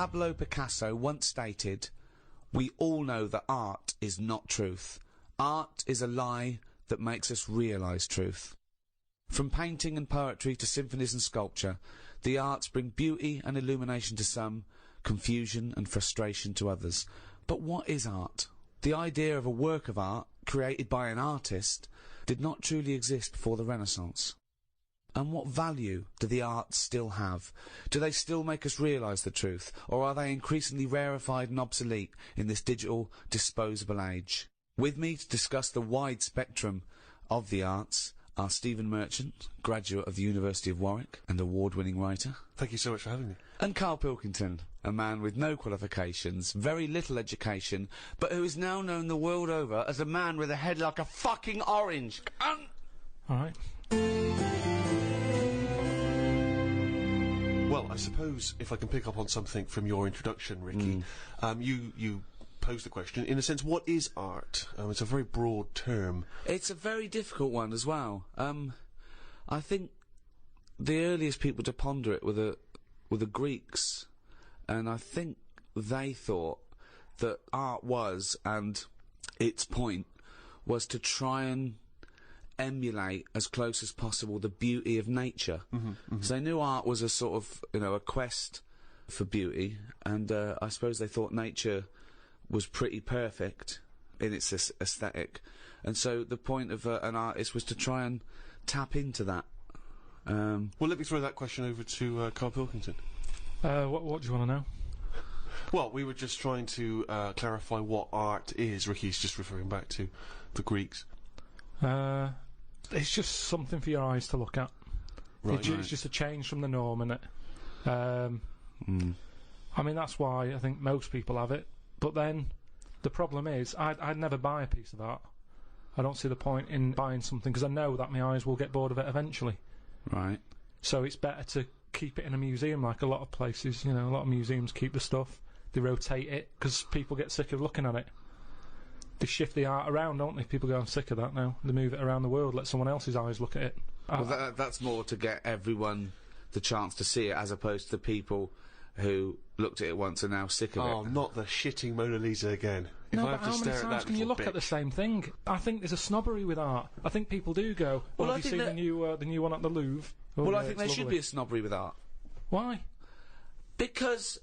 Pablo Picasso once stated, "We all know that art is not truth. Art is a lie that makes us realise truth." From painting and poetry to symphonies and sculpture, the arts bring beauty and illumination to some, confusion and frustration to others. But what is art? The idea of a work of art, created by an artist, did not truly exist before the Renaissance. And what value do the arts still have? Do they still make us realise the truth, or are they increasingly rarefied and obsolete in this digital, disposable age? With me to discuss the wide spectrum of the arts are Stephen Merchant, graduate of the University of Warwick and award-winning writer. Thank you so much for having me. And Karl Pilkington, a man with no qualifications, very little education, but who is now known the world over as a man with a head like a fucking orange. Alright. Well, I suppose if I can pick up on something from your introduction, Ricky, you posed the question, in a sense, what is art? It's a very broad term. It's a very difficult one as well. I think the earliest people to ponder it were the Greeks, and I think they thought that art was, and its point was to try and emulate as close as possible the beauty of nature. So they knew art was a sort of, a quest for beauty, and I suppose they thought nature was pretty perfect in its aesthetic, and so the point of an artist was to try and tap into that. Well, let me throw that question over to Karl Pilkington. What do you want to know? Well, we were just trying to clarify what art is. Ricky's just referring back to the Greeks. It's just something for your eyes to look at. Right, It's just a change from the norm, innit? I mean, that's why I think most people have it. But then, the problem is, I'd never buy a piece of art. I don't see the point in buying something, because I know that my eyes will get bored of it eventually. Right. So it's better to keep it in a museum, like a lot of places, a lot of museums keep the stuff. They rotate it, because people get sick of looking at it. They shift the art around, don't they? People go, I'm sick of that now. They move it around the world, let someone else's eyes look at it. Well, that's more to get everyone the chance to see it, as opposed to the people who looked at it once and now sick of it. Oh, not the shitting Mona Lisa again. If No, I but have to how stare many at times that can you little look at the bitch. same thing? I think there's a snobbery with art. I think people do go, Well, I have you think seen the new one at the Louvre? Oh, Well, yeah, I think it's there should lovely. be a snobbery with art. Why? Because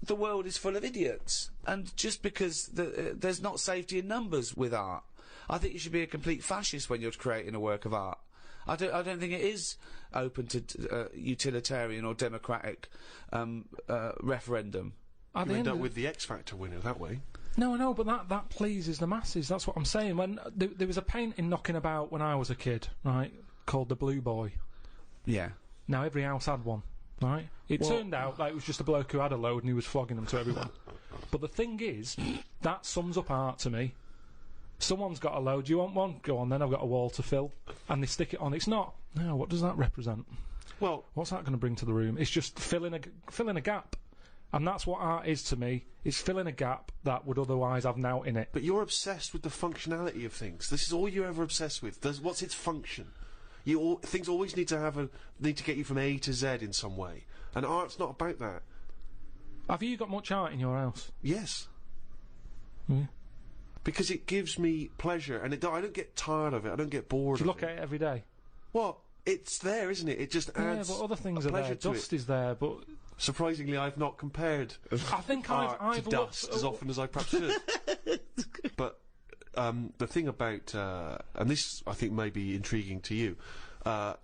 the world is full of idiots, and just because there's not safety in numbers with art, I think you should be a complete fascist when you're creating a work of art. I don't think it is open to utilitarian or democratic referendum. You end up with the X Factor winner that way. No, I know, but that pleases the masses. That's what I'm saying. When there was a painting knocking about when I was a kid, right, called The Blue Boy. Yeah. Now every house had one, right? It turned out that it was just a bloke who had a load and he was flogging them to everyone. But the thing is, that sums up art to me. Someone's got a load. Do you want one? Go on, then I've got a wall to fill, and they stick it on. It's not. No, what does that represent? Well, What's that going to bring to the room? It's just filling a gap. And that's what art is to me. It's filling a gap that would otherwise have now in it. but you're obsessed with the functionality of things. This is all you're ever obsessed with. What's its function? Things always need to get you from A to Z in some way, and art's not about that. Have you got much art in your house? Yes, Yeah. because it gives me pleasure, and I don't get tired of it. I don't get bored. Do you of look at it every day? Well, it's there, isn't it? It just adds. Yeah, but other things a are pleasure there. to Dust it. is there, but Surprisingly, I've not compared I think art I've to dust looked, as often as I perhaps should. But the thing about, and this I think may be intriguing to you,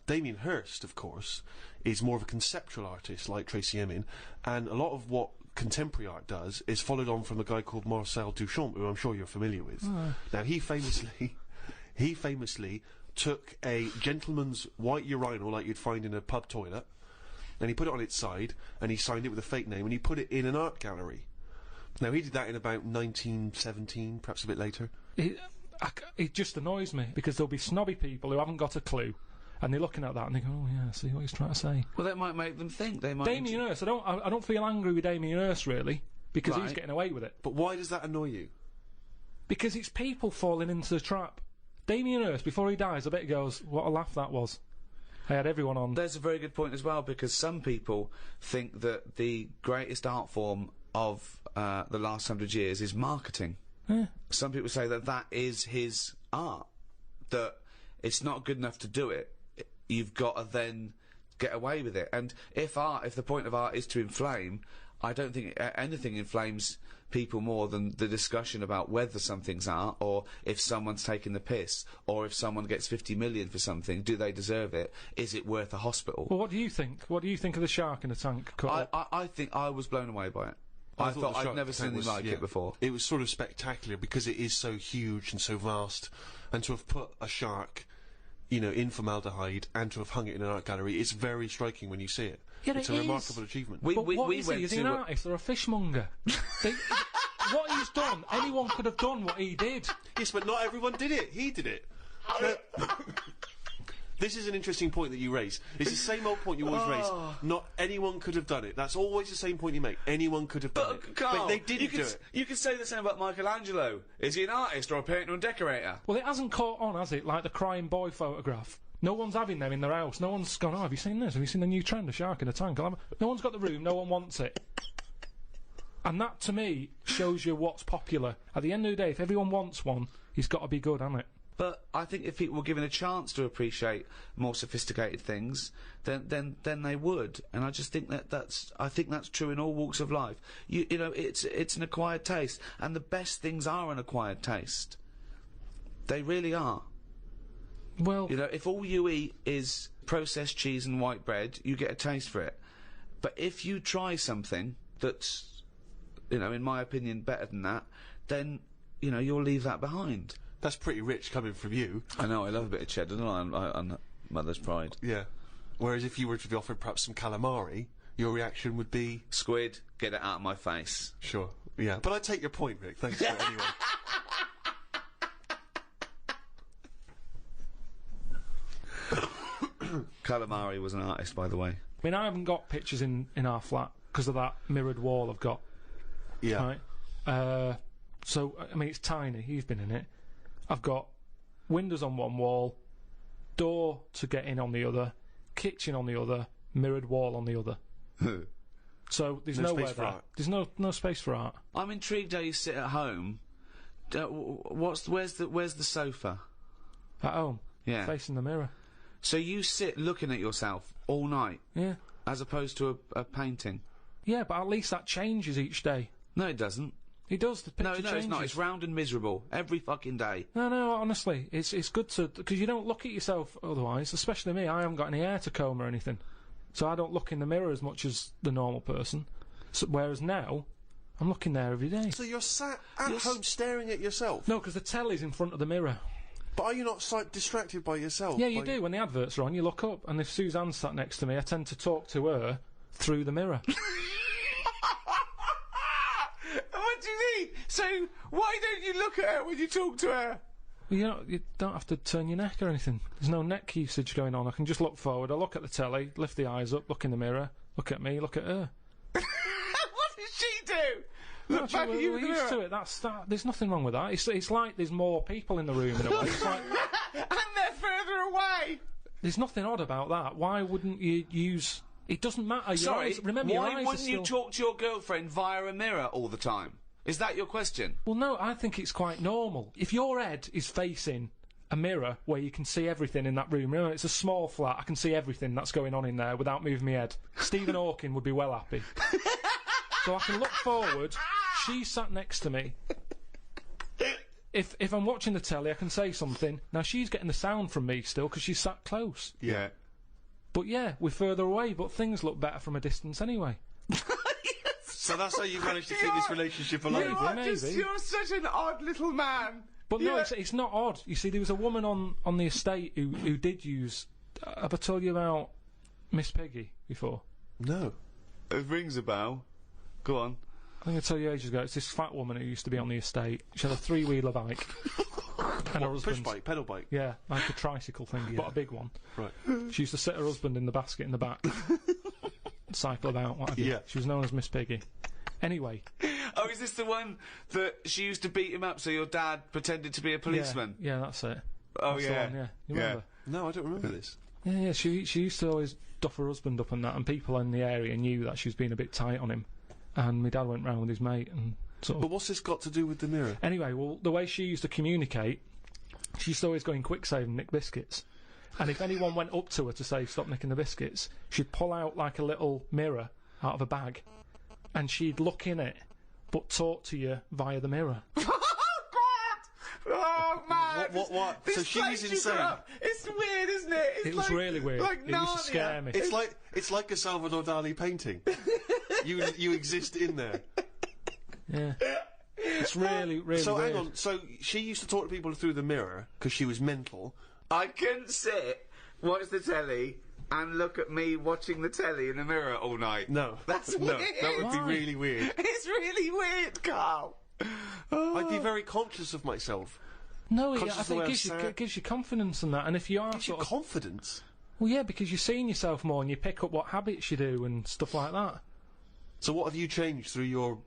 Damien Hirst, of course, is more of a conceptual artist like Tracy Emin, and a lot of what contemporary art does is followed on from a guy called Marcel Duchamp, who I'm sure you're familiar with. Now, he famously took a gentleman's white urinal like you'd find in a pub toilet, and he put it on its side, and he signed it with a fake name, and he put it in an art gallery. Now, he did that in about 1917, perhaps a bit later. it just annoys me, because there'll be snobby people who haven't got a clue, and they're looking at that and they go, oh yeah, see what he's trying to say. Well, that might make them think. They might. Damien Hirst, I don't feel angry with Damien Hirst really, because he's Right. getting away with it. But why does that annoy you? Because it's people falling into the trap. Damien Hirst, before he dies, I bet he goes, what a laugh that was. I had everyone on. There's a very good point as well, because some people think that the greatest art form of the last 100 years is marketing. Yeah. Some people say that that is his art, that it's not good enough to do it. You've got to then get away with it. And if the point of art is to inflame, I don't think anything inflames people more than the discussion about whether something's art, or if someone's taking the piss, or if someone gets 50 million for something, do they deserve it? Is it worth a hospital? Well, what do you think? What do you think of the shark in the tank? I think I was blown away by it. I thought I'd never seen anything like it before. It was sort of spectacular because it is so huge and so vast, and to have put a shark, you know, in formaldehyde and to have hung it in an art gallery, it's very striking when you see it. Yeah, it's a remarkable achievement. Is he an artist or a fishmonger? What he's done, anyone could have done what he did. Yes, but not everyone did it. He did it. This is an interesting point that you raise. It's the same old point you always raise. Not anyone could have done it. That's always the same point you make. Anyone could have done it. Karl, but they didn't do it. You could say the same about Michelangelo. Is he an artist or a painter and decorator? Well, it hasn't caught on, has it? Like the crying boy photograph. No one's having them in their house. No one's gone, oh, have you seen this? Have you seen the new trend, a shark in a tank? No one's got the room. No one wants it. And that, to me, shows you what's popular. At the end of the day, if everyone wants one, he's got to be good, hasn't it? But I think if people were given a chance to appreciate more sophisticated things, then they would. And I just think that's true in all walks of life. You know, it's an acquired taste, and the best things are an acquired taste. They really are. Well, you know, if all you eat is processed cheese and white bread, you get a taste for it. But if you try something that's, you know, in my opinion, better than that, then, you know, you'll leave that behind. That's pretty rich coming from you. I know, I love a bit of cheddar, don't I? On Mother's Pride. Yeah. Whereas if you were to be offered perhaps some calamari, your reaction would be... Squid, get it out of my face. Sure, yeah. But I take your point, Rick. Thanks for it anyway. Calamari was an artist, by the way. I mean, I haven't got pictures in our flat because of that mirrored wall I've got. Yeah. Right? So, I mean, it's tiny. You've been in it. I've got windows on one wall, door to get in on the other, kitchen on the other, mirrored wall on the other. So there's no nowhere space for there. art. There's no space for art. I'm intrigued how you sit at home. Where's the sofa? At home. Yeah. Facing the mirror. So you sit looking at yourself all night? Yeah. As opposed to a painting? Yeah, but at least that changes each day. No, it doesn't. It does. The picture changes. It's not. It's round and miserable every fucking day. No, honestly, it's good to, because you don't look at yourself otherwise. Especially me, I haven't got any hair to comb or anything, so I don't look in the mirror as much as the normal person. So, whereas now, I'm looking there every day. So you're sat at home staring at yourself? No, because the telly's in front of the mirror. But are you not distracted by yourself? Yeah, you do. When the adverts are on, you look up, and if Suzanne's sat next to me, I tend to talk to her through the mirror. What do you mean? So why don't you look at her when you talk to her? Well, you don't have to turn your neck or anything. There's no neck usage going on. I can just look forward. I look at the telly, lift the eyes up, look in the mirror, look at me, look at her. What does she do? Look back at you in the used mirror. to it. There's nothing wrong with that. It's like there's more people in the room in a way. It's like, and they're further away. there's nothing odd about that. Why wouldn't you use... It doesn't matter. Sorry, remember, your eyes why are wouldn't still... you talk to your girlfriend via a mirror all the time? Is that your question? Well, no, I think it's quite normal. If your head is facing a mirror where you can see everything in that room, remember, it's a small flat, I can see everything that's going on in there without moving my head. Stephen Hawking would be well happy. So I can look forward, she's sat next to me. If I'm watching the telly, I can say something. Now, she's getting the sound from me still because she's sat close. Yeah. But yeah, we're further away, but things look better from a distance anyway. So that's how you managed to keep this relationship alive? Maybe. You're such an odd little man. But no, it's not odd. You see, there was a woman on the estate who did use... have I told you about Miss Peggy before? No. It rings a bell. Go on. I think I told you ages ago. It's this fat woman who used to be on the estate. She had a three-wheeler bike. And her husband... Push bike, pedal bike? Yeah, like a tricycle thing, but a big one. Right. She used to sit her husband in the basket in the back. Cycle about, what have you. Yeah. She was known as Miss Piggy. Anyway. Oh, is this the one that she used to beat him up so your dad pretended to be a policeman? Yeah, that's it. Oh, That's yeah. the one, yeah. You remember? No, I don't remember this. Yeah, she used to always duff her husband up and that, and people in the area knew that she was being a bit tight on him. and my dad went round with his mate and sort of... But what's this got to do with the mirror? Anyway, well, the way she used to communicate, she used to always go in quick save and nick biscuits. And if anyone went up to her to say, stop nicking the biscuits, she'd pull out like a little mirror out of a bag, and she'd look in it, but talk to you via the mirror. Oh, man! What? So she was insane. It's weird, isn't it? It was really weird. It used to scare me. It's like a Salvador Dali painting. you exist in there. Yeah. It's really, really So weird. hang on. So she used to talk to people through the mirror because she was mental. I couldn't sit, watch the telly, and look at me watching the telly in the mirror all night. No, That's no, weird. that would be Why? really weird. It's really weird, Karl. I'd be very conscious of myself. No, I Conscious of the think way it gives you confidence and that. And if you are Gives you sort of... confidence. Well, yeah, because you're seeing yourself more and you pick up what habits you do and stuff like that. So what have you changed through your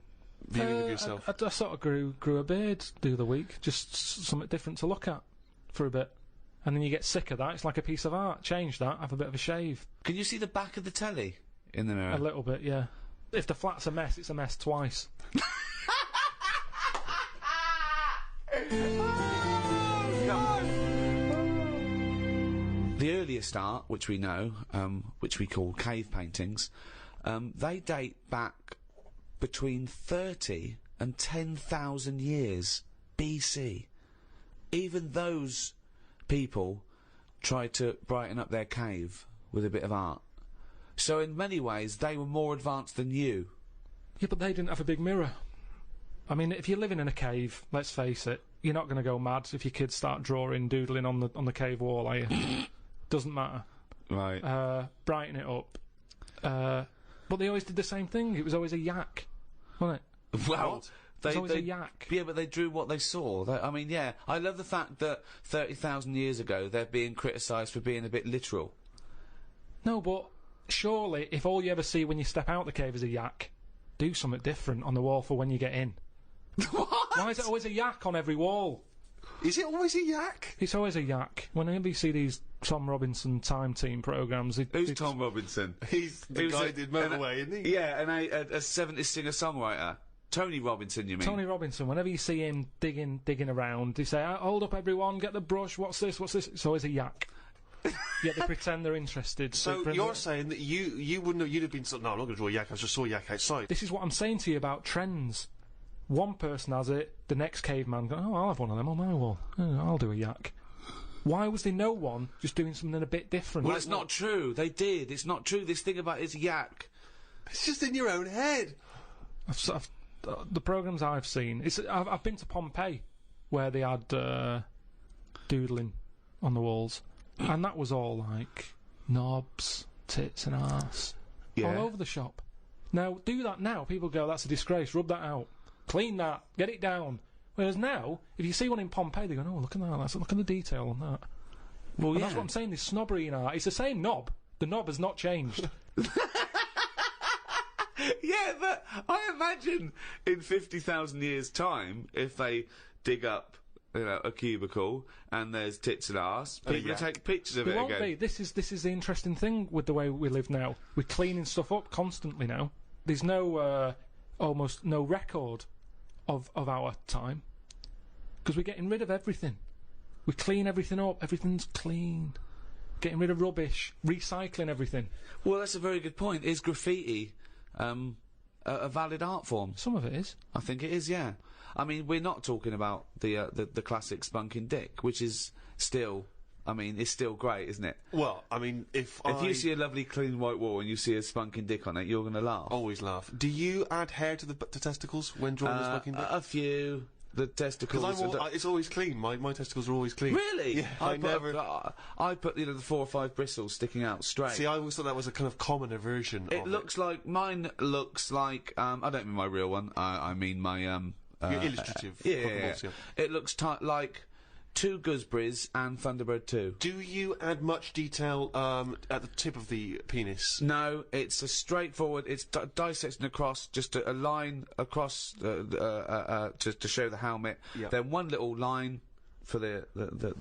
viewing of yourself? I sort of grew a beard the other week, just something different to look at for a bit. And then you get sick of that. It's like a piece of art. Change that, have a bit of a shave. Can you see the back of the telly in the mirror? A little bit, yeah. If the flat's a mess, it's a mess twice. The earliest art, which we know, which we call cave paintings, they date back between 30 and 10,000 years BC. Even those people tried to brighten up their cave with a bit of art. So in many ways, they were more advanced than you. Yeah, but they didn't have a big mirror. I mean, if you're living in a cave, let's face it, you're not going to go mad if your kids start drawing, doodling on the cave wall, are you? Doesn't matter. Right. Brighten it up. But they always did the same thing. It was always a yak, wasn't it? Well, It was always a yak. Yeah, but they drew what they saw. I mean, yeah, I love the fact that 30,000 years ago they're being criticised for being a bit literal. No, but surely, if all you ever see when you step out the cave is a yak, do something different on the wall for when you get in. What? Why is it always a yak on every wall? Is it always a yak? It's always a yak. Whenever you see these Tom Robinson Time Team programmes... Who's Tom Robinson? He's the guy who did Motorway, isn't he? Yeah, and a 70s singer-songwriter. Tony Robinson, you mean? Tony Robinson, whenever you see him digging around, they say, hold up everyone, get the brush, what's this? It's always a yak. Yet they pretend they're interested. So you're saying that you wouldn't have, you'd have been sort of, no, I'm not going to draw a yak, I just saw a yak outside. This is what I'm saying to you about trends. One person has it, the next caveman goes, I'll have one of them on my wall. I'll do a yak. Why was there no one just doing something a bit different? Well, it's not true. They did. It's not true. This thing about it's yak. It's just in your own head. The programmes I've seen, I've been to Pompeii, where they had doodling on the walls, and that was all like knobs, tits and arse, all over the shop. Now, do that now, people go, that's a disgrace, rub that out, clean that, get it down. Whereas now, if you see one in Pompeii, they go, oh, look at that, look at the detail on that. Well, And that's what I'm saying, there's snobbery in art. It's the same knob. The knob has not changed. Yeah, but I imagine in 50,000 years' time, if they dig up, a cubicle and there's tits and arse, people will take pictures of it won't again. be. This is the interesting thing with the way we live now. We're cleaning stuff up constantly now. There's no almost no record of our time because we're getting rid of everything. We clean everything up. Everything's clean. Getting rid of rubbish. Recycling everything. Well, that's a very good point. Is graffiti a valid art form? Some of it is. I think it is, yeah. I mean, we're not talking about the classic spunking dick, which is still, it's still great, isn't it? Well, I mean, if you see a lovely clean white wall and you see a spunking dick on it, you're going to laugh. Always laugh. Do you add hair to the testicles when drawing a spunking dick? A few. The testicles. Because it's always clean. My testicles are always clean. Really? Yeah, I never. I put the 4 or 5 bristles sticking out straight. See, I always thought that was a kind of commoner version. It looks like mine looks like. I don't mean my real one. I mean my your illustrative. Yeah. It looks like 2 gooseberries and Thunderbird 2. Do you add much detail at the tip of the penis? No, it's a straightforward. It's dissecting across, just a line across to show the helmet. Yep. Then one little line for the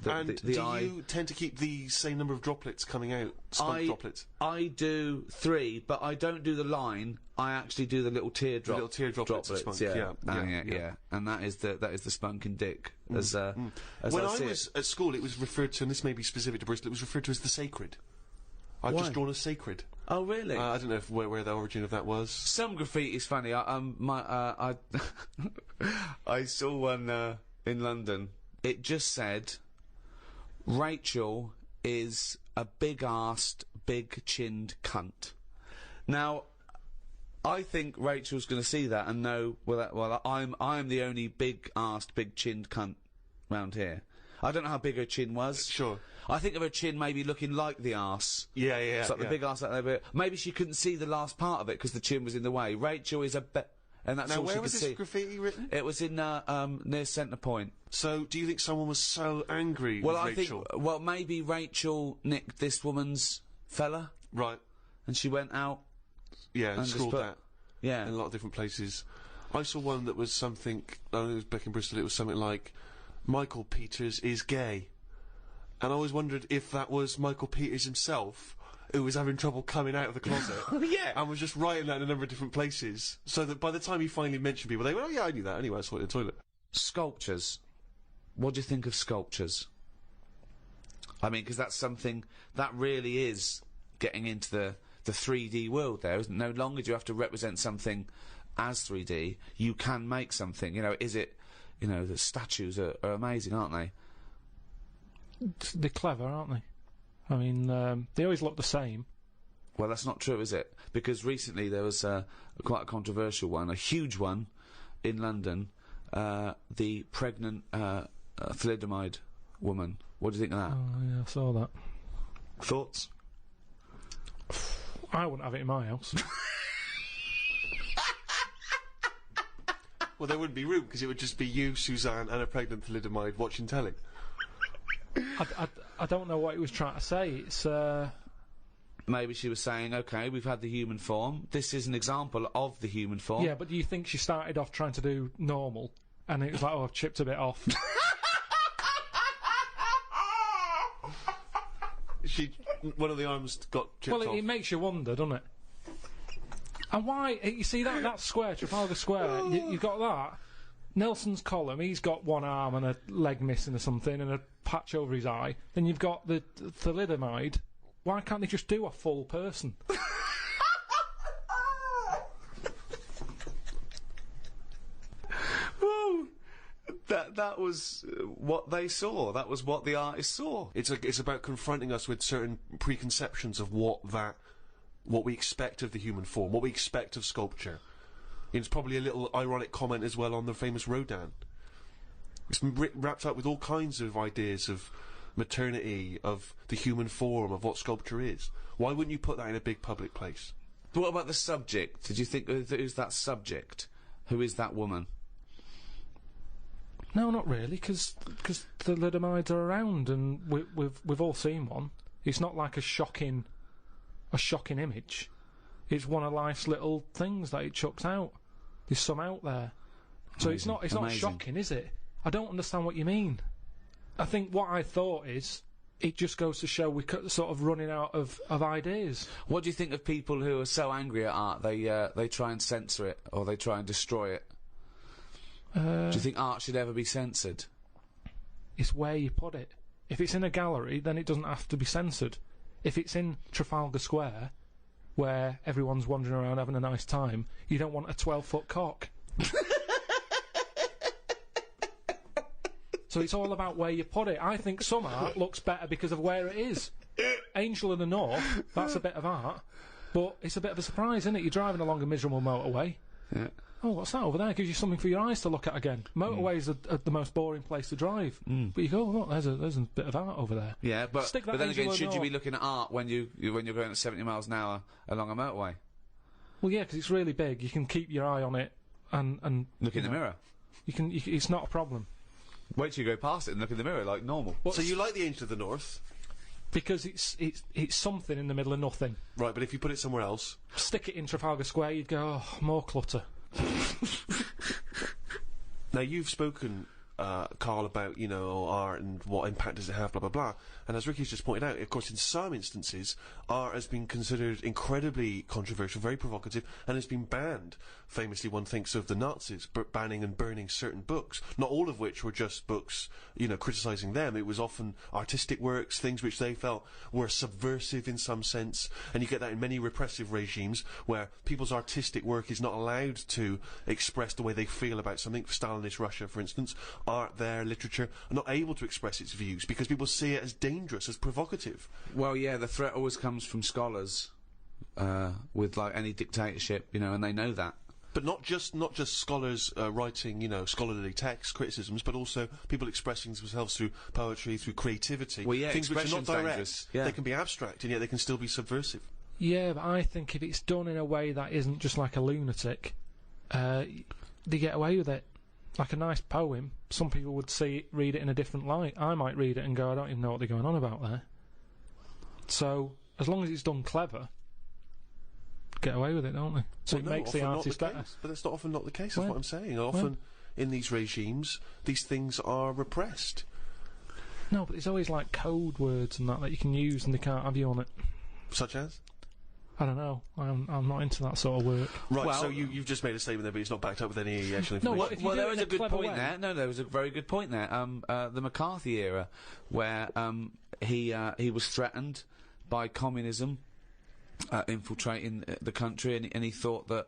And the do eye. you tend to keep the same number of droplets coming out? Spunk droplets? I do 3, but I don't do the line. I actually do the little teardrop. The little teardrop droplets of spunk, yeah. And that is the spunk and dick. As When I was at school, it was referred to, and this may be specific to Bristol, it was referred to as the sacred. I've Why? just drawn a sacred. Oh, really? I don't know where the origin of that was. Some graffiti is funny. I saw one in London. It just said, "Rachel is a big-arsed, big-chinned cunt." Now, I think Rachel's going to see that and know. Well, I'm the only big-arsed, big-chinned cunt round here. I don't know how big her chin was. Sure. I think of her chin maybe looking like the arse. Yeah. It's like the big arse like that. But maybe she couldn't see the last part of it because the chin was in the way. Rachel is and that's Now, all she where could was this see. graffiti written? It was in near Centre Point. So, do you think someone was so angry Well, with I Rachel? think maybe Rachel nicked this woman's fella, Right. and she went out. Yeah, and just scrawled put- that Yeah. in a lot of different places. I saw one that was something, I don't know, it was back in Bristol, it was something like, "Michael Peters is gay." And I always wondered if that was Michael Peters himself, who was having trouble coming out of the closet. Yeah. And was just writing that in a number of different places, so that by the time he finally mentioned people, they went, "Oh yeah, I knew that anyway, I saw it in the toilet." Sculptures. What do you think of sculptures? I mean, because that's something that really is getting into the 3D world there, isn't it? No longer do you have to represent something as 3D. You can make something. You know, the statues are amazing, aren't they? They're clever, aren't they? I mean, they always look the same. Well, that's not true, is it? Because recently there was quite a controversial one, a huge one, in London. The pregnant thalidomide woman. What do you think of that? Oh, yeah, I saw that. Thoughts? I wouldn't have it in my house. Well, there wouldn't be room, because it would just be you, Suzanne, and a pregnant thalidomide watching telly. I don't know what he was trying to say. It's Maybe she was saying, okay, we've had the human form. This is an example of the human form. yeah, but do you think she started off trying to do normal, and it was like, oh, I've chipped a bit off? One of the arms got chipped Well, off. it makes you wonder, doesn't it? And why? You see that square, Trafalgar Square. You've got that. Nelson's column. He's got one arm and a leg missing or something, and a patch over his eye. Then you've got the thalidomide. Why can't they just do a full person? Whoa! That was what they saw. That was what the artist saw. It's about confronting us with certain preconceptions of what we expect of the human form, what we expect of sculpture. It's probably a little ironic comment as well on the famous Rodin. It's wrapped up with all kinds of ideas of maternity, of the human form, of what sculpture is. Why wouldn't you put that in a big public place? But what about the subject? Did you think who's that subject? Who is that woman? No, not really, because thalidomides are around, and we've all seen one. It's not like a shocking image. It's one of life's little things that it chucks out. There's some out there, so it's not shocking, is it? I don't understand what you mean. I think what I thought is, it just goes to show we're sort of running out of ideas. What do you think of people who are so angry at art they try and censor it or they try and destroy it? Do you think art should ever be censored? It's where you put it. If it's in a gallery, then it doesn't have to be censored. If it's in Trafalgar Square, where everyone's wandering around having a nice time, you don't want a 12-foot cock. So it's all about where you put it. I think some art looks better because of where it is. Angel in the North, that's a bit of art, but it's a bit of a surprise, isn't it? You're driving along a miserable motorway. Yeah. Oh, what's that over there? Gives you something for your eyes to look at again. Motorways are the most boring place to drive. But you go, oh, look, there's a bit of art over there. Yeah, but Stick that then Angel again, in should the you be North. looking at art when you're going at 70 miles an hour along a motorway? Well, yeah, because it's really big. You can keep your eye on it and Look in the mirror. It's not a problem. Wait till you go past it and look in the mirror like normal. So you like the Angel of the North, Because it's something in the middle of nothing. right? But if you put it somewhere else, Stick it in Trafalgar Square, you'd go, oh, more clutter. now you've spoken Karl, about, you know, art and what impact does it have, blah, blah, blah. And as Ricky's just pointed out, of course, in some instances, art has been considered incredibly controversial, very provocative, and has been banned. Famously, one thinks of the Nazis banning and burning certain books, not all of which were just books, you know, criticising them. It was often artistic works, things which they felt were subversive in some sense, and you get that in many repressive regimes, where people's artistic work is not allowed to express the way they feel about something. For Stalinist Russia, for instance, art there, literature, are not able to express its views because people see it as dangerous, as provocative. Well, yeah, the threat always comes from scholars, with, like, any dictatorship, you know, and they know that. But not just scholars writing, you know, scholarly texts, criticisms, but also people expressing themselves through poetry, through creativity. Well, yeah, things which are not direct. dangerous. Yeah. They can be abstract, and yet they can still be subversive. Yeah, but I think if it's done in a way that isn't just like a lunatic, they get away with it. Like a nice poem, some people would read it in a different light. I might read it and go, I don't even know what they're going on about there. So, as long as it's done clever, get away with it, don't they? So Well, it makes the artist better. But that's not often not the case, that's Well, what I'm saying. Often, in these regimes, these things are repressed. No, but there's always like code words and that you can use and they can't have you on it. Such as? I don't know. I'm not into that sort of work. Right, Well- so you've just made a statement there, but it's not backed up with any actual No, information. what if you Well, do there it was in a good clever point way? there. No, there was a very good point there. The McCarthy era, where he was threatened by communism infiltrating the country, and he thought that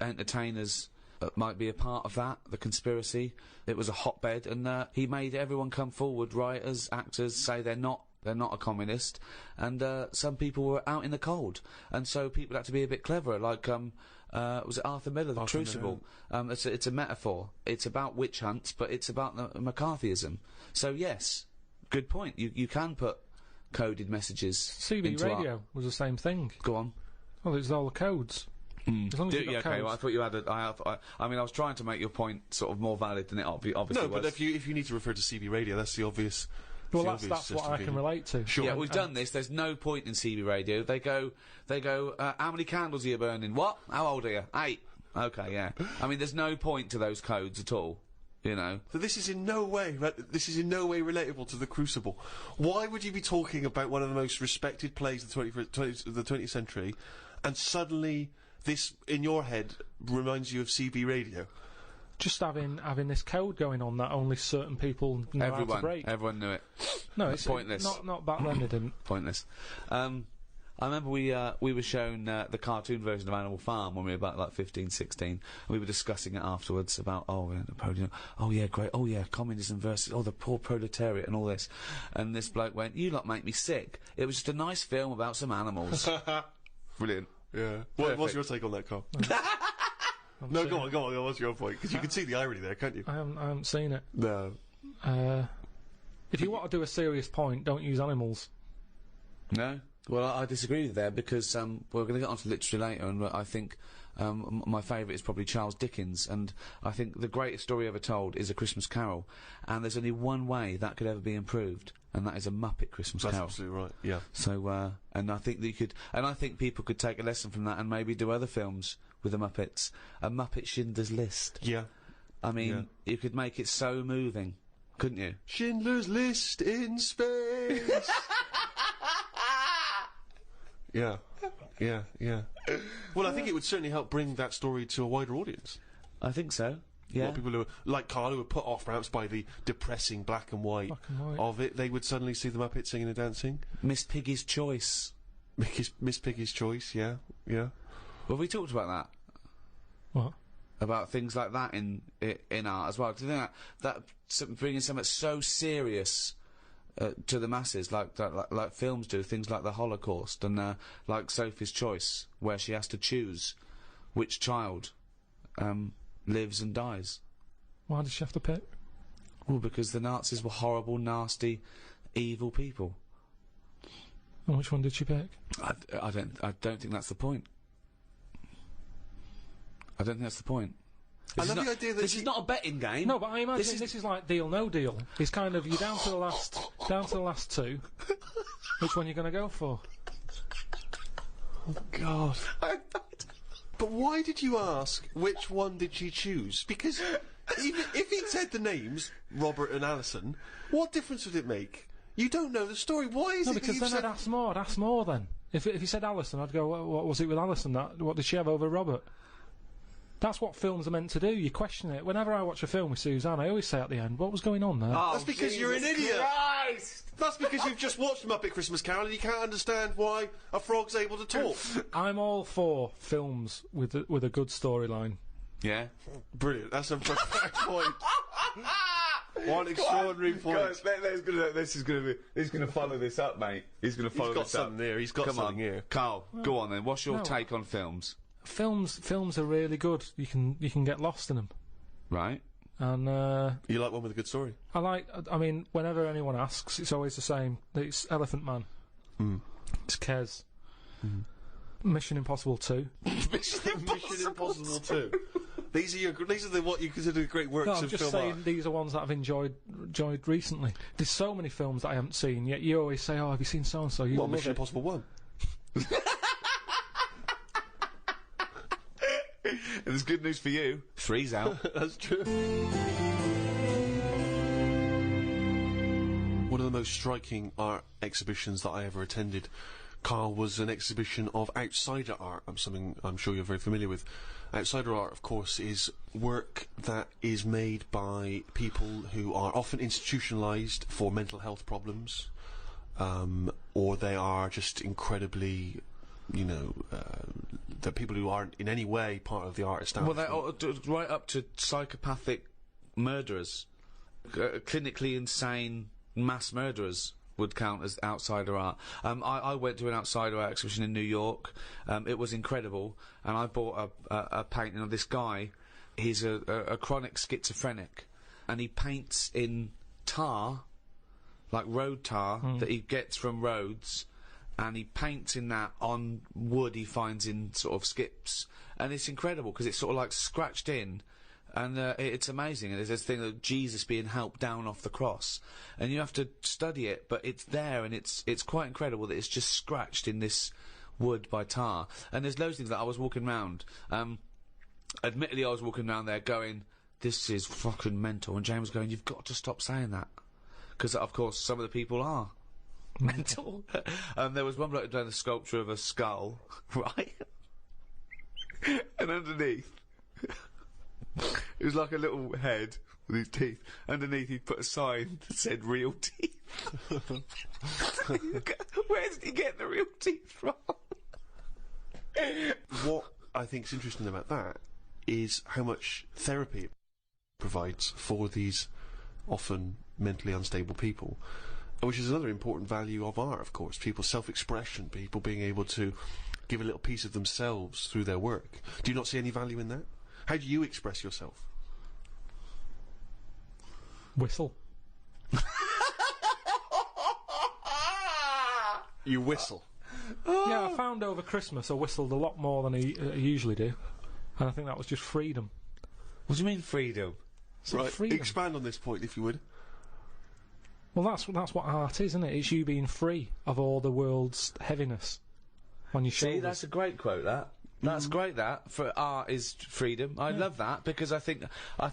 entertainers might be a part of that, the conspiracy. It was a hotbed, and he made everyone come forward, writers, actors, say they're not a communist, and some people were out in the cold, and so people had to be a bit clever, like was it Arthur Miller, The Arthur Crucible? It's a metaphor. It's about witch hunts, but it's about the McCarthyism. So yes, good point. You can put coded messages CB into radio art. was the same thing. Go on. Well, it's all the codes. As long as you've got Yeah, okay, codes. well, I thought you had I mean, I was trying to make your point sort of more valid than it obviously No, was. but if you need to refer to CB radio, that's the obvious. Well, the that's obvious what I can justification. relate to. Sure. Yeah, we've done this. There's no point in CB radio. They go. How many candles are you burning? What? How old are you? 8. Okay, yeah. I mean, there's no point to those codes at all. You know. So this is in no way relatable to The Crucible. Why would you be talking about one of the most respected plays of the 20th century, and suddenly this in your head reminds you of CB radio? Just having this code going on that only certain people know how to break. Everyone knew it. No, it's pointless. Not back then. They didn't. Pointless. I remember we were shown the cartoon version of Animal Farm when we were about like 15, 16. And we were discussing it afterwards about Napoleon. Oh yeah, great. Oh yeah, communism versus the poor proletariat and all this. And this bloke went, "You lot make me sick. It was just a nice film about some animals." Brilliant. Yeah. What's your take on that, Carl? No, go on. What's your point? Because you can see the irony there, can't you? I haven't seen it. No. If you want to do a serious point, don't use animals. No. Well, I disagree with you there because we're going to get onto literature later, and I think my favourite is probably Charles Dickens, and I think the greatest story ever told is A Christmas Carol, and there's only one way that could ever be improved, and that is a Muppet Christmas That's Carol. absolutely right. Yeah. So, and I think that you could, and I think people could take a lesson from that and maybe do other films with the Muppets. A Muppet Schindler's List. Yeah. I mean, you could make it so moving, couldn't you? Schindler's List in space. Yeah. Well, I think it would certainly help bring that story to a wider audience. I think so. A Yeah. lot of people who, like Karl, who were put off perhaps by the depressing black and white of it, they would suddenly see the Muppets singing and dancing. Miss Piggy's Choice. Miss Piggy's Choice, yeah. Well, have we talked about that? What? About things like that in art as well. Do you think that bringing something so serious to the masses, like films do, things like the Holocaust and like Sophie's Choice, where she has to choose which child lives and dies. Why did she have to pick? Well, because the Nazis were horrible, nasty, evil people. And which one did she pick? I don't think that's the point. I don't think that's the point. I love the idea that this is not a betting game. No, but I imagine this is like Deal No Deal. It's kind of you're down to the last two. Which one you're going to go for? Oh, God. But why did you ask which one did she choose? Because Even if he'd said the names, Robert and Alison, what difference would it make? You don't know the story. Why is No, it because that then you've I'd ask more then. If he said Alison, I'd go, what was it with Alison? What did she have over Robert? That's what films are meant to do. You question it. Whenever I watch a film with Suzanne, I always say at the end, what was going on there? Oh, That's because you're an idiot. Christ! That's because you've just watched Muppet Christmas Carol and you can't understand why a frog's able to talk. I'm all for films with a good storyline. Yeah. Brilliant. That's a perfect point. One extraordinary point. Guys, he's going to follow this up, mate. He's going to follow He's got this up. something there. He's got Come something on, here. Karl, go on then. What's your No. take on films? Films are really good. You can get lost in them. Right. And You like one with a good story? I mean, whenever anyone asks, it's always the same. It's Elephant Man. It's Kez. Mission Impossible 2. Mission Impossible 2. These are what you consider great works No, I'm of just film saying art. these are ones that I've enjoyed recently. There's so many films that I haven't seen, yet you always say, oh, have you seen so-and-so? You What, love Mission it. Impossible 1? There's good news for you. 3's out. That's true. One of the most striking art exhibitions that I ever attended, Karl, was an exhibition of outsider art. Something I'm sure you're very familiar with. Outsider art, of course, is work that is made by people who are often institutionalised for mental health problems, or they are just incredibly, the people who aren't in any way part of the art establishment. Well, right up to psychopathic murderers, clinically insane mass murderers would count as outsider art. I went to an outsider art exhibition in New York. It was incredible, and I bought a painting of this guy. He's a chronic schizophrenic, and he paints in tar, like road tar, that he gets from roads, and he paints in that on wood he finds in sort of skips, and it's incredible because it's sort of like scratched in. And it's amazing. And there's this thing of Jesus being helped down off the cross, and you have to study it, but it's there, and it's quite incredible that it's just scratched in this wood by tar. And there's loads of things that I was walking around. Admittedly, I was walking around there going, "This is fucking mental." And James was going, "You've got to stop saying that," because of course some of the people are mental. There was one bloke doing the sculpture of a skull, right? And underneath. It was like a little head with his teeth. Underneath he'd put a sign that said real teeth. Where did he get the real teeth from? What I think is interesting about that is how much therapy it provides for these often mentally unstable people, which is another important value of art, of course. People's self-expression, people being able to give a little piece of themselves through their work. Do you not see any value in that? How do you express yourself? Whistle. You whistle. Yeah, I found over Christmas I whistled a lot more than I usually do, and I think that was just freedom. What do you mean freedom? Right, freedom. expand on this point if you would. Well, that's what art is, isn't it? It's you being free of all the world's heaviness on your shoulders. See, that's a great quote, that. That's great, that. For art is freedom. I love that, because I think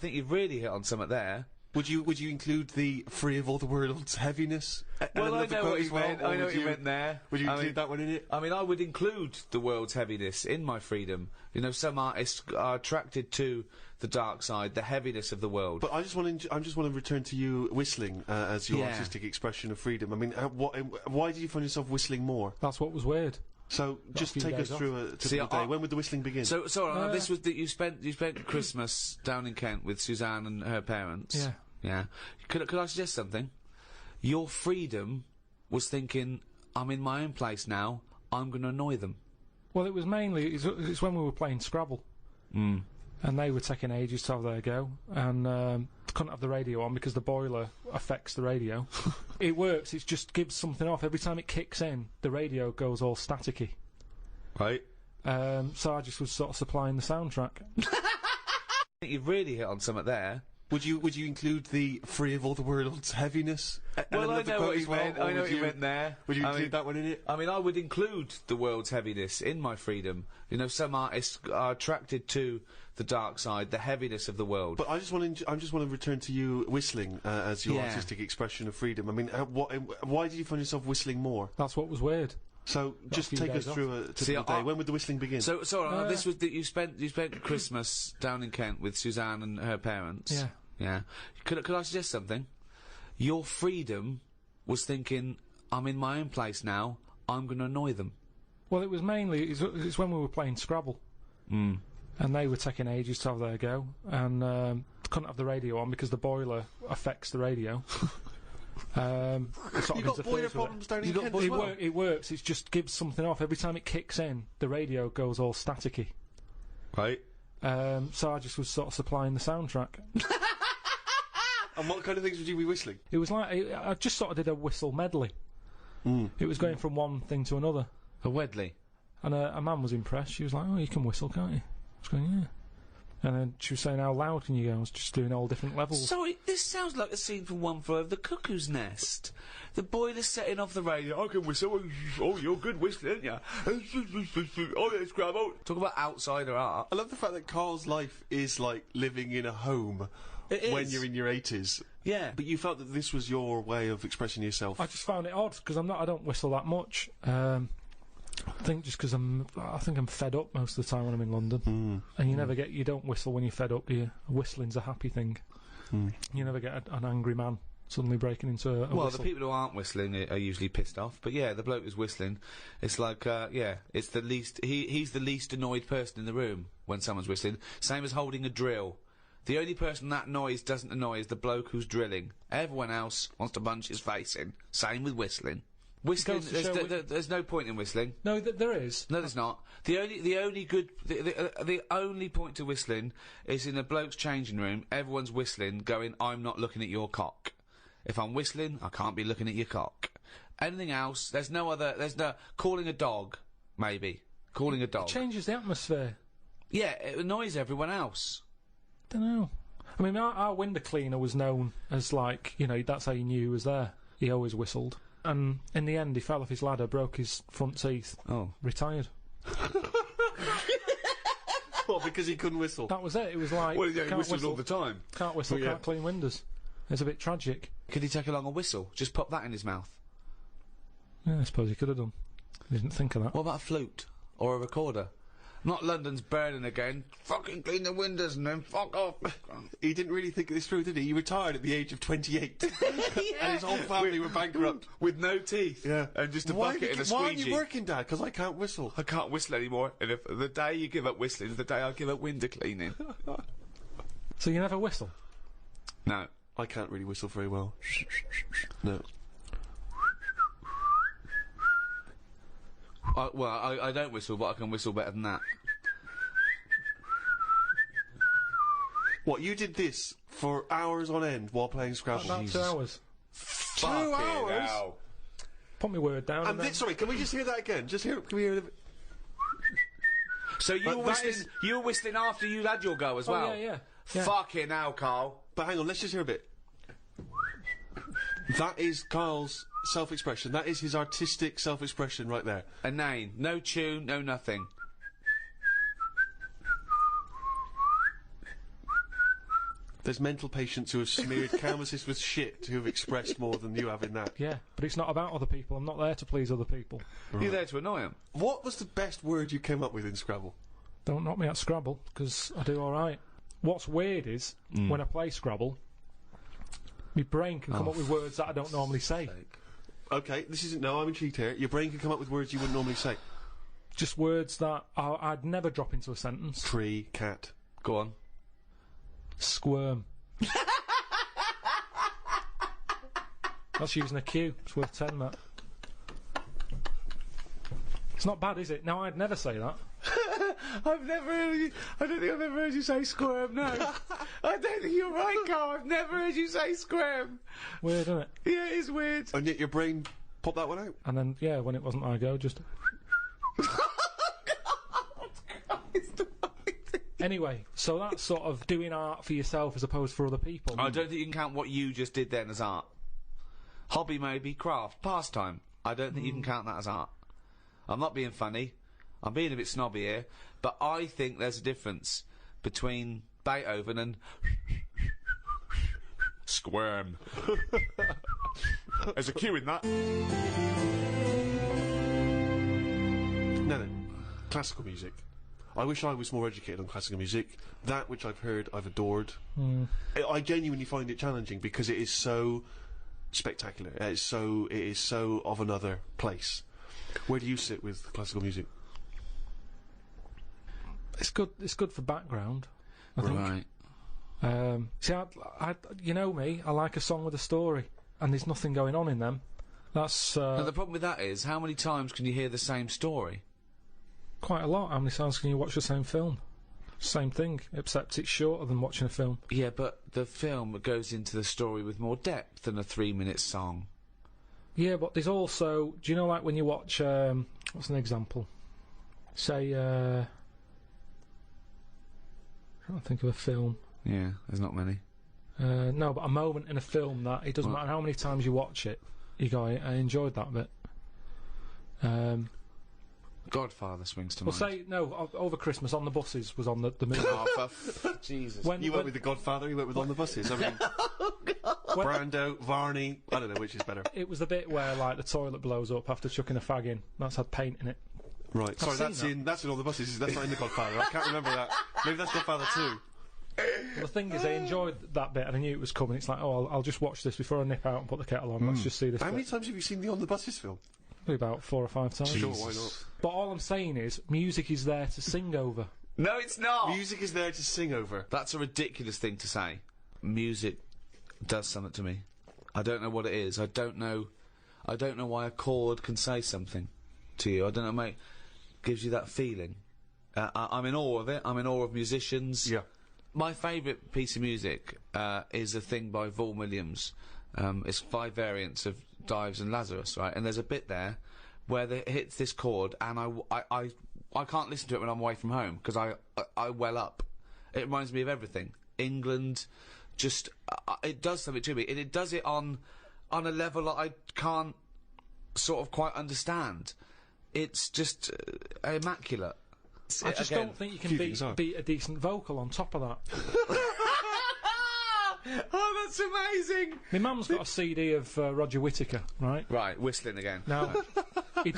you've really hit on something there. Would you include the free of all the world's heaviness? Well, I know what you meant. I know or what you meant there. Would you I include mean, that one in it? I mean, I would include the world's heaviness in my freedom. You know, some artists are attracted to the dark side, the heaviness of the world. But I just want to return to you whistling as your Yeah. artistic expression of freedom. I mean, why did you find yourself whistling more? That's what was weird. So just few take us days through a See, typical day. When would the whistling begin? So this was that you spent Christmas down in Kent with Suzanne and her parents. Yeah. Yeah. Could I suggest something? Your freedom was thinking, I'm in my own place now. I'm going to annoy them. Well, it was mainly it's when we were playing Scrabble, and they were taking ages to have their go, and couldn't have the radio on because the boiler affects the radio. It works. It just gives something off every time it kicks in. The radio goes all staticky. Right. So I just was sort of supplying the soundtrack. I think you've really hit on something there. Would you include the free of all the world's heaviness? Well, I know what you meant. I know what you meant there. Would you include that one in it? I mean, I would include the world's heaviness in my freedom. You know, some artists are attracted to the dark side, the heaviness of the world. But I just want to return to you whistling as your artistic expression of freedom. I mean, why did you find yourself whistling more? That's what was weird. So just take us through a typical day. When would the whistling begin? So this was that you spent Christmas down in Kent with Suzanne and her parents. Yeah. Yeah. Could I suggest something? Your freedom was thinking, I'm in my own place now. I'm going to annoy them. Well, it was mainly it's when we were playing Scrabble, and they were taking ages to have their go, and couldn't have the radio on because the boiler affects the radio. You got boiler problems down in Kent as well? It works. It just gives something off every time it kicks in. The radio goes all staticky. Right. So I just was sort of supplying the soundtrack. And what kind of things would you be whistling? It was like I just sort of did a whistle medley. It was going from one thing to another. A Wedley. And a man was impressed. She was like, "Oh, you can whistle, can't you?" I was going, "Yeah." And then she was saying, "How loud can you go?" I was just doing all different levels. Sorry, this sounds like a scene from One Flew Over the Cuckoo's Nest. The boiler's setting off the radio. I can whistle. Oh, you're good whistling, aren't you? Oh, yeah, Scrabble. Talk about outsider art. I love the fact that Karl's life is like living in a home when you're in your 80s. Yeah. But you felt that this was your way of expressing yourself. I just found it odd because I don't whistle that much. I think just because I think I'm fed up most of the time when I'm in London, and you don't whistle when you're fed up. Do you? Whistling's a happy thing. You never get an angry man suddenly breaking into a well, whistle. the people who aren't whistling are usually pissed off. But yeah, the bloke who's whistling, it's like it's the least. He's the least annoyed person in the room when someone's whistling. Same as holding a drill. The only person that noise doesn't annoy is the bloke who's drilling. Everyone else wants to punch his face in. Same with whistling. Whistling, there's no point in whistling. No, there is. No, there's not. The only point to whistling is in a bloke's changing room. Everyone's whistling, going, "I'm not looking at your cock." If I'm whistling, I can't be looking at your cock. Anything else? There's no calling a dog. Maybe calling a dog It changes the atmosphere. Yeah, it annoys everyone else. Don't know. I mean, our window cleaner was known as like, that's how you knew he was there. He always whistled. And in the end, he fell off his ladder, broke his front teeth. Oh. Retired. What, because he couldn't whistle? That was it. It was like... Well, yeah, he whistled all the time. Can't whistle, can't clean windows. It's a bit tragic. Could he take along a whistle? Just pop that in his mouth? Yeah, I suppose he could have done. I didn't think of that. What about a flute? Or a recorder? Not London's burning again. Fucking clean the windows and then fuck off. He didn't really think this through, did he? He retired at the age of 28. And his whole family were bankrupt. With no teeth. Yeah. And just a bucket and a squeegee. Why aren't you working, Dad? Because I can't whistle. I can't whistle anymore. And if the day you give up whistling is the day I give up window cleaning. So you never whistle? No. I can't really whistle very well. No. I don't whistle, but I can whistle better than that. What, you did this for hours on end while playing Scrabble? About 2 hours. 2 hours? Hell. Put my word down. And sorry, can we just hear that again? Can we hear it? So you were whistling after you had your go as well? Yeah. Fucking hell, Karl. But hang on, let's just hear a bit. That is Karl's self-expression. That is his artistic self-expression right there. A name. No tune, no nothing. There's mental patients who have smeared canvases with shit who have expressed more than you have in that. Yeah, but it's not about other people. I'm not there to please other people. Right. You're there to annoy them. What was the best word you came up with in Scrabble? Don't knock me at Scrabble, because I do alright. What's weird is, when I play Scrabble, my brain can come up with words that I don't normally say. Okay, this isn't... No, I'm intrigued here. Your brain can come up with words you wouldn't normally say. Just words that I'd never drop into a sentence. Tree, cat. Go on. Squirm. That's using a Q. It's worth 10, that. It's not bad, is it? No, I'd never say that. I've never heard you... I don't think I've ever heard you say squirm, no. I don't think you're right, Karl. I've never heard you say squirm. Weird, isn't it? Yeah, it is weird. And yet your brain popped that one out? And then, yeah, when it wasn't my go, just... Anyway, so that's sort of doing art for yourself as opposed for other people. I don't think you can count what you just did then as art. Hobby maybe, craft, pastime. I don't think you can count that as art. I'm not being funny. I'm being a bit snobby here. But I think there's a difference between Beethoven and... Squirm. There's a cue in that. No. Classical music. I wish I was more educated on classical music. That which I've heard, I've adored. I genuinely find it challenging because it is so spectacular. It is so of another place. Where do you sit with classical music? It's good for background, I think. Right. See, you know me, I like a song with a story, and there's nothing going on in them. That's Now the problem with that is, how many times can you hear the same story? quite a lot. How many times can you watch the same film? Same thing, except it's shorter than watching a film. Yeah, but the film goes into the story with more depth than a 3-minute song. Yeah, but there's also... Do you know, like, when you watch... what's an example? Say, I can't think of a film. Yeah, there's not many. No, but a moment in a film that it doesn't matter how many times you watch it, you go, I enjoyed that bit. Godfather swings to Well, mind. say, no, over Christmas, On the Buses was on the movie. Oh, Jesus. You went with The Godfather, you went with On the Buses. I mean, Brando, Varney, I don't know which is better. It was the bit where, like, the toilet blows up after chucking a fag in. That's had paint in it. Right, sorry, seen that's in On the Buses, that's not in The Godfather. I can't remember that. Maybe that's Godfather 2. Well, the thing is, I enjoyed that bit and I knew it was coming. It's like, oh, I'll just watch this before I nip out and put the kettle on. Let's just see this How many bit. times have you seen the On the Buses film? Probably about 4 or 5 times. Sure, why not? But all I'm saying is, music is there to sing over. No, it's not! Music is there to sing over. That's a ridiculous thing to say. Music does something to me. I don't know what it is. I don't know why a chord can say something to you. I don't know, mate. Gives you that feeling. I'm in awe of it. I'm in awe of musicians. Yeah. My favourite piece of music is a thing by Vaughan Williams. It's 5 variants of Dives and Lazarus, right? And there's a bit there where it hits this chord, and I can't listen to it when I'm away from home because I well up. It reminds me of everything. England, just it does something to me, and it does it on a level that I can't sort of quite understand. It's just immaculate. I just don't think you can beat a decent vocal on top of that. Oh, that's amazing! My mum's got a CD of Roger Whittaker, right? Right, whistling again. Now, he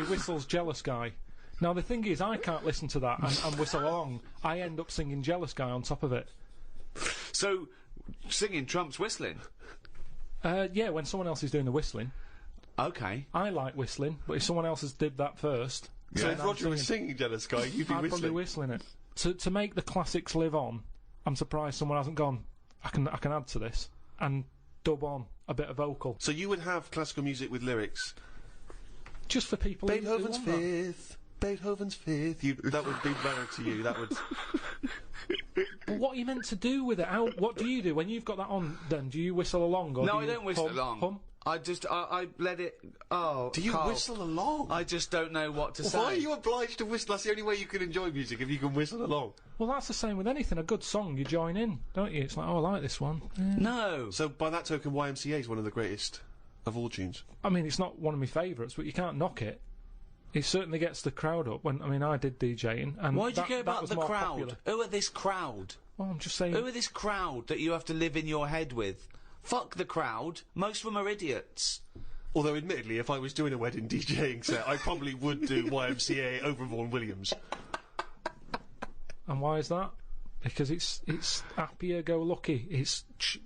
whistles Jealous Guy. Now, the thing is, I can't listen to that and whistle along. I end up singing Jealous Guy on top of it. So, singing trumps whistling? Yeah, when someone else is doing the whistling. Okay. I like whistling, but if someone else has did that first... So if Roger was singing Jealous Guy, you'd be I'd probably whistling. whistling it. To make the classics live on, I'm surprised someone hasn't gone, I can add to this, and dub on a bit of vocal. So you would have classical music with lyrics. Just for people Beethoven's who want Fifth. Beethoven's Fifth. That would be better to you. That would. But what are you meant to do with it? What do you do when you've got that on? Then do you whistle along? Or No, do I you don't whistle along. Hum? I let it. Oh, Do you Karl, whistle along? I just don't know what to say. Why are you obliged to whistle? That's the only way you can enjoy music, if you can whistle along. Well, that's the same with anything. A good song, you join in, don't you? It's like, oh, I like this one. Yeah. No. So by that token, YMCA is one of the greatest of all tunes. I mean, it's not one of my favourites, but you can't knock it. It certainly gets the crowd up. I did DJing, and Why do you care that about was the more crowd? popular. Who are this crowd? Well, I'm just saying. Who are this crowd that you have to live in your head with? Fuck the crowd. Most of them are idiots. Although, admittedly, if I was doing a wedding DJing set, I probably would do YMCA over Vaughan Williams. And why is that? Because it's happier-go-lucky. It's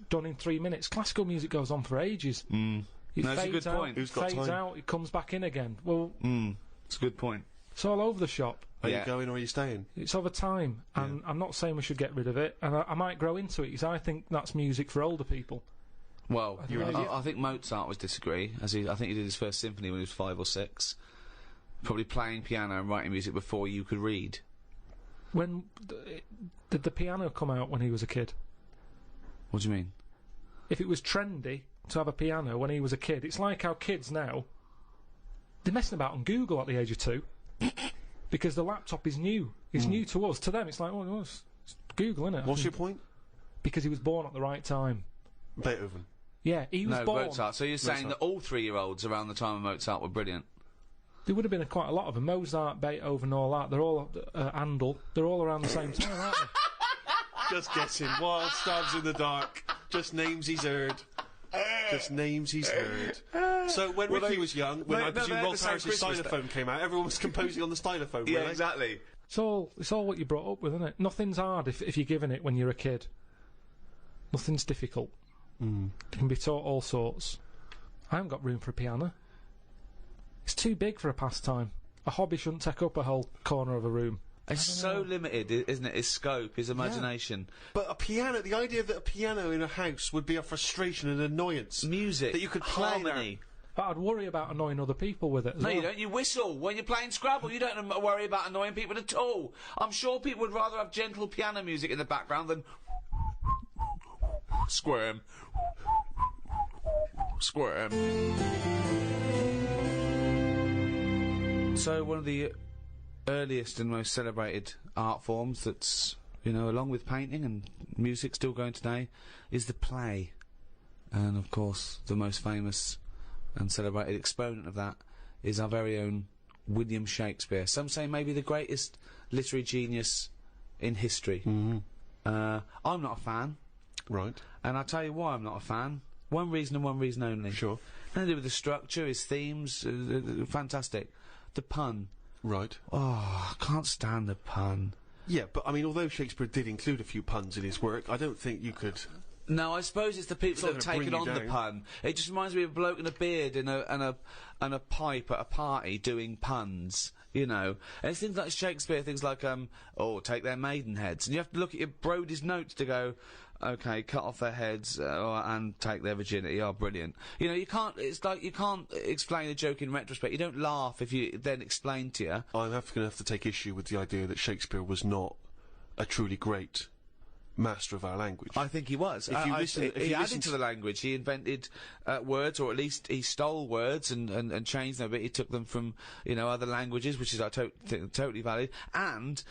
done in 3 minutes. Classical music goes on for ages. It No, that's a fades good out, point. Who's got fades time? out, it comes back in again. Well, It's a good point. it's all over the shop. Are Yeah. you going or are you staying? It's over time, and I'm not saying we should get rid of it, and I might grow into it, because I think that's music for older people. Well, You're an idiot. I think Mozart would disagree, I think he did his first symphony when he was 5 or 6. Probably playing piano and writing music before you could read. When did the piano come out when he was a kid? What do you mean? If it was trendy to have a piano when he was a kid, it's like how kids now, they're messing about on Google at the age of 2. because the laptop is new. It's new to us. To them, it's like, well, it's Google, isn't it? What's your point? Because he was born at the right time. Beethoven. Yeah, he was born. Mozart. So you're saying that all 3-year-olds around the time of Mozart were brilliant? There would have been quite a lot of them. Mozart, Beethoven, all that. They're all Handel. They're all around the same time, aren't they? Just guessing. Wild stabs in the dark. Just names he's heard. Just names he's heard. So when Ricky was young, when I presume Rolf Harris's stylophone came out, everyone was composing on the stylophone. Yeah, exactly. It's all what you brought up with, isn't it? Nothing's hard if you're given it when you're a kid. Nothing's difficult. It can be taught all sorts. I haven't got room for a piano. It's too big for a pastime. A hobby shouldn't take up a whole corner of a room. It's so limited, isn't it? His scope, his imagination. But a piano, the idea that a piano in a house would be a frustration and annoyance. Music. That you could play harmony. But I'd worry about annoying other people with it as No, well. you don't. You whistle when you're playing Scrabble. You don't worry about annoying people at all. I'm sure people would rather have gentle piano music in the background than squirm. Squirm. So one of the earliest and most celebrated art forms that's, you know, along with painting and music still going today, is the play. And of course, the most famous and celebrated exponent of that is our very own William Shakespeare. Some say maybe the greatest literary genius in history. I'm not a fan. Right. And I'll tell you why I'm not a fan. One reason and one reason only. Sure. Nothing to do with the structure, his themes, fantastic. The pun. Right. Oh, I can't stand the pun. Yeah, but I mean, although Shakespeare did include a few puns in his work, I don't think you could... No, I suppose it's the people that have gonna bring taken on you the down. pun. It just reminds me of a bloke in a beard and a pipe at a party doing puns, you know. And it's things like Shakespeare, things like, oh, take their maidenheads. And you have to look at your Brody's notes to go, okay, cut off their heads and take their virginity. Oh, brilliant. You know, you can't, it's like you can't explain a joke in retrospect. You don't laugh if you then explain to you. I'm going to have to take issue with the idea that Shakespeare was not a truly great master of our language. I think he was. If you listen, he added to the language. He invented words, or at least he stole words and changed them a bit. He took them from, you know, other languages, which is totally valid. And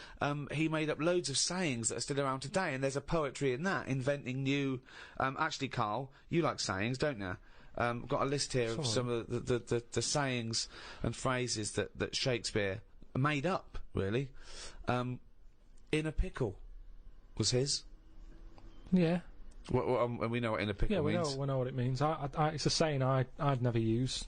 he made up loads of sayings that are still around today. And there's a poetry in that, inventing new. Actually, Karl, you like sayings, don't you? Got a list here of some of the sayings and phrases that Shakespeare made up. Really, in a pickle was his. Yeah. And we know what in a pickle means. Yeah, we know what it means. It's a saying I'd never use.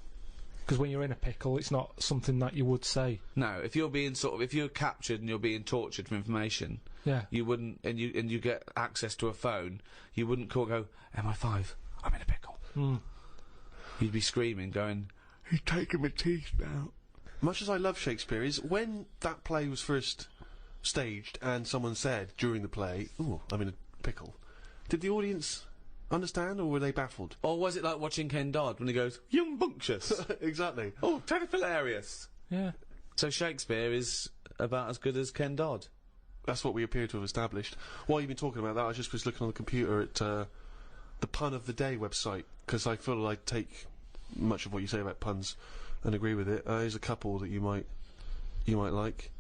Because when you're in a pickle, it's not something that you would say. No, if you're being if you're captured and you're being tortured for information, yeah, you wouldn't, and you get access to a phone, you wouldn't go, MI5, I'm in a pickle. You'd be screaming, going, he's taking my teeth out. Much as I love Shakespeare, is when that play was first staged and someone said during the play, ooh, I'm in a pickle, did the audience understand, or were they baffled? Or was it like watching Ken Dodd when he goes, young bunctious? Exactly. Oh, hilarious. Yeah. So Shakespeare is about as good as Ken Dodd. That's what we appear to have established. While you've been talking about that, I just was looking on the computer at the Pun of the Day website, because I feel I take much of what you say about puns and agree with it. There's a couple that you might like.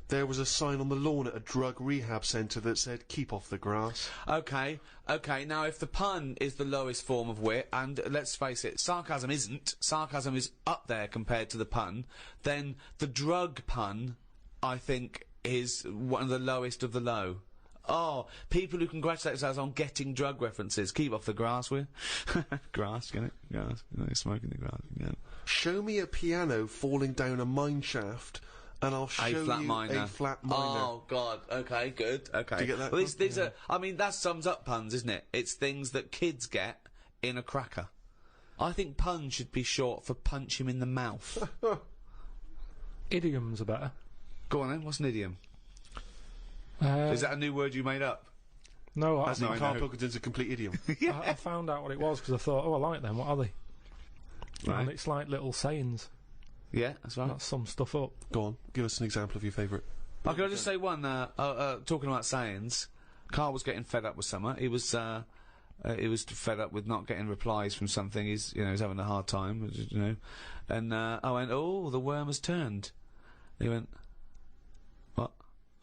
There was a sign on the lawn at a drug rehab centre that said, keep off the grass. Okay, now if the pun is the lowest form of wit, and let's face it, sarcasm isn't, sarcasm is up there compared to the pun, then the drug pun, I think, is one of the lowest of the low. Oh, people who congratulate themselves on getting drug references. Keep off the grass, will you? Grass, get it? Grass. You know, smoking the grass. Yeah. Show me a piano falling down a mine shaft, and I'll show you a flat minor. Oh, God. Okay, good. Okay. Do you get that? Well, these are... I mean, that sums up puns, isn't it? It's things that kids get in a cracker. I think pun should be short for punch him in the mouth. Idioms are better. Go on then, what's an idiom? Is that a new word you made up? No, As in Karl Pilkington's a complete idiom. I found out what it was because I thought, oh, I like them. What are they? Right. And it's like little sayings. Yeah, that's right. That sums stuff up. Go on, give us an example of your favourite. Oh, can I just say one? Talking about sayings, Karl was getting fed up with something. He was fed up with not getting replies from something. He's having a hard time, you know. And I went, oh, the worm has turned. He went,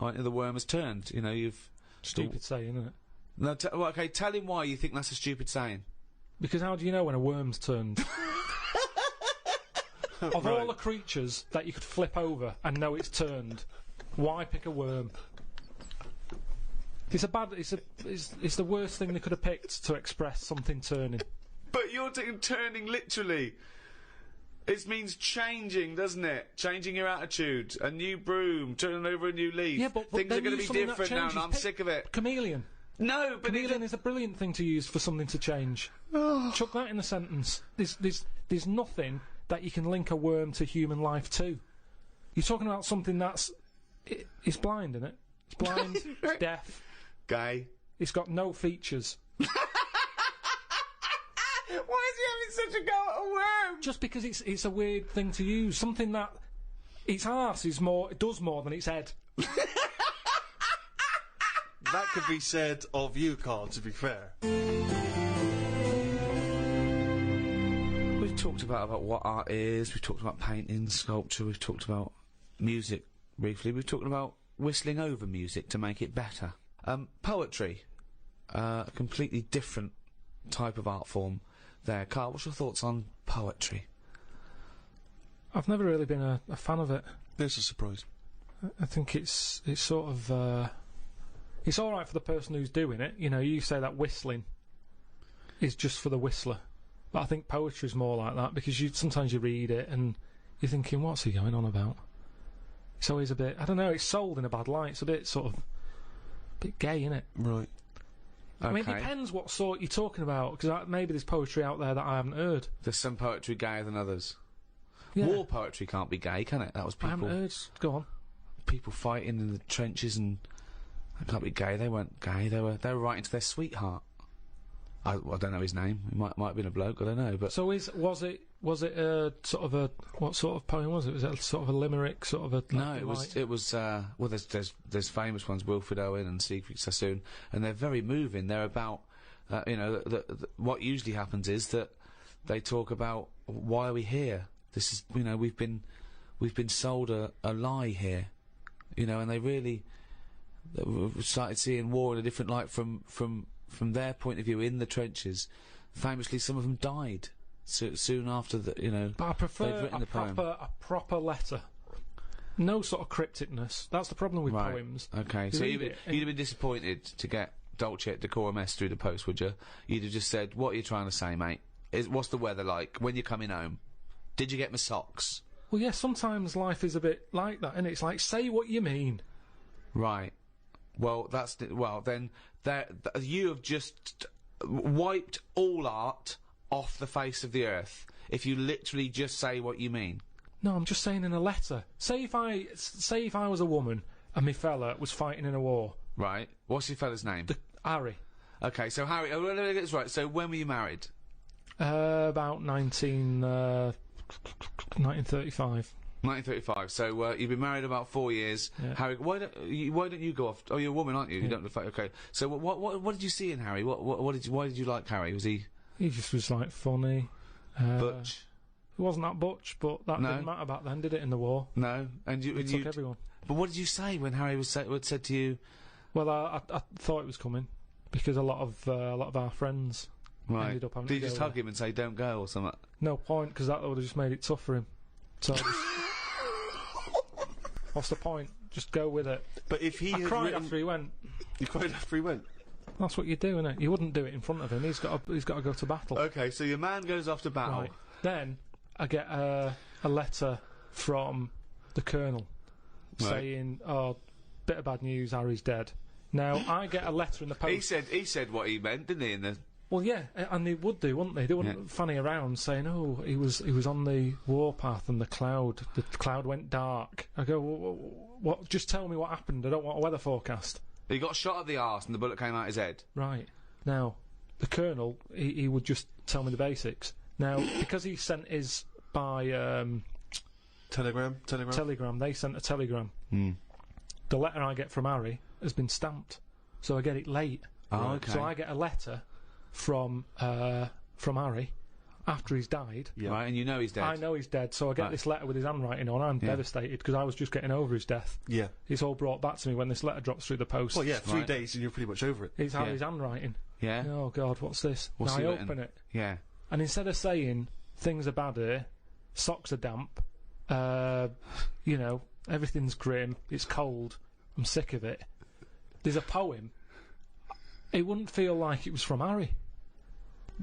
Right, the worm has turned. You know, you've... Stupid saying, isn't it? No, well, okay, tell him why you think that's a stupid saying. Because how do you know when a worm's turned? Of all the creatures that you could flip over and know it's turned, why pick a worm? It's the worst thing they could have picked to express something turning. But you're turning literally. It means changing, doesn't it? Changing your attitude. A new broom, turning over a new leaf. Yeah, but things are going to be different now, and I'm Pick sick of it. Chameleon. No, but Chameleon is a brilliant thing to use for something to change. Chuck that in a sentence. There's nothing that you can link a worm to human life to. You're talking about something it's blind, isn't it? It's blind, it's deaf. Gay. It's got no features. Why is he having such a go at a worm? Just because it's a weird thing to use. Something that its arse does more than its head. That could be said of you, Karl, to be fair. We've talked about what art is, we've talked about painting, sculpture, we've talked about music briefly, we've talked about whistling over music to make it better. Poetry, a completely different type of art form there. Karl, what's your thoughts on poetry? I've never really been a fan of it. There's a surprise. I think it's sort of... it's alright for the person who's doing it. You know, you say that whistling is just for the whistler. But I think poetry's more like that, because sometimes you read it and you're thinking, what's he going on about? It's always a bit... I don't know, it's sold in a bad light. It's a bit sort of... a bit gay, isn't it? Right. Okay. I mean, it depends what sort you're talking about, because maybe there's poetry out there that I haven't heard. There's some poetry gayer than others. Yeah. War poetry can't be gay, can it? That was people... I haven't heard... Go on. People fighting in the trenches, and... That can't be gay. They weren't gay. They were writing to their sweetheart. I don't know his name. It might have been a bloke. I don't know. But so was it a sort of a... What sort of poem was it? Was it sort of a limerick, sort of a... No, it was well, there's famous ones, Wilfred Owen and Siegfried Sassoon, and they're very moving. They're about you know, what usually happens is that they talk about why are we here. This is, you know, we've been sold a lie here, you know, and they really started seeing war in a different light from their point of view in the trenches. Famously, some of them died soon after the, you know. But I prefer a proper letter. No sort of crypticness. That's the problem with poems. Okay, so you'd have been disappointed to get Dulce et Decorum Est through the post, would you? You'd have just said, what are you trying to say, mate? What's the weather like? When you're coming home? Did you get my socks? Well, yeah, sometimes life is a bit like that, and it's like, say what you mean. Right. Well, then you have just wiped all art off the face of the earth if you literally just say what you mean. No, I'm just saying in a letter. Say if I was a woman and my fella was fighting in a war. Right. What's your fella's name? Harry. Okay, so Harry, let me get this right. So when were you married? About 1935. 1935. So you've been married about 4 years. Yeah. Harry, why don't you go off? Oh, you're a woman, aren't you? Yeah. You don't look like. Okay. So what did you see in Harry? Why did you like Harry? Was he? He just was like funny. Butch. He wasn't that butch, but that didn't matter back then, did it? In the war. No. And you took everyone. But what did you say when Harry said to you? Well, I thought it was coming because a lot of our friends ended up having to go. Did you just hug him and say don't go or something? No point, because that would have just made it tough for him. So what's the point? Just go with it. But if he I cried after he went. You cried after he went? That's what you do, innit? You wouldn't do it in front of him. He's got to go to battle. Okay, so your man goes off to battle. Right. Then I get a letter from the Colonel saying, "Oh, bit of bad news. Harry's dead." Now I get a letter in the post. He said what he meant, didn't he? In the Well, yeah, and they would do, wouldn't they? They wouldn't fanny around saying, "Oh, he was on the warpath and the cloud went dark." I go, "What? Just tell me what happened. I don't want a weather forecast." He got shot at the arse and the bullet came out his head. Right. Now, the Colonel, he would just tell me the basics. Now, because he sent his by Telegram. They sent a telegram. The letter I get from Harry has been stamped, so I get it late. Oh, okay. So I get a letter from Harry after he's died. Yeah. Right, and you know he's dead. I know he's dead, so I get Right. this letter with his handwriting on. I'm devastated because I was just getting over his death. Yeah. It's all brought back to me when this letter drops through the post. Well, yeah, 3 Right. days and you're pretty much over it. It's his handwriting. Yeah? Oh, God, what's this? What's Now he I written? open it, Yeah. and instead of saying, things are bad here, socks are damp, you know, everything's grim, it's cold, I'm sick of it, there's a poem. It wouldn't feel like it was from Harry.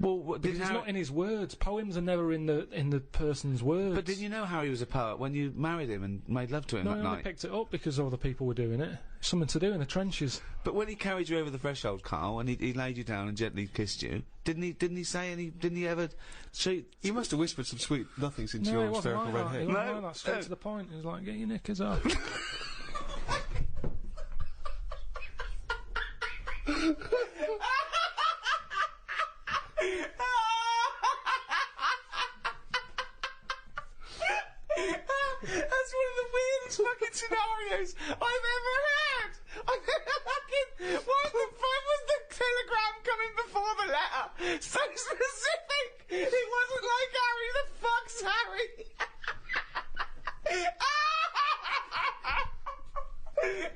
Well, Because it's not in his words. Poems are never in the person's words. But didn't you know Harry was a poet when you married him and made love to him No, I that only night? picked it up because other people were doing it. It's something to do in the trenches. But when he carried you over the threshold, Karl, and he laid you down and gently kissed you, didn't he say any? Didn't he ever? He must have whispered some sweet nothings into No, your it wasn't hysterical like red that. hair. It wasn't No, like that. Straight no. to the point. It was like, get your knickers off. That's one of the weirdest fucking scenarios I've ever heard. Why the fuck was the telegram coming before the letter? So specific. It wasn't like Harry. The fuck's Harry?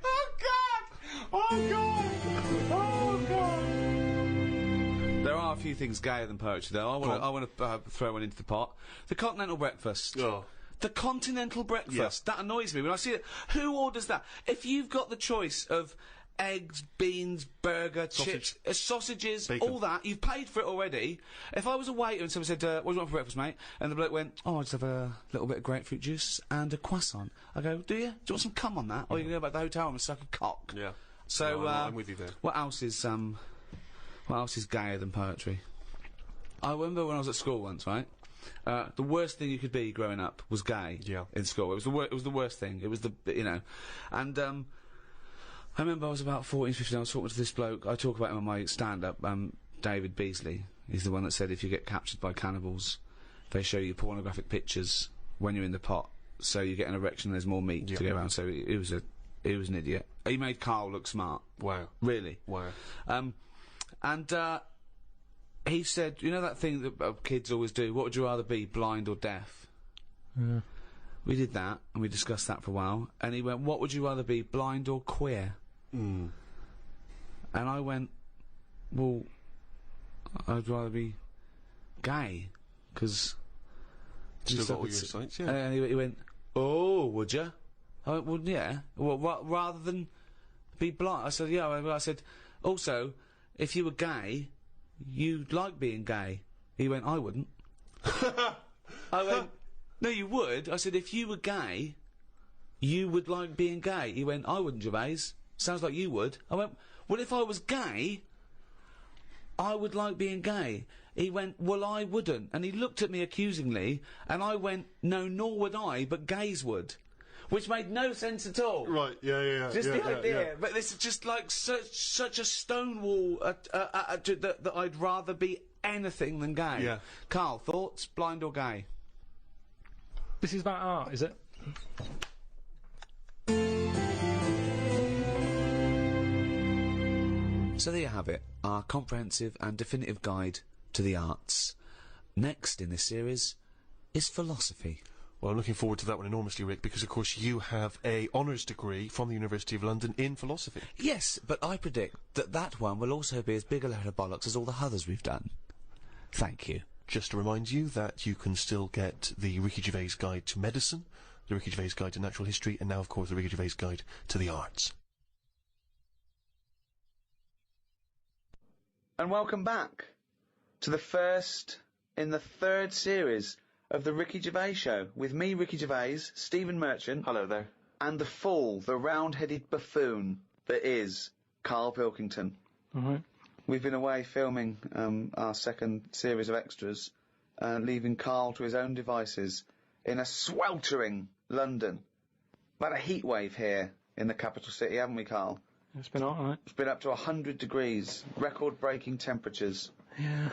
Oh God! Oh God! Oh God! There are a few things gayer than poetry, though. I want to throw one into the pot. The continental breakfast. Oh. The continental breakfast. That annoys me when I see it. Who orders that? If you've got the choice of eggs, beans, burger, chips, sausages, Bacon. all that, you've paid for it already. If I was a waiter and someone said, what do you want for breakfast, mate? And the bloke went, oh, I just have a little bit of grapefruit juice and a croissant. I go, do you? Do you want some cum on that? Or you can go back to the hotel room and suck a cock? Yeah. So, No, I'm with you there. What else is gayer than poetry? I remember when I was at school once, right? The worst thing you could be growing up was gay. Yeah. In school, it was the worst thing. It was and I remember I was about 14, 15. I was talking to this bloke. I talk about him on my stand-up. David Beasley. He's the one that said if you get captured by cannibals, they show you pornographic pictures when you're in the pot, so you get an erection. There's more meat to go around. So he was an idiot. He made Karl look smart. Wow. Really. Wow. He said, you know that thing that kids always do, what would you rather be, blind or deaf? Yeah. We did that, and we discussed that for a while, and he went, what would you rather be, blind or queer? Mm. And I went, well, I'd rather be gay, because... Still got all your sights, yeah. And he went, oh, would you? I went, well, yeah. Well, rather than be blind. I said, yeah. I said, also, if you were gay, you'd like being gay. He went, I wouldn't. I went, no, you would. I said, if you were gay, you would like being gay. He went, I wouldn't, Gervais. Sounds like you would. I went, well, if I was gay, I would like being gay. He went, well, I wouldn't. And he looked at me accusingly, and I went, no, nor would I, but gays would. Which made no sense at all. Right, yeah. Just the idea. But this is just like such a stonewall that I'd rather be anything than gay. Yeah. Karl, thoughts? Blind or gay? This is about art, is it? So there you have it, our comprehensive and definitive guide to the arts. Next in this series is philosophy. Well, I'm looking forward to that one enormously, Rick, because, of course, you have a honours degree from the University of London in philosophy. Yes, but I predict that one will also be as big a load of bollocks as all the others we've done. Thank you. Just to remind you that you can still get the Ricky Gervais Guide to Medicine, the Ricky Gervais Guide to Natural History, and now, of course, the Ricky Gervais Guide to the Arts. And welcome back to the first in the third series of the Ricky Gervais Show, with me, Ricky Gervais, Stephen Merchant. Hello there. And the fool, the round-headed buffoon that is Karl Pilkington. Alright. We've been away filming our second series of extras, leaving Karl to his own devices in a sweltering London. We've had a heat wave here in the capital city, haven't we, Karl? It's been alright. It's been up to 100 degrees, record-breaking temperatures. Yeah.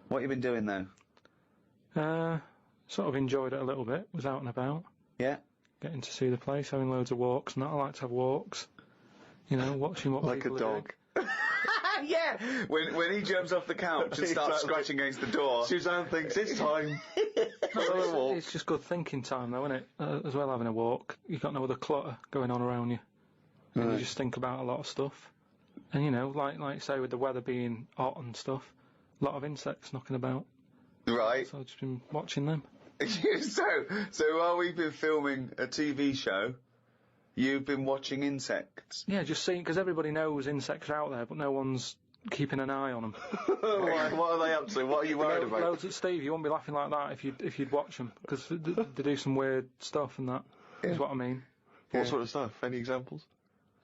What have you been doing, though? Sort of enjoyed it a little bit. Was out and about. Yeah? Getting to see the place, having loads of walks and that. I like to have walks. You know, watching what Like a people are dog. doing. Yeah, when he jumps off the couch and starts Exactly. scratching against the door. Suzanne thinks it's time. For a walk. It's just good thinking time, though, isn't it? As well, having a walk. You've got no other clutter going on around you. And you just think about a lot of stuff. And, you know, like you say, with the weather being hot and stuff, a lot of insects knocking about. Right. So I've just been watching them. so while we've been filming a TV show, you've been watching insects. Yeah, just seeing, because everybody knows insects are out there, but no one's keeping an eye on them. What are they up to? What are you worried about? Loads of Steve, you won't be laughing like that if you'd watch them, because they do some weird stuff and that, is what I mean. What sort of stuff? Any examples?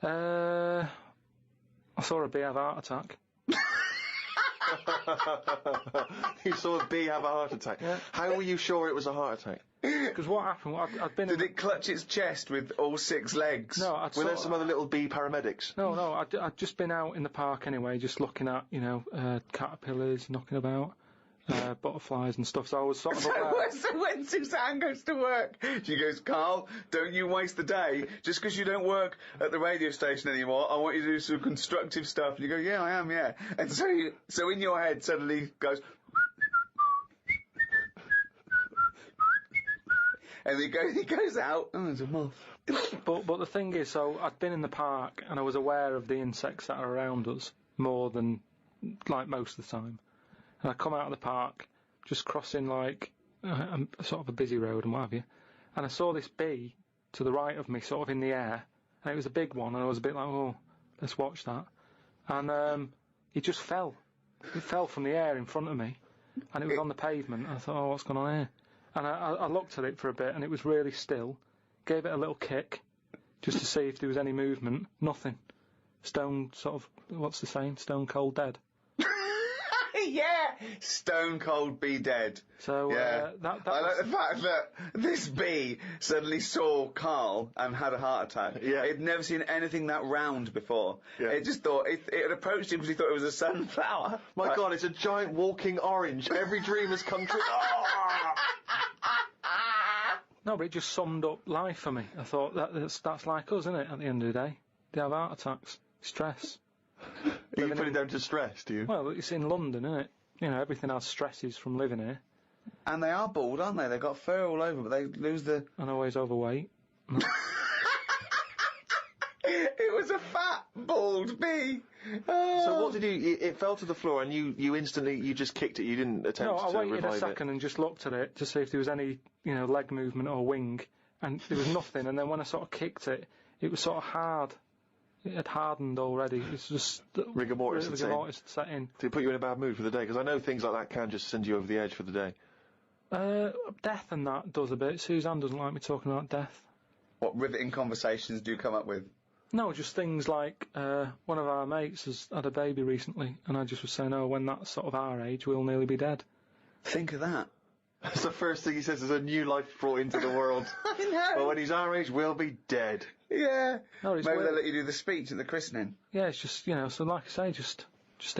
I saw a bee have a heart attack. You saw a bee have a heart attack. Yeah. How were you sure it was a heart attack? Because what happened, I'd been... Did it clutch its chest with all 6 legs? No, Were there some other little bee paramedics? No, I'd just been out in the park anyway, just looking at, you know, caterpillars knocking about, butterflies and stuff, so I was sort of aware. So when Suzanne goes to work, she goes, Karl, don't you waste the day. Just because you don't work at the radio station anymore, I want you to do some constructive stuff. And you go, yeah, I am, yeah. And so in your head suddenly goes... And he goes out, oh, there's a moth. But the thing is, so I'd been in the park and I was aware of the insects that are around us more than, like, most of the time. And I come out of the park, just crossing, like, a sort of a busy road and what have you, and I saw this bee to the right of me, sort of in the air, and it was a big one, and I was a bit like, oh, let's watch that. And it just fell. It fell from the air in front of me, and it was on the pavement, and I thought, oh, what's going on here? And I looked at it for a bit, and it was really still. Gave it a little kick, just to see if there was any movement. Nothing. Stone, sort of, what's the saying? Stone cold dead. Yeah! Stone cold bee dead. So, yeah. That I was... like the fact that this bee suddenly saw Karl and had a heart attack. Yeah. It'd never seen anything that round before. Yeah. It just thought, it had approached him because he thought it was a sunflower. My God, it's a giant walking orange. Every dream has come true. No, but it just summed up life for me. I thought that's like us, isn't it, at the end of the day? They have heart attacks, stress. You put it down to stress, do you? Well, it's in London, isn't it? You know, everything has stresses from living here. And they are bald, aren't they? They've got fur all over, but they lose the... And always overweight. It was a fat, bald bee. Oh. So what did you... It fell to the floor and you instantly... You just kicked it. You didn't attempt No, to I waited a revive second and just looked at it to see if there was any, you know, leg movement or wing. And there was nothing. And then when I sort of kicked it, it was sort of hard. It had hardened already. It was just... Rigor mortis had set in. Did it put you in a bad mood for the day? Because I know things like that can just send you over the edge for the day. Death and that does a bit. Suzanne doesn't like me talking about death. What riveting conversations do you come up with? No, just things like one of our mates has had a baby recently, and I just was saying, oh, when that's sort of our age, we'll nearly be dead. Think of that. That's the first thing he says, there's a new life brought into the world. I know. Well, when he's our age, we'll be dead. Yeah. No, it's Maybe weird. they'll let you do the speech at the christening. Yeah, it's just, you know, so like I say, just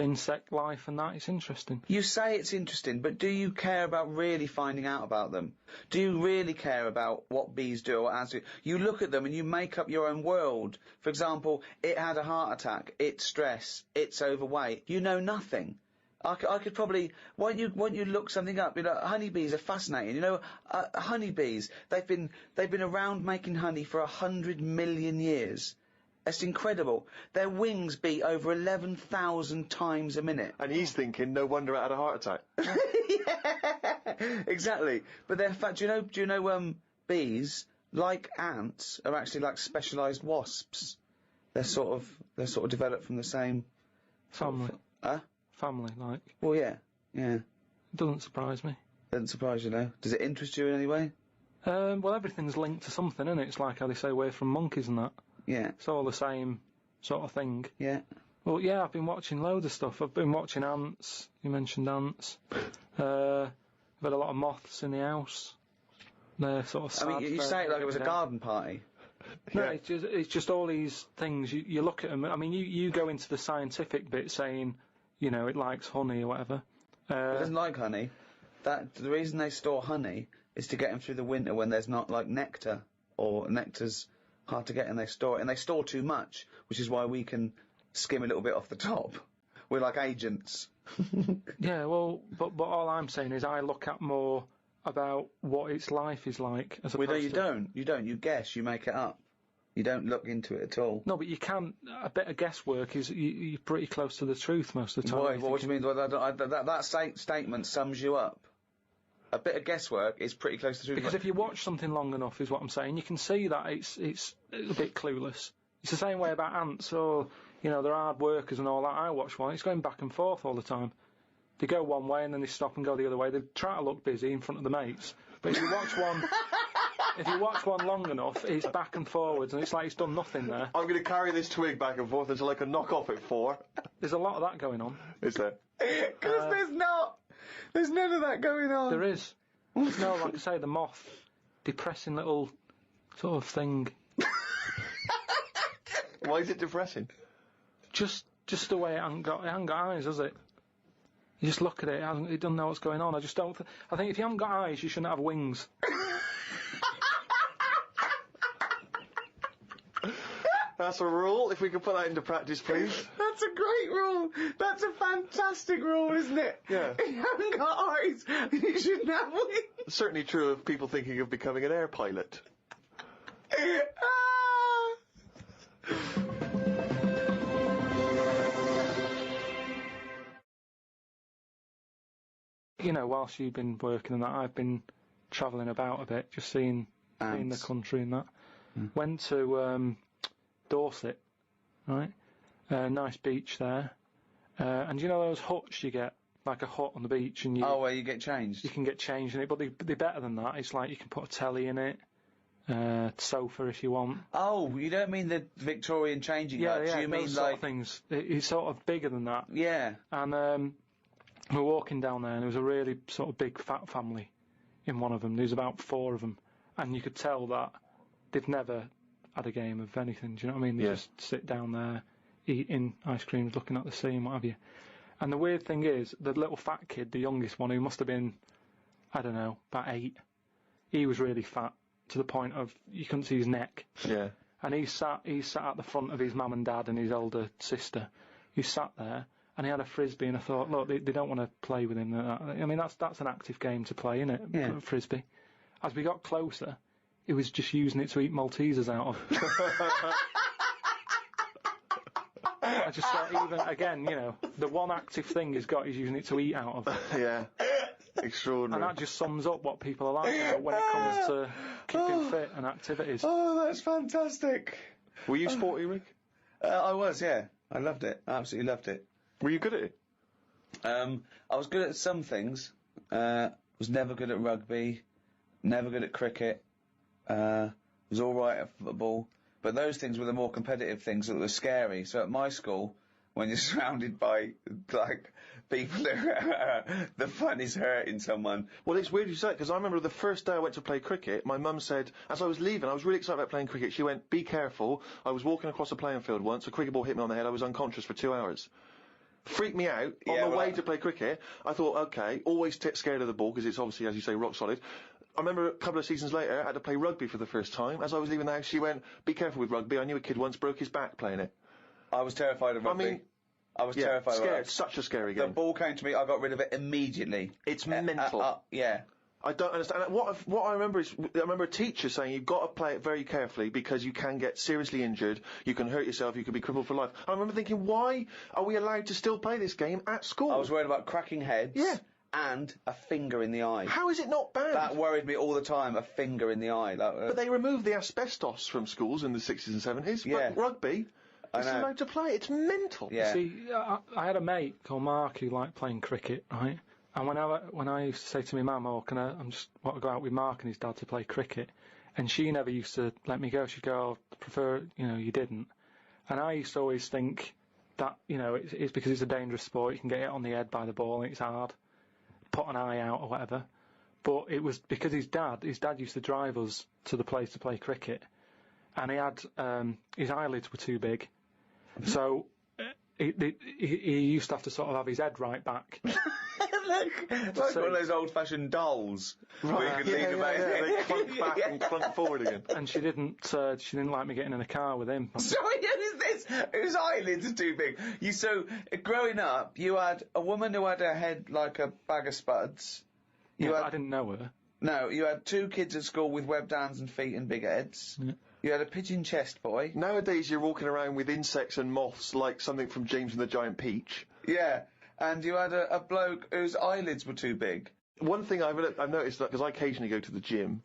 insect life and that, it's interesting. You say it's interesting, but do you care about really finding out about them? Do you really care about what bees do or ants do? You look at them and you make up your own world. For example, it had a heart attack, it's stress, it's overweight. You know nothing. I could probably... Why don't you look something up? You know, honeybees are fascinating. You know, honeybees, they've been around making honey for 100 million years. That's incredible. Their wings beat over 11,000 times a minute. And he's thinking, no wonder it had a heart attack. Yeah, exactly. But they're do you know bees, like ants, are actually like specialised wasps. They're sort of developed from the same Family. Family, like. Well, yeah. It doesn't surprise me. Doesn't surprise you, no. Does it interest you in any way? Well, everything's linked to something, isn't it? It's like how they say away from monkeys and that. Yeah. It's all the same sort of thing. Yeah. Well, yeah, I've been watching loads of stuff. I've been watching ants. You mentioned ants. I've had a lot of moths in the house. They're sort of sad. I mean, you say it like it was a garden party. No, it's just all these things. You look at them. I mean, you go into the scientific bit saying, you know, it likes honey or whatever. It doesn't like honey. The reason they store honey is to get them through the winter when there's not, like, nectar, or nectar's hard to get, and they store it. And they store too much, which is why we can skim a little bit off the top. We're like agents. Yeah, well, but all I'm saying is I look at more about what its life is like. As Well, no, opposed you to... don't. You don't. You guess. You make it up. You don't look into it at all. No, but you can. A bit of guesswork is you're pretty close to the truth most of the time. Why? What do you mean? Well, that statement sums you up. A bit of guesswork is pretty close to the truth. Because if you watch something long enough, is what I'm saying, you can see that it's a bit clueless. It's the same way about ants, or they're hard workers and all that. I watch one; it's going back and forth all the time. They go one way and then they stop and go the other way. They try to look busy in front of the mates, but if you watch one long enough, it's back and forwards, and it's like it's done nothing there. I'm going to carry this twig back and forth until I can knock off at 4. There's a lot of that going on. Is there? Because there's not. There's none of that going on. There is. No, like I say, the moth, depressing little sort of thing. Why is it depressing? Just the way it hasn't got eyes, has it? You just look at it, it doesn't know what's going on. I just don't. I think if you haven't got eyes, you shouldn't have wings. That's a rule. If we could put that into practice, please. That's a great rule. That's a fantastic rule, isn't it? Yeah. If you haven't got eyes, you shouldn't have wings. Certainly true of people thinking of becoming an air pilot. Whilst you've been working on that, I've been travelling about a bit, just seeing the country and that. Went to Dorset, right? Nice beach there. And those huts you get, like a hut on the beach, and where you get changed? You can get changed in it, but they're better than that. It's like you can put a telly in it, sofa if you want. Oh, you don't mean the Victorian changing huts? Yeah, you mean those like sort of things. It's sort of bigger than that. Yeah. And we were walking down there, and there was a really sort of big fat family in one of them. There was about 4 of them, and you could tell that they've never had a game of anything. Do you know what I mean? They just sit down there, eating ice creams, looking at the sea and what have you. And the weird thing is, the little fat kid, the youngest one, who must have been, I don't know, about 8, he was really fat to the point of you couldn't see his neck. Yeah. And he sat at the front of his mum and dad and his older sister. He sat there. And he had a frisbee, and I thought, look, they don't want to play with him. I mean, that's an active game to play, isn't it? Yeah. Frisbee. As we got closer, he was just using it to eat Maltesers out of. I just thought, even again, the one active thing he's got, he's using it to eat out of. Yeah. Extraordinary. And that just sums up what people are like when it comes to keeping fit and activities. Oh, that's fantastic. Were you sporty, Rick? I was, yeah. I loved it. I absolutely loved it. Were you good at it? I was good at some things. Was never good at rugby. Never good at cricket. Was all right at football. But those things were the more competitive things that were scary. So at my school, when you're surrounded by, like, people the fun is hurting someone. Well, it's weird you say it, because I remember the first day I went to play cricket, my mum said, as I was leaving, I was really excited about playing cricket, she went, be careful. I was walking across a playing field once, a cricket ball hit me on the head, I was unconscious for 2 hours. Freaked me out. On the way to play cricket, I thought, okay, always scared of the ball, because it's obviously, as you say, rock solid. I remember a couple of seasons later, I had to play rugby for the first time. As I was leaving the house, she went, be careful with rugby. I knew a kid once broke his back playing it. I was terrified of rugby. I was terrified scared. of it. Such a scary game. The ball came to me, I got rid of it immediately. It's mental. Yeah. I don't understand. What I remember is, I remember a teacher saying you've got to play it very carefully because you can get seriously injured, you can hurt yourself, you could be crippled for life. I remember thinking, why are we allowed to still play this game at school? I was worried about cracking heads. Yeah. And a finger in the eye. How is it not bad? That worried me all the time, a finger in the eye. But they removed the asbestos from schools in the 60s and 70s. Yeah. But rugby, it's allowed to play. It's mental. Yeah. See, I had a mate called Mark who liked playing cricket, right? And when I used to say to my mum, I just want to go out with Mark and his dad to play cricket, and she never used to let me go. She'd go, I prefer, you didn't. And I used to always think that, it's because it's a dangerous sport. You can get hit on the head by the ball and it's hard. Put an eye out or whatever. But it was because his dad used to drive us to the place to play cricket, and he had, his eyelids were too big. So he used to have to sort of have his head right back. Look, like one of those old-fashioned dolls. Where you can lean them back. They clunk back and clunk forward again. And she didn't like me getting in a car with him. Sorry, who's this? Whose eyelids are too big? Growing up, you had a woman who had her head like a bag of spuds. I didn't know her. No, you had 2 kids at school with webbed hands and feet and big heads. Yeah. You had a pigeon chest boy. Nowadays, you're walking around with insects and moths like something from James and the Giant Peach. Yeah, and you had a bloke whose eyelids were too big. One thing I've noticed, because I occasionally go to the gym,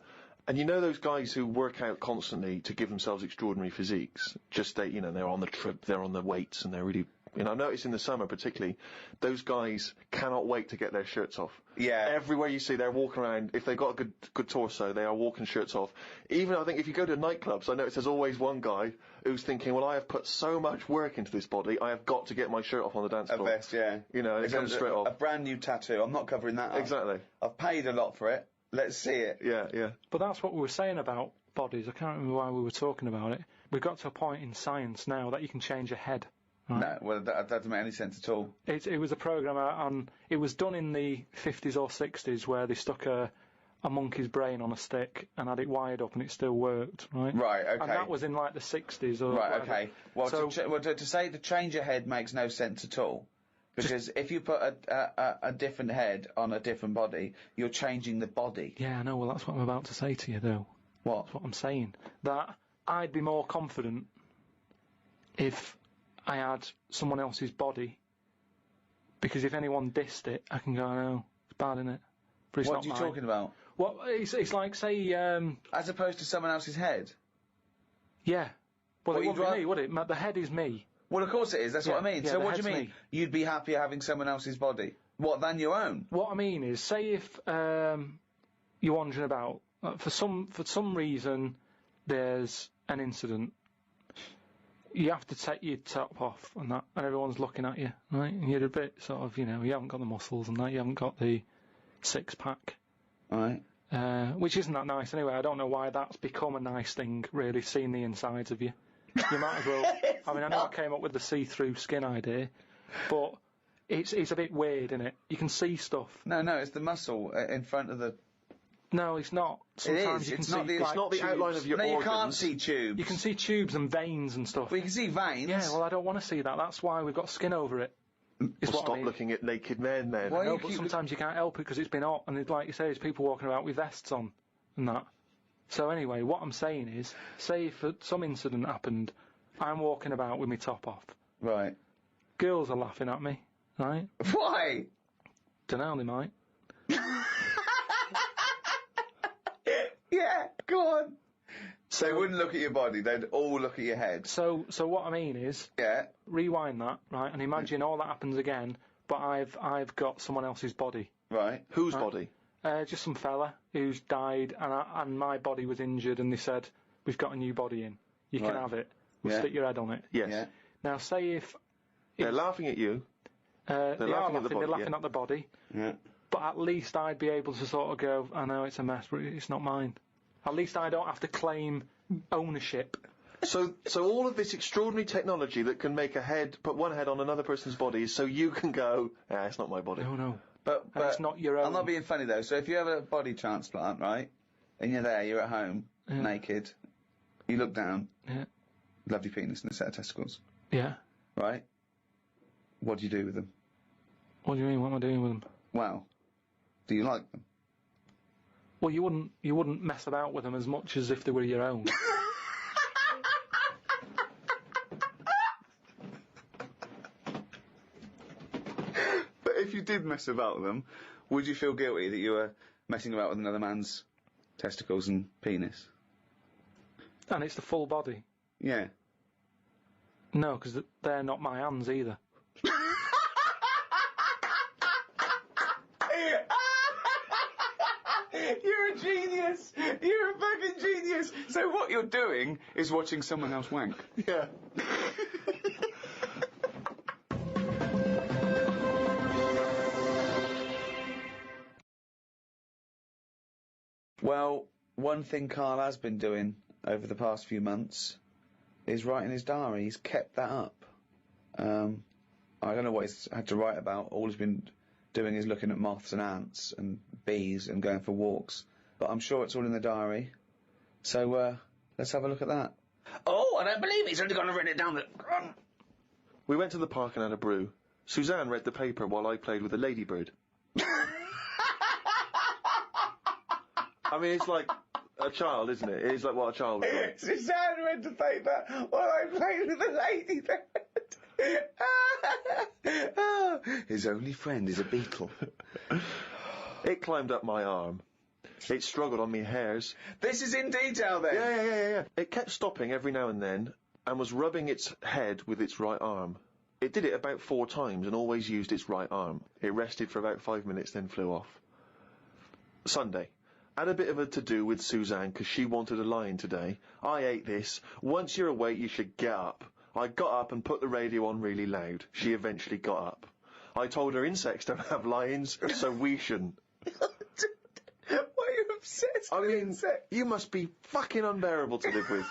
and you know those guys who work out constantly to give themselves extraordinary physiques, they're on the trip, they're on the weights, and they're really... I've noticed in the summer particularly, those guys cannot wait to get their shirts off. Yeah. Everywhere you see, they're walking around. If they've got a good torso, they are walking shirts off. Even, I think, if you go to nightclubs, I notice there's always one guy who's thinking, well, I have put so much work into this body, I have got to get my shirt off on the dance floor. A vest, yeah. And it comes straight off. A brand new tattoo. I'm not covering that up. Exactly. I've paid a lot for it. Let's see it. Yeah. But that's what we were saying about bodies. I can't remember why we were talking about it. We've got to a point in science now that you can change your head. Right. No, well, that doesn't make any sense at all. It was a programme it was done in the 50s or 60s where they stuck a monkey's brain on a stick and had it wired up and it still worked, right? Right, okay. And that was in like the 60s or Right, whatever. okay. Well, So- to say to change your head makes no sense at all. Because if you put a different head on a different body, you're changing the body. Yeah, I know, well that's what I'm about to say to you though. What? That's what I'm saying. That I'd be more confident if I had someone else's body, because if anyone dissed it, I can go, no, it's bad, isn't it? But it's What not are you mine. talking about? Well, it's like, say, As opposed to someone else's head? yeah. Well, What, it you'd wouldn't be me, would it? The head is me. Well, of course it is. That's what I mean. yeah, So the what do you head's mean? me. You'd be happier having someone else's body? What, than your own? What I mean is, say if you're wandering about, for some reason, there's an incident. You have to take your top off and that, and everyone's looking at you, right? And you're a bit sort of, you haven't got the muscles and that, you haven't got the six-pack. Right. Which isn't that nice anyway. I don't know why that's become a nice thing, really, seeing the insides of you. You might as well... I mean, I know I came up with the see-through skin idea, but it's a bit weird, isn't it? You can see stuff. No, it's the muscle in front of the... No, it's not. Sometimes is. you can It's see... not the- like, It's not the tubes. outline of your No, you organs. can't see tubes. You can see tubes and veins and stuff. Well, you can see veins. Yeah, well, I don't want to see that. That's why we've got skin over it. Is Well, what stop I mean. looking at naked men, then. Why- No, you but keep- sometimes you can't help it because it's been hot, and like you say, there's people walking about with vests on and that. So anyway, what I'm saying is, say if some incident happened, I'm walking about with my top off. Right. Girls are laughing at me, right? Why? Dunno, they might. Yeah, go on. So they wouldn't look at your body, they'd all look at your head. So what I mean is, Yeah. rewind that, right, and imagine all that happens again, but I've got someone else's body. Right. Whose body? Just some fella who's died, and my body was injured, and they said, we've got a new body in. You can Right. have it. We'll Yeah. stick your head on it. Yes. Yeah. Now, say if... They're laughing at you. they are laughing at the laughing, body, they're laughing yeah. at the body, Yeah. but at least I'd be able to sort of go, I know it's a mess, but it's not mine. At least I don't have to claim ownership. So all of this extraordinary technology that can make put one head on another person's body is so you can go, it's not my body. No. But it's not your own. I'm not being funny though. So if you have a body transplant, right, and you're there, you're at home, naked, you look down, Yeah. lovely penis and a set of testicles, Yeah. right? What do you do with them? What do you mean? What am I doing with them? Well, do you like them? Well, you wouldn't mess about with them as much as if they were your own. But if you did mess about with them, would you feel guilty that you were messing about with another man's testicles and penis? And it's the full body. Yeah. No, because they're not my hands either. You're a genius! You're a fucking genius! So what you're doing is watching someone else wank. Yeah. Well, one thing Karl has been doing over the past few months is writing his diary. He's kept that up. I don't know what he's had to write about. All he's been doing is looking at moths and ants and bees and going for walks. But I'm sure it's all in the diary. So, let's have a look at that. Oh, I don't believe it. He's only gone and written it down. We went to the park and had a brew. Suzanne read the paper while I played with a ladybird. I mean, it's like a child, isn't it? It's like what a child would do. Suzanne read the paper while I played with a ladybird. His only friend is a beetle. It climbed up my arm. It struggled on me hairs. This is in detail, then? Yeah. It kept stopping every now and then and was rubbing its head with its right arm. It did it about 4 times and always used its right arm. It rested for about 5 minutes, then flew off. Sunday. Had a bit of a to-do with Suzanne because she wanted a lion today. I ate this. Once you're awake, you should get up. I got up and put the radio on really loud. She eventually got up. I told her insects don't have lions, so we shouldn't. Why are you obsessed with insects? You must be fucking unbearable to live with.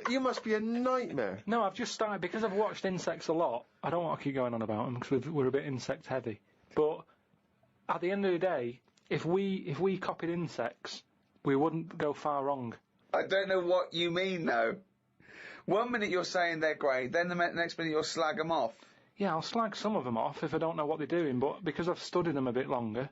You must be a nightmare. No, I've just started, because I've watched insects a lot, I don't want to keep going on about them because we're a bit insect heavy. But at the end of the day, if we copied insects, we wouldn't go far wrong. I don't know what you mean, though. 1 minute you're saying they're great, then the next minute you'll slag them off. Yeah, I'll slag some of them off if I don't know what they're doing, but because I've studied them a bit longer,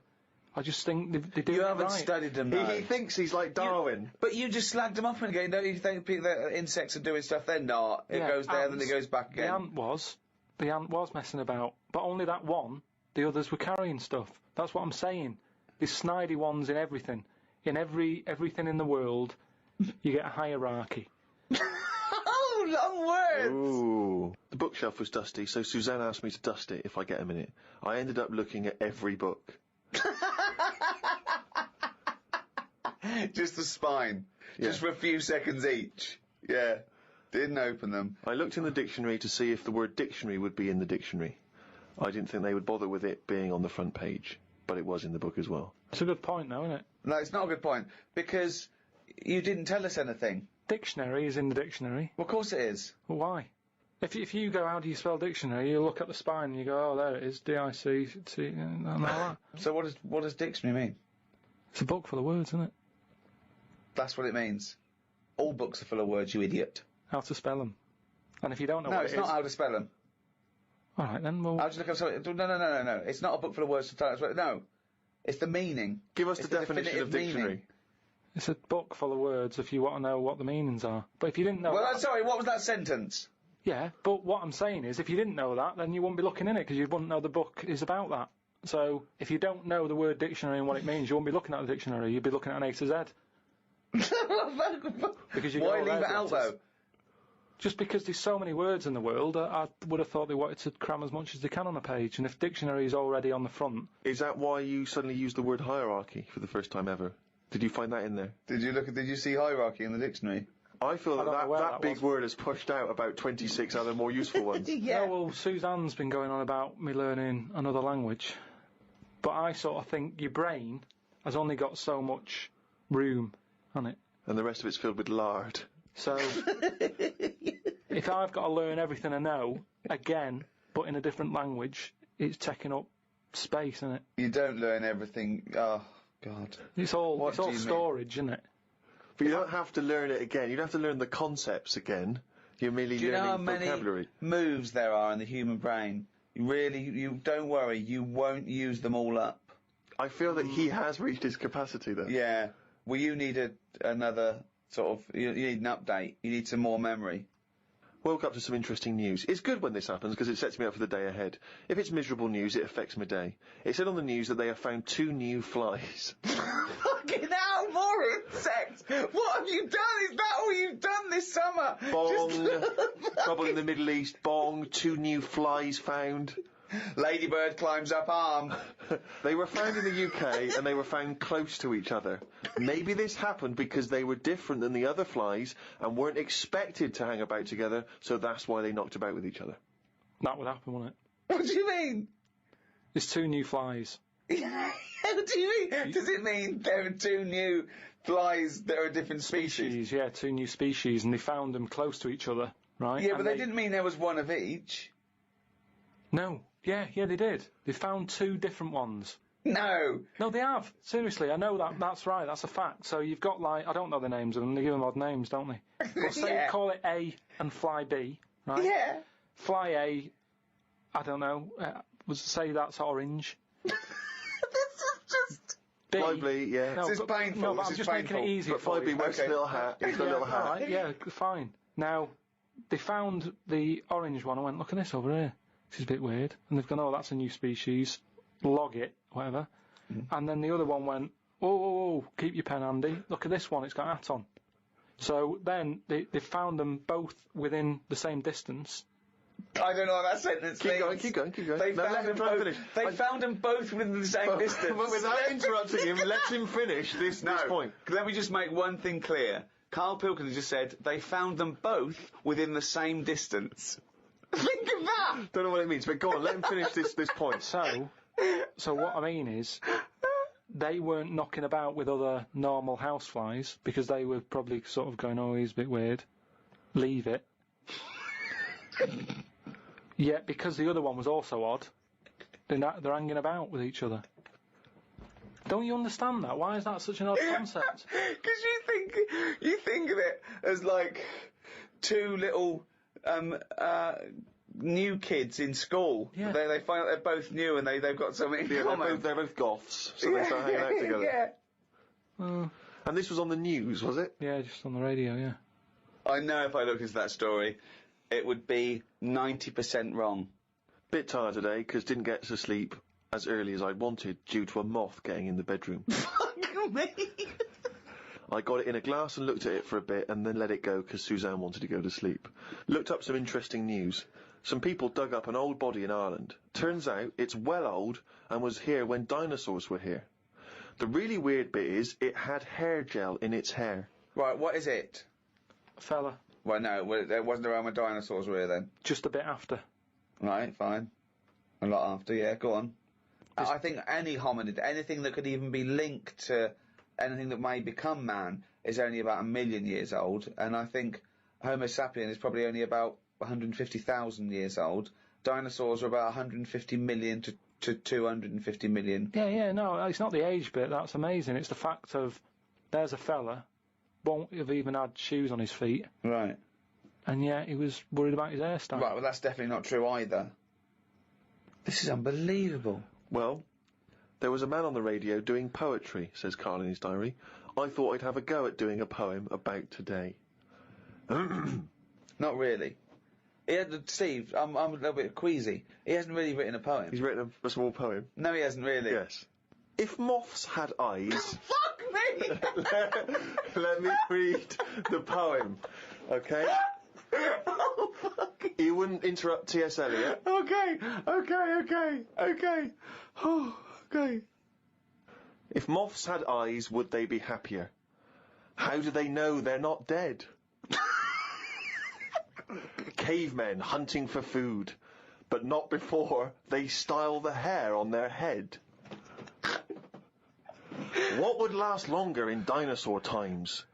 I just think they do it You haven't right. studied them, though. He thinks he's like Darwin. But you just slagged them off again. Don't you think that insects are doing stuff? They're not. It goes there, ants, then it goes back again. The ant was messing about, but only that one. The others were carrying stuff. That's what I'm saying. There's snidey ones in everything. In everything in the world, you get a hierarchy. Oh, long words! Ooh. The bookshelf was dusty, so Suzanne asked me to dust it if I get a minute. I ended up looking at every book. Just the spine. Yeah. Just for a few seconds each. Yeah. Didn't open them. I looked in the dictionary to see if the word dictionary would be in the dictionary. I didn't think they would bother with it being on the front page, but it was in the book as well. It's a good point, though, isn't it? No, it's not a good point, because you didn't tell us anything. Dictionary is in the dictionary. Well, of course it is. Well, why? If you go, how do you spell dictionary, you look at the spine and you go, oh, there it is, D-I-C-C, and all that. So what does dictionary mean? It's a book full of words, isn't it? That's what it means. All books are full of words, you idiot. How to spell them. And if you don't know No, what it's it not is... how to spell them. All right, then, well... I'll just look up something. No. It's not a book full of words to tell us. No. It's the meaning. Give us It's the definition of definitive dictionary. meaning. It's a book full of words if you want to know what the meanings are. But if you didn't know... Well, I'm sorry, what was that sentence? Yeah, but what I'm saying is, if you didn't know that, then you wouldn't be looking in it, because you wouldn't know the book is about that. So, if you don't know the word dictionary and what it means, you wouldn't be looking at the dictionary, you'd be looking at an A to Z. Because you go, Why oh, leave there's it out, letters. though? Just because there's so many words in the world, I would have thought they wanted to cram as much as they can on a page, and if dictionary is already on the front... Is that why you suddenly used the word hierarchy for the first time ever? Did you find that in there? Did you see hierarchy in the dictionary? I feel don't know that where that that big was. word has pushed out about 26 other more useful ones. Yeah. Oh, well, Suzanne's been going on about me learning another language, but I sort of think your brain has only got so much room on it. And the rest of it's filled with lard. So, if I've got to learn everything I know, again, but in a different language, it's taking up space, isn't it? You don't learn everything. Oh, God. It's all What do you mean? storage, isn't it? But you don't have to learn it again. You don't have to learn the concepts again. You're merely Do you know how learning many vocabulary. moves there are in the human brain? You don't worry, you won't use them all up. I feel that he has reached his capacity, though. Yeah. Well, you need another sort of, you need an update. You need some more memory. Woke up to some interesting news. It's good when this happens because it sets me up for the day ahead. If it's miserable news, it affects my day. It said on the news that they have found 2 new flies. Fucking hell, more insects! What have you done? Is that all you've done this summer? Bong. Trouble in the Middle East. Bong. 2 new flies found. Ladybird climbs up arm. They were found in the UK and they were found close to each other. Maybe this happened because they were different than the other flies and weren't expected to hang about together, so that's why they knocked about with each other. That would happen, wouldn't it? What do you mean? There's 2 new flies. What do you mean? Does it mean there are 2 new flies that are a different species? Yeah, 2 new species, and they found them close to each other, right? Yeah, And but they didn't mean there was one of each. No, Yeah, they did. They found 2 different ones. No. No, they have. Seriously, I know that. That's right. That's a fact. So you've got, like, I don't know the names of them. They give them odd names, don't they? Well, say Yeah. call it A and Fly B, right? Yeah. Fly A, I don't know. Say that's orange. This is just... B. Lively, yeah. No, This is painful. No, but This I'm is just making it painful. easier But for 5B you. wears a little hat. He's got a little hat. All right, yeah, fine. Now, they found the orange one. I went, look at this over here. This is a bit weird. And they've gone, oh, that's a new species. Log it, whatever. And then the other one went, oh, keep your pen handy. Look at this one, it's got a hat on. So then they found them both within the same distance. I don't know what that sentence means. Keep going. They found them both within the same distance. But without interrupting him, let him finish this point. Let me just make one thing clear. Karl Pilkington just said they found them both within the same distance. Think of that! Don't know what it means, but go on, let him finish this point. So what I mean is, they weren't knocking about with other normal houseflies because they were probably sort of going, oh, he's a bit weird. Leave it. Yet, because the other one was also odd, they're hanging about with each other. Don't you understand that? Why is that such an odd concept? Because you think of it as like 2 little new kids in school. Yeah. They find out they're both new and they've got something in common. They're both goths, so they start hanging out together. Yeah. And this was on the news, was it? Yeah, just on the radio, yeah. I know if I looked into that story, it would be 90% wrong. Bit tired today, because didn't get to sleep as early as I'd wanted due to a moth getting in the bedroom. Fuck me! I got it in a glass and looked at it for a bit and then let it go because Suzanne wanted to go to sleep. Looked up some interesting news. Some people dug up an old body in Ireland. Turns out it's well old and was here when dinosaurs were here. The really weird bit is it had hair gel in its hair. Right, what is it? Fella. Well, no, it wasn't around when dinosaurs were here then. Just a bit after. Right, fine. A lot after, yeah, go on. I think any hominid, anything that could even be linked to anything that may become man, is only about 1 million years old, and I think Homo sapien is probably only about 150,000 years old. Dinosaurs are about 150 million to 250 million. Yeah, no, it's not the age bit, that's amazing. It's the fact of, there's a fella, won't have even had shoes on his feet. Right. And yet he was worried about his hairstyle. Right, well that's definitely not true either. This is unbelievable. Well, there was a man on the radio doing poetry, says Karl in his diary. I thought I'd have a go at doing a poem about today. Not really. Steve, I'm a little bit queasy. He hasn't really written a poem. He's written a small poem. No, he hasn't really. Yes. If moths had eyes... Fuck me! Let me read the poem, okay? Oh, fuck. You wouldn't interrupt T.S. Eliot. Okay. Oh, okay. If moths had eyes, would they be happier? How do they know they're not dead? Cavemen hunting for food, but not before they style the hair on their head. What would last longer in dinosaur times?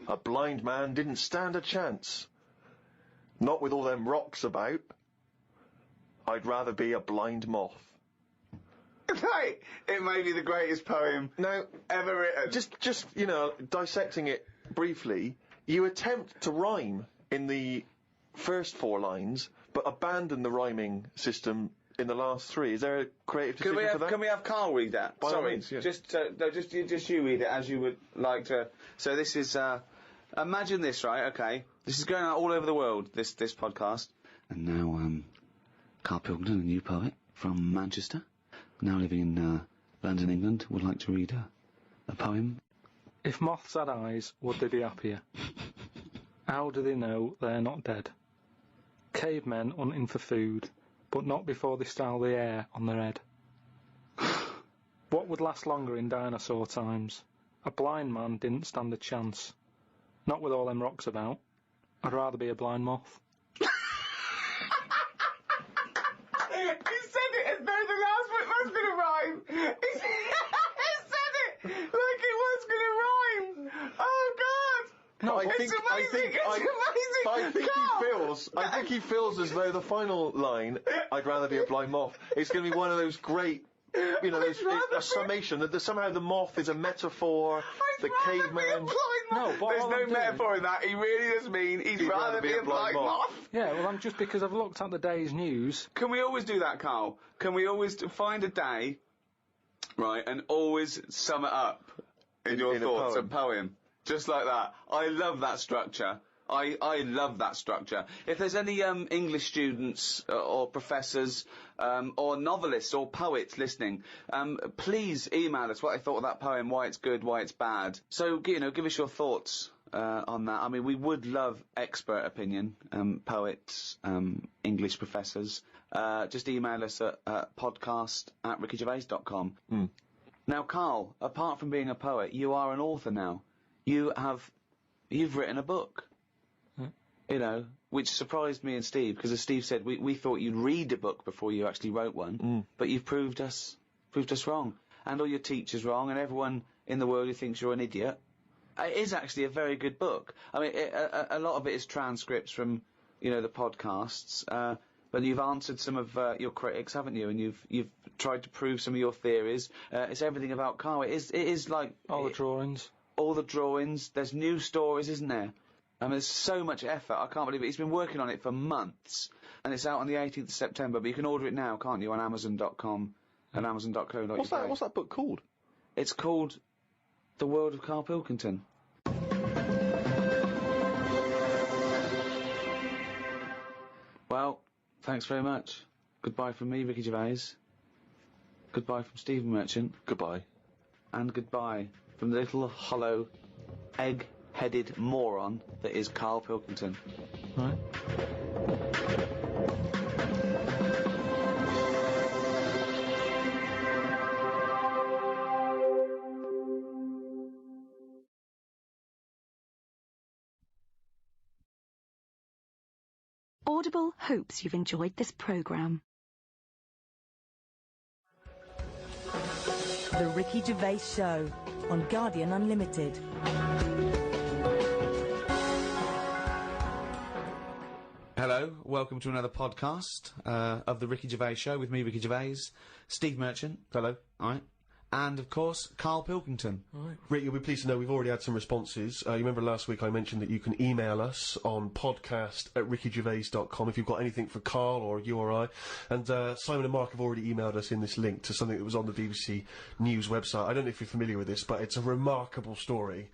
A blind man didn't stand a chance. Not with all them rocks about. I'd rather be a blind moth. Right, it may be the greatest poem Now, ever written. just dissecting it briefly, you attempt to rhyme in the first 4 lines, but abandon the rhyming system in the last 3. Is there a creative decision for that? Can we have Karl read that? By all Sorry, means, yeah. just you read it as you would like to. So this is, imagine this, right? Okay, this is going out all over the world. This podcast. And now, Karl Pilkington, a new poet from Manchester, now living in London, England, would like to read a poem. If moths had eyes, would they be happier? How do they know they're not dead? Cavemen hunting for food, but not before they style the hair on their head. What would last longer in dinosaur times? A blind man didn't stand a chance. Not with all them rocks about. I'd rather be a blind moth. He said it as though the last bit was going to rhyme. He said it like it was going to rhyme. Oh, God. No, I think he feels as though the final line, "I'd rather be a blind moth," is going to be one of those great, you know, a summation that somehow the moth is a metaphor. The caveman. No, but there's all no I'm doing- metaphor in that. He really does mean he'd rather be a blind moth. Yeah, well, I'm just because I've looked at the day's news. Can we always do that, Karl? Can we always find a day, right, and always sum it up in your thoughts, a poem, just like that? I love that structure. I love that structure. If there's any English students or professors or novelists or poets listening, please email us what they thought of that poem, why it's good, why it's bad. So, you know, give us your thoughts on that. I mean, we would love expert opinion, poets, English professors. Just email us at podcast@rickygervais.com. Now, Karl, apart from being a poet, you are an author now. You've written a book. You know, which surprised me and Steve, because as Steve said, we thought you'd read a book before you actually wrote one, but you've proved us wrong, and all your teachers wrong, and everyone in the world who thinks you're an idiot. It is actually a very good book. I mean, a lot of it is transcripts from, you know, the podcasts, but you've answered some of your critics, haven't you? And you've tried to prove some of your theories. It's everything about Karl. It is like All the drawings. all the drawings. There's new stories, isn't there? I mean, there's so much effort. I can't believe it. He's been working on it for months, and it's out on the 18th of September. But you can order it now, can't you, on Amazon.com and Amazon.co.uk. What's that book called? It's called The World of Karl Pilkington. Well, thanks very much. Goodbye from me, Ricky Gervais. Goodbye from Stephen Merchant. Goodbye. And goodbye from the little hollow, egg-headed moron that is Karl Pilkington. Right. Audible hopes you've enjoyed this programme. The Ricky Gervais Show on Guardian Unlimited. Hello, welcome to another podcast of the Ricky Gervais Show with me, Ricky Gervais, Steve Merchant. Hello. All right. And, of course, Karl Pilkington. Right. Rick, you'll be pleased to know we've already had some responses. You remember last week I mentioned that you can email us on podcast@rickygervais.com if you've got anything for Karl or you or I. And Simon and Mark have already emailed us in this link to something that was on the BBC News website. I don't know if you're familiar with this, but it's a remarkable story.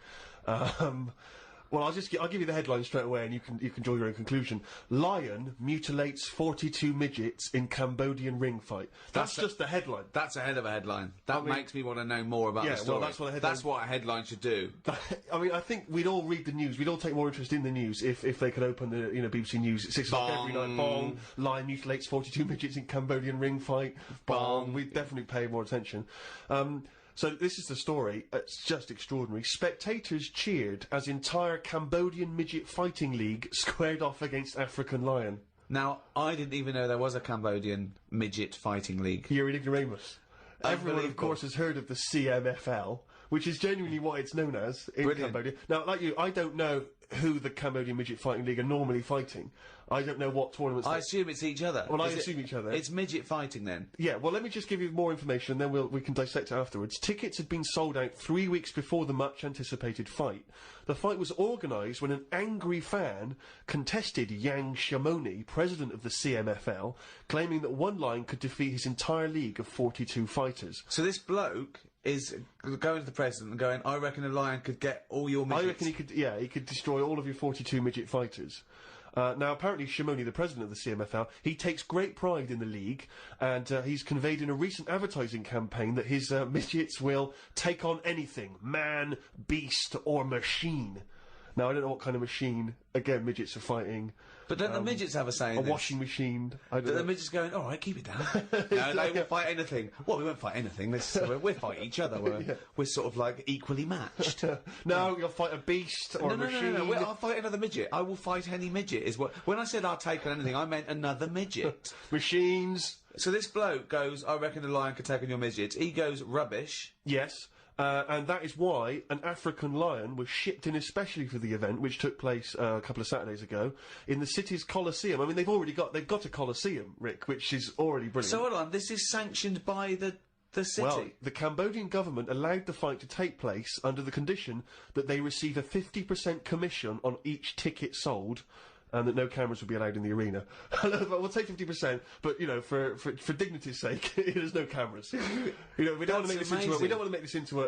Well, I'll give you the headline straight away, and you can draw your own conclusion. Lion mutilates 42 midgets in Cambodian ring fight. That's just the headline. That's a hell of a headline. That makes me want to know more about Yeah, the story. well, that's what a headline should do. I mean, I think we'd all read the news. We'd all take more interest in the news if they could open the BBC News at 6 o'clock every night. Bong. Lion mutilates 42 midgets in Cambodian ring fight. Bong. We'd definitely pay more attention. So this is the story. It's just extraordinary. Spectators cheered as entire Cambodian midget fighting league squared off against African lion. Now, I didn't even know there was a Cambodian midget fighting league. You're an ignoramus. Everyone, of course, has heard of the CMFL, which is genuinely what it's known as in Cambodia. Now, like you, I don't know who the Cambodian Midget Fighting League are normally fighting. I don't know what tournaments... I assume it's each other. Well, I assume each other. It's midget fighting, then? Yeah, well, let me just give you more information, then we can dissect it afterwards. Tickets had been sold out 3 weeks before the much-anticipated fight. The fight was organised when an angry fan contested Yang Shamoni, president of the CMFL, claiming that one lion could defeat his entire league of 42 fighters. So this bloke is going to the president and going, I reckon a lion could get all your midgets. I reckon he could destroy all of your 42 midget fighters. Now, apparently, Shamoni, the president of the CMFL, he takes great pride in the league, and he's conveyed in a recent advertising campaign that his midgets will take on anything, man, beast, or machine. Now, I don't know what kind of machine, again, midgets are fighting. But don't the midgets have a say in A this? washing machine. I don't know. The midgets going, all right, keep it down. No, they won't fight anything. Well, we won't fight anything. We'll fight each other. We're sort of, like, equally matched. No, you'll fight a beast or a machine. No. I'll fight another midget. I will fight any midget. Is what. When I said I'll take on anything, I meant another midget. Machines. So this bloke goes, I reckon a lion could take on your midgets. He goes, rubbish. Yes. And that is why an African lion was shipped in especially for the event, which took place a couple of Saturdays ago, in the city's Colosseum. I mean, they've got a Colosseum, Rick, which is already brilliant. So hold on, this is sanctioned by the city? Well, the Cambodian government allowed the fight to take place under the condition that they receive a 50% commission on each ticket sold, and that no cameras would be allowed in the arena. We'll take 50%, but you know, for dignity's sake, there's no cameras. You know, we don't want to make this into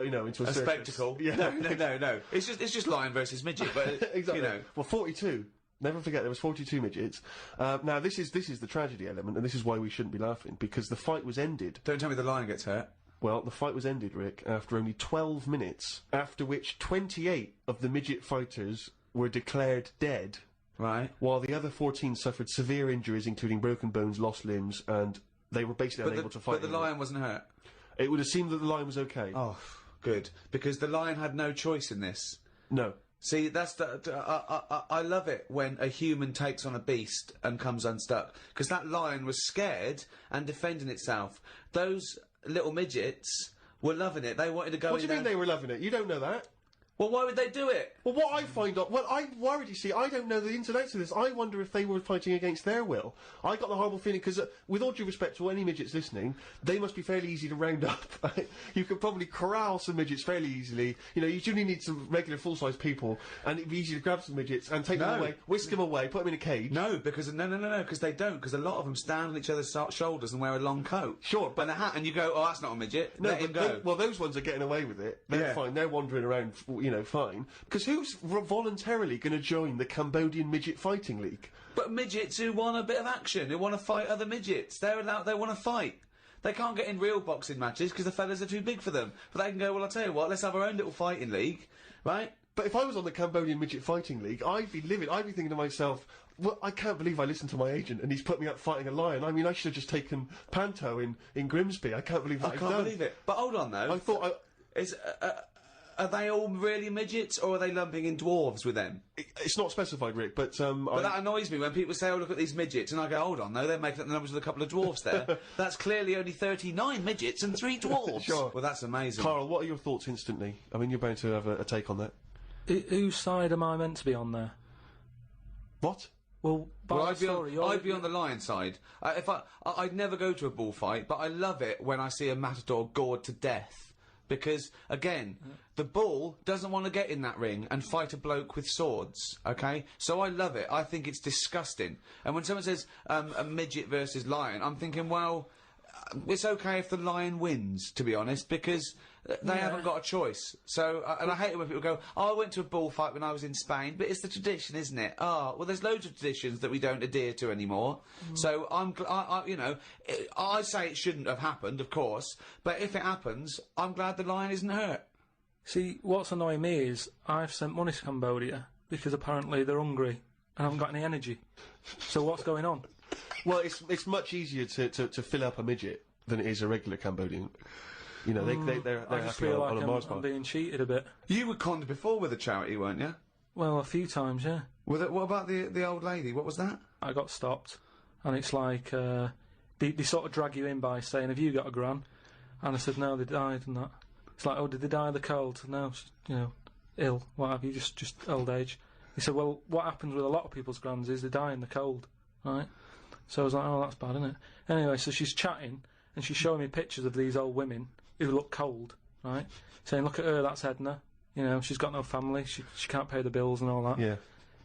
a spectacle. Yeah. No. It's just lion versus midget, but exactly. You know. Well, 42. Never forget, there was 42 midgets. Now, this is the tragedy element, and this is why we shouldn't be laughing, because the fight was ended. Don't tell me the lion gets hurt. Well, the fight was ended, Rick, after only 12 minutes, after which 28 of the midget fighters were declared dead. Right. While the other 14 suffered severe injuries, including broken bones, lost limbs, and they were basically unable to fight. But the lion wasn't hurt? It would have seemed that the lion was okay. Oh, good. Because the lion had no choice in this. No. See, that's I love it when a human takes on a beast and comes unstuck. Because that lion was scared and defending itself. Those little midgets were loving it. They wanted to go in. What do you mean they were loving it? You don't know that. Well, why would they do it? Well, what I find out... Well, I'm worried, you see. I don't know the ins and outs of this. I wonder if they were fighting against their will. I got the horrible feeling, because, with all due respect to any midgets listening, they must be fairly easy to round up. You could probably corral some midgets fairly easily. You know, you only need some regular full-size people, and it'd be easy to grab some midgets and take them away, whisk them away, put them in a cage. No, because... No, because they don't. Because a lot of them stand on each other's shoulders and wear a long coat. Sure, but... And a hat, and you go, oh, that's not a midget. No, Let him go. Well, those ones are getting away with it. They're fine. They're wandering around, you know, fine. Because who's voluntarily going to join the Cambodian Midget Fighting League? But midgets who want a bit of action, who want to fight other midgets. They're allowed, they want to fight. They can't get in real boxing matches because the fellas are too big for them. But they can go, well, I'll tell you what, let's have our own little fighting league, right? But if I was on the Cambodian Midget Fighting League, I'd be livid. I'd be thinking to myself, well, I can't believe I listened to my agent and he's put me up fighting a lion. I mean, I should have just taken Panto in Grimsby. I can't believe that I can't believe it. But hold on, though. I thought are they all really midgets, or are they lumping in dwarves with them? It's not specified, Rick, but But that annoys me when people say, oh, look at these midgets, and I go, hold on, though, they're making up the numbers with a couple of dwarves there. That's clearly only 39 midgets and 3 dwarves. Sure. Well, that's amazing. Karl, what are your thoughts instantly? I mean, you're bound to have a take on that. Whose side am I meant to be on there? What? Well, I'd be on the lion side. I'd never go to a bullfight, but I love it when I see a matador gored to death. Because, again, the bull doesn't want to get in that ring and fight a bloke with swords, okay? So I love it. I think it's disgusting. And when someone says a midget versus lion, I'm thinking, well, it's okay if the lion wins, to be honest, because they haven't got a choice. So, and I hate it when people go, oh, I went to a bullfight when I was in Spain, but it's the tradition, isn't it? Oh, well, there's loads of traditions that we don't adhere to anymore. So I say it shouldn't have happened, of course, but if it happens, I'm glad the lion isn't hurt. See, what's annoying me is I've sent money to Cambodia because apparently they're hungry and haven't got any energy. So what's going on? Well, it's much easier to fill up a midget than it is a regular Cambodian. You know, they're I just happy feel on like a Mars bar. I'm being cheated a bit. You were conned before with a charity, weren't you? Well, a few times, yeah. What about the old lady? What was that? I got stopped, and it's like they sort of drag you in by saying, "Have you got a gran?" And I said, "No, they died," and that. It's like, "Oh, did they die of the cold?" No, you know, ill. What have you? Just old age. He said, "Well, what happens with a lot of people's grans is they die in the cold, right?" So I was like, "Oh, that's bad, isn't it?" Anyway, so she's chatting and she's showing me pictures of these old women who look cold, right? Saying, "Look at her, that's Edna. You know, she's got no family, she can't pay the bills and all that." Yeah.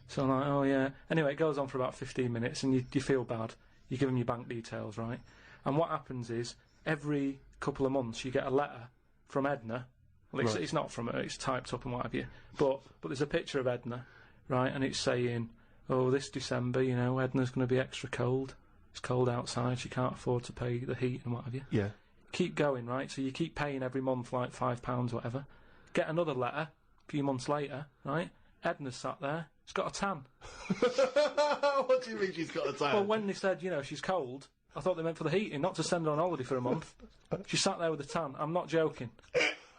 So I'm like, "Oh yeah." Anyway, it goes on for about 15 minutes and you feel bad. You give them your bank details, right? And what happens is, every couple of months you get a letter from Edna. Well, it's not from her, it's typed up and what have you. But there's a picture of Edna, right? And it's saying, "Oh, this December, you know, Edna's going to be extra cold. It's cold outside, she can't afford to pay the heat and what have you." Yeah. Keep going, right? So you keep paying every month like £5, whatever. Get another letter a few months later, right? Edna's sat there. She's got a tan. What do you mean she's got a tan? Well, when they said, you know, she's cold, I thought they meant for the heating, not to send her on holiday for a month. She sat there with a tan. I'm not joking.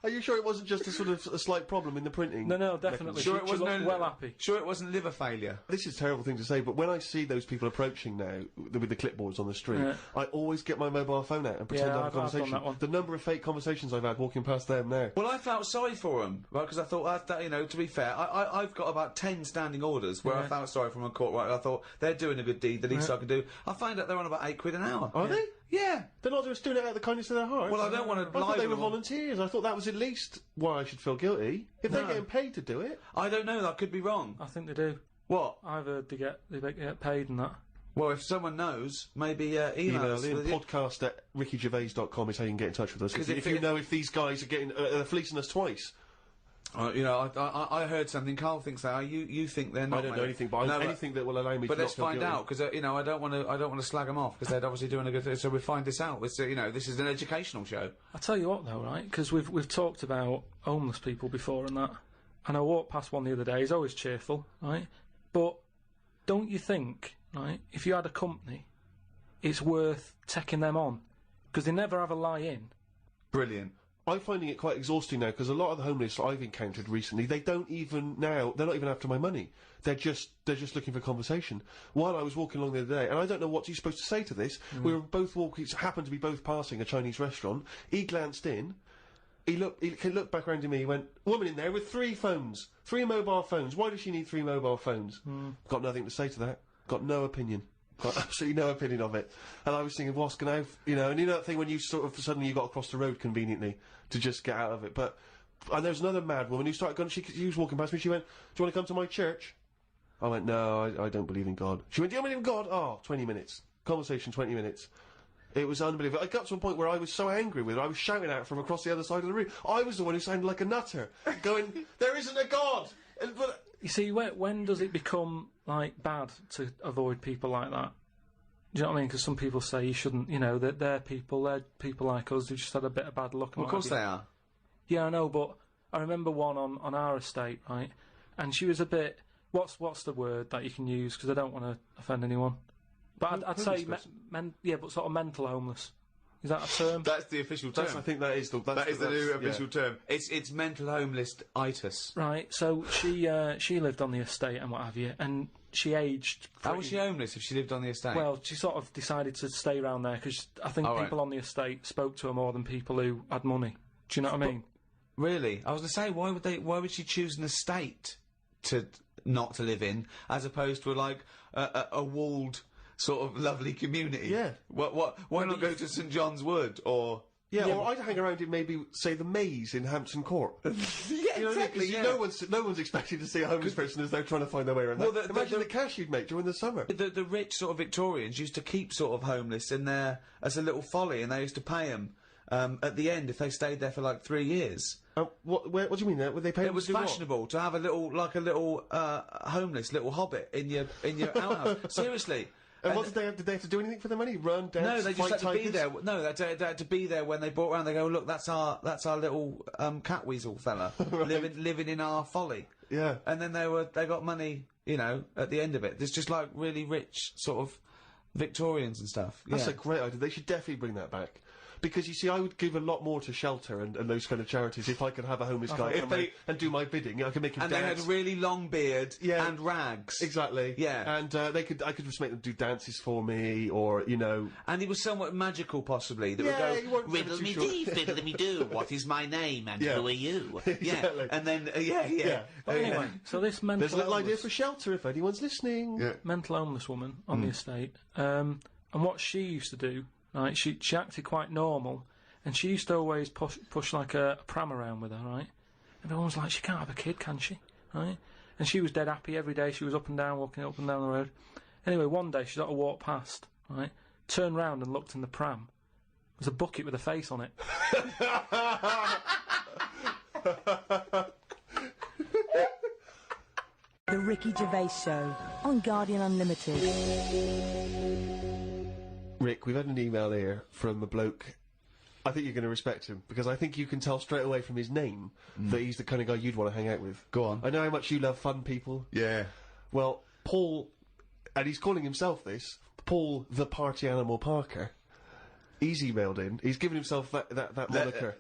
Are you sure it wasn't just a sort of a slight problem in the printing? No, definitely. Sure, She looked well happy. Sure, it wasn't liver failure. This is a terrible thing to say, but when I see those people approaching now with the clipboards on the street, I always get my mobile phone out and pretend to have a conversation. I've done that one. The number of fake conversations I've had walking past them now. Well, I felt sorry for them, right? Because I thought, to be fair, I've got about 10 standing orders where I felt sorry for them in court. Right? I thought they're doing a good deed. The least I can do. I find out they're on about £8 an hour. Are they? Yeah. They're not just doing it out of the kindness of their hearts. Well, I don't want to I lie thought they with were them. volunteers. I thought that was at least why I should feel guilty. If they're getting paid to do it. I don't know. I could be wrong. I think they do. What? I've heard they get paid and that. Well, if someone knows, maybe email us. Podcast at rickygervais.com is how you can get in touch with us. If you know if these guys are getting fleecing us twice. I heard something. Karl thinks that. You think they're not. I don't know anything, but anything that will allow me. But to let's not find feel out because I don't want to slag them off because they're obviously doing a good thing. So we find this out. It's, this is an educational show. I tell you what, though, right? Because we've talked about homeless people before and that, and I walked past one the other day. He's always cheerful, right? But don't you think, right? If you had a company, it's worth taking them on because they never have a lie in. Brilliant. I'm finding it quite exhausting now because a lot of the homeless I've encountered recently, they're not even after my money. They're just looking for conversation. While I was walking along the other day, and I don't know what you're supposed to say to this, we were both walking, happened to be both passing a Chinese restaurant. He glanced in, he looked back around to me, he went, woman in there with 3 phones, 3 mobile phones. Why does she need 3 mobile phones? Got nothing to say to that. Got no opinion. Got absolutely no opinion of it. And I was thinking, what's going to, and you know that thing when you sort of suddenly you got across the road conveniently to just get out of it. And there was another mad woman who started going, she was walking past me, she went, do you want to come to my church? I went, no, I don't believe in God. She went, do you believe in God? Oh, 20 minutes. Conversation, 20 minutes. It was unbelievable. I got to a point where I was so angry with her, I was shouting at her from across the other side of the room. I was the one who sounded like a nutter, going, there isn't a God! But you see, when does it become, bad to avoid people like that? Do you know what I mean? Because some people say you shouldn't, that they're people like us who just had a bit of bad luck. Well, of course they are. Yeah, I know, but I remember one on our estate, right? And she was a bit, what's the word that you can use? Because I don't want to offend anyone. But I'd say, but sort of mental homeless. Is that a term? That's the official term. I think that is the new official term. It's mental homeless-itis. Right, so she lived on the estate and what have you, and she aged... How was she homeless if she lived on the estate? Well, she sort of decided to stay around there because I think people on the estate spoke to her more than people who had money. Do you know what I mean? Really? I was going to say, why would she choose an estate not to live in as opposed to a walled sort of lovely community? Yeah. Why not go to St John's Wood or... Yeah, or I'd hang around in maybe, say, the Maze in Hampton Court. Exactly. Yeah. No one's expecting to see a homeless person as they're trying to find their way around. Well, imagine the cash you'd make during the summer. The rich sort of Victorians used to keep sort of homeless in there as a little folly, and they used to pay them at the end if they stayed there for 3 years. What do you mean? Would they pay? It was fashionable to have a little homeless little hobbit in your outhouse. Seriously. And what did they have to do anything for the money? Run, dance, no, they just had to be tigers? there. No, they had to be there when they brought around. They go, look, that's our little cat weasel fella living in our folly. Yeah. And then they got money, at the end of it. There's just really rich sort of Victorians and stuff. That's a great idea. They should definitely bring that back. Because, you see, I would give a lot more to shelter and those kind of charities if I could have a homeless guy and do my bidding. I could make him dance. And they had a really long beard and rags. Exactly. Yeah. And I could just make them do dances for me, or, And he was somewhat magical, possibly. That would go, riddle-me-dee, fiddle-me-doo, what is my name and who are you? Exactly. And then, But anyway, so this mental There's a little idea for shelter if anyone's listeling. Yeah. Mental homeless woman on the estate. And what she used to do... Right, she acted quite normal, and she used to always push like a pram around with her, right? And everyone was like, she can't have a kid, can she? Right? And she was dead happy every day. She was up and down, walking up and down the road. Anyway, one day she sort of walked past, right? Turned round and looked in the pram. There was a bucket with a face on it. The Ricky Gervais Show on Guardian Unlimited. Rick, we've had an email here from a bloke. I think you're going to respect him, because I think you can tell straight away from his name that he's the kind of guy you'd want to hang out with. Go on. I know how much you love fun people. Yeah. Well, Paul, and he's calling himself this, Paul the Party Animal Parker, he's emailed in. He's given himself that moniker.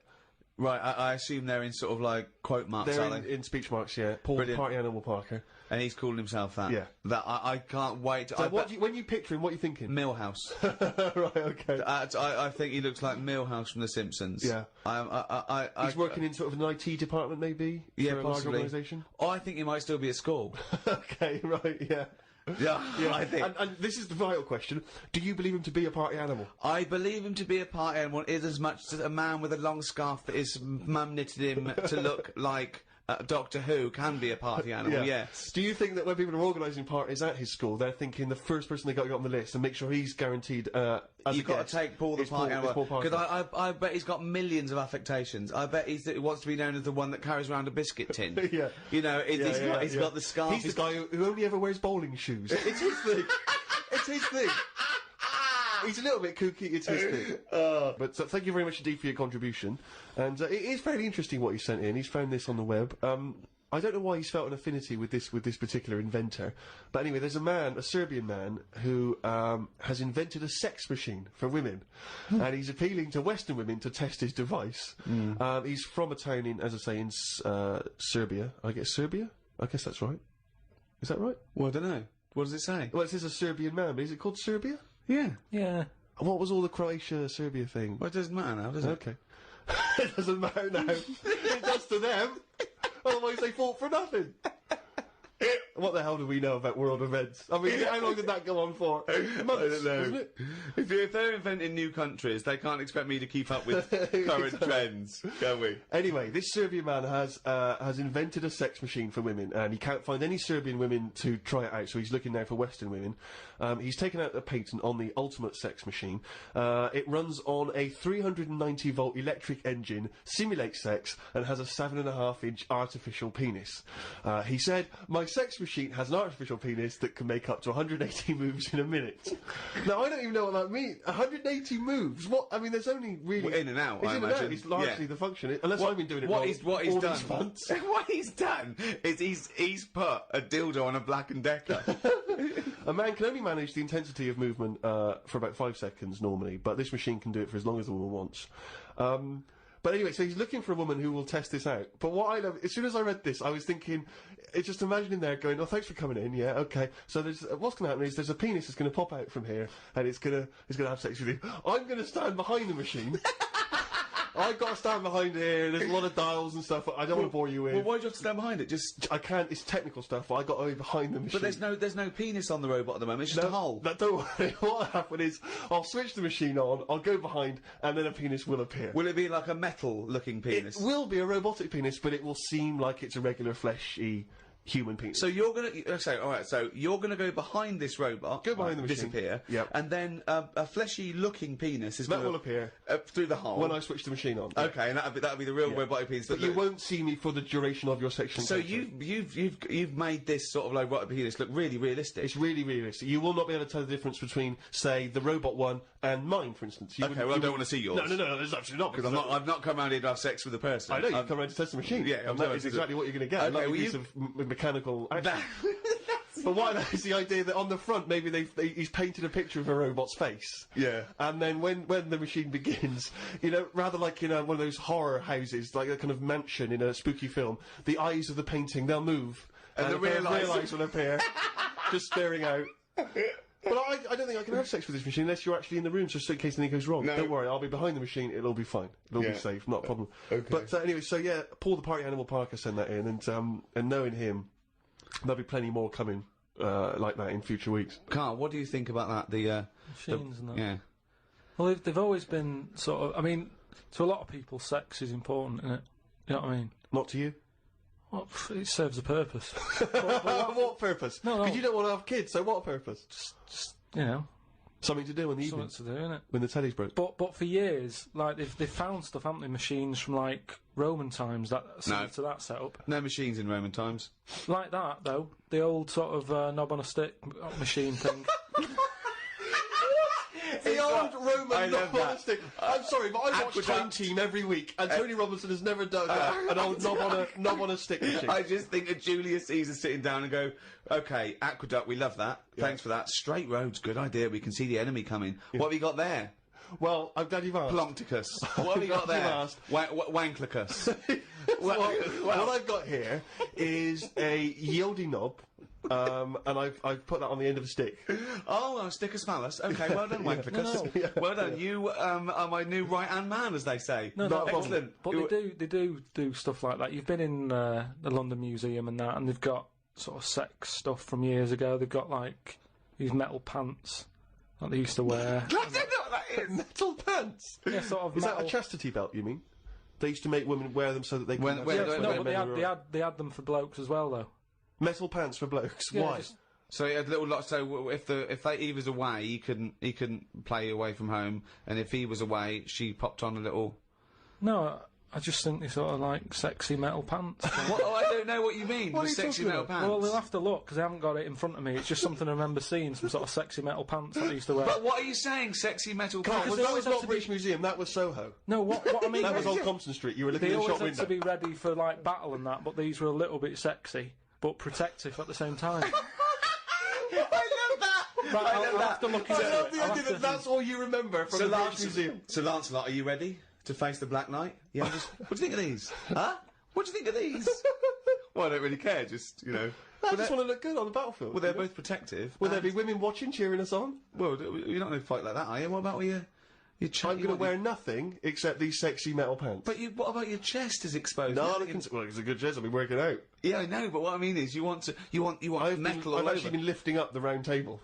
Right, I assume they're in sort of like quote marks, They're are they? in speech marks, yeah. Paul Brilliant. Party Animal Parker. And he's calling himself that. Yeah. That I can't wait. To, So when you picture him, what are you thinking? Millhouse. Right, okay. I think he looks like Millhouse from The Simpsons. Yeah. He's working in sort of an IT department, maybe? Yeah, for a possibly. large organisation? I think he might still be at school. Okay, right, yeah. Yeah, I think. And this is the vital question. Do you believe him to be a party animal? I believe him to be a party animal is as much as a man with a long scarf that his mum knitted him to look like Doctor Who can be a party animal, yes. Do you think that when people are organising parties at his school, they're thinking the first person they got to get on the list and make sure he's guaranteed as You've got to take Paul the party animal. Because I bet he's got millions of affectations. I bet he wants to be known as the one that carries around a biscuit tin. Yeah. You know, he's got the scarf. He's the guy who only ever wears bowling shoes. It's his thing. It's his thing. He's a little bit kooky, it's his thing. But thank you very much indeed for your contribution. And it is very interesting what he sent in. He's found this on the web. I don't know why he's felt an affinity with this particular inventor. But anyway, there's a Serbian man, who has invented a sex machine for women. And he's appealing to Western women to test his device. He's from a town in, as I say, in Serbia. I guess Serbia? I guess that's right. Is that right? Well, I don't know. What does it say? Well, it says a Serbian man, but is it called Serbia? Yeah. Yeah. What was all the Croatia-Serbia thing? Well, it doesn't matter now, does it? Okay. It doesn't matter now. It does to them. Otherwise they fought for nothing. What the hell do we know about world events? I mean, how long did that go on for? Months, I don't know. wasn't it? If they're inventing new countries, they can't expect me to keep up with current trends, can we? Anyway, this Serbian man has invented a sex machine for women, and he can't find any Serbian women to try it out, so he's looking now for Western women. He's taken out a patent on the ultimate sex machine. It runs on a 390-volt electric engine, simulates sex, and has a 7.5-inch artificial penis. He said, "My sex machine has an artificial penis that can make up to 180 moves in a minute." Now, I don't even know what that means. 180 moves? What? I mean, there's only really... Well, in and out, it's I in imagine. And out. It's largely the function. Unless I've been doing it what wrong. he's all done. these months. What he's done is he's put a dildo on a Black and Decker. A man can only manage the intensity of movement for about 5 seconds normally, but this machine can do it for as long as the woman wants. But anyway, so he's looking for a woman who will test this out. But what I love, as soon as I read this, I was thinking, it's just imagining there going, "Oh, thanks for coming in, yeah, okay." So there's, what's going to happen is there's a penis that's going to pop out from here, and it's going to have sex with you. I'm going to stand behind the machine. I've got to stand behind here, there's a lot of dials and stuff, I don't want to bore you in. Well, why do you have to stand behind it? Just... I can't, it's technical stuff, but I've got to be behind the machine. But there's no penis on the robot at the moment, it's just a hole. Don't worry, what'll happen is, I'll switch the machine on, I'll go behind, and then a penis will appear. Will it be like a metal-looking penis? It will be a robotic penis, but it will seem like it's a regular fleshy human penis. So you're gonna so you're gonna go behind this robot, go behind the machine, disappear, yep. And then a fleshy-looking penis is will appear through the hole when I switch the machine on. Okay, and that'll be the real robotic penis. But you won't see me for the duration of your section. So you've made this sort of like robotic penis look really realistic. It's really realistic. You will not be able to tell the difference between, say, the robot one and mine, for instance. I don't want to see yours. No, there's absolutely not. Because I've not come around here to have sex with a person. I know, you've come around to test the machine. Yeah, that is exactly what you're going to get. Okay, a piece of mechanical action. But what I know is the idea that on the front, maybe he's painted a picture of a robot's face. Yeah. And then when the machine begins, you know, rather like in one of those horror houses, like a kind of mansion in a spooky film, the eyes of the painting, they'll move. And the real eyes will appear, just staring out. But I don't think I can have sex with this machine unless you're actually in the room, just in case anything goes wrong. No. Don't worry, I'll be behind the machine, it'll be fine. It'll be safe, not a problem. Okay. But anyway, so yeah, Paul the Party Animal Parker sent that in, and knowing him, there'll be plenty more coming like that in future weeks. Karl, what do you think about that? The machines and that. Yeah. Well, they've always been sort of. I mean, to a lot of people, sex is important, isn't it? You know what I mean? Not to you. Well, it serves a purpose. What purpose? No. Because you don't want to have kids, so what purpose? Just you know, something to do in the something evening. to do, innit? When the telly's broke. But for years, like they've found stuff, haven't they? Machines from like Roman times that similar to that setup. No machines in Roman times. Like that though, the old sort of knob on a stick machine thing. The old Roman knob on a stick. I'm sorry, but I watch Aqueduct. Time Team every week, and Tony Robinson has never done an old knob on a stick machine. I just think of Julius Caesar sitting down and go, "Okay, aqueduct, we love that. Thanks for that. Straight roads, good idea. We can see the enemy coming. What have you got there?" Well, I'm glad you've asked. Plumpticus. What have you got there? Wanklicus. What I've got here is a Yieldy knob, and I've put that on the end of a stick. Oh, a stick of smallus. Okay, well done, Wanklicus. No. Well done. You are my new right-hand man, as they say. No, excellent. But they do stuff like that. You've been in the London Museum and that, and they've got sort of sex stuff from years ago. They've got like these metal pants that they used to wear. I don't know what that is. Metal pants. Yeah, sort of Is metal. that a chastity belt? You mean? They used to make women wear them so that they could. When- No, but they had them for blokes as well, though. Metal pants for blokes. Yeah, Why? just- So he had little lots. So if he was away, he couldn't play away from home, and if he was away, she popped on a little. No, I just think they sort of like sexy metal pants. What? Oh, I don't know what you mean. What are The you sexy talking metal about? pants. Well, they'll have to look because I haven't got it in front of me. It's just something I remember seeing, some sort of sexy metal pants that they used to wear. But what are you saying? Sexy metal Carl, pants? they that always was have not to British Museum. That was Soho. No, what I mean That was is Old Compton Street. You were looking they in the always shop had window. to be ready for like battle and that, but these were a little bit sexy but protective at the same time. I love that. Right, I'll have to look into I love it. the I'll idea have to- that that's all you remember from the British Museum. So Lancelot, are you ready to face the Black Knight? Yeah. What do you think of these? Huh? What do you think of these? Well, I don't really care. Just I just want to look good on the battlefield. Well, they're both protective. Will there be women watching, cheering us on? Well, you're not going to fight like that, are you? What about your I'm going to wear nothing except these sexy metal pants. But what about your chest is exposed? No, Nothing- well, it's a good chest. I'll be working out. Yeah, I know. But what I mean is, you want metal I've all actually over. been lifting up the round table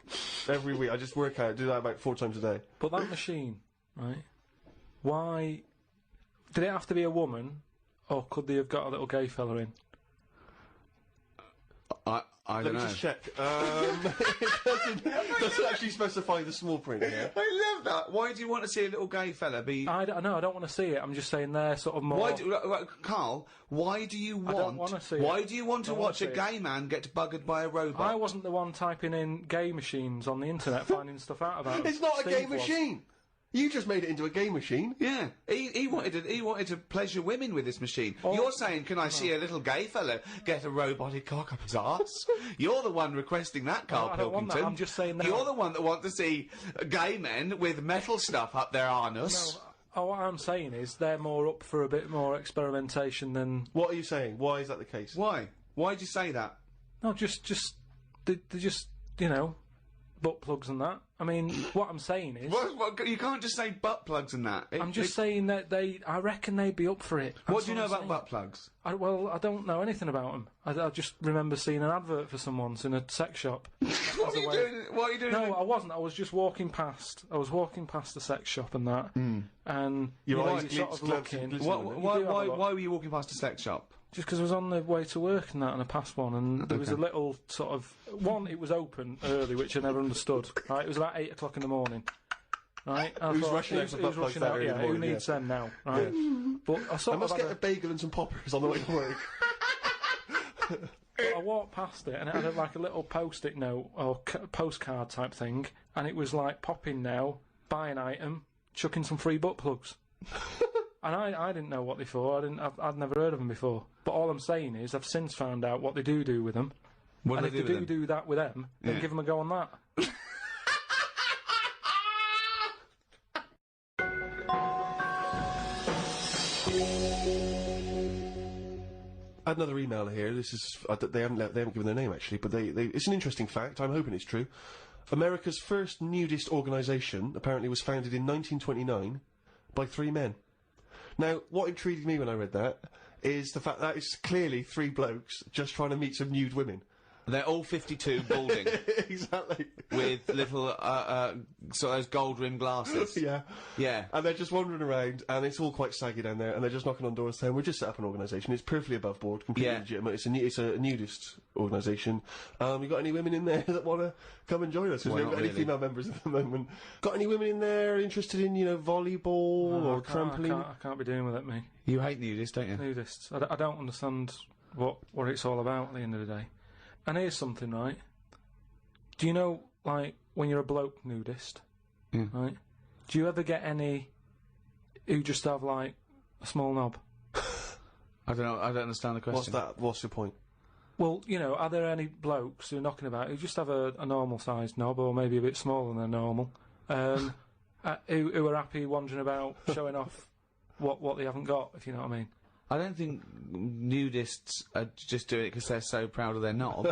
every week. I just work out, do that about 4 times a day. But that machine, right? Why did it have to be a woman, or could they have got a little gay fella in? I Let don't me know. just check. It doesn't actually specify the small print here. I love that. Why do you want to see a little gay fella be? I don't want to see it. I'm just saying they're sort of more. Carl? Why do you want? don't wanna see Why it. do you want to Don't wanna watch a see it. gay man get buggered by a robot? I wasn't the one typing in gay machines on the internet finding stuff out about them. It's not a Steve game was. machine. You just made it into a game machine. Yeah, he wanted to pleasure women with this machine. Oh. You're saying, can I see a little gay fella get a robotic cock up his arse? You're the one requesting that, Karl I don't want Pilkington. that. I'm just saying that. You're the one that wants to see gay men with metal stuff up their anus. What I'm saying is they're more up for a bit more experimentation than. What are you saying? Why is that the case? Why? Why'd you say that? No, just they just butt plugs and that. I mean, what I'm saying is. What, you can't just say butt plugs and that. I'm just saying that I reckon they'd be up for it. What That's do you know I'm about saying. butt plugs? Well, I don't know anything about them. I just remember seeing an advert for some once in a sex shop. What are you doing? What are you doing? No, I wasn't. I was just walking past. I was walking past the sex shop and that, and Your you eyes know, you're sort of glance and looking. glisten. Why, You do have a look. why were you walking past a sex shop? Just because I was on the way to work and that, and I passed one, and there was a little sort of one. It was open early, which I never understood. Right, it was about 8 o'clock in the morning. Right, and I Who's thought, rushing out for butt who's plugs rushing that out? early in Yeah, the who morning, needs yeah. them now? Right, but I I sort of must had get a bagel and some poppers on the way to work. But I walked past it and it had like a little post-it note or postcard type thing, and it was like pop in now, buy an item, chuck in some free butt plugs. And I didn't know what they for. I'd never heard of them before. But all I'm saying is I've since found out what they do with them. What And if they do that with them, then Yeah. give them a go on that. I had another email here. This is they haven't given their name actually, but it's an interesting fact. I'm hoping it's true. America's first nudist organisation apparently was founded in 1929 by 3 men. Now, what intrigued me when I read that is the fact that it's clearly 3 blokes just trying to meet some nude women. They're all 52, balding, Exactly. with little sort of those gold-rimmed glasses. Yeah. Yeah. And they're just wandering around, and it's all quite saggy down there, and they're just knocking on doors saying, we've just set up an organisation, it's perfectly above board, completely Yeah. legitimate, it's a nudist organisation. You got any women in there that want to come and join us? Because we Well, haven't got not any really. female members at the moment. Got any women in there interested in, volleyball or trampoline? I can't be doing with it, me. You hate nudists, don't you? Nudists. I don't understand what it's all about at the end of the day. And here's something, right? Do you know, like, when you're a bloke nudist, right? Do you ever get any who just have, like, a small knob? I don't know. I don't understand the question. What's that? What's your point? Well, are there any blokes who are knocking about who just have a normal-sized knob, or maybe a bit smaller than normal, and who are happy wandering about showing off what they haven't got, if you know what I mean. I don't think nudists are just doing it because they're so proud of their knob.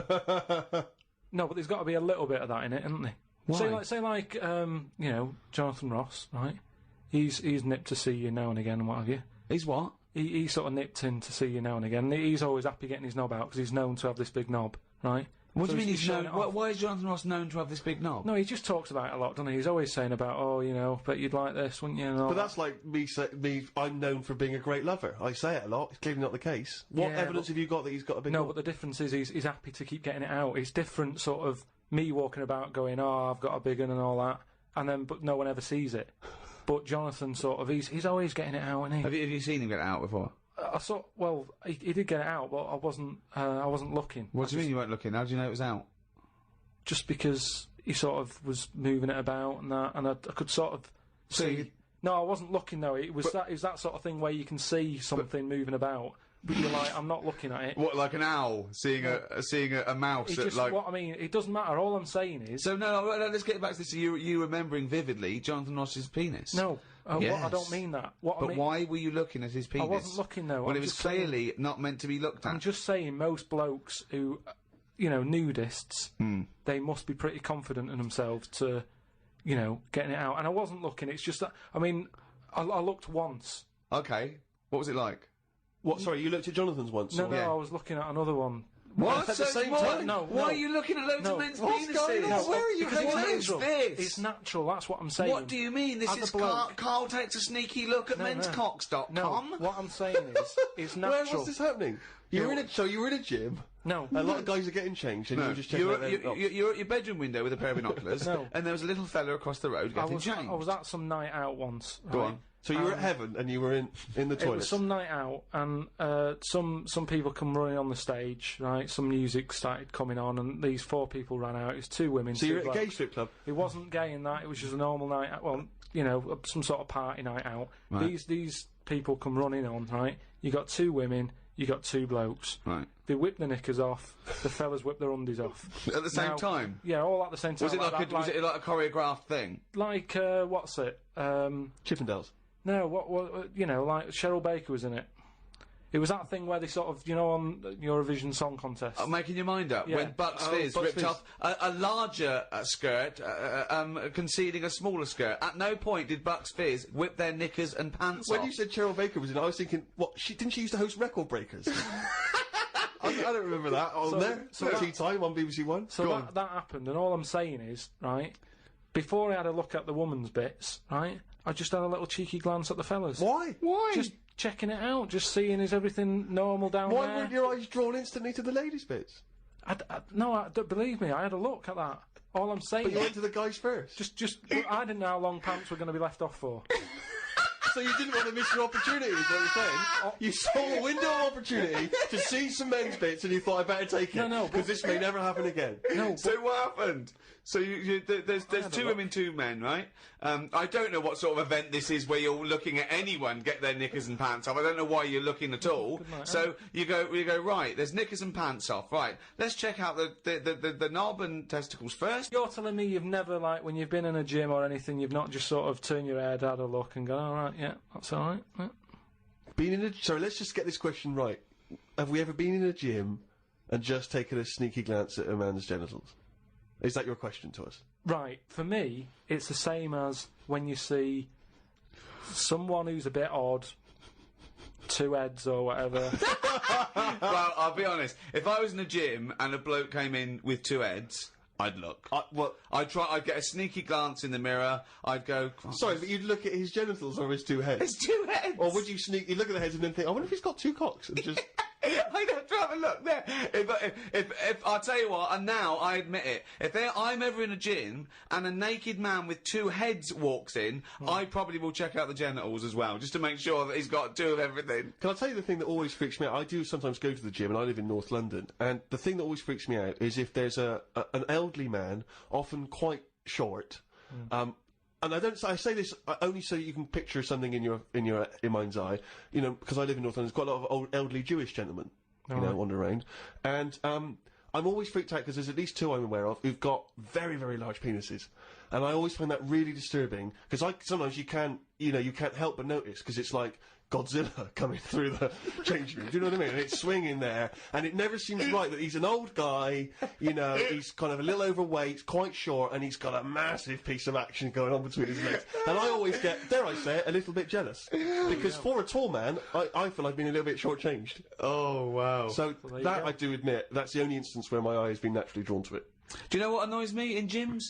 No, but there's got to be a little bit of that in it, isn't there? Why? Say like you know, Jonathan Ross, right? He's nipped to see you now and again and what have you. He's what? He sort of nipped in to see you now and again. He's always happy getting his knob out because he's known to have this big knob, right? What So do you mean he's showing known? it off. Why is Jonathan Ross known to have this big knob? No, he just talks about it a lot, doesn't he? He's always saying about, oh, you know, bet you'd like this, wouldn't you? And all But that. that's like me. I'm known for being a great lover. I say it a lot. It's clearly not the case. What Yeah, evidence but- have you got that he's got a big? No, knob? but the difference is he's happy to keep getting it out. It's different, sort of me walking about going, oh, I've got a big one and all that, and then but no one ever sees it. But Jonathan, sort of, he's always getting it out, isn't he? Have you seen him get it out before? I saw. Well, he did get it out, but I wasn't looking. What do you mean you weren't looking? How do you know it was out? Just because he sort of was moving it about and that, and I could sort of So see. you- No, I wasn't looking though. It was that sort of thing where you can see something moving about, but you're like, I'm not looking at it. What, like an owl seeing a mouse It at just, like? what I mean, it doesn't matter. All I'm saying is, So no, let's get back to this. You remembering vividly Jonathan Ross's penis? no, I Yes. don't mean that. What I But mean, why were you looking at his penis? I wasn't looking though. Well, I'm it was just saying- clearly not meant to be looked I'm at. just saying, most blokes who, you know, nudists, they must be pretty confident in themselves to, you know, getting it out. And I wasn't looking. It's just that, I mean, I looked once. Okay, what was it like? What? Sorry, you looked at Jonathan's once. No, or- no, Yeah. I was looking at another one. What? At the same what? time? No, Why no. are you looking at loads No. of men's What's penises? going on? Where are you Because hanging what out? is this? It's natural. That's what I'm saying. What do you mean? This As a is bloke- Karl takes a sneaky look at No, no. menscocks.com. No, what I'm saying is, it's Where natural. was this happening? You were in a gym. No, A lot of guys are getting changed, and you No, were just checking out their you're at your bedroom window with a pair of binoculars, No. and there was a little fella across the road I getting was changed. at some night out once. Go right? on. So you were at heaven, and you were in the It toilet. was some night out, and some people come running on the stage, right? Some music started coming on, and these 4 people ran out. It was 2 women. So 2 you're at a gay blokes. strip club. It wasn't gay in that. It was just a normal night out. Well, you know, some sort of party night out. Right. These people come running on, right? You got 2 women. You got 2 blokes. Right. They whip the knickers off. The fellas whip their undies off. At the same Now- time? Yeah, all at the same time. Was it like that, was it like a choreographed thing? like what's it? Chippendales. No, what you know, like Cheryl Baker was in it. It was that thing where they sort of, you know, on Eurovision Song Contest. Making your mind up Yeah. when Bucks Oh, Fizz Bucks ripped Fizz. off a larger skirt, conceding a smaller skirt. At no point did Bucks Fizz whip their knickers and pants When off. you said Cheryl Baker was in it, I was thinking, what? Didn't she used to host Record Breakers? I don't remember that on So- there. so that- Tea Time on BBC One. So that happened, and all I'm saying is, right, before I had a look at the woman's bits, right, I just had a little cheeky glance at the fellas. Why? Why? Just checking it out, just seeing is everything normal down Why there. weren't your eyes drawn instantly to the ladies' bits? Don't believe me, I had a look at that. All I'm saying But you is, went to the guys first. just I didn't know how long pants were going to be left off for. So you didn't want to miss your opportunity, is what you're saying? You saw a window of opportunity to see some men's bits, and you thought, I better take it. No, but- because this may never happen again. No, So what happened? So there's had a 2 look. women, 2 men, right? I don't know what sort of event this is where you're looking at anyone get their knickers and pants off. I don't know why you're looking at all. night, So you go right. There's knickers and pants off. Right. Let's check out the knob and testicles first. You're telling me you've never, like, when you've been in a gym or anything, you've not just sort of turned your head, had a look, and gone, all right, yeah, that's all right. Yeah. Been in a... Sorry, let's just get this question right. Have we ever been in a gym and just taken a sneaky glance at a man's genitals? Is that your question to us? Right, for me, it's the same as when you see someone who's a bit odd, 2 heads or whatever. Well, I'll be honest. If I was in a gym and a bloke came in with 2 heads, I'd look. I'd get a sneaky glance in the mirror. I'd go. Sorry, but you'd look at his genitals or his 2 heads? There's 2 heads. Or would you sneakily look at the heads and then think, I wonder if he's got 2 cocks? And just... I'd have to have a look there. If I'll tell you what, and now I admit it, if I'm ever in a gym and a naked man with 2 heads walks in, I probably will check out the genitals as well, just to make sure that he's got 2 of everything. Can I tell you the thing that always freaks me out? I do sometimes go to the gym, and I live in North London, and the thing that always freaks me out is if there's an elderly man, often quite short, and I say this only so you can picture something in your mind's eye, you know, because I live in North London. There's quite a lot of old elderly Jewish gentlemen, you know, wander around, and I'm always freaked out because there's at least 2 I'm aware of who've got very, very large penises. And I always find that really disturbing, because sometimes you can't help but notice, because it's like Godzilla coming through the changing room. Do you know what I mean? And it's swinging there, and it never seems right that he's an old guy, he's kind of a little overweight, quite short, and he's got a massive piece of action going on between his legs. And I always get, dare I say it, a little bit jealous. Because for a tall man, I feel I've been a little bit shortchanged. Oh, wow. So that, I do admit, that's the only instance where my eye has been naturally drawn to it. Do you know what annoys me in gyms?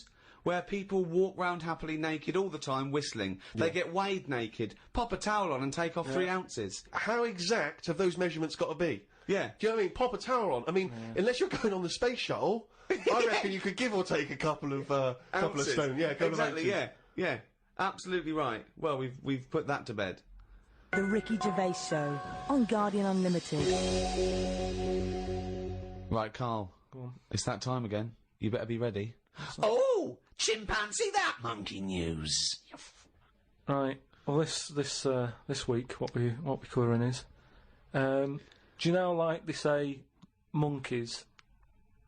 Where people walk round happily naked all the time whistling. They get weighed naked, pop a towel on and take off 3 ounces. How exact have those measurements got to be? Yeah. Do you know what I mean? Pop a towel on. I mean, unless you're going on the space shuttle, I reckon you could give or take a couple of stone. Yeah, exactly. Yeah. Absolutely right. Well, we've put that to bed. The Ricky Gervais Show on Guardian Unlimited. Right, Karl. Go on. It's that time again. You better be ready. Oh, chimpanzee that monkey news. Right. Well, this week, what we covering is, do you know, like they say, monkeys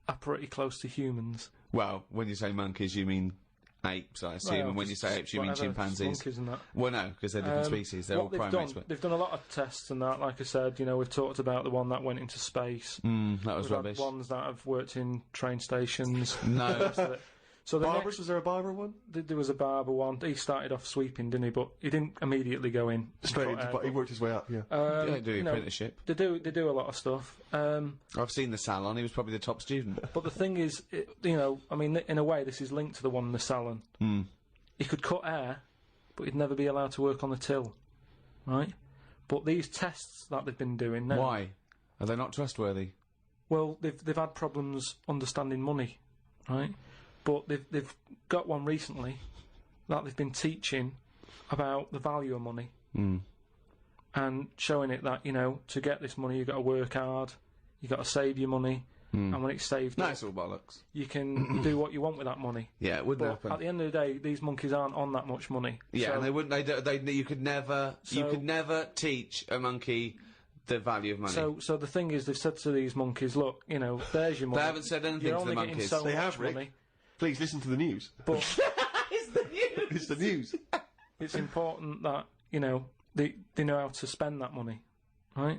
are pretty close to humans. Well, when you say monkeys, you mean apes, I assume, Well, and when you say apes, you mean chimpanzees. Monkeys and that. Well, no, because they're different species. They're all what primates. they've done a lot of tests and that. Like I said, we've talked about the one that went into space. That was We've had rubbish. ones that have worked in train stations. No. So the Barbers, was there a barber one? There was a barber one. He started off sweeping, didn't he? But he didn't immediately go in Straight into, but he worked his way up, yeah. They do apprenticeship. They do a lot of stuff. I've seen the salon. He was probably the top student. But the thing is, I mean, in a way, this is linked to the one in the salon. He could cut hair, but he'd never be allowed to work on the till, right? But these tests that they've been doing now. Why? Are they not trustworthy? Well, they've had problems understanding money, right? But they've got one recently that they've been teaching about the value of money and showing it that to get this money you've got to work hard, you've got to save your money, and when it's saved, No, it's all bollocks. you can do what you want with that money. Yeah, it wouldn't But happen. at the end of the day, these monkeys aren't on that much money. Yeah, So- and they wouldn't. You could never teach a monkey the value of money. So the thing is, they've said to these monkeys, look, there's your money. They haven't said anything You're to the only getting monkeys. so They much have, Rick. money, Please listen to the news. but It's the news. It's the news. it's important that they know how to spend that money, right?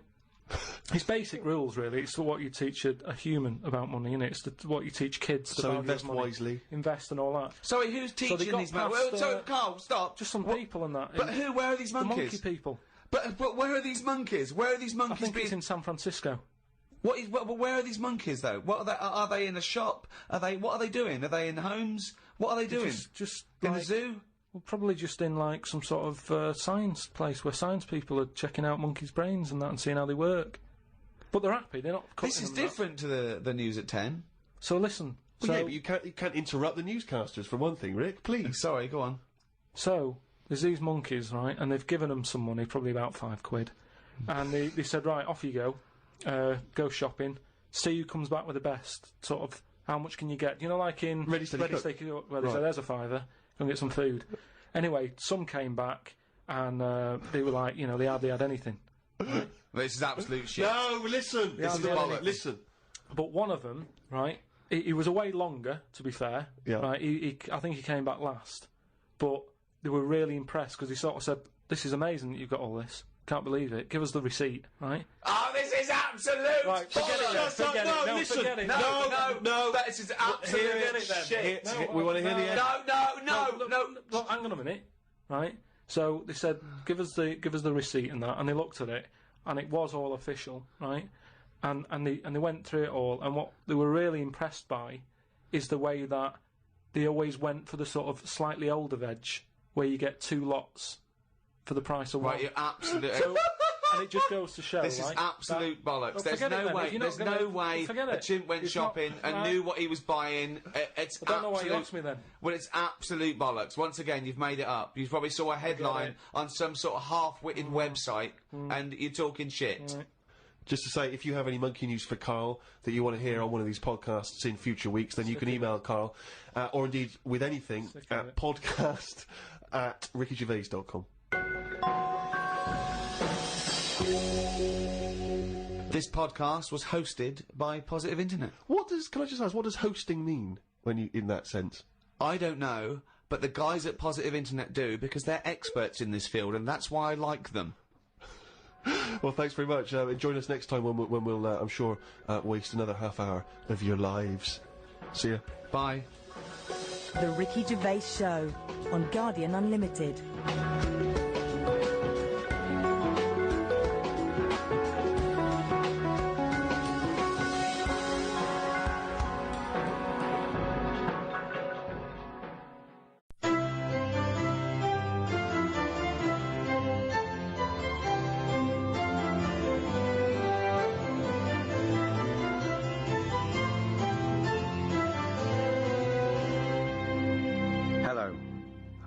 It's basic rules, really. It's what you teach a human about money, innit? It's what you teach kids. The So value of invest money. wisely. Invest and all that. Sorry, who's they teaching got these monkeys? past, So, Karl, stop. Just some people and that. But who? Where are these The monkey monkeys? people. But where are these monkeys? Where are these I monkeys think being? it's in San Francisco. Where are these monkeys though? What are they? Are they in a shop? What are they doing? Are they in homes? What are they doing? Just in like, the zoo? Well, probably just in like some sort of science place where science people are checking out monkeys' brains and that and seeing how they work. But they're happy. They're not. This is different to the news at 10. So listen. Well, yeah, but you can't interrupt the newscasters for one thing, Rick. Please. Sorry, go on. So there's these monkeys, right? And they've given them some money, probably about £5, and they said, right, off you go, go shopping, see who comes back with the best. Sort of, how much can you get? Like in Ready, Steady, Cook. where they said, there's a £5, go and get some food. Anyway, some came back and they were like, they hardly had anything. Right? This is absolute shit. No, listen. This is bollocks. Listen. But one of them, right, he was away longer, to be fair. Yeah. Right, I think he came back last. But they were really impressed because he sort of said, this is amazing that you've got all this. Can't believe it. Give us the receipt, right? Oh, this is absolute Right, forget it then. Forget it. No, listen. forget it. No, this is absolute Forget it then. shit. We want to hear the end. No. Look, hang on a minute, right? So they said, give us the receipt and that, and they looked at it, and it was all official, right? And they went through it all, and what they were really impressed by is the way that they always went for the sort of slightly older veg, where you get 2 lots for the price of one. Right, you're absolute. And it just goes to show, This right, is absolute bollocks. Well, There's forget it no then. way. If you're There's not no gonna- way forget a it. chimp went It's not- shopping and right. knew what he was buying. It's I don't know why you absolute. asked me then. Well, it's absolute bollocks. Once again, you've made it up. You probably saw a headline it. on some sort of half-witted website, and you're talking shit. Right. Just to say, if you have any monkey news for Karl that you want to hear on one of these podcasts in future weeks, then you can email Karl, or indeed with anything at podcast@rickygervais.com. This podcast was hosted by Positive Internet. Can I just ask, what does hosting mean when you, in that sense? I don't know, but the guys at Positive Internet do, because they're experts in this field, and that's why I like them. Well, thanks very much. Join us next time when we'll I'm sure, waste another half hour of your lives. See ya. Bye. The Ricky Gervais Show on Guardian Unlimited.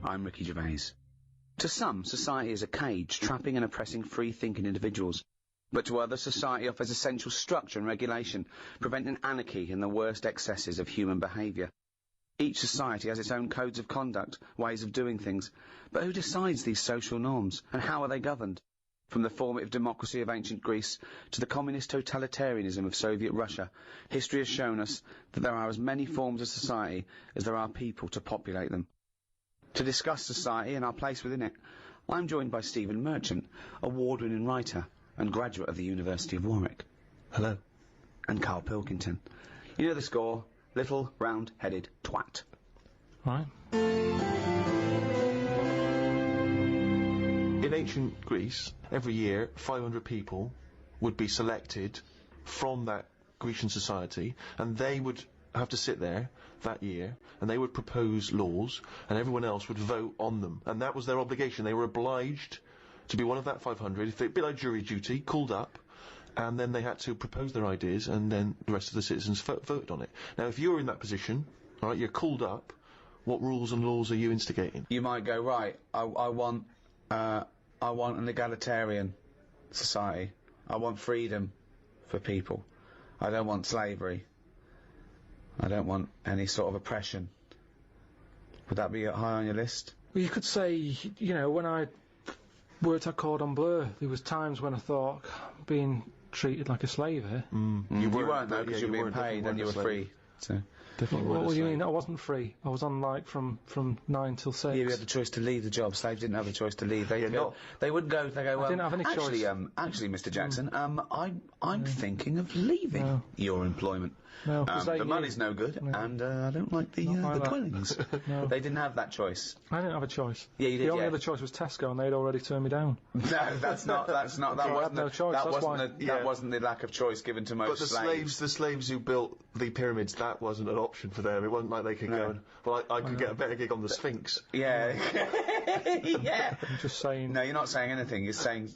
I'm Ricky Gervais. To some, society is a cage, trapping and oppressing free-thinking individuals. But to others, society offers essential structure and regulation, preventing anarchy and the worst excesses of human behaviour. Each society has its own codes of conduct, ways of doing things. But who decides these social norms, and how are they governed? From the formative democracy of ancient Greece to the communist totalitarianism of Soviet Russia, history has shown us that there are as many forms of society as there are people to populate them. To discuss society and our place within it, I'm joined by Stephen Merchant, award-winning writer and graduate of the University of Warwick. Hello. And Karl Pilkington. You know the score, little round-headed twat. Right. In ancient Greece, every year 500 people would be selected from that Grecian society, and they would have to sit there that year, and they would propose laws, and everyone else would vote on them, and that was their obligation. They were obliged to be one of that 500, if they, a bit like jury duty, called up, and then they had to propose their ideas, and then the rest of the citizens voted on it. Now, if you're in that position, all right, you're called up, what rules and laws are you instigating? You might go, right, I want an egalitarian society. I want freedom for people. I don't want slavery. I don't want any sort of oppression. Would that be high on your list? Well, you could say, you know, when I worked at Cordon Bleu, there was times when I thought, being treated like a slave here. You weren't, though, because you were being paid and you were free. So. What do you mean? I wasn't free. I was on, like, from 9 till 6. Yeah, you had the choice to leave the job. Slaves didn't have the choice to leave. They wouldn't go. They go. I didn't have any actually, choice. Actually, Mr. Jackson, I'm thinking of leaving your employment. No, 'cause the money's no good, and I don't like the dwellings. No. They didn't have that choice. I didn't have a choice. Yeah, you did. The only other choice was Tesco, and they'd already turned me down. No, that's not. That wasn't no choice. That wasn't the lack of choice given to most slaves. But the slaves who built the pyramids, that wasn't an option for them. It wasn't like they could go and, well, I could get a better gig on the Sphinx. Yeah. Yeah. I'm just saying. No, you're not saying anything. You're saying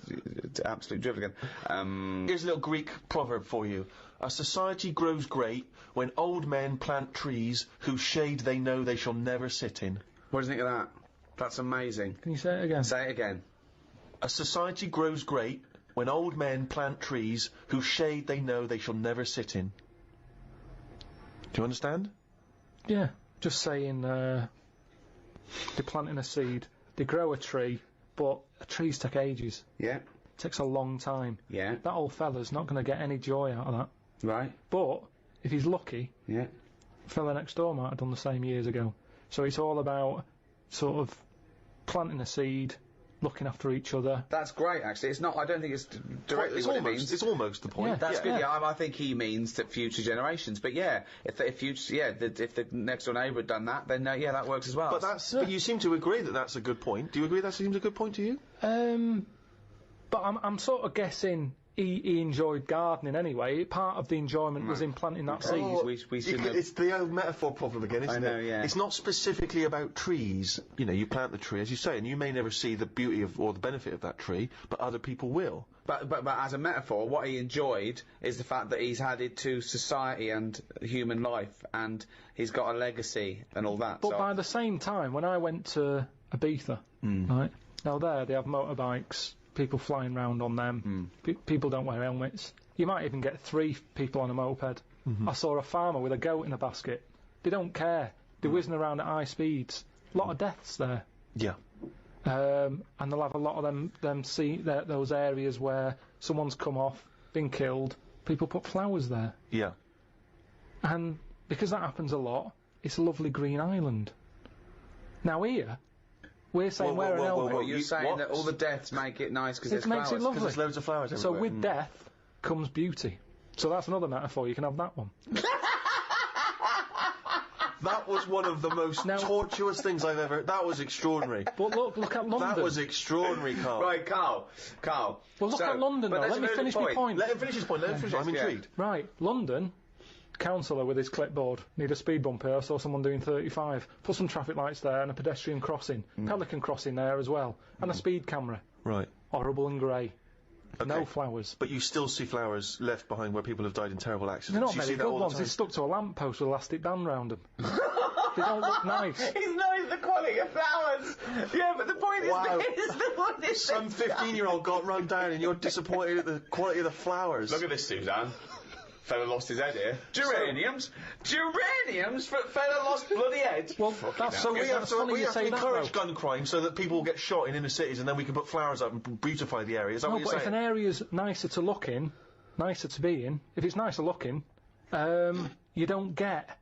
absolute drivel again. Here's a little Greek proverb for you. A society grows great when old men plant trees whose shade they know they shall never sit in. What do you think of that? That's amazing. Can you say it again? Say it again. A society grows great when old men plant trees whose shade they know they shall never sit in. Do you understand? Yeah. Just saying, they're planting a seed, they grow a tree, but trees take ages. Yeah. It takes a long time. Yeah. That old fella's not going to get any joy out of that. Right. But, if he's lucky, yeah, fella next door might have done the same years ago. So it's all about sort of planting a seed, looking after each other. That's great, actually. It's not. I don't think it's directly what it means. It's almost the point. Yeah. That's good. Yeah, I think he means that future generations. But yeah, if the next door neighbour had done that, then yeah, that works as well. But but you seem to agree that that's a good point. Do you agree that seems a good point to you? But I'm sort of guessing he enjoyed gardening anyway. Part of the enjoyment was in planting that seed. It's the old metaphor problem again, isn't it? I know, yeah. It's not specifically about trees. You know, you plant the tree, as you say, and you may never see the beauty of or the benefit of that tree, but other people will. But as a metaphor, what he enjoyed is the fact that he's added to society and human life, and he's got a legacy and all that. But by the same time, when I went to Ibiza, right, now there they have motorbikes, people flying around on them, people don't wear helmets. You might even get 3 people on a moped. I saw a farmer with a goat in a basket. They don't care. They're whizzing around at high speeds. A lot of deaths there. Yeah. And they'll have a lot of those areas where someone's come off, been killed, people put flowers there. Yeah. And because that happens a lot, it's a lovely green island. Now here, we're saying wear an helmet. You're saying that all the deaths make it nice because there's flowers. It makes it lovely. There's loads of flowers So everywhere. with death comes beauty. So that's another metaphor. You can have that one. That was one of the most tortuous things I've ever... That was extraordinary. But look at London. That was extraordinary, Karl. Right, Carl. Well, look at London, though. Let me finish my point. Let him finish his point. I'm intrigued. Right, London, councillor with his clipboard, need a speed bump here, I saw someone doing 35. Put some traffic lights there and a pedestrian crossing. Pelican crossing there as well. And a speed camera. Right. Horrible and grey. Okay. No flowers. But you still see flowers left behind where people have died in terrible accidents. They're not you very see that good all the ones. time? They're stuck to a lamppost with elastic band round them. They don't look nice. He's knows the quality of flowers. Yeah, but the point is, Some 15-year-old got run down and you're disappointed at the quality of the flowers. Look at this, Suzanne. Fella lost his head here. Geraniums? Geraniums? Fella lost bloody head? Well, that's so we have to encourage that, gun crime so that people will get shot in inner cities and then we can put flowers up and beautify the area. Is that what you're saying? If an area's nicer to look in, nicer to be in, if it's nicer looking, you don't get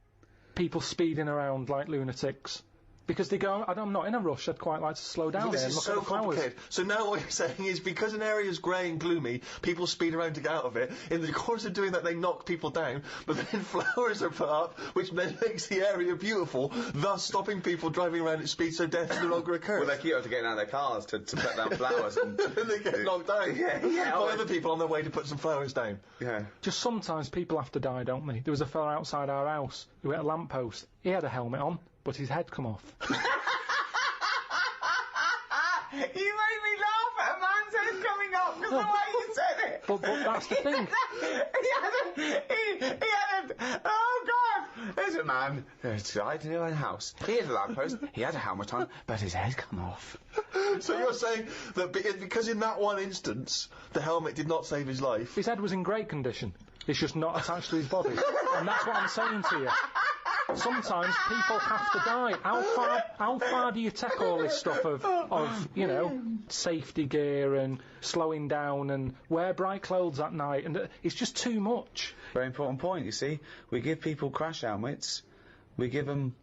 people speeding around like lunatics. Because they go, I'm not in a rush, I'd quite like to slow down This there and is look so at the flowers. complicated. So now what you're saying is because an area is grey and gloomy, people speed around to get out of it. In the course of doing that, they knock people down, but then flowers are put up, which then makes the area beautiful, thus stopping people driving around at speed so death no longer occurs. Well, they keep having to get out of their cars to put down flowers. And they get knocked down. Yeah. By other people on their way to put some flowers down. Yeah. Just sometimes people have to die, don't they? There was a fella outside our house who hit a lamppost. He had a helmet on, but his head come off. You made me laugh at a man's head coming up because the way you said it. But that's the thing. he had a, oh God! There's a man outside in a house. He had a lamppost, he had a helmet on, but his head come off. So you're saying that because in that one instance, the helmet did not save his life. His head was in great condition. It's just not attached to his body. And that's what I'm saying to you. Sometimes people have to die. How far do you take all this stuff of you know, safety gear and slowing down and wear bright clothes at night? And it's just too much. Very important point, you see. We give people crash helmets. We give them,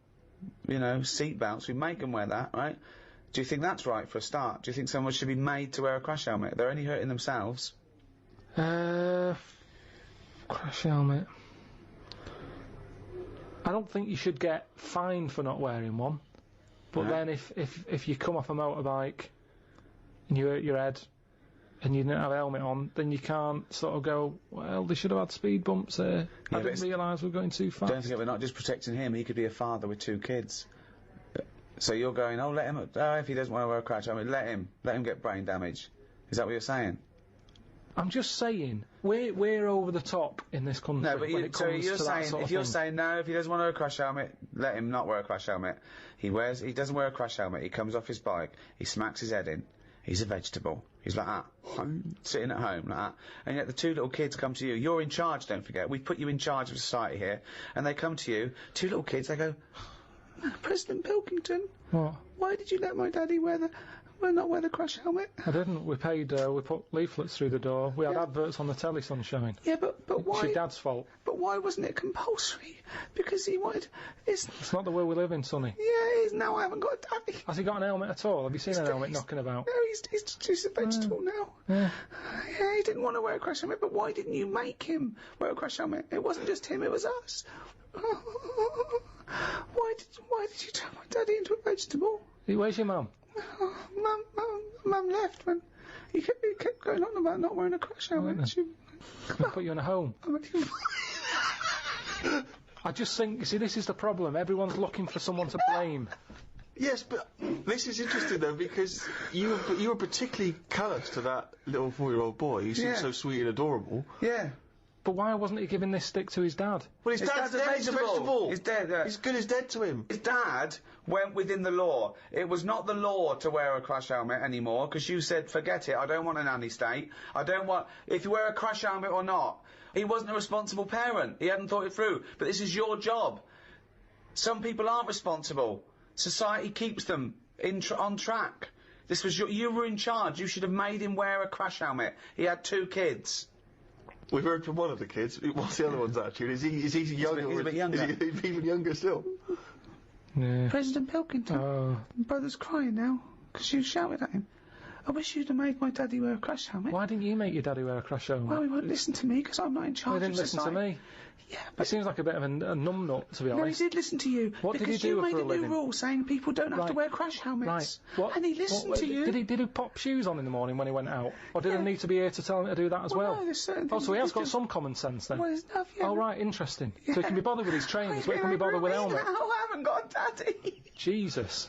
you know, seat belts. We make them wear that, right? Do you think that's right for a start? Do you think someone should be made to wear a crash helmet? They're only hurting themselves. Crash helmet. I don't think you should get fined for not wearing one. But then if you come off a motorbike and you hurt your head and you didn't have a helmet on, then you can't sort of go, well, they should have had speed bumps there. I didn't realise we're going too fast. Don't forget, we're not just protecting him. He could be a father with 2 kids. So you're going, oh, let him, if he doesn't want to wear a crash helmet, let him get brain damage. Is that what you're saying? I'm just saying, we're over the top in this country. No, but when it comes you're to saying, that sort of if you're thing. saying no, if he doesn't want to wear a crash helmet, let him not wear a crash helmet. He doesn't wear a crash helmet. He comes off his bike, he smacks his head in. He's a vegetable. He's like that, sitting at home like that. And yet the 2 little kids come to you. You're in charge. Don't forget, we put you in charge of society here. And they come to you, 2 little kids. They go, President Pilkington, What? why did you let my daddy not wear the crash helmet? I didn't. We paid. We put leaflets through the door. We had adverts on the telly, Sunshine. Yeah, but why? It's your dad's fault. But why wasn't it compulsory? Because he wanted. It's not the world we live in, Sonny. Yeah, now I haven't got a daddy. Has he got an helmet at all? Have you seen an helmet knocking about? No, he's a vegetable now. Yeah. Yeah, he didn't want to wear a crash helmet, but why didn't you make him wear a crash helmet? It wasn't just him, it was us. Why did you turn my daddy into a vegetable? Where's your mum? Mum left when he kept going on about not wearing a crash helmet. We'll put you in a home. I just think, see, this is the problem. Everyone's looking for someone to blame. Yes, but this is interesting though because you were particularly callous to that little 4-year-old boy. He seemed so sweet and adorable. Yeah. But why wasn't he giving this stick to his dad? Well, his dad's dead. He's a vegetable. He's dead. He's good as dead to him. His dad went within the law. It was not the law to wear a crash helmet anymore because you said, forget it, I don't want a nanny state. I don't want... If you wear a crash helmet or not. He wasn't a responsible parent. He hadn't thought it through. But this is your job. Some people aren't responsible. Society keeps them on track. This was you were in charge. You should have made him wear a crash helmet. He had 2 kids. We've heard from one of the kids. What's the other one's attitude? Is he younger? He's a bit younger. Is he even younger still? Yeah. President Pilkington. Oh. My brother's crying now because you shouted at him. I wish you'd have made my daddy wear a crash helmet. Why didn't you make your daddy wear a crash helmet? Well, he won't listen to me because I'm not in charge He didn't of listen to society. me. Yeah, He but seems like a bit of a numbnut, to be no, he honest. did listen to you. What did because he do you made for a a new living? rule saying people don't have to Right. wear crash helmets. Right. What? And he listened what- to you. Did he pop shoes on in the morning when he went out? Or did Yeah. I need to be here to tell him to do that as well? No, there's certain Oh, things so he that has you got just- some common sense then? Well, there's enough, yeah. Oh, right, interesting. So he can be bothered with his trainers, but he can be bothered with helmet. I haven't got a daddy. Jesus.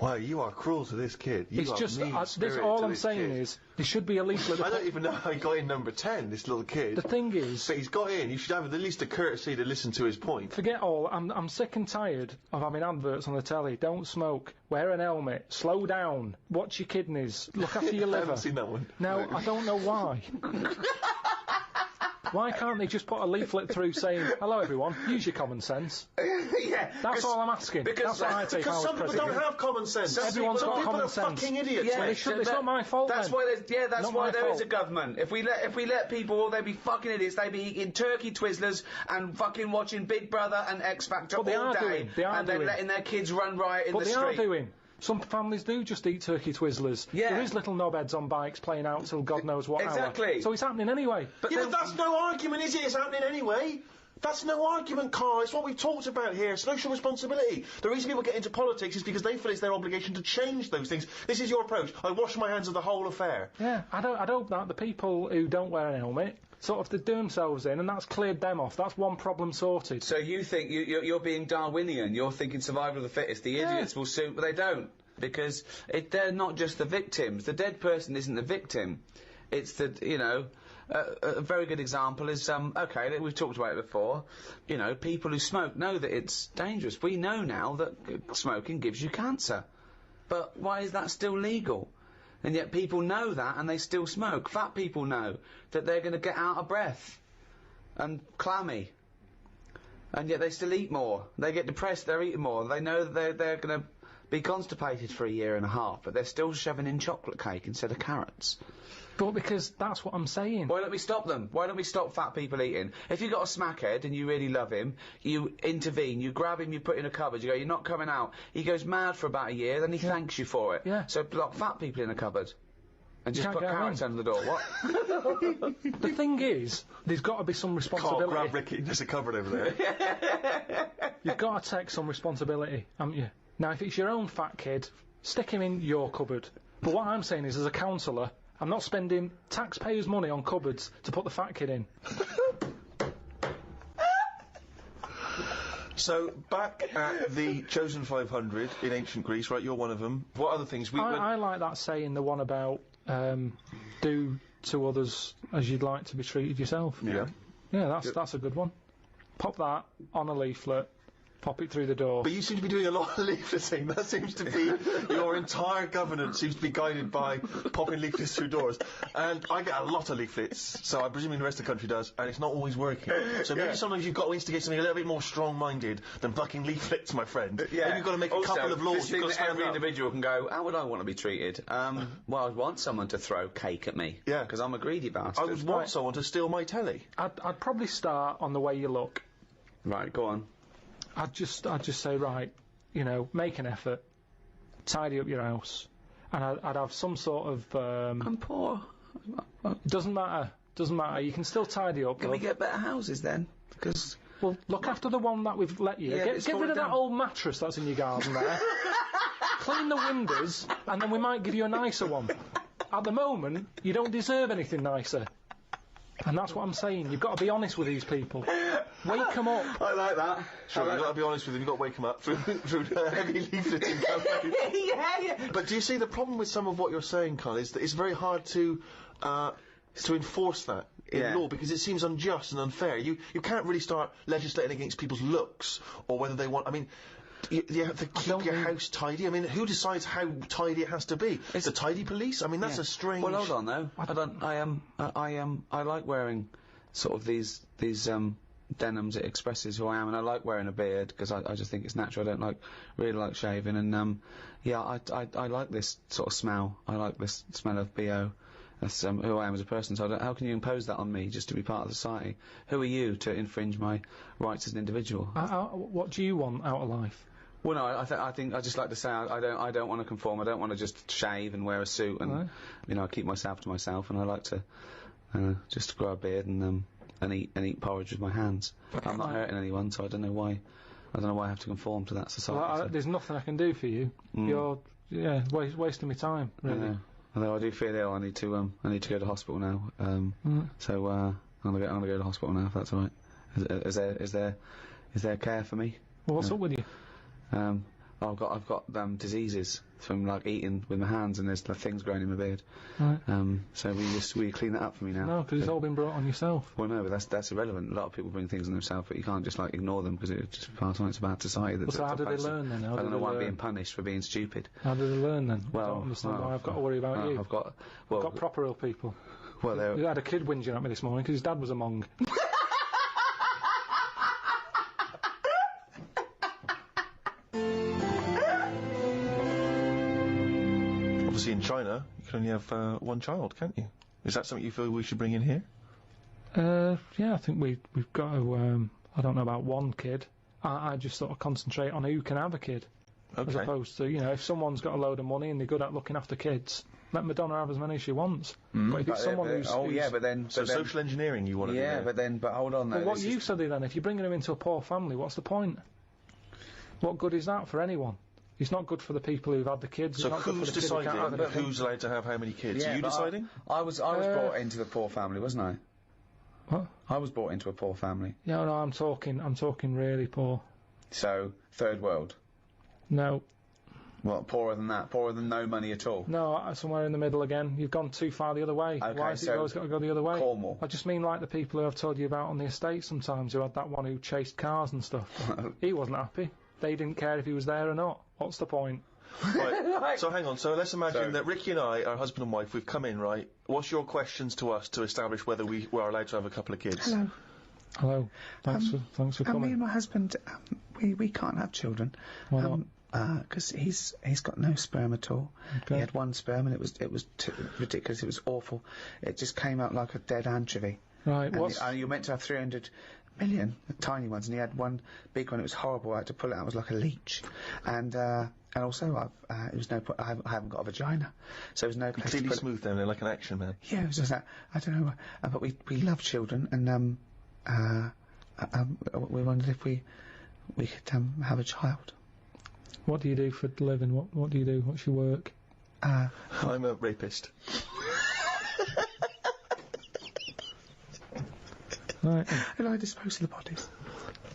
Wow, you are cruel to this kid. You It's are just, mean this, spirited all to I'm this saying kid. is, there should be a leaflet. I don't even know how he got in number 10, this little kid. The thing is, But he's got in. You should have at least the courtesy to listen to his point. forget all, I'm sick and tired of having adverts on the telly. Don't smoke, wear an helmet, slow down, watch your kidneys, look after your I liver. haven't seen that one. No, I don't know why. Why can't they just put a leaflet through saying, hello everyone, use your common sense? Yeah. That's all I'm asking. because- That's what I take Because out some as people don't president. have common sense. Everyone's Some got people common are sense. fucking idiots, Yeah, mate. It's not my fault That's then. why that's Not why my there is fault. a government. If we let people, they'd be fucking idiots. They'd be eating turkey Twizzlers and fucking watching Big Brother and X Factor But they all are day, doing. They are and then doing. letting their kids run riot in But the they street. are doing. Some families do just eat turkey Twizzlers. Yeah. There is little knobheads on bikes playing out till God knows what Exactly. hour. So it's happening anyway. But Yeah, then- but that's no argument, is it? It's happening anyway. That's no argument, Karl. It's what we've talked about here. Social responsibility. The reason people get into politics is because they feel it's their obligation to change those things. This is your approach. I wash my hands of the whole affair. Yeah, I'd hope that the people who don't wear an helmet sort of they do themselves in, and that's cleared them off. That's one problem sorted. So you think you're being Darwinian? You're thinking survival of the fittest. The idiots will soon, but they don't, because they're not just the victims. The dead person isn't the victim. It's the a very good example is okay, we've talked about it before. You know, people who smoke know that it's dangerous. We know now that smoking gives you cancer, but why is that still legal? And yet people know that and they still smoke. Fat people know that they're going to get out of breath and clammy, and yet they still eat more. They get depressed, they're eating more. They know that they're going to be constipated for a year and a half, but they're still shoving in chocolate cake instead of carrots. But because that's what I'm saying. Why don't we stop them? Why don't we stop fat people eating? If you've got a smackhead and you really love him, you intervene, you grab him, you put him in a cupboard, you go, you're not coming out. He goes mad for about a year, then he thanks you for it. Yeah. So lock fat people in a cupboard. And just Can't put get 'em carrots in. under the door. What? The thing is, there's got to be some Karl, responsibility. grab Ricky. There's a cupboard over there. You've got to take some responsibility, haven't you? Now, if it's your own fat kid, stick him in your cupboard. But what I'm saying is, as a counsellor, I'm not spending taxpayers' money on cupboards to put the fat kid in. So, back at the Chosen 500 in ancient Greece, right, you're one of them. What other things? I like that saying, the one about do to others as you'd like to be treated yourself. Yeah. Yeah, that's a good one. Pop that on a leaflet, pop it through the door. But you seem to be doing a lot of leafleting. That seems to be your entire governance seems to be guided by popping leaflets through doors. And I get a lot of leaflets, so I presume the rest of the country does, and it's not always working. So maybe sometimes you've got to instigate something a little bit more strong-minded than fucking leaflets, my friend. Maybe you've got to make a Also, couple of laws. this thing You've got to that stand every up. individual can go, how would I want to be treated? Well, I'd want someone to throw cake at me. Yeah. Because I'm a greedy bastard. I would want someone to steal my telly. I'd probably start on the way you look. Right, go on. I'd just say, right, you know, make an effort, tidy up your house, and I'd have some sort of. I'm poor. Doesn't matter. You can still tidy up. Can we get better houses then? Because Well, look after the one that we've let you. Yeah, Get it's rid fallen of that down. old mattress that's in your garden there. Clean the windows, and then we might give you a nicer one. At the moment, you don't deserve anything nicer. And that's what I'm saying. You've got to be honest with these people. Wake them up. I like that. Sure, you've got to be honest with them. You've got to wake them up through heavy leafleting campaigns. yeah. But do you see the problem with some of what you're saying, Karl, is that it's very hard to enforce that in Yeah. law because it seems unjust and unfair. You can't really start legislating against people's looks or whether they want. I mean, you have to keep your house tidy. I mean, who decides how tidy it has to be? It's the tidy police. I mean, that's a strange. Well, hold on though. I like wearing sort of these denims. It expresses who I am, and I like wearing a beard because I just think it's natural. I don't really like shaving, and I like this sort of smell. I like this smell of BO. That's who I am as a person. So how can you impose that on me just to be part of society? Who are you to infringe my rights as an individual? What do you want out of life? Well, no, I think I just like to say I don't want to conform. I don't want to just shave and wear a suit and I keep myself to myself, and I like to just grow a beard and eat porridge with my hands. I'm not hurting anyone, so I don't know why I have to conform to that society. Well, there's nothing I can do for you. You're wasting my time, really. Although I do feel ill, I need to go to the hospital now. So I'm gonna go to the hospital now if that's all right. Is there care for me? Well, what's up with you? I've got diseases from like eating with my hands, and there's things growing in my beard. Right. So will you clean that up for me now? No, because it's all been brought on yourself. Well, no, but that's irrelevant. A lot of people bring things on themselves, but you can't just like ignore them because it's just part of it's a bad society. So how do they learn then? I don't know why I'm being punished for being stupid. How do they learn then? Well, I don't understand why I've got to worry about you. I've got proper ill people. Well, I had a kid whinging at me this morning because his dad was a Mong. Obviously, in China, you can only have one child, can't you? Is that something you feel we should bring in here? Yeah, I think we've got to. I don't know about one kid. I just sort of concentrate on who can have a kid, as opposed to if someone's got a load of money and they're good at looking after kids, let Madonna have as many as she wants. But if it's someone who's social engineering you want to do. Yeah, but hold on though. Well, what use are they then? If you're bringing them into a poor family, what's the point? What good is that for anyone? It's not good for the people who've had the kids. So who's deciding who's allowed to have how many kids? Are you deciding? I was brought into a poor family, wasn't I? What? I was brought into a poor family. Yeah, no, I'm talking really poor. So, third world? No. What, poorer than that? Poorer than no money at all? No, somewhere in the middle again. You've gone too far the other way. Okay, why has it always got to go the other way? Cornwall. I just mean like the people who I've told you about on the estate sometimes, who had that one who chased cars and stuff. He wasn't happy. They didn't care if he was there or not. What's the point? Right. So hang on. So let's imagine that Ricky and I are husband and wife. We've come in, right? What's your questions to us to establish whether we are allowed to have a couple of kids? Hello. Thanks for coming. Me and my husband, we can't have children. Why not? Because he's got no sperm at all. Okay. He had one sperm and it was ridiculous. It was awful. It just came out like a dead anchovy. Right. And you're meant to have 300 million tiny ones, and he had one big one. It was horrible. I had to pull it out. It was like a leech, and also it was I haven't got a vagina, so there's no place completely to put smooth down there like an action man. Yeah, it was just that. I don't know, but we love children, and we wondered if we could have a child. What do you do for a living? What do you do? What's your work? I'm a rapist. Right. And I dispose of the bodies.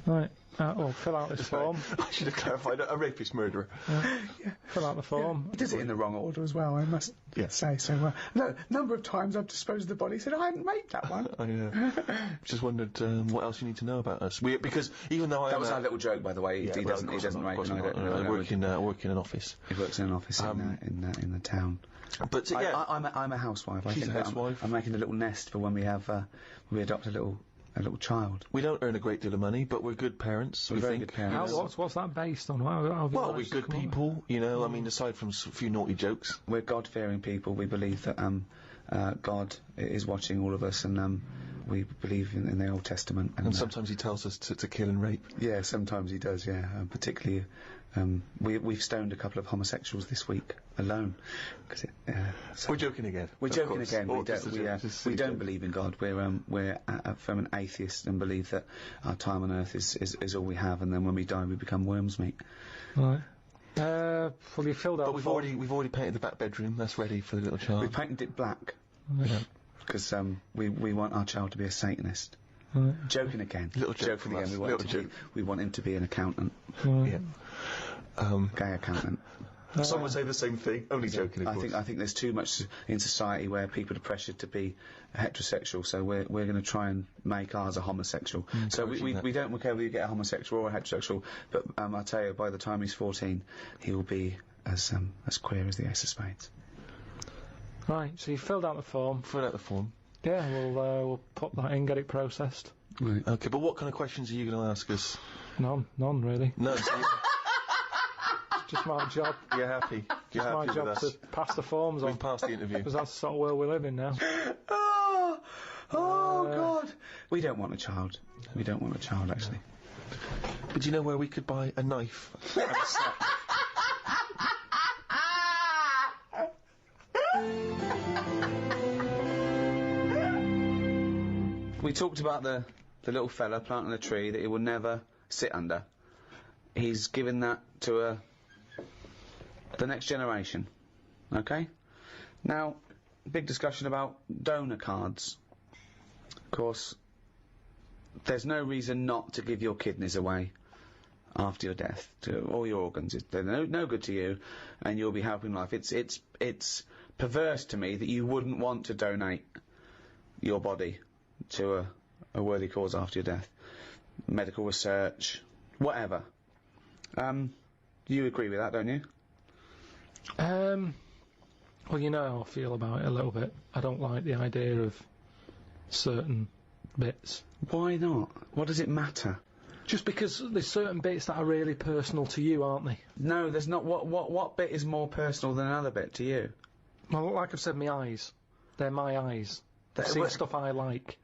Right. Fill out this form. I should have clarified. A rapist murderer. Yeah. Fill out the form. He does it in the wrong order as well, I must say. So, no, number of times I've disposed of the body. He said, I hadn't made that one. I know. Just wondered what else you need to know about us. Because even though that was our little joke, by the way. He doesn't rape, and I work in an office. He works in an office in the town. But I'm a housewife. She's a housewife. I'm making a little nest for when we adopt a little child. We don't earn a great deal of money, but we're good parents. We're very good parents. What's that based on? Well, we're good people, I mean, aside from a few naughty jokes. We're God-fearing people. We believe that God is watching all of us, and we believe in the Old Testament. And sometimes he tells us to kill and rape. Yeah, sometimes he does, yeah. Particularly, we've stoned a couple of homosexuals this week alone. We're joking again. We're joking again. We don't believe in God. We're from an atheist and believe that our time on earth is all we have, and then when we die we become worms meat. Right. Well, you filled out. But we've already painted the back bedroom. That's ready for the little child. We painted it black. Yeah. Because we want our child to be a Satanist. Right. Joking again. Little joke Joking from again. us. We want him to be an accountant. Right. Yeah. Gay accountant. Some would say the same thing. Only joking, of course. I think there's too much in society where people are pressured to be heterosexual, so we're going to try and make ours a homosexual. So we don't care whether you get a homosexual or a heterosexual, but I tell you, by the time he's 14, he will be as queer as the Ace of Spades. Right, so you filled out the form. Fill out the form. Yeah, we'll put that in, get it processed. Right. Okay, but what kind of questions are you going to ask us? None really. No. Just my job. You're happy. You're It's my happy job with to us? pass the forms on. We've passed the interview. Because that's the sort of world we live in now. God. We don't want a child. We don't want a child, actually. But do you know where we could buy a knife and a sack? We talked about the little fella planting a tree that he will never sit under. He's given that to the next generation. Okay? Now, big discussion about donor cards. Of course, there's no reason not to give your kidneys away after your death, to all your organs. They're no good to you, and you'll be helping life. It's perverse to me that you wouldn't want to donate your body to a worthy cause after your death. Medical research, whatever. You agree with that, don't you? Well, you know how I feel about it a little bit. I don't like the idea of certain bits. Why not? What does it matter? Just because there's certain bits that are really personal to you, aren't they? No, there's not. What bit is more personal than another bit to you? Well, like I've said, my eyes. They're my eyes. They see stuff I like.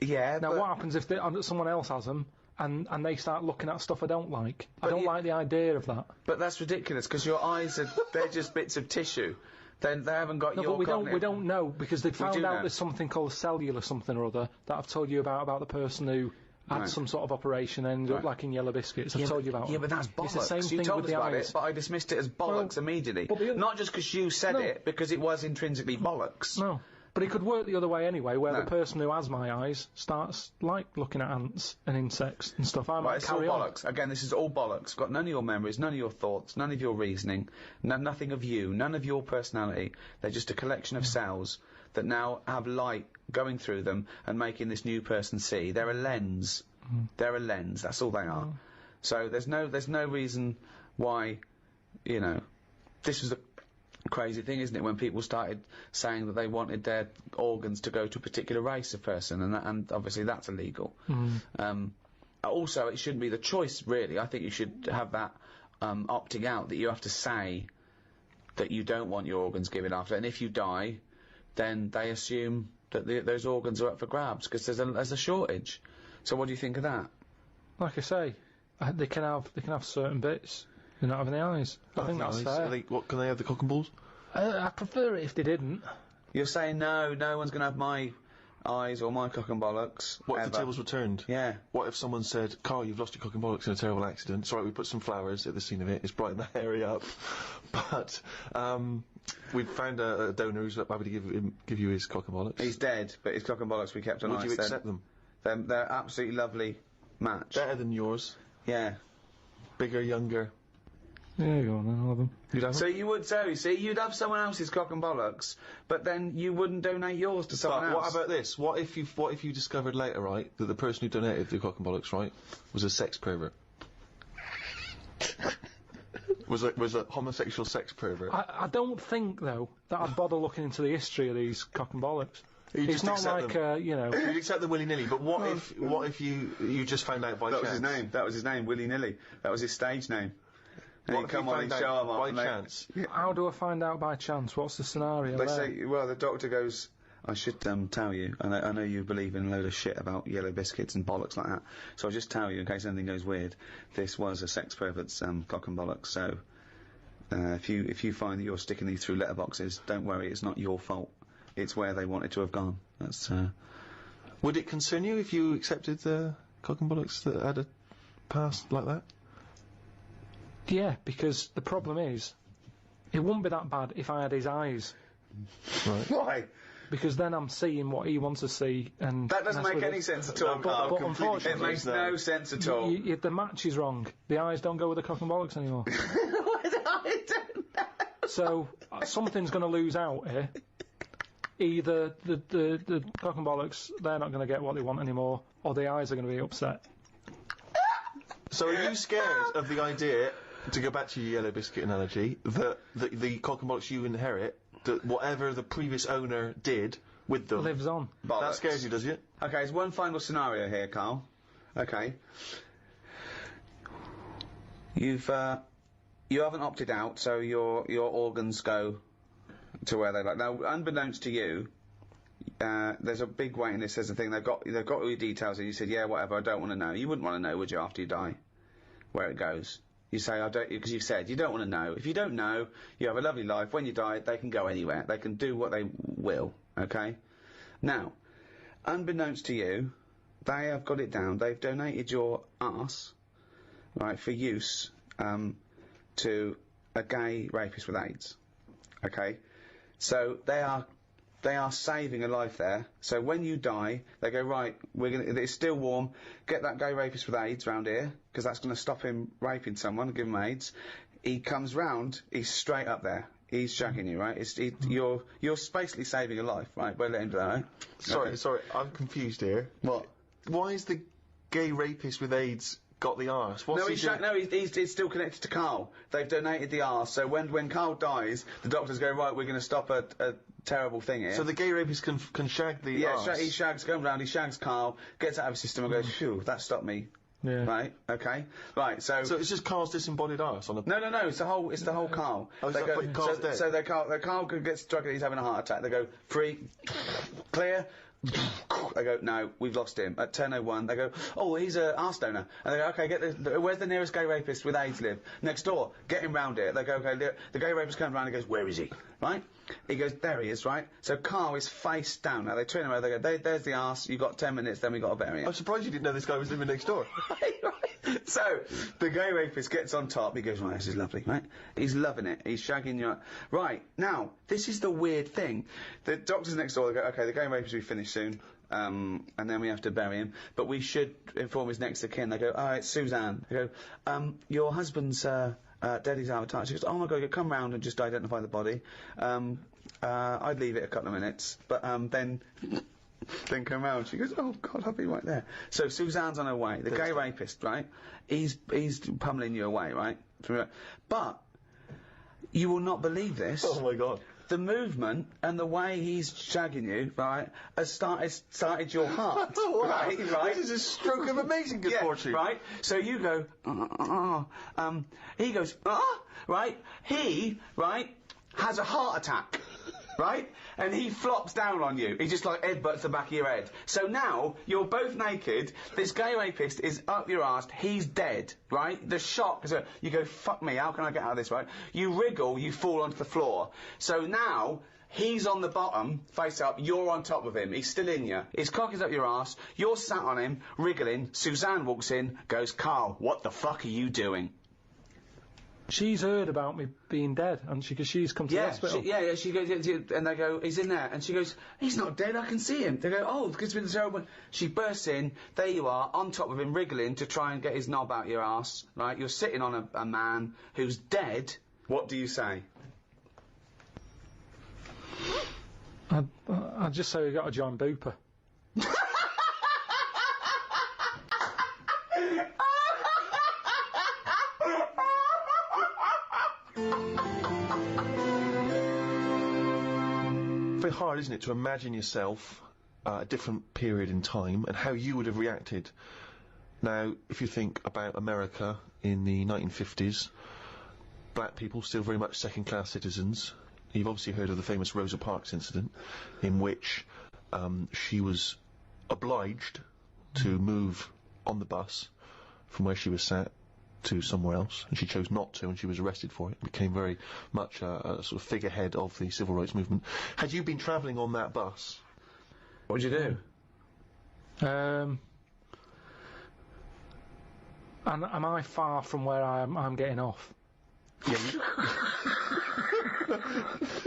Yeah, Now, what happens if someone else has them and they start looking at stuff I don't like? I don't like the idea of that. But that's ridiculous, because your eyes they're just bits of tissue. They haven't got your but we don't know, because they found out know. there's something called cellular something or other that I've told you about the person who had some sort of operation and ended up like in Yellow Biscuits. I've told you about Yeah, it. but that's bollocks. It's the same you thing told with us the about eyes. it, but I dismissed it as bollocks immediately. Not just because you said it, because it was intrinsically bollocks. No. But it could work the other way anyway, where the person who has my eyes starts, like, looking at ants and insects and stuff. I might It's all carry on. bollocks. Again, this is all bollocks. Got none of your memories, none of your thoughts, none of your reasoning, nothing of you, none of your personality. They're just a collection of cells that now have light going through them and making this new person see. They're a lens. They're a lens. That's all they are. So there's no reason why, you know, this was the crazy thing, isn't it, when people started saying that they wanted their organs to go to a particular race of person, and obviously that's illegal. Also, it shouldn't be the choice, really. I think you should have that opting out, that you have to say that you don't want your organs given after, and if you die, then they assume that those organs are up for grabs, because there's a shortage. So what do you think of that? Like I say, they can have certain bits. They're not having the eyes. I think that's fair. What, can they have the cock and balls? I prefer it if they didn't. You're saying no one's going to have my eyes or my cock and bollocks. What if the tables were turned? Yeah. What if someone said, Karl, you've lost your cock and bollocks in a terrible accident. It's all right, we put some flowers at the scene of it. It's brightened the area up. But we've found a donor who's happy to give you his cock and bollocks. He's dead, but his cock and bollocks we kept on ice. Would you accept them? They're absolutely lovely match. Better than yours. Yeah. Bigger, younger. Yeah, go on then, I'll have them. You'd have So you would, you'd have someone else's cock and bollocks, but then you wouldn't donate yours to someone else. What about this? What if you discovered later, right, that the person who donated the cock and bollocks, right, was a sex pervert? was a homosexual sex pervert? I don't think, though, that I'd bother looking into the history of these cock and bollocks. It's not like, you know... You'd accept them willy-nilly, but what if you just found out by chance? That was his name. That was his name, willy-nilly. That was his stage name. What if come you on and found show out him by chance? How do I find out by chance? What's the scenario They there? say, well, the doctor goes, I should tell you, I know you believe in a load of shit about Yellow Biscuits and bollocks like that, so I'll just tell you, in case anything goes weird, this was a sex pervert's cock and bollocks, so if you find that you're sticking these through letterboxes, don't worry, it's not your fault. It's where they wanted to have gone. That's, Would it concern you if you accepted the cock and bollocks that had a past like that? Yeah, because the problem is, it wouldn't be that bad if I had his eyes. Right. Why? Because then I'm seeing what he wants to see, and That doesn't make any sense at all, Karl. but unfortunately, It makes no sense at all. the match is wrong. The eyes don't go with the cock and bollocks anymore. I don't know. So something's going to lose out here. Either the cock and bollocks, they're not going to get what they want anymore, or the eyes are going to be upset. So are you scared of the idea, to go back to your Yellow Biscuit analogy, that the cock and bollocks you inherit, that whatever the previous owner did with them... Lives on. Bollocks. That scares you, does it? Okay, there's one final scenario here, Karl. Okay. You've you haven't opted out, so your organs go to where they like. Now, unbeknownst to you, there's a big waiting list. There's a thing they've got all your details, and you said, yeah, whatever. I don't want to know. You wouldn't want to know, would you, after you die, where it goes? You say, I don't, because you've said you don't want to know. If you don't know, you have a lovely life. When you die, they can go anywhere. They can do what they will. Okay. Now, unbeknownst to you, they have got it down. They've donated your arse, right, for use to a gay rapist with AIDS. Okay, so they are saving a life there. So when you die, they go, right, it's still warm. Get that gay rapist with AIDS round here, because that's going to stop him raping someone, give him AIDS. He comes round, he's straight up there. He's shagging you, right? You're basically saving a life, right? By letting him do that, right? Sorry, I'm confused here. What? Why is the gay rapist with AIDS got the arse? He's still connected to Karl. They've donated the arse, so when Karl dies, the doctors go, right, we're going to stop a terrible thing here. So the gay rapist can shag the arse? Yeah, he shags Karl, gets out of his system and goes, phew, that stopped me. Yeah. Right. Okay. Right. So it's just Karl's disembodied arse on a. No. It's the whole Karl. Oh, they go, Karl's dead. So Karl gets struck and he's having a heart attack. They go free, clear. They go, no, we've lost him. At 10:01, they go, oh, he's a arse donor. And they go, okay, where's the nearest gay rapist with AIDS live? Next door. Get him round here. They go, okay, the gay rapist comes round and goes, where is he? Right? He goes, there he is, right? So Karl is face down. Now they turn him over, they go, there's the arse, you've got 10 minutes, then we got to bury him. I'm surprised you didn't know this guy was living next door. right. So, the gay rapist gets on top, he goes, right, this is lovely, right? He's loving it, he's shagging you. Right, now, this is the weird thing. The doctors next door, they go, okay, the gay rapist will be finished soon, and then we have to bury him, but we should inform his next of kin. They go, oh, it's Suzanne. They go, your husband's, Daddy's out of touch. She goes, oh my god, come round and just identify the body. I'd leave it a couple of minutes, but then come round. She goes, oh god, I'll be right there. So Suzanne's on her way. The gay rapist, right? He's pummeling you away, right? But you will not believe this. Oh my god. The movement and the way he's shagging you, right, has started your heart. Wow. Right? This is a stroke of amazing good fortune. Right? So you go, he goes, right? He, right, has a heart attack. Right? And he flops down on you. He just like headbutts the back of your head. So now, you're both naked, this gay rapist is up your arse, he's dead, right? The shock is you go, fuck me, how can I get out of this, right? You wriggle, you fall onto the floor. So now, he's on the bottom, face up, you're on top of him, he's still in you. His cock is up your arse, you're sat on him, wriggling, Suzanne walks in, goes, Karl, what the fuck are you doing? She's heard about me being dead, and because she's come to the hospital. She goes, and they go, he's in there, and she goes, he's not dead, I can see him. They go, oh, because it's been terrible. She bursts in, there you are, on top of him, wriggling to try and get his knob out your arse, right? You're sitting on a man who's dead. What do you say? I'd just say we got to join Booper. Very hard, isn't it, to imagine yourself a different period in time and how you would have reacted. Now, if you think about America in the 1950s, black people still very much second-class citizens. You've obviously heard of the famous Rosa Parks incident, in which she was obliged to move on the bus from where she was sat to somewhere else, and she chose not to, and she was arrested for it. Became very much a sort of figurehead of the civil rights movement. Had you been travelling on that bus, what would you do? And am I far from where I'm getting off? Yeah.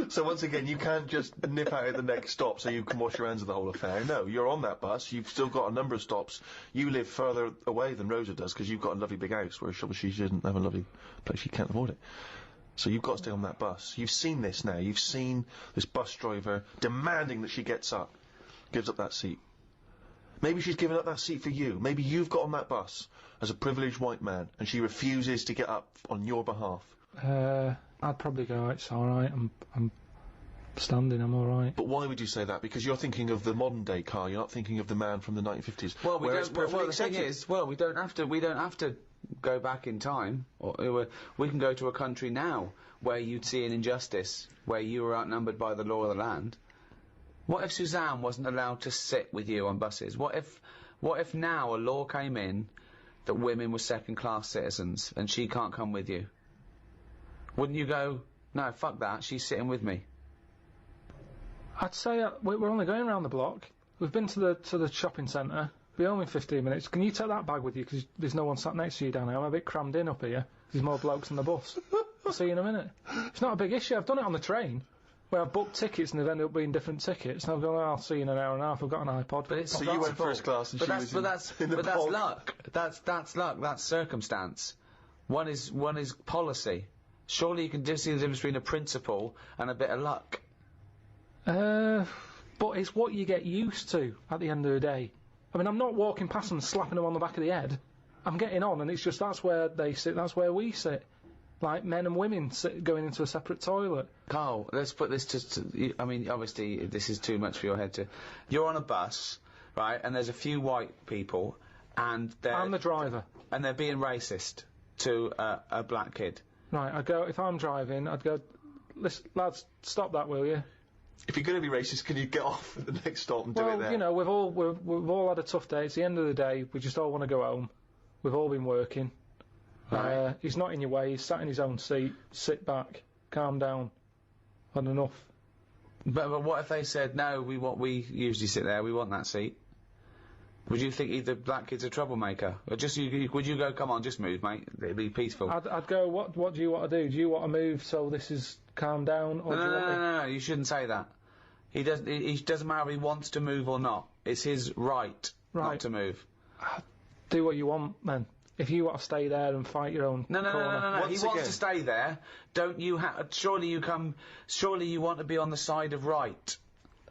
So once again, you can't just nip out at the next stop so you can wash your hands of the whole affair. No, you're on that bus. You've still got a number of stops. You live further away than Rosa does because you've got a lovely big house, whereas obviously she doesn't have a lovely place. She can't afford it. So you've got to stay on that bus. You've seen this now. You've seen this bus driver demanding that she gets up, gives up that seat. Maybe she's given up that seat for you. Maybe you've got on that bus as a privileged white man and she refuses to get up on your behalf. I'd probably go, it's alright, I'm standing, I'm alright. But why would you say that? Because you're thinking of the modern day Karl, you're not thinking of the man from the 1950s. Well, the thing is, we don't have to go back in time, or we can go to a country now where you'd see an injustice, where you were outnumbered by the law of the land. What if Suzanne wasn't allowed to sit with you on buses? What if now a law came in that women were second-class citizens and she can't come with you? Wouldn't you go, no, fuck that, she's sitting with me? I'd say we're only going around the block. We've been to the shopping centre. Be home in 15 minutes. Can you take that bag with you? Because there's no one sat next to you down here. I'm a bit crammed in up here. There's more blokes on the bus. I'll see you in a minute. It's not a big issue. I've done it on the train, where I've booked tickets and they've ended up being different tickets. And I've gone, I'll see you in an hour and a half. I've got an iPod. But it's So you went first class and she was in the that's pod. luck. That's luck. That's circumstance. One is policy. Surely you can just see the difference between a principle and a bit of luck. But it's what you get used to at the end of the day. I mean, I'm not walking past them and slapping them on the back of the head. I'm getting on, and it's just that's where they sit, that's where we sit. Like men and women going into a separate toilet. Karl, let's put this to I mean, obviously, this is too much for your head to... You're on a bus, right, and there's a few white people, and they're... I'm the driver. And they're being racist to a black kid. Right, I'd go, if I'm driving, I'd go, listen, lads, stop that, will you? If you're going to be racist, can you get off at the next stop and do it Well, there? you know, we've all had a tough day. It's the end of the day. We just all want to go home. We've all been working. Right. He's not in your way. He's sat in his own seat. Sit back. Calm down. Had enough. But what if they said, no, we usually sit there, we want that seat? Would you think either black kid's a troublemaker? Or just would you go, come on, just move, mate, it'd be peaceful? I'd go, what do you want to do? Do you want to move so this is calm down? Or No, you shouldn't say that. He doesn't matter if he wants to move or not. It's his right not to move. Do what you want, then. If you want to stay there and fight your own No. corner. He wants to stay there. Don't you surely you want to be on the side of right.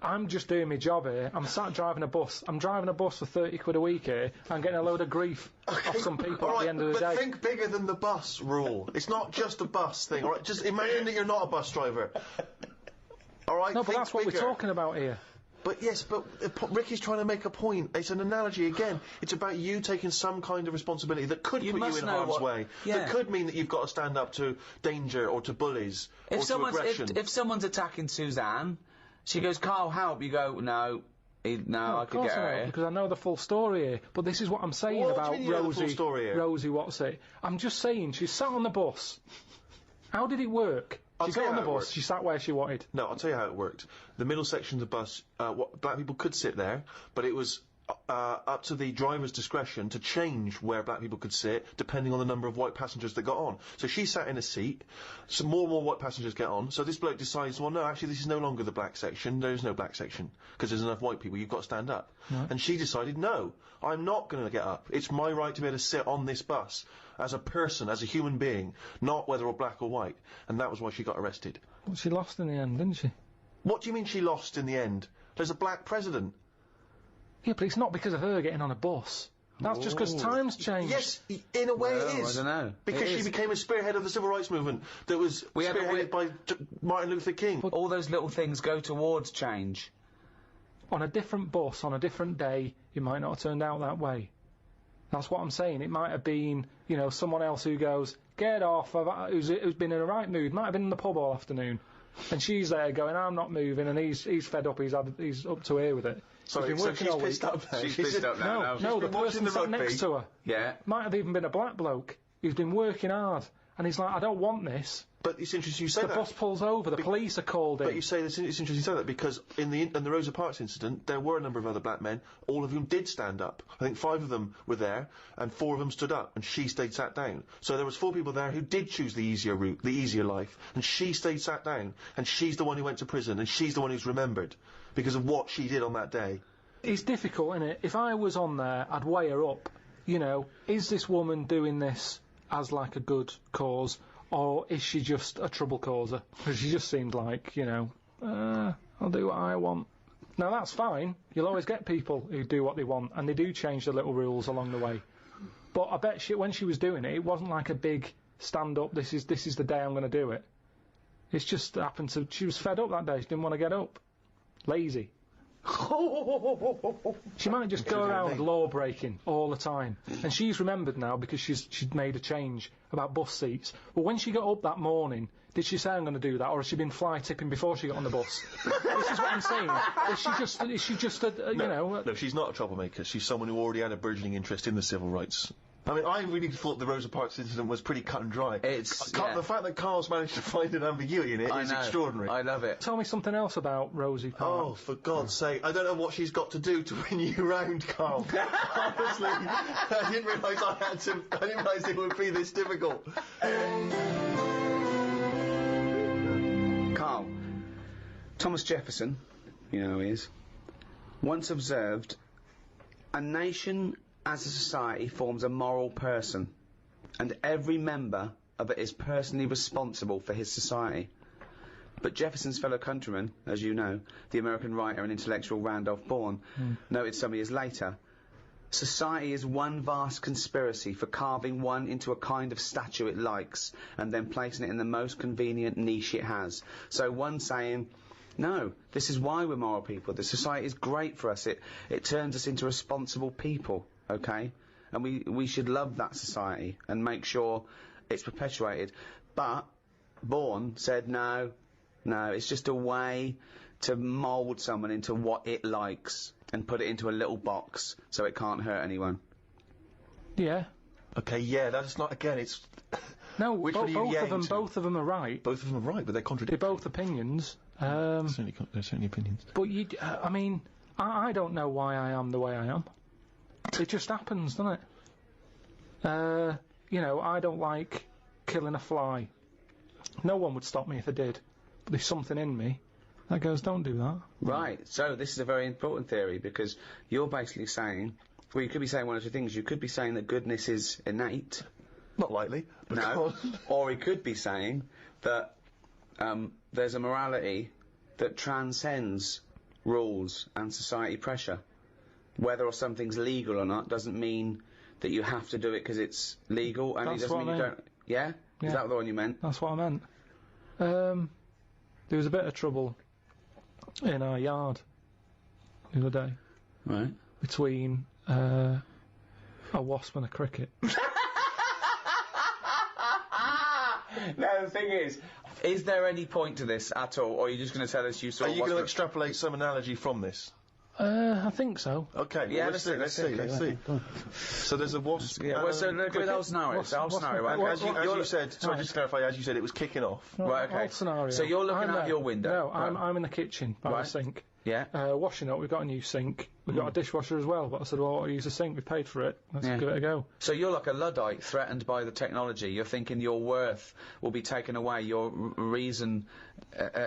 I'm just doing my job here. I'm sat driving a bus. I'm driving a bus for 30 quid a week here. I'm getting a load of grief off some people at the end of the day. But think bigger than the bus rule. It's not just a bus thing, alright? Just imagine that you're not a bus driver. Alright, No, but that's what we're talking about here. But yes, but Ricky's trying to make a point. It's an analogy again. It's about you taking some kind of responsibility that could put you in harm's way. Yeah. That could mean that you've got to stand up to danger or to bullies or to aggression. If someone's attacking Suzanne, she goes, Karl, help. You go, no, I could get her here. Because I know the full story here. But this is what I'm saying What about do you mean you know the full story here? Rosie, what's it? I'm just saying, she sat on the bus. How did it work? She got on the bus, she sat where she wanted. No, I'll tell you how it worked. The middle section of the bus, black people could sit there, but it was up to the driver's discretion to change where black people could sit, depending on the number of white passengers that got on. So she sat in a seat, some more and more white passengers get on, so this bloke decides, well, no, actually, this is no longer the black section, there is no black section, because there's enough white people, you've got to stand up. Right. And she decided, no, I'm not going to get up. It's my right to be able to sit on this bus. As a person, as a human being, not whether or black or white. And that was why she got arrested. Well, she lost in the end, didn't she? What do you mean she lost in the end? There's a black president. Yeah, but it's not because of her getting on a bus. That's just because times changed. Yes, in a way it is. I don't know. Because she became a spearhead of the civil rights movement that was spearheaded by Martin Luther King. But all those little things go towards change. On a different bus, on a different day, it might not have turned out that way. That's what I'm saying. It might have been, you know, someone else who goes, get off, who's been in a right mood, might have been in the pub all afternoon, and she's there going, I'm not moving, and he's fed up, he's up to here with it. Sorry, so she's pissed up now. She's pissed up now. No, the person sat next to her. Yeah. Might have even been a black bloke who's been working hard, and he's like, I don't want this. But it's interesting you say that. The bus pulls over, the police are called in. But you say it's interesting you say that because in the Rosa Parks incident, there were a number of other black men, all of whom did stand up. I think 5 of them were there, and 4 of them stood up, and she stayed sat down. So there was 4 people there who did choose the easier route, the easier life, and she stayed sat down, and she's the one who went to prison, and she's the one who's remembered because of what she did on that day. It's difficult, isn't it? If I was on there, I'd weigh her up. You know, is this woman doing this as like a good cause? Or is she just a trouble causer? Because she just seemed like, you know, I'll do what I want. Now, that's fine. You'll always get people who do what they want, and they do change the little rules along the way. But I bet when she was doing it, it wasn't like a big stand-up, this is the day I'm going to do it. It's just happened to... She was fed up that day. She didn't want to get up. Lazy. She might just go around law breaking all the time, and she's remembered now because she'd made a change about bus seats. Well, when she got up that morning, did she say I'm going to do that, or has she been fly tipping before she got on the bus? This is what I'm saying. Is she just a you know? No, she's not a troublemaker. She's someone who already had a burgeoning interest in the civil rights. I mean, I really thought the Rosa Parks incident was pretty cut and dry. The fact that Karl's managed to find an ambiguity in it is extraordinary. I love it. Tell me something else about Rosie Parks. Oh, for God's sake. I don't know what she's got to do to win you round, Karl. Honestly, I didn't realise it would be this difficult. Karl, Thomas Jefferson, you know who he is, once observed, a nation as a society forms a moral person, and every member of it is personally responsible for his society. But Jefferson's fellow countryman, as you know, the American writer and intellectual Randolph Bourne, noted some years later, society is one vast conspiracy for carving one into a kind of statue it likes, and then placing it in the most convenient niche it has. So one saying, no, this is why we're moral people. The society is great for us. It turns us into responsible people. Okay, and we should love that society and make sure it's perpetuated. But Bourne said no, it's just a way to mould someone into what it likes and put it into a little box so it can't hurt anyone. Yeah. Okay, yeah, that's not, again, it's... No, both of them are right. Both of them are right, but they're contradictory. They're both opinions. They're certainly opinions. But I mean, I don't know why I am the way I am. It just happens, doesn't it? You know, I don't like killing a fly. No one would stop me if I did. But there's something in me that goes, don't do that. Right, so this is a very important theory, because you're basically saying, well, you could be saying one of two things. You could be saying that goodness is innate. Not likely. No. Or he could be saying that there's a morality that transcends rules and society pressure. Whether or something's legal or not doesn't mean that you have to do it because it's legal, and it doesn't mean you don't. Yeah? Is that the one you meant? That's what I meant. There was a bit of trouble in our yard the other day. Right. Between a wasp and a cricket. Now the thing is there any point to this at all, or are you just going to tell us you saw? Are you going to extrapolate some analogy from this? I think so. Okay, yeah, well, let's see. So there's a wasp. Yeah, well, so look at the whole scenario. As you said, sorry, just to clarify, as you said, it was kicking off. Right, okay. Scenario. So you're looking out your window. No, I'm in the kitchen by the sink. Yeah. Washing up. We've got a new sink. We've got a dishwasher as well. But I said, well, I'll use a sink. We paid for it. Let's give it a go. So you're like a Luddite threatened by the technology. You're thinking your worth will be taken away. Your reason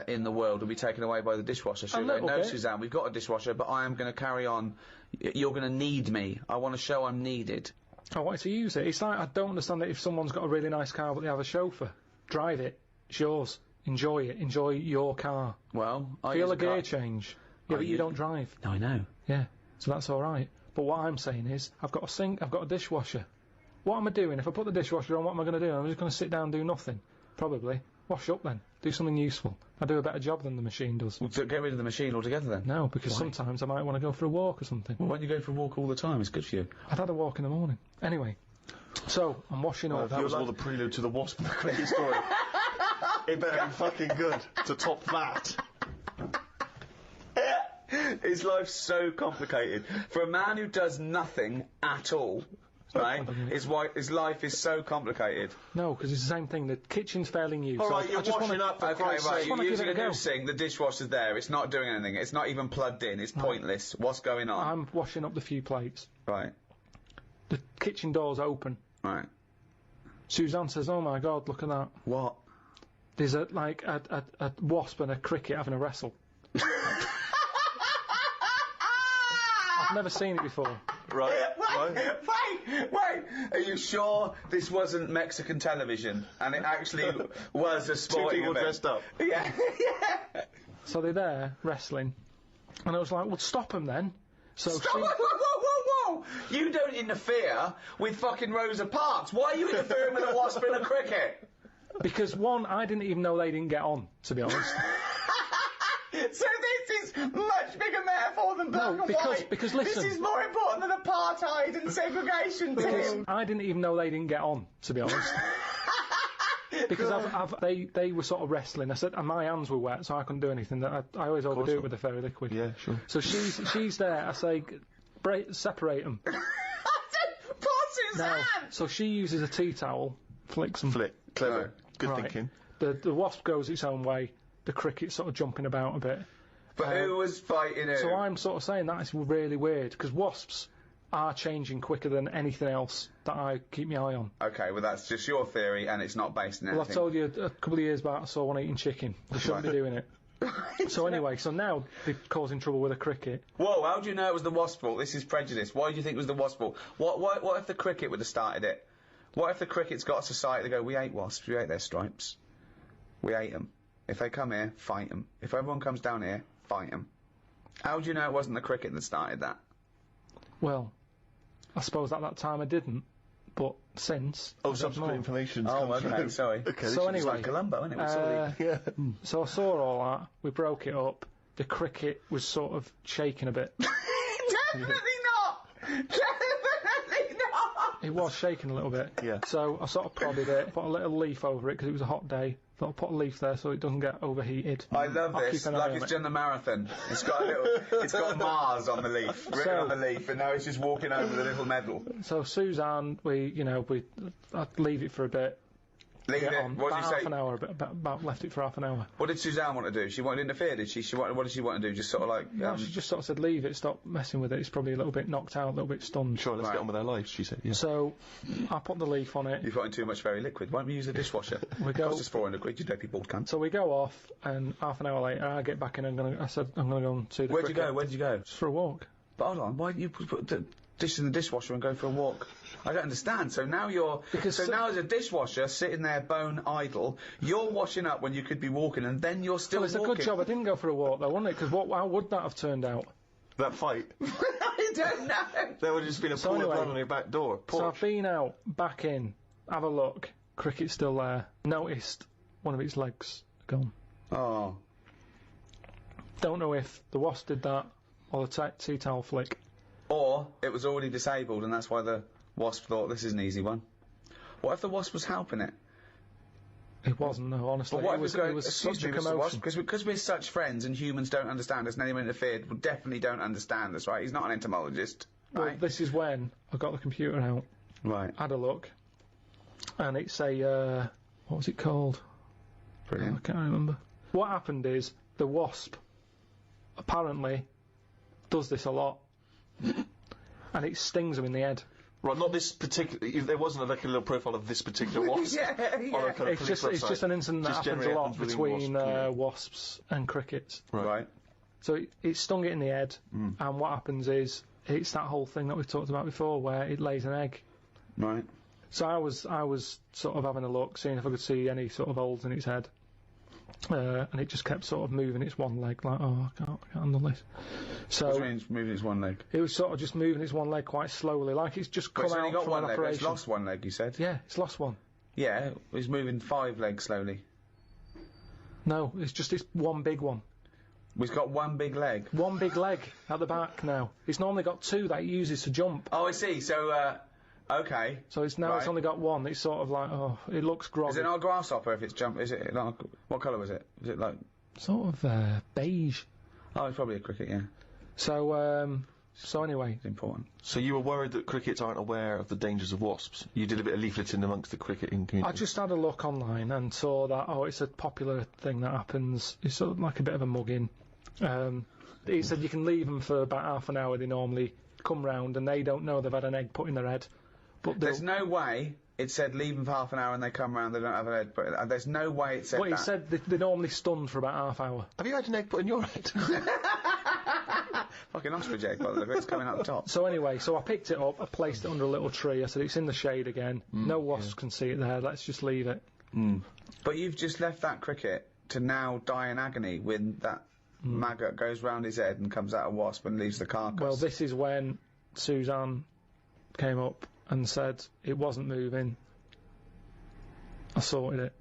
in the world will be taken away by the dishwasher. So no, Suzanne, we've got a dishwasher, but I am going to carry on. You're going to need me. I want to show I'm needed. I wanted to use it. It's like, I don't understand that if someone's got a really nice car but they have a chauffeur. Drive it. It's yours. Enjoy it. Enjoy your car. Well, I feel a gear change. Yeah, but you don't drive. No, I know. Yeah, so that's all right. But what I'm saying is, I've got a sink, I've got a dishwasher. What am I doing? If I put the dishwasher on, what am I going to do? I'm just going to sit down and do nothing. Probably. Wash up then. Do something useful. I do a better job than the machine does. Well, get rid of the machine altogether then? No, because sometimes I might want to go for a walk or something. Well, why don't you go for a walk all the time? It's good for you. I'd had a walk in the morning. Anyway, so I'm washing up. That was all the prelude to the wasp and the cricket story. It better be fucking good to top that. His life's so complicated. For a man who does nothing at all, right, his life is so complicated. No, because it's the same thing. The kitchen's fairly new. All right, you're washing up for Christ's sake. You're using a new sink, the dishwasher's there, it's not doing anything, it's not even plugged in, it's pointless. What's going on? I'm washing up the few plates. Right. The kitchen door's open. Right. Suzanne says, oh my God, look at that. What? There's a wasp and a cricket having a wrestle. I've never seen it before. Right. Wait! Are you sure this wasn't Mexican television and it actually was a sporting event? 2 people dressed up. Yeah. So they're there wrestling, and I was like, "Well, stop them then." So Whoa! You don't interfere with fucking Rosa Parks. Why are you interfering with a wasp and a cricket? Because one, I didn't even know they didn't get on, to be honest. So this is much bigger metaphor than black and white. Because listen, this is more important than apartheid and segregation, Tim. I didn't even know they didn't get on, to be honest. Because they were sort of wrestling. I said, and my hands were wet, so I couldn't do anything. I always overdo it with the fairy liquid. Yeah, sure. So she's there. I say, separate them. Poor Suzanne! So she uses a tea towel, flicks them. Flick. Clever. Good Right. thinking. The wasp goes its own way. The cricket's sort of jumping about a bit. But who was fighting who? So I'm sort of saying that is really weird, because wasps are changing quicker than anything else that I keep my eye on. Okay, well that's just your theory and it's not based on anything. Well, I told you a couple of years back I saw one eating chicken. They shouldn't be doing it. So anyway, so now they're causing trouble with a cricket. Whoa, how do you know it was the wasp's fault? This is prejudice. Why do you think it was the wasp's fault? What if the cricket would have started it? What if the cricket's got a society that go, we ate wasps, we ate their stripes. We ate them. If they come here, fight them. If everyone comes down here, fight them. How do you know it wasn't the cricket that started that? Well, I suppose at that time I didn't, but since... Oh, subsequent information. Oh, okay, sorry. Okay, So It's anyway, like Columbo, isn't it? yeah. so I saw all that, we broke it up, the cricket was sort of shaking a bit. Definitely not! Definitely not! It was shaking a little bit. Yeah. So I sort of prodded it, put a little leaf over it because it was a hot day. Thought I'll put a leaf there so it doesn't get overheated. I love I'll this, keep an eye like on it's it. done the marathon. It's got a little, it's got Mars on the leaf, written on the leaf, and now it's just walking over the little medal. So Suzanne, I'd leave it for a bit. Leave Get it. on. What did About you say? half an hour, about left it for half an hour. What did Suzanne want to do? She wanted to interfere, did she? What did she want to do? Just sort of like... No, she just sort of said, leave it, stop messing with it. It's probably a little bit knocked out, a little bit stunned. Sure, let's Right. get on with our lives, she said. Yeah. So I put the leaf on it. You're putting too much very liquid. Why don't we use the dishwasher? We go- Costs us 400 quid, you dopey bald cunt. So we go off, and half an hour later, I get back in. I said I'm going to go and see the Where'd you cricket. go? Where did you go? Just for a walk. But hold on, why didn't you put the dish in the dishwasher and go for a walk? I don't understand. So now you're... now as a dishwasher, sitting there bone idle, you're washing up when you could be walking, and then you're still Well, it's walking. a good job I didn't go for a walk, though, wasn't it? Because how would that have turned out? That fight. I don't know. There would have just been a So pool of anyway, blood on your back door. So Porch. I've been out, back in, have a look. Cricket's still there. Noticed one of its legs gone. Oh. Don't know if the wasp did that or the tea towel flick. Or it was already disabled, and that's why the wasp thought this is an easy one. What if the wasp was helping it? It wasn't, no, honestly. But what it if was such a Mr. commotion. Wasp? Because we're such friends and humans don't understand us and anyone interfered will definitely don't understand us, right? He's not an entomologist, Well, right? this is when I got the computer out, Right. had a look, and it's a, what was it called? Brilliant. I can't remember. What happened is, the wasp apparently does this a lot, and it stings them in the head. Right, not this particular... There wasn't like a little profile of this particular wasp. Yeah. Or a kind of It's just an incident that Just happens a generally lot happens within between wasps, yeah. wasps and crickets. Right. So it stung it in the head, and what happens is, it's that whole thing that we've talked about before, where it lays an egg. Right. So I was sort of having a look, seeing if I could see any sort of holes in its head, and it just kept sort of moving its one leg, like, oh, I can't handle this. So What do you mean it's moving its one leg? it was sort of just moving its one leg quite slowly, like it's just But come it's only out got from one an leg, but it's operation. lost one leg, you said? Yeah, it's lost one. Yeah, it's moving 5 legs slowly. No, it's one big one. We've got one big leg. One big leg at the back now. It's normally got 2 that it uses to jump. Oh, I see. So, okay. So it's now it's Right. only got one. It's sort of like, oh, it looks groggy. Is it not a grasshopper if it's jump? Is it not? What colour was it? Is it like? Sort of beige. Oh, it's probably a cricket. Yeah, So anyway, it's important. So you were worried that crickets aren't aware of the dangers of wasps. You did a bit of leafleting amongst the cricketing community. I just had a look online and saw that, it's a popular thing that happens. It's sort of like a bit of a mugging. It said you can leave them for about half an hour. They normally come round and they don't know they've had an egg put in their head. But There's no way it said leave them for half an hour and they come round. They don't have an egg. But there's no way it said Well, that. he said they're normally stunned for about half hour. Have you had an egg put in your head? Fucking ostrich egg, by the look of it. It's coming out the top. So anyway, I picked it up, I placed it under a little tree. I said it's in the shade again. No wasps can see it there. Let's just leave it. But you've just left that cricket to now die in agony when that maggot goes round his head and comes out a wasp and leaves the carcass. Well, this is when Suzanne came up and said it wasn't moving. I sorted it.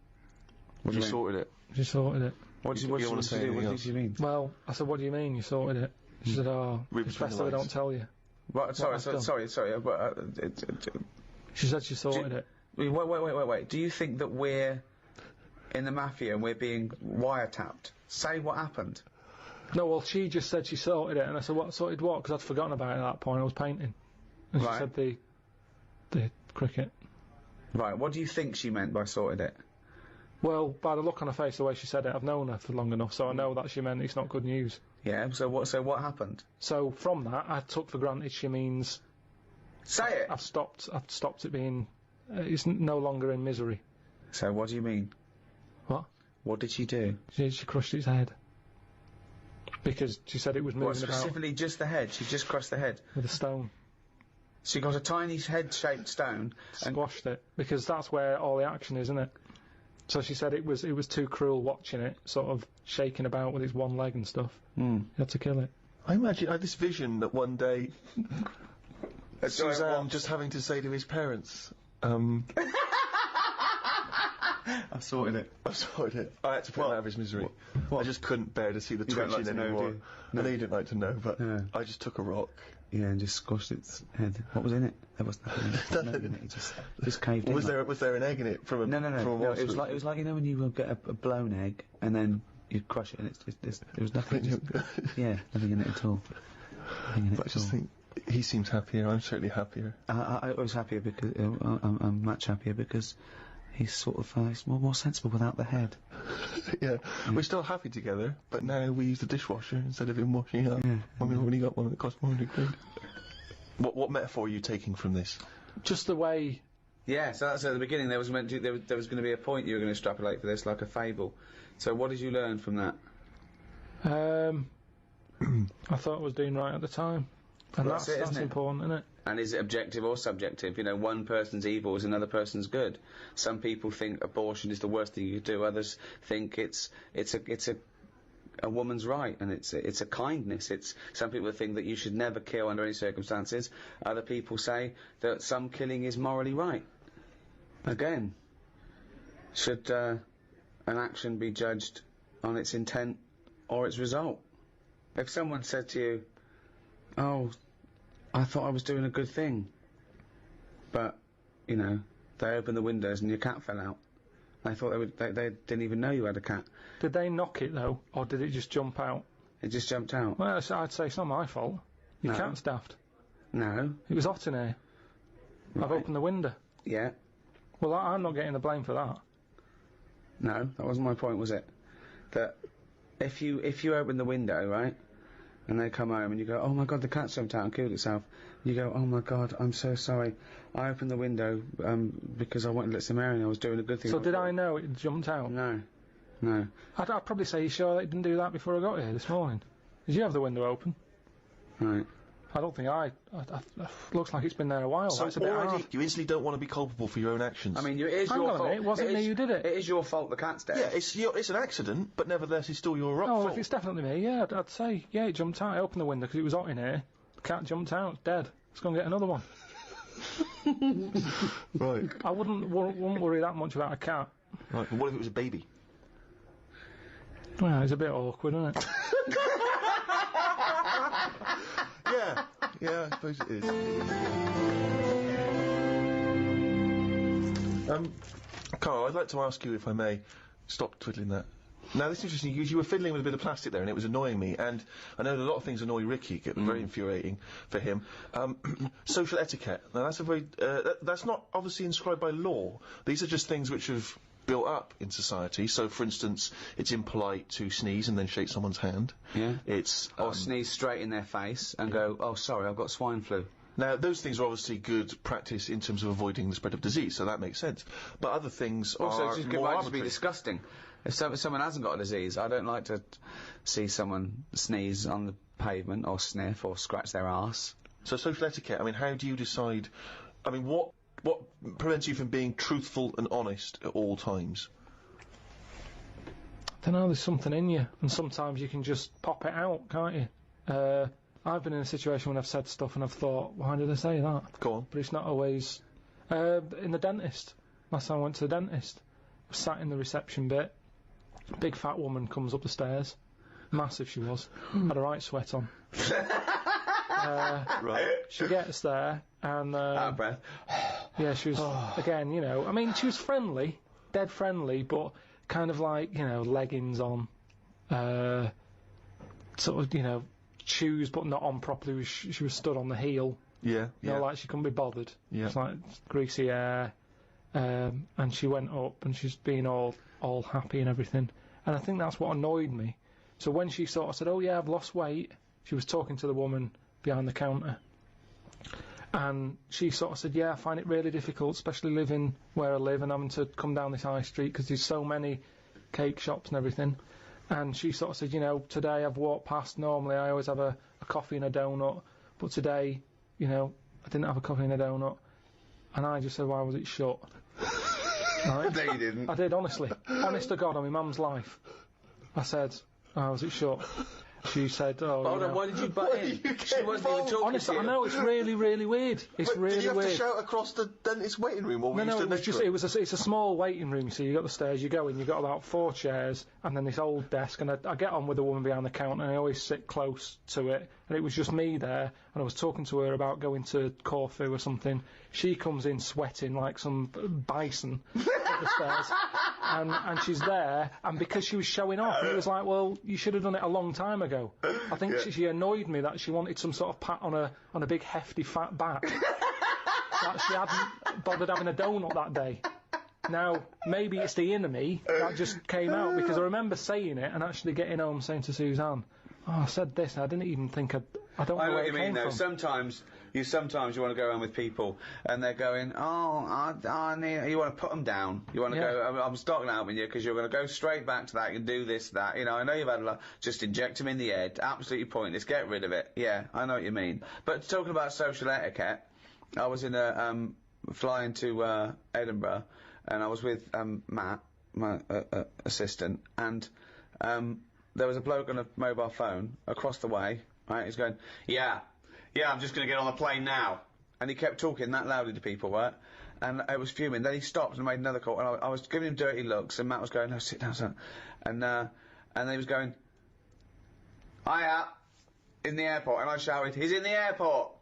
What do you mean? sorted it. She sorted it. What do you wanna want say to do? What anything do you mean? Well, I said, what do you mean you sorted it? She said, oh, Read it's between best the that I don't lines. tell you. Right, sorry. She said she sorted it. Wait. Do you think that we're in the mafia and we're being wiretapped? Say what happened. No, well, she just said she sorted it, and I said, what, sorted what? Because I'd forgotten about it at that point, I was painting. And she Right. said the cricket. Right, what do you think she meant by sorted it? Well, by the look on her face, the way she said it, I've known her for long enough, so I know that she meant it's not good news. Yeah, so what happened? So from that, I took for granted she means Say it! I've stopped it being, it's no longer in misery. So what do you mean? What? What did she do? She crushed its head. Because she said it was What, moving about specifically just the head? She just crushed the head? with a stone. She got a tiny head-shaped stone and Squashed it. Because that's where all the action is, isn't it? So she said it was too cruel watching it, sort of shaking about with its one leg and stuff. You had to kill it. I had this vision that one day Suzanne what? just having to say to his parents, I sorted it. I sorted it. I had to put him out of his misery. What? I just couldn't bear to see the You don't twitching like to know, anymore. do you? I know you didn't like to know, but Yeah. I just took a rock. Yeah, and just squashed its head. What was in it? There was nothing in it. Nothing in it. It just caved in. Was there an egg in it from a No. From a It monster? was like you know when you get a blown egg and then you crush it and there was nothing. Nothing in it at all. Nothing in it But I at just all. think he seems happier. I'm certainly happier. I was happier because I'm much happier because he's sort of he's more sensible without the head. Yeah, we're still happy together, but now we use the dishwasher instead of him washing up. Yeah. When we've already got one that costs £400. What metaphor are you taking from this? Just the way... Yeah, so that's at the beginning. There was going to be a point you were going to extrapolate for this, like a fable. So what did you learn from that? I thought I was doing right at the time. And Well, that's it, that's isn't it? important, isn't it? And is it objective or subjective? You know, one person's evil is another person's good. Some people think abortion is the worst thing you could do. Others think it's a woman's right, and it's a kindness. Some people think that you should never kill under any circumstances. Other people say that some killing is morally right. Again, should an action be judged on its intent or its result? If someone said to you, "Oh, I thought I was doing a good thing," but, you know, they opened the windows and your cat fell out. They thought they didn't even know you had a cat. Did they knock it, though, or did it just jump out? It just jumped out. Well, I'd say it's not my fault. Your No. cat's daft. No. It was hot in here. I've Right. opened the window. Yeah. Well, I'm not getting the blame for that. No, that wasn't my point, was it? That if you open the window, right, and they come home and you go, "Oh my God, the cat jumped out and killed itself," you go, "Oh my God, I'm so sorry. I opened the window because I wanted to let some air in. I was doing a good thing." So did I know it jumped out? No. I'd probably say, you sure that it didn't do that before I got here this morning? Did you have the window open? Right. I don't think looks like it's been there a while. So That's a bit already hard. you instantly don't want to be culpable for your own actions. I mean, it is Hang your on a fault. minute, wasn't me who did it? It is your fault the cat's dead. yeah, it's an accident, but nevertheless, it's still your Oh, fault. if it's definitely me, yeah, I'd say, yeah, it jumped out. I opened the window because it was hot in here. The cat jumped out, it's dead. Let's go and get another one. Right. I wouldn't worry that much about a cat. Right. But what if it was a baby? Well, it's a bit awkward, isn't it? Yeah, I suppose it is. Karl, I'd like to ask you, if I may, stop twiddling that. Now, this is interesting, because you were fiddling with a bit of plastic there, and it was annoying me, and I know that a lot of things annoy Ricky, get very infuriating for him. Social etiquette. Now, that's a very, that's not obviously inscribed by law. These are just things which have built up in society. So, for instance, it's impolite to sneeze and then shake someone's hand. Yeah. It's... Or sneeze straight in their face and go, "Oh, sorry, I've got swine flu." Now, those things are obviously good practice in terms of avoiding the spread of disease, so that makes sense. But other things Also, are it more might just be arbitrary. disgusting. If someone hasn't got a disease, I don't like to see someone sneeze on the pavement or sniff or scratch their arse. So social etiquette, I mean, how do you decide... I mean, what prevents you from being truthful and honest at all times? I don't know, there's something in you, and sometimes you can just pop it out, can't you? I've been in a situation when I've said stuff and I've thought, why did I say that? Go on. But it's not always... in the dentist. Last time I went to the dentist, I was sat in the reception bit, Big fat woman comes up the stairs. Massive she was. Had a right sweat on. Right. She gets there and... Out of breath. Yeah, she was, again, you know, I mean, she was friendly, dead friendly, but kind of like, you know, leggings on, sort of, you know, shoes but not on properly. She was stood on the heel. Yeah. You know, like she couldn't be bothered. Yeah. It's like greasy hair. And she went up and she's being all happy and everything. And I think that's what annoyed me. So when she sort of said, oh yeah, I've lost weight, she was talking to the woman behind the counter. And she sort of said, yeah, I find it really difficult, especially living where I live and having to come down this high street because there's so many cake shops and everything. And she sort of said, you know, today I've walked past, normally I always have a coffee and a donut, but today, you know, I didn't have a coffee and a donut. And I just said, why was it shut? Right? No, you didn't. I did, honestly. Honest to God, on my mum's life. I said, why was it shut? She said, oh, Hold on, why did you butt in? She wasn't even talking honestly, to you. I know, it's really, really weird. It's really did you have weird. to shout across the dentist waiting room, or were you No, stood it was next to just, it was it's a small waiting room, you see, you got the stairs, you go in, you got about 4 chairs, and then this old desk, and I get on with the woman behind the counter, and I always sit close to it, and it was just me there, and I was talking to her about going to Corfu or something. She comes in sweating like some bison up the stairs, and she's there, and because she was showing off, it was like, well, you should have done it a long time ago. I think she annoyed me that she wanted some sort of pat on a big hefty fat back. That she hadn't bothered having a donut that day. Now, maybe it's the inner me that just came out, because I remember saying it and actually getting home saying to Suzanne, oh, I said this, I didn't even think I don't know know where what you it mean, came though. from. Sometimes you want to go around with people, and they're going, "Oh, I need." You want to put them down. You want to go. I'm stocking out with you because you're going to go straight back to that and do this, that. You know, I know you've had a lot. Just inject them in the head. Absolutely pointless. Get rid of it. Yeah, I know what you mean. But talking about social etiquette, I was in a flying to Edinburgh, and I was with Matt, my assistant, and there was a bloke on a mobile phone across the way. Right, he's going, yeah, I'm just going to get on the plane now. And he kept talking that loudly to people, right? And I was fuming. Then he stopped and made another call, and I was giving him dirty looks, and Matt was going, no, sit down, son. And then he was going, hiya, in the airport. And I shouted, he's in the airport.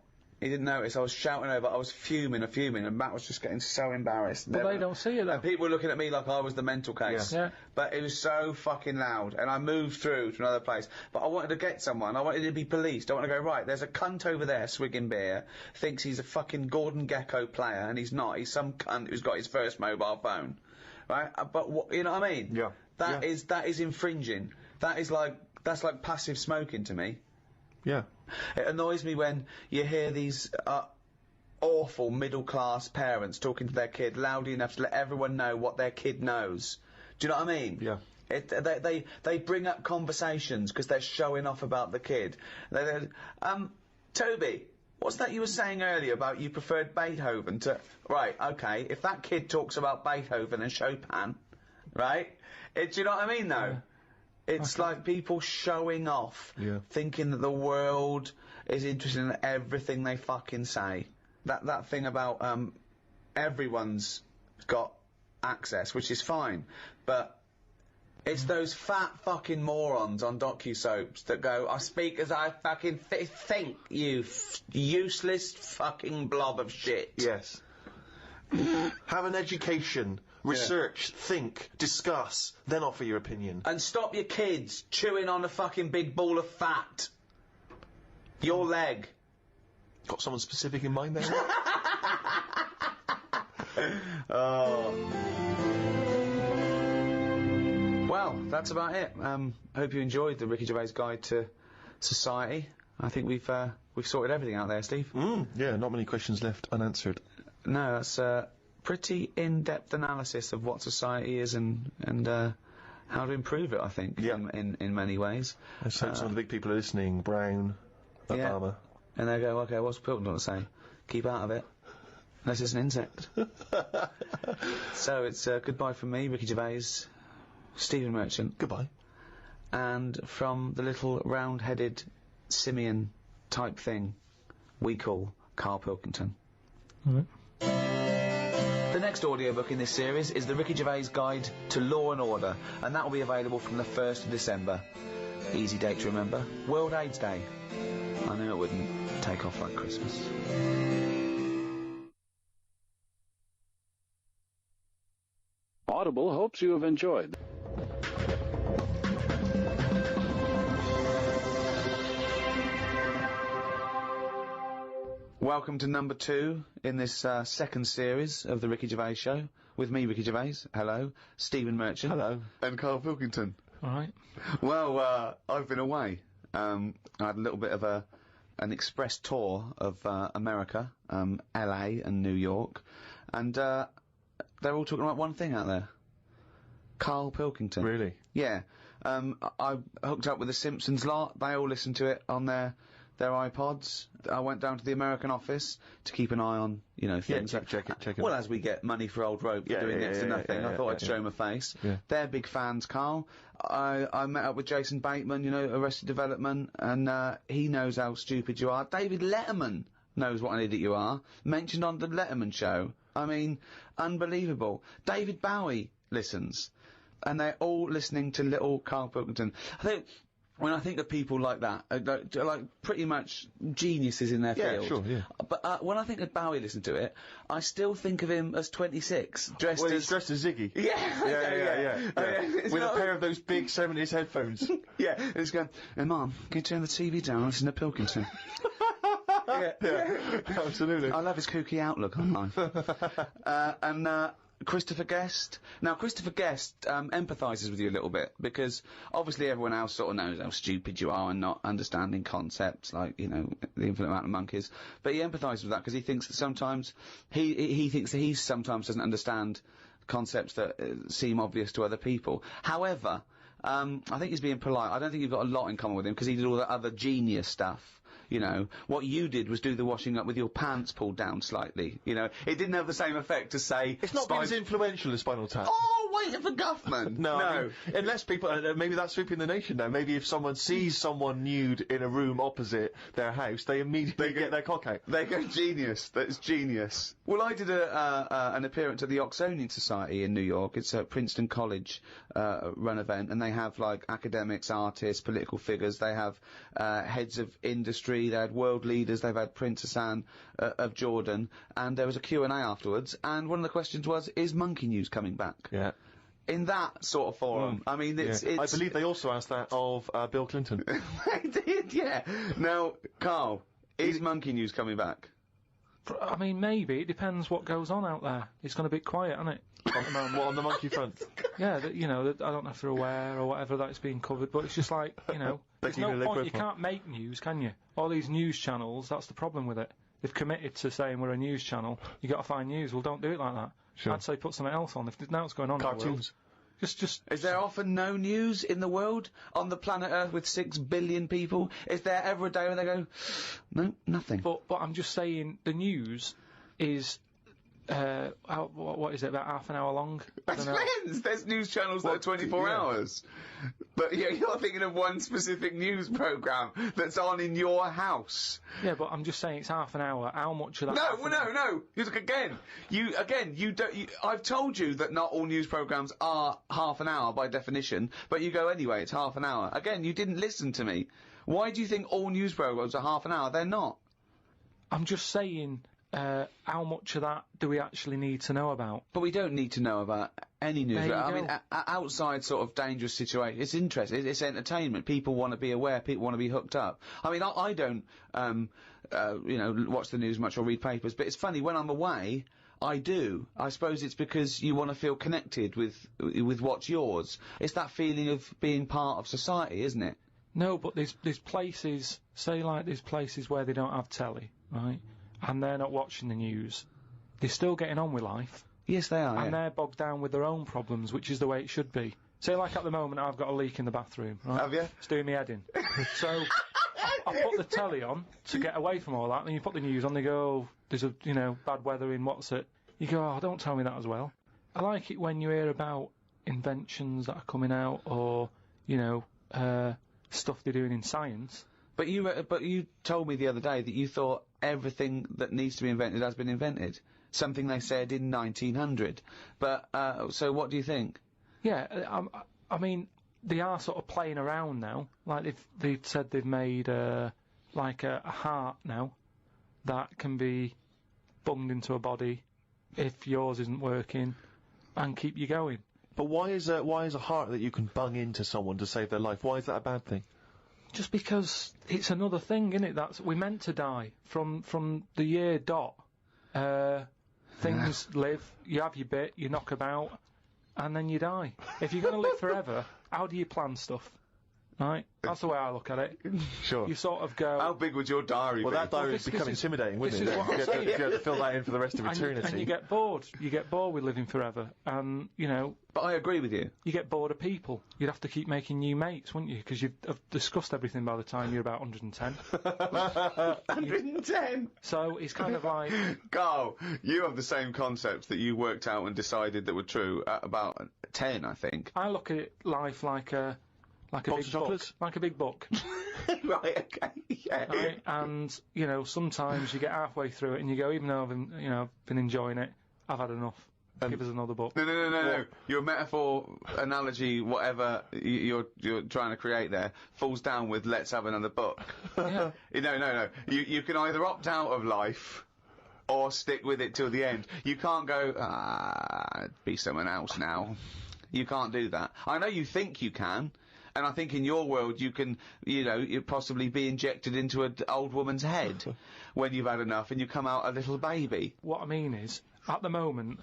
He didn't notice. I was shouting over. I was fuming, and Matt was just getting so embarrassed. But they don't see it, though. And people were looking at me like I was the mental case. Yeah. But it was so fucking loud, and I moved through to another place. But I wanted to get someone. I wanted to be policed. I want to go, right, there's a cunt over there swigging beer, thinks he's a fucking Gordon Gekko player, and he's not. He's some cunt who's got his first mobile phone. Right? But you know what I mean? Yeah. That is infringing. That's like passive smoking to me. Yeah. It annoys me when you hear these awful middle-class parents talking to their kid loudly enough to let everyone know what their kid knows. Do you know what I mean? Yeah. They bring up conversations because they're showing off about the kid. Toby, what's that you were saying earlier about you preferred Beethoven to... Right, okay, if that kid talks about Beethoven and Chopin, right? Do you know what I mean, though? Yeah. It's like people showing off, thinking that the world is interested in everything they fucking say. That thing about everyone's got access, which is fine, but it's those fat fucking morons on docu-soaps that go, I speak as I fucking think, you useless fucking blob of shit. Yes. Have an education. Research, think, discuss, then offer your opinion. And stop your kids chewing on a fucking big ball of fat. Your leg. Got someone specific in mind there? Well, that's about it. Hope you enjoyed the Ricky Gervais Guide to Society. I think we've sorted everything out there, Steve. Yeah, not many questions left unanswered. No, that's pretty in-depth analysis of what society is and how to improve it, I think, in many ways. Let's hope some of the big people are listening. Brown, Obama. And they go, okay, what's Pilkington got to say? Keep out of it. Unless it's an insect. So it's goodbye from me, Ricky Gervais, Stephen Merchant. Goodbye. And from the little round-headed simian type thing we call Karl Pilkington. All right. The next audiobook in this series is the Ricky Gervais Guide to Law and Order, and that will be available from the 1st of December. Easy date to remember. World AIDS Day. I knew it wouldn't take off like Christmas. Audible hopes you have enjoyed. Welcome to number 2 in this second series of the Ricky Gervais Show. With me, Ricky Gervais. Hello. Stephen Merchant. Hello. And Karl Pilkington. All right. Well, I've been away. I had a little bit of an express tour of America, LA and New York, and they're all talking about one thing out there. Karl Pilkington. Really? Yeah. I hooked up with the Simpsons lot. They all listen to it on their iPods. I went down to the American office to keep an eye on, things. Check it. Well, as we get money for old rope for doing next to nothing, I thought I'd show my face. Yeah. They're big fans, Karl. I met up with Jason Bateman, Arrested Development, and he knows how stupid you are. David Letterman knows what an idiot you are. Mentioned on the Letterman show. I mean, unbelievable. David Bowie listens. And they're all listening to little Karl Pilkington. When I think of people like that, like pretty much geniuses in their field. Yeah, sure, yeah. But when I think of Bowie listening to it, I still think of him as 26, dressed He's dressed as Ziggy. Yeah. With a pair of those big 70s headphones. Yeah, he's going, hey, Mum, can you turn the TV down and listen to Pilkington? yeah, absolutely. I love his kooky outlook on life. And Christopher Guest. Now, Christopher Guest empathises with you a little bit, because obviously everyone else sort of knows how stupid you are and not understanding concepts like, the infinite amount of monkeys. But he empathises with that because he thinks that sometimes, he thinks that he sometimes doesn't understand concepts that seem obvious to other people. However, I think he's being polite. I don't think you've got a lot in common with him, because he did all that other genius stuff. What you did was do the washing up with your pants pulled down slightly. It didn't have the same effect as, say... It's not been as influential as Spinal Tap. Oh, waiting for Guffman! No. I mean, unless people... maybe that's sweeping the nation now. Maybe if someone sees someone nude in a room opposite their house, they immediately get their cock out. They go, genius. That's genius. Well, I did an appearance at the Oxonian Society in New York. It's a Princeton College run event, and they have, like, academics, artists, political figures. They have heads of industry. They had world leaders. They've had Princess Anne of Jordan, and there was a Q&A afterwards. And one of the questions was, "Is Monkey News coming back?" Yeah. In that sort of forum, I mean, it's. I believe they also asked that of Bill Clinton. They did, yeah. Now, Karl, is Monkey News coming back? I mean, maybe. It depends what goes on out there. It's going to be quiet, isn't it? On the monkey front? Yeah, I don't know if they're aware or whatever that it's being covered, but it's just like, there's no point. You can't make news, can you? All these news channels, that's the problem with it. They've committed to saying we're a news channel. You got to find news. Well, don't do it like that. Sure. I'd say put something else on. If there's now what's going on Cartoons. in the world. Just. Is there often no news in the world? On the planet Earth with 6 billion people? Is there ever a day when they go, no, nothing? But I'm just saying, the news is, what is it, about half an hour long? It depends! There's news channels that are 24 hours. But yeah, you're thinking of one specific news programme that's on in your house. Yeah, but I'm just saying it's half an hour. How much of that? No. You look again. I've told you that not all news programmes are half an hour by definition, but you go anyway, it's half an hour. Again, you didn't listen to me. Why do you think all news programmes are half an hour? They're not. I'm just saying, how much of that do we actually need to know about? But we don't need to know about any news. There you I go. mean, outside sort of dangerous situations, it's interesting. It's entertainment. People want to be aware. People want to be hooked up. I mean, I don't, watch the news much or read papers. But it's funny, when I'm away, I do. I suppose it's because you want to feel connected with what's yours. It's that feeling of being part of society, isn't it? No, but there's places, say like there's places where they don't have telly, right? And they're not watching the news. They're still getting on with life. Yes, they are. And they're bogged down with their own problems, which is the way it should be. Say, like at the moment, I've got a leak in the bathroom, right? Have you? It's doing me head in. So, I put the telly on to get away from all that, and you put the news on, they go, there's a, bad weather in what's it. You go, oh, don't tell me that as well. I like it when you hear about inventions that are coming out, or, stuff they're doing in science. But you told me the other day that you thought everything that needs to be invented has been invented. something they said in 1900. But, so what do you think? Yeah, I mean, they are sort of playing around now. Like, they've said they've made, like a heart now that can be bunged into a body if yours isn't working and keep you going. But why is a heart that you can bung into someone to save their life? Why is that a bad thing? Just because it's another thing, isn't it? We're meant to die from the year dot. Things live, you have your bit, you knock about, and then you die. If you're going to live forever, how do you plan stuff? Right? That's the way I look at it. Sure. You sort of go... How big would your diary be? Well, that diary would become intimidating, wouldn't it? This is what I'm saying. You have to fill that in for the rest of eternity. And you get bored. You get bored with living forever. And, you know... But I agree with you. You get bored of people. You'd have to keep making new mates, wouldn't you? Because you've discussed everything by the time you're about 110. 110? So it's kind of like... Karl, you have the same concepts that you worked out and decided that were true at about 10, I think. I look at life like a big book. Like a big book. Right, okay, yeah. Right? And, you know, sometimes you get halfway through it and you go, even though I've been enjoying it, I've had enough. Give us another book. No. Your metaphor, analogy, whatever you're trying to create there, falls down with let's have another book. Yeah. No. You can either opt out of life or stick with it till the end. You can't go, be someone else now. You can't do that. I know you think you can. And I think in your world you can, you possibly be injected into an old woman's head when you've had enough and you come out a little baby. What I mean is, at the moment,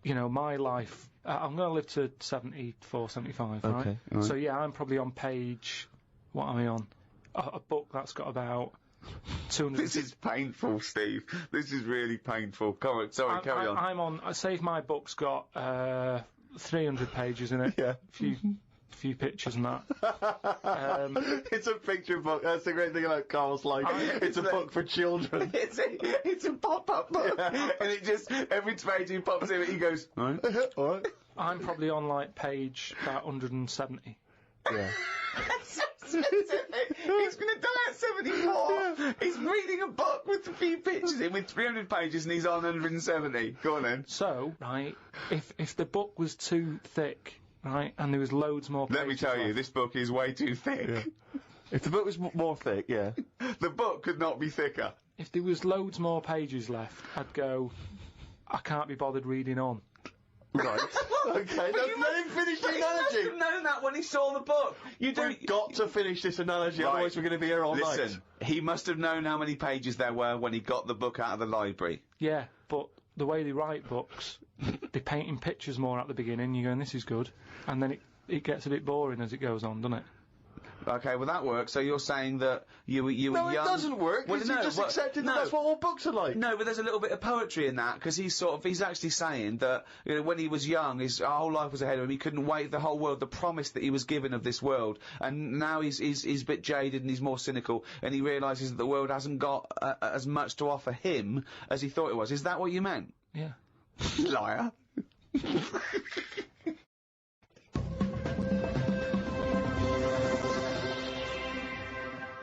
my life, I'm going to live to 74, 75, right? Okay. Right. So yeah, I'm probably on page, what am I on? A book that's got about 200... This is painful, Steve. This is really painful. Come on, sorry, carry on. I'm on, say if my book's got 300 pages in it. Yeah. Few pictures and that. It's a picture book. That's the great thing about Karl's life. It's a book for children. It's a pop-up book. And it just, every page he pops in, he goes, all right. I'm probably on, like, page about 170. Yeah. He's going to die at 74. He's reading a book with a few pictures in with 300 pages and he's on 170. Go on then. So, right, if the book was too thick... Right, and there was loads more pages. Let me tell you, this book is way too thick. Yeah. If the book was more thick, yeah. The book could not be thicker. If there was loads more pages left, I'd go, I can't be bothered reading on. Right. Okay, let him finish the analogy. He must have known that when he saw the book. We've got to finish this analogy, Right. otherwise we're going to be here all night. Listen, he must have known how many pages there were when he got the book out of the library. Yeah, but the way they write books, they paint in pictures more at the beginning, you're going, this is good, and then it gets a bit boring as it goes on, doesn't it? Okay, well that works. So you're saying that you were young... No, it doesn't work. Well, You just accepted that that's what all books are like. No, but there's a little bit of poetry in that, because he's actually saying that, when he was young, his whole life was ahead of him, he couldn't wait the whole world, the promise that he was given of this world, and now he's a bit jaded and he's more cynical, and he realises that the world hasn't got as much to offer him as he thought it was. Is that what you meant? Yeah. Liar.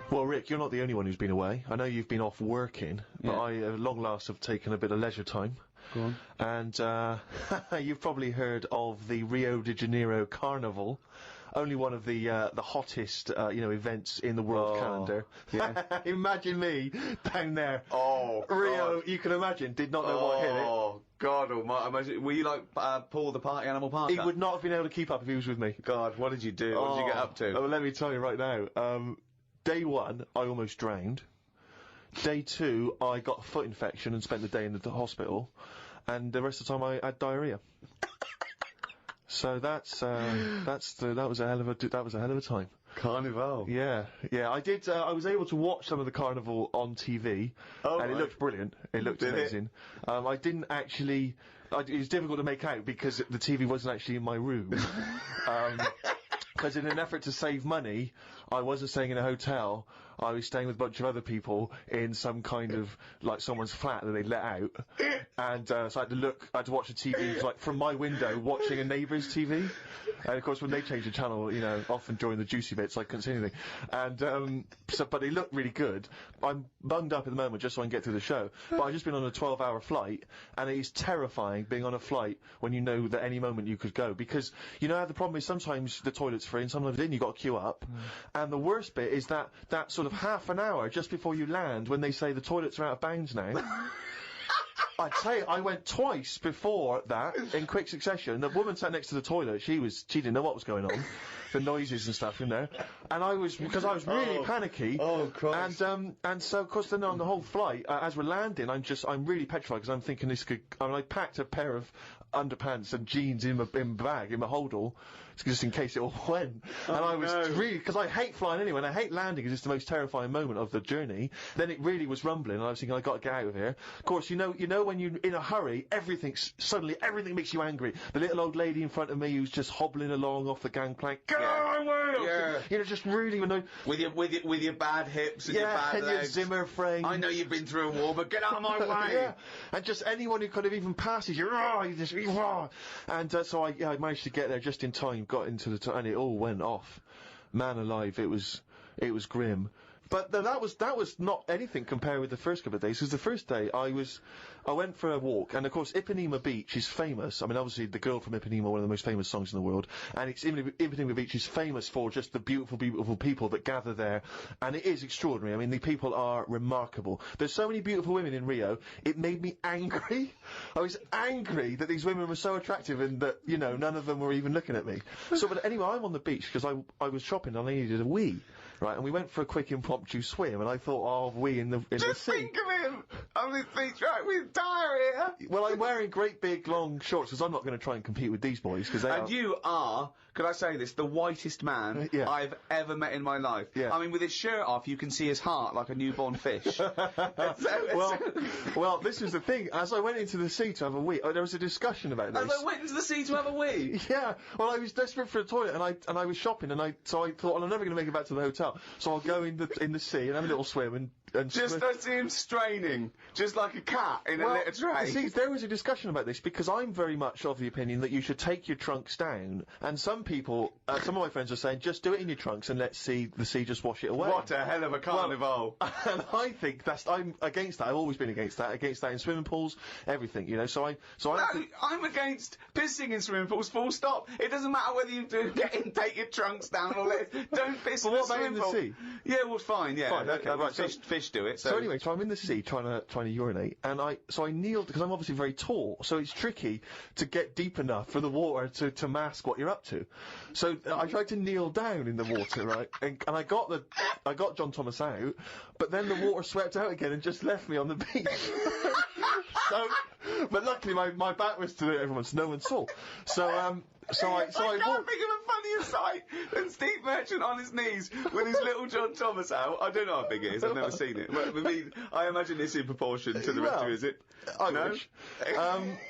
Well, Rick, you're not the only one who's been away. I know you've been off working, but I, at long last, have taken a bit of leisure time. Go on. And, you've probably heard of the Rio de Janeiro Carnival. Only one of the hottest, events in the world calendar. Yeah. Imagine me down there. Oh, Rio, God. you can imagine, did not know what hit it. Oh, God almighty. Imagine, were you like Paul the Party Animal Parker? He would not have been able to keep up if he was with me. God, what did you do? What did you get up to? Oh, let me tell you right now. Day one, I almost drowned. Day two, I got a foot infection and spent the day in the hospital. And the rest of the time, I had diarrhea. So that was a hell of a time. Carnival. Yeah. I did. I was able to watch some of the carnival on TV, and it looked brilliant. It looked amazing. I didn't actually. It was difficult to make out because the TV wasn't actually in my room. because in an effort to save money, I wasn't staying in a hotel. I was staying with a bunch of other people in some kind of, like, someone's flat that they let out. And, so I had to watch the TV, like, from my window, watching a neighbour's TV. And, of course, when they change the channel, you know, often during the juicy bits, I couldn't see anything. And, but they look really good. I'm bunged up at the moment just so I can get through the show. But I've just been on a 12-hour flight, and it is terrifying being on a flight when you know that any moment you could go. Because, you know, the problem is sometimes the toilet's free, and sometimes then you've got to queue up. And the worst bit is that sort of half an hour just before you land when they say the toilets are out of bounds now. I'd say I went twice before that in quick succession. The woman sat next to the toilet, she didn't know what was going on. The noises and stuff in there. And because I was really panicky. Oh, Christ. And so, of course, then on the whole flight, as we're landing, I'm really petrified because I'm thinking I packed a pair of underpants and jeans in my bag, in my holdall, just in case it all went. And I was really, because I hate flying anyway, and I hate landing because it's the most terrifying moment of the journey. Then it really was rumbling, and I was thinking, I got to get out of here. Of course, you know when you're in a hurry, everything makes you angry. The little old lady in front of me who's just hobbling along off the gangplank, get out of my way! Yeah. You know, just really annoying. With your bad hips and your bad legs. Your Zimmer frame. I know you've been through a war, but get out of my way! Yeah. And just anyone who kind of even passes you, and so I managed to get there just in time, got into and it all went off. Man alive, it was grim. But that was not anything compared with the first couple of days, because the first day I went for a walk, and of course Ipanema Beach is famous. I mean, obviously The Girl from Ipanema, one of the most famous songs in the world, and Ipanema Beach is famous for just the beautiful, beautiful people that gather there, and it is extraordinary. I mean, the people are remarkable. There's so many beautiful women in Rio, it made me angry. I was angry that these women were so attractive and that, you know, none of them were even looking at me. So, but anyway, I'm on the beach because I was shopping and I needed a wee. Right, and we went for a quick impromptu swim, and I thought, we in the sea. Just think of him on this beach, right, with diarrhea. Well, I'm wearing great big long shorts, because I'm not going to try and compete with these boys, because they are... And you are, could I say this, the whitest man I've ever met in my life. Yeah. I mean, with his shirt off, you can see his heart like a newborn fish. Well, this was the thing. As I went into the sea to have a wee, there was a discussion about this. As I went into the sea to have a wee? Yeah. Well, I was desperate for a toilet, and I was shopping, so I thought, well, I'm never going to make it back to the hotel. So I'll go in the sea and have a little swim and just I see him straining, just like a cat in a litter tray. See, there was a discussion about this because I'm very much of the opinion that you should take your trunks down, and some people, some of my friends are saying, just do it in your trunks and let the sea just wash it away. What a hell of a carnival! And I think I'm against that. I've always been against that in swimming pools, everything, you know. I'm against pissing in swimming pools. Full stop. It doesn't matter whether you do get in, take your trunks down, or don't piss in the swimming pool. Sea? Yeah, well, fine. Yeah, fine, okay. Right, fish do it. So anyway, I'm in the sea trying to urinate, and I kneeled because I'm obviously very tall, so it's tricky to get deep enough for the water to mask what you're up to. So I tried to kneel down in the water, right, and I got John Thomas out, but then the water swept out again and just left me on the beach. But luckily my back was to everyone, so no one saw. I can't think of a funnier sight than Steve Merchant on his knees with his little John Thomas out. I don't know how big it is, I've never seen it. But I imagine it's in proportion to the rest of you, is it? I wish.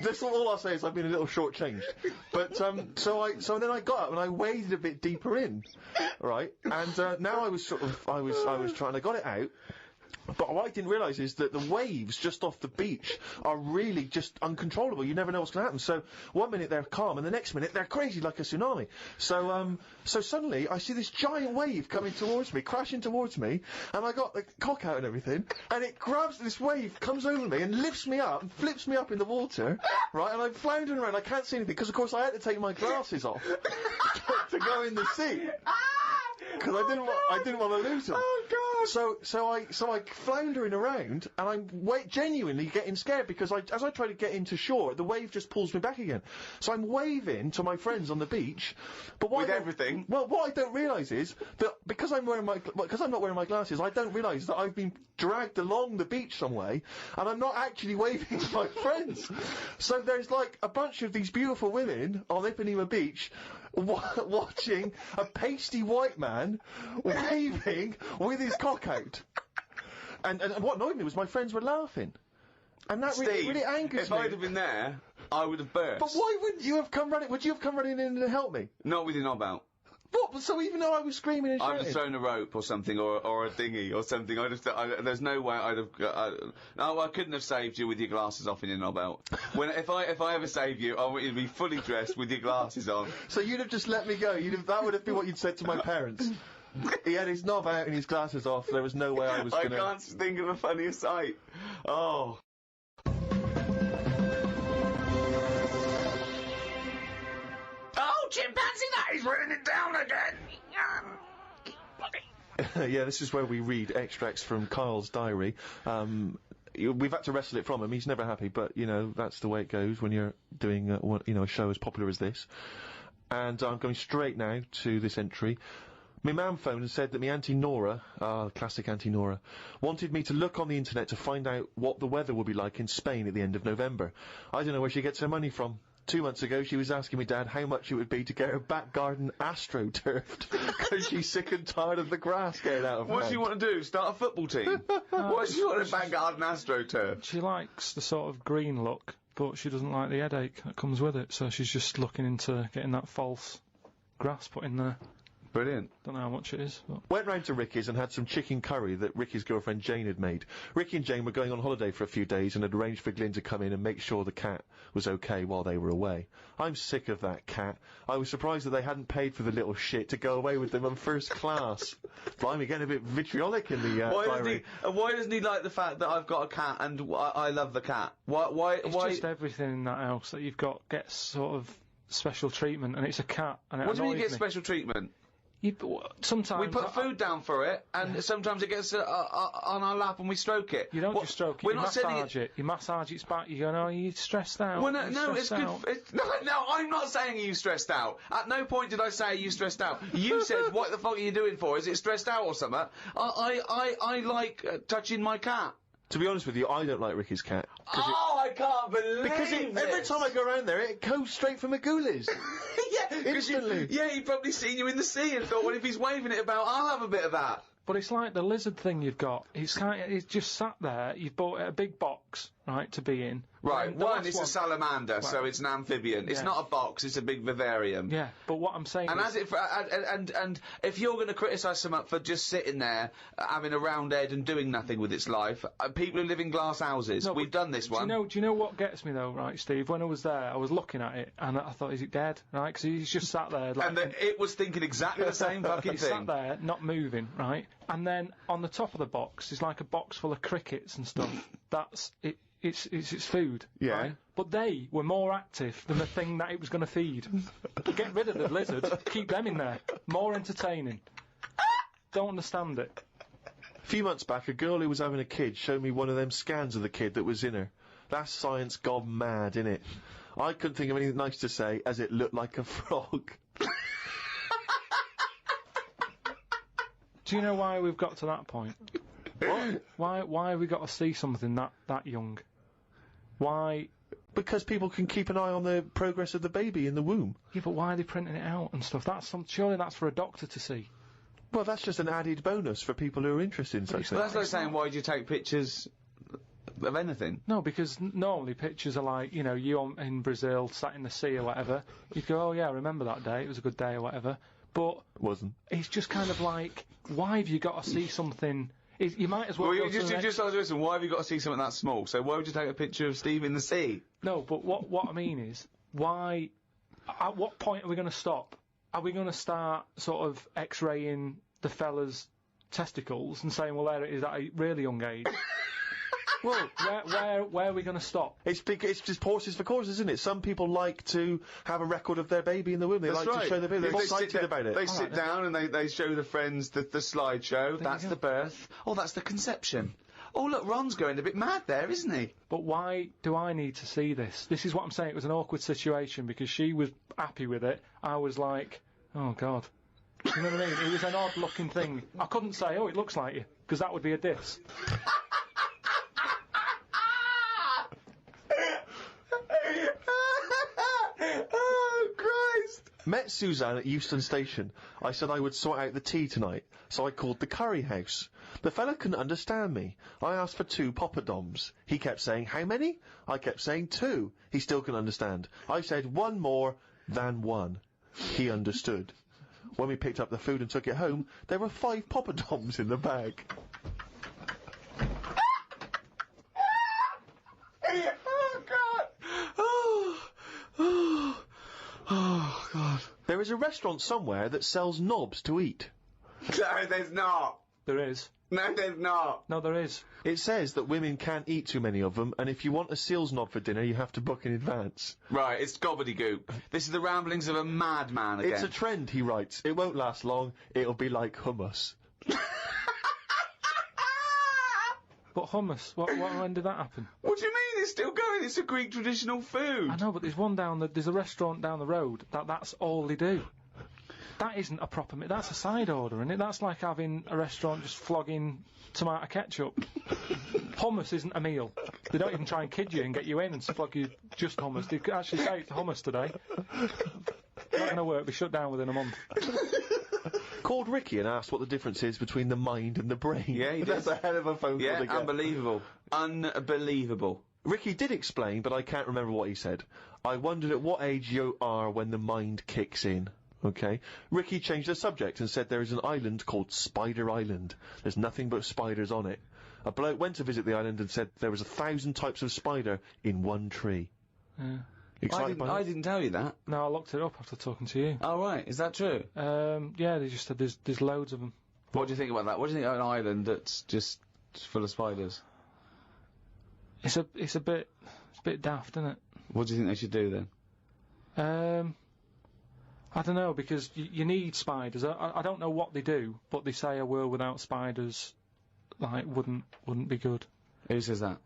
That's all I'll say is I've been a little shortchanged. But, so then I got up and I waded a bit deeper in, right? And, now I was trying, I got it out. But what I didn't realise is that the waves just off the beach are really just uncontrollable. You never know what's going to happen. So one minute they're calm, and the next minute they're crazy like a tsunami. So suddenly I see this giant wave coming towards me, crashing towards me, and I got the cock out and everything, and it grabs this wave, comes over me, and lifts me up, and flips me up in the water, right? And I'm floundering around. I can't see anything because, of course, I had to take my glasses off to go in the sea. Because I didn't want to lose them. Oh God! So I floundering around, and I'm genuinely getting scared because as I try to get into shore, the wave just pulls me back again. So I'm waving to my friends on the beach, but what I don't realise is that because I'm not wearing my glasses, I don't realise that I've been dragged along the beach some way, and I'm not actually waving to my friends. So there's like a bunch of these beautiful women on Ipanema Beach watching a pasty white man waving with his cock out. And what annoyed me was my friends were laughing. And that really angers me. If I'd have been there, I would have burst. But why wouldn't you have come running? Would you have come running in to help me? Not with your knob out. What? So even though I was screaming and I'd shouting? have thrown a rope or something, or a dinghy or something. There's no way I'd have. No, I couldn't have saved you with your glasses off in your knob out. If I ever save you, I want you to be fully dressed with your glasses on. So you'd have just let me go. That would have been what you'd said to my parents. He had his knob out and his glasses off. There was no way I was I gonna. can't think of a funnier sight. Oh. Oh, chimpanzee, that is running down again. Yeah, this is where we read extracts from Karl's diary. We've had to wrestle it from him. He's never happy, but, you know, that's the way it goes when you're doing, a show as popular as this. And I'm going straight now to this entry. My mum phoned and said that my Auntie Nora, classic Auntie Nora, wanted me to look on the internet to find out what the weather will be like in Spain at the end of November. I don't know where she gets her money from. 2 months ago, she was asking me dad how much it would be to get her back garden astroturfed because she's sick and tired of the grass getting out of What hand. do you want to do? Start a football team? What do you want a back garden astroturf? She likes the sort of green look, but she doesn't like the headache that comes with it, so she's just looking into getting that false grass put in there. Brilliant. Don't know how much it is, but... Went round to Ricky's and had some chicken curry that Ricky's girlfriend Jane had made. Ricky and Jane were going on holiday for a few days and had arranged for Glyn to come in and make sure the cat was okay while they were away. I'm sick of that cat. I was surprised that they hadn't paid for the little shit to go away with them on first class. Blimey, getting a bit vitriolic in the diary. Why doesn't he like the fact that I've got a cat and I love the cat? Why? It's just everything in that house that you've got gets sort of special treatment, and it's a cat, and it What do you mean you annoys get me. special treatment? Sometimes... We put food down for it, and sometimes it gets on our lap and we stroke it. You don't just stroke it, we're you not saying massage it. You massage its back, you go, no, you're stressed out. Well, no, You're it's stressed good. out." No, I'm not saying you stressed out. At no point did I say you stressed out. You said, what the fuck are you doing for? Is it stressed out or something? I like touching my cat. To be honest with you, I don't like Ricky's cat. Oh, I can't believe Because every time I go around there, it goes straight for my ghoulies. Yeah, instantly. He'd probably seen you in the sea and thought, well, if he's waving it about, I'll have a bit of that. But it's like the lizard thing you've got. It's just sat there. You've bought a big box, right, to be in. Right, And the one, last it's a salamander, so it's an amphibian. It's Yeah. not a box, it's a big vivarium. Yeah, but what I'm saying And is... as it, and if you're going to criticise someone for just sitting there, having a round head and doing nothing with its life, people who live in glass houses, No, we've but done this one. Do you know what gets me though, right, Steve? When I was there, I was looking at it, and I thought, is it dead? Right, because he's just sat there, like... And it was thinking exactly the same fucking He thing. sat there, not moving, right? And then on the top of the box is like a box full of crickets and stuff. That's it. It's its food, Yeah. right? But they were more active than the thing that it was going to feed. Get rid of the lizards, keep them in there. More entertaining. Don't understand it. A few months back, a girl who was having a kid showed me one of them scans of the kid that was in her. That's science gone mad, innit? I couldn't think of anything nice to say, as it looked like a frog. Do you know why we've got to that point? What? Why have we got to see something that young? Why? Because people can keep an eye on the progress of the baby in the womb. Yeah, but why are they printing it out and stuff? Surely that's for a doctor to see. Well, that's just an added bonus for people who are interested in such Well, things. that's like saying, why do you take pictures of anything? No, because normally pictures are like, in Brazil, sat in the sea or whatever. You'd go, oh yeah, I remember that day, it was a good day or whatever. But Wasn't. it's just kind of like, why have you got to see something? You might as well. Well, go you to the next... just asked, listen, why have you got to see something that small? So why would you take a picture of Steve in the sea? No, but what I mean is, why? At what point are we going to stop? Are we going to start sort of X-raying the fella's testicles and saying, well, there it is at a really young age? Well, where are we going to stop? It's just horses for courses, isn't it? Some people like to have a record of their baby in the womb. They That's like right. to show their baby. They're They excited sit about it. They sit down and they show the friends the slideshow. That's you the birth. Oh, that's the conception. Oh, look, Ron's going a bit mad there, isn't he? But why do I need to see this? This is what I'm saying. It was an awkward situation because she was happy with it. I was like, oh, God. You know what I mean? It was an odd-looking thing. I couldn't say, oh, it looks like you, because that would be a diss. Oh, Christ! Met Suzanne at Euston Station. I said I would sort out the tea tonight, so I called the curry house. The fella couldn't understand me. I asked for 2 poppadoms. He kept saying, how many? I kept saying 2. He still couldn't understand. I said 1 more than 1. He understood. When we picked up the food and took it home, there were 5 poppadoms in the bag. Oh, God! Oh, God. There is a restaurant somewhere that sells knobs to eat. No, there's not. There is. No, there's not. No, there is. It says that women can't eat too many of them, and if you want a seal's knob for dinner, you have to book in advance. Right, it's gobbledygook. This is the ramblings of a madman again. It's a trend, he writes. It won't last long. It'll be like hummus. But hummus, when did that happen? What do you mean it's still going? It's a Greek traditional food. I know, but there's a restaurant down the road that's all they do. That isn't a proper meal. That's a side order, isn't it? That's like having a restaurant just flogging tomato ketchup. Hummus isn't a meal. They don't even try and kid you and get you in and flog you just hummus. They actually say it's hummus today. Not going to work. Be shut down within a month. Called Ricky and asked what the difference is between the mind and the brain. Yeah, he did. That's a hell of a phone call to get. Unbelievable. Unbelievable. Ricky did explain, but I can't remember what he said. I wondered at what age you are when the mind kicks in. Okay. Ricky changed the subject and said there is an island called Spider Island. There's nothing but spiders on it. A bloke went to visit the island and said there was 1,000 types of spider in one tree. Yeah. Excited by that? I didn't tell you that. No, I looked it up after talking to you. Oh, right. Is that true? Yeah, they just said there's loads of them. What do you think about that? What do you think of an island that's just full of spiders? It's a bit daft, isn't it? What do you think they should do then? I don't know, because you need spiders. I don't know what they do, but they say a world without spiders, like, wouldn't be good. Who says that?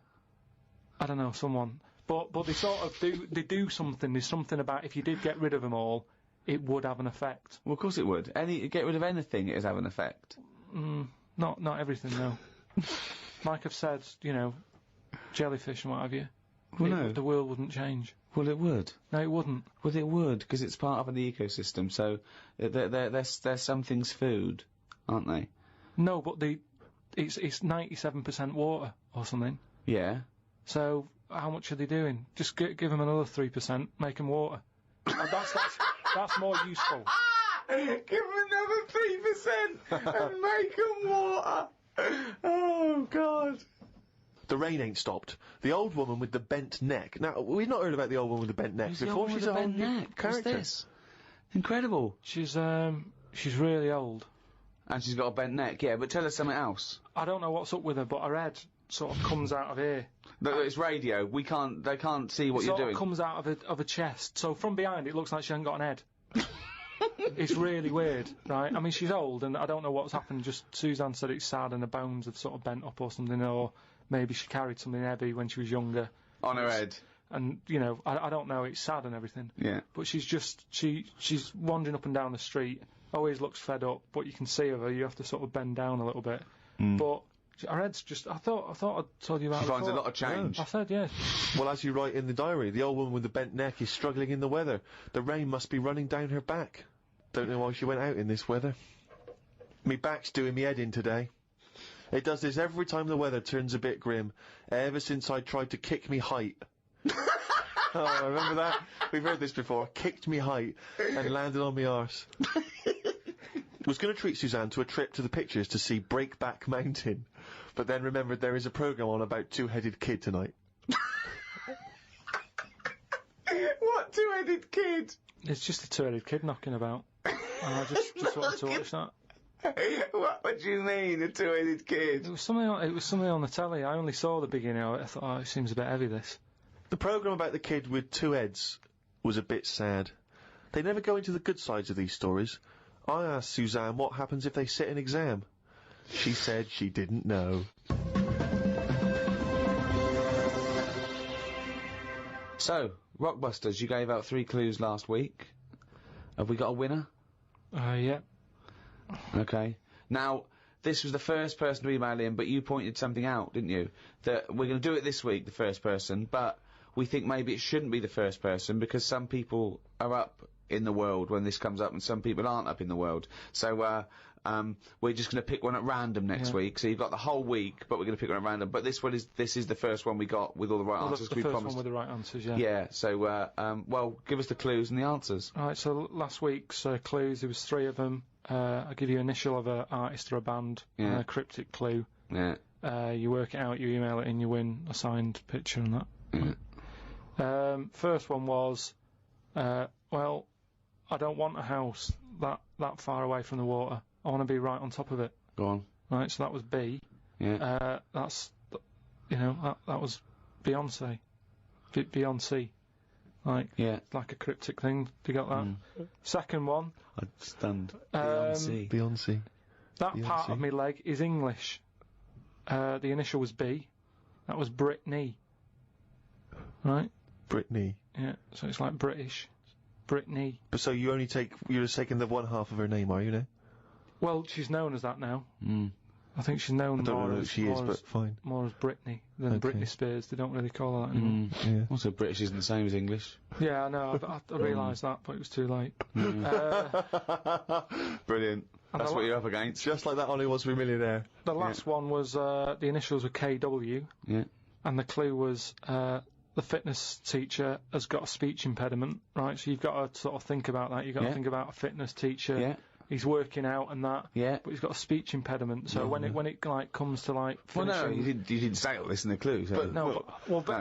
I don't know, someone. But they sort of do something. There's something about if you did get rid of them all, it would have an effect. Well, of course it would. Get rid of anything, it would have an effect. Not everything, though. Like I've said, jellyfish and what have you. Well, no. The world wouldn't change. Well, it would. No, it wouldn't. Well, it would, because it's part of the ecosystem, so they're some things food, aren't they? No, but it's 97% water or something. Yeah. So how much are they doing? Just give them another 3%, make them water. And that's more useful. Give them another 3% and make them water. Oh, God. The rain ain't stopped. The old woman with the bent neck. Now, we've not heard about the old woman with the bent neck Who's before. She's a whole new character. What's this? Incredible. She's really old. And she's got a bent neck, yeah, but tell us something else. I don't know what's up with her, but her head sort of comes out of here. It's radio. They can't see what you're doing. It comes out of her chest. So from behind it looks like she hasn't got an head. It's really weird, right? I mean, she's old, and I don't know what's happened. Just Suzanne said it's sad, and her bones have sort of bent up or something, or maybe she carried something heavy when she was younger. On her head. And, I don't know, it's sad and everything. Yeah. But she's wandering up and down the street, always looks fed up, but you can see her, you have to sort of bend down a little bit. But her head's just, I thought I'd told you about it. She finds a lot of change. I said, yeah. Well, as you write in the diary, the old woman with the bent neck is struggling in the weather. The rain must be running down her back. Don't know why she went out in this weather. Me back's doing me head in today. It does this every time the weather turns a bit grim, ever since I tried to kick me height. Oh, remember that? We've heard this before. Kicked me height and landed on me arse. Was going to treat Suzanne to a trip to the pictures to see Breakback Mountain, but then remembered there is a programme on about two-headed kid tonight. What two-headed kid? It's just a two-headed kid knocking about. And I just wanted to watch that. What do you mean, a two-headed kid? It was something on the telly. I only saw the beginning of it. I thought, it seems a bit heavy, this. The programme about the kid with two heads was a bit sad. They never go into the good sides of these stories. I asked Suzanne what happens if they sit an exam. She said she didn't know. So, Rockbusters, you gave out 3 clues last week. Have we got a winner? Yeah. Okay. Now, this was the first person to email in, but you pointed something out, didn't you? That we're going to do it this week, the first person, but we think maybe it shouldn't be the first person because some people are up in the world when this comes up, and some people aren't up in the world. So, we're just going to pick one at random next week. So you've got the whole week, but we're going to pick one at random. But this is the first one we got with all the right answers. The we first promised. one with the right answers, yeah. Yeah. So, well, give us the clues and the answers. Right. So last week's clues, there was 3 of them. I'll give you initial of an artist or a band, and a cryptic clue. Yeah. You work it out, you email it in, you win a signed picture and that. First one was, well, I don't want a house that far away from the water. I want to be right on top of it. Go on. Right, so that was B. Yeah. That was Beyonce. Beyonce. Like, like a cryptic thing. Do you get that? Second one. I stand. Beyonce. That part of my leg is English. The initial was B. That was Britney. Right? Britney. Yeah, so it's like British. Britney. But so you're just taking the one half of her name, are you now? Well, she's known as that now. I think she's known I don't know who she is, but fine. More as Britney than Britney Spears. They don't really call her that anymore. Yeah. Also, British isn't the same as English. Yeah, I know. I realised that, but it was too late. Brilliant. That's what you're up against. Just like that on Who Wants to Be a Millionaire. The last one was, the initials were KW. Yeah. And the clue was, the fitness teacher has got a speech impediment, right? So you've got to sort of think about that. You've got to think about a fitness teacher. Yeah. He's working out and that. Yeah. But he's got a speech impediment. So when it like comes to like finishing, well, no, you didn't say all this in the clue. So. But no,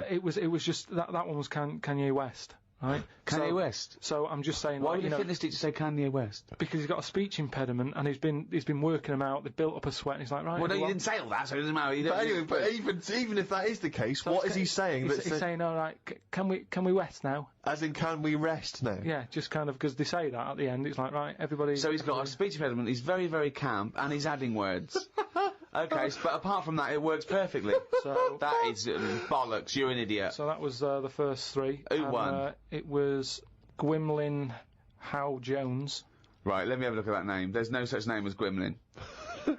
it was just that one was Kanye West. Right? Kanye West. So I'm just saying. Why would the fitness teacher say Kanye West? Because he's got a speech impediment and he's been working them out. They've built up a sweat. And he's like, right. Well, no, you didn't say all that, so it doesn't matter. But anyway, even if that is the case, so what is he saying? He's saying, all right, can we rest now? As in, can we rest now? Yeah, just kind of because they say that at the end. It's like, right, everybody. So he's got a speech impediment. He's very, very camp, and he's adding words. Okay, but apart from that, it works perfectly. So that is bollocks. You're an idiot. So that was the first 3. Who won? It was Gwymlyn Howe Jones. Right, let me have a look at that name. There's no such name as Gwymlyn.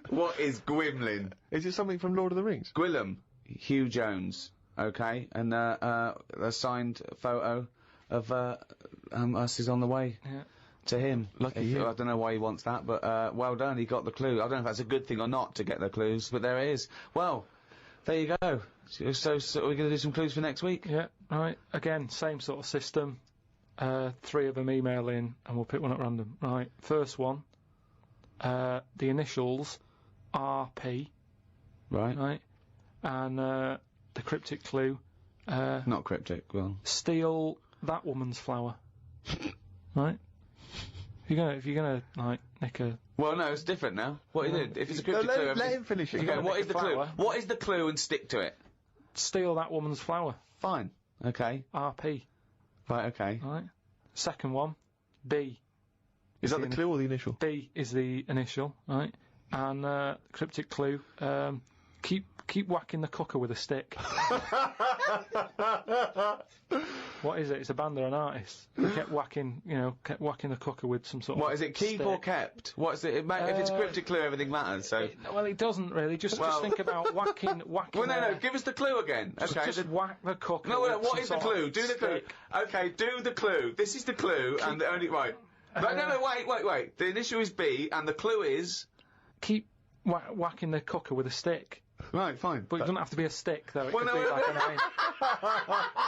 What is Gwymlyn? Is it something from Lord of the Rings? Gwillem Hugh Jones. Okay, and a signed photo of us is on the way. Yeah. To him. Lucky you. I don't know why he wants that, but well done, he got the clue. I don't know if that's a good thing or not to get the clues, but there it is. Well, there you go. So we're going to do some clues for next week? Yeah, right. Again, same sort of system. 3 of them email in, and we'll pick one at random. Right, first one, the initials RP. Right. Right. And the cryptic clue. Not cryptic, well. Steal that woman's flower. Right? If you're gonna like nick a. Well, no, it's different now. What is it? If it's a cryptic clue, let him finish it. Okay, what is the clue? What is the clue, and stick to it? Steal that woman's flower. Fine. Okay. RP. Right. Okay. Right. Second one, B. Is that the clue or the initial? B is the initial, right? And cryptic clue. Keep whacking the cooker with a stick. What is it? It's a band or an artist. They kept whacking the cooker with some sort of. What is it? Keep stick. or kept? What's it? If it's a cryptic clue, everything matters. So. Well, it doesn't really. Just think about whacking. Well, no. Give us the clue again. Okay. Just whack the cooker. No, with what is the clue? Do the stick. clue. Okay, do the clue. This is the clue, and the only right. But no, wait. The initial is B, and the clue is. Keep whacking the cooker with a stick. Right, fine. But it doesn't have to be a stick, though. It could be like an iron.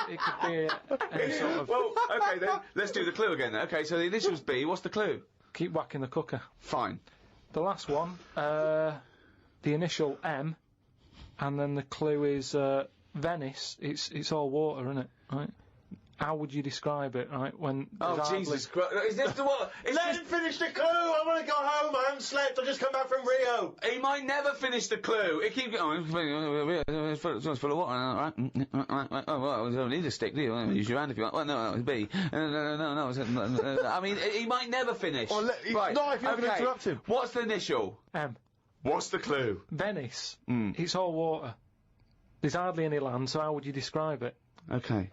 It could be any sort of. Well, okay then. Let's do the clue again. Okay, so the initials B. What's the clue? Keep whacking the cooker. Fine. The last one, the initial M, and then the clue is Venice. It's all water, isn't it? Right. How would you describe it, right? When Jesus Christ! Is this the what? Let him finish the clue. I want to go home. I haven't slept. I just come back from Rio. He might never finish the clue. He keeps going. It's full of water, right? Oh well, you don't need a stick, do you? Use your hand if you want. Well, no, it's B. No. I mean, he might never finish. Well, right. Not if you're going to interrupt him. What's the initial? M. What's the clue? Venice. It's all water. There's hardly any land, so how would you describe it? Okay.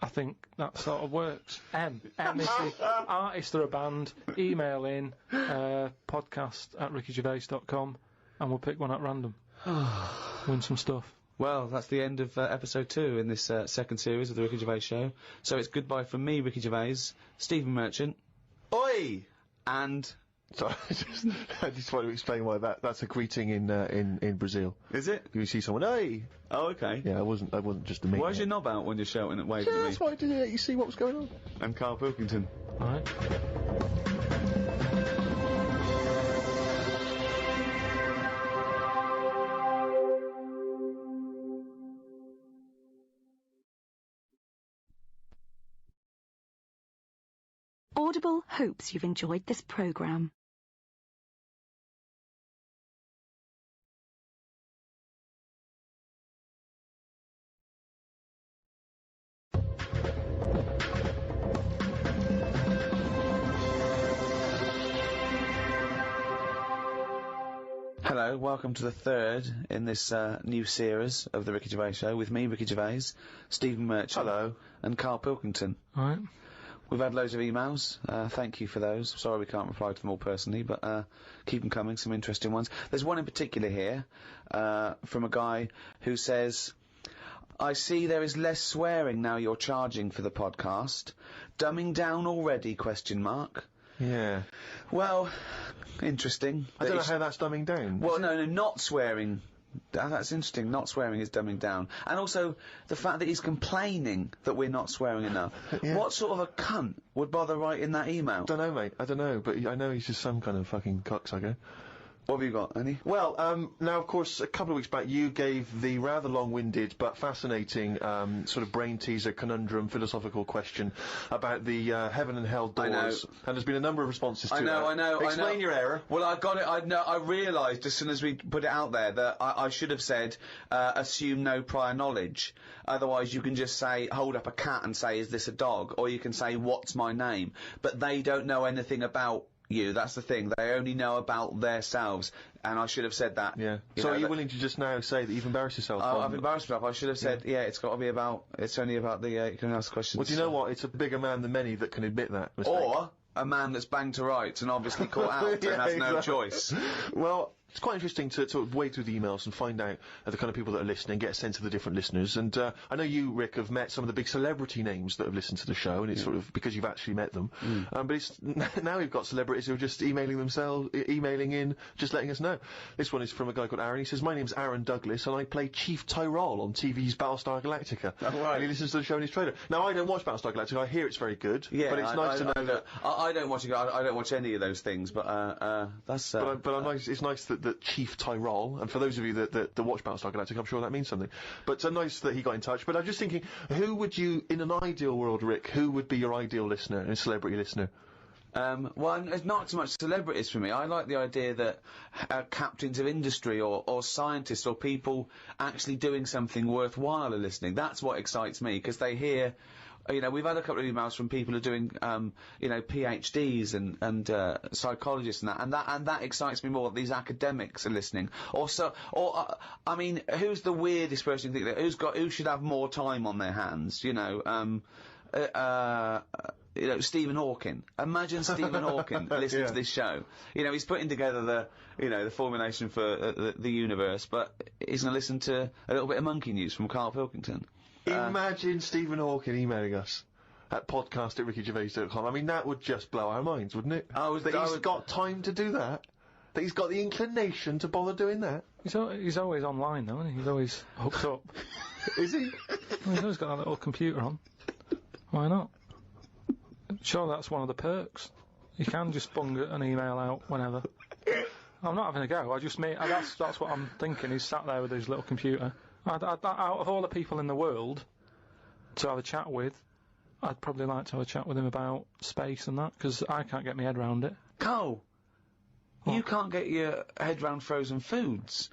I think that sort of works. M is the artist or a band. Email in podcast@rickygervais.com and we'll pick one at random. Win some stuff. Well, that's the end of episode 2 in this second series of the Ricky Gervais Show. So it's goodbye from me, Ricky Gervais, Stephen Merchant, Oi! and... Sorry, I just want to explain why that's a greeting in Brazil. Is it? You see someone, hey! Oh, okay. Yeah, I wasn't just a mate. Why's your knob out when you're shouting and waving Yeah, at me? Oh, that's why I did it. You see what was going on. And Karl Pilkington. Right. Audible hopes you've enjoyed this programme. Hello, welcome to the third in this new series of the Ricky Gervais Show with me, Ricky Gervais, Stephen Merchant. Hello. And Karl Pilkington. Right. We've had loads of emails. Thank you for those. Sorry we can't reply to them all personally, but keep them coming, some interesting ones. There's one in particular here from a guy who says, I see there is less swearing now you're charging for the podcast. Dumbing down already, question mark. Yeah. Well, interesting. I don't know how that's dumbing down. Well, no, not swearing. That's interesting. Not swearing is dumbing down. And also, the fact that he's complaining that we're not swearing enough. Yeah. What sort of a cunt would bother writing that email? Don't know, mate. I don't know, but I know he's just some kind of fucking cocksucker. What have you got, Annie? Well, now, of course, a couple of weeks back, you gave the rather long-winded but fascinating sort of brain teaser, conundrum, philosophical question about the heaven and hell doors. I know. And there's been a number of responses to I know, that. I know. Explain your error. Well, I got it. I realised as soon as we put it out there that I should have said, assume no prior knowledge. Otherwise, you can just say, hold up a cat and say, is this a dog? Or you can say, what's my name? But they don't know anything about you. That's the thing. They only know about themselves. And I should have said that. Yeah. You So know, are you that- willing to just now say that you've embarrassed yourself? I've embarrassed myself. I should have said, yeah, it's got to be about, it's only about the, you can ask questions. Well, do you know what? It's a bigger man than many that can admit that mistake. Or a man that's banged to rights and obviously caught out Yeah, and has no exactly. choice. Well, it's quite interesting to sort of wade through the emails and find out the kind of people that are listening, get a sense of the different listeners. And I know you, Rick, have met some of the big celebrity names that have listened to the show, and it's sort of because you've actually met them. But it's now we've got celebrities who are just emailing in, just letting us know. This one is from a guy called Aaron. He says, my name's Aaron Douglas, and I play Chief Tyrol on TV's Battlestar Galactica. Oh, right. And he listens to the show in his trailer. Now, I don't watch Battlestar Galactica. I hear it's very good. Yeah, but it's nice to know that... I don't watch it. I don't watch any of those things, but that's. But I'm nice. It's nice that Chief Tyrol, and for those of you that watch Battlestar Galactica, I'm sure that means something. But it's nice that he got in touch. But I'm just thinking, who would you, in an ideal world, Rick, who would be your ideal listener, a celebrity listener? Well, it's not so much celebrities for me. I like the idea that captains of industry or scientists or people actually doing something worthwhile are listening. That's what excites me, because they hear. You know, we've had a couple of emails from people who are doing, you know, PhDs and psychologists and that excites me more. These academics are listening. I mean, who's the weirdest person you think that who should have more time on their hands? You know, you know, Stephen Hawking. Imagine Stephen Hawking listening to this show. You know, he's putting together the formulation for the universe, but he's going to listen to a little bit of monkey news from Karl Pilkington. Imagine Stephen Hawking emailing us at podcast@rickygervais.com. I mean, that would just blow our minds, wouldn't it? He's got time to do that. That he's got the inclination to bother doing that. He's always online, though, isn't he? He's always hooked up. Is he? Well, he's always got that little computer on. Why not? Sure, that's one of the perks. You can just bung an email out whenever. I'm not having a go. That's what I'm thinking. He's sat there with his little computer. Out of all the people in the world to have a chat with, I'd probably like to have a chat with him about space and that, because I can't get my head around it. Carl, you can't get your head round frozen foods.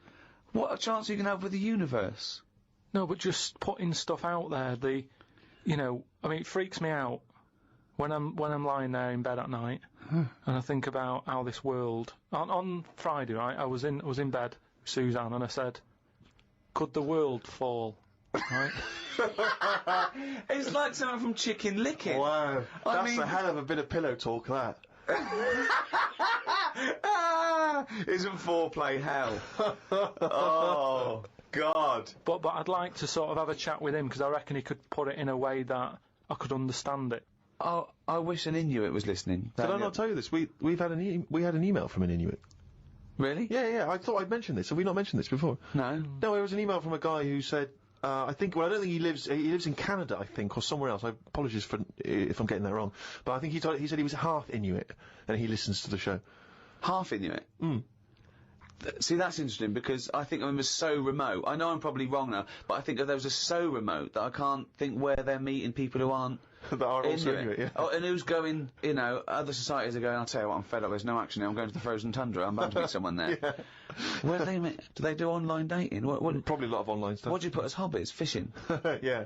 What a chance you can have with the universe. No, but just putting stuff out there, you know, I mean, it freaks me out when I'm lying there in bed at night and I think about how this world. On Friday, right, I was in bed with Suzanne and I said, could the world fall? Right? It's like something from Chicken Licken. Wow. I That's mean- a hell of a bit of pillow talk, that. Isn't foreplay hell? Oh, God. But I'd like to sort of have a chat with him, because I reckon he could put it in a way that I could understand it. Oh, I wish an Inuit was listening. Did I not tell you this? We had an email from an Inuit. Really? Yeah. I thought I'd mentioned this. Have we not mentioned this before? No. No, it was an email from a guy who said, I don't think he lives in Canada, I think, or somewhere else. I apologize if I'm getting that wrong. But I think he said he was half Inuit, and he listens to the show. Half Inuit? Mm. See, that's interesting, because I think of them as so remote. I know I'm probably wrong now, but I think of those as so remote that I can't think where they're meeting people who aren't that are also Inuit, yeah. Oh, and who's going, other societies are going, I'll tell you what, I'm fed up, there's no action here, I'm going to the frozen tundra, I'm bound to meet someone there. Yeah. Where do they meet? Do they do online dating? What, probably a lot of online stuff. What do you put as hobbies? Fishing? Yeah.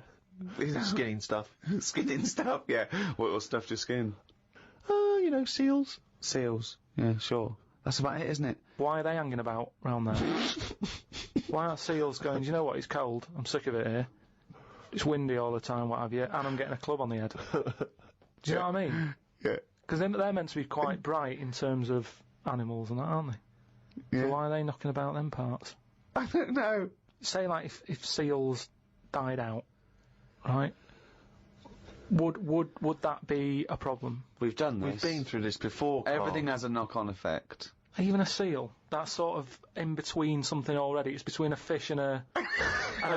Skinning stuff. Skinning stuff, yeah. What stuff to skin? Seals. Seals, yeah, sure. That's about it, isn't it? Why are they hanging about round there? Why aren't seals going, do you know what, it's cold, I'm sick of it here. It's windy all the time, what have you, and I'm getting a club on the head. Do you know what I mean? Yeah. Because they're meant to be quite bright in terms of animals and that, aren't they? Yeah. So why are they knocking about them parts? I don't know. Say, like, if seals died out, right? Would that be a problem? We've done this. We've been through this before, Karl. Everything has a knock-on effect. Even a seal, that's sort of in between something already. It's between a fish and a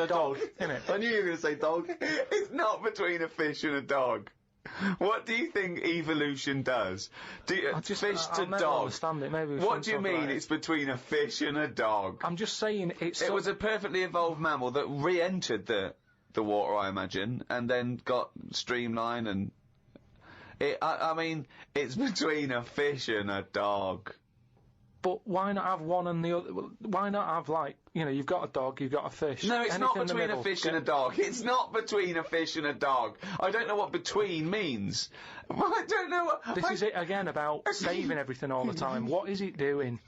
dog, isn't it? I knew you were going to say dog. It's not between a fish and a dog. What do you think evolution does? I'll never understand it. Maybe what do you mean it's between a fish and a dog? I'm just saying it was a perfectly evolved mammal that re-entered the water, I imagine, and then got streamlined and... I mean, it's between a fish and a dog. But why not have one and the other? Why not have, like, you've got a dog, you've got a fish. No, it's not between a fish and a dog. It's not between a fish and a dog. I don't know what between means. I don't know what... This is it again about saving everything all the time. What is it doing?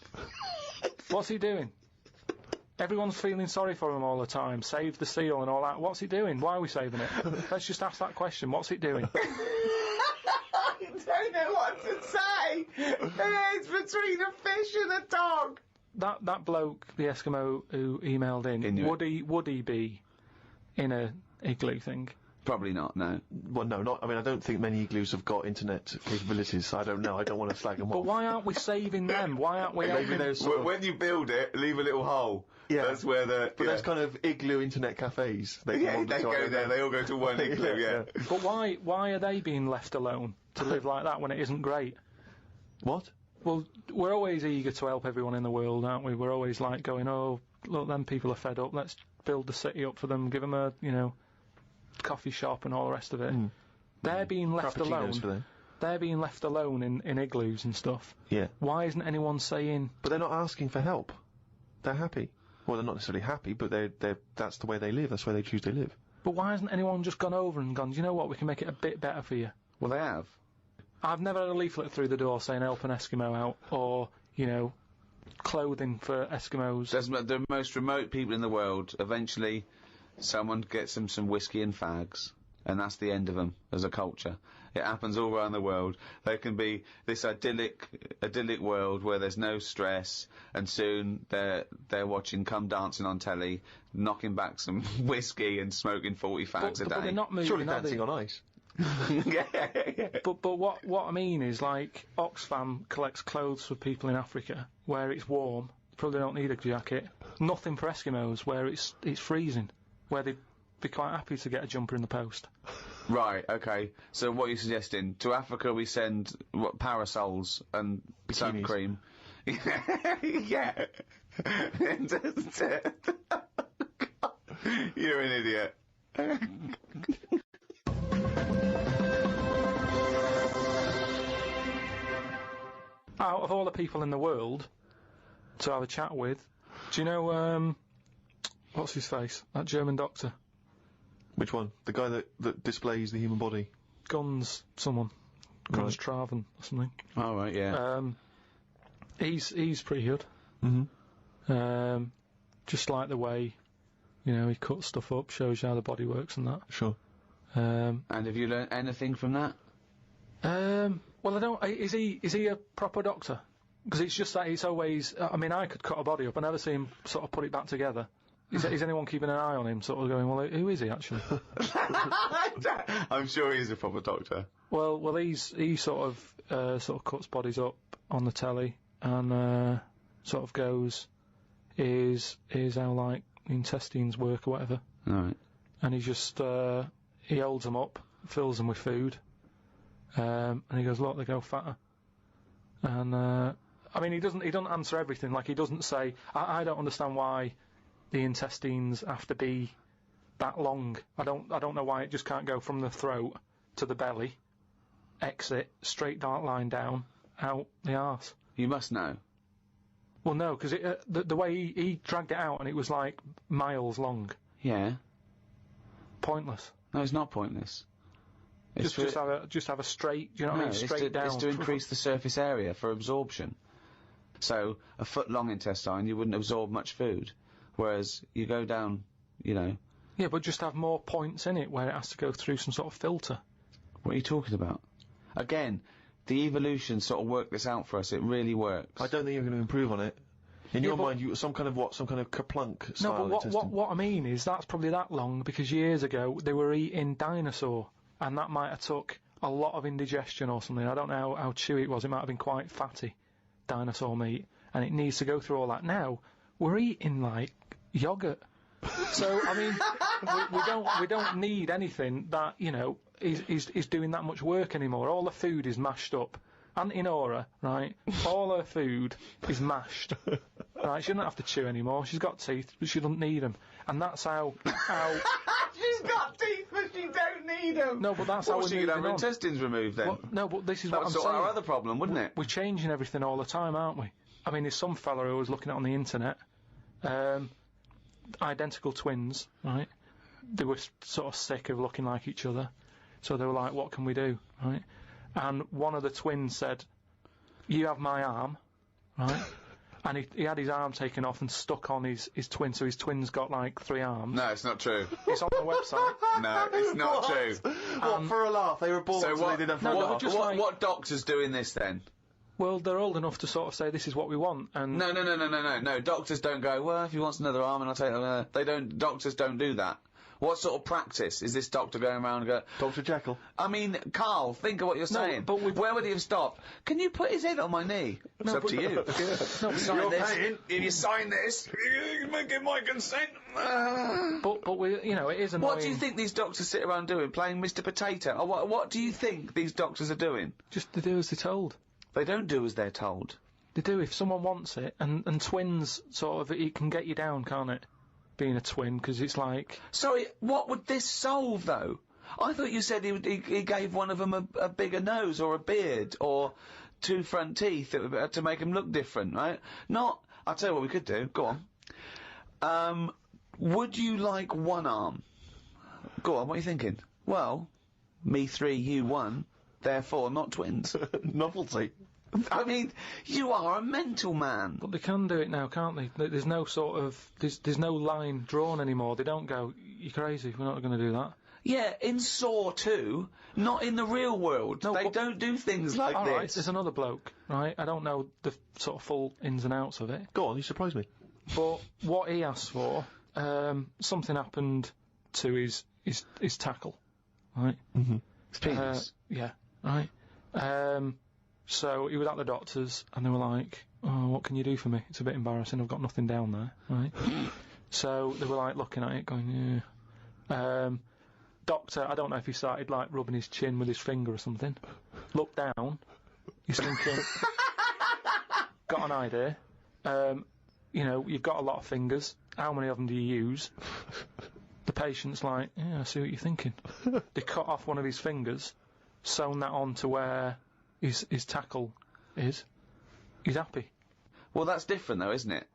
What's he doing? Everyone's feeling sorry for him all the time. Save the seal and all that. What's it doing? Why are we saving it? Let's just ask that question. What's it doing? I don't know what to say. It's between a fish and a dog. That bloke, the Eskimo who emailed in, would he be in a igloo thing? Probably not. No. Well, no, not. I mean, I don't think many igloos have got internet capabilities. So I don't know. I don't want to slag them off. But why aren't we saving them? Why aren't we? When you build it, leave a little hole. Yeah, that's where the. But there's kind of igloo internet cafes. They go there. They all go to one igloo. Yeah. But why are they being left alone to live like that when it isn't great? What? Well, we're always eager to help everyone in the world, aren't we? We're always like going, oh, look, them people are fed up. Let's build the city up for them. Give them a, coffee shop and all the rest of it. Mm. They're being left alone. They're being left alone in igloos and stuff. Yeah. Why isn't anyone saying? But they're not asking for help. They're happy. Well, they're not necessarily happy, but that's the way they live. That's where they choose to live. But why hasn't anyone just gone over and gone, do you know what, we can make it a bit better for you? Well, they have. I've never had a leaflet through the door saying help an Eskimo out, or, clothing for Eskimos. The most remote people in the world, eventually someone gets them some whiskey and fags, and that's the end of them as a culture. It happens all around the world. There can be this idyllic world where there's no stress, and soon they're watching Come Dancing on telly, knocking back some whiskey and smoking 40 fags a day. But they're not moving, surely Dancing on Ice. Yeah. But what I mean is, like, Oxfam collects clothes for people in Africa where it's warm. Probably don't need a jacket. Nothing for Eskimos where it's freezing, where they'd be quite happy to get a jumper in the post. Right, okay. So what are you suggesting? To Africa we send parasols and sun cream. Yeah. You're an idiot. Out of all the people in the world to have a chat with, do you know, what's his face? That German doctor. Which one? The guy that displays the human body? Guns Traven or something. Oh, right, yeah. He's pretty good. Mm-hmm. Just like the way, he cuts stuff up, shows you how the body works and that. Sure. And have you learnt anything from that? Well, I don't. Is he a proper doctor? Because it's just that it's always... I mean, I could cut a body up. I never see him sort of put it back together. Is anyone keeping an eye on him, sort of going, well, who is he, actually? I'm sure he's a proper doctor. Well, he sort of cuts bodies up on the telly and sort of goes, here's how, like, the intestines work or whatever. Right. And he just, he holds them up, fills them with food, and he goes, look, they go fatter. And, I mean, he doesn't answer everything. Like, he doesn't say, I don't understand why the intestines have to be that long. I don't know why it just can't go from the throat to the belly, exit, straight dark line down, out the arse. You must know. Well, no, because the way he dragged it out and it was like miles long. Yeah. Pointless. No, it's not pointless. It's Just have a straight, do you know what I mean? Straight down. It's to increase the surface area for absorption. So, a foot long intestine, you wouldn't absorb much food. Whereas, you go down, you know... Yeah, but just have more points in it where it has to go through some sort of filter. What are you talking about? Again, the evolution sort of worked this out for us. It really works. I don't think you're going to improve on it. In your mind, you some kind of kerplunk style No, but what I mean is that's probably that long because years ago they were eating dinosaur, and that might have took a lot of indigestion or something. I don't know how chewy it was. It might have been quite fatty, dinosaur meat, and it needs to go through all that. Now we're eating like yogurt. So I mean, we don't need anything that is doing that much work anymore. All the food is mashed up. Auntie Nora, right? All her food is mashed. Right? She doesn't have to chew anymore. She's got teeth, but she doesn't need them. And that's how. She's got teeth, but she don't need them. No, but that's how we're she moving could have her on. intestines removed then. Well, no, but this is that what I'm would saying. sort our other problem, wouldn't it? We're changing everything all the time, aren't we? I mean, there's some fella who was looking at on the internet, identical twins, right? They were sort of sick of looking like each other, so they were like, "What can we do?" Right? And one of the twins said, "You have my arm," right? And he had his arm taken off and stuck on his twin, so his twin's got like 3 arms. No, it's not true. It's on the website. No, it's not true. What, for a laugh? They were born, so they did have for a laugh. What doctor's doing this then? Well, they're old enough to sort of say this is what we want, and No. Doctors don't go, well, if he wants another arm, and I'll take that. They don't. Doctors don't do that. What sort of practice is this doctor going around and go... Dr. Jekyll. I mean, Karl, think of what you're saying. But where would he have stopped? Can you put his head on my knee? It's up to you. Sign this. If you sign this, you can give my consent. But we, it is annoying. What do you think these doctors sit around doing? Playing Mr. Potato? Or what do you think these doctors are doing? Just to do as they're told. They don't do as they're told. They do if someone wants it, and twins, sort of, it can get you down, can't it? Being a twin, because it's like... Sorry, what would this solve, though? I thought you said he gave one of them a bigger nose, or a beard, or 2 front teeth to make him look different, right? Not... I'll tell you what we could do. Go on. Would you like 1 arm? Go on, what are you thinking? Well, me 3, you 1, therefore not twins. Novelty. I mean, you are a mental man. But they can do it now, can't they? There's no sort of... There's no line drawn anymore. They don't go, you're crazy, we're not going to do that. Yeah, in Saw 2, not in the real world. No, they don't do things like this. Alright, there's another bloke, right? I don't know the sort of full ins and outs of it. Go on, you surprise me. But what he asked for, something happened to his tackle, right? Mm-hmm. His penis. Yeah, right. So he was at the doctor's, and they were like, "Oh, what can you do for me? It's a bit embarrassing. I've got nothing down there." Right. So they were like looking at it, going, "Yeah." Doctor, I don't know if he started like rubbing his chin with his finger or something. Looked down. He's thinking, got an idea. You've got a lot of fingers. How many of them do you use? The patient's like, "Yeah, I see what you're thinking." They cut off one of his fingers, sewn that on to where his tackle is. He's happy. Well, that's different though, isn't it?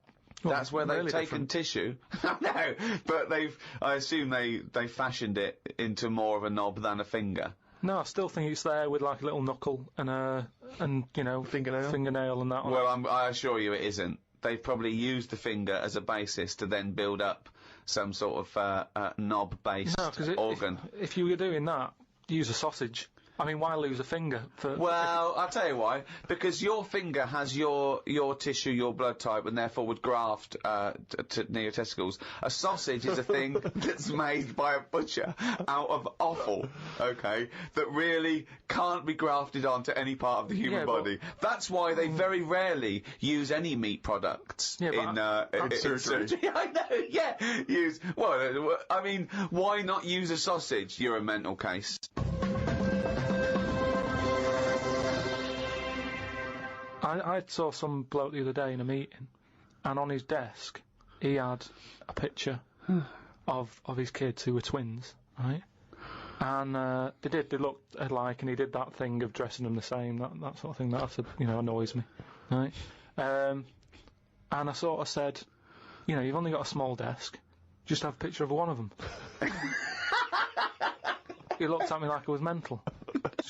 Well, that's where they've really taken tissue. No, but I assume they fashioned it into more of a knob than a finger. No, I still think it's there with like a little knuckle and fingernail and that on. Well, I assure you it isn't. They've probably used the finger as a basis to then build up some sort of knob-based organ. If you were doing that, use a sausage. I mean, why lose a finger for... Well, I'll tell you why. Because your finger has your tissue, your blood type, and therefore would graft near your testicles. A sausage is a thing that's made by a butcher out of offal, okay, that really can't be grafted onto any part of the human body. That's why they very rarely use any meat products in surgery. I know, yeah. Well, I mean, why not use a sausage? You're a mental case. I saw some bloke the other day in a meeting, and on his desk he had a picture of his kids who were twins, right? And they looked alike, and he did that thing of dressing them the same, that sort of thing that annoys me, right? And I sort of said, you've only got a small desk, just have a picture of one of them. He looked at me like I was mental.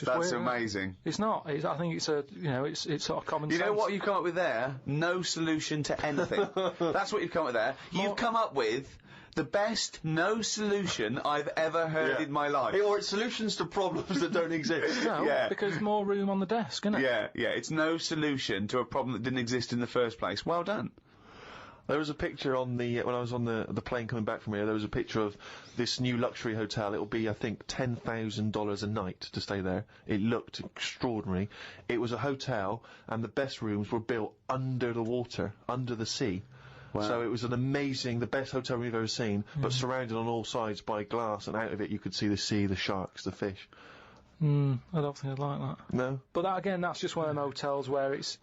That's weird, amazing. It's not. I think it's it's sort of common sense. You know what you've come up with there? No solution to anything. That's what you've come up with there. You've come up with the best no solution I've ever heard in my life. Or it's solutions to problems that don't exist. No, because more room on the desk, isn't it? Yeah. It's no solution to a problem that didn't exist in the first place. Well done. There was a picture on when I was on the plane coming back from here, there was a picture of this new luxury hotel. It'll be, I think, $10,000 a night to stay there. It looked extraordinary. It was a hotel, and the best rooms were built under the water, under the sea. Wow. So it was the best hotel we've ever seen, but surrounded on all sides by glass, and out of it you could see the sea, the sharks, the fish. I don't think I'd like that. No? But that's just one of them hotels where it's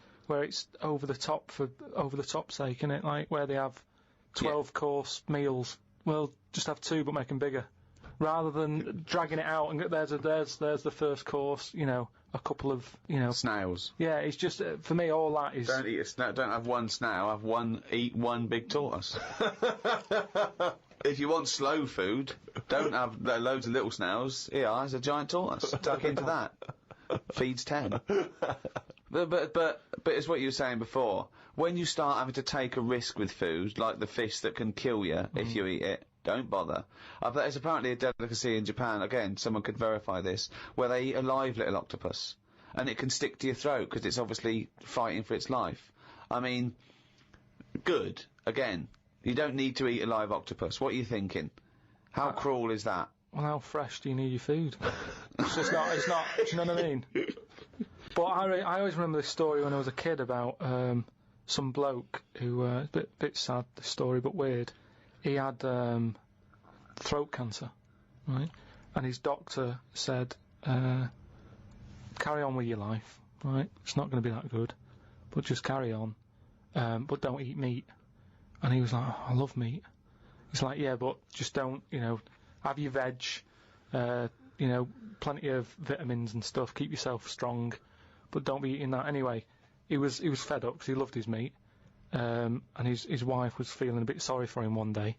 over the top for over the top sake, isn't it? Like where they have 12-course meals. Well, just have 2, but make them bigger, rather than dragging it out and there's the first course. A couple of snails. Yeah, it's just for me all that is. Don't eat a snail. Don't have one snail. Eat one big tortoise. If you want slow food, don't have loads of little snails. Here, there's a giant tortoise. Tuck into that. Feeds 10. But it's what you were saying before. When you start having to take a risk with food, like the fish that can kill you if you eat it, don't bother. There's apparently a delicacy in Japan, again, someone could verify this, where they eat a live little octopus. And it can stick to your throat, because it's obviously fighting for its life. I mean, good. Again, you don't need to eat a live octopus. What are you thinking? How cruel is that? Well, how fresh do you need your food? it's not, do you know what I mean? But I always remember this story when I was a kid about some bloke who, a bit sad, this story, but weird. He had throat cancer, right? And his doctor said, carry on with your life, right? It's not going to be that good, but just carry on, but don't eat meat. And he was like, I love meat. He's like, yeah, but just don't, have your veg, plenty of vitamins and stuff, keep yourself strong, but don't be eating that anyway. He was fed up because he loved his meat, and his wife was feeling a bit sorry for him one day,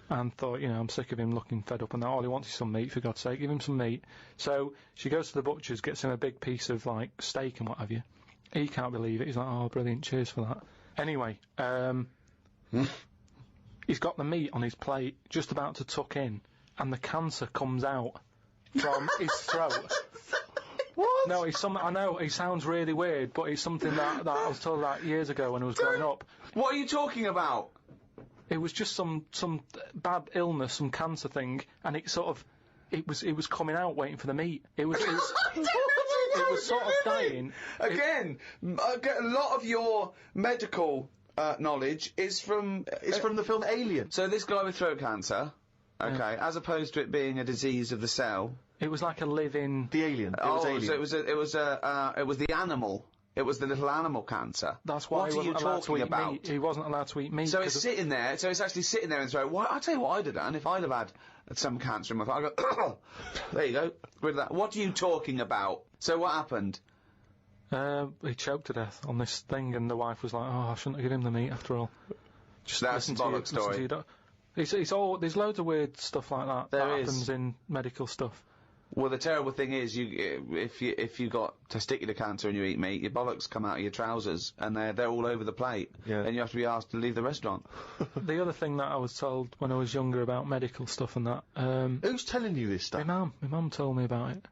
and thought, I'm sick of him looking fed up and that, all he wants is some meat, for God's sake, give him some meat. So she goes to the butcher's, gets him a big piece of, steak and what have you. He can't believe it, he's like, oh, brilliant, cheers for that. Anyway, he's got the meat on his plate, just about to tuck in, and the cancer comes out from his throat. What? No, I know, it sounds really weird, but it's something that I was told about years ago when I was growing up. What are you talking about? It was just some bad illness, some cancer thing, and it was coming out waiting for the meat. It was sort of dying. Again, a lot of your medical knowledge is from the film Alien. So this guy with throat cancer, okay, as opposed to it being a disease of the cell. It was like a living. The alien. It was alien. So it was the animal. It was the little animal cancer. That's why what he wasn't allowed to eat meat. He wasn't allowed to eat meat. So it's sitting there. So it's actually sitting there in his throat. I'll tell you what I'd have done if I'd have had some cancer in my throat. I'd go, there you go, rid of that. What are you talking about? So what happened? He choked to death on this thing, and the wife was like, "Oh, I shouldn't have given him the meat after all." Just that's a bollock story. It's all. There's loads of weird stuff like that that happens in medical stuff. Well, the terrible thing is, if you got testicular cancer and you eat meat, your bollocks come out of your trousers and they're all over the plate, and you have to be asked to leave the restaurant. The other thing that I was told when I was younger about medical stuff and that. Who's telling you this stuff? My mum told me about it.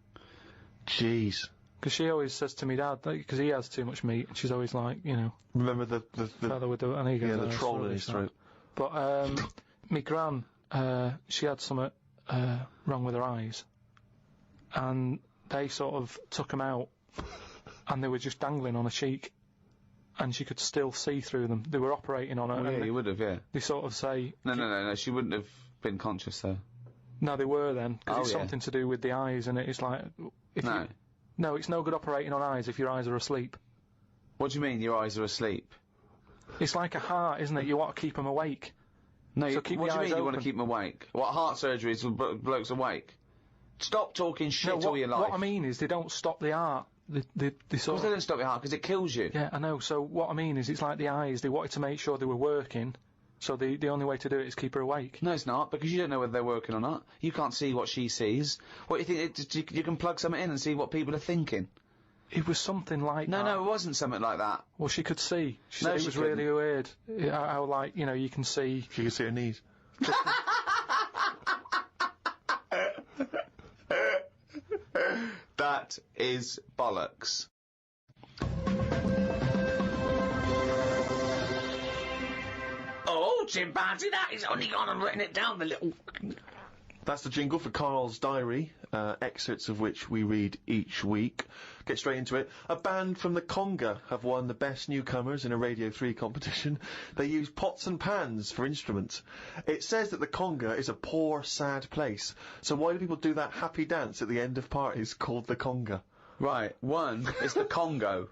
Jeez. Because she always says to me, Dad, because he has too much meat, and she's always like, you know... Remember the feather with the... And he goes, the troll in his throat. But, me gran, she had something wrong with her eyes, and they sort of took them out, and they were just dangling on her cheek, and she could still see through them. They were operating on her. Well, yeah, you would have, yeah. They sort of say... No, she wouldn't have been conscious, though. No, they were then, because it's yeah. something to do with the eyes, and it's like... No, it's no good operating on eyes if your eyes are asleep. What do you mean, your eyes are asleep? It's like a heart, isn't it? You want to keep them awake. No, so keep what do you mean open. you want to keep them awake? What, heart surgery is blokes awake? Stop talking shit all your life. What I mean is they don't stop the heart. They Of course they don't stop your heart, because it kills you. Yeah, I know. So what I mean is it's like the eyes. They wanted to make sure they were working, so the only way to do it is keep her awake. No, it's not, because you don't know whether they're working or not. You can't see what she sees. What, you think, you can plug something in and see what people are thinking? It was something like that. No, it wasn't something like that. Well, she could see. She No, said it she was couldn't. really weird. How, like, you know, you can see... She could see her knees. That is bollocks. Oh, chimpanzee, that is only gone and written it down, the little... That's the jingle for Karl's diary, excerpts of which we read each week. Get straight into it. A band from the Conga have won the Best Newcomers in a Radio 3 competition. They use pots and pans for instruments. It says that the Conga is a poor, sad place. So why do people do that happy dance at the end of parties called the Conga? Right, one is the Congo.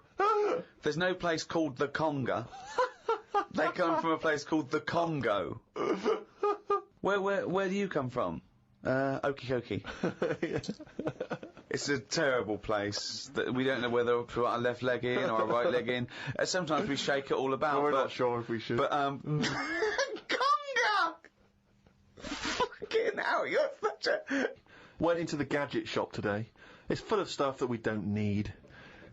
There's no place called the Conga. They come from a place called the Congo. Where do you come from? Okie dokie. It's a terrible place that we don't know whether to put our left leg in or our right leg in. Sometimes we shake it all about. We're not sure if we should. But Conga. Fucking hell, you're such a... Went into the gadget shop today. It's full of stuff that we don't need.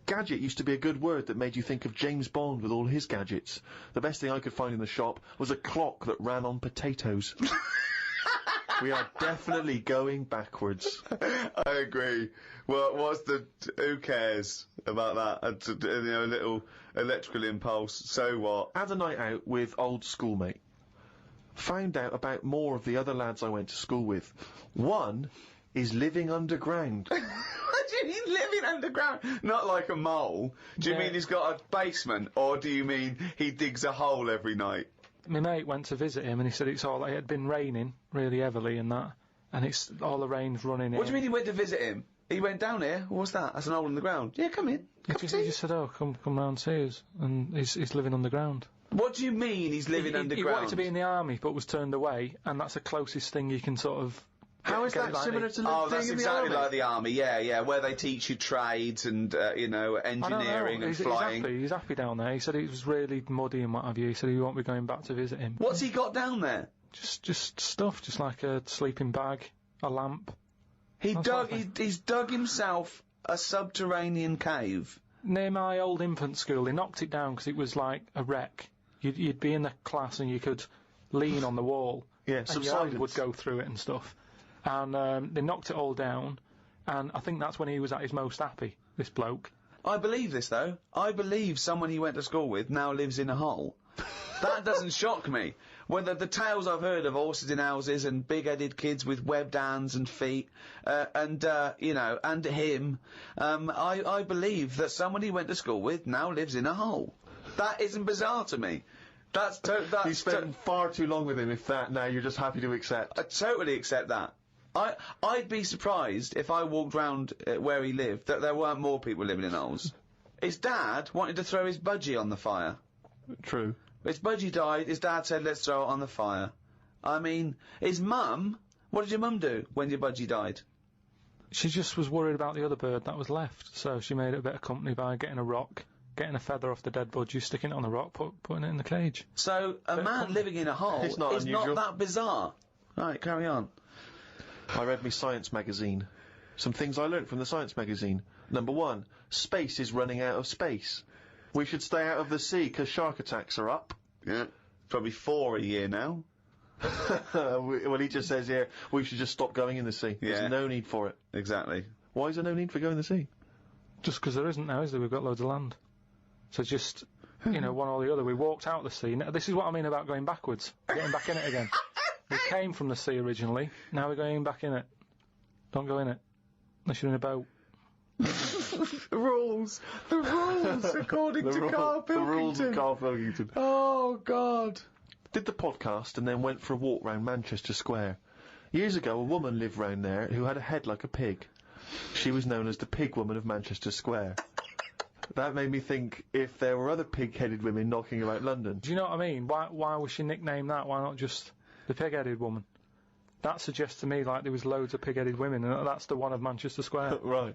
Gadget used to be a good word that made you think of James Bond with all his gadgets. The best thing I could find in the shop was a clock that ran on potatoes. We are definitely going backwards. I agree. Well, who cares about that? You know, a little electrical impulse, so what? Had a night out with old schoolmate. Found out about more of the other lads I went to school with. One is living underground. What do you mean living underground? Not like a mole. Do you mean he's got a basement, or do you mean he digs a hole every night? My mate went to visit him, and he said it had been raining really heavily and that, and it's all the rain's running in. What do you mean he went to visit him? He went down here. What's that? That's an hole in the ground. Yeah, come in. He just said, "Oh, come round, see us," and he's living underground. What do you mean he's living underground? He wanted to be in the army, but was turned away, and that's the closest thing you can sort of. How is that similar to Oh, living that's in the exactly army? like the army, yeah, where they teach you trades and, you know, engineering and flying. He's happy down there. He said it was really muddy and what have you. He said he won't be going back to visit him. What's he got down there? Just stuff, just like a sleeping bag, a lamp. He's dug himself a subterranean cave. Near my old infant school, they knocked it down because it was like a wreck. You'd be in the class and you could lean on the wall. Yeah, and your hand would go through it and stuff. And they knocked it all down, and I think that's when he was at his most happy, this bloke. I believe this, though. I believe someone he went to school with now lives in a hole. That doesn't shock me. Whether the tales I've heard of horses in houses and big-headed kids with webbed hands and feet, you know, and him, I believe that someone he went to school with now lives in a hole. That isn't bizarre to me. You spent far too long with him, if that, now you're just happy to accept. I totally accept that. I'd be surprised if I walked round where he lived that there weren't more people living in holes. His dad wanted to throw his budgie on the fire. True. His budgie died, his dad said, let's throw it on the fire. I mean, his mum, what did your mum do when your budgie died? She just was worried about the other bird that was left, so she made it a bit of company by getting a rock, getting a feather off the dead budgie, sticking it on the rock, putting it in the cage. So, a man living in a hole is not that bizarre. Right, carry on. I read me science magazine. Some things I learnt from the science magazine. Number 1, space is running out of space. We should stay out of the sea because shark attacks are up. Yeah, probably 4 a year now. Well, he just says here, we should just stop going in the sea. Yeah. There's no need for it. Exactly. Why is there no need for going to sea? Just because there isn't now, is there? We've got loads of land. So just, you know, one or the other. We walked out of the sea. Now, this is what I mean about going backwards. Getting back in it again. We came from the sea originally. Now we're going back in it. Don't go in it. Unless you're in a boat. The rules, according to Karl Pilkington. The rules of Karl Pilkington. Oh, God. Did the podcast and then went for a walk round Manchester Square. Years ago, a woman lived round there who had a head like a pig. She was known as the Pig Woman of Manchester Square. That made me think if there were other pig-headed women knocking about London. Do you know what I mean? Why was she nicknamed that? Why not just the pig-headed woman? That suggests to me like there was loads of pig-headed women, and that's the one of Manchester Square. Right.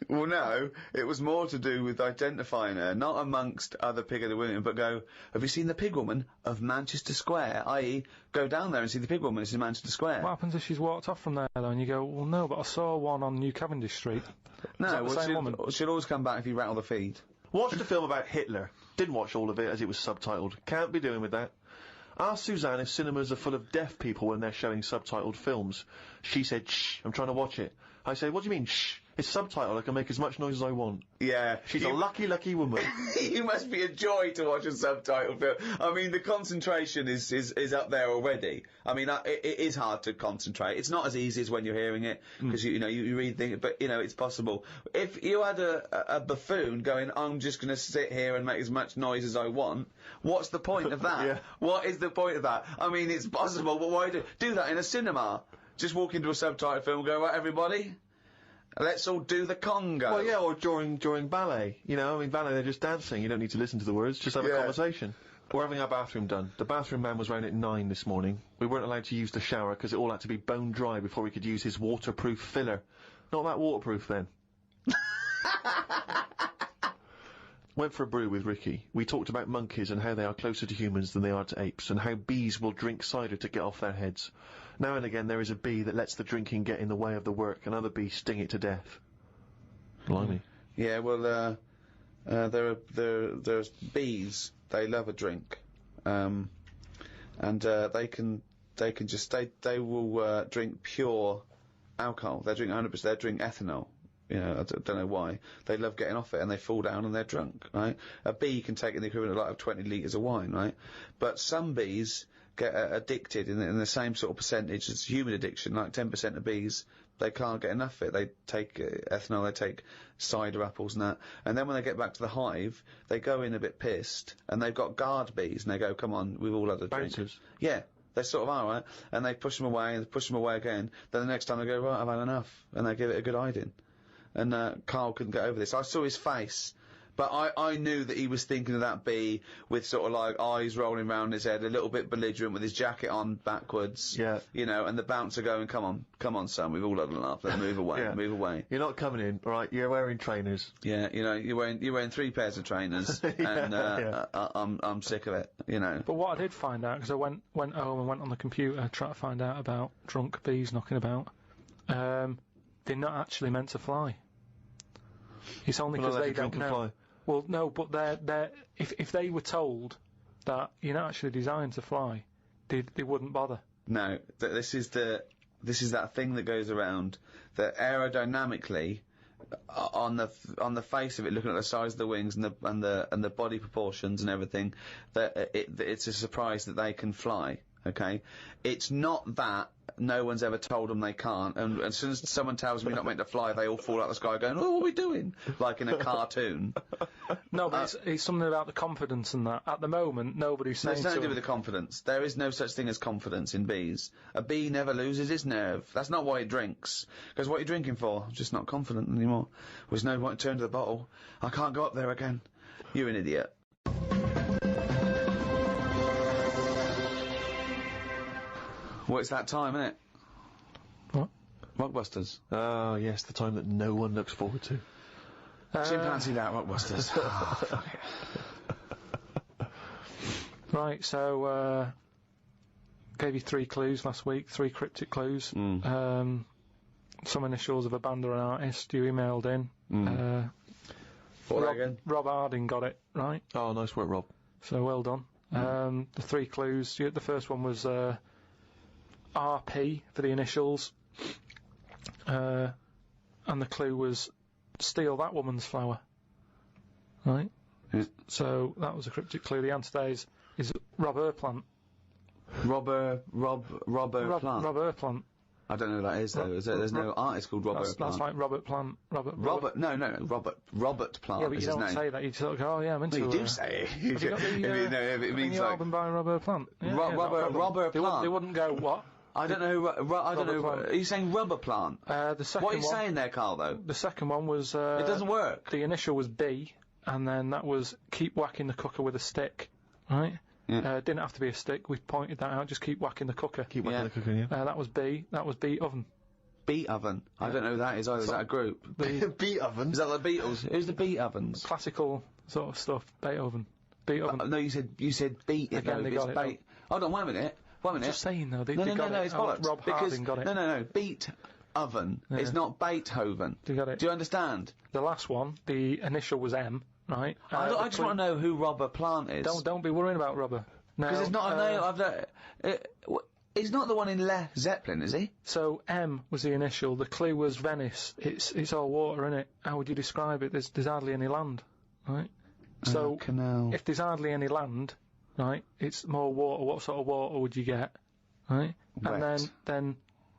Well, no, it was more to do with identifying her, not amongst other pig-headed women, but go, have you seen the pig woman of Manchester Square? I.e., go down there and see the pig woman in Manchester Square. What happens if she's walked off from there, though, and you go, well, no, but I saw one on New Cavendish Street. No, the same woman? She'll always come back if you rattle the feed. Watched a film about Hitler. Didn't watch all of it as it was subtitled. Can't be doing with that. Asked Suzanne if cinemas are full of deaf people when they're showing subtitled films. She said, shh, I'm trying to watch it. I said, what do you mean, shh? It's subtitled, I can make as much noise as I want. Yeah. She's a lucky, lucky woman. You must be a joy to watch a subtitled film. I mean, the concentration is up there already. I mean, it is hard to concentrate. It's not as easy as when you're hearing it, because, you read things, but, it's possible. If you had a buffoon going, I'm just going to sit here and make as much noise as I want, what's the point of that? Yeah. What is the point of that? I mean, it's possible, but why do that in a cinema? Just walk into a subtitled film and go, right, everybody? Let's all do the conga. Well, yeah, or during ballet. Ballet, they're just dancing. You don't need to listen to the words, just have a conversation. We're having our bathroom done. The bathroom man was round at 9 this morning. We weren't allowed to use the shower because it all had to be bone dry before we could use his waterproof filler. Not that waterproof, then. Went for a brew with Ricky. We talked about monkeys and how they are closer to humans than they are to apes, and how bees will drink cider to get off their heads. Now and again there is a bee that lets the drinking get in the way of the work, and other bees sting it to death. Blimey. Yeah, well, there's bees. They love a drink, and they will drink pure alcohol. They drink 100%. They drink ethanol. I don't know why. They love getting off it, and they fall down and they're drunk, right? A bee can take in the equivalent of 20 litres of wine, right? But some bees get addicted in the same sort of percentage as human addiction, like 10% of bees, they can't get enough of it. They take ethanol, they take cider apples and that, and then when they get back to the hive, they go in a bit pissed, and they've got guard bees, and they go, come on, we've all had a drink. Bouncers. Yeah. They sort of are, right? And they push them away, and they push them away again, then the next time they go, right, I've had enough, and they give it a good hiding. And Karl couldn't get over this. I saw his face, but I knew that he was thinking of that bee with sort of like eyes rolling round his head, a little bit belligerent with his jacket on backwards. Yeah. And the bouncer going, come on, son, we've all had enough. Let's move away, Yeah. move away. You're not coming in, right? You're wearing trainers. Yeah, you're wearing 3 pairs of trainers, and I'm sick of it, But what I did find out, because I went home and went on the computer trying to find out about drunk bees knocking about, they're not actually meant to fly. It's only because they don't know. Fly. Well, no, but they're if they were told that you're not actually designed to fly, they wouldn't bother. No, this is that thing that goes around that aerodynamically, on the face of it, looking at the size of the wings and the body proportions and everything, that it's a surprise that they can fly. Okay, it's not that no one's ever told them they can't, and as soon as someone tells them you're not meant to fly, they all fall out of the sky going, oh, what are we doing? Like in a cartoon. No, but it's something about the confidence and that. At the moment, nobody's saying it's nothing to do with the confidence. There is no such thing as confidence in bees. A bee never loses its nerve. That's not why it drinks. Because what are you drinking for? I'm just not confident anymore. There's no point to turn to the bottle. I can't go up there again. You're an idiot. Well, it's that time, isn't it? What? Rockbusters. Oh, yes, the time that no one looks forward to. Chimpanzee that, Rockbusters. Oh, fuck it. Right, so, gave you 3 clues last week, 3 cryptic clues. Some initials of a band or an artist you emailed in. Rob Harding got it, right? Oh, nice work, Rob. So, well done. The 3 clues, the first one was, RP for the initials. and the clue was steal that woman's flower. Right? Yeah. So that was a cryptic clue. The answer today is rob her plant. Rob her plant. Rob her plant. I don't know who that is though. Is there? There's no artist called Robert Plant. That's like Robert Plant. Robert Plant yeah, but is you his don't name. Say that. You sort of go, oh yeah, I'm into Well, you do say it. Have you got the, it means new like album by Robert Plant? Yeah, Robert Plant. They wouldn't go what? I don't know. I don't know. Plant. Are you saying Rubber Plant? The second What are you one, saying there, Karl? Though the second one was. it doesn't work. The initial was B, and then that was keep whacking the cooker with a stick. Right. Yeah. Didn't have to be a stick. We pointed that out. Just keep whacking the cooker. Keep whacking the cooker, yeah. That was B. That was Beat Oven. Beat Oven. I don't know who that is either. Is that a group? Beat Oven? Is that the Beatles? Who's the Beat Ovens? Classical sort of stuff. Beethoven. Beethoven. No, you said beat it. Again, though. they got it. Hold on, wait a minute. Just saying though. They No, got it. it's bollocks. Rob Harding got it. No. Beat Oven. Yeah. It's not Beethoven. They got it. Do you understand? The last one, the initial was M, right? I just want to know who Robert Plant is. Don't be worrying about Robert. No. Because it's not a name. He's not the one in Led Zeppelin, is he? So M was the initial. The clue was Venice. It's all water, innit? How would you describe it? There's hardly any land, right? So canal. if there's hardly any land, right, it's more water. What sort of water would you get, right? Wet. And then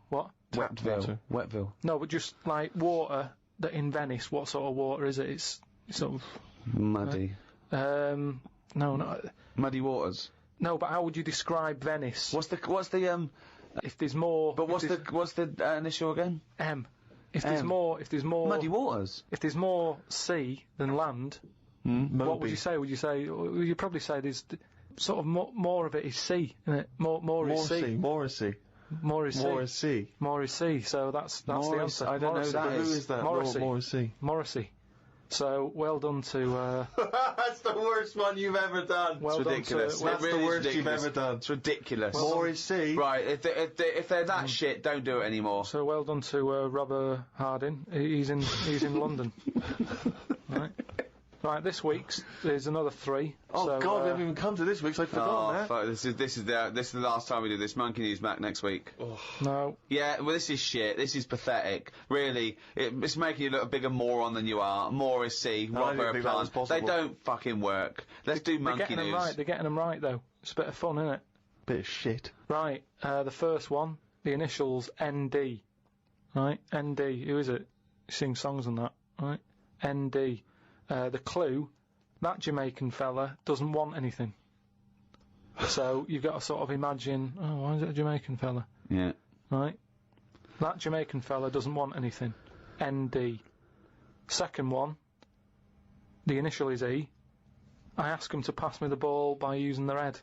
what? Wetville. No, but just like water that in Venice. What sort of water is it? It's sort of Muddy. No. Muddy waters. No, but how would you describe Venice? What's the If there's more. But what's the initial again? M. If there's more. Muddy waters. If there's more sea than land, what would you say? Would you probably say there's sort of more of it is sea, isn't it? More is sea. More is sea. More is sea. More is sea. More is sea. So that's the answer. I don't know who that Who is that? Morrissey. More is sea. Morrissey. So well done to. That's the worst one you've ever done. Well It's ridiculous. done to. That's the worst you've ever done. It's ridiculous. More is sea. Right, if they're that shit, don't do it anymore. So well done to Robert Harding. He's in London. Right, this week's there's another 3. Oh so, God, we haven't even come to this week, so I've forgotten that. Fuck, this is the last time we do this. Monkey News back next week. No. Yeah, well, this is shit. This is pathetic. Really, it's making you look a bigger moron than you are. More is C. I didn't think that was Plant. possible. They don't fucking work. Let's do Monkey They're News. getting them right. They're getting them right though. It's a bit of fun, isn't it? Bit of shit. Right. The first one, the initials ND. Right. ND. Who is it? He sings songs and that. Right. ND. The clue. That Jamaican fella doesn't want anything. So you've got to sort of imagine, why is it a Jamaican fella? Yeah. Right? That Jamaican fella doesn't want anything. ND. Second one, the initial is E. I ask him to pass me the ball by using their head.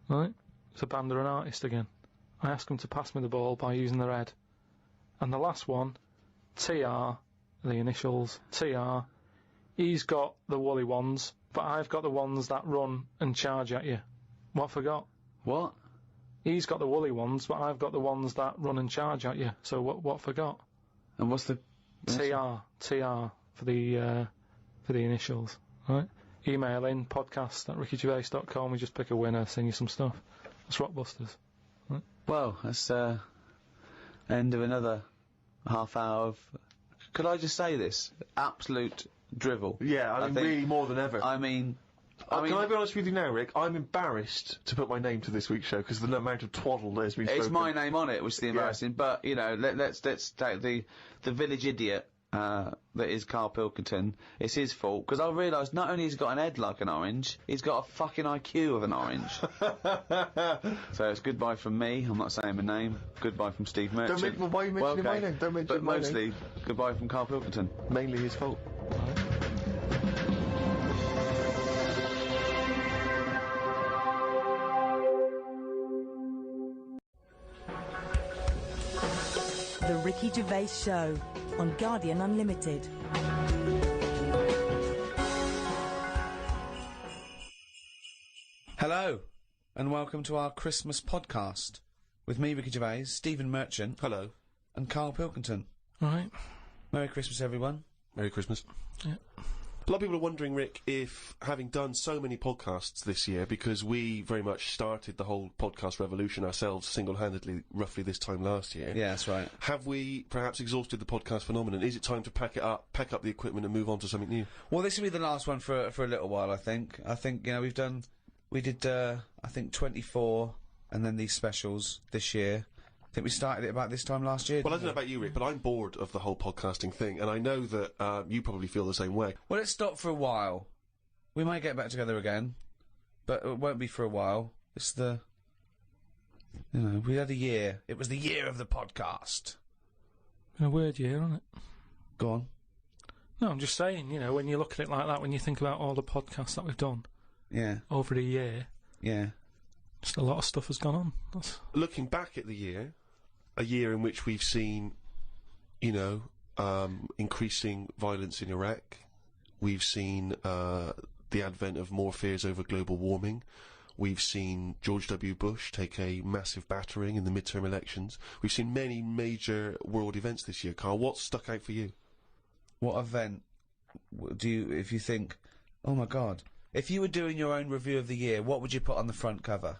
Right? It's a band or an artist again. I ask him to pass me the ball by using their head. And the last one, TR, the initials, TR. He's got the woolly ones, but I've got the ones that run and charge at you. What forgot? What? He's got the woolly ones, but I've got the ones that run and charge at you. So what forgot? And what's the TR for the initials, right? Email in podcast@rickygervais.com. We just pick a winner, send you some stuff. That's Rockbusters. Right? Well, that's end of another half hour of. Could I just say this? Absolute drivel. Yeah, I mean, think. really more than ever. I mean, can I be honest with you now, Rick? I'm embarrassed to put my name to this week's show because of the amount of twaddle there's been it's spoken. my name on it, which is the embarrassing. But you know, let's take the village idiot that is Karl Pilkington. It's his fault because I realised not only has he got an head like an orange, he's got a fucking IQ of an orange. So it's goodbye from me. I'm not saying my name. Goodbye from Steve Merchant. Why are you mentioning my name? Don't mention but my mostly name. goodbye from Karl Pilkington. Mainly his fault. The Ricky Gervais Show on Guardian Unlimited. Hello, and welcome to our Christmas podcast with me, Ricky Gervais, Stephen Merchant. Hello. And Karl Pilkington. Right. Merry Christmas, everyone. Merry Christmas. Yeah. A lot of people are wondering, Rick, if having done so many podcasts this year, because we very much started the whole podcast revolution ourselves single-handedly roughly this time last year. Yeah, that's right. Have we perhaps exhausted the podcast phenomenon? Is it time to pack up the equipment and move on to something new? Well, this will be the last one for a little while, I think. I think, you know, we did, I think 24 and then these specials this year. I think we started it about this time last year. Well, I don't know about you, Rick, but I'm bored of the whole podcasting thing, and I know that you probably feel the same way. Well, let's stop for a while. We might get back together again, but it won't be for a while. It's you know, we had a year. It was the year of the podcast. Been a weird year, hasn't it? Go on. No, I'm just saying, you know, when you look at it like that, when you think about all the podcasts that we've done Yeah. over a year, Yeah. just a lot of stuff has gone on. Looking back at the year, a year in which we've seen, you know, increasing violence in Iraq. We've seen the advent of more fears over global warming. We've seen George W. Bush take a massive battering in the midterm elections. We've seen many major world events this year. Karl, what's stuck out for you? What event do you, if you think, oh my God, if you were doing your own review of the year, what would you put on the front cover?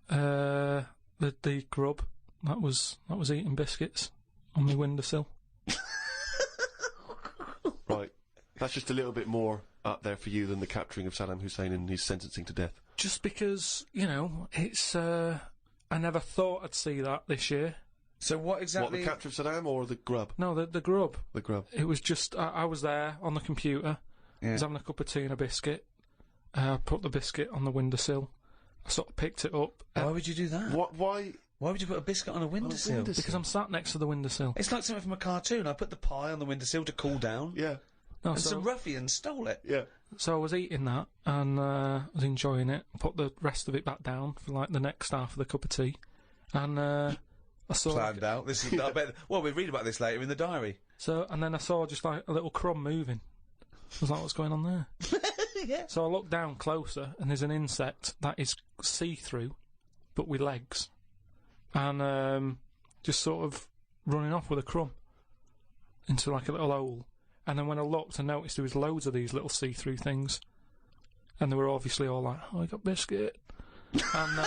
The grub that was eating biscuits on my windowsill. Right, that's just a little bit more up there for you than the capturing of Saddam Hussein and his sentencing to death. Just because, you know, it's I never thought I'd see that this year. So what exactly? What, the capture of Saddam or the grub? No, the grub. The grub. It was just I was there on the computer. Yeah. I was having a cup of tea and a biscuit. I put the biscuit on the windowsill. I sort of picked it up. Why would you do that? Why? Why would you put a biscuit on a windowsill? Because I'm sat next to the windowsill. It's like something from a cartoon. I put the pie on the windowsill to cool down. Yeah. No, And some ruffian stole it. Yeah. So I was eating that and was enjoying it. Put the rest of it back down for like the next half of the cup of tea, and I saw Planned out. This is. I bet. Well, we read about this later in the diary. So and then I saw just like a little crumb moving. I was like, what's going on there? Yeah. So I looked down closer, and there's an insect that is see-through, but with legs, and just sort of running off with a crumb into like a little hole. And then when I looked, I noticed there was loads of these little see-through things, and they were obviously all like, "Oh, I got biscuit," and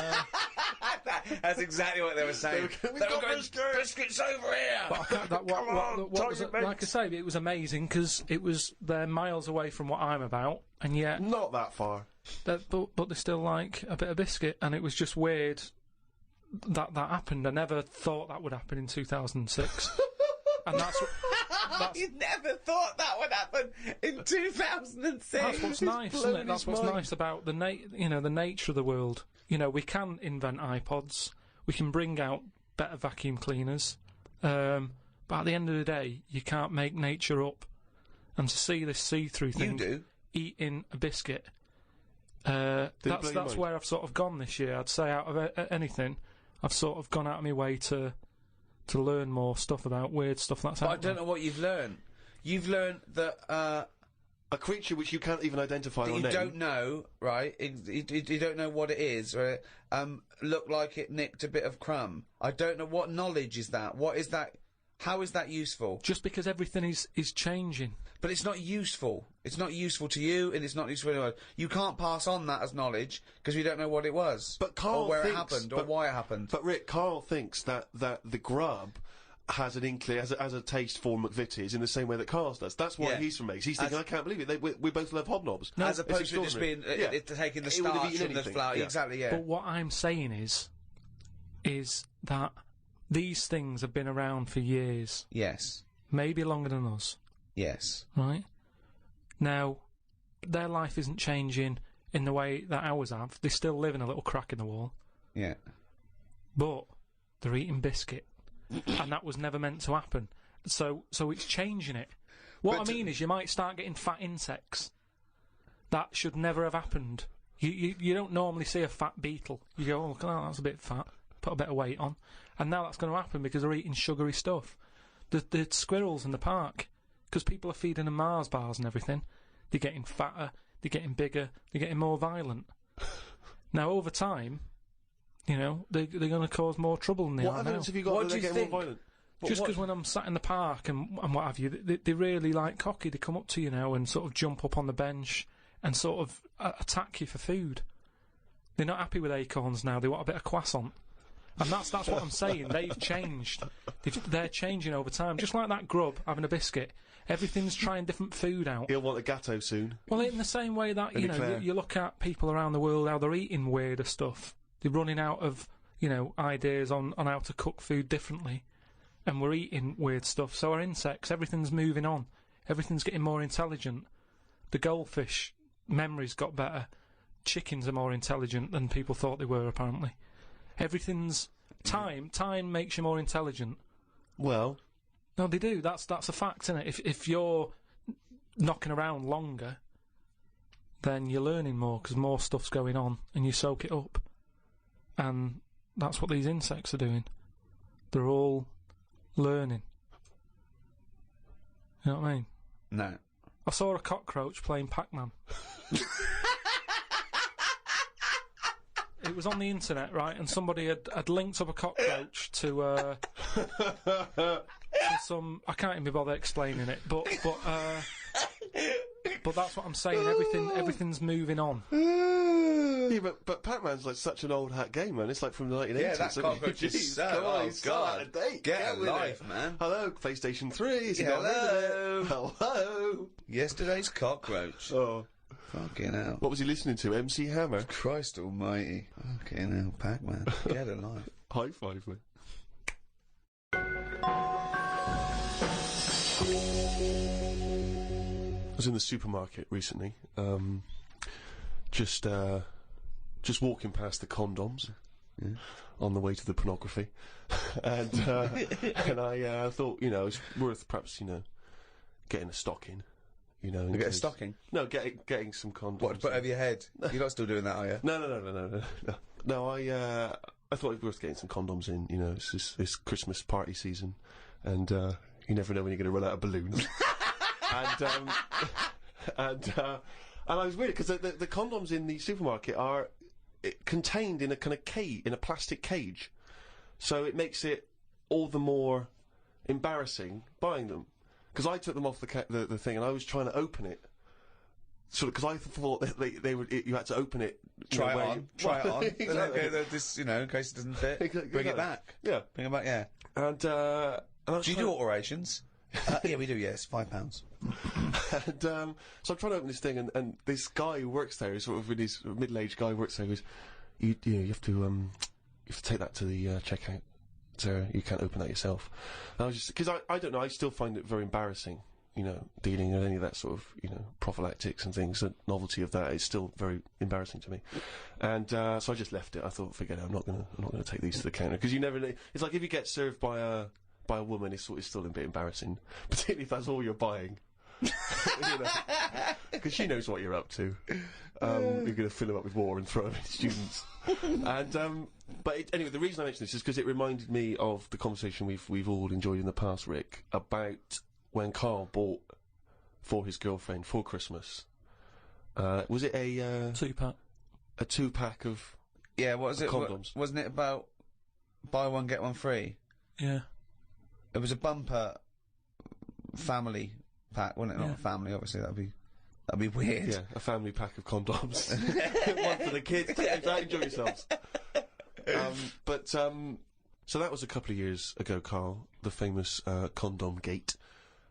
That's exactly what they were saying. They were going, biscuits over here. but I can't, what was it, like I say, it was amazing because it was they're miles away from what I'm about, and yet Not that far. but they still like a bit of biscuit, and it was just weird that happened. I never thought that would happen in 2006, and that's You never thought that would happen in 2006. that's what's nice, isn't it? That's what's nice about the the nature of the world. You know, we can invent iPods, we can bring out better vacuum cleaners, but at the end of the day, you can't make nature up. And to see this see-through thing eating a biscuit, that's where I've sort of gone this year. I'd say out of anything, I've sort of gone out of my way to learn more stuff about weird stuff that's out I don't know what you've learned. You've learned that A creature which you can't even identify or you name. don't know, right? You don't know what it is, or looked like it nicked a bit of crumb. I don't know what knowledge is that. What is that? How is that useful? Just because everything is changing. But it's not useful. It's not useful to you, and it's not useful to anyone. You can't pass on that as knowledge because you don't know what it was, But Karl or where thinks, it happened, or why it happened. But Rick, Karl thinks that the grub has an inkling, has a taste for McVitie's in the same way that Karl does. That's what Yeah. he's from He's thinking, I can't believe it. We both love hobnobs. As It's opposed to just being extraordinary. taking the He would have starch eaten from the anything, flour. yeah. Exactly, yeah. But what I'm saying is that these things have been around for years, Yes. maybe longer than us, Yes. right? Now, their life isn't changing in the way that ours have. They still live in a little crack in the wall, Yeah. but they're eating biscuit, and that was never meant to happen. So it's changing it. What But I mean is, you might start getting fat insects. That should never have happened. You don't normally see a fat beetle. You go, oh, look at that, that's a bit fat. Put a bit of weight on. And now that's going to happen because they're eating sugary stuff. The squirrels in the park, because people are feeding them Mars bars and everything, they're getting fatter, they're getting bigger, they're getting more violent. Now, over time, you know, they're going to cause more trouble than they What are evidence now. have you got What that do they're you getting more think? violent? Just because when I'm sat in the park and what have you, they really like cocky. They come up to you now and sort of jump up on the bench and sort of attack you for food. They're not happy with acorns now. They want a bit of croissant. And that's what I'm saying. They've changed. They're changing over time. Just like that grub having a biscuit. Everything's trying different food out. He'll want a gâteau soon. Well, in the same way that, you look at people around the world, how they're eating weirder stuff. They're running out of, ideas on how to cook food differently. And we're eating weird stuff. So our insects, everything's moving on. Everything's getting more intelligent. The goldfish memories got better. Chickens are more intelligent than people thought they were, apparently. Everything's... Time makes you more intelligent. Well... No, they do. That's a fact, isn't it? If you're knocking around longer, then you're learning more, because more stuff's going on, and you soak it up. And that's what these insects are doing. They're all learning. You know what I mean? No. I saw a cockroach playing Pac-Man. It was on the internet, right? And somebody had linked up a cockroach to some... I can't even bother explaining it, but that's what I'm saying. Everything's moving on. Yeah, but Pac-Man's like such an old hat game, man. It's like from the 1980s. Yeah, that cockroach is so... Come on, oh, he's so God. out of date. Get with alive, it. man. Hello, PlayStation 3. Is he Yeah, got rid of it? Hello. Yesterday's cockroach. Oh. Fucking hell. What was he listening to? MC Hammer? Christ almighty. Fucking hell, Pac-Man. Get alive. High five, man. I was in the supermarket recently, just walking past the condoms on the way to the pornography, and I thought, it's worth perhaps, getting a stocking. You get a stocking? No, getting some condoms. What, to put over your head? You're not still doing that, are you? No. No, I thought it was worth getting some condoms in. It's Christmas party season, and you never know when you're going to run out of balloons. and I was weird because the condoms in the supermarket are contained in a kind of cage, in a plastic cage, so it makes it all the more embarrassing buying them. Because I took them off the thing and I was trying to open it, sort of, because I thought that they would. You had to open it. Try it on. Exactly. This, in case it doesn't fit, Exactly. bring it back. Yeah, bring it back. Yeah. And I was do you do alterations? Yeah, we do. Yes, £5. And so I'm trying to open this thing, and this guy who works there, sort of this middle-aged guy who works there, goes, you have to take that to the checkout. So you can't open that yourself. And I was just, because I don't know, I still find it very embarrassing, dealing with any of that sort of, prophylactics and things. The novelty of that is still very embarrassing to me. And so I just left it. I thought, forget it, I'm not gonna take these to the counter, because you never know. It's like if you get served by a woman, it's still a bit embarrassing, particularly if that's all you're buying. Because she knows what you're up to. You're going to fill them up with water and throw them at students. And anyway, the reason I mention this is because it reminded me of the conversation we've all enjoyed in the past, Rick, about when Karl bought for his girlfriend for Christmas. Was it a 2-pack? A 2-pack of what was it? Condoms. Wasn't it about buy one get one free? Yeah. It was a bumper family pack, wasn't it? Not a family, obviously. That'd be weird. Yeah, a family pack of condoms. One for the kids. Enjoy yourselves. So that was a couple of years ago, Karl, the famous condom gate.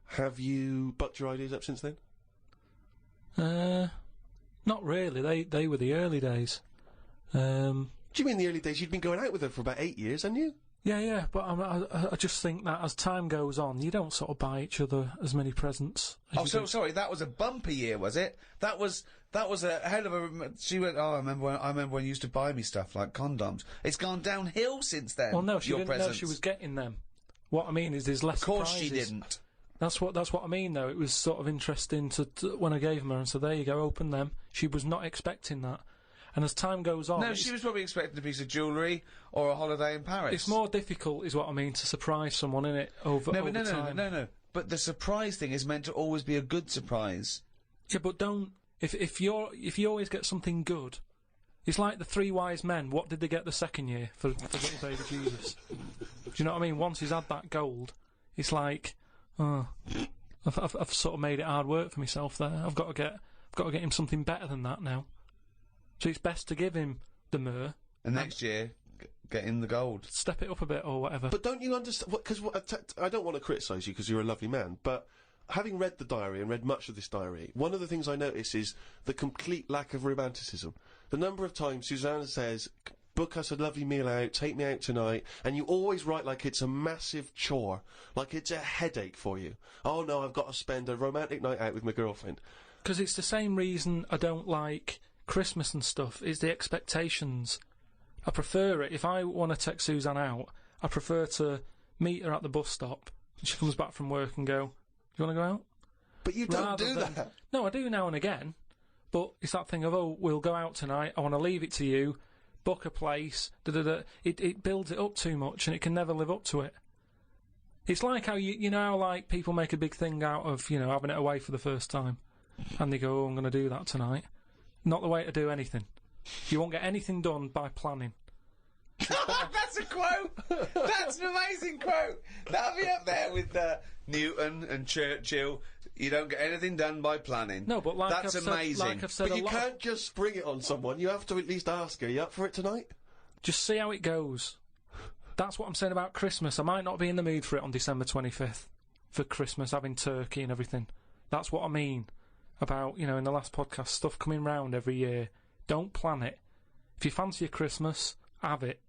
Have you bucked your ideas up since then? Not really. They were the early days. Do you mean the early days? You'd been going out with her for about 8 years, hadn't you? Yeah, but I just think that as time goes on, you don't sort of buy each other as many presents. Sorry, that was a bumper year, was it? That was a hell of a. She went. Oh, I remember when you used to buy me stuff like condoms. It's gone downhill since then. Well, no, she didn't know she was getting them. What I mean is, there's less. Of course, surprises. she didn't. That's what I mean, though. It was sort of interesting to when I gave them her and said, "There you go, open them." She was not expecting that. And as time goes on... No, she was probably expecting a piece of jewellery or a holiday in Paris. It's more difficult, is what I mean, to surprise someone, innit, over time. No. But the surprise thing is meant to always be a good surprise. Yeah, but don't... If you always get something good... It's like the 3 wise men. What did they get the second year for little baby Jesus? you know what I mean? Once he's had that gold, it's like, oh, I've sort of made it hard work for myself there. I've got to get him something better than that now. So it's best to give him the myrrh. And next year, get him the gold. Step it up a bit or whatever. But don't you understand? Because I don't want to criticise you because you're a lovely man, but having read the diary and read much of this diary, one of the things I notice is the complete lack of romanticism. The number of times Susanna says, book us a lovely meal out, take me out tonight, and you always write like it's a massive chore, like it's a headache for you. Oh no, I've got to spend a romantic night out with my girlfriend. Because it's the same reason I don't like Christmas and stuff, is the expectations. I prefer it, if I want to take Suzanne out, I prefer to meet her at the bus stop, and she comes back from work and go, you want to go out? But you don't do that. No, I do now and again, but it's that thing of, oh, we'll go out tonight, I want to leave it to you, book a place, da-da-da. It builds it up too much, and it can never live up to it. It's like how, you know how, like, people make a big thing out of, you know, having it away for the first time, and they go, oh, I'm going to do that tonight. Not the way to do anything. You won't get anything done by planning. That's a quote! That's an amazing quote! That'll be up there with Newton and Churchill. You don't get anything done by planning. No, but that's amazing. But you can't just spring it on someone. You have to at least ask her, you up for it tonight? Just see how it goes. That's what I'm saying about Christmas. I might not be in the mood for it on December 25th. For Christmas, having turkey and everything. That's what I mean about, you know, in the last podcast, stuff coming round every year. Don't plan it. If you fancy a Christmas, have it.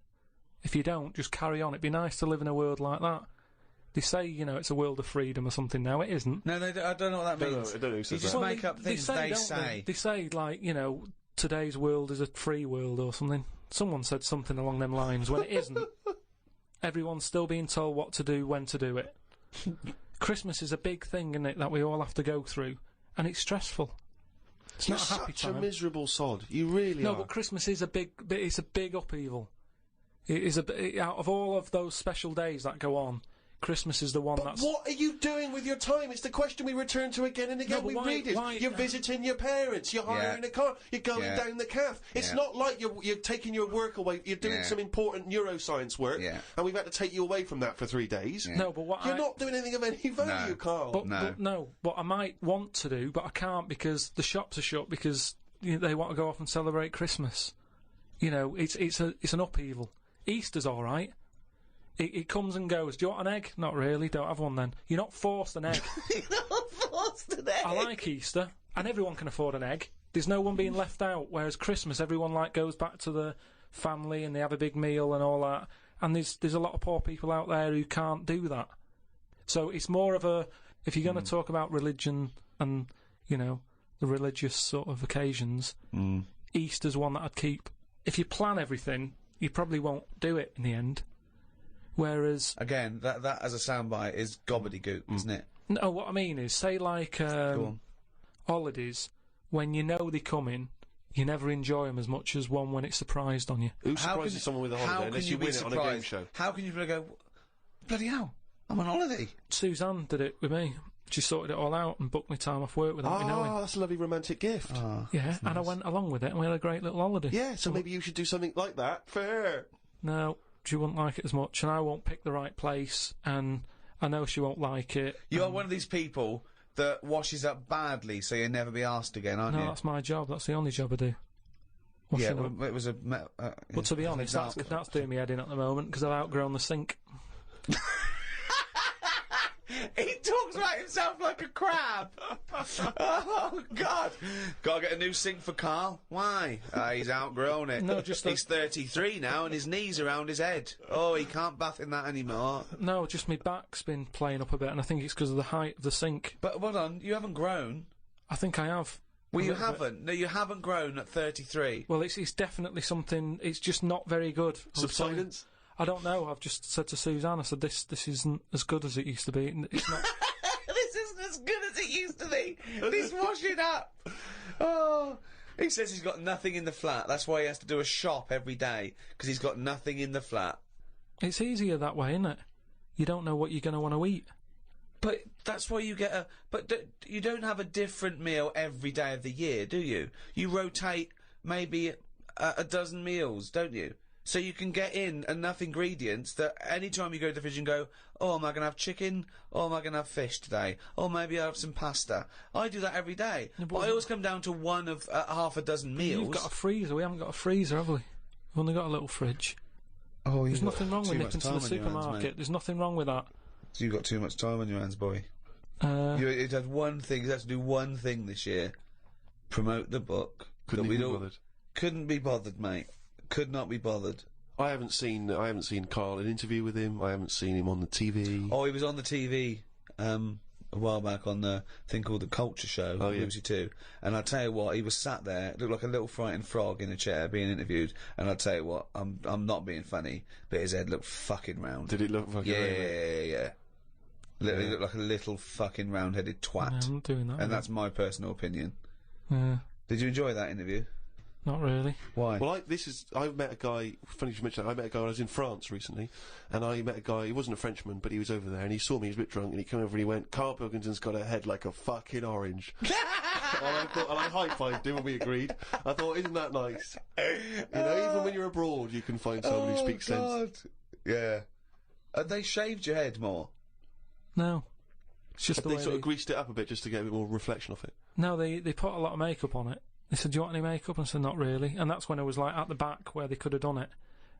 If you don't, just carry on. It'd be nice to live in a world like that. They say, you know, it's a world of freedom or something now. It isn't. No, I don't know what that means. I don't know who says you just that. make up things they say. They say, like, you know, today's world is a free world or something. Someone said something along them lines when it isn't. Everyone's still being told what to do, when to do it. Christmas is a big thing, isn't it, that we all have to go through. And it's stressful. It's You're not a happy such time. a miserable sod. You really are. No, but Christmas is it's a big upheaval. It is out of all of those special days that go on, Christmas is the one that's... What are you doing with your time? It's the question we return to again and again. No, You're visiting your parents, you're hiring a car, you're going down the calf. It's not like you're taking your work away, you're doing some important neuroscience work, and we've had to take you away from that for 3 days. No, but what You're not doing anything of any value, Karl. But what I might want to do, but I can't because the shops are shut because they want to go off and celebrate Christmas. You know, it's an upheaval. Easter's all right. It comes and goes. Do you want an egg? Not really. Don't have one then. You're not forced an egg. You're not forced an egg. I like Easter, and everyone can afford an egg. There's no one being left out. Whereas Christmas, everyone goes back to the family and they have a big meal and all that. And there's a lot of poor people out there who can't do that. So it's more of a, if you're going to talk about religion and, you know, the religious sort of occasions, Easter's one that I'd keep. If you plan everything, you probably won't do it in the end. Whereas... Again, that as a soundbite is gobbledygook, isn't it? No, what I mean is, say like holidays, when you know they're coming, you never enjoy them as much as one when it's surprised on you. Who surprises someone with a holiday unless you win it on a game show? How can you go, bloody hell, I'm on holiday? Suzanne did it with me. She sorted it all out and booked me time off work without me knowing. Oh, that's a lovely romantic gift. Yeah, and I went along with it and we had a great little holiday. Yeah, so maybe you should do something like that for her. No, she wouldn't like it as much, and I won't pick the right place, and I know she won't like it. You are one of these people that washes up badly, so you'll never be asked again, aren't you? No, that's my job. That's the only job I do. Yeah, well, it was a... but to be honest, that's doing me head in at the moment, because I've outgrown the sink. He talks about himself like a crab. Oh, God. Gotta get a new sink for Karl. Why? He's outgrown it. No, just he's 33 now and his knees around his head. Oh, he can't bath in that anymore. No, just my back's been playing up a bit, and I think it's because of the height of the sink. But hold on, you haven't grown. I think I have. Well, you haven't. No, you haven't grown at 33. Well, it's definitely something... It's just not very good. Subsidence? I don't know. I've just said to Suzanne, I said, this isn't as good as it used to be. It's not... This isn't as good as it used to be. This washing up. Oh... He says he's got nothing in the flat. That's why he has to do a shop every day, because he's got nothing in the flat. It's easier that way, isn't it? You don't know what you're going to want to eat. But that's why you get a... But you don't have a different meal every day of the year, do you? You rotate maybe a dozen meals, don't you? so you can get in enough ingredients that any time you go to the fridge and go, oh, am I going to have chicken? Or am I going to have fish today? Or maybe I'll have some pasta. I do that every day. Yeah, but I always come down to one of half a dozen meals. You've got a freezer. We haven't got a freezer, have we? We've only got a little fridge. Oh, There's nothing wrong with nipping to the supermarket. There's nothing wrong with that. So you've got too much time on your hands, boy. You had one thing. You had to do one thing this year. Promote the book. Couldn't be bothered. Couldn't be bothered, mate. Could not be bothered. I haven't seen Karl, an interview with him. I haven't seen him on the TV. Oh, he was on the TV a while back on the thing called The Culture Show, on BBC Two. And I tell you what, he was sat there, looked like a little frightened frog in a chair being interviewed. And I tell you what, I'm not being funny, but his head looked fucking round. Did it look fucking round? Yeah. Literally looked like a little fucking round-headed twat. No, I'm not doing that. And that's my personal opinion. Yeah. Did you enjoy that interview? Not really. Why? Well, I met a guy, funny you should mention that, I met a guy when I was in France recently, and I met a guy, he wasn't a Frenchman, but he was over there, and he saw me, he was a bit drunk, and he came over and he went, Karl Pilkington's got a head like a fucking orange. and I high-fived him and we agreed. I thought, isn't that nice? You know, even when you're abroad, you can find someone who speaks sense. Yeah. They shaved your head more? No. It's just the way they sort of greased it up a bit just to get a bit more reflection off it. No, they put a lot of makeup on it. They said, do you want any makeup? And I said, not really. And that's when I was, like, at the back where they could have done it.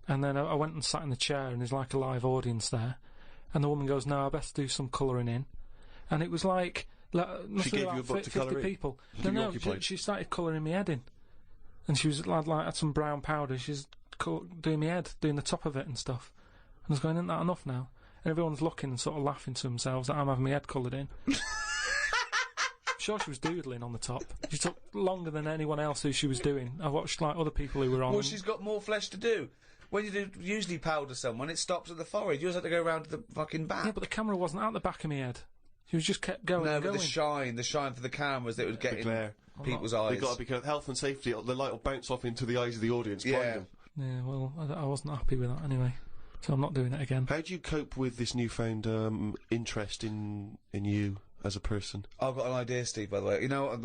And then I went and sat in the chair, and there's, like, a live audience there. And the woman goes, no, I best do some colouring in. And it was like... she gave you a book to colour in? People. No, she started colouring me head in. And she was, like had some brown powder. She's doing my head, doing the top of it and stuff. And I was going, isn't that enough now? And everyone's looking and sort of laughing to themselves that I'm having my head coloured in. Sure, she was doodling on the top. She took longer than anyone else who she was doing. I watched like other people who were on. Well, she's got more flesh to do. When you usually powder someone, it stops at the forehead. You just have to go around to the fucking back. Yeah, but the camera wasn't at the back of my head. She was just kept going. No, but the shine for the cameras that would get in people's eyes. They've got to be careful. Health and safety. The light will bounce off into the eyes of the audience. Blind them. Yeah, well, I wasn't happy with that anyway. So I'm not doing it again. How do you cope with this newfound interest in you as a person? I've got an idea, Steve, by the way. You know,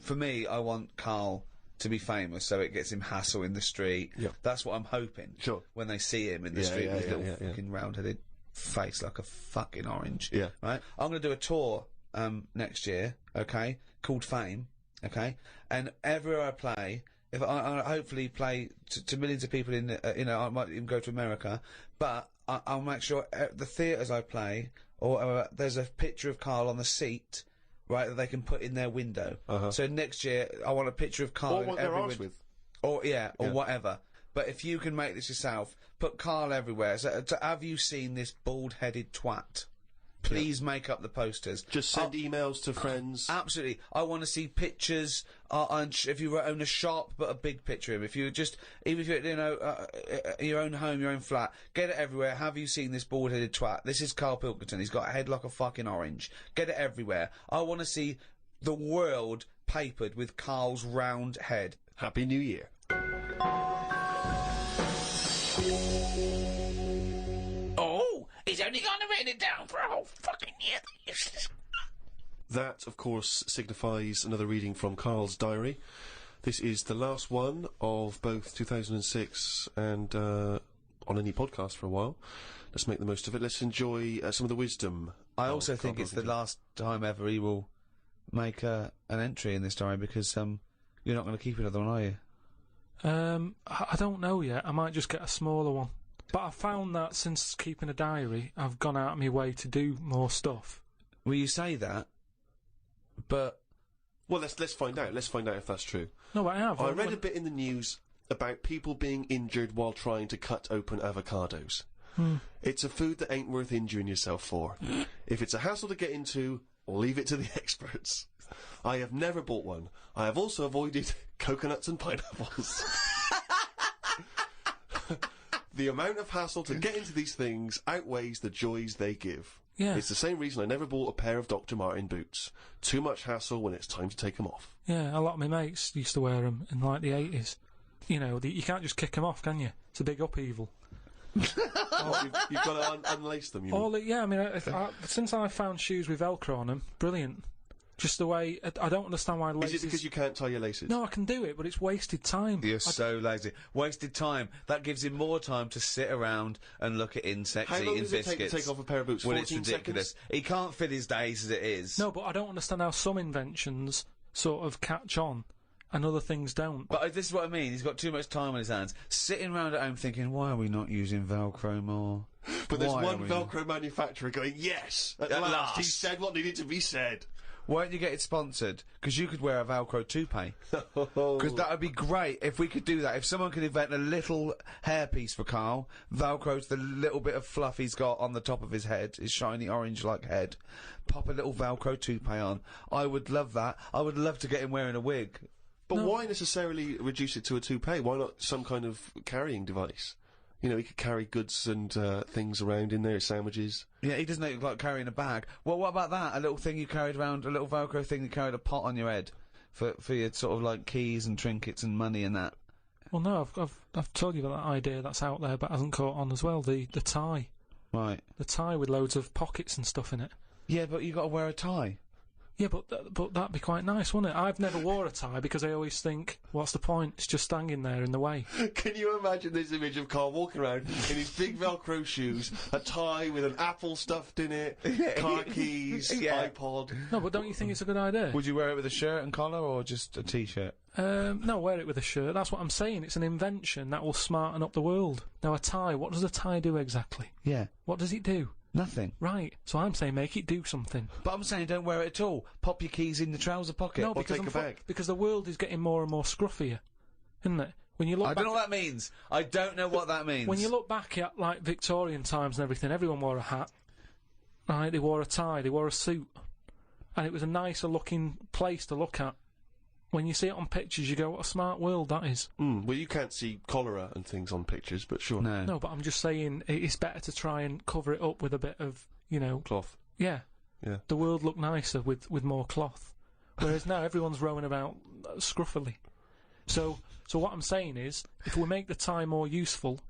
for me, I want Karl to be famous so it gets him hassle in the street. Yep. That's what I'm hoping. Sure. When they see him in the street with his little fucking round-headed face like a fucking orange. Yeah. Right? I'm going to do a tour next year, okay, called Fame, okay? And everywhere I play... If I hopefully play to millions of people in, I might even go to America, but I'll make sure the theatres I play, or there's a picture of Karl on the seat, right, that they can put in their window. So next year, I want a picture of Karl in every window. With. Or whatever. But if you can make this yourself, put Karl everywhere. So, have you seen this bald-headed twat? Please make up the posters. Just send emails to friends. Absolutely. I want to see pictures. If you own a shop, put a big picture of him. If you even if you're, your own home, your own flat, get it everywhere. Have you seen this bald-headed twat? This is Karl Pilkington. He's got a head like a fucking orange. Get it everywhere. I want to see the world papered with Karl's round head. Happy New Year. He's only gonna write it down for a whole fucking year. That, of course, signifies another reading from Karl's diary. This is the last one of both 2006 and on any podcast for a while. Let's make the most of it. Let's enjoy some of the wisdom. I also think it's the last time ever he will make an entry in this diary because you're not going to keep another one, are you? I don't know yet. I might just get a smaller one. But I found that since keeping a diary, I've gone out of my way to do more stuff. Well, you say that, but... Well, let's find out. Let's find out if that's true. No, but I have. I read a bit in the news about people being injured while trying to cut open avocados. It's a food that ain't worth injuring yourself for. If it's a hassle to get into, leave it to the experts. I have never bought one. I have also avoided coconuts and pineapples. The amount of hassle to get into these things outweighs the joys they give. Yeah. It's the same reason I never bought a pair of Dr. Martin boots. Too much hassle when it's time to take them off. Yeah, a lot of my mates used to wear them in, like, the 80s. You know, you can't just kick them off, can you? It's a big upheaval. You've got to unlace them, you mean? Yeah, I mean, since I found shoes with Velcro on them, brilliant. Just the way I don't understand why laces. Is it because you can't tie your laces? No, I can do it, but it's wasted time. You're so lazy. Wasted time. That gives him more time to sit around and look at insects, How long eating does it take biscuits. to take off a pair of boots? Well, it's 14 ridiculous. seconds? He can't fit his days as it is. No, but I don't understand how some inventions sort of catch on and other things don't. But this is what I mean. He's got too much time on his hands. Sitting around at home thinking, why are we not using Velcro more? But there's Why one are we Velcro manufacturer going, yes, at last, he said what needed to be said. Why don't you get it sponsored? Because you could wear a Velcro toupee. Because that would be great if we could do that. If someone could invent a little hairpiece for Karl, Velcro to the little bit of fluff he's got on the top of his head, his shiny orange-like head, pop a little Velcro toupee on. I would love that. I would love to get him wearing a wig. But why necessarily reduce it to a toupee? Why not some kind of carrying device? You know, he could carry goods and things around in there, sandwiches. Yeah, he doesn't look like carrying a bag. Well, what about that? A little thing you carried around, a little Velcro thing you carried a pot on your head for your sort of like keys and trinkets and money and that. Well, no, I've told you about that idea that's out there, but hasn't caught on as well. The tie. Right. The tie with loads of pockets and stuff in it. Yeah, but you got to wear a tie. Yeah, but that'd be quite nice, wouldn't it? I've never wore a tie because I always think, what's the point? It's just hanging there in the way. Can you imagine this image of Karl walking around in his big Velcro shoes, a tie with an apple stuffed in it, car keys, iPod? No, but don't you think it's a good idea? Would you wear it with a shirt and collar or just a t-shirt? No, wear it with a shirt. That's what I'm saying. It's an invention that will smarten up the world. Now, a tie, what does a tie do exactly? Yeah. What does it do? Nothing. Right. So I'm saying make it do something. But I'm saying don't wear it at all. Pop your keys in the trouser pocket. No, or because take a bag. because the world is getting more and more scruffier, isn't it? When you look I don't know what that means. I don't know what that means. When you look back at, like, Victorian times and everything, everyone wore a hat. Right? They wore a tie, they wore a suit. And it was a nicer looking place to look at. When you see it on pictures, you go, what a smart world that is. Well, you can't see cholera and things on pictures, but sure. No, but I'm just saying it's better to try and cover it up with a bit of, you know... cloth. Yeah. Yeah. The world looked nicer with more cloth. Whereas now everyone's roaming about scruffily. So what I'm saying is, if we make the tie more useful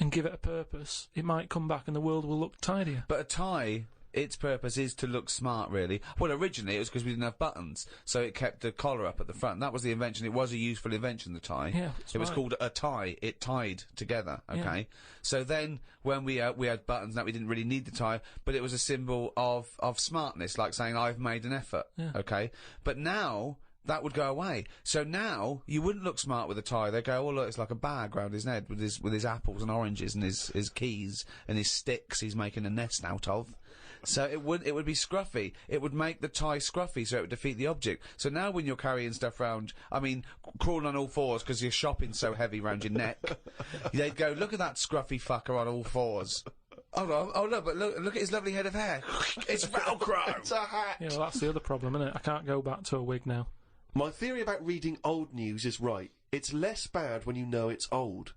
and give it a purpose, it might come back and the world will look tidier. But a tie, its purpose is to look smart, really. Well, originally it was because we didn't have buttons, so it kept the collar up at the front. That was the invention. It was a useful invention, the tie. Yeah, it was called a tie. It tied together, okay? Yeah. So then, when we had buttons, that we didn't really need the tie, but it was a symbol of smartness, like saying, I've made an effort, okay? But now... that would go away. So now, you wouldn't look smart with a tie. They'd go, oh look, it's like a bag round his head with his apples and oranges and his keys and his sticks he's making a nest out of. So it would be scruffy. It would make the tie scruffy, so it would defeat the object. So now when you're carrying stuff round, I mean, crawling on all fours because your shopping's so heavy round your neck, they'd go, look at that scruffy fucker on all fours. Oh look, but look at his lovely head of hair. It's Velcro! It's a hat! Yeah, well, that's the other problem, isn't it? I can't go back to a wig now. My theory about reading old news is right. It's less bad when you know it's old.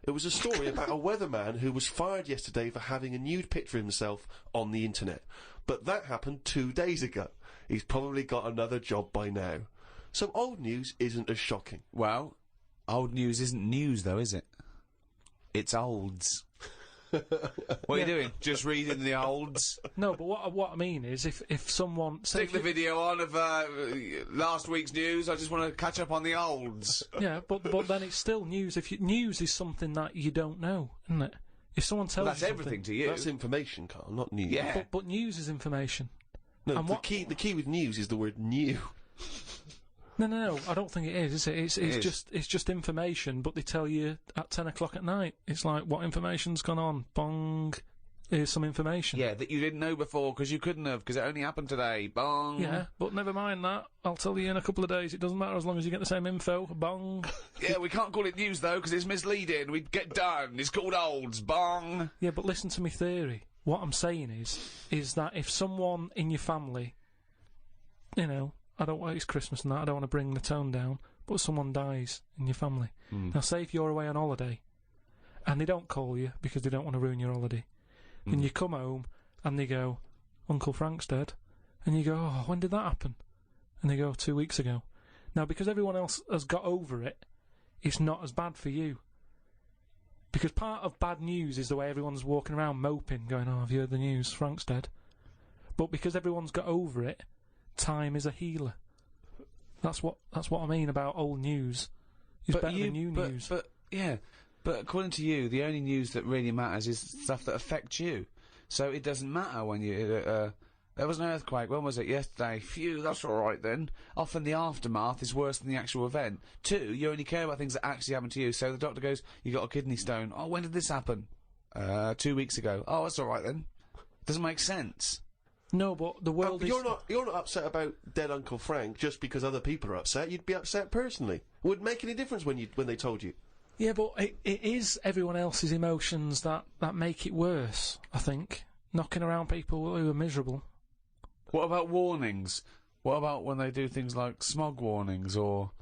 It was a story about a weatherman who was fired yesterday for having a nude picture of himself on the internet. But that happened 2 days ago. He's probably got another job by now. So old news isn't as shocking. Well, old news isn't news, though, is it? It's olds. What are you doing? Just reading the olds? No, but what I mean is, if someone... Stick the video on of last week's news. I just want to catch up on the olds. Yeah, but then it's still news. News is something that you don't know, isn't it? If someone tells that's you everything to you. That's information, Karl, not news. Yeah. But news is information. No, and the key with news is the word new. No, I don't think it is it? It's just information, but they tell you at 10 o'clock at night. It's like, what information's gone on? Bong. Here's some information. Yeah, that you didn't know before because you couldn't have, because it only happened today. Bong. Yeah, but never mind that. I'll tell you in a couple of days. It doesn't matter as long as you get the same info. Bong. Yeah, we can't call it news, though, because it's misleading. We'd get done. It's called olds. Bong. Yeah, but listen to me theory. What I'm saying is that if someone in your family, you know, it's Christmas and that, I don't want to bring the tone down, but someone dies in your family. Now, say if you're away on holiday, and they don't call you because they don't want to ruin your holiday, and you come home, and they go, Uncle Frank's dead, and you go, oh, when did that happen? And they go, 2 weeks ago. Now, because everyone else has got over it, it's not as bad for you. Because part of bad news is the way everyone's walking around moping, going, oh, have you heard the news? Frank's dead. But because everyone's got over it, time is a healer. That's what I mean about old news. It's better than new news. But according to you, the only news that really matters is stuff that affects you. So it doesn't matter when you. There was an earthquake. When was it? Yesterday. Phew, that's all right then. Often the aftermath is worse than the actual event. 2, you only care about things that actually happen to you. So the doctor goes, "You got a kidney stone." Oh, when did this happen? 2 weeks ago. Oh, that's all right then. Doesn't make sense. No, but the world is... You're not upset about dead Uncle Frank just because other people are upset. You'd be upset personally. It wouldn't make any difference when they told you. Yeah, but it is everyone else's emotions that make it worse, I think. Knocking around people who are miserable. What about warnings? What about when they do things like smog warnings, or,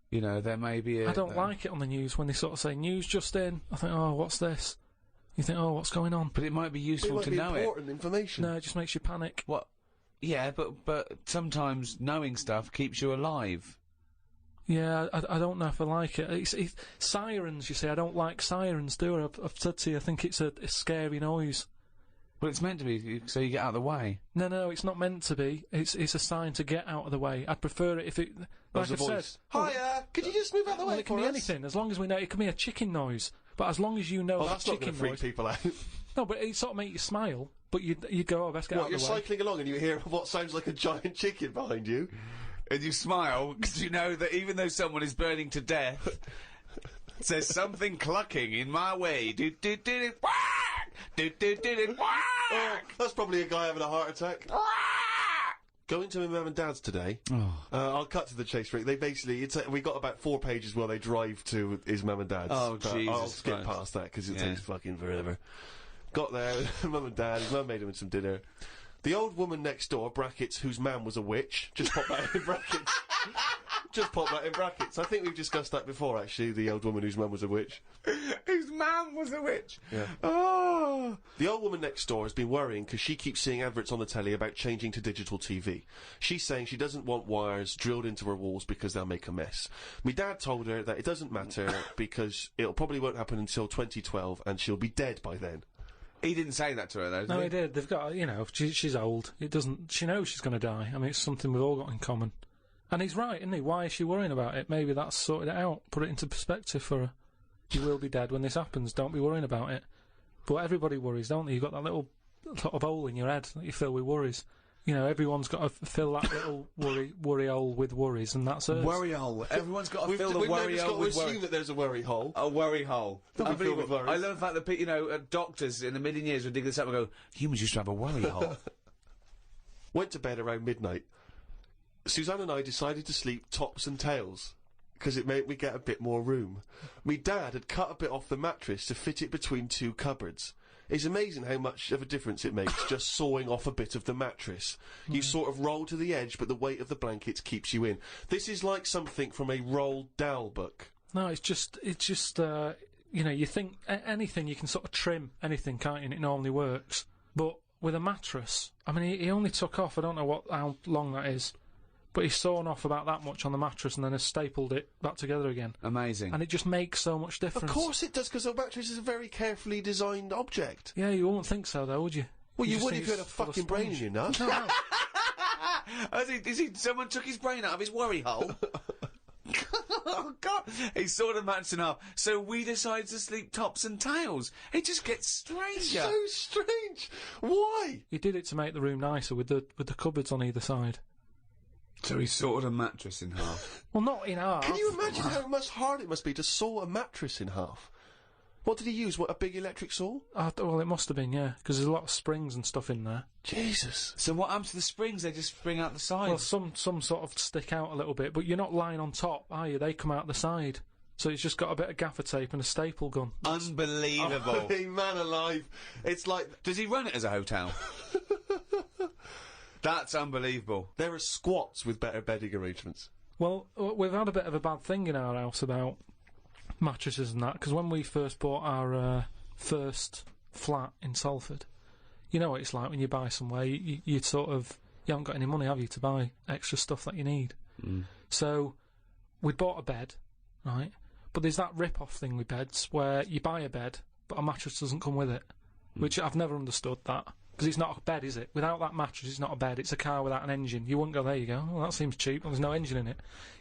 you know, there may be a... I don't like it on the news when they sort of say, news just in. I think, oh, what's this? You think, oh, what's going on? But it might be useful to know it. Important information. No, it just makes you panic. What? Yeah, but sometimes knowing stuff keeps you alive. Yeah, I don't know if I like it. It's sirens, you see, I don't like sirens, do I? I've said to you, I think it's a scary noise. Well, it's meant to be, so you get out of the way. No, it's not meant to be. It's a sign to get out of the way. I'd prefer it if it... Like I've said... Hiya! Could you just move out of the way Well, it can be anything, as long as we know... It can be a chicken noise, but as long as you know that's chicken not going to freak people out. No, but it sort of make you smile, but you'd go, oh, best get out of the way. You're cycling along and you hear what sounds like a giant chicken behind you. And you smile, because you know that even though someone is burning to death, there's something clucking in my way. Do-do-do-do, whack! Do-do-do-do, whack! Oh, that's probably a guy having a heart attack. Going to my mum and dad's today. I'll cut to the chase, Rick. They basically, we got about 4 pages where they drive to his mum and dad's. Oh, Jesus I'll skip Christ. past that because it takes fucking forever. Got there, mum and dad, his mum made him some dinner. The old woman next door, brackets, whose man was a witch, just pop that in brackets. Just pop that in brackets. I think we've discussed that before, actually, the old woman whose mum was a witch. Whose man was a witch? Yeah. Oh! The old woman next door has been worrying because she keeps seeing adverts on the telly about changing to digital TV. She's saying she doesn't want wires drilled into her walls because they'll make a mess. My dad told her that it doesn't matter because it probably won't happen until 2012 and she'll be dead by then. He didn't say that to her, though, did No, he? he did. They've got, you know, she's old. It doesn't... She knows she's going to die. I mean, it's something we've all got in common. And he's right, isn't he? Why is she worrying about it? Maybe that's sorted it out. Put it into perspective for her. You will be dead when this happens. Don't be worrying about it. But everybody worries, don't they? You've got that little sort of hole in your head that you fill with worries. You know, everyone's got to fill that little worry hole with worries, and that's us. Worry hole. Everyone's got to fill the worry hole with assume worry. that there's a worry hole. A worry hole. Unbelievable. I love the fact that, you know, doctors in a million years would dig this up and go, humans used to have a worry hole. Went to bed around midnight. Suzanne and I decided to sleep tops and tails, because it made me get a bit more room. Me dad had cut a bit off the mattress to fit it between 2 cupboards. It's amazing how much of a difference it makes just sawing off a bit of the mattress. You sort of roll to the edge, but the weight of the blankets keeps you in. This is like something from a Roald Dahl book. No, it's just you know, you think anything, you can sort of trim anything, can't you, and it normally works. But with a mattress, I mean, he only took off, I don't know how long that is, but he's sawn off about that much on the mattress and then has stapled it back together again. Amazing. And it just makes so much difference. Of course it does, because the mattress is a very carefully designed object. Yeah, you wouldn't think so, though, would you? Well, you just would think if you had a it's full of fucking brain in sponge. your nut. No. Someone took his brain out of his worry hole? Oh, God. He sawed a mattress in half. So we decided to sleep tops and tails. It just gets stranger. So strange. Why? He did it to make the room nicer with the cupboards on either side. So he sawed a mattress in half. Well, not in half. Can you imagine how much hard it must be to saw a mattress in half? What did he use? What, a big electric saw? Well, it must have been, yeah, because there's a lot of springs and stuff in there. Jesus. So what happens to the springs? They just spring out the sides? Well, some sort of stick out a little bit, but you're not lying on top, are you? They come out the side. So it's just got a bit of gaffer tape and a staple gun. Unbelievable. Hey, man alive. It's like... Does he run it as a hotel? That's unbelievable. There are squats with better bedding arrangements. Well, we've had a bit of a bad thing in our house about mattresses and that, because when we first bought our first flat in Salford, you know what it's like when you buy somewhere, you sort of, you haven't got any money, have you, to buy extra stuff that you need. So we bought a bed, right, but there's that rip-off thing with beds where you buy a bed but a mattress doesn't come with it, which I've never understood that. Because it's not a bed, is it? Without that mattress, it's not a bed. It's a car without an engine. You wouldn't go, there you go. Well, that seems cheap. Well, there's no engine in it.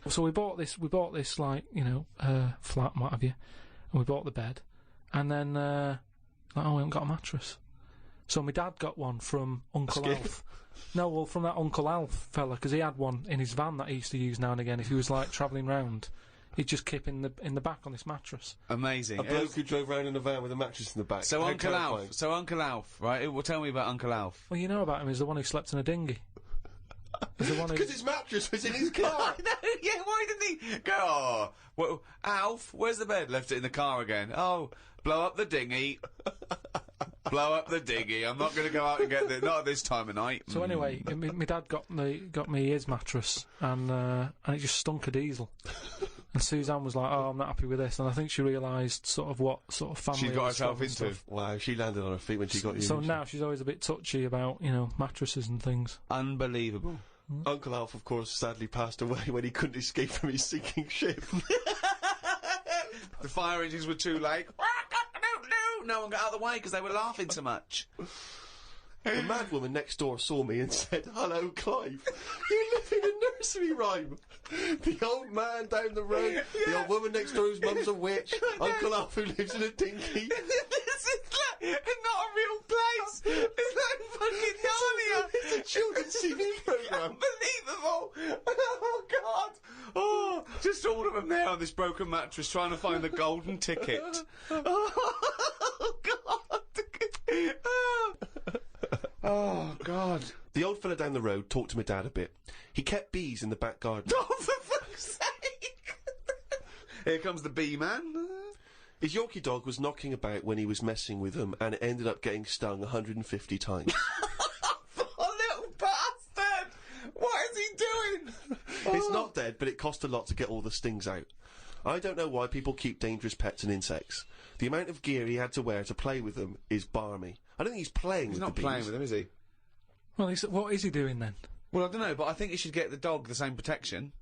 So we bought this, like, you know, flat and what have you. And we bought the bed. And then, like, oh, we haven't got a mattress. So my dad got one from Uncle Alf. No, well, from that Uncle Alf fella, because he had one in his van that he used to use now and again if he was, like, travelling round. He'd just keep in the back on this mattress. Amazing. A bloke who drove around in a van with a mattress in the back. So Uncle Alf, right? Well, tell me about Uncle Alf. Well, you know about him. He's the one who slept in a dinghy. Because his mattress was in his car. No, yeah, why didn't he go, oh, well, Alf, where's the bed? Left it in the car again. Oh, blow up the dinghy. Blow up the dinghy. I'm not going to go out and get the... Not at this time of night. So anyway, my dad got me his mattress, and it just stunk of diesel. And Suzanne was like, oh, I'm not happy with this. And I think she realised sort of what sort of family... She got herself into. Stuff. Wow, she landed on her feet when she got you. So now she's always a bit touchy about, you know, mattresses and things. Unbelievable. Uncle Alf, of course, sadly passed away when he couldn't escape from his sinking ship. The fire engines were too late. No one got out of the way because they were laughing so much. The mad woman next door saw me and said, hello, Clive. You live in a nursery rhyme. The old man down the road, the old woman next door whose mum's a witch, Uncle Alf who lives in a dinghy. This is like not a real place. It's like fucking Narnia. It's a children's TV programme. Unbelievable. Oh, God. Oh, just all of them there on this broken mattress trying to find the golden ticket. Oh, God. Oh, God. The old fella down the road talked to my dad a bit. He kept bees in the back garden. Oh, for fuck's sake! Here comes the bee man. His Yorkie dog was knocking about when he was messing with them, and it ended up getting stung 150 times. Oh, little bastard! What is he doing? It's not dead, but it cost a lot to get all the stings out. I don't know why people keep dangerous pets and insects. The amount of gear he had to wear to play with them is barmy. I don't think he's playing with the bees. He's not playing with them, is he? Well, what is he doing then? Well, I don't know, but I think he should get the dog the same protection.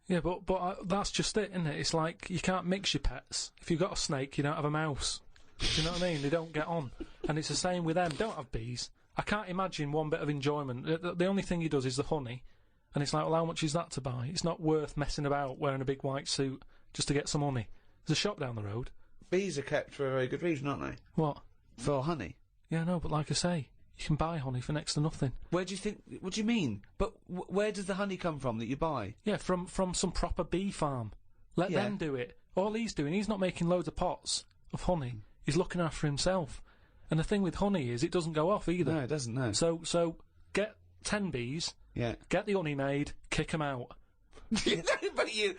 Yeah, but that's just it, isn't it? It's like you can't mix your pets. If you've got a snake, you don't have a mouse. Do you know what I mean? They don't get on. And it's the same with them. Don't have bees. I can't imagine one bit of enjoyment. The only thing he does is the honey. And it's like, well, how much is that to buy? It's not worth messing about wearing a big white suit just to get some honey. There's a shop down the road. Bees are kept for a very good reason, aren't they? What? For honey. Yeah, no, but like I say, you can buy honey for next to nothing. Where do you think... What do you mean? But where does the honey come from that you buy? Yeah, from some proper bee farm. Let them do it. All he's doing, he's not making loads of pots of honey. He's looking after himself. And the thing with honey is it doesn't go off either. No, it doesn't, no. So get 10 bees, get the honey made, kick them out. But you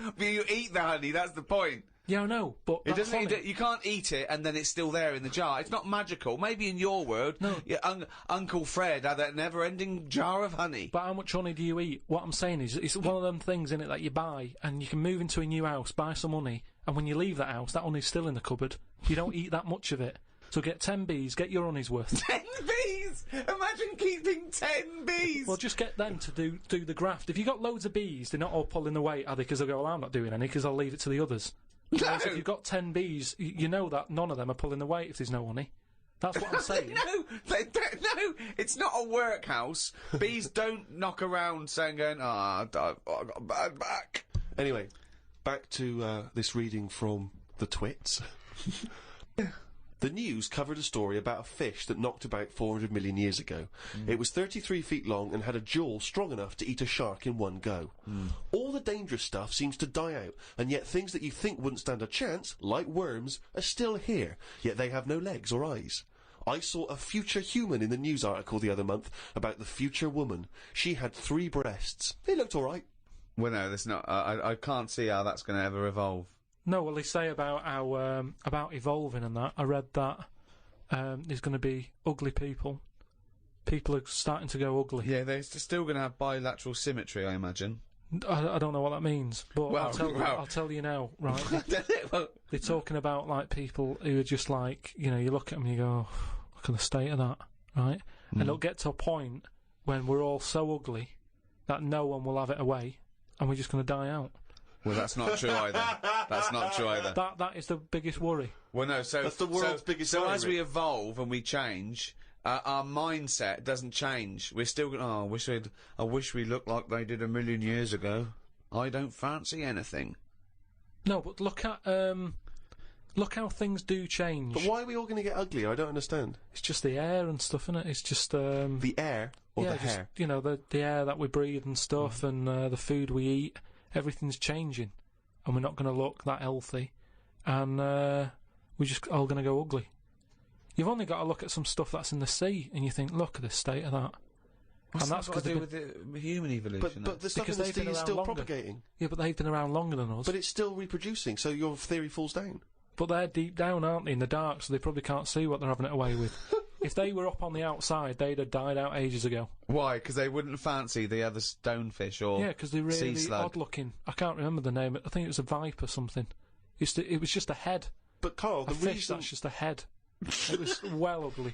eat the honey, that's the point. Yeah, I know, but it doesn't. You can't eat it and then it's still there in the jar. It's not magical. Maybe in your world, no. Uncle Fred had that never-ending jar of honey. But how much honey do you eat? What I'm saying is, it's one of them things in it that you buy, and you can move into a new house, buy some honey, and when you leave that house, that honey's still in the cupboard. You don't eat that much of it. So get 10 bees, get your honey's worth. 10 bees! Imagine keeping 10 bees! Well, just get them to do the graft. If you've got loads of bees, they're not all pulling the weight, are they? Because they'll go, well, I'm not doing any, because I'll leave it to the others. No. Whereas if you've got 10 bees, you know that none of them are pulling the weight if there's no honey. That's what I'm saying. No, it's not a workhouse. Bees don't knock around saying, I got a bad back. Anyway, back to this reading from the Twits. The news covered a story about a fish that knocked about 400 million years ago. It was 33 feet long and had a jaw strong enough to eat a shark in one go. All the dangerous stuff seems to die out, and yet things that you think wouldn't stand a chance, like worms, are still here, yet they have no legs or eyes. I saw a future human in the news article the other month about the future woman. She had 3 breasts. They looked all right. Well, no, that's not... I can't see how that's going to ever evolve. No, well, they say about how about evolving and that. I read that there's going to be ugly people. People are starting to go ugly. Yeah, they're still going to have bilateral symmetry, I imagine. I don't know what that means, but I'll tell you now, right? They're talking about like people who are just like, you know, you look at them and you go, oh, look at the state of that, right? And it'll get to a point when we're all so ugly that no one will have it away, and we're just going to die out. Well, that's not true either. That's not true either. That is the biggest worry. Well, no, so... That's the world's biggest worry. So as we evolve and we change, our mindset doesn't change. We're still going, I wish we looked like they did 1,000,000 years ago. I don't fancy anything. No, but look how things do change. But why are we all going to get uglier? I don't understand. It's just the air and stuff, isn't it? It's just, The air or the hair? You know, the air that we breathe and stuff, and the food we eat, everything's changing. And we're not going to look that healthy. And we're just all going to go ugly. You've only got to look at some stuff that's in the sea, and you think, look at the state of that. What's and that's got to do with the human evolution? But the stuff in the sea is still propagating. Yeah, but they've been around longer than us. But it's still reproducing, so your theory falls down. But they're deep down, aren't they, in the dark, so they probably can't see what they're having it away with. If they were up on the outside, they'd have died out ages ago. Why? Because they wouldn't fancy the other stonefish or yeah, because they're sea really slug. odd-looking. I can't remember the name. I think it was a viper or something. It was just a head. But Karl, the fish reason that's just a head. It was well ugly.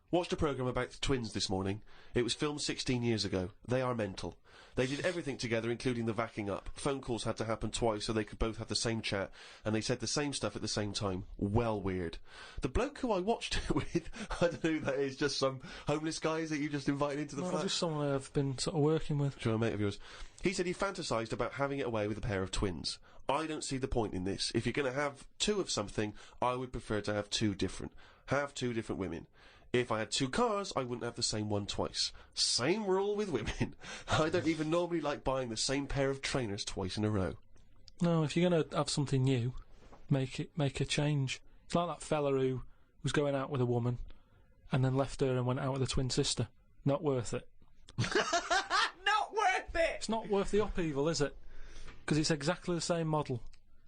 Watched a programme about the twins this morning. It was filmed 16 years ago. They are mental. They did everything together, including the vacking up. Phone calls had to happen twice so they could both have the same chat, and they said the same stuff at the same time. Well weird. The bloke who I watched it with, I don't know who that is, just some homeless guys that you just invited into the flat? Just someone I've been sort of working with. Sure, a mate of yours. He said he fantasised about having it away with a pair of twins. I don't see the point in this. If you're going to have two of something, I would prefer to have two different women. If I had two cars, I wouldn't have the same one twice. Same rule with women. I don't even normally like buying the same pair of trainers twice in a row. No, if you're going to have something new, make a change. It's like that fella who was going out with a woman and then left her and went out with a twin sister. Not worth it. Not worth it! It's not worth the upheaval, is it? Because it's exactly the same model.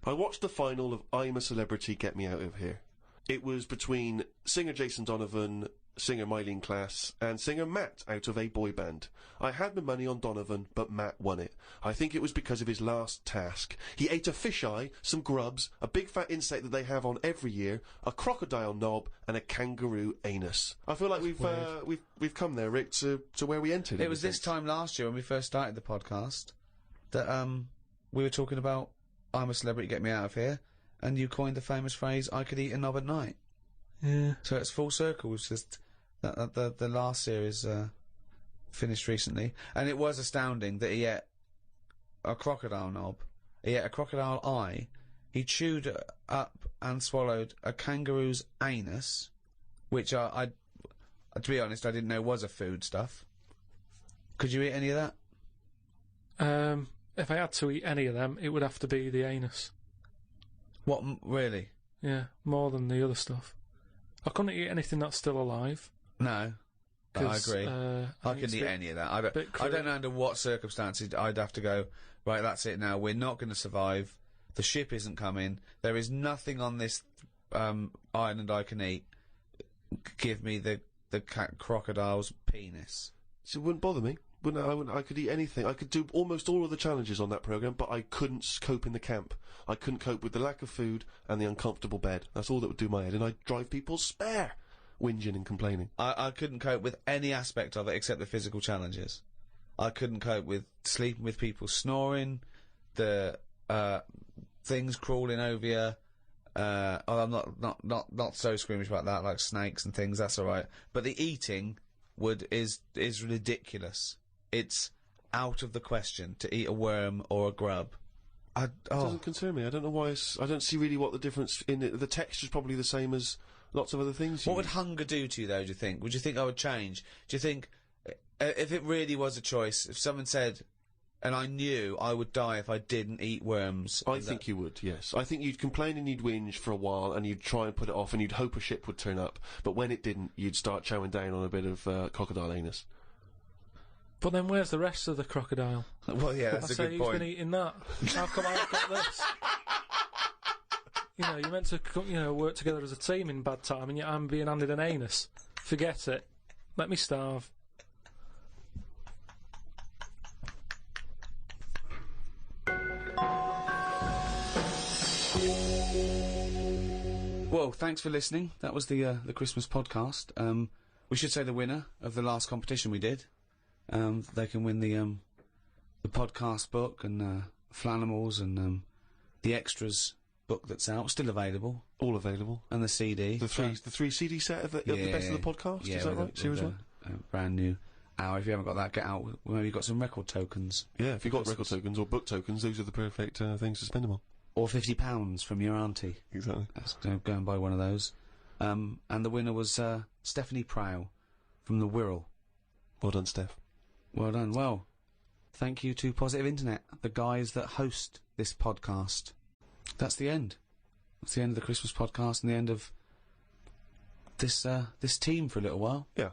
I watched the final of I'm a Celebrity, Get Me Out of Here. It was between singer Jason Donovan, singer Mylene Klass, and singer Matt out of a boy band. I had my money on Donovan, but Matt won it. I think it was because of his last task. He ate a fisheye, some grubs, a big fat insect that they have on every year, a crocodile knob, and a kangaroo anus. I feel like we've come there, Rick, to where we entered. It was this time last year when we first started the podcast that we were talking about I'm a Celebrity, Get Me Out of Here, and you coined the famous phrase, I could eat a knob at night. Yeah. So it's full circle. It's just the last series finished recently, and it was astounding that he ate a crocodile knob, he ate a crocodile eye, he chewed up and swallowed a kangaroo's anus, which I to be honest, I didn't know was a food stuff. Could you eat any of that? If I had to eat any of them, it would have to be the anus. What, really? Yeah, more than the other stuff. I couldn't eat anything that's still alive. No, I agree. I couldn't eat any of that. I don't know under what circumstances I'd have to go, right, that's it now, we're not going to survive, the ship isn't coming, there is nothing on this island I can eat, give me the crocodile's penis. So it wouldn't bother me. I could eat anything. I could do almost all of the challenges on that programme, but I couldn't cope in the camp. I couldn't cope with the lack of food and the uncomfortable bed. That's all that would do my head, and I'd drive people spare, whinging and complaining. I couldn't cope with any aspect of it except the physical challenges. I couldn't cope with sleeping with people snoring, the things crawling over you. I'm not so squeamish about that, like snakes and things, that's alright. But the eating is ridiculous. It's out of the question to eat a worm or a grub. It doesn't concern me. I don't know why. I don't see really what the difference in it. The texture's probably the same as lots of other things. What would hunger do to you, though, do you think? Would you think I would change? Do you think, if it really was a choice, if someone said, and I knew I would die if I didn't eat worms... I think you would, yes. I think you'd complain and you'd whinge for a while, and you'd try and put it off, and you'd hope a ship would turn up. But when it didn't, you'd start chowing down on a bit of crocodile anus. But then where's the rest of the crocodile? Well, yeah, that's a good point. Who's been eating that? How come I've got this? You know, you're meant to work together as a team in bad time, and yet I'm being handed an anus. Forget it. Let me starve. Well, thanks for listening. That was the Christmas podcast. We should say the winner of the last competition we did. They can win the podcast book and Flanimals and the extras book that's out, still available, All available. and the CD. The three CD set of the best of the podcast. Yeah, is that with right? Series one. a brand new hour. If you haven't got that, get out. Maybe you've got some record tokens. Yeah, if you've got record tokens or book tokens, those are the perfect things to spend them on. Or £50 from your auntie. Exactly. Go and buy one of those. And the winner was Stephanie Prow from the Wirral. Well done, Steph. Well done. Well, thank you to Positive Internet, the guys that host this podcast. That's the end. That's the end of the Christmas podcast and the end of this team for a little while. Yeah.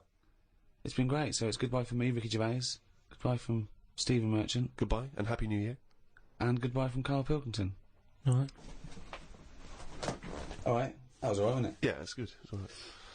It's been great. So it's goodbye from me, Ricky Gervais. Goodbye from Stephen Merchant. Goodbye and Happy New Year. And goodbye from Karl Pilkington. Alright. Alright. That was alright, wasn't it? Yeah, that's good. It's all right.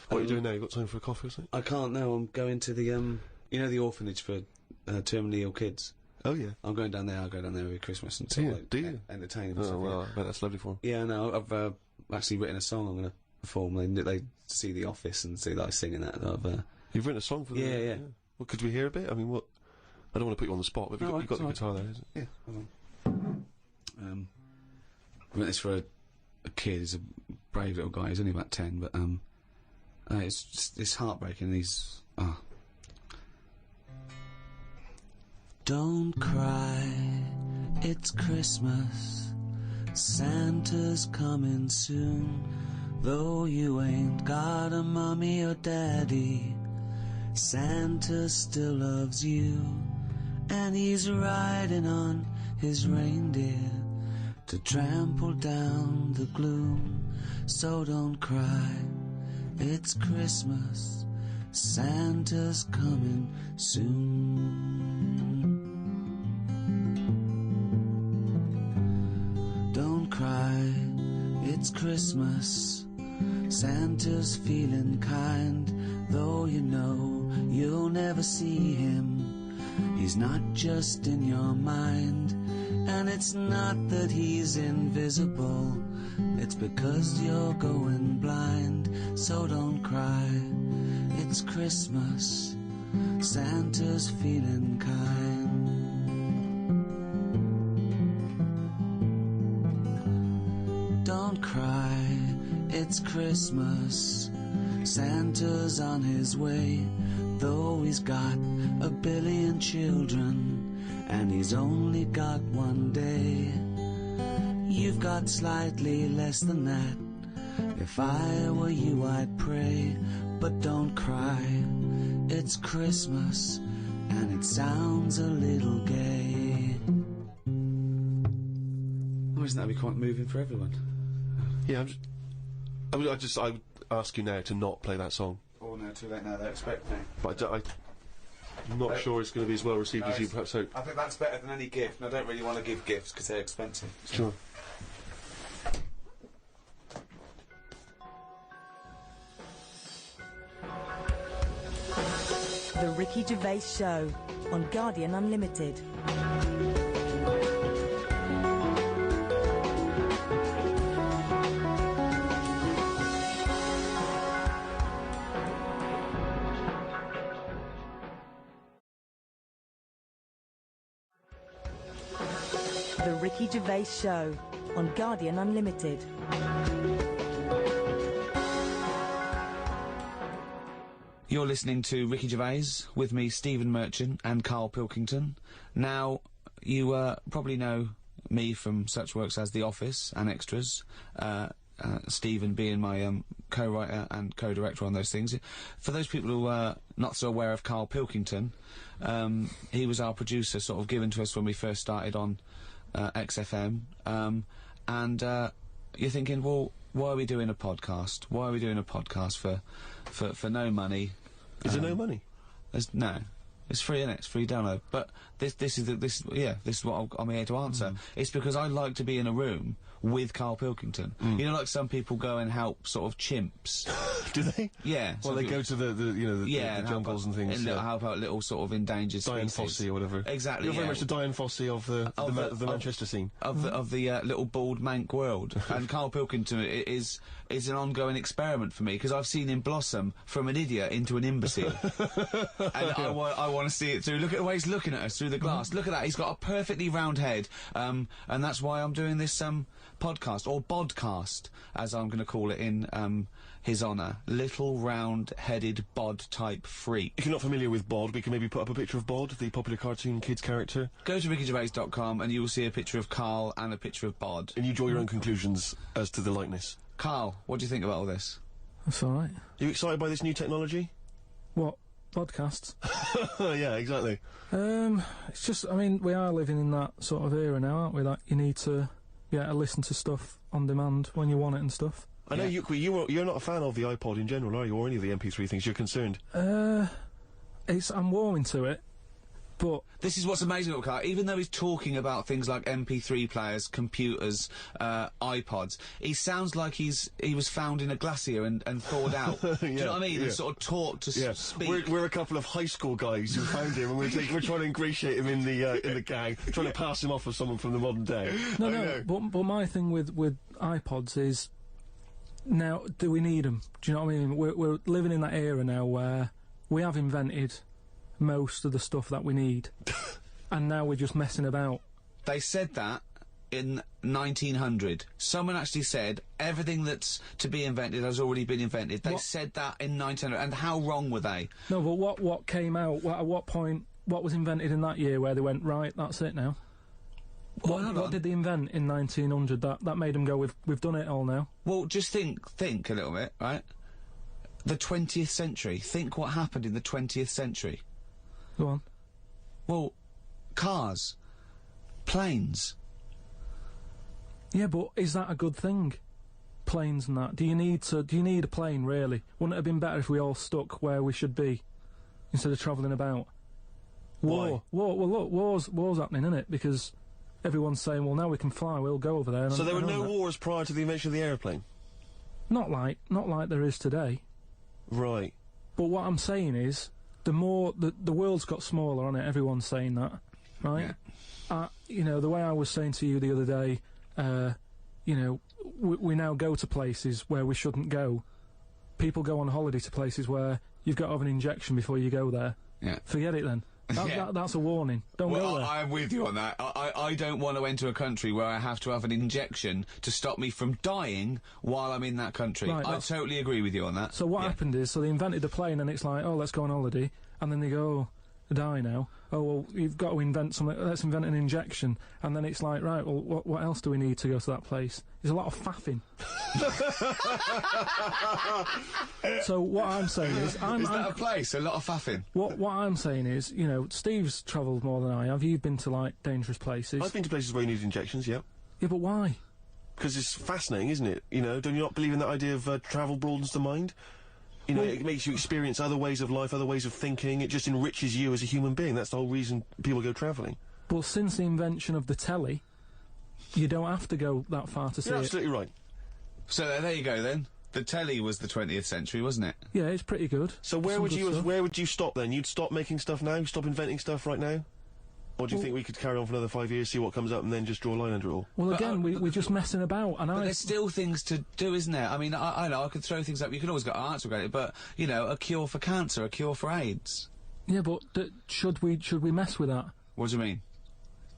What are you doing now? You got time for a coffee or something? I can't now. I'm going to the, you know, the orphanage for terminally ill kids. Oh, yeah. I'm going down there. I'll go down there every Christmas and Do sort you? of, like, Do you? entertain them. Oh, and stuff, well, I bet that's lovely for them. Yeah, no, I've actually written a song I'm going to perform. They see The Office and see that I sing in that. You've written a song for them? Yeah. Well, could we hear a bit? I mean, what? I don't want to put you on the spot, but you've got the guitar there, isn't it? Yeah, hold on. I wrote this for a kid. He's a brave little guy. He's only about 10, but it's heartbreaking. Don't cry, it's Christmas. Santa's coming soon. Though you ain't got a mummy or daddy, Santa still loves you. And he's riding on his reindeer to trample down the gloom. So don't cry, it's Christmas. Santa's coming soon. Don't cry, it's Christmas. Santa's feeling kind, though you know you'll never see him. He's not just in your mind, and it's not that he's invisible. It's because you're going blind. So don't cry, it's Christmas. Santa's feeling kind. Don't cry, it's Christmas. Santa's on his way, though he's got a billion children, and he's only got one day. You've got slightly less than that. If I were you, I'd pray, but don't cry. It's Christmas, and it sounds a little gay. Oh, isn't that be quite moving for everyone? Yeah, I would ask you now to not play that song. Oh no, too late now. They expect me. But I'm not sure it's going to be as well received as you perhaps hope. I think that's better than any gift, and I don't really want to give gifts because they're expensive. So. Sure. The Ricky Gervais Show on Guardian Unlimited. The Ricky Gervais Show on Guardian Unlimited. You're listening to Ricky Gervais, with me, Stephen Merchant, and Karl Pilkington. Now, you probably know me from such works as The Office and Extras, Stephen being my co-writer and co-director on those things. For those people who are not so aware of Karl Pilkington, he was our producer, sort of given to us when we first started on XFM, and you're thinking, well, why are we doing a podcast? Why are we doing a podcast for no money? Is there no money? No. It's free, innit? It's free download. But this is what I'm here to answer. It's because I like to be in a room with Karl Pilkington. You know, like some people go and help sort of chimps Do they? Yeah. Well, they go to the jungles and things. And help out little sort of endangered Diane species. Fossey or whatever. Exactly. You're very much the Diane Fossey of the Manchester scene. Of the little bald mank world. And Karl Pilkington is an ongoing experiment for me, because I've seen him blossom from an idiot into an imbecile. And I want to see it through. Look at the way he's looking at us through the glass. Look at that. He's got a perfectly round head. And that's why I'm doing this podcast, or bodcast, as I'm going to call it in his honour. Little round-headed bod-type freak. If you're not familiar with Bod, we can maybe put up a picture of Bod, the popular cartoon kids character. Go to rickygervais.com and you will see a picture of Karl and a picture of Bod. And you draw your own conclusions as to the likeness. Karl, what do you think about all this? That's all right. Are you excited by this new technology? What? Podcasts? Yeah, exactly. It's just, I mean, we are living in that sort of era now, aren't we? That you need to listen to stuff on demand when you want it and stuff. I know you're not a fan of the iPod in general, are you, or any of the MP3 things? You're concerned. I'm warming to it, but this is what's amazing about Karl. Even though he's talking about things like MP3 players, computers, iPods, he sounds like he was found in a glacier and thawed out. Do you know what I mean? And sort of taught to speak. We're a couple of high school guys who found him, and we're trying to ingratiate him in the gang, trying to pass him off as someone from the modern day. No. But my thing with iPods is, now, do we need them? Do you know what I mean? We're living in that era now where we have invented most of the stuff that we need, and now we're just messing about. They said that in 1900. Someone actually said everything that's to be invented has already been invented. They said that in 1900, and how wrong were they? No, but what came out? At what point? What was invented in that year where they went, right, that's it now? What did they invent in 1900 that made them go, we've done it all now? Well, just think a little bit, right? The 20th century. Think what happened in the 20th century. Go on. Well, cars, planes. Yeah, but is that a good thing? Planes and that. Do you need a plane, really? Wouldn't it have been better if we all stuck where we should be instead of travelling about? War. Well, look, war's happening, isn't it? Because everyone's saying, well, now we can fly, we'll go over there. So there were no wars prior to the invention of the aeroplane? Not like there is today. Right. But what I'm saying is, the world's got smaller on it, everyone's saying that, right? Yeah. You know, the way I was saying to you the other day, you know, we now go to places where we shouldn't go. People go on holiday to places where you've got to have an injection before you go there. Yeah. Forget it then. That's a warning. Don't go there. I'm with you on that. I don't want to enter a country where I have to have an injection to stop me from dying while I'm in that country. Right, I totally agree with you on that. So what happened is, so they invented the plane, and it's like, oh, let's go on holiday, and then they go, oh, die now. Oh, well, you've got to invent something. Let's invent an injection, and then it's like, right, well, what else do we need to go to that place? There's a lot of faffing. So what I'm saying is, is that a place? A lot of faffing. What I'm saying is, you know, Steve's travelled more than I have. You've been to like dangerous places. I've been to places where you need injections. Yeah. Yeah, but why? Because it's fascinating, isn't it? You know, don't you not believe in that idea of travel broadens the mind? You know, it makes you experience other ways of life, other ways of thinking. It just enriches you as a human being. That's the whole reason people go travelling. But since the invention of the telly, you don't have to go that far to see it. You're absolutely right. So there you go then. The telly was the 20th century, wasn't it? Yeah, it's pretty good. So where would you stop then? You'd stop making stuff now? Stop inventing stuff right now? Or do you think we could carry on for another 5 years, see what comes up, and then just draw a line under it all? Well, again, we're just messing about, and there's still things to do, isn't there? I mean, I know I could throw things up. You can always get art to it, but you know, a cure for cancer, a cure for AIDS. Yeah, but should we mess with that? What do you mean?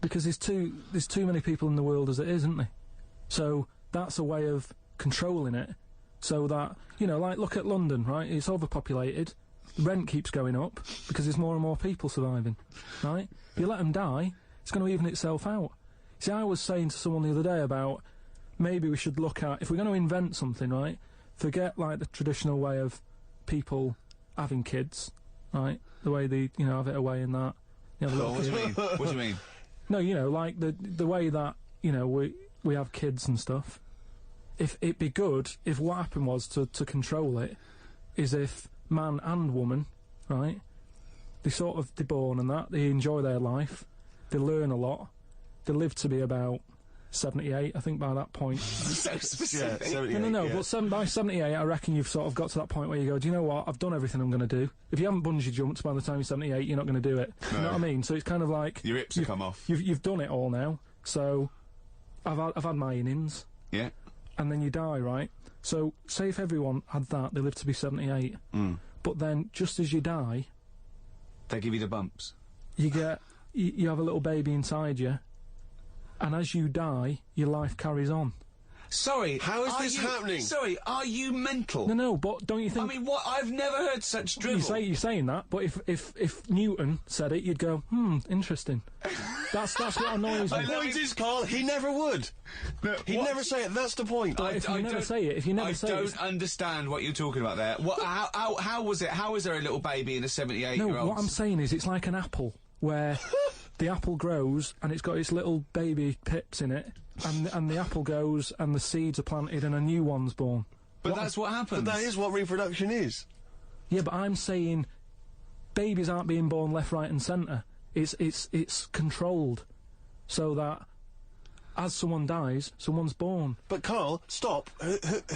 Because there's too many people in the world as it is, isn't there? So that's a way of controlling it, so that, you know, like look at London, right? It's overpopulated. Rent keeps going up because there's more and more people surviving, right? If you let them die, it's going to even itself out. See, I was saying to someone the other day about maybe we should look at, if we're going to invent something, right, forget, like, the traditional way of people having kids, right, the way they, you know, have it away in that. You know, what do you mean? What do you mean? No, you know, like, the way that, you know, we have kids and stuff. If it'd be good if what happened was to control it, is if man and woman, right, they're born and that, they enjoy their life, they learn a lot, they live to be about 78, I think, by that point. So specific. Yeah, 78, No, yeah. but by 78, I reckon you've sort of got to that point where you go, do you know what, I've done everything I'm going to do. If you haven't bungee jumped by the time you're 78, you're not going to do it. You know what I mean? So it's kind of like... Your hips have come off. You've done it all now, so I've had my innings. Yeah. And then you die, right? So, say if everyone had that, they lived to be 78. But then, just as you die... They give you the bumps. You get... You have a little baby inside you, and as you die, your life carries on. Sorry, How is this happening? Sorry, are you mental? No, but don't you think... I mean, what? I've never heard such drivel. You're saying that, but if Newton said it, you'd go, interesting. That's what annoys me. The point is, Karl, he never would. No, He'd what? never say it, that's the point. If you never say it, I don't understand what you're talking about there. What? How was it? How is there a little baby in a 78-year-old? No, what I'm saying is it's like an apple, where the apple grows and it's got its little baby pips in it, and the apple goes and the seeds are planted and a new one's born. But that's what happens. But that is what reproduction is. Yeah, but I'm saying babies aren't being born left, right and centre. It's controlled, so that as someone dies, someone's born. But Karl, stop.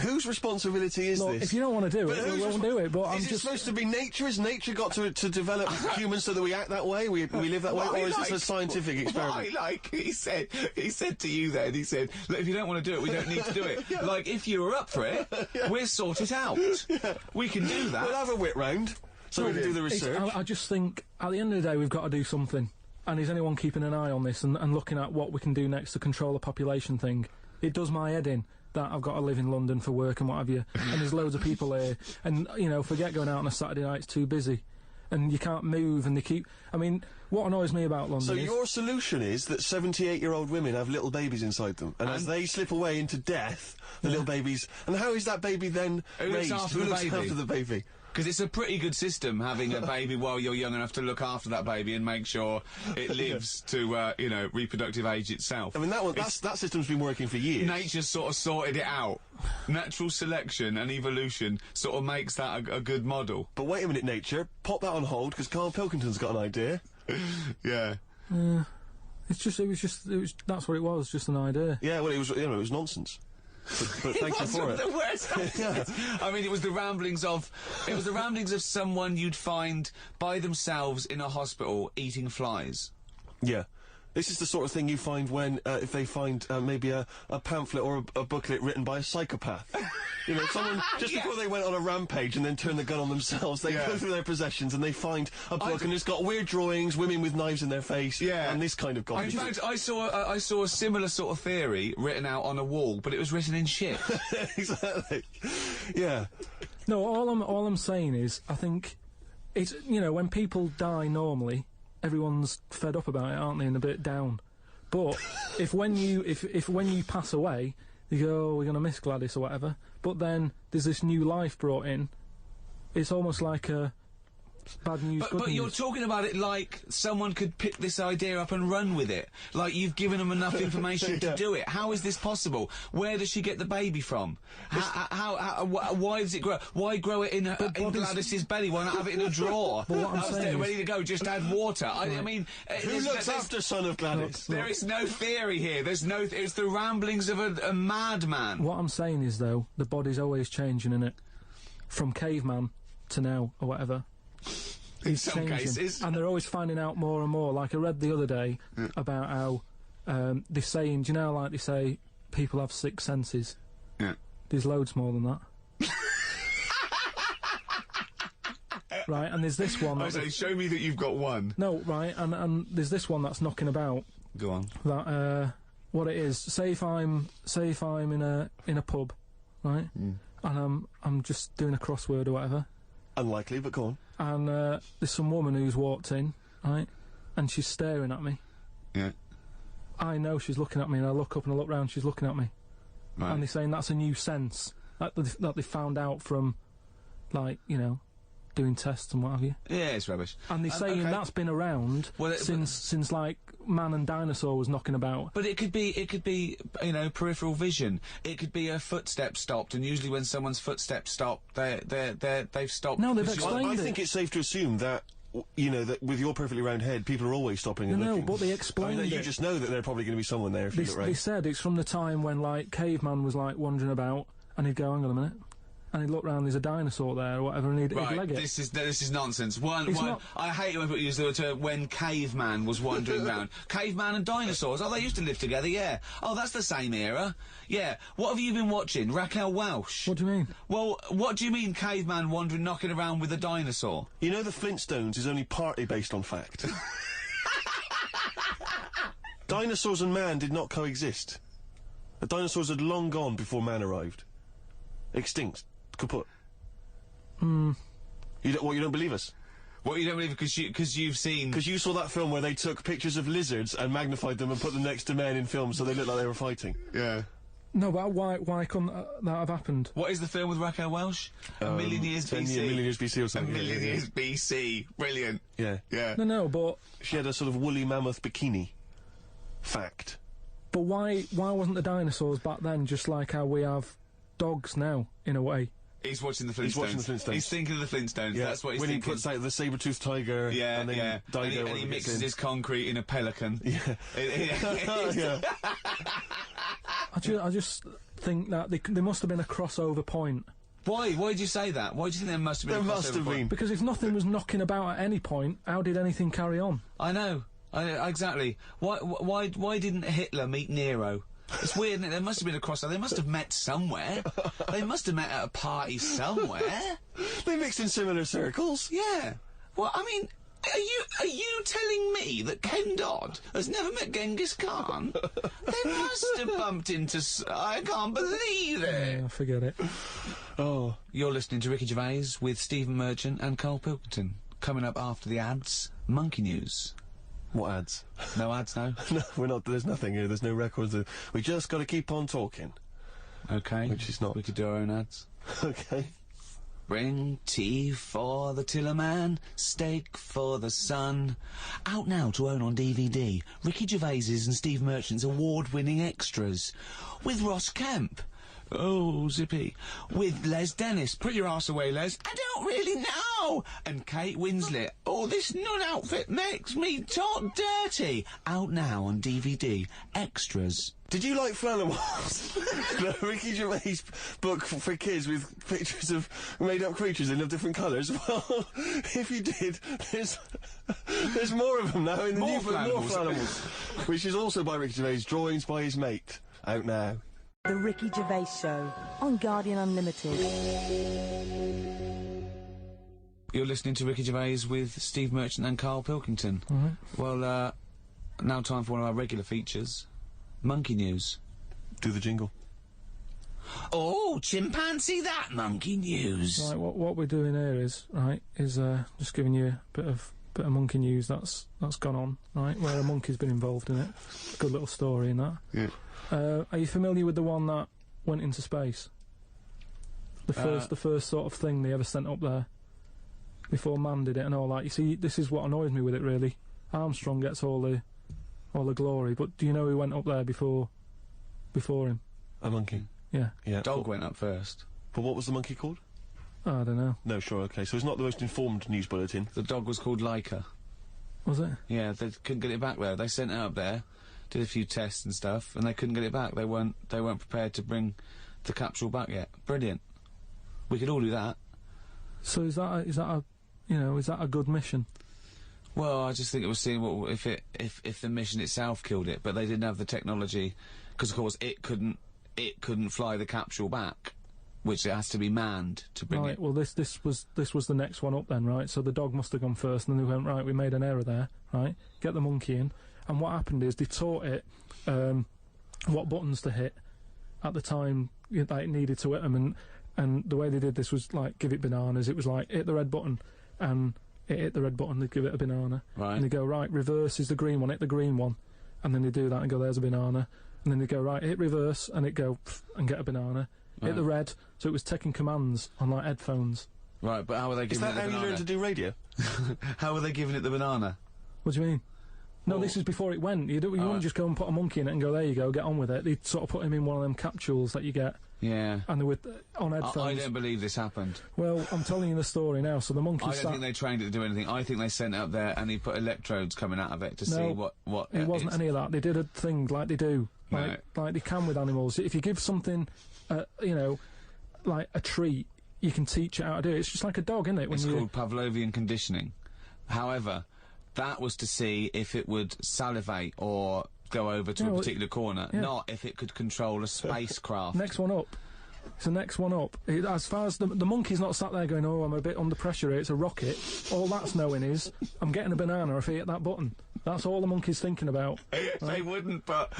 Whose responsibility is Look, this? if you don't want to do But it, whose we won't do it. But I'm is it just supposed to be nature? Has nature got to develop humans so that we act that way? We live that way? Or is this a scientific experiment? He said to you then, he said, look, if you don't want to do it, we don't need to do it. Like, if you were up for it, we'll sort it out. We can do that. We'll have a wit round so we can do the research. I just think, at the end of the day, we've got to do something. And is anyone keeping an eye on this and looking at what we can do next to control the population thing? It does my head in that I've got to live in London for work and what have you, and there's loads of people here, and, you know, forget going out on a Saturday night, it's too busy. And you can't move, and they keep... I mean, what annoys me about London So is... your solution is that 78-year-old women have little babies inside them, and as they slip away into death, the little babies... And how is that baby then raised? Who looks after the baby? Because it's a pretty good system, having a baby while you're young enough to look after that baby and make sure it lives to, you know, reproductive age itself. I mean, that system's been working for years. Nature's sort of sorted it out. Natural selection and evolution sort of makes that a good model. But wait a minute, nature. Pop that on hold, because Karl Pilkington's got an idea. Yeah. It was that's what it was, just an idea. Yeah, well, it was nonsense. But thank you for it. The worst I mean, it was the ramblings of someone you'd find by themselves in a hospital eating flies. Yeah. This is the sort of thing you find when, if they find maybe a pamphlet or a booklet written by a psychopath. You know, someone, just before they went on a rampage and then turned the gun on themselves, they go through their possessions and they find a book and it's got weird drawings, women with knives in their face, and this kind of In garbage. fact, I saw a similar sort of theory written out on a wall, but it was written in shit. Exactly. Yeah. No, all I'm saying is, I think it's, you know, when people die normally, everyone's fed up about it, aren't they, and a bit down. But if when you pass away, you go, oh, we're going to miss Gladys or whatever, but then there's this new life brought in, it's almost like a bad news, good But news. you're talking about it like someone could pick this idea up and run with it. Like you've given them enough information to do it. How is this possible? Where does she get the baby from? Why does it grow? Why grow it in Gladys's belly? Why not have it in a drawer? But what I'm Upstairs, saying ready to go, just add water. I mean... Who looks after son of Gladys? There is no theory here. There's no... it's the ramblings of a madman. What I'm saying is, though, the body's always changing, innit? From caveman to now, or whatever. In some cases. And they're always finding out more and more. Like, I read the other day about how they're saying, do you know, like they say, people have 6 senses? Yeah. There's loads more than that. Right, and there's this one... I say, show me that you've got one. No, right, and there's this one that's knocking about. Go on. That, what it is, say if I'm in a pub, right, and I'm just doing a crossword or whatever. Unlikely, but go on. And there's some woman who's walked in, right, and she's staring at me. Yeah. I know she's looking at me, and I look up and I look round, she's looking at me. Right. And they're saying that's a new sense that they found out from, like, you know, doing tests and what have you. Yeah, it's rubbish. And they're saying that's been around since like man and dinosaur was knocking about. But it could be, you know, peripheral vision. It could be a footstep stopped, and usually when someone's footsteps stop, they've stopped. No, they've explained I it. think it's safe to assume that you know, that with your perfectly round head, people are always stopping and looking. No, but they explained You it. just know that there's probably going to be someone there if you look right. They said it's from the time when, like, caveman was, like, wandering about, and he'd go, hang on a minute, and he'd look round, there's a dinosaur there or whatever, and he'd leg it. This is nonsense. Not... I hate it when people use the term when caveman was wandering round. Caveman and dinosaurs, oh, they used to live together, yeah. Oh, that's the same era. Yeah. What have you been watching? Raquel Welch? What do you mean? Well, what do you mean caveman wandering, knocking around with a dinosaur? You know the Flintstones is only partly based on fact. Dinosaurs and man did not coexist. The dinosaurs had long gone before man arrived. Extinct. Kaput. You don't believe us? What, you don't believe because you've seen... Because you saw that film where they took pictures of lizards and magnified them and put them next to men in films so they looked like they were fighting. Yeah. No, but why couldn't that have happened? What is the film with Raquel Welch? A Million Years BC. A Million Years BC or something. A Million Years BC. Brilliant. Yeah. Yeah. No, but... She had a sort of woolly mammoth bikini. Fact. But why wasn't the dinosaurs back then just like how we have dogs now, in a way? He's watching the Flintstones. He's watching the Flintstones. He's thinking of the Flintstones. Yeah. That's what he's when thinking. He puts out the saber-toothed tiger. Yeah, and then yeah. Dido And he mixes his concrete in a pelican. Yeah. Yeah. I just think that there must have been a crossover point. Why? Why did you say that? Why do you think there must have been a crossover must have point? been. Because if nothing was knocking about at any point, how did anything carry on? I know. Exactly. Why didn't Hitler meet Nero? It's weird, isn't it? There must have been a crossover. They must have met somewhere. They must have met at a party somewhere. They mixed in similar circles. Yeah. Well, I mean, are you telling me that Ken Dodd has never met Genghis Khan? They must have bumped into... I can't believe it. Yeah, forget it. Oh. You're listening to Ricky Gervais with Stephen Merchant and Karl Pilkington. Coming up after the ads, Monkey News. What ads? No ads, no? No, we're not. There's nothing here. There's no records. We just got to keep on talking. Okay. Which is not. We could do our own ads. Okay. Bring tea for the Tillerman, steak for the sun. Out now to own on DVD, Ricky Gervais's and Steve Merchant's award-winning extras. With Ross Kemp. Oh, zippy. With Les Dennis. Put your arse away, Les. I don't really know. And Kate Winslet. Oh, this nun outfit makes me talk dirty. Out now on DVD. Extras. Did you like Flannelwalls? The Ricky Gervais book for kids with pictures of made-up creatures in different colours? Well, if you did, there's more of them now in the new book. More Flannelwalls. Which is also by Ricky Gervais, drawings by his mate. Out now. The Ricky Gervais Show on Guardian Unlimited. You're listening to Ricky Gervais with Steve Merchant and Karl Pilkington. Well, now time for one of our regular features. Monkey News. Do the jingle. Oh, chimpanzee that Monkey News. Right, what we're doing here is just giving you a bit of monkey news that's gone on, right? Where a monkey's been involved in it. Good little story in that. Yeah. Are you familiar with the one that went into space? The first sort of thing they ever sent up there before man did it and all that. You see, this is what annoys me with it really. Armstrong gets all the glory, but do you know who went up there before him? A monkey. Yeah. Yeah. Dog went up first. But what was the monkey called? Oh, I don't know. No, sure, okay. So it's not the most informed news bulletin. The dog was called Laika. Was it? Yeah, they couldn't get it back there. They sent it up there, did a few tests and stuff, and they couldn't get it back. They weren't prepared to bring the capsule back yet. Brilliant. We could all do that. So is that a good mission? Well, I just think it was seeing what if the mission itself killed it, but they didn't have the technology, because of course it couldn't fly the capsule back, which it has to be manned to bring it. Right. Well, this was the next one up then, right? So the dog must have gone first, and then they went, right, we made an error there, right? Get the monkey in, and what happened is they taught it what buttons to hit at the time that it needed to hit them, and the way they did this was like give it bananas. It was like hit the red button, and it hit the red button, they'd give it a banana. Right. And they go, right, reverse is the green one, hit the green one. And then they do that and go, there's a banana. And then they go, right, hit reverse, and it go, and get a banana. Right. Hit the red, so it was taking commands on, like, headphones. Right, but how were they giving it the banana? Is that how you learn to do radio? How were they giving it the banana? What do you mean? No, Well, this is before it went. You wouldn't just go and put a monkey in it and go, there you go, get on with it. They'd sort of put him in one of them capsules that you get Yeah. And they were on headphones. I don't believe this happened. Well, I'm telling you the story now. So the monkey I don't think they trained it to do anything. I think they sent it up there and he put electrodes coming out of it to see what. It wasn't any of that. They did a thing like they do, like they can with animals. If you give something, you know, like a treat, you can teach it how to do it. It's just like a dog, isn't it? It's called Pavlovian conditioning. However, that was to see if it would salivate or go over to a particular corner, not if it could control a spacecraft. Next one up. It's the next one up. As far as the monkey's not sat there going, oh, I'm a bit under pressure here, it's a rocket. All that's knowing is, I'm getting a banana if I hit that button. That's all the monkey's thinking about. Right? They wouldn't put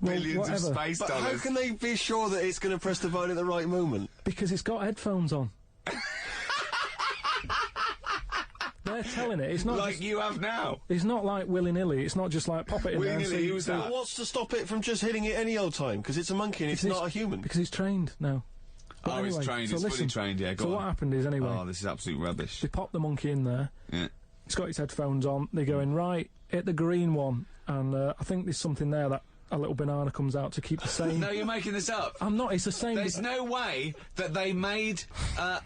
billions of space but dollars. How can they be sure that it's going to press the button at the right moment? Because it's got headphones on. They're telling it. It's not like you have now. It's not like willy-nilly. It's not just like pop it in there and see. Who's that? What's to stop it from just hitting it any old time? Because it's a monkey and it's not a human. Because he's trained now. But anyway, he's trained. He's fully trained. Yeah, go on. So what happened is anyway. Oh, this is absolute rubbish. They popped the monkey in there. Yeah. He's got his headphones on. They go in right. Hit the green one, and I think there's something there that a little banana comes out to keep the same. No, you're making this up. I'm not. It's the same. There's no way that they made a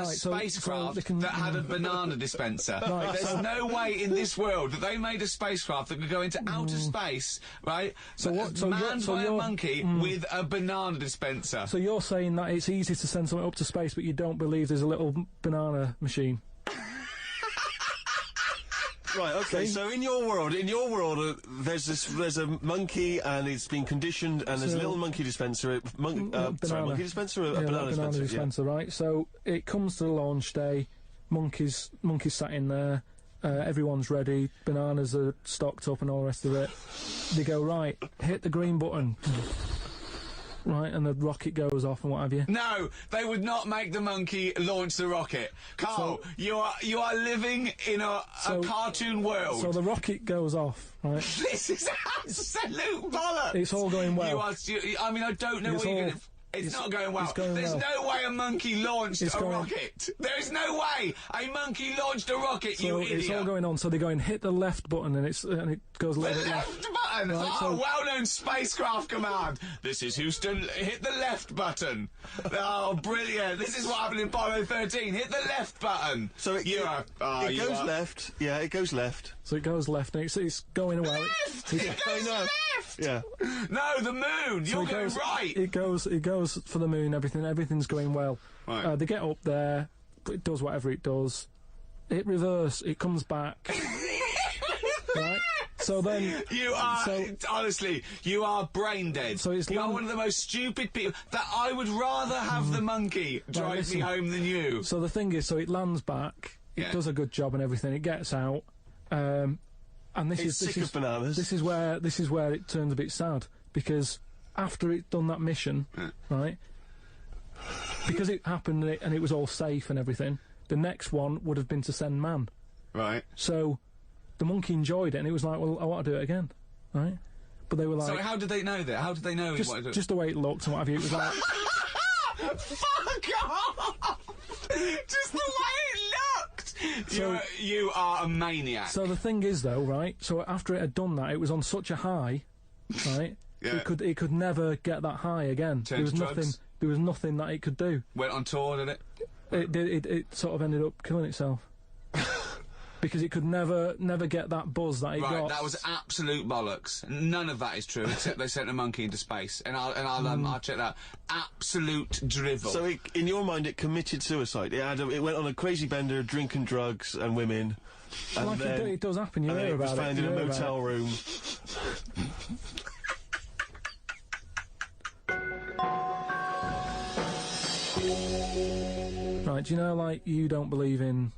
spacecraft that had a banana dispenser. There's no way in this world that they made a spacecraft that could go into outer space, right? Manned by a monkey with a banana dispenser. So you're saying that it's easy to send something up to space, but you don't believe there's a little banana machine? Right, okay, so in your world, there's a monkey and it's been conditioned and there's a little monkey dispenser, monkey dispenser or a banana dispenser? Right, so it comes to the launch day, monkeys sat in there, everyone's ready, bananas are stocked up and all the rest of it. They go, right, hit the green button. Right, and the rocket goes off and what have you. No, they would not make the monkey launch the rocket. Karl, you are living in a cartoon world. So the rocket goes off, right? This is absolute bollocks. It's all going well. I mean, I don't know what you're going to... It's not going well. There's no way a monkey launched a rocket. There is no way a monkey launched a rocket, you idiot. It's all going on, so they're going, hit the left button, and it goes a little bit left. Left button! Right, well-known spacecraft command. This is Houston, hit the left button. Oh, brilliant. This is what happened in Apollo 13. Hit the left button. So it goes left. Yeah, it goes left. So it goes left, and it's going away. Left! It goes left! Yeah. No, the moon! You're going right! It goes for the moon, everything's going well. Right. They get up there, it does whatever it does. It reverse, it comes back. Right? So then... honestly, you are brain dead. So you are one of the most stupid people. That I would rather have the monkey drive me home than you. So the thing is, so it lands back, it does a good job and everything, it gets out, and this is bananas. This is where it turns a bit sad, because after it done that mission, right, because it happened and it was all safe and everything, the next one would have been to send man. Right. So the monkey enjoyed it and it was like, well, I want to do it again, right? But they were like... So how did they know that? How did they know just, he wanted to do it? Just the way it looked and what have you, it was like... Fuck off! Just the way it looked! So, you are a maniac. So the thing is, though, right, so after it had done that, it was on such a high, right, it could never get that high again. There was nothing that it could do. Went on tour, did it? It sort of ended up killing itself. Because it could never get that buzz that it got. Right, that was absolute bollocks. None of that is true, except they sent a monkey into space, and I'll check that. Absolute drivel. So, in your mind, it committed suicide. It went on a crazy bender, drinking drugs and women. And like then, it does happen. You hear about it. Was found in a motel room. Right, do you know, like, you don't believe in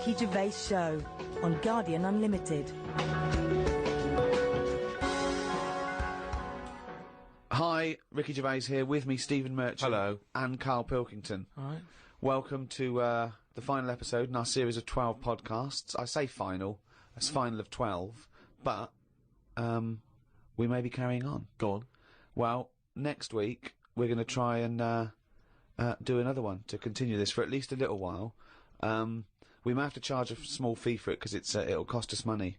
Ricky Gervais Show on Guardian Unlimited. Hi, Ricky Gervais here, with me Stephen Merchant. Hello. And Karl Pilkington. Alright. Welcome to the final episode in our series of 12 podcasts. I say final, it's final of 12, but we may be carrying on. Go on. Well, next week we're going to try and do another one to continue this for at least a little while. We may have to charge a small fee for it because it'll cost us money,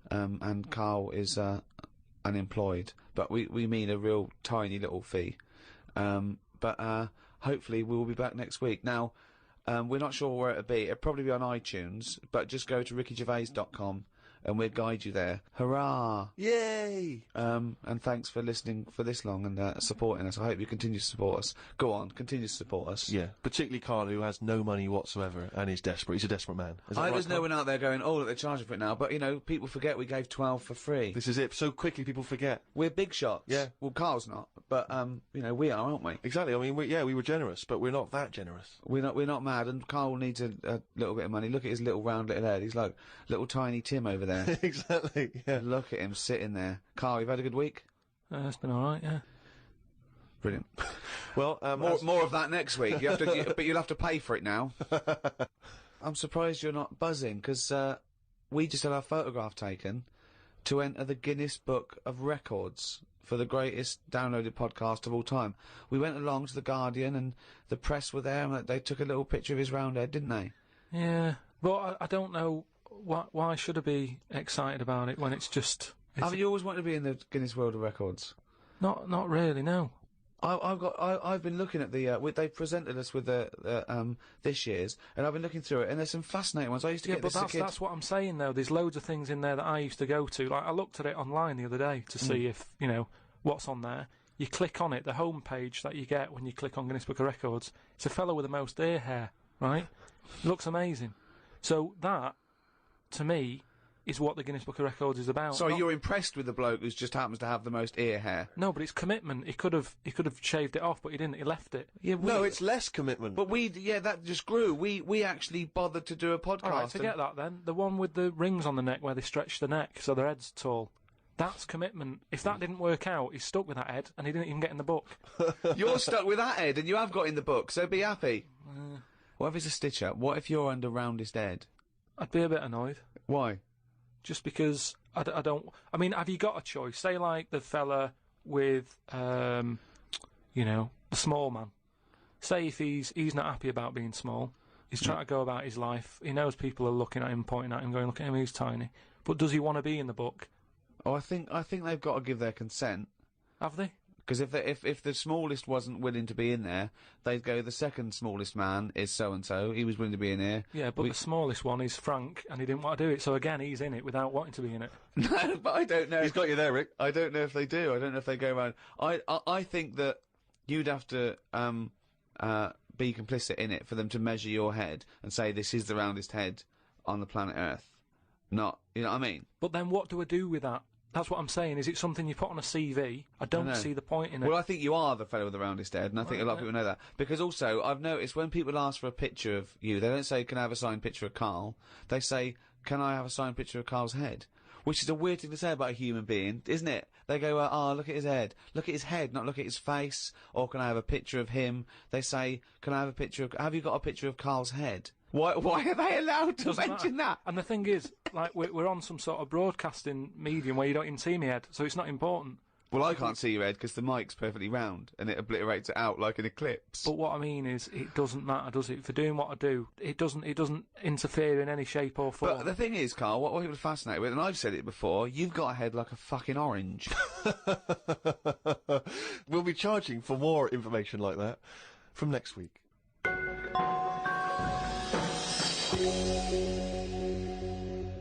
and Karl is unemployed, but we mean a real tiny little fee. But hopefully we will be back next week. Now, we're not sure where it'll be. It'll probably be on iTunes, but just go to rickygervais.com and we'll guide you there. Hurrah! Yay! And thanks for listening for this long and supporting us. I hope you continue to support us. Go on, continue to support us. Yeah, particularly Karl, who has no money whatsoever and is desperate. He's a desperate man. Is that right, There's no Karl? one out there going, oh, look, they're charging for it now. But, you know, people forget we gave 12 for free. This is it. So quickly people forget. We're big shots. Yeah. Well, Carl's not, but, you know, we are, aren't we? Exactly. I mean, we were generous, but we're not that generous. We're not mad, and Karl needs a little bit of money. Look at his little round little head. He's like little tiny Tim over there. Exactly. Yeah. Look at him sitting there. Karl, you've had a good week? It's been alright, yeah. Brilliant. Well, more of that next week. You have to, but you'll have to pay for it now. I'm surprised you're not buzzing, because we just had our photograph taken to enter the Guinness Book of Records for the greatest downloaded podcast of all time. We went along to the Guardian, and the press were there, and they took a little picture of his round head, didn't they? Yeah, but I don't know why should I be excited about it when it's just... Haven't you always wanted to be in the Guinness World of Records? Not really, no. I've been looking at the they presented us with the this year's, and I've been looking through it, and there's some fascinating ones. I used to get this as a kid. That's what I'm saying though. There's loads of things in there that I used to go to. Like I looked at it online the other day to see if what's on there. You click on it, the home page that you get when you click on Guinness Book of Records. It's a fellow with the most ear hair, right? It looks amazing. So that, to me, is what the Guinness Book of Records is about. Sorry, you're impressed with the bloke who just happens to have the most ear hair? No, but it's commitment. He could have shaved it off, but he didn't. He left it. Yeah, no, it's less commitment. But that just grew. We actually bothered to do a podcast. All right, forget that then. The one with the rings on the neck where they stretch the neck so their head's tall. That's commitment. If that didn't work out, he's stuck with that head, and he didn't even get in the book. You're stuck with that head, and you have got in the book, so be happy. What if it's a stitch-up? What if you're under roundest head? I'd be a bit annoyed. Why? Just because I don't... I mean, have you got a choice? Say, like, the fella with, the small man. Say if he's not happy about being small, he's trying to go about his life, he knows people are looking at him, pointing at him, going, look at him, he's tiny. But does he want to be in the book? Oh, I think they've got to give their consent. Have they? Because if the smallest wasn't willing to be in there, they'd go, the second smallest man is so-and-so, he was willing to be in here. Yeah, but the smallest one is Frank, and he didn't want to do it, so again, he's in it without wanting to be in it. No, but I don't know. He's got you there, Rick. I don't know if they do. I don't know if they go around. I think that you'd have to be complicit in it for them to measure your head and say this is the roundest head on the planet Earth. Not, you know what I mean? But then what do I do with that? That's what I'm saying. Is it something you put on a CV? I don't see the point in it. Well, I think you are the fellow with the roundest head, and I think a lot of people know that. Because also, I've noticed when people ask for a picture of you, they don't say, can I have a signed picture of Karl? They say, can I have a signed picture of Karl's head? Which is a weird thing to say about a human being, isn't it? They go, look at his head. Look at his head, not look at his face. Or can I have a picture of him? They say, can I have a picture of... Have you got a picture of Karl's head? Why are they allowed to mention that? And the thing is, like, we're on some sort of broadcasting medium where you don't even see me head, so it's not important. Well, I can't see your head because the mic's perfectly round and it obliterates it out like an eclipse. But what I mean is, it doesn't matter, does it? For doing what I do, it doesn't interfere in any shape or form. But the thing is, Karl, what people are fascinated with, and I've said it before, you've got a head like a fucking orange. We'll be charging for more information like that from next week.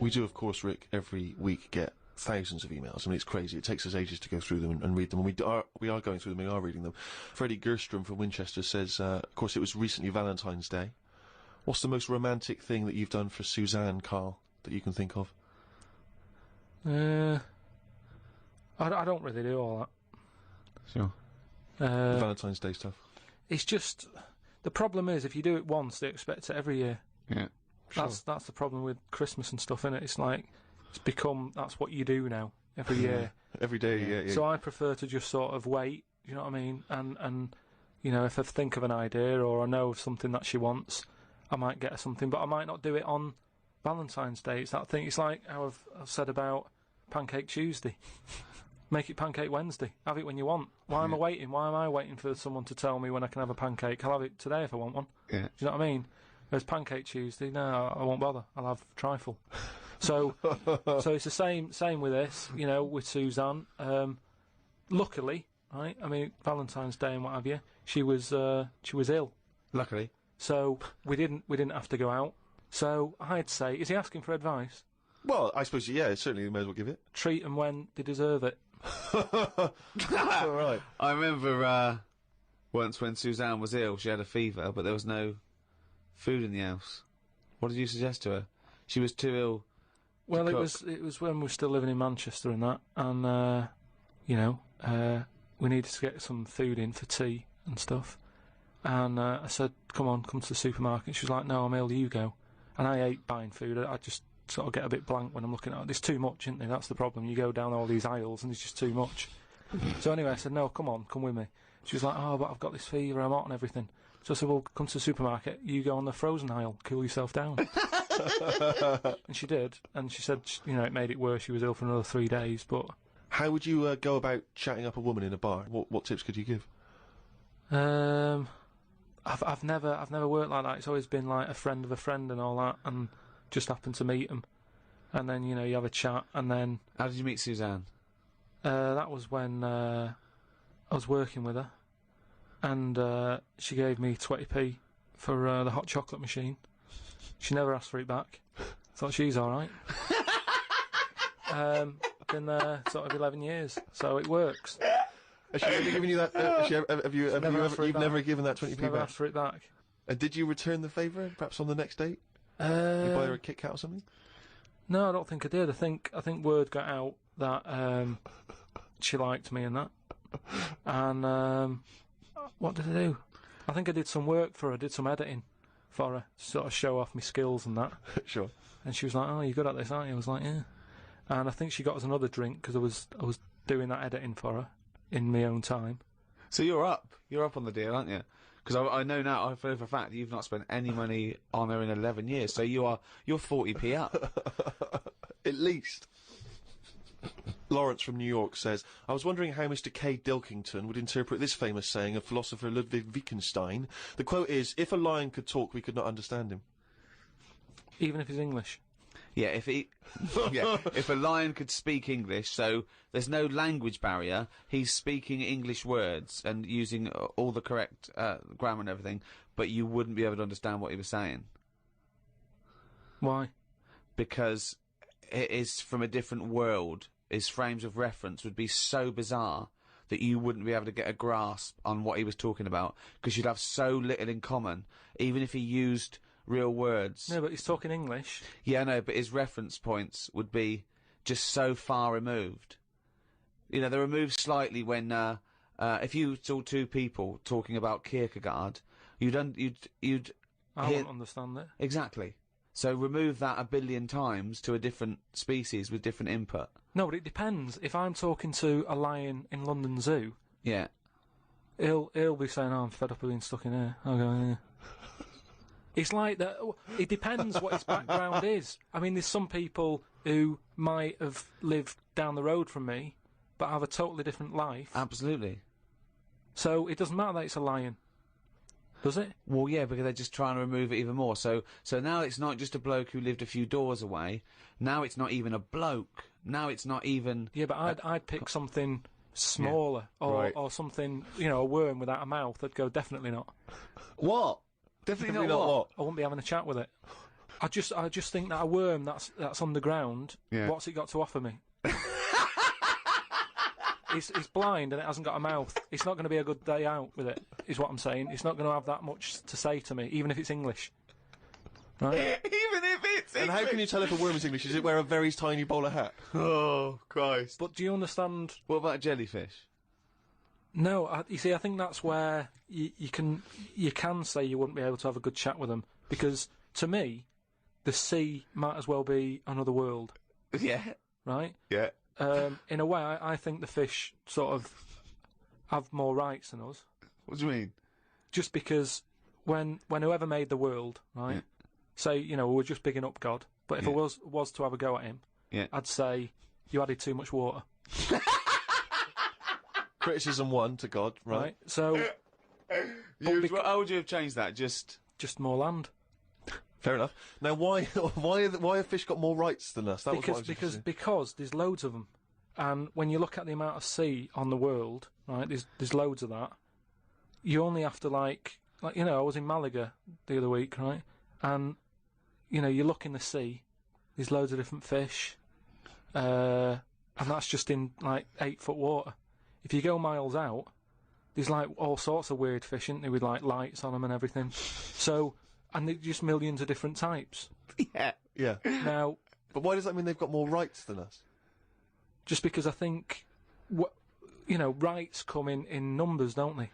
We do, of course, Rick, every week get thousands of emails. I mean, it's crazy. It takes us ages to go through them and read them. And we are going through them, we are reading them. Freddie Gerstrom from Winchester says, of course, it was recently Valentine's Day. What's the most romantic thing that you've done for Suzanne, Karl, that you can think of? I don't really do all that. Sure. The Valentine's Day stuff. It's just... The problem is, if you do it once, they expect it every year. Yeah. That's the problem with Christmas and stuff, innit? It's like it's become that's what you do now every year, every day. Yeah. So I prefer to just sort of wait. You know what I mean? And you know, if I think of an idea or I know of something that she wants, I might get her something, but I might not do it on Valentine's Day. It's that thing. It's like how I've said about Pancake Tuesday. Make it Pancake Wednesday. Have it when you want. Why am I waiting? Why am I waiting for someone to tell me when I can have a pancake? I'll have it today if I want one. Yeah. Do you know what I mean? There's Pancake Tuesday. No, I won't bother. I'll have trifle. So it's the same with this. You know, with Suzanne. Luckily, right? I mean, Valentine's Day and what have you. She was ill. Luckily. So we didn't have to go out. So I'd say, is he asking for advice? Well, I suppose, yeah, certainly you may as well give it. Treat them when they deserve it. All right. I remember once when Suzanne was ill, she had a fever, but there was no food in the house. What did you suggest to her? She was too ill. Well, it was when we were still living in Manchester and that, and you know, we needed to get some food in for tea and stuff. And I said, come to the supermarket. She was like, no, I'm ill, you go. And I hate buying food. I just sort of get a bit blank when I'm looking at it. There's too much, isn't there? That's the problem. You go down all these aisles and there's just too much. So anyway, I said, no, come with me. She was like, oh, but I've got this fever, I'm hot and everything. So I said, well, come to the supermarket, you go on the frozen aisle, cool yourself down. And she did, and she said, you know, it made it worse, she was ill for another 3 days, but... How would you go about chatting up a woman in a bar? What tips could you give? I've never worked like that. It's always been like a friend of a friend and all that, and just happened to meet them. And then, you know, you have a chat, and then... How did you meet Suzanne? That was when I was working with her, and she gave me 20p for the hot chocolate machine. She never asked for it back. Thought she's alright. Been there sort of 11 years, so it works. Has she ever given you that? You've never given that 20p never back? asked for it back. And did you return the favour, perhaps on the next date? You buy her a Kit Kat or something? No, I don't think I did. I think word got out that she liked me and that. And what did I do? I think I did some work for her, did some editing for her, to sort of show off my skills and that. Sure. And she was like, oh, you're good at this, aren't you? I was like, yeah. And I think she got us another drink because I was doing that editing for her in my own time. So you're up on the deal, aren't you? Because I know now, I know for a fact you've not spent any money on her in 11 years, so you're 40p up. At least. Lawrence from New York says, I was wondering how Mr. K. Pilkington would interpret this famous saying of philosopher Ludwig Wittgenstein. The quote is, if a lion could talk, we could not understand him. Even if he's English? Yeah, if a lion could speak English, so there's no language barrier, he's speaking English words and using all the correct grammar and everything, but you wouldn't be able to understand what he was saying. Why? Because it is from a different world. His frames of reference would be so bizarre that you wouldn't be able to get a grasp on what he was talking about, because you'd have so little in common, even if he used real words. No, but he's talking English. Yeah, I know, but his reference points would be just so far removed. You know, they're removed slightly when, if you saw two people talking about Kierkegaard, you'd I wouldn't understand it. Exactly. So remove that 1 billion times to a different species with different input. No, but it depends. If I'm talking to a lion in London Zoo, yeah, he'll be saying, "Oh, I'm fed up of being stuck in here." I'll go, "Yeah." It's like that. It depends what his background is. I mean, there's some people who might have lived down the road from me, but have a totally different life. Absolutely. So it doesn't matter that it's a lion, does it? Well, yeah, because they're just trying to remove it even more. So now it's not just a bloke who lived a few doors away. Now it's not even a bloke. Now it's not even... Yeah, but I'd pick something smaller, yeah. or something, you know, a worm without a mouth. I'd go, definitely not. What? Definitely not what? I wouldn't be having a chat with it. I just think that a worm that's underground, what's it got to offer me? It's blind and it hasn't got a mouth. It's not going to be a good day out with it, is what I'm saying. It's not going to have that much to say to me, even if it's English. Right? Even if it's English! And how can you tell if a worm is English? Does it wear a very tiny bowler hat? Oh, Christ. But do you understand... What about a jellyfish? No, you see, I think that's where you can say you wouldn't be able to have a good chat with them, because to me, the sea might as well be another world, Yeah. right? Yeah. In a way, I think the fish sort of have more rights than us, What do you mean? just because when whoever made the world, right? Yeah. Say, you know, we're just bigging up God, but if I was to have a go at him, Yeah. I'd say you added too much water, Criticism 1 to God, right? So How would you have changed that? Just more land. Fair enough. Now, why have fish got more rights than us? That was what I was interested in. Because there's loads of them, and when you look at the amount of sea on the world, right? There's loads of that. You only have to like you know, I was in Malaga the other week, right? And you know, you look in the sea, there's loads of different fish, and that's just in like 8-foot water. If you go miles out, there's like all sorts of weird fish, isn't there, with like lights on them and everything. So. And there's just millions of different types. Yeah. Now, But why does that mean they've got more rights than us? just because I think, you know, rights come in numbers, don't they?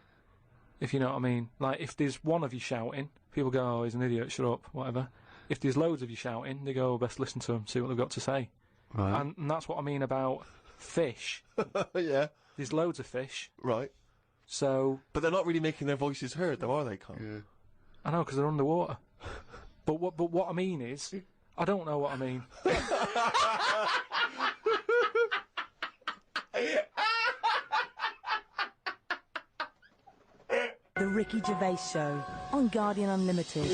If you know what I mean. Like, if there's one of you shouting, people go, oh, he's an idiot, shut up, whatever. If there's loads of you shouting, they go, oh, best listen to them, see what they've got to say. Right. And that's what I mean about fish. Yeah. There's loads of fish, Right. so... But they're not really making their voices heard, though, are they, Karl? Yeah. I know, because they're underwater. But what I mean is, I don't know what I mean. The Ricky Gervais Show on Guardian Unlimited.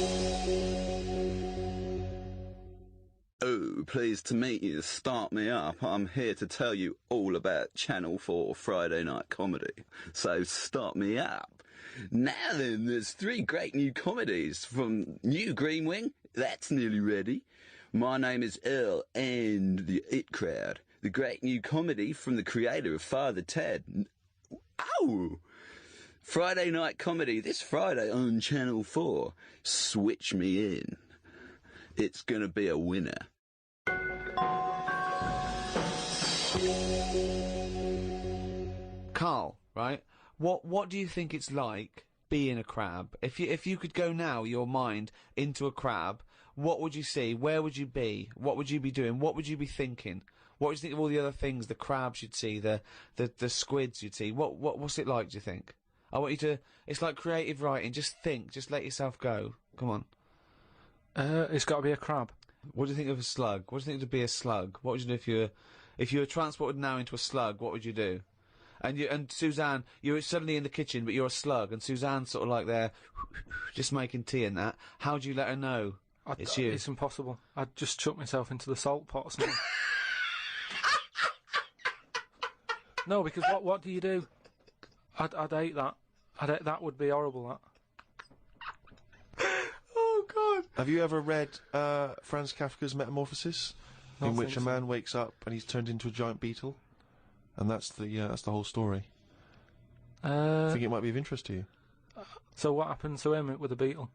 Oh, pleased to meet you. Start me up. I'm here to tell you all about Channel 4 Friday night comedy. So start me up. Now then, there's 3 great new comedies from New Green Wing. That's nearly ready. My Name is Earl and The It Crowd. The great new comedy from the creator of Father Ted. Ow! Friday night comedy this Friday on Channel 4. Switch me in. It's gonna be a winner. Karl, right? What do you think it's like being a crab? If you could go now, your mind into a crab, what would you see? Where would you be? What would you be doing? What would you be thinking? What would you think of all the other things? The crabs you'd see, the squids you'd see. What's it like? Do you think? I want you to. It's like creative writing. Just think. Just let yourself go. Come on. It's got to be a crab. What do you think of a slug? What do you think to be a slug? What would you do if you were transported now into a slug? What would you do? And Suzanne, you're suddenly in the kitchen, but you're a slug, and Suzanne's sort of like there, just making tea and that. How do you let her know it's you? It's impossible. I'd just chuck myself into the salt pot or something. No, because what do you do? I'd hate that. That would be horrible, that. Oh, God. Have you ever read Franz Kafka's Metamorphosis? Not In which think a so. man wakes up and he's turned into a giant beetle? And that's the whole story. I think it might be of interest to you. So what happened to him with the beetle?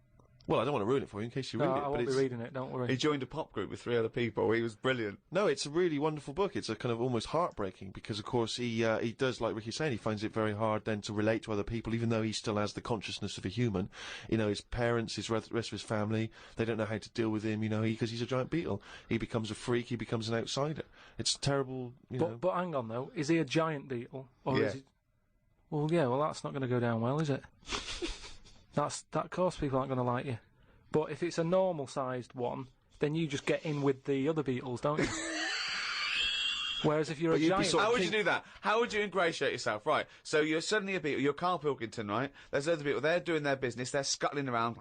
Well, I don't want to ruin it for you in case you read No, it. I but won't be it's, reading it, don't worry. He joined a pop group with 3 other people. He was brilliant. No, it's a really wonderful book. It's a kind of almost heartbreaking because, of course, he does, like Ricky's saying, he finds it very hard then to relate to other people, even though he still has the consciousness of a human. You know, his parents, his rest of his family, they don't know how to deal with him, you know, because he's a giant beetle. He becomes a freak, he becomes an outsider. It's terrible, you know. But hang on, though. Is he a giant beetle? Or Yeah. is he... Well, yeah, well, that's not going to go down well, is it? That, of course, people aren't going to like you. But if it's a normal-sized one, then you just get in with the other beetles, don't you? Whereas if you're a giant... How would you do that? How would you ingratiate yourself? Right, so you're suddenly a beetle, you're Karl Pilkington, right? There's other people, they're doing their business, they're scuttling around,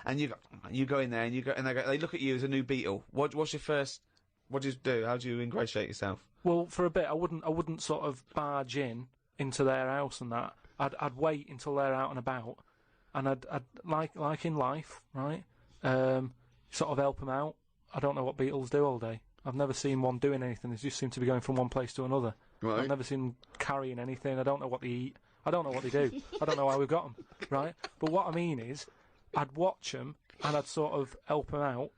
and you go in there, and they look at you as a new beetle. What's your first... What do you do? How do you ingratiate yourself? Well, for a bit, I wouldn't sort of barge into their house and that. I'd wait until they're out and about, and I'd like in life, right? Sort of help them out. I don't know what beetles do all day. I've never seen one doing anything. They just seem to be going from one place to another. Right. I've never seen them carrying anything. I don't know what they eat. I don't know what they do. I don't know how we've got them, right? But what I mean is, I'd watch them and I'd sort of help them out.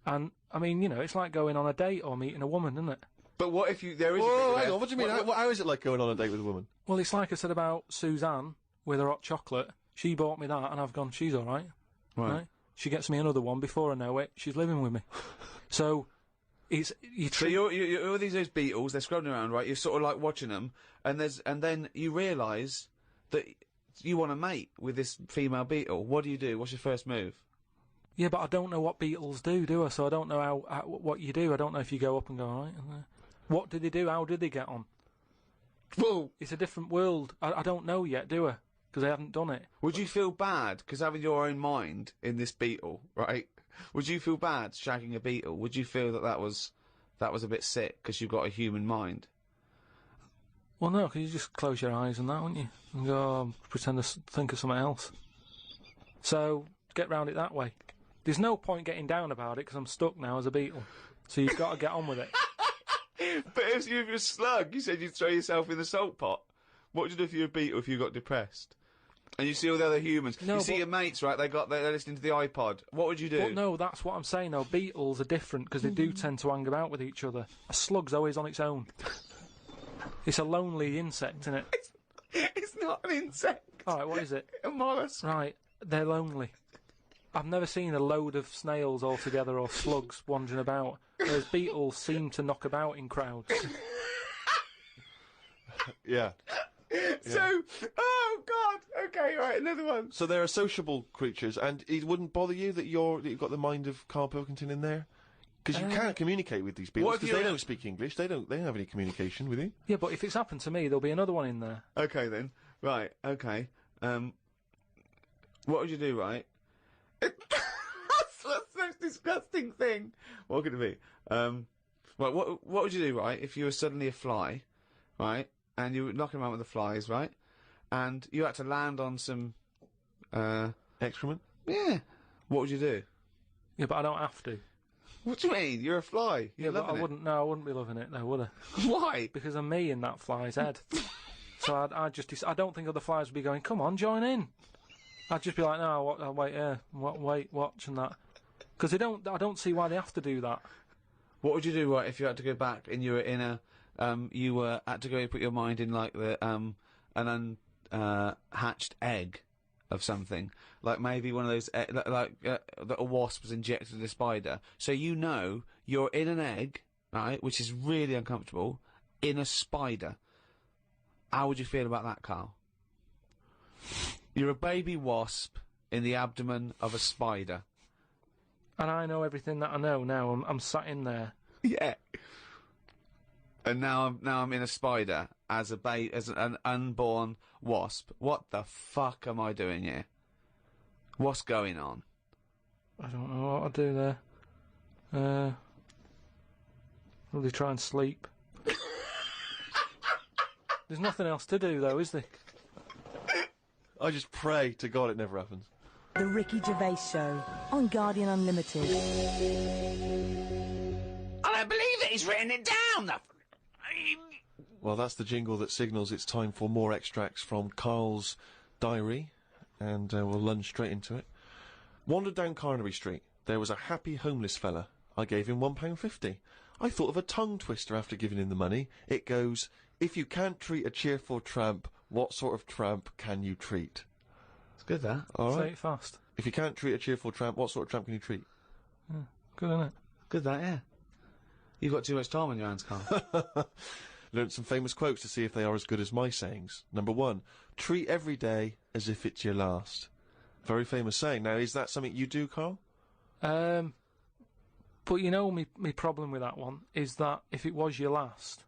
And I mean, you know, it's like going on a date or meeting a woman, isn't it? But what if there is Whoa, a beetle hang there? on, what do you mean? How is it like going on a date with a woman? Well, it's like I said about Suzanne with her hot chocolate. She bought me that, and I've gone, she's all right. Right. She gets me another one. Before I know it, she's living with me. So, it's... So you're all these beetles, they're scrolling around, right? You're sort of like watching them, and then you realise that you want to mate with this female beetle. What do you do? What's your first move? Yeah, but I don't know what beetles do I? So I don't know what you do. I don't know if you go up and go, all right, what did they do? How did they get on? Well, it's a different world. I don't know yet, do I? Because I haven't done it. Would you feel bad, because having your own mind in this beetle, right? Would you feel bad shagging a beetle? Would you feel that was a bit sick, because you've got a human mind? Well, no, because you just close your eyes and that, wouldn't you? And go, pretend to think of something else. So, get round it that way. There's no point getting down about it, because I'm stuck now as a beetle. So you've got to get on with it. But if you're a slug, you said you'd throw yourself in the salt pot. What would you do if you were a beetle if you got depressed? And you see all the other humans. No, you see your mates, right? They're listening to the iPod. What would you do? But no, that's what I'm saying, though. Beetles are different, because they do tend to hang about with each other. A slug's always on its own. It's a lonely insect, isn't it? It's not an insect. Alright, what is it? A mollusk. Right, they're lonely. I've never seen a load of snails all together or slugs wandering about, whereas beetles seem to knock about in crowds. Yeah. So, oh God, okay, right, another one. So they're sociable creatures, and it wouldn't bother you that you've got the mind of Karl Pilkington in there? Because you can't communicate with these people, because they don't speak English, they don't have any communication with you. Yeah, but if it's happened to me, there'll be another one in there. Okay then, right, okay. What would you do, right? That's the most disgusting thing. What could it be? Right, what would you do, right, if you were suddenly a fly, right, and you were knocking around with the flies, right, and you had to land on some, excrement? Yeah. What would you do? Yeah, but I don't have to. What do you mean? You're a fly. You're but I loving it. wouldn't. No, I wouldn't be loving it. No, would I? Why? Because I'm me in that fly's head. So I don't think other flies would be going, come on, join in. I'd just be like, no, I'll wait here, wait, watch and that. Because I don't see why they have to do that. What would you do, right, if you had to go back and you were in a, had to go put your mind in like the, an unhatched egg of something, like maybe one of those, that a wasp was injected in a spider. So you know you're in an egg, right, which is really uncomfortable, in a spider. How would you feel about that, Karl? You're a baby wasp in the abdomen of a spider. And I know everything that I know now. I'm sat in there. Yeah. And now I'm in a spider as an unborn wasp. What the fuck am I doing here? What's going on? I don't know what I'll do there. Probably try and sleep. There's nothing else to do, though, is there? I just pray to God it never happens. The Ricky Gervais Show on Guardian Unlimited. I don't believe it. He's written it down. Well, that's the jingle that signals it's time for more extracts from Karl's diary, and we'll lunge straight into it. Wandered down Carnaby Street. There was a happy homeless fella. I gave him £1.50. I thought of a tongue twister after giving him the money. It goes, if you can't treat a cheerful tramp, what sort of tramp can you treat? It's good, that. All right. Say it fast. If you can't treat a cheerful tramp, what sort of tramp can you treat? Yeah, good, isn't it? Good, that, yeah. You've got too much time on your hands, Karl. Learned some famous quotes to see if they are as good as my sayings. Number 1, treat every day as if it's your last. Very famous saying. Now, is that something you do, Karl? But you know, my problem with that one is that if it was your last,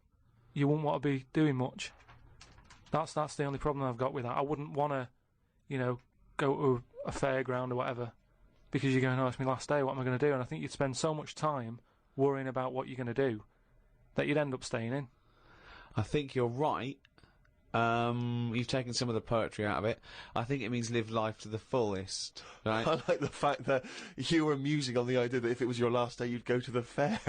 you wouldn't want to be doing much. That's the only problem I've got with that. I wouldn't want to, go to a fairground or whatever, because you're going, oh, it's my last day, what am I going to do? And I think you'd spend so much time worrying about what you're going to do that you'd end up staying in. I think you're right. You've taken some of the poetry out of it. I think it means live life to the fullest, right? I like the fact that you were musing on the idea that if it was your last day, you'd go to the fair.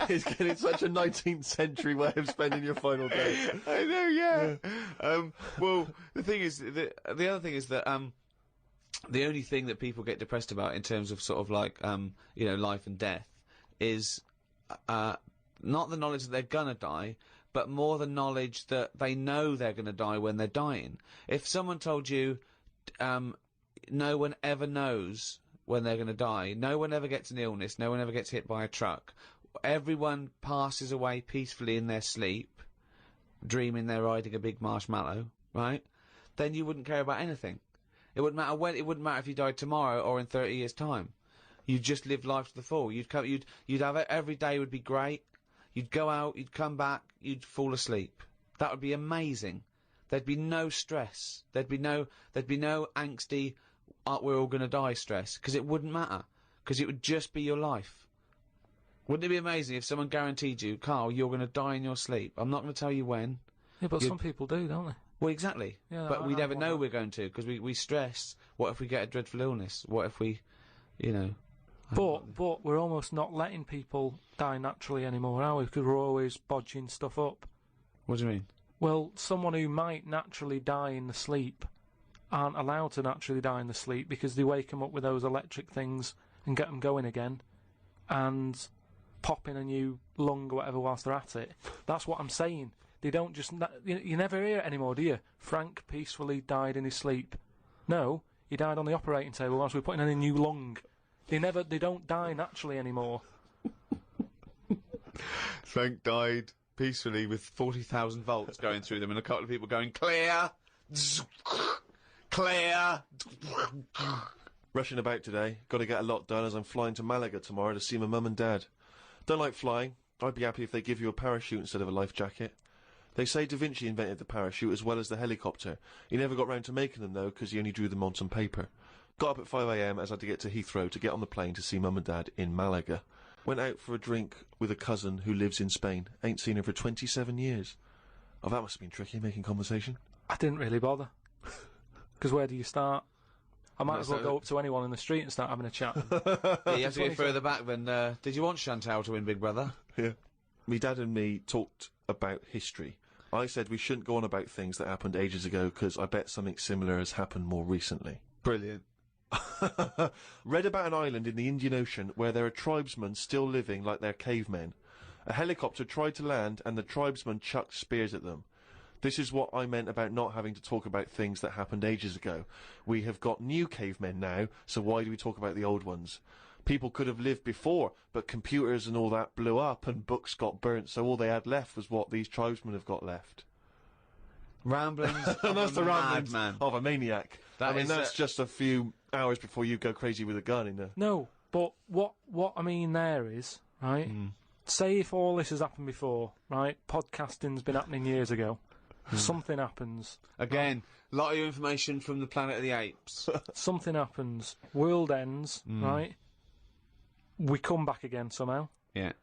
It's getting such a 19th century way of spending your final day. I know, yeah. Well, the thing is, the other thing is that the only thing that people get depressed about in terms of sort of like life and death is not the knowledge that they're gonna die, but more the knowledge that they know they're going to die when they're dying. If someone told you, no one ever knows when they're going to die. No one ever gets an illness. No one ever gets hit by a truck. Everyone passes away peacefully in their sleep, dreaming they're riding a big marshmallow, right? Then you wouldn't care about anything. It wouldn't matter when. It wouldn't matter if you died tomorrow or in 30 years' time. You'd just live life to the full. You'd have it. Every day would be great. You'd go out. You'd come back. You'd fall asleep. That would be amazing. There'd be no stress. There'd be no angsty, we're all going to die stress, because it wouldn't matter, because it would just be your life. Wouldn't it be amazing if someone guaranteed you, Karl, you're going to die in your sleep? I'm not going to tell you when. Yeah, but some people do, don't they? Well, exactly. Yeah, but we never know we're going to, because we stress. What if we get a dreadful illness? What if we, you know... But we're almost not letting people die naturally anymore, are we? Because we're always bodging stuff up. What do you mean? Well, someone who might naturally die in the sleep aren't allowed to naturally die in the sleep because they wake them up with those electric things and get them going again and pop in a new lung or whatever whilst they're at it. That's what I'm saying. They don't just... You never hear it anymore, do you? Frank peacefully died in his sleep. No, he died on the operating table whilst we were putting in a new lung. They don't die naturally anymore. Frank died peacefully with 40,000 volts going through them and a couple of people going, clear! Clear! Rushing about today. Got to get a lot done as I'm flying to Malaga tomorrow to see my mum and dad. Don't like flying. I'd be happy if they give you a parachute instead of a life jacket. They say Da Vinci invented the parachute as well as the helicopter. He never got round to making them, though, because he only drew them on some paper. Got up at 5 a.m. as I had to get to Heathrow to get on the plane to see mum and dad in Malaga. Went out for a drink with a cousin who lives in Spain. Ain't seen her for 27 years. Oh, that must have been tricky, making conversation. I didn't really bother. Because where do you start? I might as well go up to anyone in the street and start having a chat. Yeah, you have to get further back than... did you want Chantal to win Big Brother? Yeah. Me dad and me talked about history. I said we shouldn't go on about things that happened ages ago because I bet something similar has happened more recently. Brilliant. Read about an island in the Indian Ocean where there are tribesmen still living like they're cavemen. A helicopter tried to land and the tribesmen chucked spears at them. This is what I meant about not having to talk about things that happened ages ago. We have got new cavemen now, so why do we talk about the old ones? People could have lived before, but computers and all that blew up and books got burnt, so all they had left was what these tribesmen have got left. Ramblings And that's the ramblings man. of a maniac. That's just a few hours before you go crazy with a gun in there. No, but what I mean there is, right, say if all this has happened before, right, podcasting's been happening years ago, something happens. Again, a lot of information from the Planet of the Apes. Something happens, world ends, right, we come back again somehow. Yeah.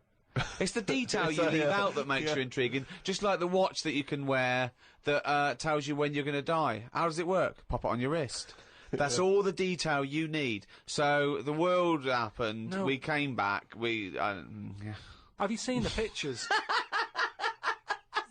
It's the detail you leave out that makes you intriguing. Just like the watch that you can wear that tells you when you're going to die. How does it work? Pop it on your wrist. That's all the detail you need. So the world happened. No. We came back. Have you seen the pictures?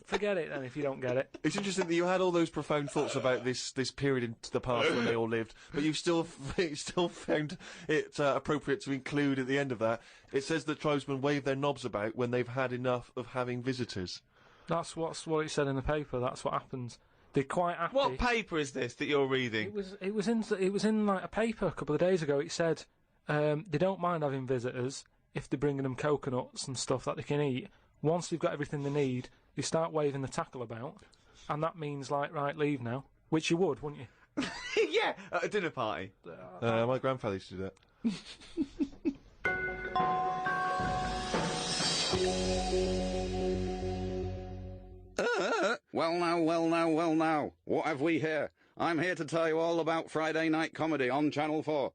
Forget it then if you don't get it. It's interesting that you had all those profound thoughts about this period in the past when they all lived, but you've still found it appropriate to include at the end of that. It says that tribesmen wave their knobs about when they've had enough of having visitors. That's what it said in the paper. That's what happens. They're quite happy. What paper is this that you're reading? It was in like a paper a couple of days ago. It said they don't mind having visitors if they're bringing them coconuts and stuff that they can eat. Once they've got everything they need, they start waving the tackle about, and that means, like, right, leave now. Which you would, wouldn't you? Yeah, at a dinner party. My grandfather used to do that. Well now, what have we here? I'm here to tell you all about Friday night comedy on Channel 4.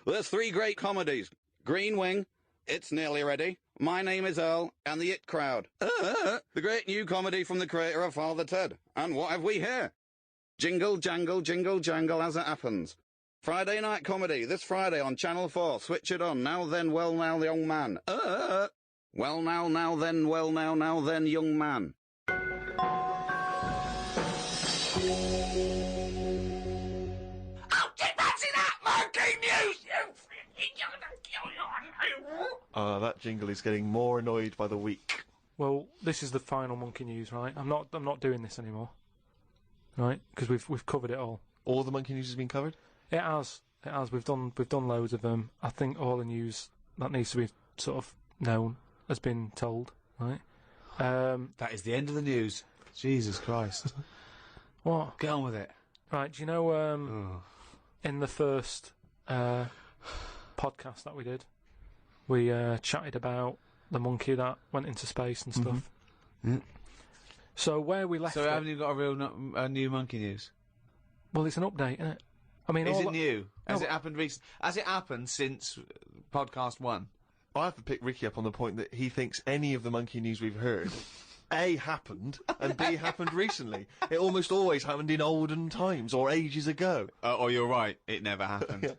There's 3 great comedies. Green Wing, It's Nearly Ready, My Name is Earl, and The It Crowd. The great new comedy from the creator of Father Ted. And what have we here? Jingle, jangle, jingle, jangle as it happens. Friday night comedy, this Friday on Channel 4. Switch it on. Now then, well now, the young man. Well now then, well now then, young man. Oh, fancy that monkey news! That jingle is getting more annoyed by the week. Well, this is the final monkey news, right? I'm not doing this anymore, right? Because we've covered it all. All the monkey news has been covered? It has. It has. We've done loads of them. I think all the news that needs to be sort of known has been told, right? That is the end of the news. Jesus Christ. What? Get on with it. Right, do you know, in the first podcast that we did, we chatted about the monkey that went into space and stuff. Yeah. So where we left So it... haven't you got a real new monkey news? Well, it's an update, isn't it? I mean, Is all it new? Has it happened recently? Has it happened since podcast 1? I have to pick Ricky up on the point that he thinks any of the monkey news we've heard, A, happened, and B, happened recently. It almost always happened in olden times, or ages ago. Or you're right, it never happened. Yeah.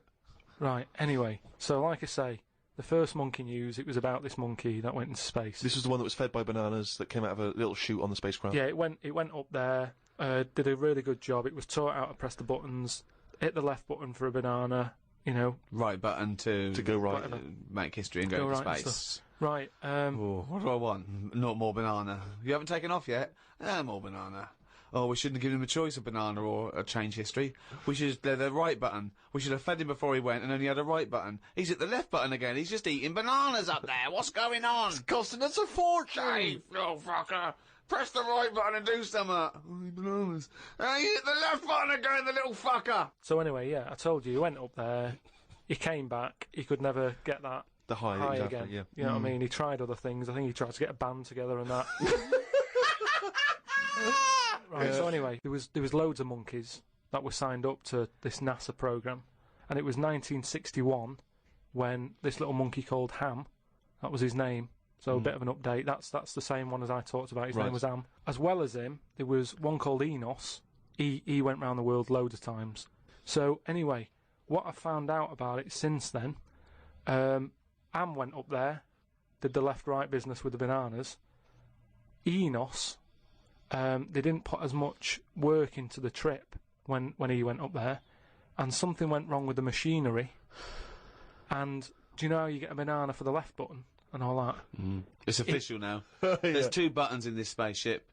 Right, anyway, so like I say, the first monkey news, it was about this monkey that went into space. This was the one that was fed by bananas that came out of a little chute on the spacecraft. Yeah, it went up there, did a really good job. It was taught how to press the buttons, hit the left button for a banana, you know. Right button to go right. Make history and go to right and space. stuff. Right, What do I want? Not more banana. You haven't taken off yet? More banana. Oh, we shouldn't have given him a choice of banana or a change history. We should have the right button. We should have fed him before he went and only had a right button. He's at the left button again. He's just eating bananas up there. What's going on? It's costing us a fortune! Dave, little fucker. Press the right button and do something. Oh, bananas. Hey, hit the left button again, the little fucker. so anyway, yeah, I told you, he went up there, he came back, he could never get that The high, exactly, again. yeah. You know what I mean? He tried other things. I think he tried to get a band together and that. Right, so anyway, there was loads of monkeys that were signed up to this NASA program, and it was 1961 when this little monkey called Ham, that was his name, so a bit of an update, that's the same one as I talked about, his name was Ham. As well as him, there was one called Enos. He went round the world loads of times. So anyway, what I found out about it since then, Ham went up there, did the left-right business with the bananas. Enos, they didn't put as much work into the trip when he went up there, and something went wrong with the machinery. And do you know how you get a banana for the left button and all that? It's official now. There's 2 buttons in this spaceship.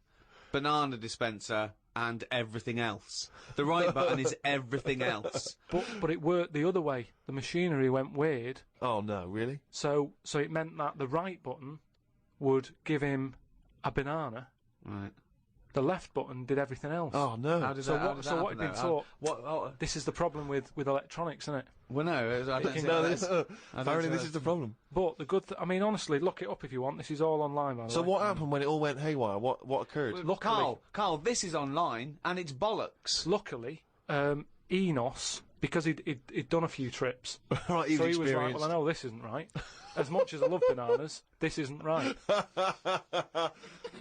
Banana dispenser and everything else. The right button is everything else. But it worked the other way. The machinery went weird. Oh, no, really? So it meant that the right button would give him a banana. Right. The left button did everything else. Oh, no. How did So that, what? So what had been taught? What? This is the problem with electronics, isn't it? Well, no, I don't think No, that's... apparently this is the problem. But the good. I mean, honestly, look it up if you want. This is all online, by the So way. what happened when it all went haywire? What occurred? Look, Carl, this is online, and it's bollocks. Luckily, Enos, because he'd done a few trips, Right, he so was he was like, experienced. well, I know this isn't right. As much as I love bananas, this isn't right. That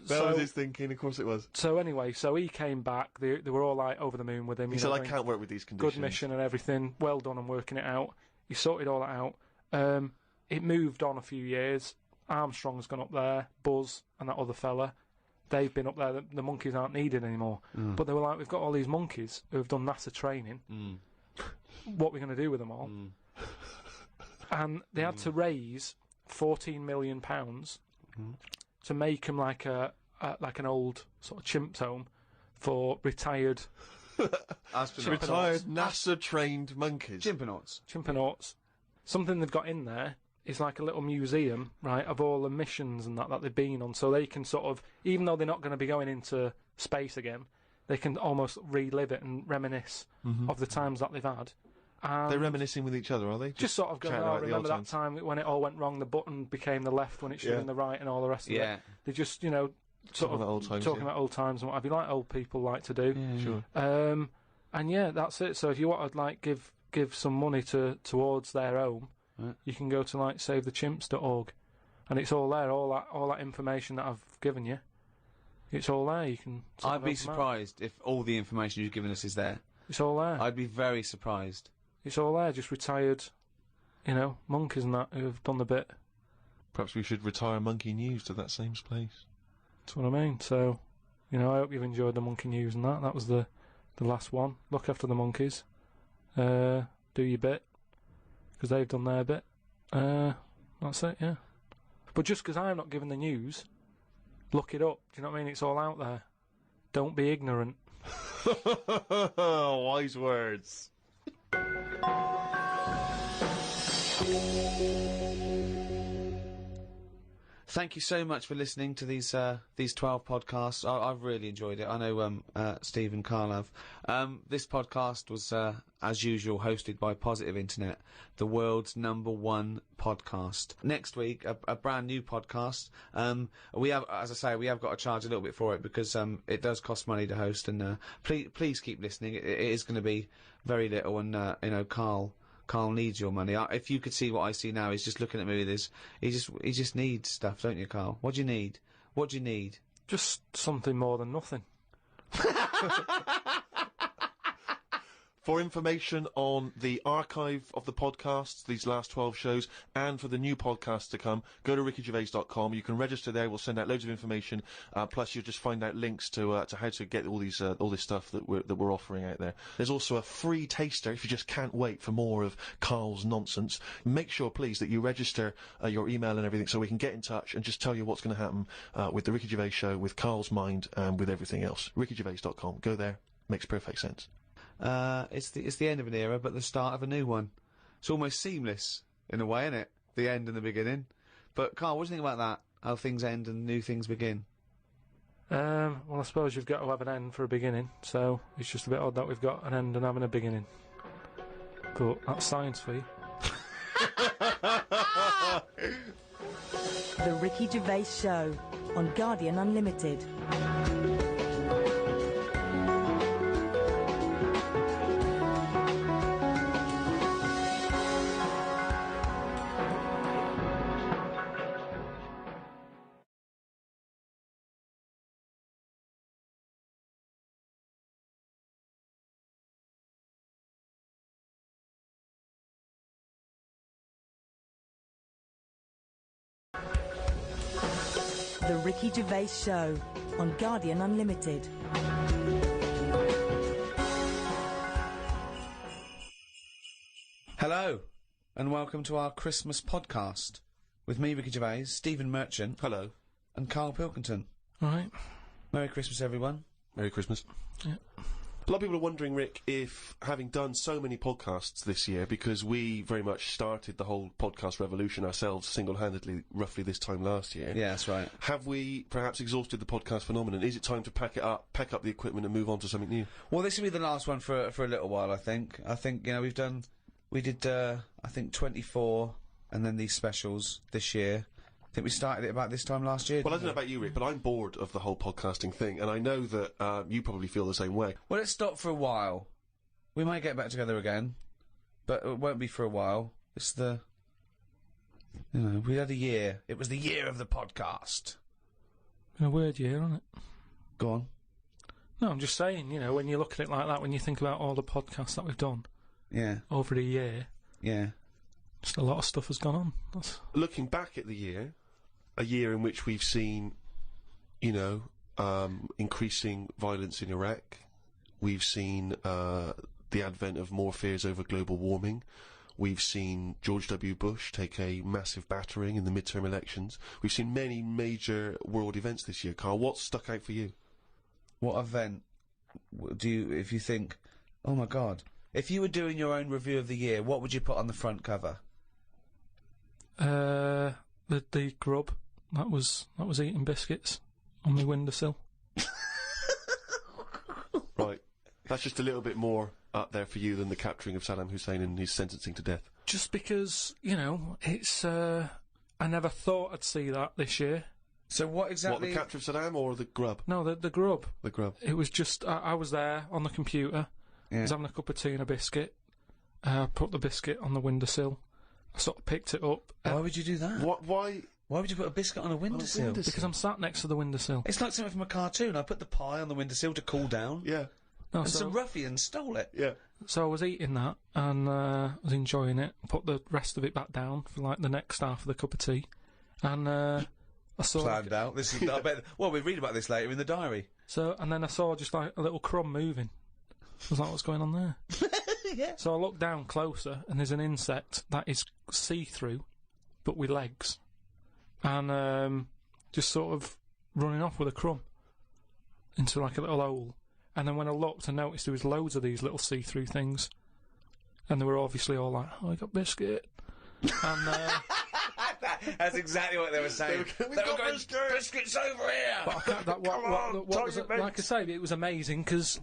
was his thinking, of course it was. So anyway, so he came back. They were all like over the moon with him. He said, I can't work with these conditions. Good mission and everything. Well done on working it out. He sorted all that out. It moved on a few years. Armstrong's gone up there. Buzz and that other fella, they've been up there. The monkeys aren't needed anymore. But they were like, we've got all these monkeys who have done NASA training. What are we going to do with them all? And they had to raise £14 million to make them like an old sort of chimps home for retired Retired NASA-trained monkeys. Chimpanauts. Something they've got in there is like a little museum, right, of all the missions and that they've been on, so they can sort of, even though they're not going to be going into space again, they can almost relive it and reminisce of the times that they've had. And They're reminiscing with each other, are they? just sort of going, chatting oh, about the remember old that time when it all went wrong, the button became the left when it should have been the right and all the rest of it. They just, you know, sort Talking of about old times, talking yeah. about old times and what have you, like old people like to do. Sure. And yeah, that's it. So if you want to like give some money towards their home, you can go to like savethechimps.org, and it's all there. All that information that I've given you, it's all there. You can. I'd be surprised if all the information you've given us is there. It's all there. I'd be very surprised. It's all there. Just retired, you know, monkeys and that who have done the bit. Perhaps we should retire Monkey News to that same place. That's what I mean. So, you know, I hope you've enjoyed the monkey news and that. That was the last one. Look after the monkeys. Do your bit, because they've done their bit. That's it, yeah. But just because I'm not giving the news, look it up. Do you know what I mean? It's all out there. Don't be ignorant. Wise words. Thank you so much for listening to these 12 podcasts. I've really enjoyed it. I know Steve and Karl have. This podcast was, as usual, hosted by Positive Internet, the world's #1 podcast. Next week, a brand new podcast. We have, as I say, we have got to charge a little bit for it because it does cost money to host. And please keep listening. It is going to be very little. And you know, Karl needs your money. If you could see what I see now, he's just looking at me with his... He just needs stuff, don't you, Karl? What do you need? What do you need? Just something more than nothing. For information on the archive of the podcasts, these last 12 shows, and for the new podcasts to come, go to rickygervais.com. You can register there. We'll send out loads of information. Plus, you'll just find out links to how to get all this stuff that we're offering out there. There's also a free taster if you just can't wait for more of Karl's nonsense. Make sure, please, that you register your email and everything so we can get in touch and just tell you what's going to happen with the Ricky Gervais show, with Karl's mind, and with everything else. rickygervais.com. Go there. Makes perfect sense. It's the end of an era, but the start of a new one. It's almost seamless in a way, isn't it? The end and the beginning. But Karl, what do you think about that? How things end and new things begin? Well, I suppose you've got to have an end for a beginning, so it's just a bit odd that we've got an end and having a beginning. But that's science for you. The Ricky Gervais Show on Guardian Unlimited. The Ricky Gervais Show on Guardian Unlimited. Hello, and welcome to our Christmas podcast with me, Ricky Gervais, Stephen Merchant. Hello. And Karl Pilkington. All right. Merry Christmas, everyone. Merry Christmas. Yeah. A lot of people are wondering, Rick, if having done so many podcasts this year, because we very much started the whole podcast revolution ourselves single-handedly roughly this time last year. Yeah, that's right. Have we perhaps exhausted the podcast phenomenon? Is it time to pack up the equipment and move on to something new? Well, this will be the last one for a little while, I think. I think, you know, we did, I think 24 and then these specials this year. I think we started it about this time last year. Well, I don't know about you, Rick, but I'm bored of the whole podcasting thing, and I know that you probably feel the same way. Well, let's stop for a while. We might get back together again, but it won't be for a while. It's the... You know, we had a year. It was the year of the podcast. Been a weird year, hasn't it? Go on. No, I'm just saying, you know, when you look at it like that, when you think about all the podcasts that we've done over the year, just a lot of stuff has gone on. Looking back at the year, a year in which we've seen, you know, increasing violence in Iraq. We've seen the advent of more fears over global warming. We've seen George W. Bush take a massive battering in the midterm elections. We've seen many major world events this year. Karl, what's stuck out for you? What event do you, if you think, oh my God, if you were doing your own review of the year, what would you put on the front cover? The grub. That was eating biscuits on the windowsill. Right. That's just a little bit more up there for you than the capturing of Saddam Hussein and his sentencing to death. Just because, you know, it's, I never thought I'd see that this year. So what exactly... What, the capture of Saddam or the grub? No, the grub. The grub. It was just, I was there on the computer, I was having a cup of tea and a biscuit, put the biscuit on the windowsill, I sort of picked it up. Why would you do that? Why would you put a biscuit on a windowsill? Because I'm sat next to the windowsill. It's like something from a cartoon. I put the pie on the windowsill to cool down. Yeah. No, and some ruffian stole it. Yeah. So I was eating that, and I was enjoying it. Put the rest of it back down for, like, the next half of the cup of tea. And, I saw... Planned out. This is... I bet... Well, we read about this later in the diary. So, and then I saw just, like, a little crumb moving. I was like, what's going on there? Yeah. So I looked down closer, and there's an insect that is see-through, but with legs. And just sort of running off with a crumb into like a little hole. And then when I looked, I noticed there was loads of these little see-through things. and they were obviously all like, "Oh, I got biscuit," and That's exactly what they were saying. We've got biscuits over here. but I can't, what was it, like I say, it was amazing because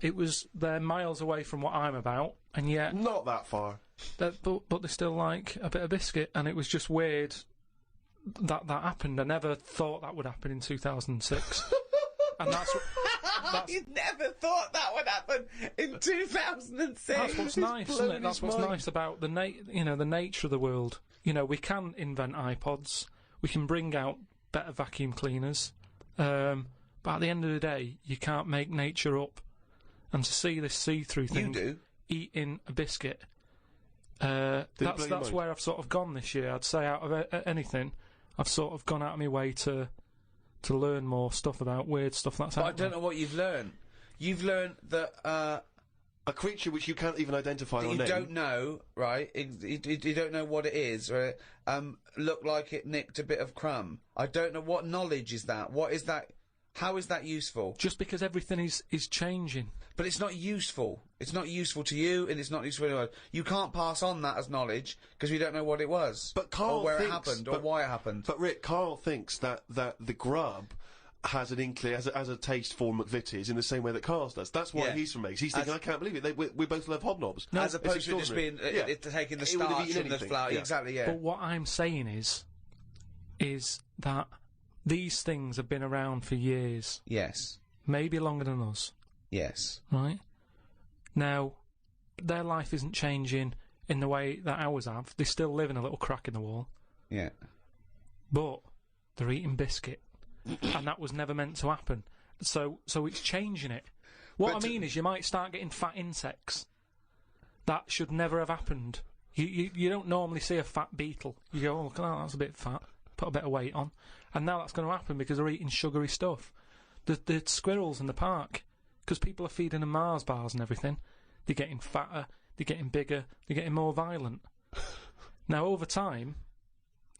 they're miles away from what I'm about, and yet Not that far. but they still like a bit of biscuit, and it was just weird that happened. I never thought that would happen in 2006, and that's You never thought that would happen in 2006. that's what's nice, isn't blown it? That's his what's mind. nice about the the nature of the world. You know, we can invent iPods, we can bring out better vacuum cleaners, but at the end of the day, you can't make nature up. And to see this see-through thing, You do. eating a biscuit, blow your that's mind? where I've sort of gone this year. I'd say out of anything, I've sort of gone out of my way to learn more stuff about weird stuff that's But out I don't know what you've learned. You've learned that A creature which you can't even identify or you name. don't know, right? You don't know what it is, right? Looked like it nicked a bit of crumb. I don't know what knowledge is that. What is that? How is that useful? just because everything is changing. But it's not useful. It's not useful to you, and it's not useful to anyone. You can't pass on that as knowledge because we don't know what it was, But Karl or where thinks, it happened, or but- why it happened. But Rick, Karl thinks that the grub has an inkling, has a taste for McVitie's in the same way that Karl's does. That's why Yeah. he's from Meg's. He's thinking, I can't believe it. We both love hobnobs. As It's opposed to just being extraordinary. taking the He would have starch eaten from the anything, flour. yeah. Exactly, yeah. But what I'm saying is that these things have been around for years, Yes. maybe longer than us, Yes. right? Now, their life isn't changing in the way that ours have. They still live in a little crack in the wall, Yeah. but they're eating biscuit, and that was never meant to happen. So it's changing it. What But I mean is, you might start getting fat insects. That should never have happened. You don't normally see a fat beetle. You go, oh, look at that, that's a bit fat. Put a bit of weight on. And now that's going to happen because they're eating sugary stuff. The squirrels in the park, because people are feeding them Mars bars and everything, they're getting fatter, they're getting bigger, they're getting more violent. Now, over time,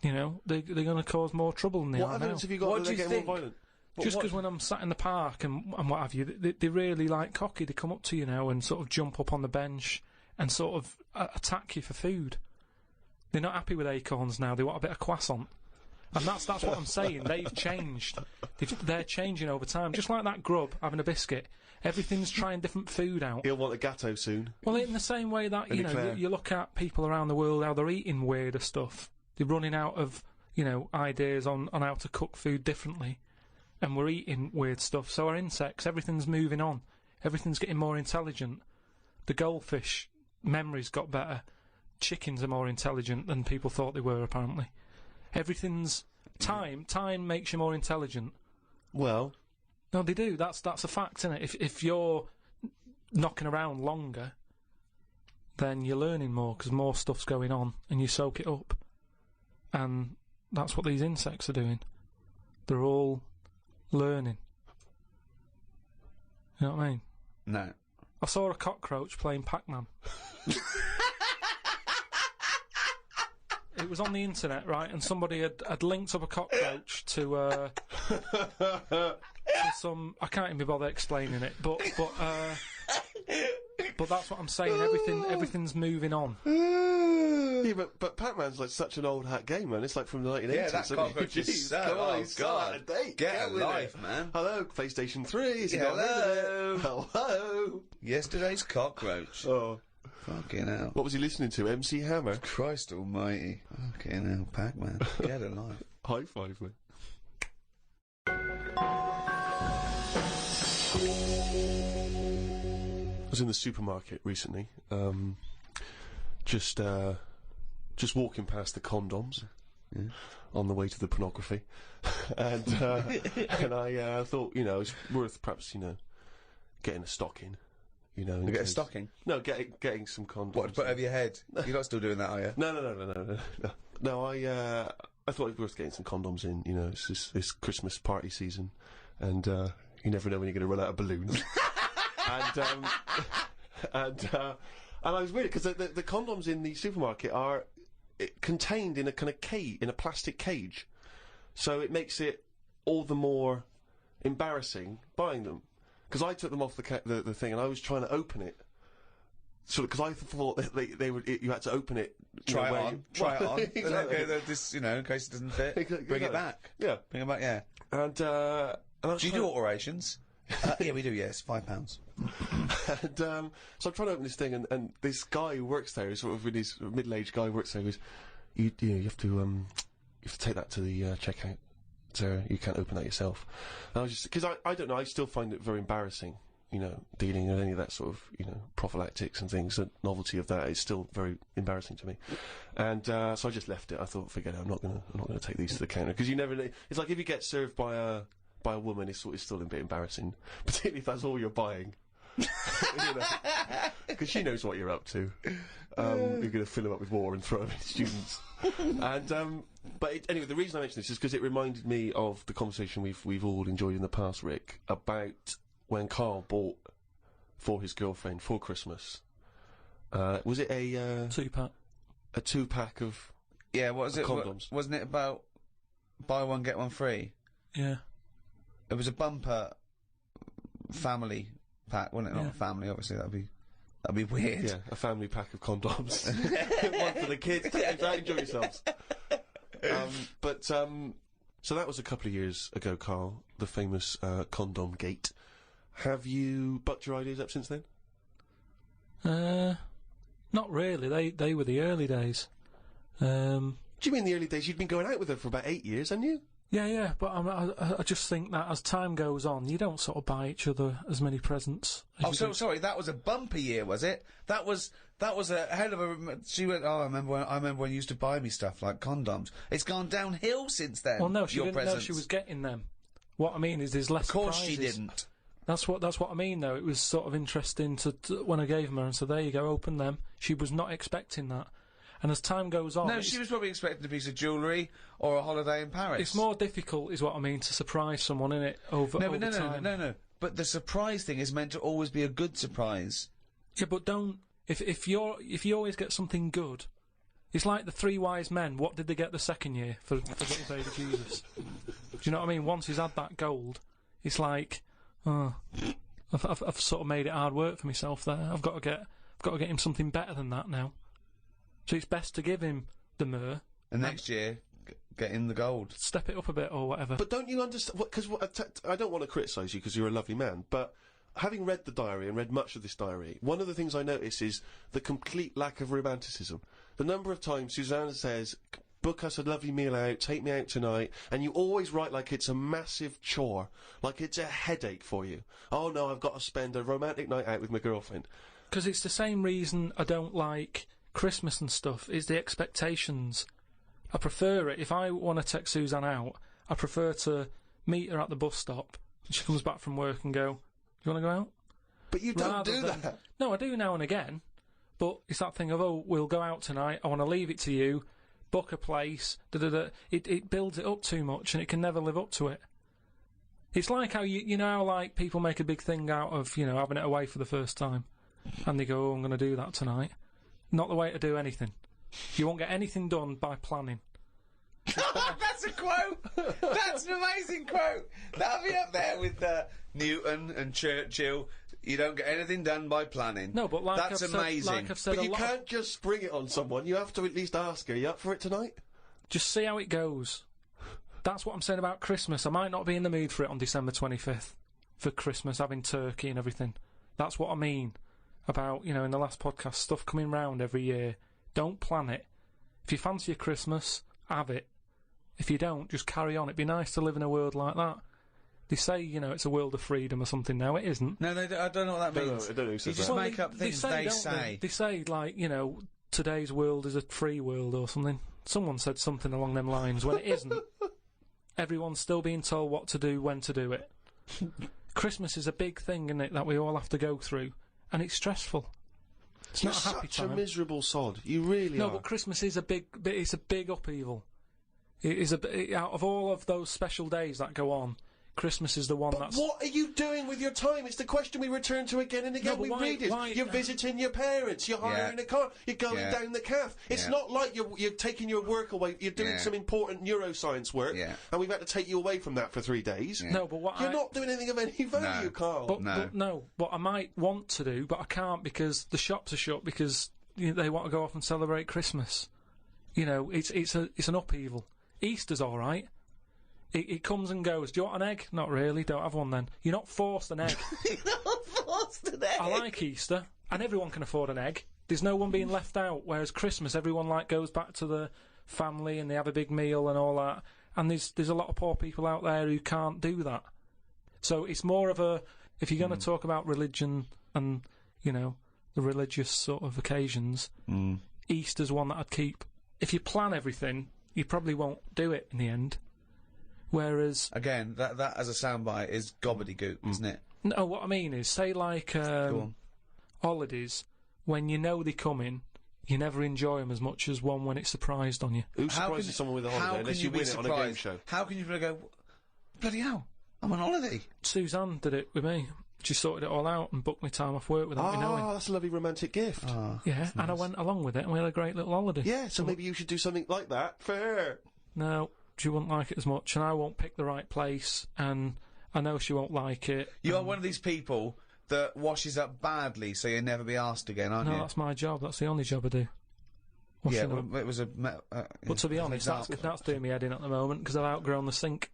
you know, they're going to cause more trouble than they What are now. evidence have you got What that do they're you getting think? more violent? Just because when I'm sat in the park and what have you, they really like cocky. They come up to you now and sort of jump up on the bench and sort of attack you for food. They're not happy with acorns now. They want a bit of croissant. And that's what I'm saying. They've changed. They're changing over time. Just like that grub having a biscuit. Everything's trying different food out. He'll want a gatto soon. Well, in the same way that, you know, Eclair. you look at people around the world, how they're eating weirder stuff. They're running out of, you know, ideas on how to cook food differently. And we're eating weird stuff. So our insects, everything's moving on. Everything's getting more intelligent. The goldfish memories got better. Chickens are more intelligent than people thought they were, apparently. Everything's... Time makes you more intelligent. Well, No, they do. That's a fact, isn't it? If you're knocking around longer, then you're learning more because more stuff's going on and you soak it up. And that's what these insects are doing. They're all learning. You know what I mean? No. I saw a cockroach playing Pac-Man. It was on the internet, right? And somebody had linked up a cockroach to some. I can't even be bothered explaining it, but that's what I'm saying. Everything's moving on. yeah, but Pac-Man's like such an old hat game, man. It's like from the 1980s. Yeah, that isn't it? cockroach is Jeez, so- come on, oh, he's so God. out of date. Get a with life, it. man. Hello, PlayStation 3. Is he Yeah, got rid of it? Hello. Yesterday's cockroach. Oh, Fucking hell. what was he listening to? MC Hammer. Christ almighty. Fucking hell, Pac-Man. Get a life. High five, mate. I was in the supermarket recently, just walking past the condoms on the way to the pornography, and and I thought, you know, it's worth perhaps, you know, getting a stocking, you know. in You get a case- stocking? No, getting some condoms. What, to put over your head? You're not still doing that, are you? No, I thought it was worth getting some condoms in, you know, it's Christmas party season, and you never know when you're going to run out of balloons. and I was weird, because the condoms in the supermarket are contained in a kind of cage, in a plastic cage, so it makes it all the more embarrassing buying them, because I took them off the thing and I was trying to open it, sort of, because I thought that they would, you had to open it. Try it on. Exactly. This, in case it doesn't fit, Exactly. bring it back. Yeah. Bring it back, yeah. And I was Do you trying- do alterations? Yeah, we do, yes. £5. And so I'm trying to open this thing, and this guy who works there, sort of this middle-aged guy who works there, goes, you have to take that to the checkout. So you can't open that yourself. And I was just, because I don't know, I still find it very embarrassing, dealing with any of that sort of, prophylactics and things. The novelty of that is still very embarrassing to me. And so I just left it. I thought, forget it, I'm not gonna take these to the counter, because you never know. It's like if you get served by a woman, it's still a bit embarrassing, particularly if that's all you're buying. Because she knows what you're up to. You're going to fill them up with water and throw them at students. And anyway, the reason I mention this is because it reminded me of the conversation we've all enjoyed in the past, Rick, about when Karl bought for his girlfriend for Christmas. Was it a 2-pack? A 2-pack of what was it? Condoms. Wasn't it about buy one get one free? Yeah. It was a bumper family pack, wasn't it? Not a family, obviously. That'd be weird. Yeah, a family pack of condoms. One for the kids. Enjoy yourselves. So that was a couple of years ago, Karl, the famous condom gate. Have you bucked your ideas up since then? Not really. They were the early days. Do you mean the early days? You'd been going out with her for about 8 years, hadn't you? Yeah, but I just think that as time goes on, you don't sort of buy each other as many presents. Sorry, that was a bumper year, was it? That was a hell of a. She went. Oh, I remember when you used to buy me stuff like condoms. It's gone downhill since then. Well, no, she your didn't know presents. she was getting them. What I mean is, there's less. Of course, surprises. she didn't. That's what I mean, though. It was sort of interesting to when I gave them her and said, "There you go, open them." She was not expecting that. And as time goes on... No, she was probably expecting a piece of jewellery or a holiday in Paris. It's more difficult, is what I mean, to surprise someone, innit, over time. No. But the surprise thing is meant to always be a good surprise. Yeah, but don't... If you always get something good... It's like the 3 wise men. What did they get the second year for little baby Jesus? Do you know what I mean? Once he's had that gold, it's like... Oh, I've sort of made it hard work for myself there. I've got to get him something better than that now. So it's best to give him the myrrh. And next year, get him the gold. Step it up a bit or whatever. But don't you understand... Because I don't want to criticise you because you're a lovely man, but having read the diary and read much of this diary, one of the things I notice is the complete lack of romanticism. The number of times Susanna says, book us a lovely meal out, take me out tonight, and you always write like it's a massive chore, like it's a headache for you. Oh no, I've got to spend a romantic night out with my girlfriend. Because it's the same reason I don't like... Christmas and stuff is the expectations. I prefer it. If I want to take Suzanne out, I prefer to meet her at the bus stop and she comes back from work and go, you want to go out? But you don't do that. No, I do now and again. But it's that thing of, oh, we'll go out tonight, I want to leave it to you, book a place, da-da-da. It builds it up too much and it can never live up to it. It's like how, you know how like people make a big thing out of, having it away for the first time. And they go, oh, I'm going to do that tonight. Not the way to do anything. You won't get anything done by planning. That's a quote! That's an amazing quote! That'll be up there with Newton and Churchill. You don't get anything done by planning. No, but that's amazing. But you can't just spring it on someone. You have to at least ask her, are you up for it tonight? Just see how it goes. That's what I'm saying about Christmas. I might not be in the mood for it on December 25th. For Christmas, having turkey and everything. That's what I mean. About, in the last podcast, stuff coming round every year. Don't plan it. If you fancy a Christmas, have it. If you don't, just carry on. It'd be nice to live in a world like that. They say, it's a world of freedom or something now. It isn't. No, I don't know what that means. I don't know who says you just that. make up things they say. They say, like, today's world is a free world or something. Someone said something along them lines when it isn't. Everyone's still being told what to do, when to do it. Christmas is a big thing, isn't it, that we all have to go through. And it's stressful. It's not a happy time. You're such a miserable sod. You really are. No, but Christmas is it's a big upheaval. It is out of all of those special days that go on, Christmas is the one that's... What are you doing with your time? It's the question we return to again and again. No, but we read it. You're visiting your parents. You're hiring a car. You're going down the calf. It's not like you're taking your work away. You're doing some important neuroscience work, and we've had to take you away from that for 3 days. No, but what you're not doing anything of any value, Karl. But what I might want to do, but I can't because the shops are shut because they want to go off and celebrate Christmas. You know, it's an upheaval. Easter's all right. It comes and goes. Do you want an egg? Not really. Don't have one then. You're not forced an egg. You're not forced an egg. I like Easter, and everyone can afford an egg. There's no one being left out. Whereas Christmas, everyone goes back to the family and they have a big meal and all that. And there's a lot of poor people out there who can't do that. So it's more of a, if you're going to talk about religion and the religious sort of occasions, Easter's one that I'd keep. If you plan everything, you probably won't do it in the end. Whereas... Again, that as a soundbite is gobbledygook, isn't it? No, what I mean is, say holidays, when you know they're coming, you never enjoy them as much as one when it's surprised on you. Who surprises someone with a holiday unless you win it on a game show? How can you go, bloody hell, I'm on holiday? Suzanne did it with me. She sorted it all out and booked me time off work without me knowing. Oh, that's a lovely romantic gift. Yeah, and I went along with it and we had a great little holiday. Yeah, so maybe you should do something like that for her. No, she wouldn't like it as much, and I won't pick the right place, and I know she won't like it. You are one of these people that washes up badly, so you'll never be asked again, aren't you? No, that's my job. That's the only job I do. Washing up. Well, it was a... but to be honest, that's doing me head in at the moment, because I've outgrown the sink.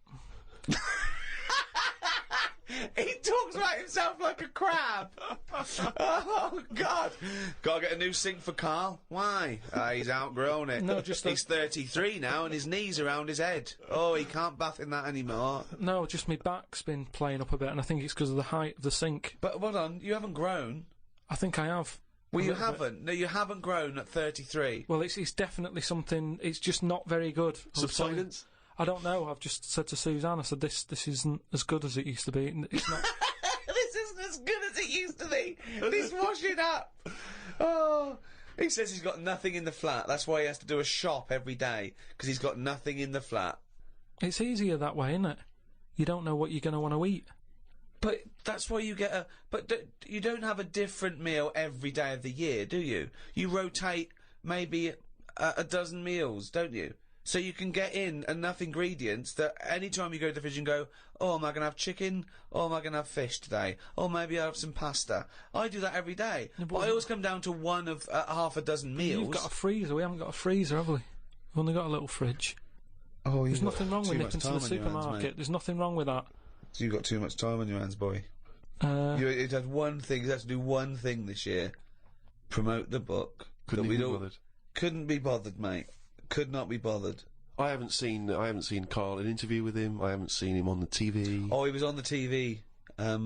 He talks about himself like a crab. Oh, God. Gotta get a new sink for Karl. Why? He's outgrown it. No, just... He's 33 now and his knees around his head. Oh, he can't bath in that anymore. No, just my back's been playing up a bit, and I think it's because of the height of the sink. But, hold on, you haven't grown. I think I have. Well, you haven't. No, you haven't grown at 33. Well, it's definitely something... It's just not very good. Subsidence? I don't know. I've just said to Suzanne, I said, this isn't as good as it used to be. It's not... This isn't as good as it used to be. This washing up. Oh. He says he's got nothing in the flat. That's why he has to do a shop every day, because he's got nothing in the flat. It's easier that way, isn't it? You don't know what you're going to want to eat. But that's why you get a... But you don't have a different meal every day of the year, do you? You rotate maybe a dozen meals, don't you? So you can get in enough ingredients that any time you go to the fridge and go, oh, am I going to have chicken? Or am I going to have fish today? Or maybe I'll have some pasta. I do that every day. Yeah, but I always come down to one of half a dozen meals. You've got a freezer. We haven't got a freezer, have we? We've only got a little fridge. Oh, There's nothing wrong with nipping to the supermarket. There's nothing wrong with that. So you've got too much time on your hands, boy. You had one thing. You had to do one thing this year. Promote the book. Couldn't be bothered. Couldn't be bothered, mate. Could not be bothered. I haven't seen Karl an interview with him. I haven't seen him on the TV. Oh, he was on the TV a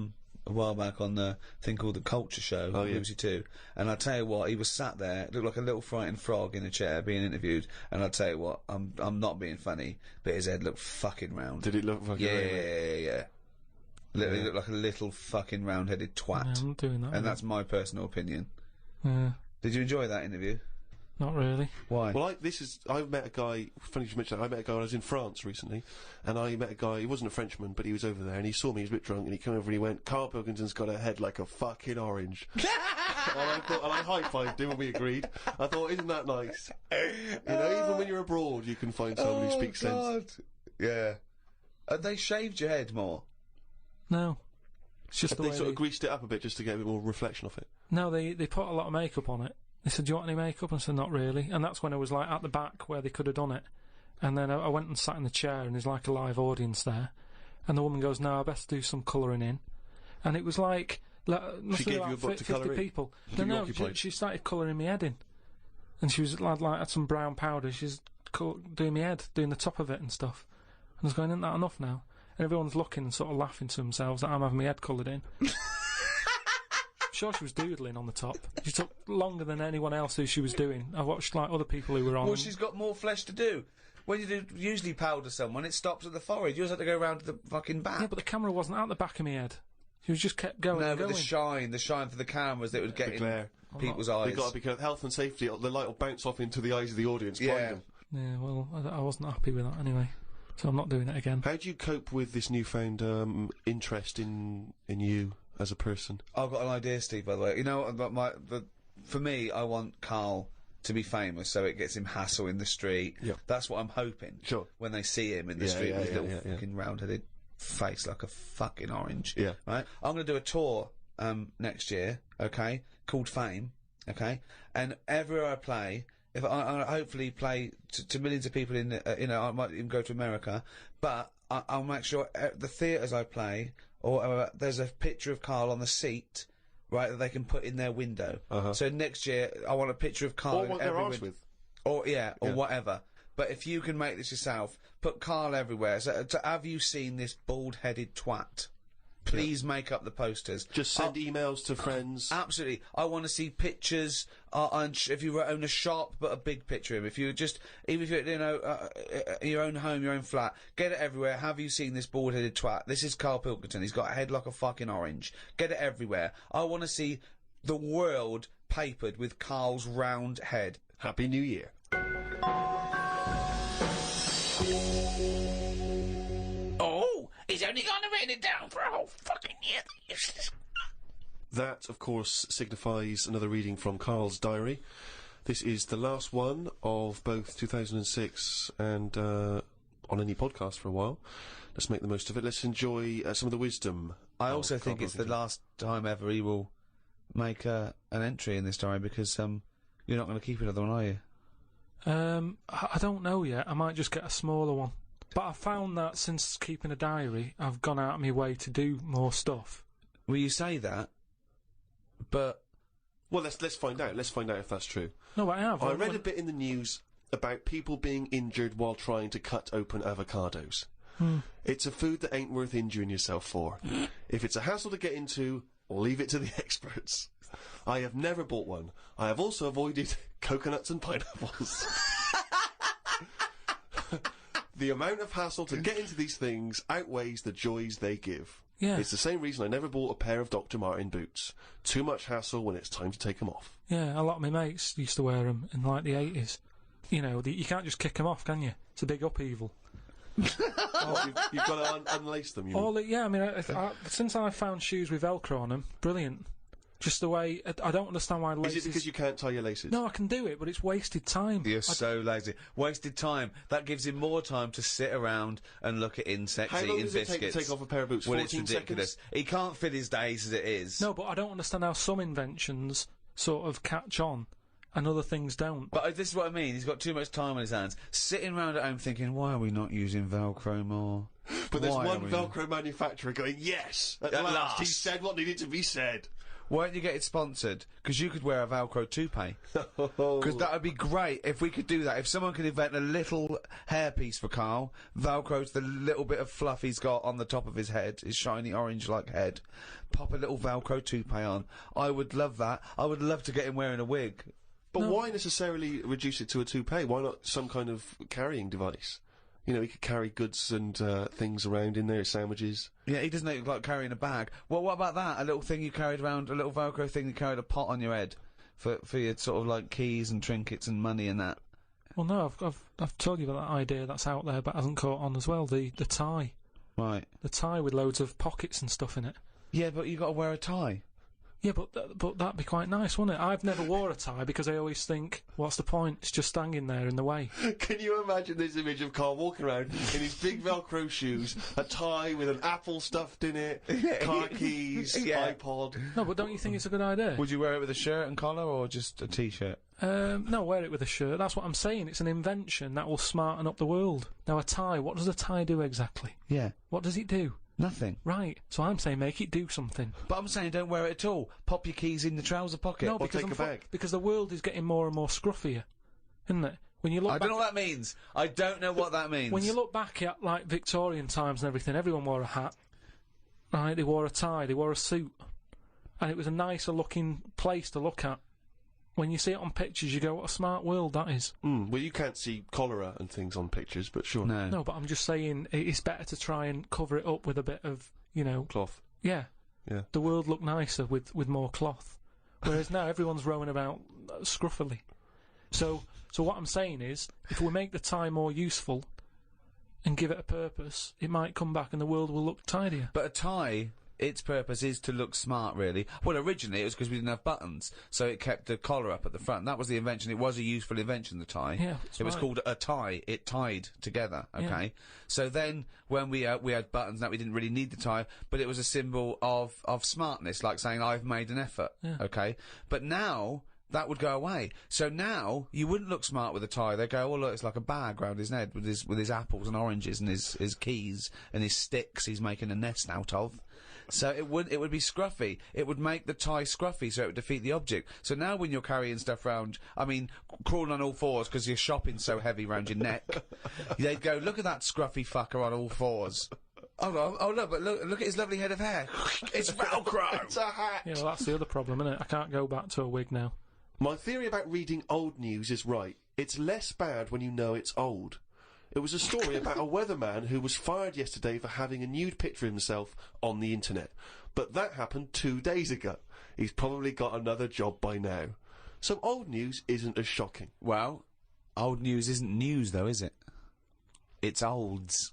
while back on the thing called The Culture Show on BBC Two. And I tell you what, he was sat there, looked like a little frightened frog in a chair being interviewed. And I tell you what, I'm not being funny, but his head looked fucking round. Did it look fucking round? Yeah. Literally looked like a little fucking round-headed twat. Yeah, I'm not doing that. And that's my personal opinion. Yeah. Did you enjoy that interview? Not really. Why? Well, I met a guy, funny you should mention that, I met a guy when I was in France recently, and I met a guy, he wasn't a Frenchman, but he was over there, and he saw me, he was a bit drunk, and he came over and he went, Karl Pilkington's got a head like a fucking orange. and I high-fived him and we agreed. I thought, isn't that nice? Even when you're abroad, you can find someone who speaks sense. Yeah. They shaved your head more? No. It's just they sort of greased it up a bit just to get a bit more reflection off it? No, they put a lot of makeup on it. They said, do you want any makeup? And I said, not really. And that's when I was, at the back where they could have done it. And then I went and sat in the chair, and there's, a live audience there. And the woman goes, no, I best do some colouring in. And it was she gave you a book to 50 colour people. in? No, she started colouring my head in. And she was, had some brown powder. She's doing my head, doing the top of it and stuff. And I was going, isn't that enough now? And everyone's looking and sort of laughing to themselves that I'm having my head coloured in. Sure, she was doodling on the top. She took longer than anyone else who she was doing. I watched other people who were on. Well, she's got more flesh to do. When you usually powder someone, it stops at the forehead. You just have to go round to the fucking back. Yeah, but the camera wasn't at the back of my head. She just kept going. No, and but going. the shine for the cameras that would get in people's eyes. You've got to be careful. Health and safety. The light will bounce off into the eyes of the audience. Blind them. Yeah, well, I wasn't happy with that anyway. So I'm not doing it again. How do you cope with this newfound interest in you as a person? I've got an idea, Steve, by the way. You know, for me, I want Karl to be famous so it gets him hassle in the street. Yep. That's what I'm hoping. Sure. When they see him in the street with his little fucking round-headed face like a fucking orange. Yeah. Right? I'm going to do a tour next year, okay, called Fame, okay? And everywhere I play, if I'm going to hopefully play to millions of people in, I might even go to America, but I'll make sure the theatres I play, or there's a picture of Karl on the seat, right, that they can put in their window. So next year, I want a picture of Karl Or in what every their arms window. with. Or whatever. But if you can make this yourself, put Karl everywhere. So, have you seen this bald-headed twat? Please make up the posters. Just send emails to friends. Absolutely. I want to see pictures. If you own a shop, put a big picture of him. If you just, even if you're, your own home, your own flat, get it everywhere. Have you seen this bald-headed twat? This is Karl Pilkington. He's got a head like a fucking orange. Get it everywhere. I want to see the world papered with Karl's round head. Happy New Year. Oh, he's only gonna write it down for a whole fucking year. That, of course, signifies another reading from Karl's diary. This is the last one of both 2006 and on any podcast for a while. Let's make the most of it. Let's enjoy some of the wisdom. I also think it's the last time ever he will make an entry in this diary, because you're not going to keep another one, are you? I don't know yet. I might just get a smaller one. But I found that since keeping a diary, I've gone out of my way to do more stuff. Well, you say that, but... Well, let's find out. Let's find out if that's true. No, I have. I read a bit in the news about people being injured while trying to cut open avocados. It's a food that ain't worth injuring yourself for. If it's a hassle to get into, leave it to the experts. I have never bought one. I have also avoided coconuts and pineapples. The amount of hassle to get into these things outweighs the joys they give. Yeah. It's the same reason I never bought a pair of Dr. Martin boots. Too much hassle when it's time to take them off. Yeah, a lot of my mates used to wear them in, like, the 80s. You know, you can't just kick them off, can you? It's a big upheaval. You've got to unlace them, you mean? Yeah, I mean, since I found shoes with Velcro on them, brilliant. Just the way... I don't understand why laces... Is it because you can't tie your laces? No, I can do it, but it's wasted time. You're so lazy. Wasted time. That gives him more time to sit around and look at insects, How long eating does it take biscuits. to take off a pair of boots? Well, 14 it's ridiculous. seconds? He can't fit his days as it is. No, but I don't understand how some inventions sort of catch on and other things don't. But this is what I mean. He's got too much time on his hands. Sitting around at home thinking, why are we not using Velcro more? But there's one Velcro manufacturer going, yes, at last, he said what needed to be said. Why don't you get it sponsored? Because you could wear a Velcro toupee. Because that would be great if we could do that. If someone could invent a little hairpiece for Karl, Velcro to the little bit of fluff he's got on the top of his head, his shiny orange-like head, pop a little Velcro toupee on. I would love that. I would love to get him wearing a wig. But why necessarily reduce it to a toupee? Why not some kind of carrying device? You know, he could carry goods and things around in there, sandwiches. Yeah, he doesn't look like carrying a bag. Well, what about that? A little thing you carried around, a little Velcro thing you carried a pot on your head for your sort of like keys and trinkets and money and that. Well, no, I've told you about that idea that's out there, but hasn't caught on as well. The tie. Right. The tie with loads of pockets and stuff in it. Yeah, but you got to wear a tie. Yeah, but that'd be quite nice, wouldn't it? I've never wore a tie because I always think, what's the point? It's just hanging there in the way. Can you imagine this image of Karl walking around in his big Velcro shoes, a tie with an apple stuffed in it, car keys, iPod? No, but don't you think it's a good idea? Would you wear it with a shirt and collar or just a t-shirt? No, wear it with a shirt. That's what I'm saying. It's an invention that will smarten up the world. Now, a tie, what does a tie do exactly? Yeah. What does it do? Nothing. Right. So I'm saying make it do something. But I'm saying don't wear it at all. Pop your keys in the trouser pocket. No, or because take a bag. Because the world is getting more and more scruffier, isn't it? When you look I don't know what that means. I don't know what that means. When you look back at, like, Victorian times and everything, everyone wore a hat. Right? They wore a tie, they wore a suit. And it was a nicer looking place to look at. When you see it on pictures, you go, what a smart world that is. Well, you can't see cholera and things on pictures, but sure. No, but I'm just saying it's better to try and cover it up with a bit of, you know... cloth. Yeah. Yeah. The world looked nicer with more cloth. Whereas now everyone's roaming about scruffily. So what I'm saying is, if we make the tie more useful, and give it a purpose, it might come back and the world will look tidier. But a tie, its purpose is to look smart, really. Well, originally it was because we didn't have buttons, so it kept the collar up at the front. That was the invention. It was a useful invention, the tie. Yeah, it was called a tie. It tied together, okay? Yeah. So then, when we had buttons, that we didn't really need the tie, but it was a symbol of smartness, like saying, I've made an effort, okay? But now, that would go away. So now, you wouldn't look smart with a tie. They go, oh look, it's like a bag round his head with his apples and oranges and his keys and his sticks he's making a nest out of. So it would be scruffy. It would make the tie scruffy, so it would defeat the object. So now when you're carrying stuff round, I mean, crawling on all fours because your shopping's so heavy round your neck, they'd go, look at that scruffy fucker on all fours. Oh look, but look at his lovely head of hair. It's Velcro. It's a hat. Yeah, well, that's the other problem, isn't it? I can't go back to a wig now. My theory about reading old news is right. It's less bad when you know it's old. It was a story about a weatherman who was fired yesterday for having a nude picture of himself on the internet. But that happened 2 days ago. He's probably got another job by now. So old news isn't as shocking. Well, old news isn't news, though, is it? It's olds.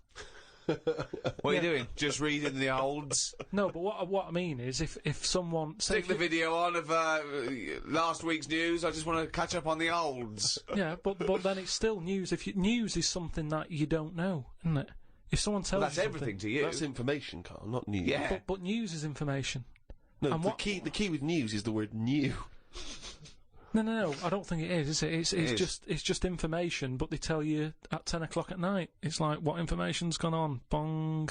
What are you doing? Just reading the olds? No, but what I mean is, if someone... Stick the video on of last week's news. I just want to catch up on the olds. Yeah, but then it's still news. News is something that you don't know, isn't it? If someone tells that's you everything to you. That's information, Carl, not news. Yeah. But news is information. No, and the key with news is the word new. No, I don't think it is it? It's just information, but they tell you at 10 o'clock at night. It's like, what information's gone on? Bong.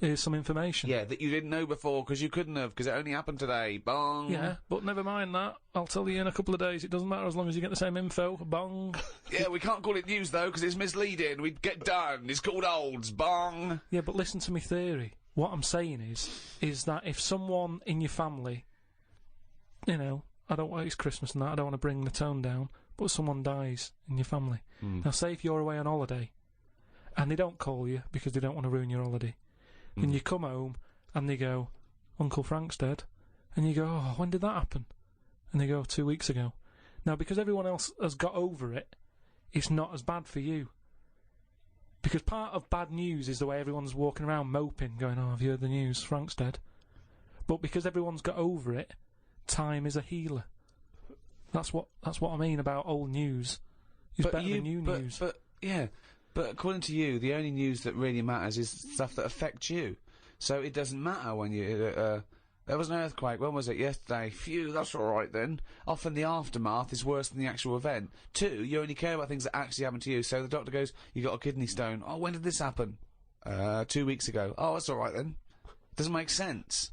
Here's some information. Yeah, that you didn't know before because you couldn't have, because it only happened today. Bong. Yeah, but never mind that. I'll tell you in a couple of days. It doesn't matter as long as you get the same info. Bong. Yeah, we can't call it news, though, because it's misleading. We'd get done. It's called olds. Bong. Yeah, but listen to me theory. What I'm saying is that if someone in your family, you know, it's Christmas and that, I don't want to bring the tone down, but someone dies in your family. Now, say if you're away on holiday, and they don't call you because they don't want to ruin your holiday, and you come home, and they go, Uncle Frank's dead, and you go, oh, when did that happen? And they go, 2 weeks ago. Now, because everyone else has got over it, it's not as bad for you. Because part of bad news is the way everyone's walking around moping, going, oh, have you heard the news? Frank's dead. But because everyone's got over it, time is a healer. That's what I mean about old news. It's better than new news. But according to you, the only news that really matters is stuff that affects you. So it doesn't matter when you... there was an earthquake, when was it? Yesterday. Phew, that's alright then. Often the aftermath is worse than the actual event. 2, you only care about things that actually happen to you. So the doctor goes, you got a kidney stone. Oh, when did this happen? 2 weeks ago. Oh, that's alright then. Doesn't make sense.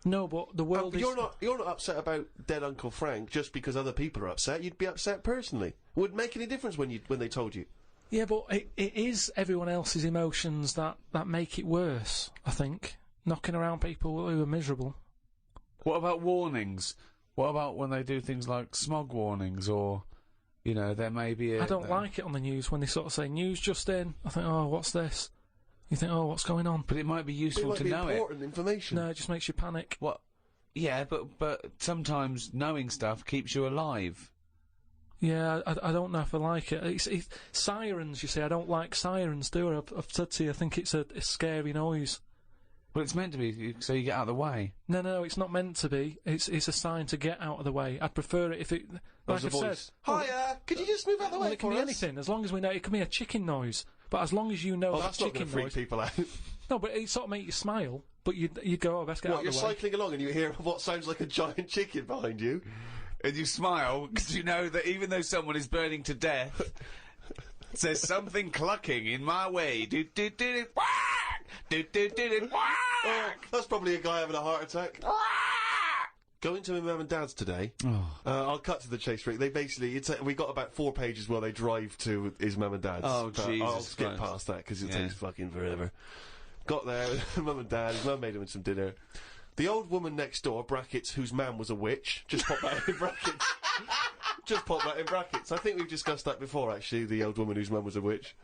No, but the world is... You're not upset about dead Uncle Frank just because other people are upset. You'd be upset personally. It wouldn't make any difference when they told you. Yeah, but it is everyone else's emotions that make it worse, I think. Knocking around people who are miserable. What about warnings? What about when they do things like smog warnings, or, you know, there may be a... I don't like it on the news when they sort of say, news just in. I think, oh, what's this? You think, oh, what's going on? But it might be useful to know it. Important information. No, it just makes you panic. What? Yeah, but sometimes knowing stuff keeps you alive. Yeah, I don't know if I like it. It's sirens, you see, I don't like sirens, do I? I've said to you, I think it's a scary noise. Well, it's meant to be, so you get out of the way. No, it's not meant to be. It's a sign to get out of the way. I'd prefer it if it... Like I've said... Hiya! Could you just move out of the way it can for be us? anything, as long as we know... It can be a chicken noise, but as long as you know that's not chicken going to noise... freak people out. No, but it sort of make you smile, but you'd go, oh, best get out of the way. You're cycling along and you hear what sounds like a giant chicken behind you. And you smile, because you know that even though someone is burning to death, there's something clucking in my way. Do-do-do-do, whack! Do-do-do-do, whack! Oh, that's probably a guy having a heart attack. Going to my mum and dad's today. I'll cut to the chase, Rick. They basically, we got about 4 pages where they drive to his mum and dad's. Oh, Jesus I'll skip past that because it takes fucking forever. Got there with mum and dad. His mum made him some dinner. The old woman next door, brackets, whose man was a witch, just pop that in brackets. just pop that in brackets. I think we've discussed that before, actually, the old woman whose mum was a witch.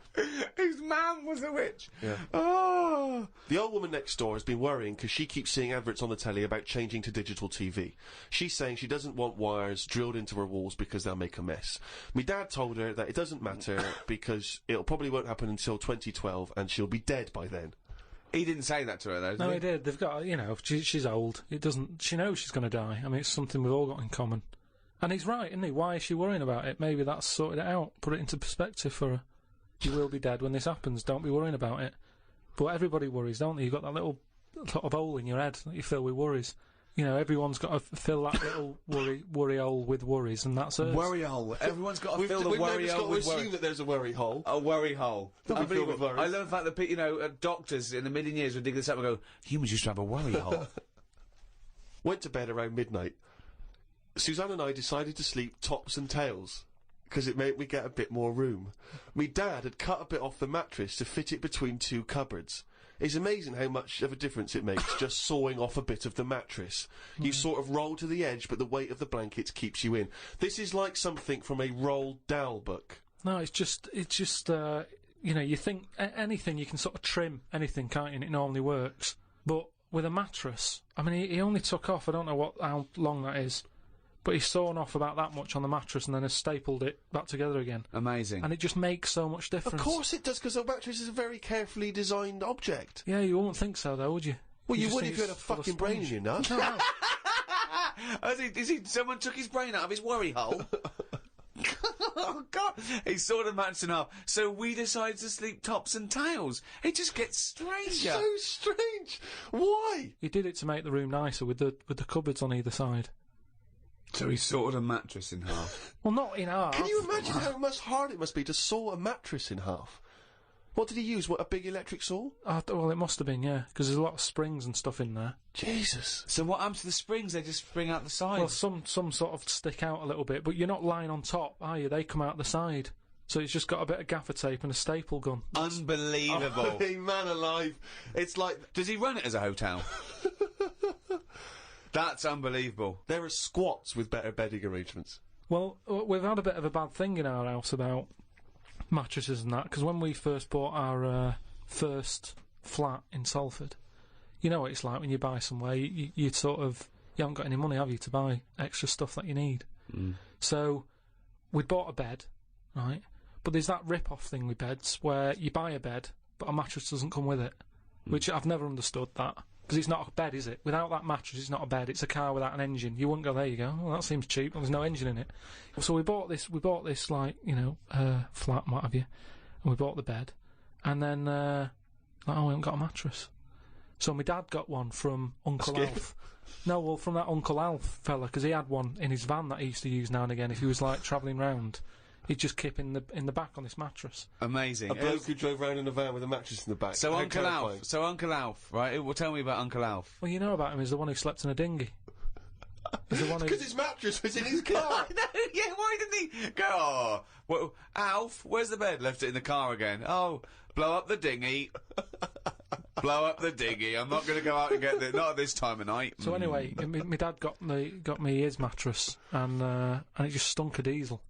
Whose mum was a witch? Yeah. Oh. The old woman next door has been worrying because she keeps seeing adverts on the telly about changing to digital TV. She's saying she doesn't want wires drilled into her walls because they'll make a mess. My dad told her that it doesn't matter because it probably won't happen until 2012 and she'll be dead by then. He didn't say that to her, though, did No, he? he did. They've got, you know, she's old. It doesn't. She knows she's going to die. I mean, it's something we've all got in common. And he's right, isn't he? Why is she worrying about it? Maybe that's sorted it out. Put it into perspective for her. You will be dead when this happens. Don't be worrying about it. But everybody worries, don't they? You've got that little sort of hole in your head that you fill with worries. You know, everyone's got to fill that little worry hole with worries, and that's us. Worry hole. Everyone's got to fill the worry hole with We've assume that there's a worry hole. A worry hole. Unbelievable. I love the fact that, you know, doctors in a million years would dig this up and go, humans used to have a worry hole. Went to bed around midnight. Suzanne and I decided to sleep tops and tails, because it made me get a bit more room. Me dad had cut a bit off the mattress to fit it between two cupboards. It's amazing how much of a difference it makes just sawing off a bit of the mattress. You sort of roll to the edge, but the weight of the blankets keeps you in. This is like something from a Roald Dahl book. No, it's just, you know, you think anything, you can sort of trim anything, can't you? And it normally works. But with a mattress, I mean, he only took off, I don't know how long that is, but he's sawn off about that much on the mattress and then has stapled it back together again. Amazing. And it just makes so much difference. Of course it does, because a mattress is a very carefully designed object. Yeah, you wouldn't think so, though, would you? Well, you just would think if you had a it's full of fucking brain in sponge. your nut. No. Someone took his brain out of his worry hole? Oh, God. He sawed a mattress in half. So we decided to sleep tops and tails. It just gets stranger. So strange. Why? He did it to make the room nicer with the cupboards on either side. So he sawed a mattress in half. Well, not in half. Can you imagine how much hard it must be to saw a mattress in half? What did he use? What, a big electric saw? Well, it must have been, yeah, because there's a lot of springs and stuff in there. Jesus. So what happens to the springs? They just spring out the side. Well, some sort of stick out a little bit, but you're not lying on top, are you? They come out the side. So it's just got a bit of gaffer tape and a staple gun. Unbelievable. Hey, man alive. It's like... Does he run it as a hotel? That's unbelievable. There are squats with better bedding arrangements. Well, we've had a bit of a bad thing in our house about mattresses and that, because when we first bought our first flat in Salford, you know what it's like when you buy somewhere, you sort of, you haven't got any money, have you, to buy extra stuff that you need. So we bought a bed, right, but there's that rip-off thing with beds where you buy a bed but a mattress doesn't come with it, which I've never understood that, because it's not a bed, is it? Without that mattress it's not a bed, it's a car without an engine. You wouldn't go, there you go, well, that seems cheap, there's no engine in it. So we bought this like, you know, flat and what have you, and we bought the bed, and then like, oh, we haven't got a mattress. So my dad got one from Uncle Alf. No, well, from that Uncle Alf fella, because he had one in his van that he used to use now and again if he was like travelling round. He'd just keep in the back on this mattress. Amazing. A bloke who drove around in a van with a mattress in the back. So How Uncle terrifying. Alf. So Uncle Alf, right? Well, tell me about Uncle Alf. Well, you know about him, he's the one who slept in a dinghy. He's the one who... Because his mattress was in his car. No, yeah, why didn't he go, oh, well, Alf, where's the bed? Left it in the car again. Oh, blow up the dinghy. Blow up the dinghy. I'm not going to go out and get it. Not at this time of night. So anyway, my dad got me his mattress, and it just stunk of diesel.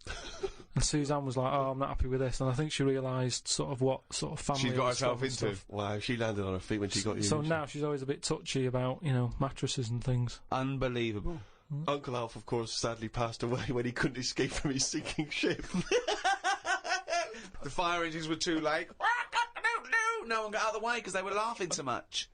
And Suzanne was like, oh, I'm not happy with this. And I think she realised sort of what sort of family... She got herself and into. stuff. Wow, she landed on her feet when she got you. So now she's always a bit touchy about, you know, mattresses and things. Unbelievable. Uncle Alf, of course, sadly passed away when he couldn't escape from his sinking ship. The fire engines were too late. No one got out of the way because they were laughing so much.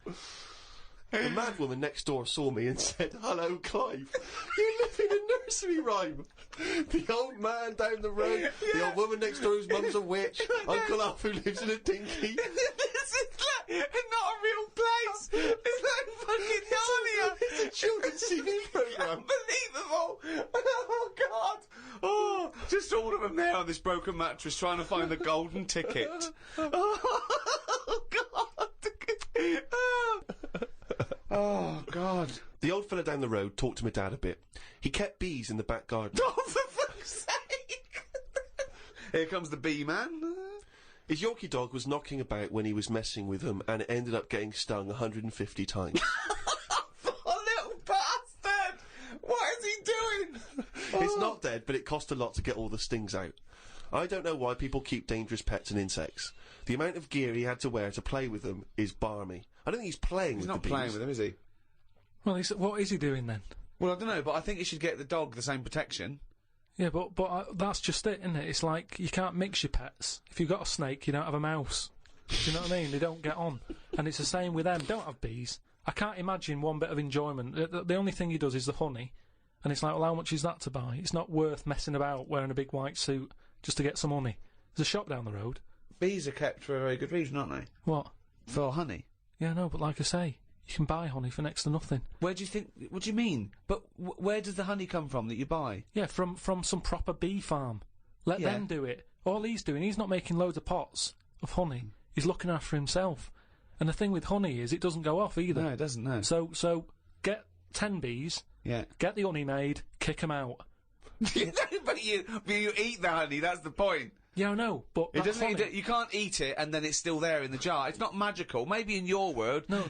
The mad woman next door saw me and said, hello, Clive. You live in a nursery rhyme. The old man down the road, the old woman next door whose mum's a witch, Uncle Alf who lives in a dinghy. This is like not a real place. It's like fucking Narnia. It's a children's TV programme. Unbelievable. Oh, God. Oh, just all of them there on this broken mattress trying to find the golden ticket. Oh, God. Oh, God. The old fella down the road talked to my dad a bit. He kept bees in the back garden. Oh, for fuck's sake! Here comes the bee man. His Yorkie dog was knocking about when he was messing with them, and it ended up getting stung 150 times. Oh, little bastard! What is he doing? It's not not dead, but it cost a lot to get all the stings out. I don't know why people keep dangerous pets and insects. The amount of gear he had to wear to play with them is barmy. I don't think he's playing with the bees. He's not playing with them, is he? Well, what is he doing then? Well, I don't know, but I think he should get the dog the same protection. Yeah, but that's just it, isn't it? It's like, you can't mix your pets. If you've got a snake, you don't have a mouse. Do you know what I mean? They don't get on. And it's the same with them. Don't have bees. I can't imagine one bit of enjoyment. The only thing he does is the honey. And it's like, well, how much is that to buy? It's not worth messing about wearing a big white suit just to get some honey. There's a shop down the road. Bees are kept for a very good reason, aren't they? What? For honey. Yeah, no, but like I say, you can buy honey for next to nothing. Where do you think... What do you mean? But where does the honey come from that you buy? Yeah, from some proper bee farm. Let them do it. All he's doing, he's not making loads of pots of honey. He's looking after himself. And the thing with honey is it doesn't go off either. No, it doesn't, no. So get 10 bees, get the honey made, kick them out. But you eat the honey, that's the point. Yeah, I know, but it doesn't. You can't eat it and then it's still there in the jar. It's not magical. Maybe in your world, no.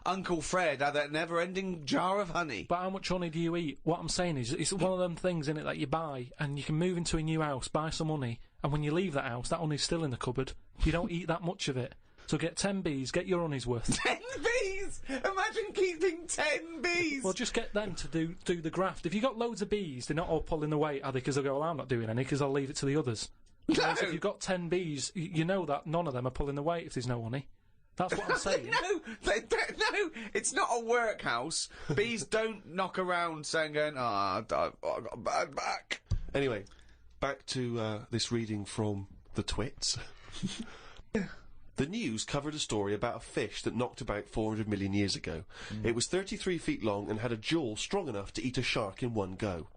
Uncle Fred had that never-ending jar of honey. But how much honey do you eat? What I'm saying is, it's one of them things in it that you buy, and you can move into a new house, buy some honey, and when you leave that house, that honey's still in the cupboard. You don't eat that much of it. So get 10 bees, get your honey's worth. 10 bees! Imagine keeping 10 bees! Well, just get them to do the graft. If you've got loads of bees, they're not all pulling the weight, are they? Because they'll go, well, I'm not doing any, because I'll leave it to the others. No. Whereas if you've got 10 bees, you know that none of them are pulling the weight if there's no honey. That's what I'm saying. No, it's not a workhouse. Bees don't knock around saying, I got a bad back. Anyway, back to this reading from the Twits. The news covered a story about a fish that knocked about 400 million years ago. It was 33 feet long and had a jaw strong enough to eat a shark in one go.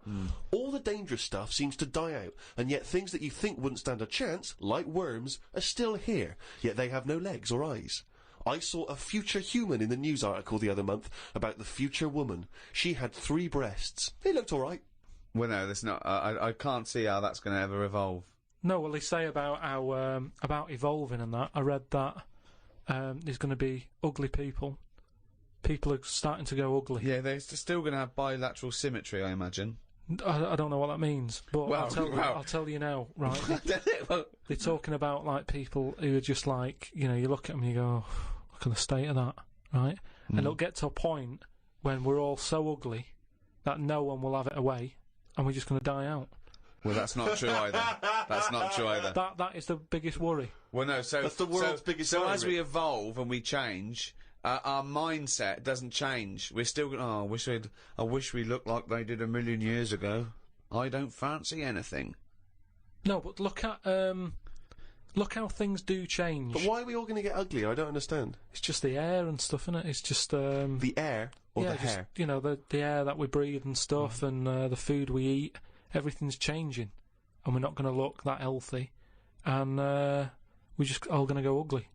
All the dangerous stuff seems to die out, and yet things that you think wouldn't stand a chance, like worms, are still here, yet they have no legs or eyes. I saw a future human in the news article the other month about the future woman. She had 3 breasts. They looked all right. Well, no, that's not. I can't see how that's going to ever evolve. No, well, they say about how about evolving and that. I read that there's going to be ugly people. People are starting to go ugly. Yeah, they're still going to have bilateral symmetry, I imagine. I don't know what that means, but I'll tell you now, right? They're talking about like people who are just like, you look at them and you go, oh, look at the state of that, right? And it'll get to a point when we're all so ugly that no one will have it away, and we're just going to die out. Well, that's not true either. That's not true either. That is the biggest worry. Well, no, so... That's the world's biggest worry. So as we evolve and we change, our mindset doesn't change. We're still going, I wish we looked like they did a million years ago. I don't fancy anything. No, but look how things do change. But why are we all going to get ugly? I don't understand. It's just the air and stuff, isn't it? It's just... the air? Or the hair? The air that we breathe and stuff, and the food we eat. Everything's changing, and we're not going to look that healthy, and we're just all going to go ugly.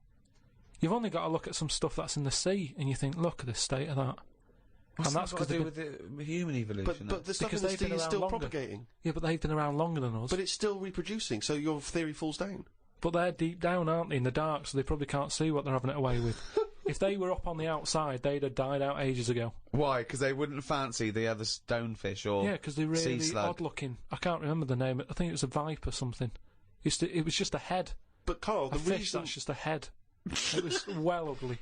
You've only got to look at some stuff that's in the sea, and you think, look at the state of that. What's that got to do with the human evolution? But the stuff in the sea is still propagating. Yeah, but they've been around longer than us. But it's still reproducing, so your theory falls down. But they're deep down, aren't they, in the dark, so they probably can't see what they're having it away with. If they were up on the outside, they'd have died out ages ago. Why? Because they wouldn't fancy the other stonefish or because they're really odd-looking. I can't remember the name. I think it was a viper something. It was just a head. But Karl, the fish that's just a head. It was well ugly.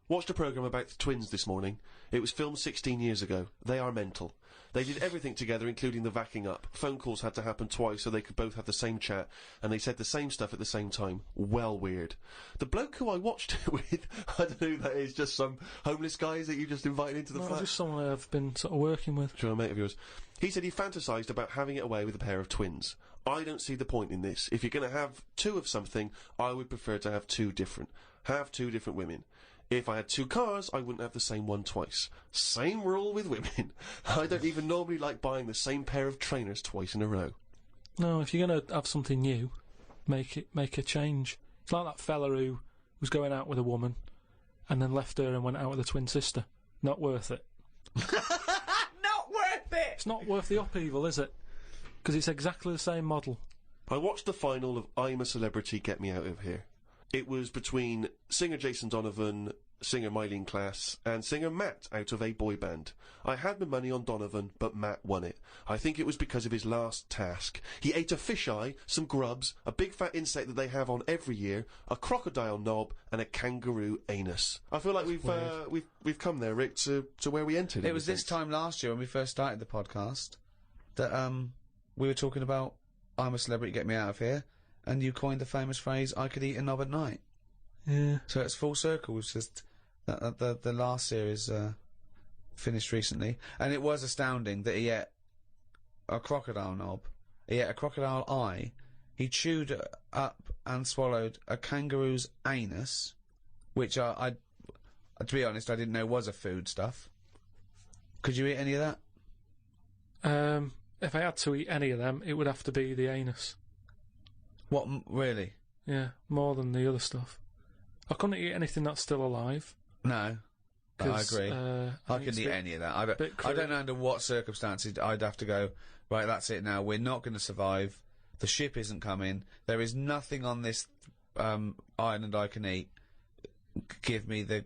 Watched a programme about the twins this morning. It was filmed 16 years ago. They are mental. They did everything together, including the vacking up. Phone calls had to happen twice so they could both have the same chat, and they said the same stuff at the same time. Well weird. The bloke who I watched it with, I don't know who that is, just some homeless guys that you just invited into the flat? Just someone I've been sort of working with. Sure, a mate of yours. He said he fantasised about having it away with a pair of twins. I don't see the point in this. If you're going to have 2 of something, I would prefer to have 2 different. Have 2 different women. If I had 2 cars, I wouldn't have the same one twice. Same rule with women. I don't even normally like buying the same pair of trainers twice in a row. No, if you're going to have something new, make a change. It's like that fella who was going out with a woman and then left her and went out with a twin sister. Not worth it. Not worth it! It's not worth the upheaval, is it? Because it's exactly the same model. I watched the final of I'm a Celebrity, Get Me Out of Here. It was between singer Jason Donovan, singer Mylene Class, and singer Matt out of a boy band. I had my money on Donovan, but Matt won it. I think it was because of his last task. He ate a fisheye, some grubs, a big fat insect that they have on every year, a crocodile knob, and a kangaroo anus. I feel like we've come there, Rick, to where we entered. It was this time last year when we first started the podcast that we were talking about I'm a Celebrity, Get Me Out of Here, and you coined the famous phrase I could eat a knob at night. Yeah. So it's full circle. It's just that the last series finished recently, and it was astounding that he ate a crocodile knob, he ate a crocodile eye, he chewed up and swallowed a kangaroo's anus, which I to be honest, I didn't know was a food stuff. Could you eat any of that? If I had to eat any of them, it would have to be the anus. What, really? Yeah, more than the other stuff. I couldn't eat anything that's still alive. No. I agree. I couldn't eat any of that. I don't know under what circumstances I'd have to go, right, that's it now, we're not going to survive, the ship isn't coming, there is nothing on this island I can eat, give me the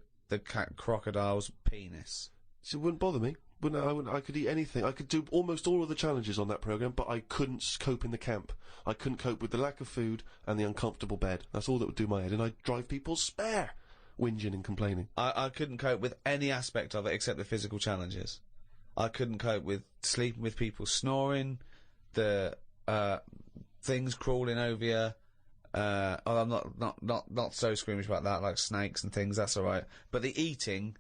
crocodile's penis. So it wouldn't bother me. I could eat anything. I could do almost all of the challenges on that programme, but I couldn't cope in the camp. I couldn't cope with the lack of food and the uncomfortable bed. That's all that would do my head, and I'd drive people spare, whinging and complaining. I couldn't cope with any aspect of it except the physical challenges. I couldn't cope with sleeping with people snoring, the things crawling over you. I'm not so squeamish about that, like snakes and things. That's all right. But the eating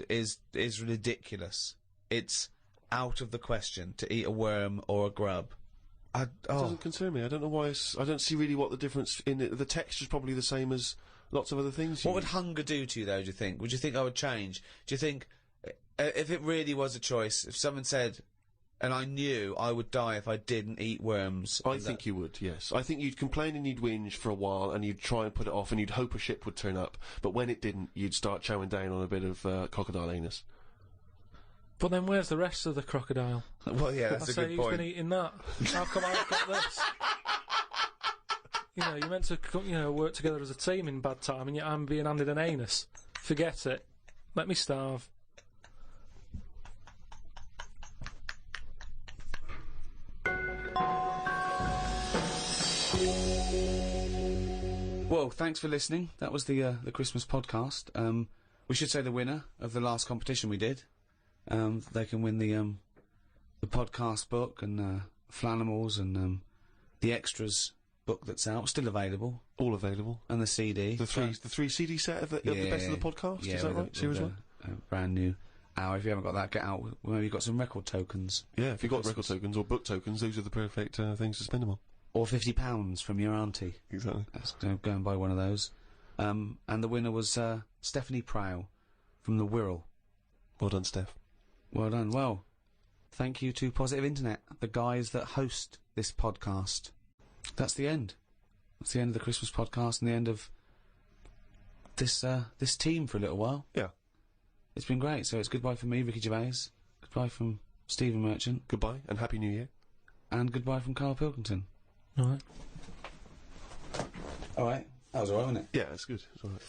is ridiculous. It's out of the question to eat a worm or a grub. It doesn't concern me. I don't know why. I don't see really what the difference in it. The texture's probably the same as lots of other things. What would hunger do to you, though, do you think? Would you think I would change? Do you think, if it really was a choice, if someone said, and I knew I would die if I didn't eat worms... I think you would, yes. I think you'd complain and you'd whinge for a while, and you'd try and put it off, and you'd hope a ship would turn up, but when it didn't, you'd start chowing down on a bit of crocodile anus. But then where's the rest of the crocodile? Well, yeah, that's a good point. Who's been eating that? How come I've got this? You know, you're meant to work together as a team in bad time, and yet I'm being handed an anus. Forget it. Let me starve. Well, thanks for listening. That was the Christmas podcast. We should say the winner of the last competition we did. They can win the podcast book and Flanimals and the extras book that's out, still available, all available, and the CD. The three CD set of the best of the podcast. Yeah, is that right? Series 1. Brand new hour. If you haven't got that, get out. Maybe you've got some record tokens. Yeah, if you've got record tokens or book tokens, those are the perfect things to spend them on. Or £50 from your auntie. Exactly. Let's go and buy one of those. And the winner was Stephanie Prow from the Wirral. Well done, Steph. Well done. Well, thank you to Positive Internet, the guys that host this podcast. That's the end. That's the end of the Christmas podcast and the end of this team for a little while. Yeah. It's been great. So it's goodbye from me, Ricky Gervais. Goodbye from Stephen Merchant. Goodbye and Happy New Year. And goodbye from Karl Pilkington. Alright. Alright. That was alright, wasn't it? Yeah, it's good. It's alright.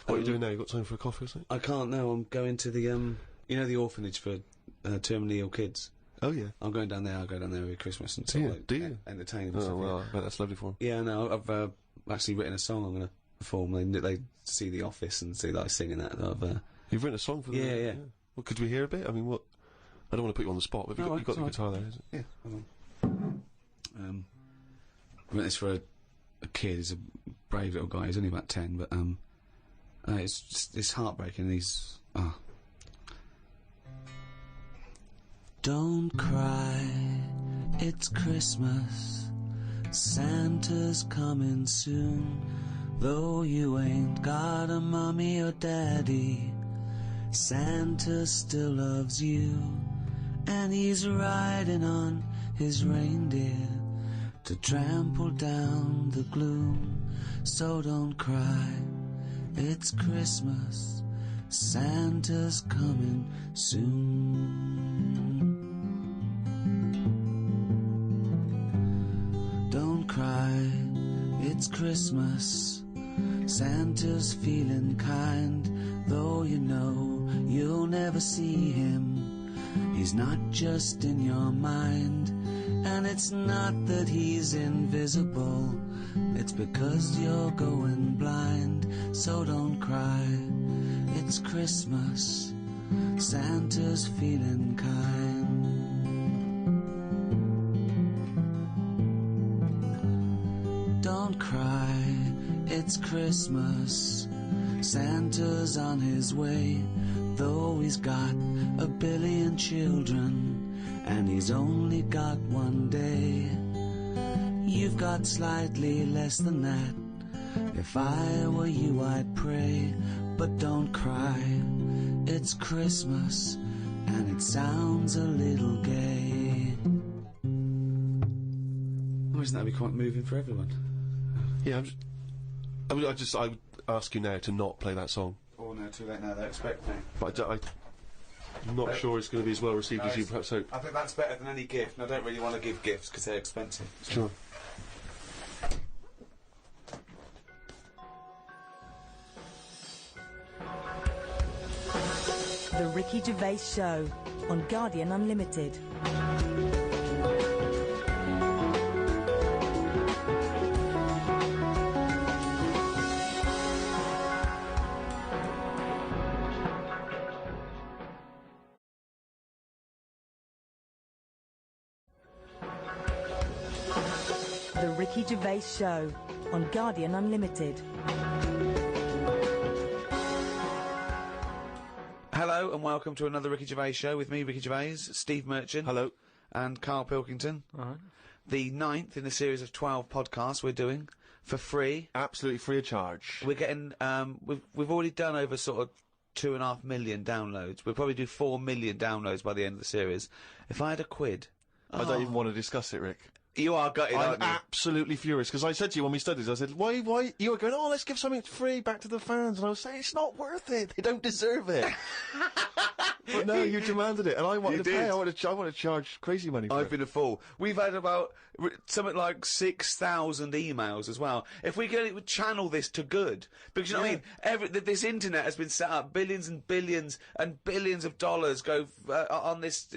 What are you doing now? You got time for a coffee or something? I can't now. I'm going to the, the orphanage for terminally ill kids. Oh, yeah. I'm going down there. I'll go down there every Christmas and do you? Entertain them. Oh, well, I bet that's lovely for them. Yeah, no, I've actually written a song I'm going to perform. They see The Office and see that I sing in that. You've written a song for them? Yeah. Well, could we hear a bit? I mean, what? I don't want to put you on the spot, but you've got the guitar there, is it? Yeah, hold on. I wrote this for a kid. He's a brave little guy. He's only about 10, but it's heartbreaking. He's Don't cry, it's Christmas. Santa's coming soon. Though you ain't got a mommy or daddy, Santa still loves you. And he's riding on his reindeer to trample down the gloom. So don't cry, it's Christmas. Santa's coming soon. Don't cry, it's Christmas. Santa's feeling kind, though you know you'll never see him. He's not just in your mind, and it's not that he's invisible. It's because you're going blind, so don't cry. It's Christmas, Santa's feeling kind. Don't cry, it's Christmas, Santa's on his way. Though he's got 1 billion children, and he's only got one day. You've got slightly less than that. If I were you, I'd pray, but don't cry. It's Christmas, and it sounds a little gay. Oh, isn't that be quite moving for everyone? Yeah, I would ask you now to not play that song. Oh no, too late now, they expect me. But I'm not sure it's going to be as well received as you perhaps hope. I think that's better than any gift, and I don't really want to give gifts because they're expensive. Sure. The Ricky Gervais Show on Guardian Unlimited. The Ricky Gervais Show on Guardian Unlimited. Hello and welcome to another Ricky Gervais show with me, Ricky Gervais, Steve Merchant. Hello. And Karl Pilkington. All right. The 9th in a series of 12 podcasts we're doing for free. Absolutely free of charge. We're getting, we've already done over sort of 2.5 million downloads. We'll probably do 4 million downloads by the end of the series. If I had £1... I don't even want to discuss it, Rick. You are gutted, I'm aren't you? absolutely furious, because I said to you when we studied, I said, why, you were going, oh, let's give something free back to the fans, and I was saying, it's not worth it, they don't deserve it. But no, you demanded it, and I wanted to pay, I want to charge crazy money for I've it. been a fool. We've had about something like 6,000 emails as well. If we could channel this to good, because you know what I mean. This internet has been set up. Billions and billions and billions of dollars go on this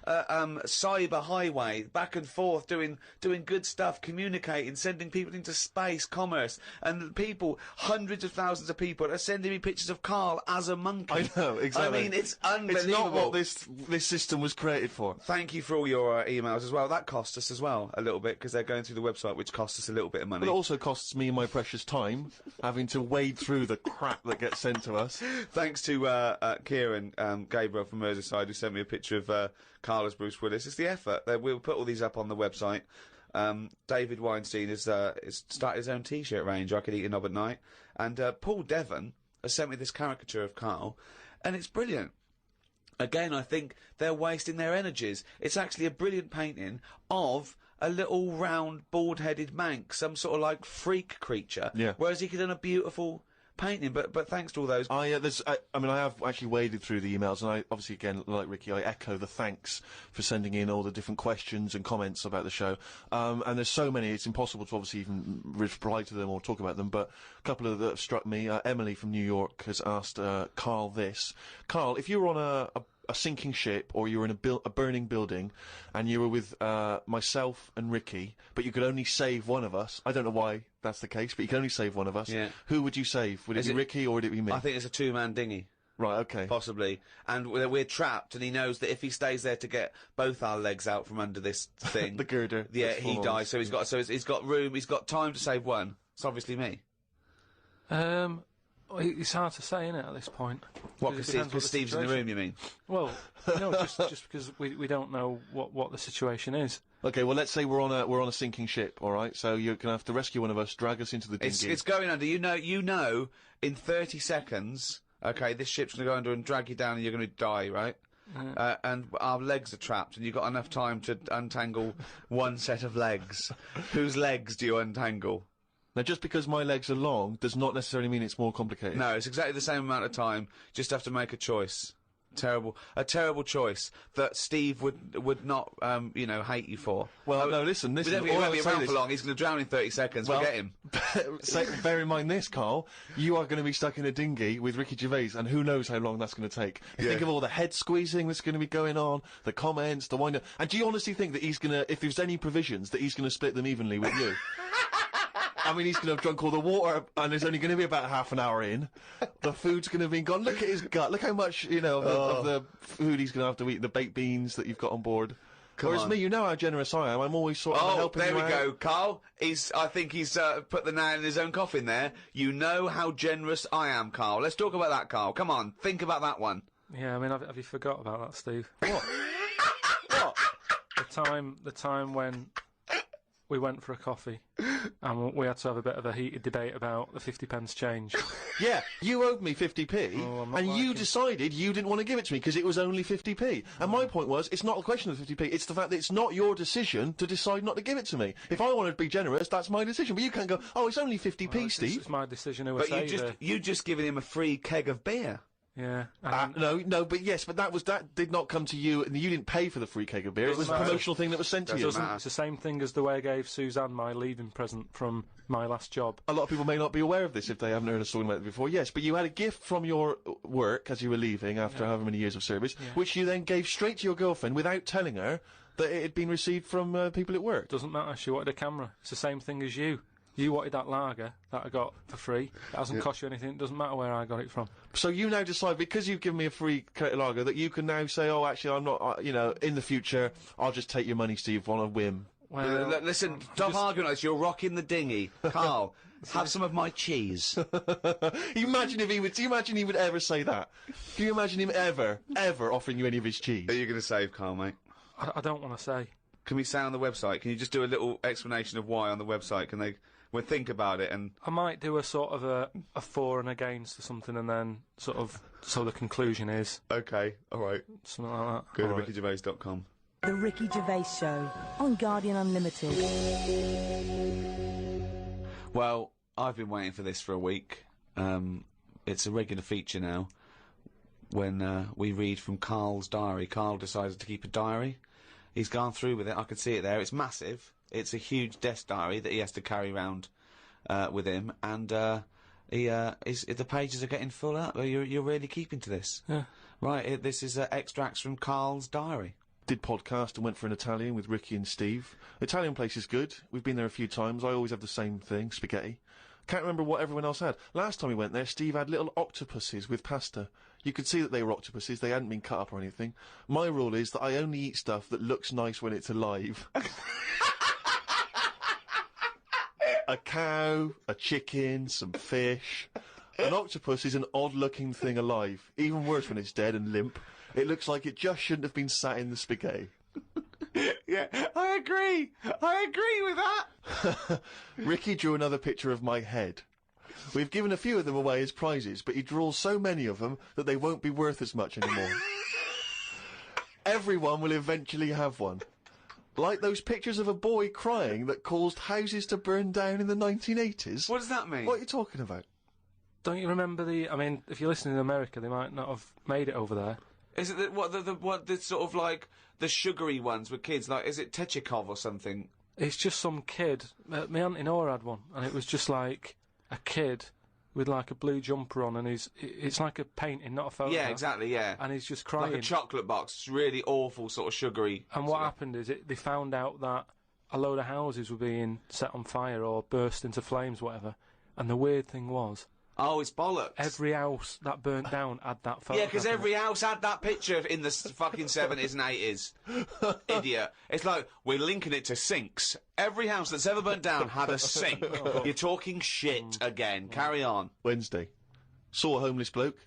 cyber highway back and forth, doing good stuff, communicating, sending people into space, commerce, and people, hundreds of thousands of people, are sending me pictures of Karl as a monkey. I know, exactly. I mean, it's unbelievable. It's not what this system was created for. Thank you for all your emails as well. That cost us as well a little bit, because they're going through the website, which costs us a little bit of money. But it also costs me my precious time, having to wade through the crap that gets sent to us. Thanks to Kieran Gabriel from Merseyside, who sent me a picture of Karl as Bruce Willis. It's the effort. We'll put all these up on the website. David Weinstein has started his own T-shirt range. I could eat a knob at night. And Paul Devon has sent me this caricature of Karl, and it's brilliant. Again, I think they're wasting their energies. It's actually a brilliant painting of a little round, bald-headed Manx, some sort of like freak creature. Yeah. Whereas he could have done a beautiful painting. But thanks to all those. I have actually waded through the emails, and I obviously, again, like Ricky, I echo the thanks for sending in all the different questions and comments about the show. And there's so many, it's impossible to obviously even reply to them or talk about them. But a couple of that have struck me. Emily from New York has asked Karl this: Karl, if you were on a sinking ship, or you were in a burning building, and you were with myself and Ricky, but you could only save one of us. I don't know why that's the case, but you can only save one of us. Yeah. Who would you save? Would it be Ricky, or would it be me? I think it's a two-man dinghy. Right, okay. Possibly. And we're trapped, and he knows that if he stays there to get both our legs out from under this thing... the girder. Yeah, he dies, so he's got room, he's got time to save one. It's obviously me. It's hard to say, isn't it, at this point? What, because Steve's in the room, you mean? Well, no, just because we don't know what the situation is. Okay, well, let's say we're on a sinking ship, all right? So you're gonna have to rescue one of us, drag us into the dinghy. It's going under. You know, in 30 seconds, okay, this ship's gonna go under and drag you down, and you're gonna die, right? And our legs are trapped, and you've got enough time to untangle one set of legs. Whose legs do you untangle? Now, just because my legs are long does not necessarily mean it's more complicated. No, it's exactly the same amount of time. Just have to make a choice. A terrible choice that Steve would not, hate you for. Well, no, listen, He won't be around for long. He's going to drown in 30 seconds. Well, Forget him. Bear in mind this, Karl. You are going to be stuck in a dinghy with Ricky Gervais, and who knows how long that's going to take. Think of all the head squeezing that's going to be going on, the comments, the wind-up. And do you honestly think that he's going to, if there's any provisions, that he's going to split them evenly with you? I mean, he's going to have drunk all the water, and there's only going to be about half an hour in. The food's going to have been gone. Look at his gut. Look how much, of the food he's going to have to eat, the baked beans that you've got on board. Whereas me, you know how generous I am. I'm always sort of helping you out. Oh, there we go, Karl. I think he's put the nail in his own coffin there. You know how generous I am, Karl. Let's talk about that, Karl. Come on, think about that one. Yeah, I mean, have you forgot about that, Steve? What? What? The time when we went for a coffee and we had to have a bit of a heated debate about the 50p change. Yeah, you owed me 50p, and you decided you didn't want to give it to me because it was only 50p. And my point was, it's not a question of 50p, it's the fact that it's not your decision to decide not to give it to me. If I wanted to be generous, that's my decision. But you can't go, oh, it's only 50p, Steve. It's my decision who But you just given him a free keg of beer. Yeah. But that did not come to you, and you didn't pay for the free keg of beer. It was a promotional thing that was sent to you. It's the same thing as the way I gave Suzanne my leaving present from my last job. A lot of people may not be aware of this if they haven't heard us talking about it before. Yes, but you had a gift from your work as you were leaving after however many years of service, which you then gave straight to your girlfriend without telling her that it had been received from people at work. Doesn't matter. She wanted a camera. It's the same thing as you. You wanted that lager that I got for free. It hasn't cost you anything. It doesn't matter where I got it from. So you now decide, because you've given me a free lager, that you can now say, oh, actually, I'm not, in the future, I'll just take your money, Steve, on a whim. Well, listen, stop arguing like this. You're rocking the dinghy. Karl, have some of my cheese. You imagine if he would, do you imagine he would ever say that? Can you imagine him ever offering you any of his cheese? Are you going to save, Karl, mate? I don't want to say. Can we say on the website? Can you just do a little explanation of why on the website? Can they... We'll think about it, and I might do a sort of a for and against or something, and then so the conclusion is okay, all right, something like that. Go to rickygervais.com. The Ricky Gervais Show on Guardian Unlimited. Well, I've been waiting for this for a week. It's a regular feature now. When we read from Karl's diary, Karl decided to keep a diary. He's gone through with it. I can see it there. It's massive. It's a huge desk diary that he has to carry around with him, and the pages are getting full up. You're really keeping to this, yeah? Right. This is extracts from Karl's diary. Did podcast and went for an Italian with Ricky and Steve. Italian place is good. We've been there a few times. I always have the same thing, spaghetti. Can't remember what everyone else had. Last time we went there, Steve had little octopuses with pasta. You could see that they were octopuses. They hadn't been cut up or anything. My rule is that I only eat stuff that looks nice when it's alive. A cow, a chicken, some fish. An octopus is an odd-looking thing alive. Even worse when it's dead and limp. It looks like it just shouldn't have been sat in the spaghetti. Yeah, I agree. I agree with that. Ricky drew another picture of my head. We've given a few of them away as prizes, but he draws so many of them that they won't be worth as much anymore. Everyone will eventually have one. Like those pictures of a boy crying that caused houses to burn down in the 1980s. What does that mean? What are you talking about? Don't you remember I mean, if you're listening in America, they might not have made it over there. Is it the sort of like the sugary ones with kids? Like, is it Techikov or something? It's just some kid. My Auntie Nora had one, and it was just like a kid with like a blue jumper on, and it's like a painting, not a photo. Yeah, exactly, yeah. And he's just crying. Like a chocolate box. It's really awful, sort of sugary. And what happened is they found out that a load of houses were being set on fire or burst into flames, whatever. And the weird thing was... Oh, it's bollocks. Every house that burnt down had that photo. Yeah, because every house had that picture in the fucking 70s and 80s. Idiot. It's like, we're linking it to sinks. Every house that's ever burnt down had a sink. You're talking shit again. Carry on. Wednesday. Saw a homeless bloke.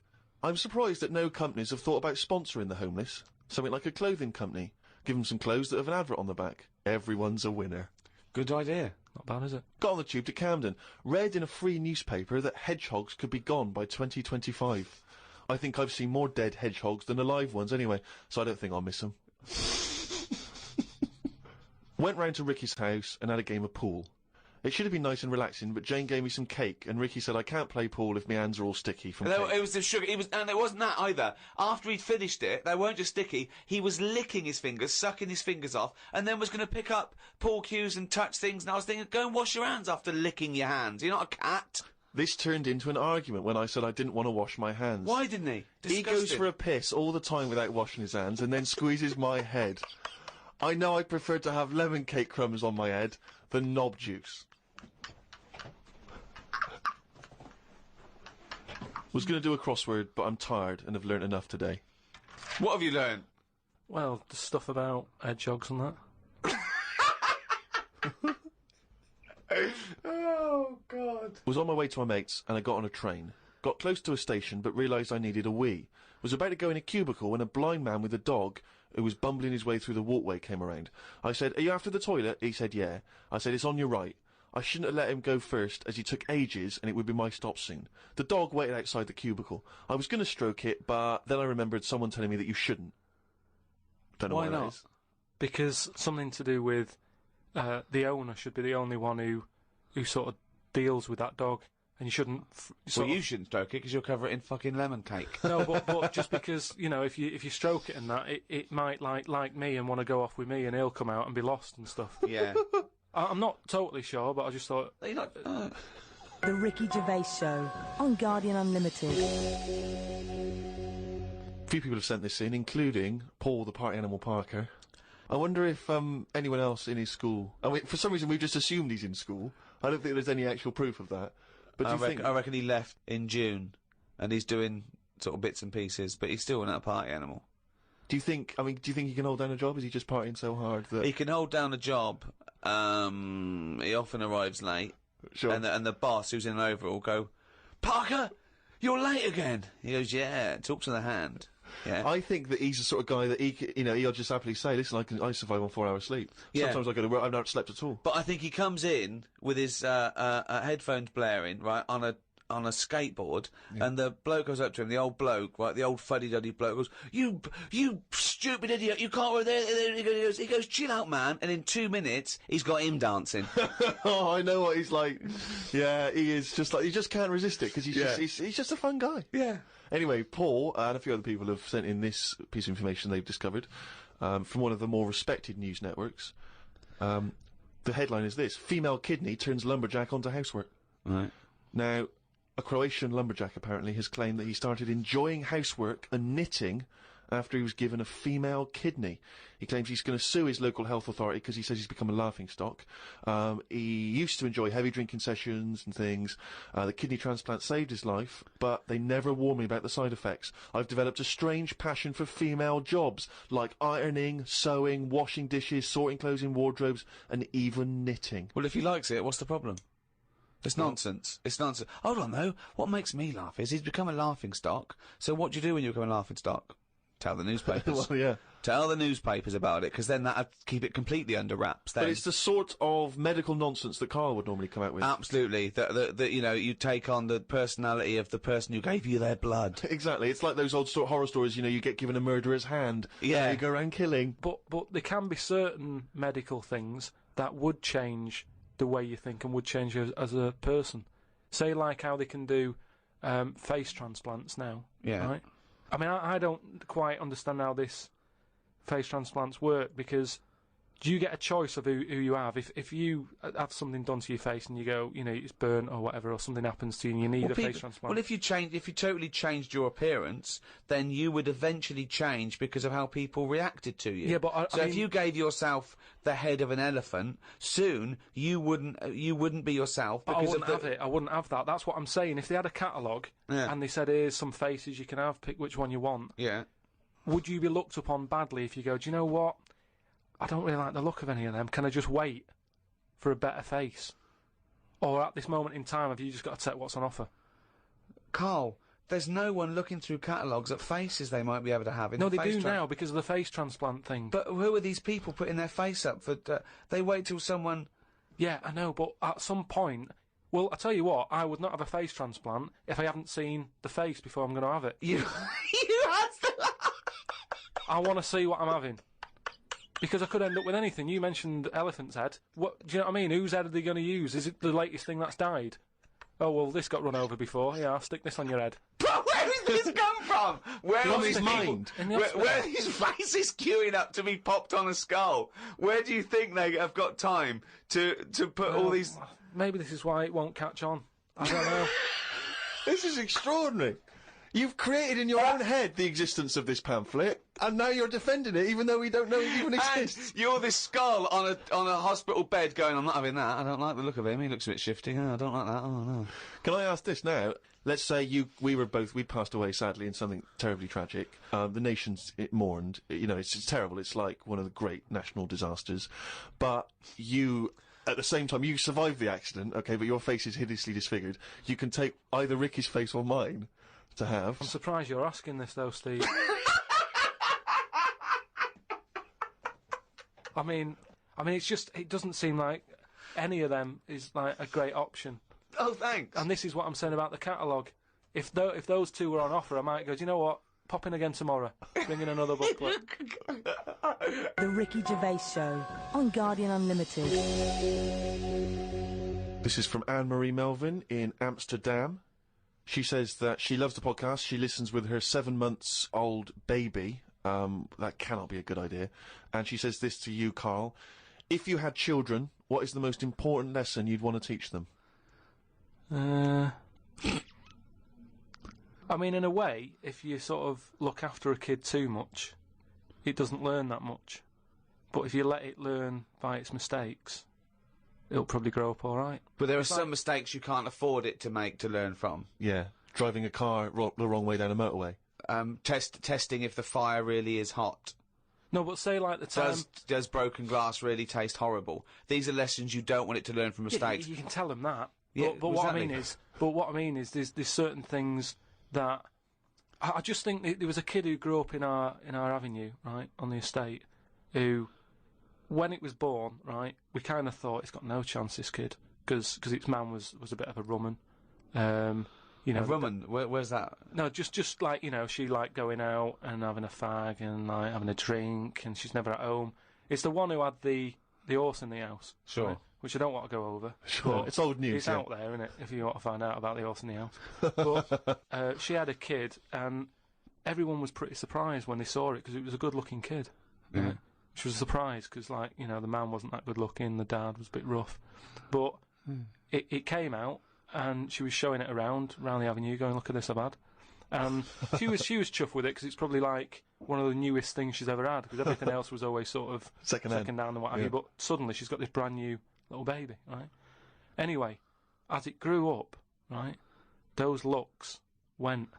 I'm surprised that no companies have thought about sponsoring the homeless. Something like a clothing company. Give them some clothes that have an advert on the back. Everyone's a winner. Good idea. Not bad, is it? Got on the tube to Camden. Read in a free newspaper that hedgehogs could be gone by 2025. I think I've seen more dead hedgehogs than alive ones anyway, so I don't think I'll miss them. Went round to Ricky's house and had a game of pool. It should have been nice and relaxing, but Jane gave me some cake, and Ricky said I can't play pool if my hands are all sticky from No, cake. it was the sugar. And it wasn't that either. After he'd finished it, they weren't just sticky. He was licking his fingers, sucking his fingers off, and then was going to pick up pool cues and touch things. And I was thinking, go and wash your hands after licking your hands. You're not a cat. This turned into an argument when I said I didn't want to wash my hands. Why didn't he? He goes for a piss all the time without washing his hands, and then squeezes my head. I know I prefer to have lemon cake crumbs on my head than knob juice. Was going to do a crossword, but I'm tired and have learnt enough today. What have you learned? Well, the stuff about hedgehogs and that. Oh, God. Was on my way to my mates, and I got on a train. Got close to a station, but realised I needed a wee. Was about to go in a cubicle when a blind man with a dog, who was bumbling his way through the walkway, came around. I said, "Are you after the toilet?" He said, "Yeah." I said, "It's on your right." I shouldn't have let him go first, as he took ages, and it would be my stop soon. The dog waited outside the cubicle. I was going to stroke it, but then I remembered someone telling me that you shouldn't. Don't know why not? that is. Because something to do with the owner should be the only one who sort of deals with that dog, and you shouldn't. Well, you shouldn't stroke it because you'll cover it in fucking lemon cake. No, but just because, you know, if you stroke it and that, it might like me and want to go off with me, and he'll come out and be lost and stuff. Yeah. I'm not totally sure, but I just thought. You're not, The Ricky Gervais Show on Guardian Unlimited. A few people have sent this in, including Paul, the party animal Parker. I wonder if anyone else in his school. I mean, for some reason we've just assumed he's in school. I don't think there's any actual proof of that. But do you think? I reckon he left in June, and he's doing sort of bits and pieces, but he's still not a party animal. Do you think? I mean, do you think he can hold down a job? Is he just partying so hard that He can hold down a job. He often arrives late, Sure. and the boss, who's in an overall, go, "Parker, you're late again." He goes, "Yeah." Talks to the hand. Yeah. I think that he's the sort of guy that he'll just happily say, "Listen, I survive on 4 hours sleep. Yeah. Sometimes I go to work, I've not slept at all." But I think he comes in with his headphones blaring, right, on a skateboard, and the bloke goes up to him, the old bloke, right, the old fuddy-duddy bloke goes, "You stupid idiot, you can't work there." He goes, "Chill out, man," and in 2 minutes, he's got him dancing. Oh, I know what he's like. Yeah, he is just like, he just can't resist it, because he's just a fun guy. Yeah. Anyway, Paul and a few other people have sent in this piece of information they've discovered from one of the more respected news networks. The headline is this: female kidney turns lumberjack onto housework. Right. Now, a Croatian lumberjack apparently has claimed that he started enjoying housework and knitting after he was given a female kidney. He claims he's going to sue his local health authority because he says he's become a laughingstock. He used to enjoy heavy drinking sessions and things. The kidney transplant saved his life, but they never warned me about the side effects. I've developed a strange passion for female jobs, like ironing, sewing, washing dishes, sorting clothes in wardrobes, and even knitting. Well, if he likes it, what's the problem? It's nonsense. It's nonsense. Hold on, though. What makes me laugh is he's become a laughingstock. So what do you do when you become a laughingstock? Tell the newspapers. Well, yeah. Tell the newspapers about it, because then that'd keep it completely under wraps. Then. But it's the sort of medical nonsense that Karl would normally come out with. Absolutely. That you know, you take on the personality of the person who gave you their blood. Exactly. It's like those old horror stories, you know, you get given a murderer's hand. Yeah. And you go around killing. But there can be certain medical things that would change the way you think and would change you as a person. Say, like how they can do face transplants now. Yeah. Right? I mean, I don't quite understand how this face transplants work, because do you get a choice of who you have? If you have something done to your face and you go, you know, it's burnt or whatever, or something happens to you and you need a face transplant. Well, if you totally changed your appearance, then you would eventually change because of how people reacted to you. Yeah, but so if you gave yourself the head of an elephant, soon you wouldn't be yourself because I wouldn't have it. I wouldn't have that. That's what I'm saying. If they had a catalogue and they said, "Here's some faces you can have, pick which one you want." Yeah. Would you be looked upon badly if you go, "Do you know what? I don't really like the look of any of them. Can I just wait for a better face?" Or at this moment in time, have you just got to take what's on offer? Karl, there's no one looking through catalogues at faces they might be able to have in No, the they face do now because of the face transplant thing. But who are these people putting their face up for? They wait till someone. Yeah, I know, but at some point, well, I tell you what, I would not have a face transplant if I haven't seen the face before I'm going to have it. You have to. I want to see what I'm having. Because I could end up with anything. You mentioned elephant's head. What do you know what I mean? Whose head are they going to use? Is it the latest thing that's died? Oh, well, this got run over before. Yeah, I'll stick this on your head. But where did this come from? Where From are his these mind. people- Where are these faces queuing up to be popped on a skull? Where do you think they have got time to put all these... Maybe this is why it won't catch on. I don't know. This is extraordinary. You've created in your own head the existence of this pamphlet, and now you're defending it, even though we don't know it even exists. And you're this skull on a hospital bed going, I'm not having that, I don't like the look of him, he looks a bit shifty, I don't like that, oh no. Can I ask this now? Let's say we'd passed away sadly in something terribly tragic. The nation's mourned. You know, it's terrible. It's like one of the great national disasters. But you, at the same time, you survived the accident, okay, but your face is hideously disfigured. You can take either Ricky's face or mine to have. I'm surprised you're asking this, though, Steve. I mean, it's just, it doesn't seem like any of them is, like, a great option. Oh, thanks. And this is what I'm saying about the catalogue. If those two were on offer, I might go, do you know what? Pop in again tomorrow. Bring in another booklet. The Ricky Gervais Show on Guardian Unlimited. This is from Anne-Marie Melvin in Amsterdam. She says that she loves the podcast. She listens with her 7-month-old baby. That cannot be a good idea. And she says this to you, Karl. If you had children, what is the most important lesson you'd want to teach them? I mean, in a way, if you sort of look after a kid too much, it doesn't learn that much. But if you let it learn by its mistakes, it'll probably grow up all right. But there are some mistakes you can't afford it to make to learn from. Yeah, driving a car the wrong way down a motorway. Testing if the fire really is hot. No, but say like the time... Does broken glass really taste horrible? These are lessons you don't want it to learn from mistakes. You can tell them that. Yeah, but what I mean is, there's certain things that I just think there was a kid who grew up in our avenue, right, on the estate, who, when it was born, right, we kind of thought it's got no chance, this kid, because its man was a bit of a rumman. You know, a rumman? Where's that? No, just like, you know, she liked going out and having a fag and like having a drink, and she's never at home. It's the one who had the horse in the house. Sure. Right? Which I don't want to go over. Sure, it's old news. It's out there, isn't it, if you want to find out about the horse in the house. But she had a kid, and everyone was pretty surprised when they saw it, because it was a good-looking kid. Yeah. Right? Which was a surprise, because, like, you know, the man wasn't that good-looking, the dad was a bit rough. But it came out, and she was showing it around the avenue, going, look at this I've had. And she was chuffed with it, because it's probably, like, one of the newest things she's ever had, because everything else was always sort of second down and what have you. But suddenly she's got this brand new little baby, right? Anyway, as it grew up, right, those looks went.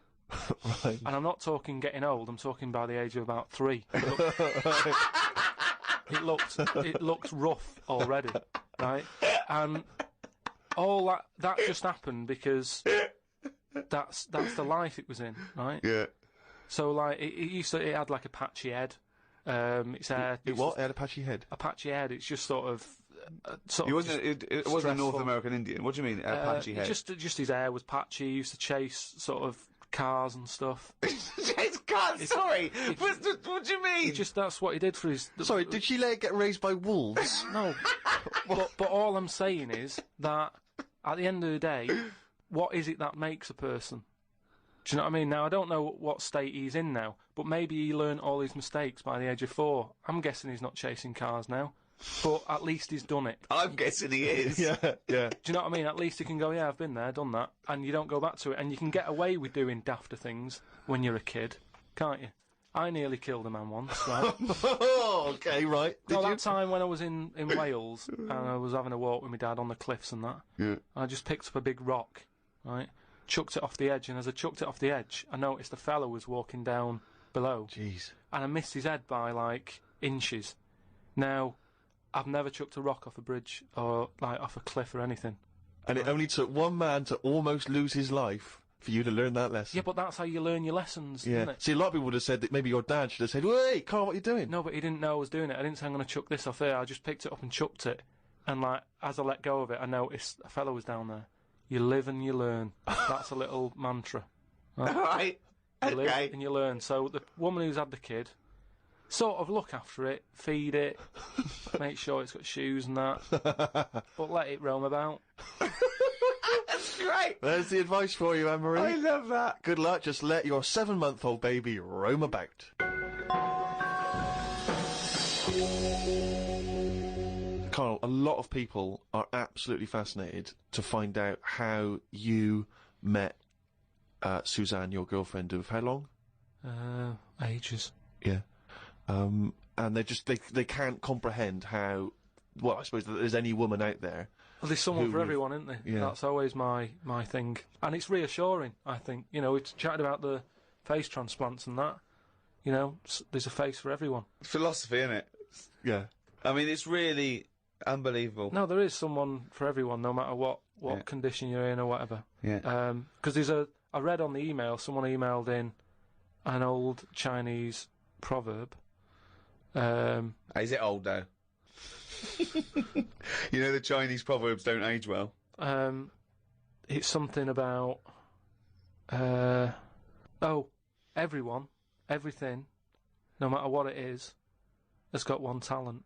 Right. And I'm not talking getting old, I'm talking by the age of about 3. It looks rough already, right? And all that just happened because that's the life it was in, right? Yeah. So like it had like a patchy head. Its hair. It had a patchy head. A patchy head. It's just sort of. It wasn't a North American Indian. What do you mean, a patchy head? Just his hair was patchy. He used to chase sort of cars and stuff. Chase cars. Sorry. What do you mean? That's what he did for his. Sorry, did she let it get raised by wolves? No. but all I'm saying is that at the end of the day, what is it that makes a person? Do you know what I mean? Now, I don't know what state he's in now, but maybe he learned all his mistakes by the age of 4. I'm guessing he's not chasing cars now, but at least he's done it. I'm guessing he is. Yeah. Do you know what I mean? At least he can go, yeah, I've been there, done that, and you don't go back to it. And you can get away with doing dafter things when you're a kid, can't you? I nearly killed a man once, right? Okay, right. That time when I was in Wales, and I was having a walk with my dad on the cliffs and that, I just picked up a big rock, right? Chucked it off the edge, and as I chucked it off the edge, I noticed a fella was walking down below. Jeez. And I missed his head by, like, inches. Now, I've never chucked a rock off a bridge or, like, off a cliff or anything. And it only took one man to almost lose his life for you to learn that lesson. Yeah, but that's how you learn your lessons, isn't it? See, a lot of people would have said that maybe your dad should have said, wait, Karl, what are you doing? No, but he didn't know I was doing it. I didn't say I'm going to chuck this off there. I just picked it up and chucked it. And, like, as I let go of it, I noticed a fella was down there. You live and you learn. That's a little mantra. Right? All right. You live and you learn. So the woman who's had the kid sort of look after it, feed it, make sure it's got shoes and that, but let it roam about. That's great. There's the advice for you, Anne-Marie. I love that. Good luck, just let your 7-month-old baby roam about. Karl, a lot of people are absolutely fascinated to find out how you met Suzanne, your girlfriend, of how long? Ages. Yeah. And they can't comprehend how, well, I suppose that there's any woman out there. Well, there's someone for everyone, isn't there? Yeah. That's always my thing. And it's reassuring, I think. You know, we've chatted about the face transplants and that. You know, there's a face for everyone. Philosophy, innit? Yeah. I mean, it's really unbelievable. No, there is someone for everyone, no matter what condition you're in or whatever. Yeah. Because I read on the email, someone emailed in an old Chinese proverb. Is it old, though? You know the Chinese proverbs don't age well. It's something about... everyone, everything, no matter what it is, has got one talent.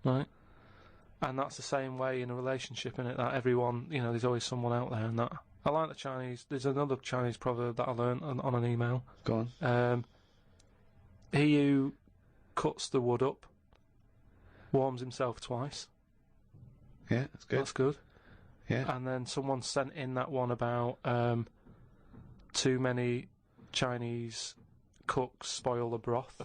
Right? And that's the same way in a relationship, innit? That everyone, you know, there's always someone out there and that. I like the Chinese... There's another Chinese proverb that I learned on an email. Go on. He who cuts the wood up warms himself twice. Yeah, that's good. That's good. Yeah. And then someone sent in that one about too many Chinese cooks spoil the broth.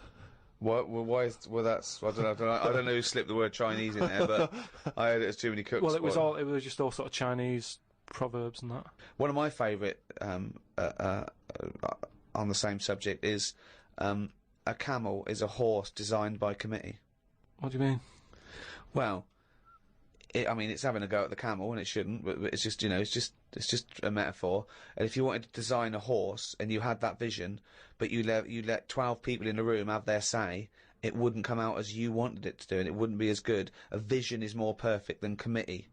What? Well, why is? Well, that's. I don't know who slipped the word Chinese in there, but I heard it was too many cooks. Well, it was just all sort of Chinese proverbs and that. One of my favourite on the same subject is a camel is a horse designed by committee. What do you mean? Well, I mean, it's having a go at the camel, and it shouldn't. But it's just, you know, it's just a metaphor. And if you wanted to design a horse, and you had that vision, but you let 12 people in a room have their say, it wouldn't come out as you wanted it to do, and it wouldn't be as good. A vision is more perfect than committee,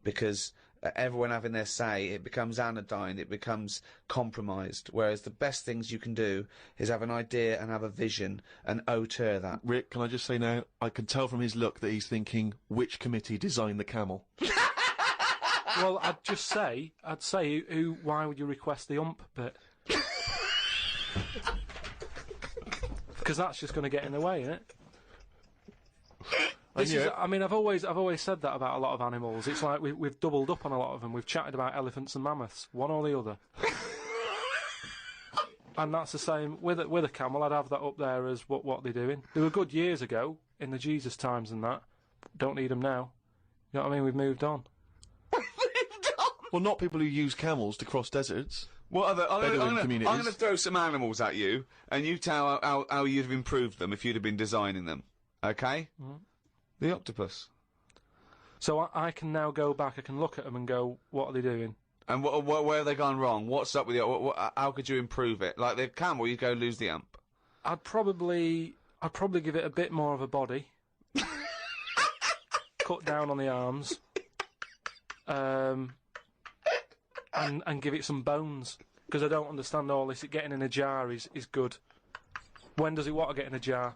because everyone having their say, it becomes anodyne, it becomes compromised. Whereas the best things you can do is have an idea and have a vision and auteur that. Rick, can I just say now, I can tell from his look that he's thinking, which committee designed the camel? Well, I'd say, why would you request the ump bit? Because that's just going to get in the way, isn't it? I mean, I've always said that about a lot of animals. It's like we've doubled up on a lot of them. We've chatted about elephants and mammoths, one or the other. And that's the same with a camel. I'd have that up there as what they're doing. They were good years ago in the Jesus times and that. Don't need them now. You know what I mean? We've moved on. Well, not people who use camels to cross deserts. What other? I'm communities. going to throw some animals at you, and you tell how you'd have improved them if you'd have been designing them. Okay? Mm. The octopus. So I can now go back. I can look at them and go, what are they doing? And where have they gone wrong? What's up with you? How could you improve it? Like the camel, you go lose the ump. I'd probably give it a bit more of a body. Cut down on the arms. And give it some bones, because I don't understand all this. It getting in a jar is good. When does it want to get in a jar?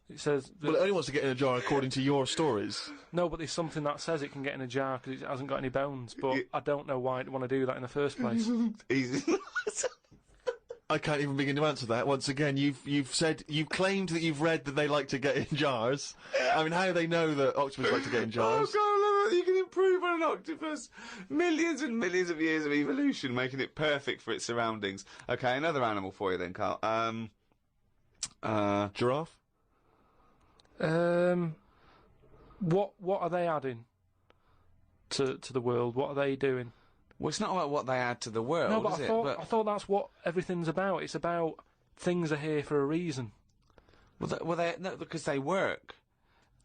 It says... Well, it only wants to get in a jar according to your stories. No, but there's something that says it can get in a jar because it hasn't got any bones, but I don't know why it want to do that in the first place. I can't even begin to answer that. Once again, you've claimed that you've read that they like to get in jars. I mean, how do they know that octopus like to get in jars? Oh, God, I love it. You can improve on an octopus. Millions and millions of years of evolution, making it perfect for its surroundings. Okay, another animal for you then, Karl. Giraffe? What are they adding to the world? What are they doing? Well, it's not about what they add to the world, no, but is I thought that's what everything's about. It's about things are here for a reason. No, because they work.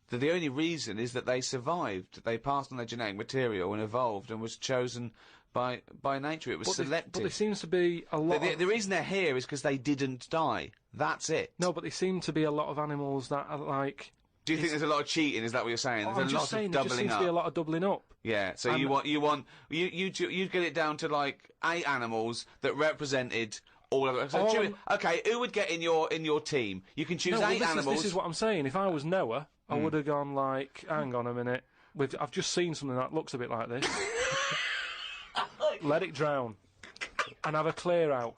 The only reason is that they survived. They passed on their genetic material and evolved and was chosen by nature. It was selected. But there seems to be a lot. The reason they're here is because they didn't die. That's it. No, but there seem to be a lot of animals that are like. Do you think there's a lot of cheating? Is that what you're saying? There's I'm a just lot saying, of doubling there just seems up. to be a lot of doubling up. Yeah. So you get it down to like 8 animals that represented all of it. So okay, who would get in your team? You can choose 8 animals. This is what I'm saying. If I was Noah, I would have gone like, hang on a minute. I've just seen something that looks a bit like this. Let it drown. And have a clear out.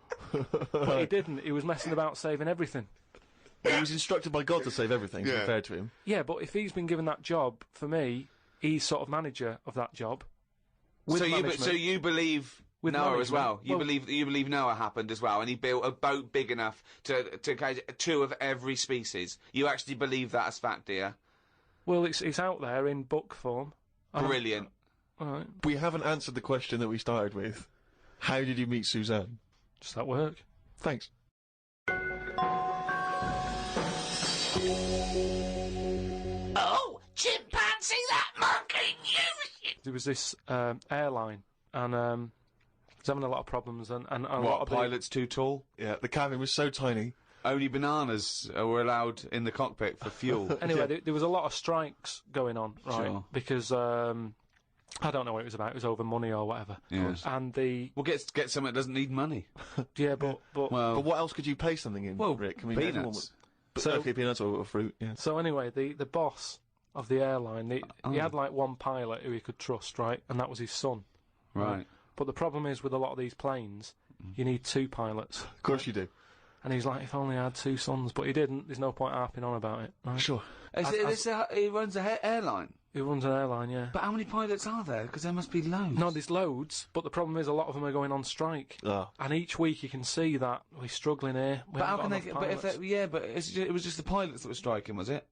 But he didn't. He was messing about saving everything. He was instructed by God to save everything, to be fair to him. Yeah, but if he's been given that job, for me, he's sort of manager of that job. So you believe with Noah as well? You believe Noah happened as well, and he built a boat big enough to catch 2 of every species. You actually believe that as fact, do you? Well, it's out there in book form. Brilliant. All right. We haven't answered the question that we started with. How did you meet Suzanne? Just at work. Thanks. Oh, chimpanzee, that monkey! There was this airline, and was having a lot of problems, and a lot What, of pilots too tall? Yeah, the cabin was so tiny. Only bananas were allowed in the cockpit for fuel. Anyway, there was a lot of strikes going on, right? Sure. Because I don't know what it was about. It was over money or whatever. Yes. And the Well, get something that doesn't need money. yeah, but But what else could you pay something in, Rick? I mean, everyone peanuts. would- okay, peanuts or fruit, yeah. so anyway, the boss of the airline, he had like one pilot who he could trust, right? And that was his son. Right. But the problem is with a lot of these planes, you need 2 pilots. Of course you do. And he's like, if only I had 2 sons, but he didn't. There's no point harping on about it. Right? Sure. He runs an airline. He runs an airline, yeah. But how many pilots are there? Because there must be loads. No, there's loads, but the problem is a lot of them are going on strike. Ah. And each week you can see that we're struggling here. But how can they? But if it was just the pilots that were striking, was it?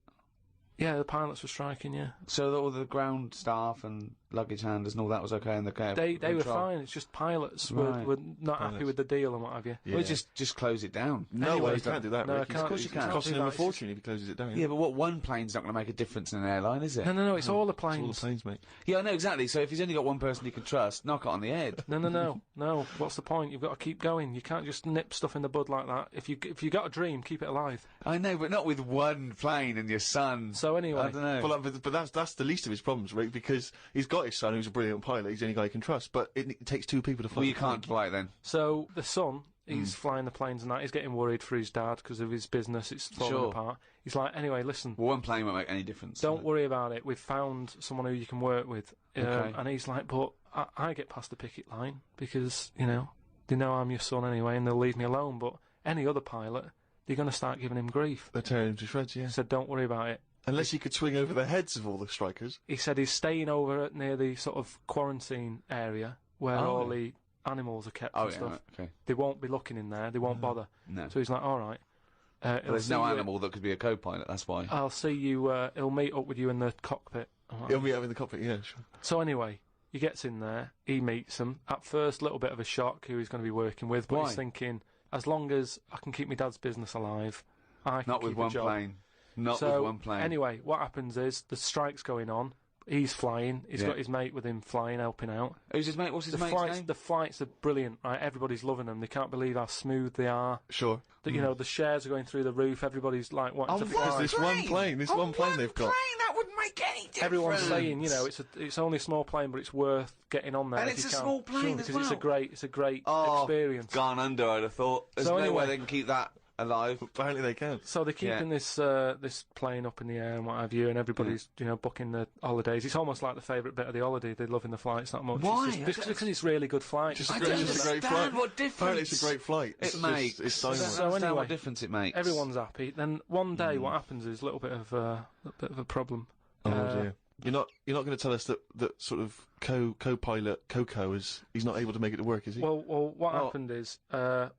Yeah, the pilots were striking, yeah. So that all the ground staff and luggage handlers and all that was okay in the cab? They were fine, it's just pilots were not happy with the deal and what have you. Yeah. Well, just close it down. No way, you can't do that, No, Rick. of course you can't. It's costing do him a that. fortune if he closes it down. Yeah, but what, one plane's not going to make a difference in an airline, is it? No, it's all the It's all planes. the planes, mate. Yeah, I know, exactly. So if he's only got one person he can trust, knock it on the head. No. What's the point? You've got to keep going. You can't just nip stuff in the bud like that. If you got a dream, keep it alive. I know, but not with one plane and your son. So anyway, I don't know. Well, but that's the least of his problems, Rick, because he's got his son who's a brilliant pilot. He's the only guy he can trust, but it takes 2 people to fly. Well, you can't fly it then. so the son, he's flying the planes and that. He's getting worried for his dad because of his business. It's falling apart. He's like, anyway, listen. Well, one plane won't make any difference. Don't worry about it. We've found someone who you can work with. Okay. And he's like, but I get past the picket line because, they know I'm your son anyway and they'll leave me alone. But any other pilot, they're going to start giving him grief. They're tearing him to shreds, yeah. He said, don't worry about it. Unless he could swing over the heads of all the strikers. He said he's staying over near the sort of quarantine area where all the animals are kept and stuff. Right, okay. They won't be looking in there. They won't bother. No. So he's like, all right. But there's no animal that could be a co-pilot, that's why. I'll see you. He'll meet up with you in the cockpit. He'll meet up in the cockpit, yeah, sure. So anyway, he gets in there. He meets them. At first, a little bit of a shock who he's going to be working with. But he's thinking, as long as I can keep my dad's business alive, I can Not with keep a one job. plane. Not So, with one plane. Anyway, what happens is the strike's going on. He's flying. He's Yeah. got his mate with him flying, helping out. Who's his mate? What's his mate's name? The flights are brilliant, right? Everybody's loving them. They can't believe how smooth they are. Sure. That, the shares are going through the roof. Everybody's like wanting to There's fly. this one plane they've got. That wouldn't make any difference. Everyone's saying, it's only a small plane, but it's worth getting on there. And if it's you a can. small plane as because well. it's a great Oh, experience. Gone under, I'd have thought. There's So no anyway- way they can keep that alive. Apparently they can. So they're keeping this plane up in the air and what have you, and everybody's booking the holidays. It's almost like the favourite bit of the holiday. They're loving the flights that much. Why? Because it's really good flights. I don't understand what difference. Apparently it's a great flight. It makes. It's I don't silent. So understand anyway, what difference it makes. Everyone's happy. Then one day, what happens is a little bit of a problem. Oh dear. You're not going to tell us that sort of co-pilot Coco he's not able to make it to work, is he? Well, what happened is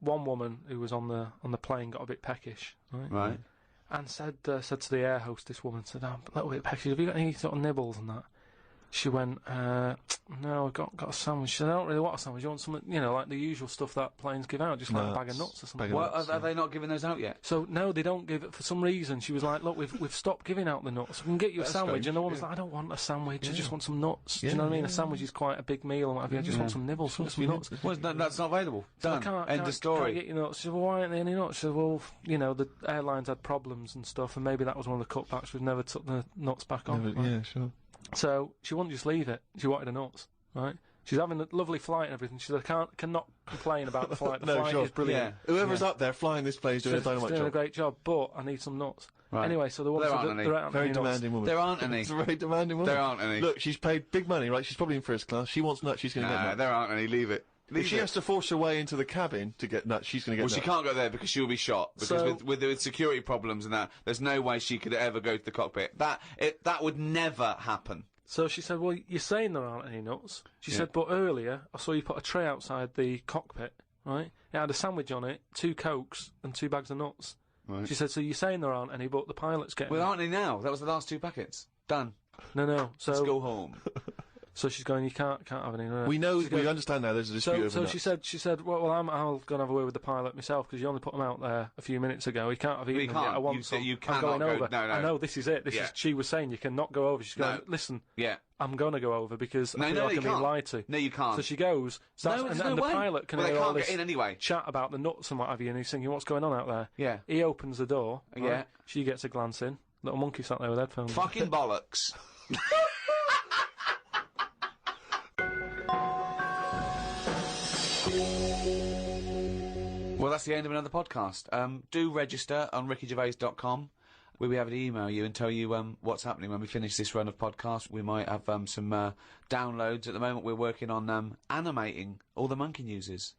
one woman who was on the plane got a bit peckish, Right. and said to the air hostess woman, said, "I'm a little bit peckish. Have you got any sort of nibbles and that?" She went, "No, I got a sandwich." She said, "I don't really want a sandwich. You want something, like the usual stuff that planes give out, just like a bag of nuts or something." Are they not giving those out yet? So no, they don't give it for some reason. She was like, "Look, we've stopped giving out the nuts. We can get you a sandwich." strange, And the woman's like, "I don't want a sandwich. I just want some nuts." Do you know what I mean? A sandwich is quite a big meal and what have you. I just want some nibbles, want some nuts. Well, that's not available. So I Done. can't End of story. Can't get your nuts. She said, "Well, why aren't there any nuts?" She said, "Well, the airlines had problems and stuff, and maybe that was one of the cutbacks. We've never took the nuts back on." Yeah, sure. So she wouldn't just leave it. She wanted the nuts, right? She's having a lovely flight and everything. She said, I cannot complain about the flight. The No, flight sure. is brilliant. Whoever's up there flying this plane is doing a She's dynamite doing a job. great job, but I need some nuts. Right. Anyway, so the woman There said aren't that any. there aren't Very any nuts. demanding woman. There aren't any. It's a very demanding woman. There aren't any. Look, she's paid big money, right? She's probably in first class. She wants nuts, she's going to get Nah, nuts. there aren't any. Leave it. If she has to force her way into the cabin to get nuts, she's going to get Well, nuts. she can't go there because she'll be shot. Because So- with security problems and that, there's no way she could ever go to the cockpit. That would never happen. So she said, well, you're saying there aren't any nuts. She Yeah. said, but earlier I saw you put a tray outside the cockpit, right? It had a sandwich on it, 2 Cokes and 2 bags of nuts. Right. She said, so you're saying there aren't any, but the pilot's getting Well, them. aren't any now? That was the last 2 packets. Done. No. So Let's go home. So she's going, you can't have any. No. We know, She goes- we understand now there's a dispute over So nuts. she said, well, I'll go and have a word with the pilot myself because you only put them out there a few minutes ago. He can't have eaten them can't. yet. I want You some. you I'm cannot going go- over. no, no. I know this is it. Yeah. She was saying you cannot go over. She's going, No. listen, Yeah. I'm going to go over because No, I feel no, like you I'm being can't. lied to. No, you can't. So she goes, No, there's and no the way. pilot can Well, they hear all can't this get in anyway. chat about the nuts and what have you, and he's thinking, what's going on out there? Yeah. He opens the door. Right? Yeah. She gets a glance in. Little monkey sat there with headphones. Fucking bollocks. Well, that's the end of another podcast. Do register on rickygervais.com. We'll be able to email you and tell you what's happening when we finish this run of podcasts. We might have some downloads. At the moment, we're working on animating all the monkey newses.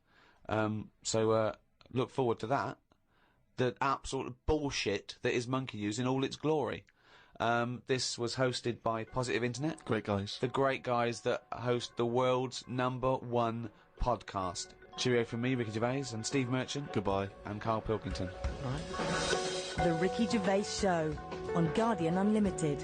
So look forward to that. The absolute bullshit that is monkey news in all its glory. This was hosted by Positive Internet. Great guys. The great guys that host the world's #1 podcast. Cheerio from me, Ricky Gervais, and Steve Merchant. Goodbye. And Karl Pilkington. The Ricky Gervais Show on Guardian Unlimited.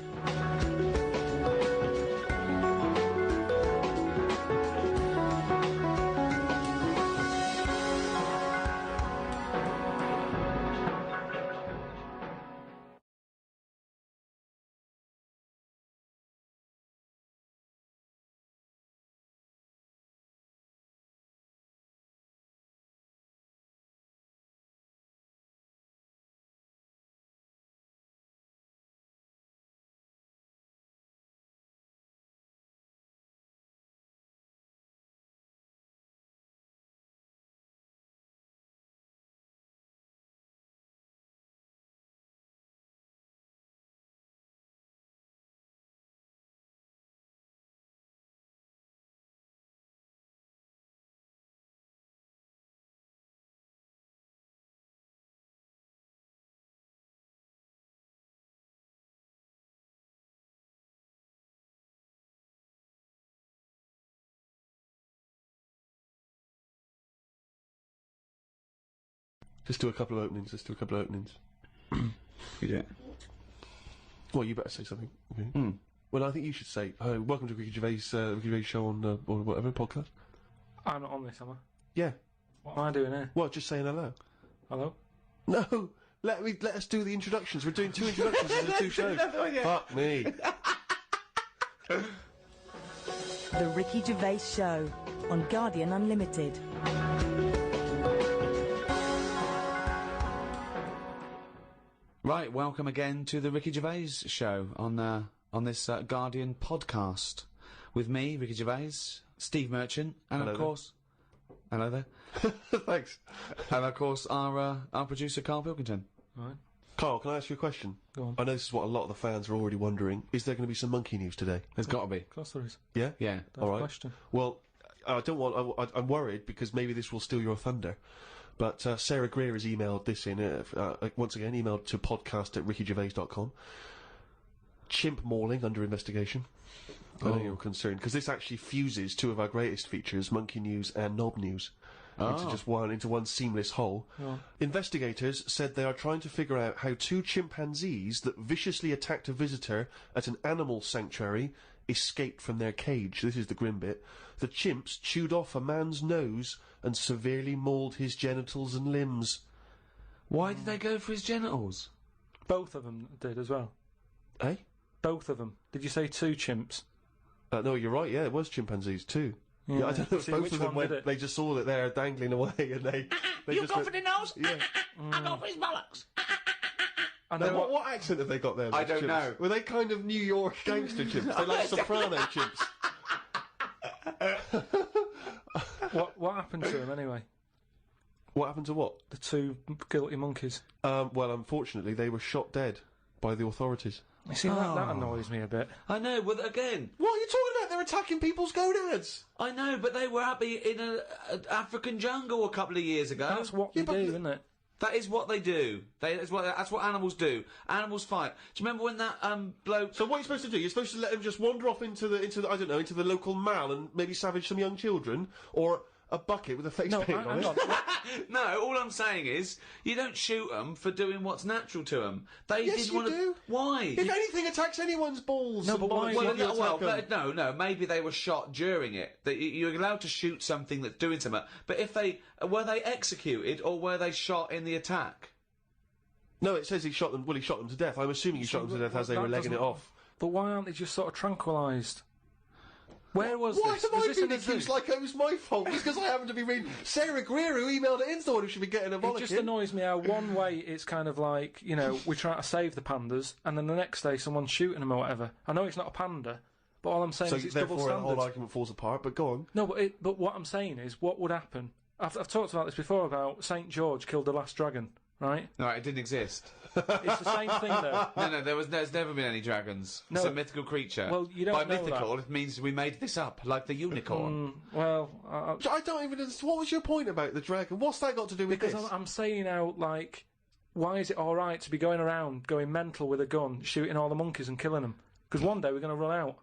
Just do a couple of openings. Yeah. Well, you better say something. Okay. Well, I think you should say, welcome to Ricky Gervais show on or whatever podcast. I'm not on this, am I? Yeah. What am I doing here? What? Just saying hello. Hello? No. Let us do the introductions. We're doing 2 introductions in the 2 shows. Fuck me. The Ricky Gervais Show on Guardian Unlimited. Right, welcome again to the Ricky Gervais Show on this Guardian podcast with me, Ricky Gervais, Steve Merchant, and Hello of there. course, hello there, Thanks. and of course our producer Karl Pilkington. Right. Carl, can I ask you a question? Go on. I know this is what a lot of the fans are already wondering. Is there going to be some monkey news today? There's got to be. Of course there is. Yeah? Yeah. That's All right. the question. Well, I don't want. I'm worried because maybe this will steal your thunder. But Sarah Greer has emailed this in, once again, emailed to podcast@rickygervais.com. Chimp mauling under investigation. I know you're concerned, because this actually fuses 2 of our greatest features, Monkey News and Knob News, into one seamless whole. Oh. Investigators said they are trying to figure out how 2 chimpanzees that viciously attacked a visitor at an animal sanctuary escaped from their cage. This is the grim bit. The chimps chewed off a man's nose and severely mauled his genitals and limbs. Why did they go for his genitals? Both of them did as well. Eh? Both of them. Did you say 2 chimps? No, you're right, yeah, it was chimpanzees too. Yeah, I don't know if See, both which of them one went, did it? they just saw that they're dangling away and they You just go went, for the nose? Yeah. I go for his bollocks. And Now, then what accent have they got there? I those don't chimps? know. Were they kind of New York gangster chimps? They like soprano chimps. What happened to him anyway? What happened to what? The two guilty monkeys. Well, unfortunately, they were shot dead by the authorities. You see, that annoys me a bit. I know, but again... What are you talking about? They're attacking people's gonads! I know, but they were happy in an African jungle a couple of years ago. That's what they do, isn't it? That is what they do. That's what animals do. Animals fight. Do you remember when that bloke... So what are you supposed to do? You're supposed to let them just wander off into the I don't know, into the local mall and maybe savage some young children? Or a bucket with a face paint on it? No, all I'm saying is, you don't shoot them for doing what's natural to them. They Yes, did you want to... do. Why? If anything attacks anyone's balls... No, and but why- bollocks, no, maybe they were shot during it. That you're allowed to shoot something that's doing something. But if they... Were they executed or were they shot in the attack? No, it says he shot them. Well, he shot them to death. I'm assuming he shot them to death as they that were legging it doesn't- off. But why aren't they just sort of tranquilised? Where was Why this? have Was I this in been a zoo? accused like it was my fault? It's because I happen to be reading Sarah Greer, who emailed it in, the one who should be getting a It bollock just in. annoys me how one way it's kind of like, you know, we try to save the pandas, and then the next day someone's shooting them or whatever. I know it's not a panda, but all I'm saying So is it's double therefore, the standards. whole argument falls apart. But go on. No, but what I'm saying is, what would happen? I've talked about this before about St George killed the last dragon, right? No, it didn't exist. It's the same thing though. No, there's never been any dragons. No. It's a mythical creature. Well, you don't By know mythical, it means we made this up, like the unicorn. Well, I don't even understand. What was your point about the dragon? What's that got to do with because this? I'm saying out like, why is it all right to be going around going mental with a gun, shooting all the monkeys and killing them? Because one day we're going to run out.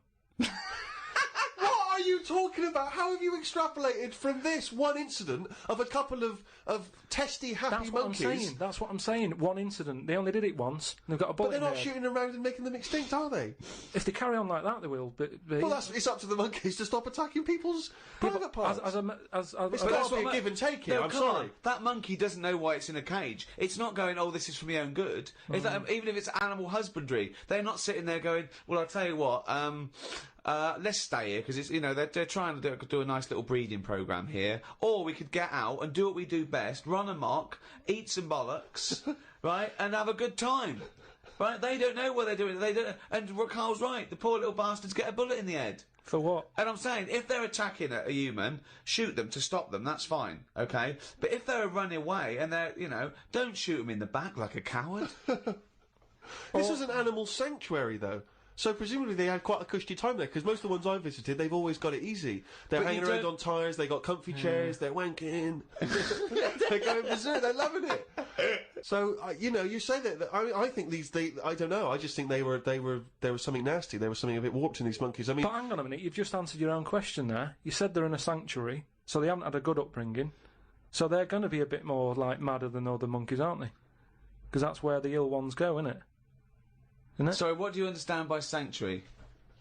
What are you talking about? How have you extrapolated from this one incident of a couple of testy, happy That's what monkeys? I'm saying. That's what I'm saying. One incident. They only did it once. And they've got a bullet But they're in not their head. shooting around and making them extinct, are they? If they carry on like that, they will. But Well, it's up to the monkeys to stop attacking people's private parts. As It's that's got to be a give and take here. No, I'm come sorry. on. That monkey doesn't know why it's in a cage. It's not going, oh, this is for my own good. It's like, even if it's animal husbandry, they're not sitting there going, well, I'll tell you what, let's stay here because it's, you know, they're trying to do a nice little breeding program here, or we could get out and do what we do best, run amok, eat some bollocks, right, and have a good time. Right? They don't know what they're doing. They don't. And Carl's right. The poor little bastards get a bullet in the head. For what? And I'm saying, if they're attacking a human, shoot them to stop them, that's fine, okay? But if they're running away and they're, you know, don't shoot them in the back like a coward. This was an animal sanctuary, though. So presumably they had quite a cushy time there, because most of the ones I've visited, they've always got it easy. They're But hanging you around don't- on tyres, they got comfy chairs, they're wanking, they're going berserk, they're loving it. So you know, you say that. I think I don't know. I just think there was something nasty. There was something a bit warped in these monkeys. I mean, But hang on a minute, you've just answered your own question there. You said they're in a sanctuary, so they haven't had a good upbringing. So they're going to be a bit more, like, madder than other monkeys, aren't they? Because that's where the ill ones go, isn't it? Isn't it? Sorry, what do you understand by sanctuary?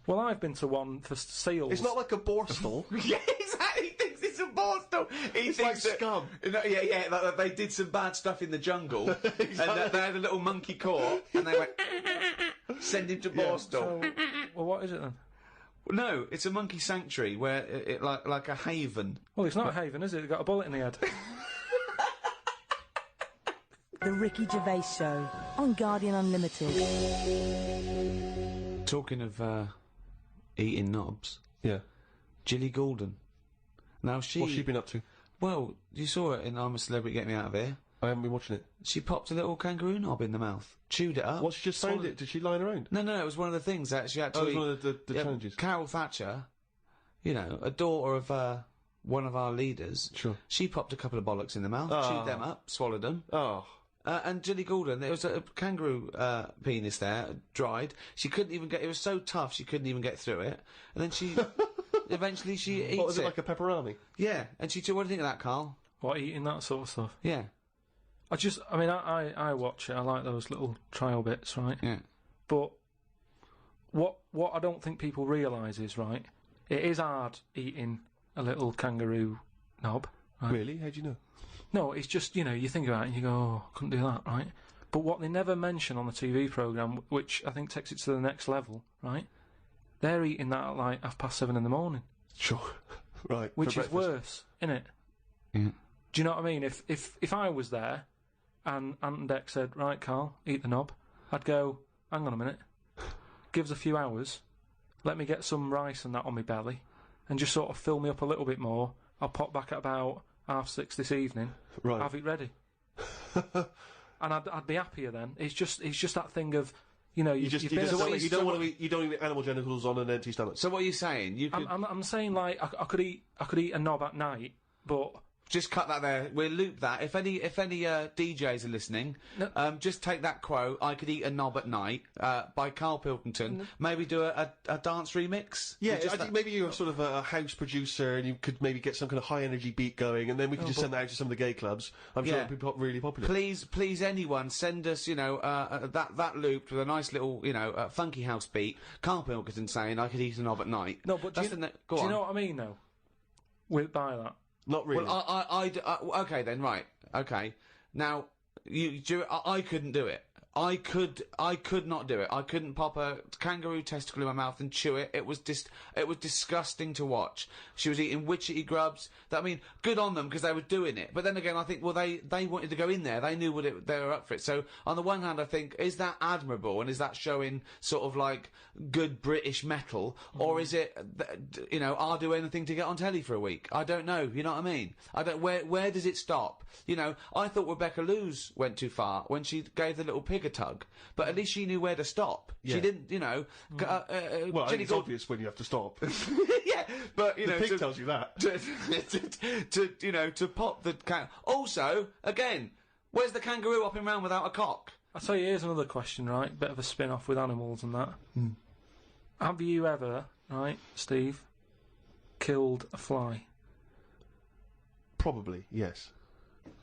Well, I've been to one for seals. it's not like a borstal. Yeah, exactly. He thinks it's a borstal. He It's thinks like that, scum. No, yeah, like they did some bad stuff in the jungle, and they had a little monkey court, and they went, send him to borstal. So, well, what is it then? No, it's a monkey sanctuary where it like a haven. Well, it's not a haven, is it? They've got a bullet in the head. The Ricky Gervais Show on Guardian Unlimited. Talking of eating knobs, Yeah. Gilly Goulden. Now What's she been up to? Well, you saw it in I'm a Celebrity, Get Me Out of Here. I haven't been watching it. She popped a little kangaroo knob in the mouth, chewed it up. What, she just found swallowed it? Did she line around? No, it was one of the things that she had to Oh, it was eat. one of the challenges. Carol Thatcher, you know, a daughter of one of our leaders. Sure. She popped a couple of bollocks in the mouth, Ah. chewed them up, swallowed them. Oh. And Gilly Goulden, there was a kangaroo penis there, dried. She couldn't even get. It was so tough, she couldn't even get through it. And then she, eventually, she eats What was it, like a pepperoni? Yeah, and she. What do you think of that, Karl? What, eating that sort of stuff? Yeah, I watch it. I like those little trial bits, right? yeah. But what I don't think people realise is, right, it is hard eating a little kangaroo knob. Right? Really? How do you know? No, it's just, you know, you think about it and you go, oh, couldn't do that, right? But what they never mention on the TV programme, which I think takes it to the next level, right, they're eating that at like 7:30 in the morning. Sure. Right. Which for is breakfast. worse, innit? Yeah. Do you know what I mean? If I was there and Ant and Dec said, right, Karl, eat the knob, I'd go, hang on a minute, give us a few hours, let me get some rice and that on my belly, and just sort of fill me up a little bit more, I'll pop back at about 6:30 this evening, Right. have it ready. And I'd be happier then. It's just that thing of, you know, you don't want to eat animal genitals on an empty stomach. So what are you saying? You could I'm saying, like, I could eat a knob at night, but just cut that there. We'll loop that. If any DJs are listening, just take that quote. I could eat a knob at night by Karl Pilkington. Maybe do a dance remix. Yeah, I think maybe you're sort of a house producer, and you could maybe get some kind of high energy beat going, and then we could just send that out to some of the gay clubs. I'm sure it'd be really popular. Please, anyone send us, that looped with a nice little, funky house beat. Karl Pilkington saying I could eat a knob at night. No, but do you know what I mean though? By that. Not really. Well, okay then, right. Okay. Now, I couldn't do it. I could not do it. I couldn't pop a kangaroo testicle in my mouth and chew it. It was disgusting to watch. She was eating witchetty grubs. Good on them because they were doing it. But then again, I think, well, they wanted to go in there. They knew they were up for it. So on the one hand, I think, is that admirable and is that showing sort of like good British metal, or is it, I'll do anything to get on telly for a week? I don't know. You know what I mean? I don't. Where does it stop? I thought Rebecca Lewis went too far when she gave the little pig a tug, but at least she knew where to stop. Yeah. She didn't, well, I think it's obvious when you have to stop. Yeah, but the pig tells you that. To pop the Also, again, where's the kangaroo hopping around without a cock? I'll tell you, here's another question, right? Bit of a spin-off with animals and that. Have you ever, right, Steve, killed a fly? Probably, yes.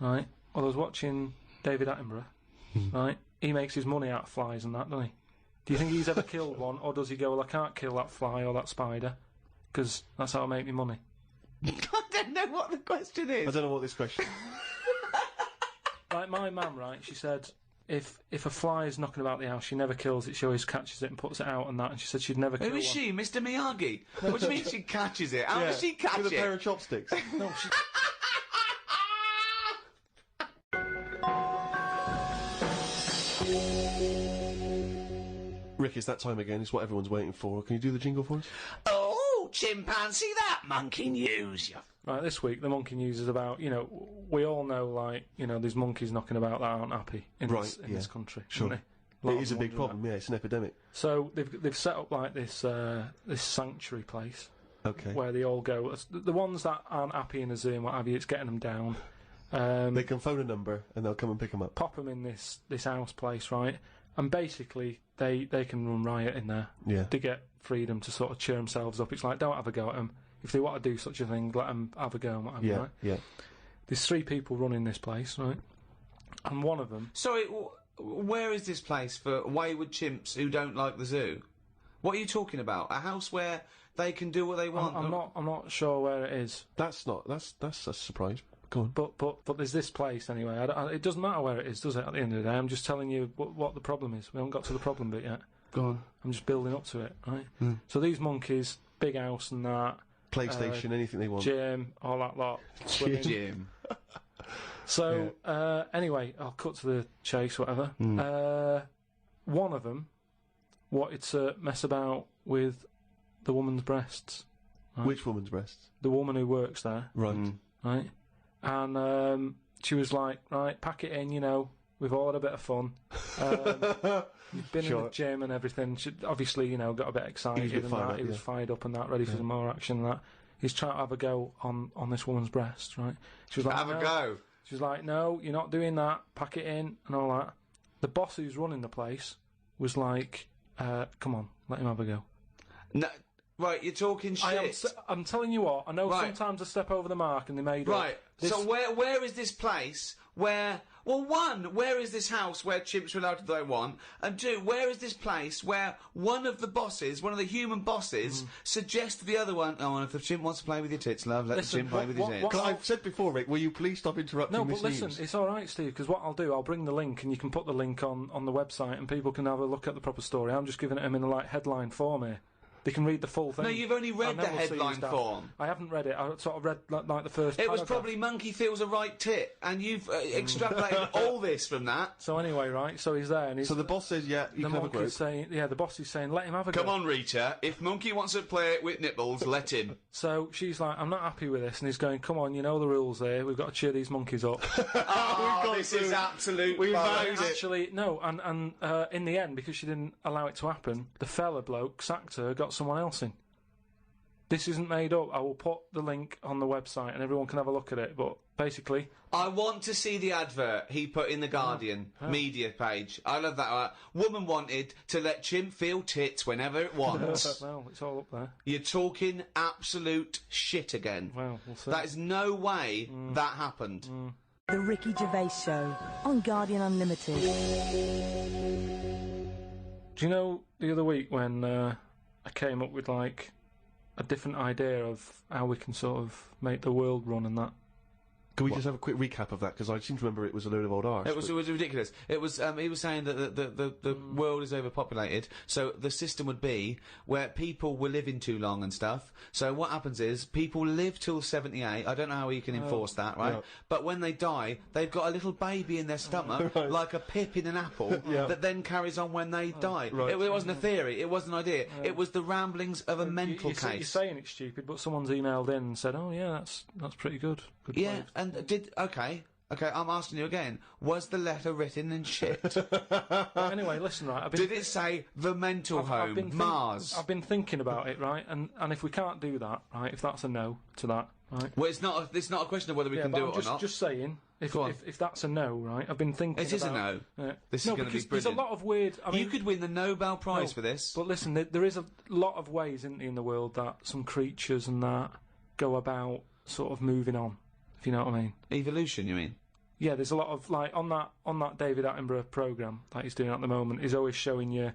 Right. Well, I was watching David Attenborough, right? He makes his money out of flies and that, doesn't he? Do you think he's ever killed one, or does he go, well, I can't kill that fly or that spider, because that's how I make my money? I don't know what the question is. I don't know what this question is. Like my mum, right, she said, if a fly is knocking about the house, she never kills it, she always catches it and puts it out and that, and she said she'd never kill one. Who is she, Mr. Miyagi? What do you mean she catches it? How does she catch it? With a pair of chopsticks. No, she... Rick, it's that time again. It's what everyone's waiting for. Can you do the jingle for us? Oh, chimpanzee, that monkey news, you. Right, this week the monkey news is about, we all know, like, there's monkeys knocking about that aren't happy in this country. Sure. It is a big problem, yeah, it's an epidemic. So they've set up like this sanctuary place. Okay. Where they all go. The ones that aren't happy in a zoo and what have you, it's getting them down. They can phone a number and they'll come and pick them up. Pop them in this house place, right? And basically, they can run riot in there. Yeah. To get freedom to sort of cheer themselves up. It's like, don't have a go at them. If they want to do such a thing, let them have a go and whatever, right? Yeah. There's 3 people running this place, right? And one of them... Sorry, where is this place for wayward chimps who don't like the zoo? What are you talking about? A house where they can do what they want? I'm not sure where it is. That's a surprise. Go on. But there's this place anyway. It doesn't matter where it is, does it? At the end of the day, I'm just telling you what the problem is. We haven't got to the problem bit yet. Go on. I'm just building up to it, right? So these monkeys, big house and that, PlayStation, anything they want. Gym, all that lot. Gym. So anyway, I'll cut to the chase. Whatever. One of them wanted to mess about with the woman's breasts. Right? Which woman's breasts? The woman who works there. Right. Right. And she was like, right, pack it in, we've all had a bit of fun. You've been in the gym and everything. She obviously, got a bit excited and that. He was fired up and that, ready for some more action and that. He's trying to have a go on this woman's breast, right? She was like, have a go. She was like, no, you're not doing that. Pack it in and all that. The boss who's running the place was like, come on, let him have a go. No. Right, you're talking shit. I'm telling you what, I know sometimes I step over the mark and they made Right, so where is this place where... Well, 1, where is this house where chimps are allowed to do what they want? And 2, where is this place where one of the human bosses, suggests to the other one, oh, and if the chimp wants to play with your tits, love, let the chimp play with his head. I've said before, Rick, will you please stop interrupting No, Miss but listen, News? it's alright, Steve, because what I'll do, I'll bring the link and you can put the link on the website and people can have a look at the proper story. I'm just giving it them in a headline form here. They can read the full thing. No, you've only read the headline form. I haven't read it. I sort of read like the first. It was paragraph. probably monkey feels a right tit, and you've extrapolated all this from that. So anyway, right? So he's there, and he's. So the boss says, "Yeah, you can have a group." The boss is saying, "Let him have a go." Come on, Rita. If Monkey wants to play it with nipples, let him. So she's like, "I'm not happy with this," and he's going, "Come on, you know the rules here. We've got to cheer these monkeys up." This is absolute. We bollocks. Actually, no, and in the end, because she didn't allow it to happen, the fella bloke sacked her, got someone else in. This isn't made up. I will put the link on the website and everyone can have a look at it, but basically... I want to see the advert he put in the Guardian media page. I love that. Woman wanted to let chimp feel tits whenever it wants. Well, it's all up there. You're talking absolute shit again. Well, we'll see. That is no way that happened. The Ricky Gervais Show on Guardian Unlimited. Do you know the other week when I came up with, like, a different idea of how we can sort of make the world run and that? Can we just have a quick recap of that? Because I seem to remember it was a load of old arse. It was ridiculous. It was he was saying that the world is overpopulated, so the system would be where people were living too long and stuff. So what happens is people live till 78. I don't know how you can enforce that, right? Yeah. But when they die, they've got a little baby in their stomach, like a pip in an apple, that then carries on when they die. Right. It wasn't a theory. It wasn't an idea. It was the ramblings of a mental case. You're saying it's stupid, but someone's emailed in and said, "Oh yeah, that's pretty good." Good Yeah, place. and okay, I'm asking you again. Was the letter written in shit? Anyway, listen, right. Did it say the mental home, Mars? I've been thinking about it, right, and if we can't do that, right, if that's a no to that, right. Well, it's not a question of whether we can do it or not. Just saying, if that's a no, right, I've been thinking. It is a no. This is going to be brilliant. There's a lot of weird. You could win the Nobel Prize for this. But listen, there is a lot of ways, isn't there, in the world that some creatures and that go about sort of moving on. If you know what I mean. Evolution, you mean? Yeah, there's a lot of, like, on that David Attenborough programme that he's doing at the moment, he's always showing you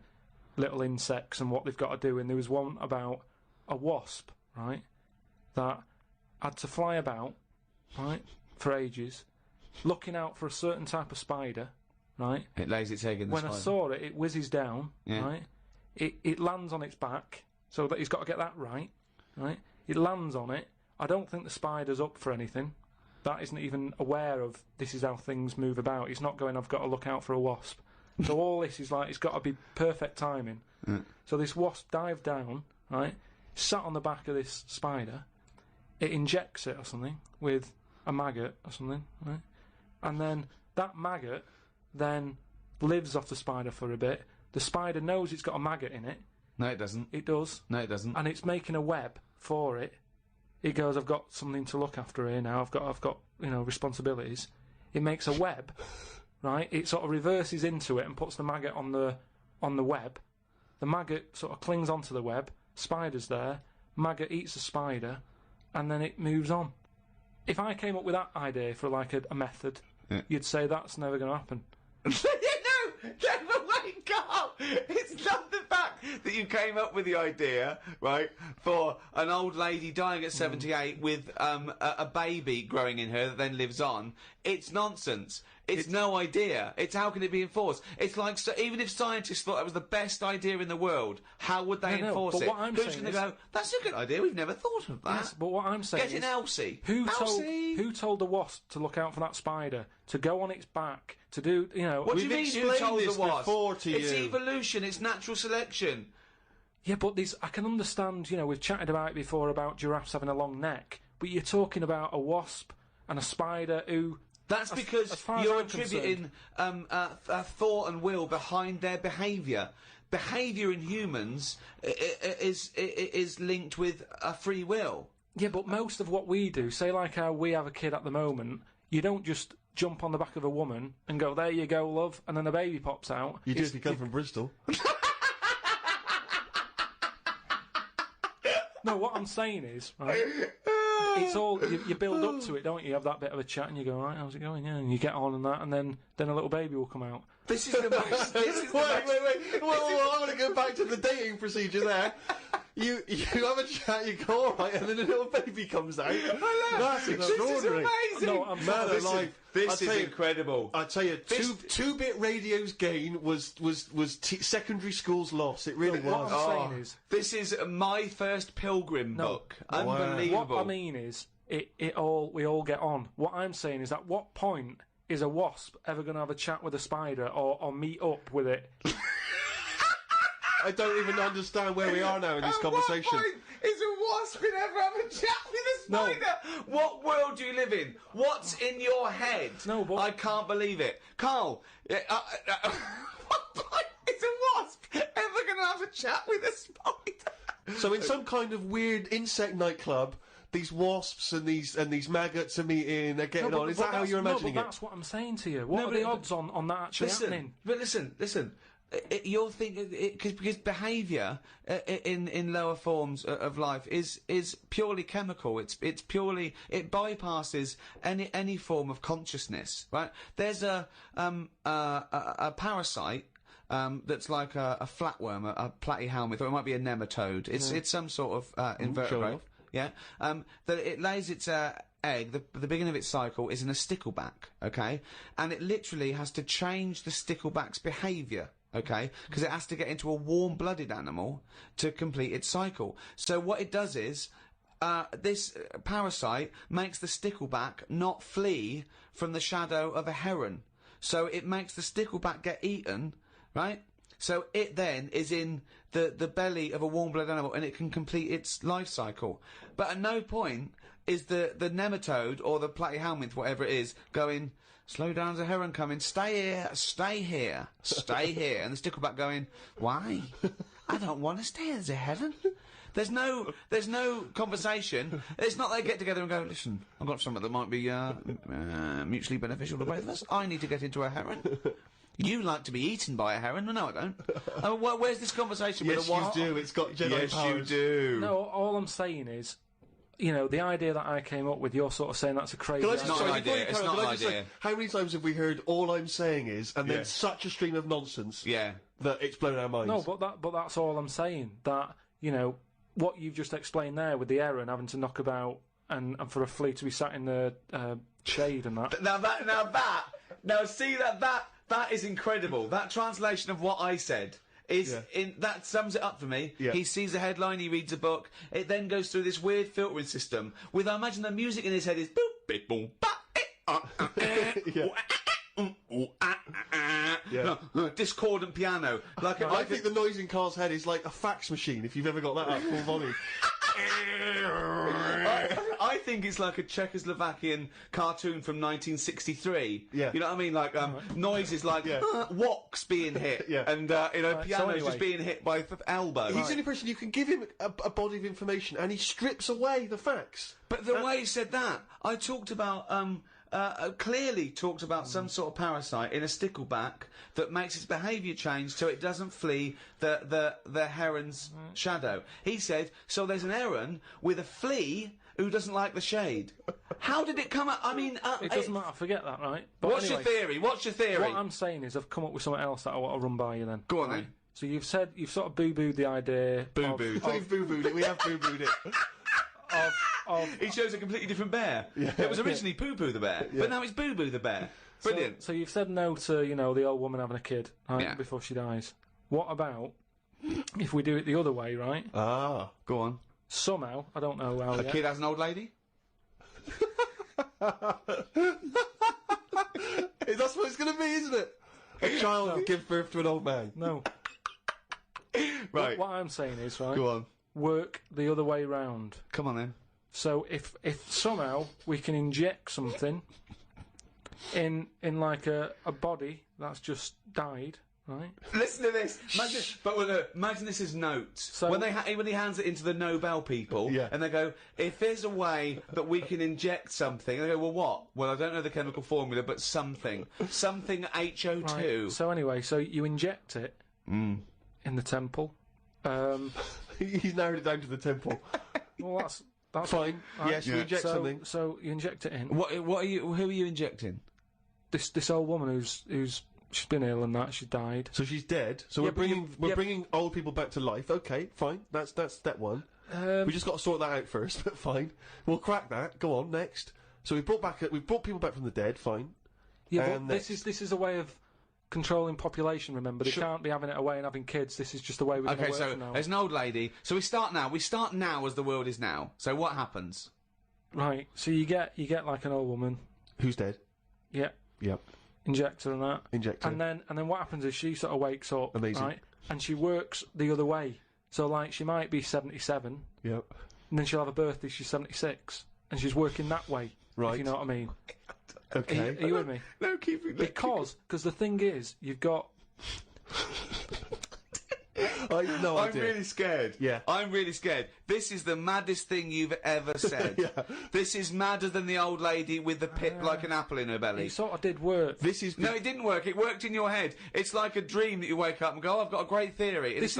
little insects and what they've got to do, and there was one about a wasp, right, that had to fly about, right, for ages, looking out for a certain type of spider, right? It lays its egg in the spider. When I saw it, it whizzes down, right? It lands on its back, so that he's got to get that right? It lands on it. I don't think the spider's up for anything. That isn't even aware of this is how things move about. He's not going, I've got to look out for a wasp. So all this is like, it's got to be perfect timing. So this wasp dived down, right, sat on the back of this spider, it injects it or something with a maggot or something, right? And then that maggot then lives off the spider for a bit. The spider knows it's got a maggot in it. No, it doesn't. It does. No, it doesn't. And it's making a web for it. It goes, I've got something to look after here now. I've got responsibilities. It makes a web, right? It sort of reverses into it and puts the maggot on the web. The maggot sort of clings onto the web. Spider's there. Maggot eats the spider, and then it moves on. If I came up with that idea for like a method, you'd say that's never going to happen. Never wake up! It's not the fact that you came up with the idea, right, for an old lady dying at 78 with a baby growing in her that then lives on. It's nonsense. It's no idea. It's how can it be enforced? It's like, so even if scientists thought that was the best idea in the world, how would they enforce it? What I'm Who's saying going to go, that's a good idea, we've never thought of that. Yes, but what I'm saying Get in Elsie. Who told the wasp to look out for that spider, to go on its back, to do, What do you mean who told the wasp? Before to it's you. evolution, it's natural selection. Yeah, but I can understand, we've chatted about it before about giraffes having a long neck, but you're talking about a wasp and a spider who... That's because you're attributing thought and will behind their behaviour. Behaviour in humans is linked with a free will. Yeah, but most of what we do, say like how we have a kid at the moment, you don't just jump on the back of a woman and go, there you go, love, and then a baby pops out. You do if you come from Bristol. No, what I'm saying is, right, it's all, you build up to it, don't you? You have that bit of a chat and you go, right, how's it going? Yeah, and you get on and that, and then a little baby will come out. This is the most. This is the wait. Well, I want to go back to the dating procedure there. You have a chat, you go alright, and then a little baby comes out. That's extraordinary. This is amazing. No, I'm sorry. This is incredible. I tell you, two-bit radio's gain was secondary school's loss. It really was. What I'm saying is, this is my first Pilgrim book. Unbelievable. What I mean is, we all get on. What I'm saying is, at what point is a wasp ever going to have a chat with a spider or meet up with it? I don't even understand where we are now in this conversation. What point is a wasp in ever have a chat with a spider? No. What world do you live in? What's in your head? No, but I can't believe it. Karl, what point is a wasp ever going to have a chat with a spider? So in some kind of weird insect nightclub, these wasps and these maggots are meeting, they're getting on. Is that how you're imagining it? That's what I'm saying to you. What are the odds on that actually happening? But listen. You're thinking because behaviour in lower forms of life is purely chemical. It's purely, it bypasses any form of consciousness. Right? There's a parasite. That's like a flatworm, a platyhelminth, or it might be a nematode. It's some sort of invertebrate. Yeah. That it lays its egg. The beginning of its cycle is in a stickleback. Okay, and it literally has to change the stickleback's behaviour. Okay, because it has to get into a warm-blooded animal to complete its cycle. So what it does is, this parasite makes the stickleback not flee from the shadow of a heron. So it makes the stickleback get eaten, right? So it then is in the belly of a warm-blooded animal and it can complete its life cycle. But at no point is the nematode or the platyhelminth, whatever it is, going, slow down, there's a heron coming, stay here, stay here, stay here. And the stickleback going, why? I don't want to stay, there's a heron. There's no conversation. It's not they get together and go, listen, I've got something that might be mutually beneficial to both of us. I need to get into a heron. You like to be eaten by a heron? No, I don't. Where's this conversation with a wasp? Yes, you do. It's got Jedi powers. You do. No, all I'm saying is, you know, the idea that I came up with, you're sort of saying that's a crazy idea. It's not an idea. It's not an idea. Say, how many times have we heard all I'm saying is, and then such a stream of nonsense that it's blown our minds? No, but that's all I'm saying. That, you know, what you've just explained there with the heron having to knock about and for a flea to be sat in the shade and that. Now see that is incredible. That translation of what I said that sums it up for me. Yeah. He sees a headline, he reads a book, it then goes through this weird filtering system with, I imagine the music in his head is boop, beep, boom, discordant piano. I think the noise in Karl's head is like a fax machine, if you've ever got that at full volume. I think it's like a Czechoslovakian cartoon from 1963. Yeah. You know what I mean? Like, noises like, woks being hit, and, pianos just being hit by elbow. He's the only person you can give him a body of information, and he strips away the facts. But the way he said that, I talked about, clearly talked about some sort of parasite in a stickleback that makes its behaviour change so it doesn't flee the heron's shadow. He said, so there's an heron with a flea who doesn't like the shade. How did it come up? I mean... it doesn't matter, forget that, right? But What's your theory? What I'm saying is I've come up with something else that I want to run by you then. Go on then. So you've sort of boo-booed the idea... Boo-booed. We've boo-booed it, we have boo-booed it. He shows a completely different bear. Yeah. It was originally Poo-Poo the bear, but now it's Boo-Boo the bear. Brilliant. So you've said no to, you know, the old woman having a kid, right, before she dies. What about if we do it the other way, right? Ah, go on. Somehow, I don't know how. A kid has an old lady? That's what it's going to be, isn't it? A child gives birth to an old man. No. Right. What I'm saying is, right... Go on. Work the other way round. Come on then. So if somehow we can inject something in like a body that's just died, right? Listen to this. Imagine this is notes. So when he hands it into the Nobel people, and they go, if there's a way that we can inject something, they go, well, what? Well, I don't know the chemical formula, but something HO2. Right. So anyway, so you inject it in the temple. He's narrowed it down to the temple. Well, that's fine. Right? Yes, you inject something. So you inject it in. Who are you injecting? This old woman who's She's been ill and that. She died. So she's dead. So Yeah, we're bringing old people back to life. Okay, fine. That's step one. We just got to sort that out first. But fine, we'll crack that. Go on, next. So we've brought people back from the dead. Fine. Yeah, but this is a way of controlling population. Remember, they can't be having it away and having kids. This is just the way we're going to work from now. There's an old lady. So we start now. We start now as the world is now. So what happens? Right. So you get like an old woman who's dead. Yeah. Yep. Inject her and that. Inject her. And then what happens is she sort of wakes up. Amazing. Right. And she works the other way. So like she might be 77. Yep. And then she'll have a birthday. She's 76, and she's working that way. Right. If you know what I mean. Okay. Are you with me? No, keep it. Because the thing is, you've got. I'm really scared. Yeah. I'm really scared. This is the maddest thing you've ever said. Yeah. This is madder than the old lady with the pit like an apple in her belly. It sort of did work. No, it didn't work. It worked in your head. It's like a dream that you wake up and go, oh, I've got a great theory. And This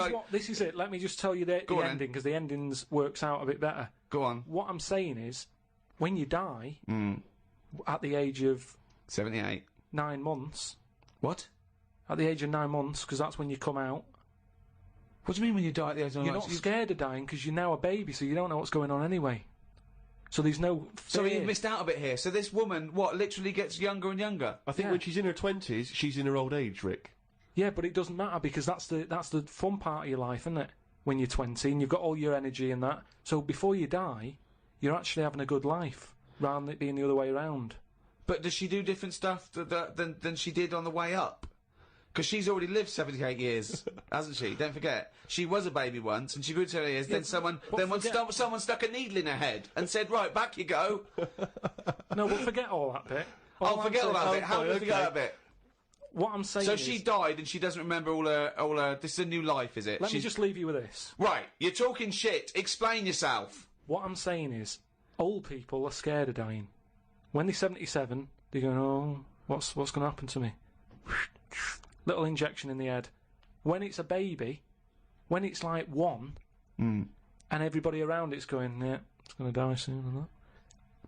is it. Let me just tell you the ending, because the endings works out a bit better. Go on. What I'm saying is, when you die, at the age of 78, 9 months. What? At the age of 9 months, because that's when you come out. What do you mean when you die at the age of 9 You're months? not scared of dying because you're now a baby, so you don't know what's going on anyway. So there's no fear. So you missed out a bit here. So this woman, literally gets younger and younger? I think when she's in her 20s, she's in her old age, Rick. Yeah, but it doesn't matter because that's the fun part of your life, isn't it? When you're 20 and you've got all your energy and that. So before you die, you're actually having a good life rather than it being the other way around. But does she do different stuff than she did on the way up? Because she's already lived 78 years, hasn't she? Don't forget. She was a baby once, and she grew to 78 years. Then someone stuck a needle in her head and said, right, back you go. No, but forget all that bit. Forget all that bit. How do we forget that bit? What I'm saying is... So she died and she doesn't remember all her... This is a new life, is it? Let me just leave you with this. Right, you're talking shit. Explain yourself. What I'm saying is, old people are scared of dying. When they're 77, they're going, oh, what's going to happen to me? Little injection in the head. When it's a baby, when it's like 1, and everybody around it's going, yeah, it's going to die soon and that.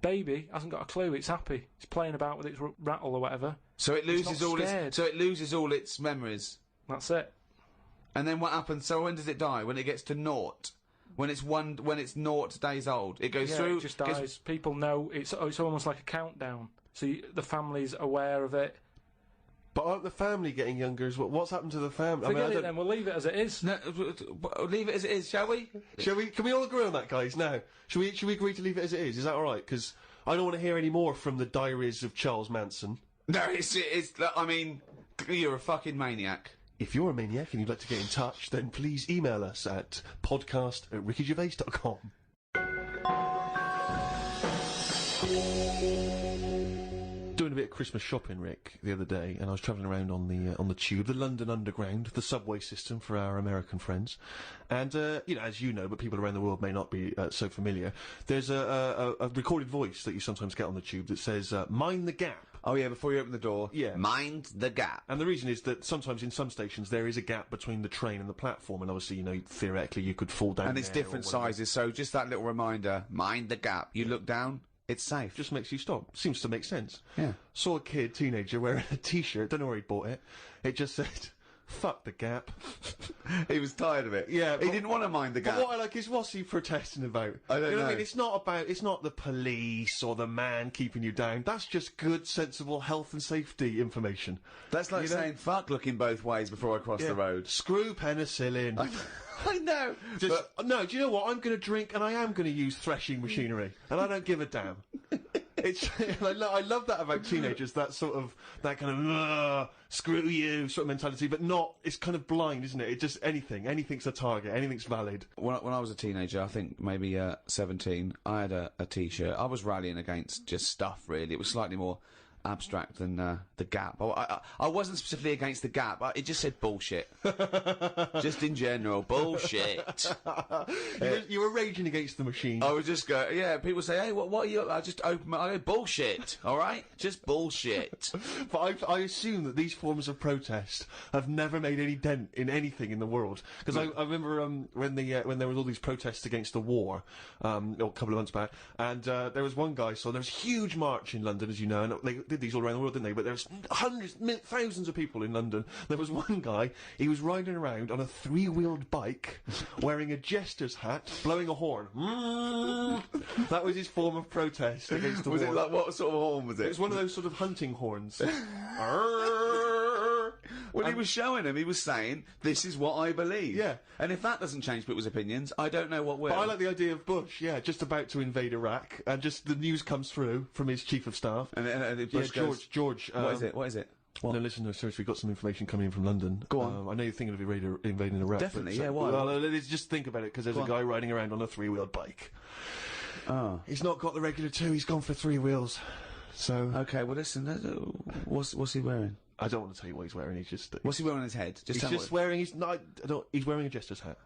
Baby hasn't got a clue. It's happy. It's playing about with its rattle or whatever. So it loses all its memories. That's it. And then what happens? So when does it die? When it gets to 0? When it's 0 days old, it goes through. It just dies. People know it's almost like a countdown. So the family's aware of it. But aren't the family getting younger as well? What's happened to the family? Forget it then, we'll leave it as it is. No, leave it as it is, shall we? Can we all agree on that, guys, now? Should we agree to leave it as it is? Is that alright? Because I don't want to hear any more from the diaries of Charles Manson. No, I mean, you're a fucking maniac. If you're a maniac and you'd like to get in touch, then please email us at podcast@rickygervais.com. Doing a bit of Christmas shopping, Rick, the other day, and I was travelling around on the tube, the London Underground, the subway system for our American friends, and as you know, but people around the world may not be so familiar. There's a recorded voice that you sometimes get on the tube that says, "Mind the gap." Oh yeah, before you open the door. Yeah. Mind the gap. And the reason is that sometimes in some stations there is a gap between the train and the platform, and obviously, theoretically you could fall down. And it's different sizes, so just that little reminder: mind the gap. You look down. It's safe. Just makes you stop. Seems to make sense. Yeah. Saw a teenager, wearing a T-shirt. Don't know where he bought it. It just said, "Fuck the gap." He was tired of it. Yeah. He didn't want to mind the gap. But what I like is, what's he protesting about? I don't know. What I mean? It's not the police or the man keeping you down. That's just good, sensible health and safety information. That's like saying, fuck looking both ways before I cross the road. Screw penicillin. I know. No, do you know what? I'm going to drink and I am going to use threshing machinery. And I don't give a damn. I love that about teenagers, that kind of, screw you sort of mentality, but not, it's kind of blind, isn't it? It's just anything's a target, anything's valid. When I was a teenager, I think maybe 17, I had a T-shirt. I was rallying against just stuff, really. It was slightly more abstract than the gap. I wasn't specifically against the gap. It just said bullshit. Just in general, bullshit. You were raging against the machine. I was just go. Yeah, people say, "Hey, what are you?" I just open. I go, "Bullshit." All right, just bullshit. But I assume that these forms of protest have never made any dent in anything in the world. Because I remember when there was all these protests against the war, a couple of months back, and there was one guy. So there was a huge march in London, as you know, and did these all around the world, didn't they? But there was hundreds, thousands of people in London. There was one guy, he was riding around on a 3-wheeled bike, wearing a jester's hat, blowing a horn. That was his form of protest against the war. Was it like, what sort of horn was it? It was one of those sort of hunting horns. Well, he was showing him, he was saying, this is what I believe. Yeah. And if that doesn't change people's opinions, I don't know what will. But I like the idea of Bush, just about to invade Iraq, and just the news comes through from his chief of staff. And Bush goes, George. What is it? What? No, listen, no, seriously, we've got some information coming in from London. Go on. I know you're thinking of invading Iraq. Definitely, but, yeah, why? Well, let's just think about it, because there's a guy riding around on a 3-wheeled bike. Oh. He's not got the regular 2, he's gone for 3 wheels. So... Okay, well listen, what's he wearing? I don't want to tell you what he's wearing, he's just... What's he wearing on his head? He's just wearing, he's wearing a jester's hat.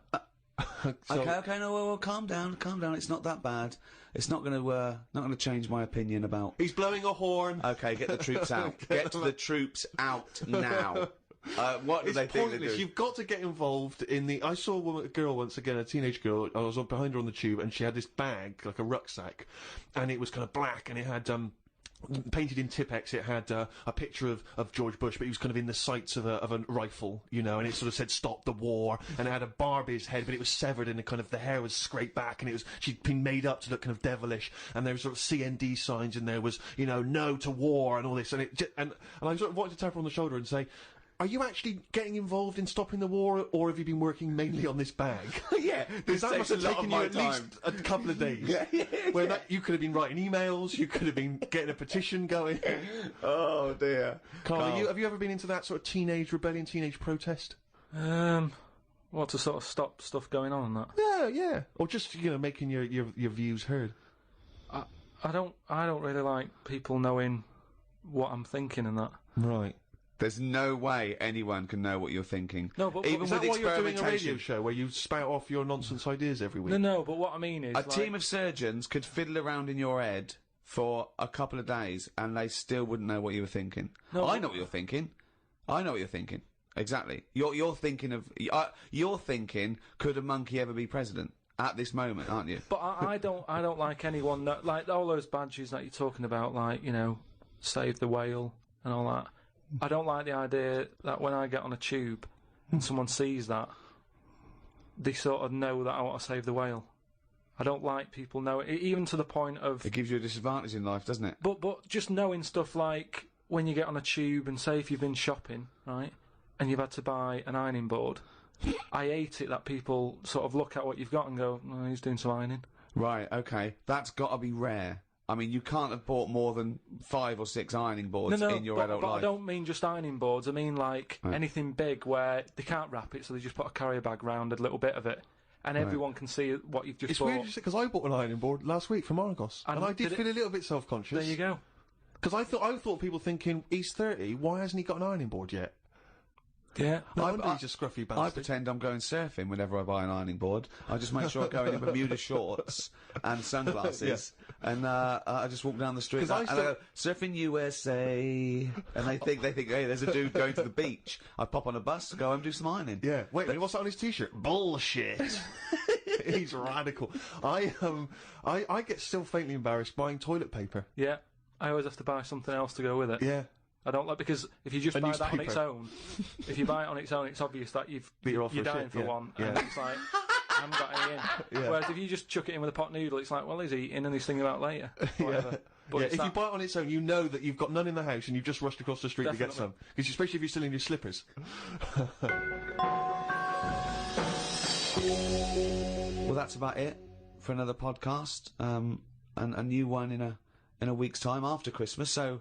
Okay, no, well, calm down, it's not that bad. It's not gonna change my opinion about... He's blowing a horn. Okay, get the troops out. Get the troops out now. What do they think they're doing? You've got to get involved in the... I saw a girl once again, a teenage girl, I was behind her on the tube, and she had this bag, like a rucksack, and it was kind of black, and it had, painted in Tipex, it had a picture of George Bush, but he was kind of in the sights of a rifle, and it sort of said "Stop the War," and it had a Barbie's head, but it was severed, and the hair was scraped back, and she'd been made up to look kind of devilish, and there was sort of CND signs, and there was "No to war" and all this, and I sort of wanted to tap her on the shoulder and say, are you actually getting involved in stopping the war, or have you been working mainly on this bag? Yeah, because that must have taken you at least a couple of days. Where you could have been writing emails, you could have been getting a petition going. Oh dear. Karl, have you ever been into that sort of teenage rebellion, teenage protest? What, to sort of stop stuff going on and that? Yeah. Or just making your views heard. I don't really like people knowing what I'm thinking and that. Right. There's no way anyone can know what you're thinking. No, but even is with that why you're doing a radio experimentation, show where you spout off your nonsense ideas every week? No, but what I mean is... a team of surgeons could fiddle around in your head for a couple of days and they still wouldn't know what you were thinking. No, I know what you're thinking. Exactly. You're thinking, could a monkey ever be president? At this moment, aren't you? But I don't like anyone that, like all those badges that you're talking about, like, save the whale and all that. I don't like the idea that when I get on a tube and someone sees that, they sort of know that I want to save the whale. I don't like people knowing, even to the point of... It gives you a disadvantage in life, doesn't it? But just knowing stuff like when you get on a tube and say if you've been shopping, right, and you've had to buy an ironing board, I hate it that people sort of look at what you've got and go, oh, he's doing some ironing. Right, okay. That's got to be rare. I mean, you can't have bought more than 5 or 6 ironing boards in your adult life. But I don't mean just ironing boards. I mean, like, anything big where they can't wrap it, so they just put a carrier bag round a little bit of it, and everyone can see what you've just bought. It's weird, because I bought an ironing board last week from Argos, and I did feel a little bit self-conscious. There you go. Because I thought people thinking, he's 30, why hasn't he got an ironing board yet? Yeah. No wonder he's a scruffy bastard. I pretend I'm going surfing whenever I buy an ironing board. I just make sure I go in Bermuda shorts and sunglasses, and I just walk down the street and I go, surfing USA, and they think, hey, there's a dude going to the beach. I pop on a bus, go home, do some ironing. Yeah. Wait a minute, what's that on his t-shirt? Bullshit. He's radical. I get still faintly embarrassed buying toilet paper. Yeah. I always have to buy something else to go with it. Yeah. I don't like, because if you just buy that on its own, it's obvious that you're dying for one, and it's like, I haven't got any in. Whereas if you just chuck it in with a pot noodle, it's like, well, he's eating and he's thinking about later. Whatever. But if you buy it on its own, you know that you've got none in the house and you've just rushed across the street to get some. Because especially if you're still in your slippers. Well, that's about it for another podcast. And a new one in a week's time after Christmas. So,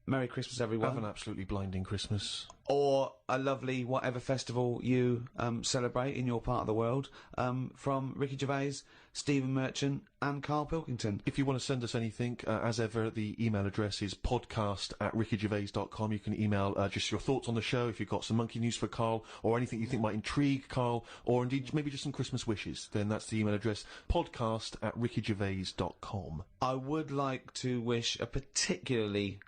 Merry Christmas, everyone. Have an absolutely blinding Christmas. Or a lovely whatever festival you celebrate in your part of the world. From Ricky Gervais, Stephen Merchant and Karl Pilkington. If you want to send us anything, as ever, the email address is podcast@rickygervais.com. You can email just your thoughts on the show, if you've got some monkey news for Karl, or anything you think might intrigue Karl, or indeed maybe just some Christmas wishes. Then that's the email address, podcast@rickygervais.com. I would like to wish a particularly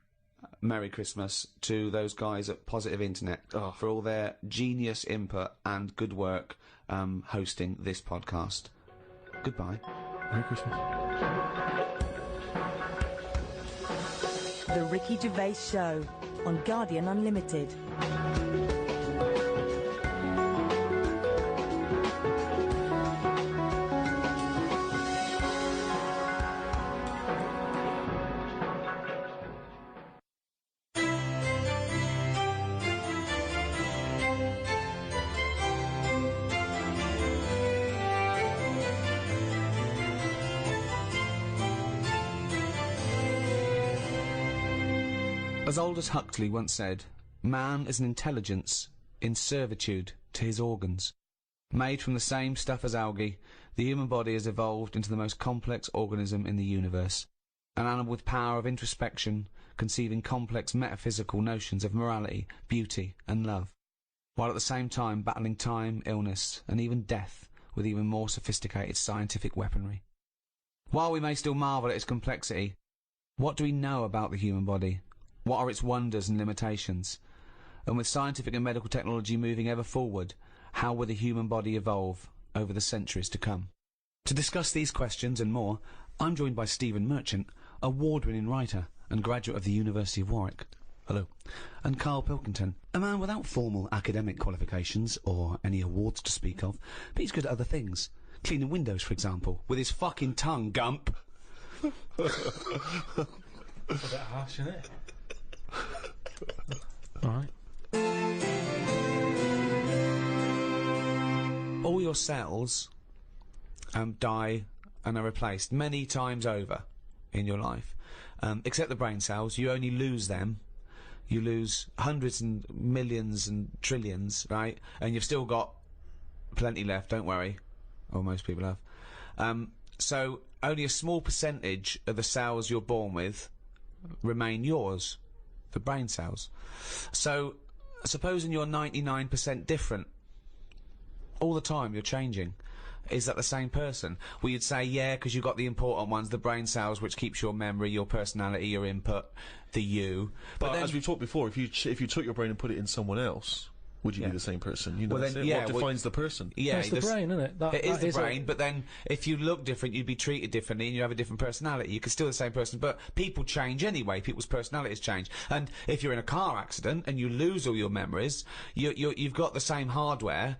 Merry Christmas to those guys at Positive Internet for all their genius input and good work hosting this podcast. Goodbye. Merry Christmas. The Ricky Gervais Show on Guardian Unlimited. As Aldous Huxley once said, man is an intelligence in servitude to his organs. Made from the same stuff as algae, the human body has evolved into the most complex organism in the universe. An animal with power of introspection, conceiving complex metaphysical notions of morality, beauty, and love, while at the same time battling time, illness, and even death with even more sophisticated scientific weaponry. While we may still marvel at its complexity, what do we know about the human body? What are its wonders and limitations? And with scientific and medical technology moving ever forward, how will the human body evolve over the centuries to come? To discuss these questions and more, I'm joined by Stephen Merchant, award-winning writer and graduate of the University of Warwick. Hello. And Karl Pilkington, a man without formal academic qualifications or any awards to speak of, but he's good at other things. Cleaning windows, for example, with his fucking tongue, Gump. A bit harsh, isn't it? Alright. All your cells die and are replaced many times over in your life. Except the brain cells, you only lose them. You lose hundreds and millions and trillions, right? And you've still got plenty left, don't worry. Or most people have. So only a small percentage of the cells you're born with remain yours. The brain cells. So, supposing you're 99% different, all the time you're changing, is that the same person? Well, you'd say, yeah, because you've got the important ones, the brain cells, which keeps your memory, your personality, your input, the you. But then, as we've talked before, if you took your brain and put it in someone else, would you be the same person? You know, well, that's then, it. yeah, What defines the person? Yeah, it's the brain, isn't it? It is the brain, but then if you look different, you'd be treated differently and you have a different personality. You could still be the same person, but people change anyway. People's personalities change. And if you're in a car accident and you lose all your memories, you've got the same hardware.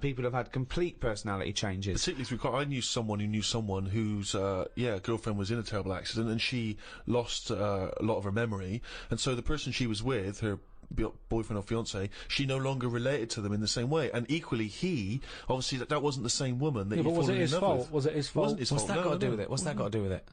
People have had complete personality changes. Particularly, I knew someone whose girlfriend was in a terrible accident and she lost a lot of her memory, and so the person she was with, her boyfriend or fiance, she no longer related to them in the same way, and equally he obviously that wasn't the same woman that but was it his fault? Was it his fault? Wasn't his fault. What's that got to do with it? What's that got to do with it?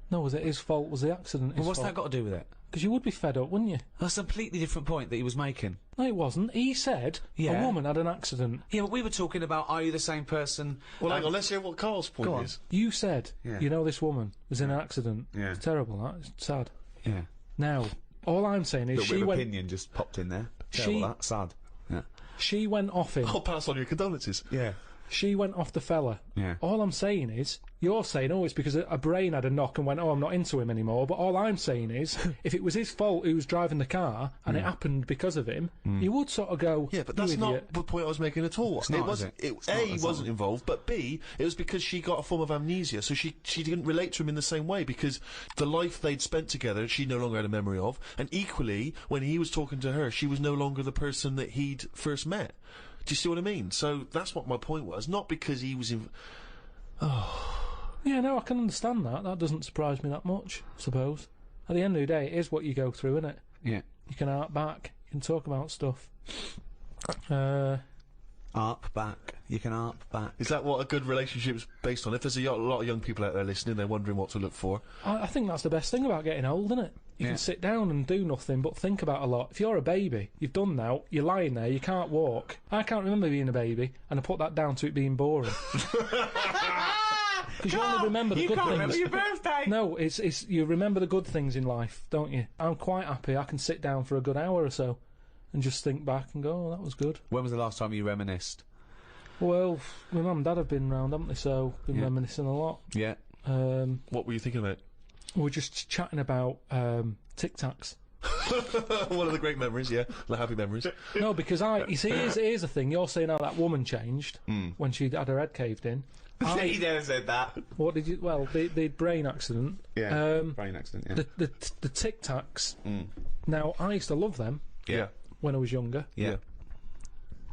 No, was it his fault? Was the accident his Well, what's fault? that got to do with it? Because you would be fed up, wouldn't you? That's a completely different point that he was making. No, it wasn't. He said a woman had an accident. Yeah, but we were talking about, are you the same person? Well, hang on, let's hear what Karl's point is. You said, you know, this woman was in an accident. Yeah. It's terrible, that. It's sad. Yeah. Now, all I'm saying is she went... opinion just popped in there. That's sad. Yeah. She went off him. I'll pass on your condolences. Yeah. She went off the fella. Yeah. All I'm saying is, you're saying, oh, it's because a brain had a knock and went, oh, I'm not into him anymore. But all I'm saying is, if it was his fault who was driving the car and it happened because of him, you would sort of go, yeah, but that's not the point I was making at all. It's not, he wasn't involved, but B, it was because she got a form of amnesia, so she didn't relate to him in the same way, because the life they'd spent together, she no longer had a memory of, and equally, when he was talking to her, she was no longer the person that he'd first met. Do you see what I mean? So that's what my point was. Not because he was in... Yeah, no, I can understand that. That doesn't surprise me that much, I suppose. At the end of the day, it is what you go through, isn't it? Yeah. You can hark back. You can talk about stuff. Arp back. You can arp back. Is that what a good relationship's based on? If there's a lot of young people out there listening, they're wondering what to look for. I think that's the best thing about getting old, isn't it? You can sit down and do nothing but think about a lot. If you're a baby, you've done now, you're lying there, you can't walk. I can't remember being a baby, and I put that down to it being boring. Because you only remember the good things. Remember your birthday. No, it's you remember the good things in life, don't you? I'm quite happy. I can sit down for a good hour or so and just think back and go, oh, that was good. When was the last time you reminisced? Well, my mum and dad have been round, haven't they? So been reminiscing a lot. Yeah. What were you thinking about? We're just chatting about Tic Tacs. One of the great memories, yeah, the happy memories. No, because you see, here's the thing. You're saying how that woman changed when she had her head caved in. He never said that. What did you? Well, the brain accident. Yeah, brain accident, yeah. The Tic Tacs. Now, I used to love them. Yeah. When I was younger. Yeah.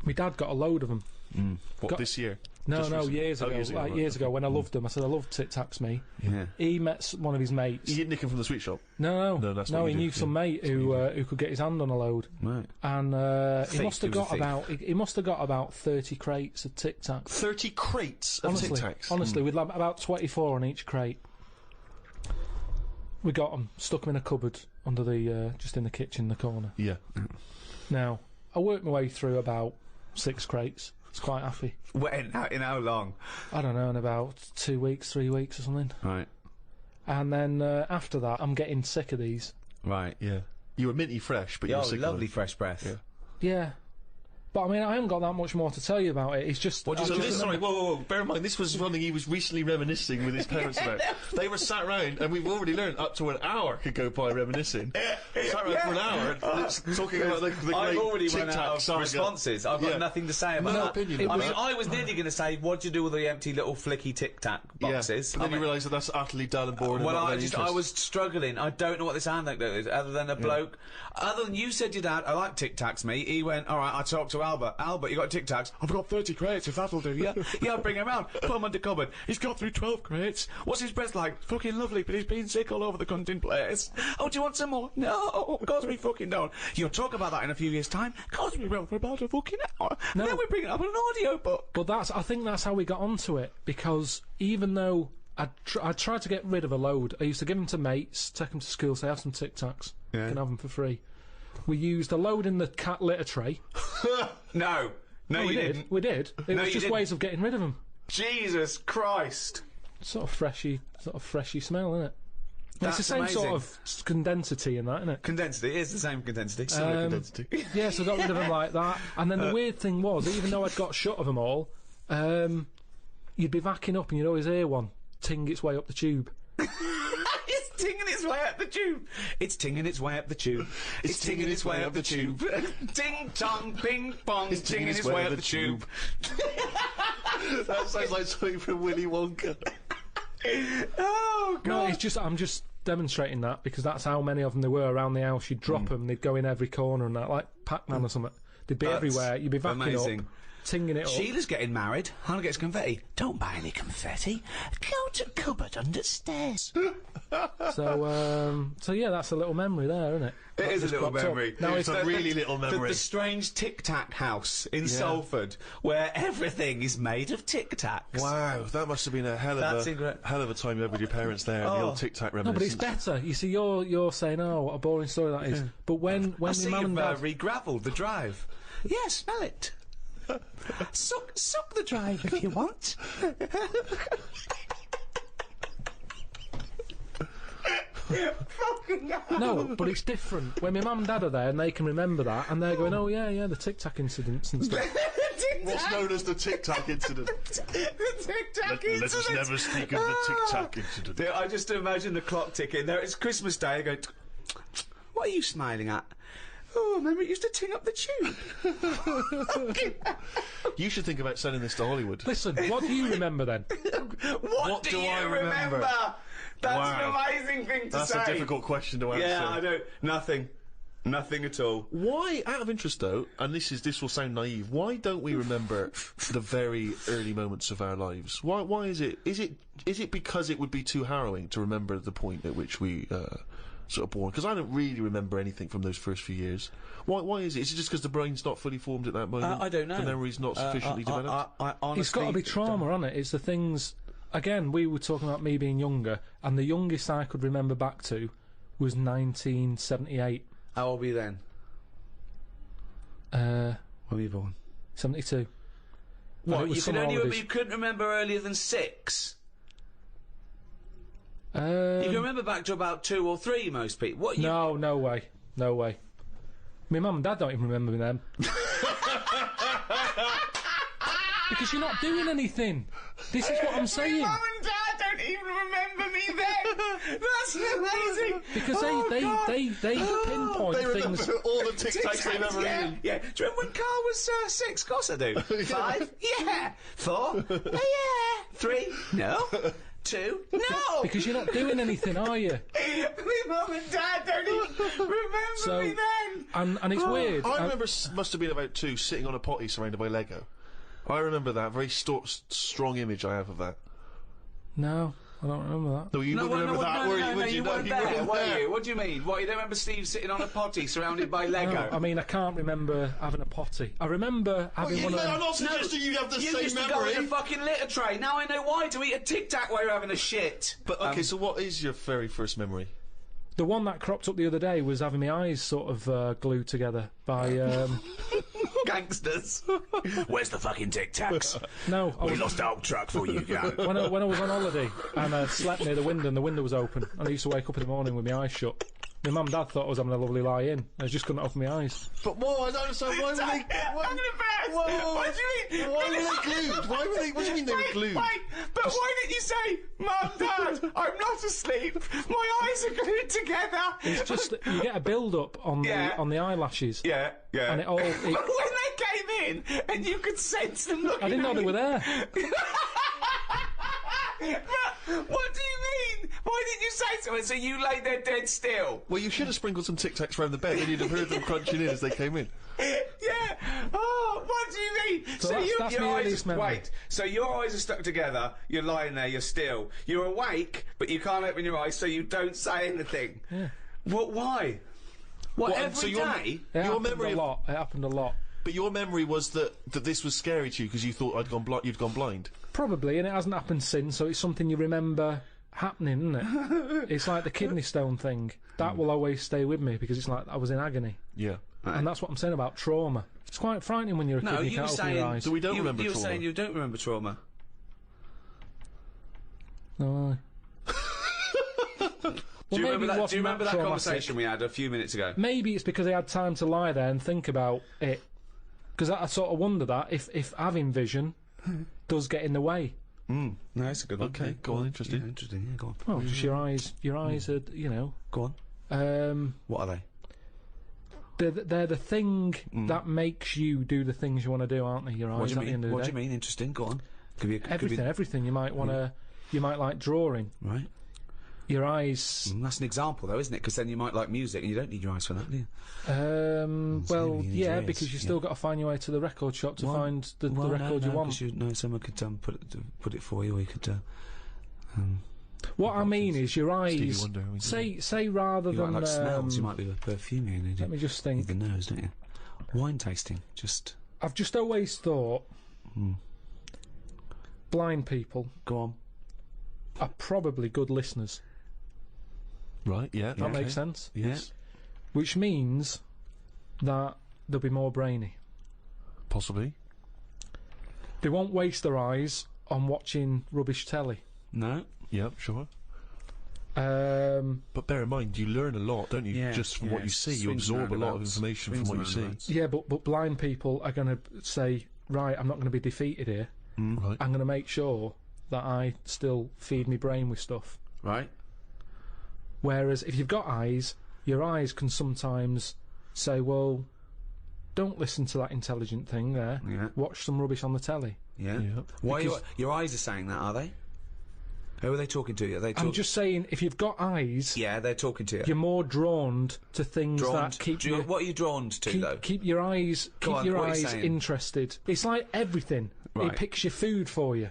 My dad got a load of them. What, this year? No, Just recently? years ago. Years ago, Like right, years ago, when I okay. loved them. I said, I love Tic Tacs, me. Yeah. He met one of his mates. You didn't nick him from the sweet shop? No, that's what we he do, knew some mate who could get his hand on a load. Right. And he Thief, must have he was a got thief. he must have got about 30 crates of Tic Tacs. 30 crates of Tic Tacs? Honestly, we'd have about 24 on each crate. We got them, stuck them in a cupboard under the just in the kitchen in the corner. Yeah. Now, I worked my way through about 6 crates. I was quite happy. When? In how long? I don't know, in about 2 weeks, 3 weeks or something. Right. And then after that, I'm getting sick of these. Right. Yeah. You were minty fresh, but you were sick lovely of them. fresh breath. Yeah. Yeah. But I mean, I haven't got that much more to tell you about it. It's just. So this, sorry, whoa. Bear in mind, this was something he was recently reminiscing with his parents about. They were sat round, and we've already learned up to an hour could go by reminiscing. Sat round for an hour, talking about the great I've already Tic run Tac out of saga. responses. I've got nothing to say about No that. opinion. I mean, I was nearly going to say, what do you do with the empty little flicky Tic Tac boxes? Yeah, but then you realise that that's utterly dull and boring. Well, and not I was struggling. I don't know what this anecdote is, other than a bloke. Other than you said your dad, I like Tic Tacs, me. He went, all right, I talked to Albert. Albert, you got Tic Tacs? I've got 30 crates, if that'll do. Yeah, yeah, bring him round. Put him under cupboard. He's got through 12 crates. What's his breath like? Fucking lovely, but he's been sick all over the cunting place. Oh, do you want some more? No, of course we fucking don't. You'll talk about that in a few years' time. Of course we will, for about a fucking hour. No. Then we bring it up on an audio book. But I think that's how we got onto it, because even though I tried to get rid of a load, I used to give them to mates, take them to school, say, have some Tic Tacs. Yeah. You can have them for free. We used a load in the cat litter tray. No, you did. didn't. We did. It was you just didn't. ways of getting rid of them. Jesus Christ. Sort of freshy smell, isn't it? It's the That's same amazing. sort of condensity in that, isn't it? Condensity, it is the same condensity. Yeah, so I got rid of them like that. And then the weird thing was, even though I'd got shut of them all, you'd be backing up and you'd always hear one ting its way up the tube. It's tinging its way up the tube. It's tinging its way up the tube. It's tinging its way up the tube. Ting tong, ping pong. It's tinging its way up the tube. That sounds like something from Willy Wonka. Oh God! No, it's just I'm just demonstrating that because that's how many of them there were around the house. You'd drop them, they'd go in every corner and that, like Pac-Man or something. They'd be everywhere. You'd be backing amazing. up, tinging it up. Sheila's getting married. Hannah gets confetti. Don't buy any confetti. Go to cupboard under stairs. So yeah, that's a little memory there, isn't it? It is a little memory. Now It's a really little memory. The strange Tic Tac house in Salford, where everything is made of Tic Tacs. Wow, that must have been a hell of a time you had with your parents there. The old Tic Tac No, but it's reminiscence. better. You see, you're saying, oh, what a boring story that is. But when I your see mum you've and dad, re-gravelled the drive. Yeah, smell it. Suck the drive if you want. no, but it's different. When my mum and dad are there and they can remember that, and they're going, oh yeah, the Tic Tac incidents and stuff. What's known as the Tic Tac incident? The Tic Tac incident. Let us never speak of the Tic Tac incident. Yeah, I just imagine the clock ticking. There, it's Christmas Day. I go, what are you smiling at? Oh, remember it used to ting up the tube. You should think about selling this to Hollywood. Listen, what do you remember then? What do I remember? That's an amazing thing to say. That's a difficult question to answer. Yeah, I don't. Nothing at all. Why, out of interest though, and this will sound naive, why don't we remember the very early moments of our lives? Why is it? Is it because it would be too harrowing to remember the point at which we sort of born? Because I don't really remember anything from those first few years. Why is it? Is it just because the brain's not fully formed at that moment? I don't know. The memory's not sufficiently developed. I honestly, It's got to be trauma, hasn't it? It's the things. Again, we were talking about me being younger, and the youngest I could remember back to was 1978. How old were you then? When were you born? 72. What? You couldn't remember earlier than 6? You can remember back to about 2 or 3, most people. What? No way. My mum and dad don't even remember me then. Because you're not doing anything. This is what I'm saying. My mum and dad don't even remember me then. That's amazing. Because they pinpoint They remember things. all the Tic Tacs they've ever eaten. Yeah. Do you remember when Karl was 6? Of course I do. 5? Yeah. 4? Yeah. 3, no. 2, no. Because you're not doing anything, are you? My mum and dad don't even remember me then. And it's weird. I remember must have been about 2 sitting on a potty surrounded by Lego. I remember that very strong image I have of that. No, I don't remember that. No, you wouldn't remember that, were you? No, Would you you? weren't No, you there, weren't were there. you? What do you mean? What, you don't remember Steve sitting on a potty surrounded by Lego? No, I mean, I can't remember having a potty. I remember having one of them. I'm not suggesting you have the You same used to memory. go in a fucking litter tray. Now I know why, to eat a Tic Tac while you're having a shit. But, okay, so what is your very first memory? The one that cropped up the other day was having my eyes sort of glued together by... Gangsters. Where's the fucking Tic Tacs? No, I We was, lost our truck for you, go. when I was on holiday and I slept near the window and the window was open and I used to wake up in the morning with my eyes shut. My mum and dad thought I was having a lovely lie in. I just couldn't open my eyes. But whoa, I don't understand. Why were they? I'm gonna burst. Whoa, What do you mean? Why were they glued? Why were they? What do you mean they were glued? Wait, but why didn't you say, Mum, Dad, I'm not asleep. My eyes are glued together. It's just that you get a build-up on Yeah. the eyelashes. Yeah. And it all... But when they came in and you could sense them looking I didn't know at they you. were there. But what do you mean? Why didn't you say so? So you lay there dead still? Well, you should have sprinkled some Tic Tacs around the bed, and you'd have heard them crunching in as they came in. Yeah. Oh, what do you mean? So that's your my eyes earliest are, memory. wait. So your eyes are stuck together. You're lying there. You're still. You're awake, but you can't open your eyes, so you don't say anything. Yeah. What? Why? What? and so Every your- day? It Your happened memory a of- lot. It happened a lot. But your memory was that this was scary to you because you thought you'd gone blind. Probably, and it hasn't happened since, so it's something you remember happening, isn't it? It's like the kidney stone thing. That will always stay with me because it's like I was in agony. Yeah. And that's what I'm saying about trauma. It's quite frightening when you're a kid and you can't open your eyes. So we don't remember You were trauma. saying you don't remember trauma. No. Do you remember that? Do you wasn't remember that traumatic. conversation we had a few minutes ago? Maybe it's because I had time to lie there and think about it. Because I sort of wonder that if having vision does get in the way. No, that's a good one. Okay, go on, interesting. Yeah, interesting. Yeah, go on. Well, just your eyes are, you know. Go on. What are they? They're the thing that makes you do the things you want to do, aren't they? Your eyes What do you at the mean? end of the What day. do you mean? Interesting. Go on. Everything. You might want to. You might like drawing. Right. Your eyes. That's an example, though, isn't it? Because then you might like music, and you don't need your eyes for that, do you? Well, you need yeah, your ears, because you still got to find your way to the record shop to find the record you want. Someone could put it for you, or you could. What I mean is your Stevie eyes. Wonder, Say rather You than. might like smells. You might be a perfume. You need Let me just think. the nose, don't you? Wine tasting, just I've just always thought blind people go on. are probably good listeners. Right, yeah. That makes sense. Yes. Which means that they'll be more brainy. Possibly. They won't waste their eyes on watching rubbish telly. No. Yep, sure. Um, But bear in mind, you learn a lot, don't you? Yeah, Just from yeah, what you see, you swings absorb a lot of roundabouts, information from swings what you see. roundabouts. yeah, but blind people are going to say, right, I'm not going to be defeated here. Right. I'm going to make sure that I still feed my brain with stuff. Right. Whereas if you've got eyes, your eyes can sometimes say, well, don't listen to that intelligent thing there. Yeah. Watch some rubbish on the telly. Yeah. Yep. Why your eyes are saying that? Are they? Who are they talking to? Are they? I'm just saying, if you've got eyes, Yeah, they're talking to you. you're more drawn to things Drawn that keep you. what are you drawn to, though? Keep your eyes, Go on, what are you saying? interested. It's like everything. Right. It picks your food for you.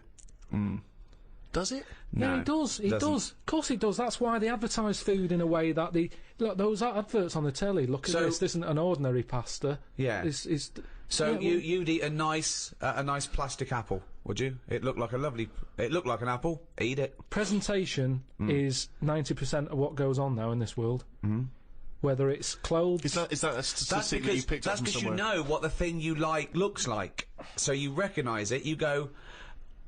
Does it? Yeah, No, it does. It doesn't. does. Of course, it does. That's why they advertise food in a way that look. Those adverts on the telly. Look at So- this. This isn't an ordinary pasta. Yeah. It's So yeah, you'd eat a nice plastic apple, would you? It looked like an apple. Eat it. presentation is 90% of what goes on now in this world. Whether it's clothes. Is that a statistic that you picked up that's from because you somewhere? know what the thing you like looks like. So you recognise it. You go,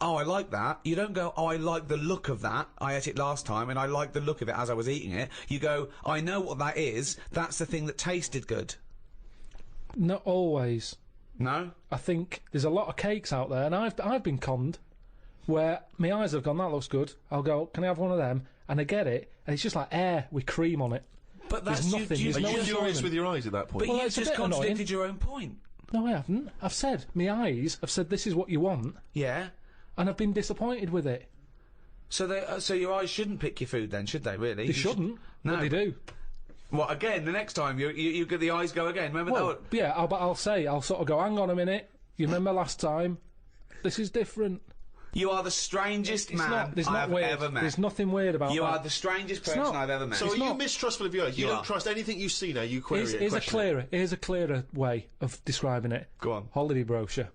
oh, I like that. You don't go, oh, I like the look of that. I ate it last time and I like the look of it as I was eating it. You go, I know what that is. That's the thing that tasted good. Not always. No? I think there's a lot of cakes out there, and I've been conned where my eyes have gone, that looks good. I'll go, can I have one of them? And I get it, and it's just like air with cream on it. But There's that's nothing. You, There's Are no you furious enjoyment. with your eyes at that point? but Well, you it's a just bit annoying. contradicted your own point. No, I haven't. I've said my eyes have said this is what you want. Yeah. and I've been disappointed with it. So so your eyes shouldn't pick your food then, should they? Really? They shouldn't. No, but they do. What again? The next time you get the eyes go again. Remember Well, that? yeah, I'll sort of go, hang on a minute. You remember last time? This is different. You are the strangest man There's I've weird. ever met. There's nothing weird about You that. are the strangest person I've ever met. So are you mistrustful of your eyes? You don't are. trust anything you see now. You query it. Here's a clearer way of describing it. Go on. Holiday brochure.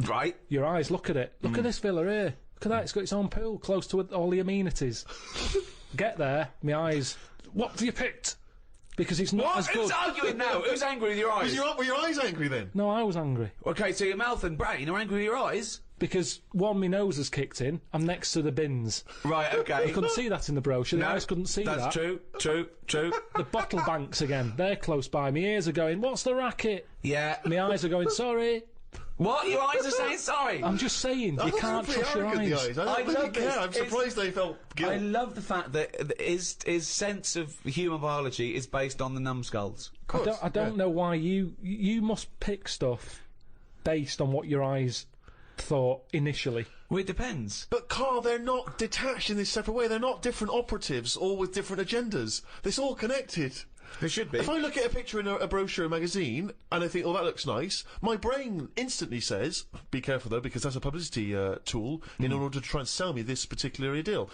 Right. Your eyes, look at it. Look at this villa here. Look at that, it's got its own pool, close to all the amenities. Get there, my eyes. What have you picked? Because it's not as good. Who's arguing now? Who's angry with your eyes? Were your eyes angry then? No, I was angry. Okay, so your mouth and brain are angry with your eyes? Because, one, my nose has kicked in, I'm next to the bins. Right, okay. You couldn't see that in the brochure, the eyes couldn't see that. That's true. The bottle banks again, they're close by. My ears are going, what's the racket? Yeah. My eyes are going, sorry. What? Your eyes are saying sorry? I'm just saying, you can't trust your eyes. I love this. I'm surprised they felt guilt. I love the fact that his sense of human biology is based on the numbskulls. I don't know why you must pick stuff based on what your eyes thought initially. Well, it depends. But Karl, they're not detached in this separate way. They're not different operatives, all with different agendas. It's all connected. They should be. If I look at a picture in a brochure, a magazine, and I think, oh, that looks nice, my brain instantly says, be careful though, because that's a publicity tool in order to try and sell me this particular deal.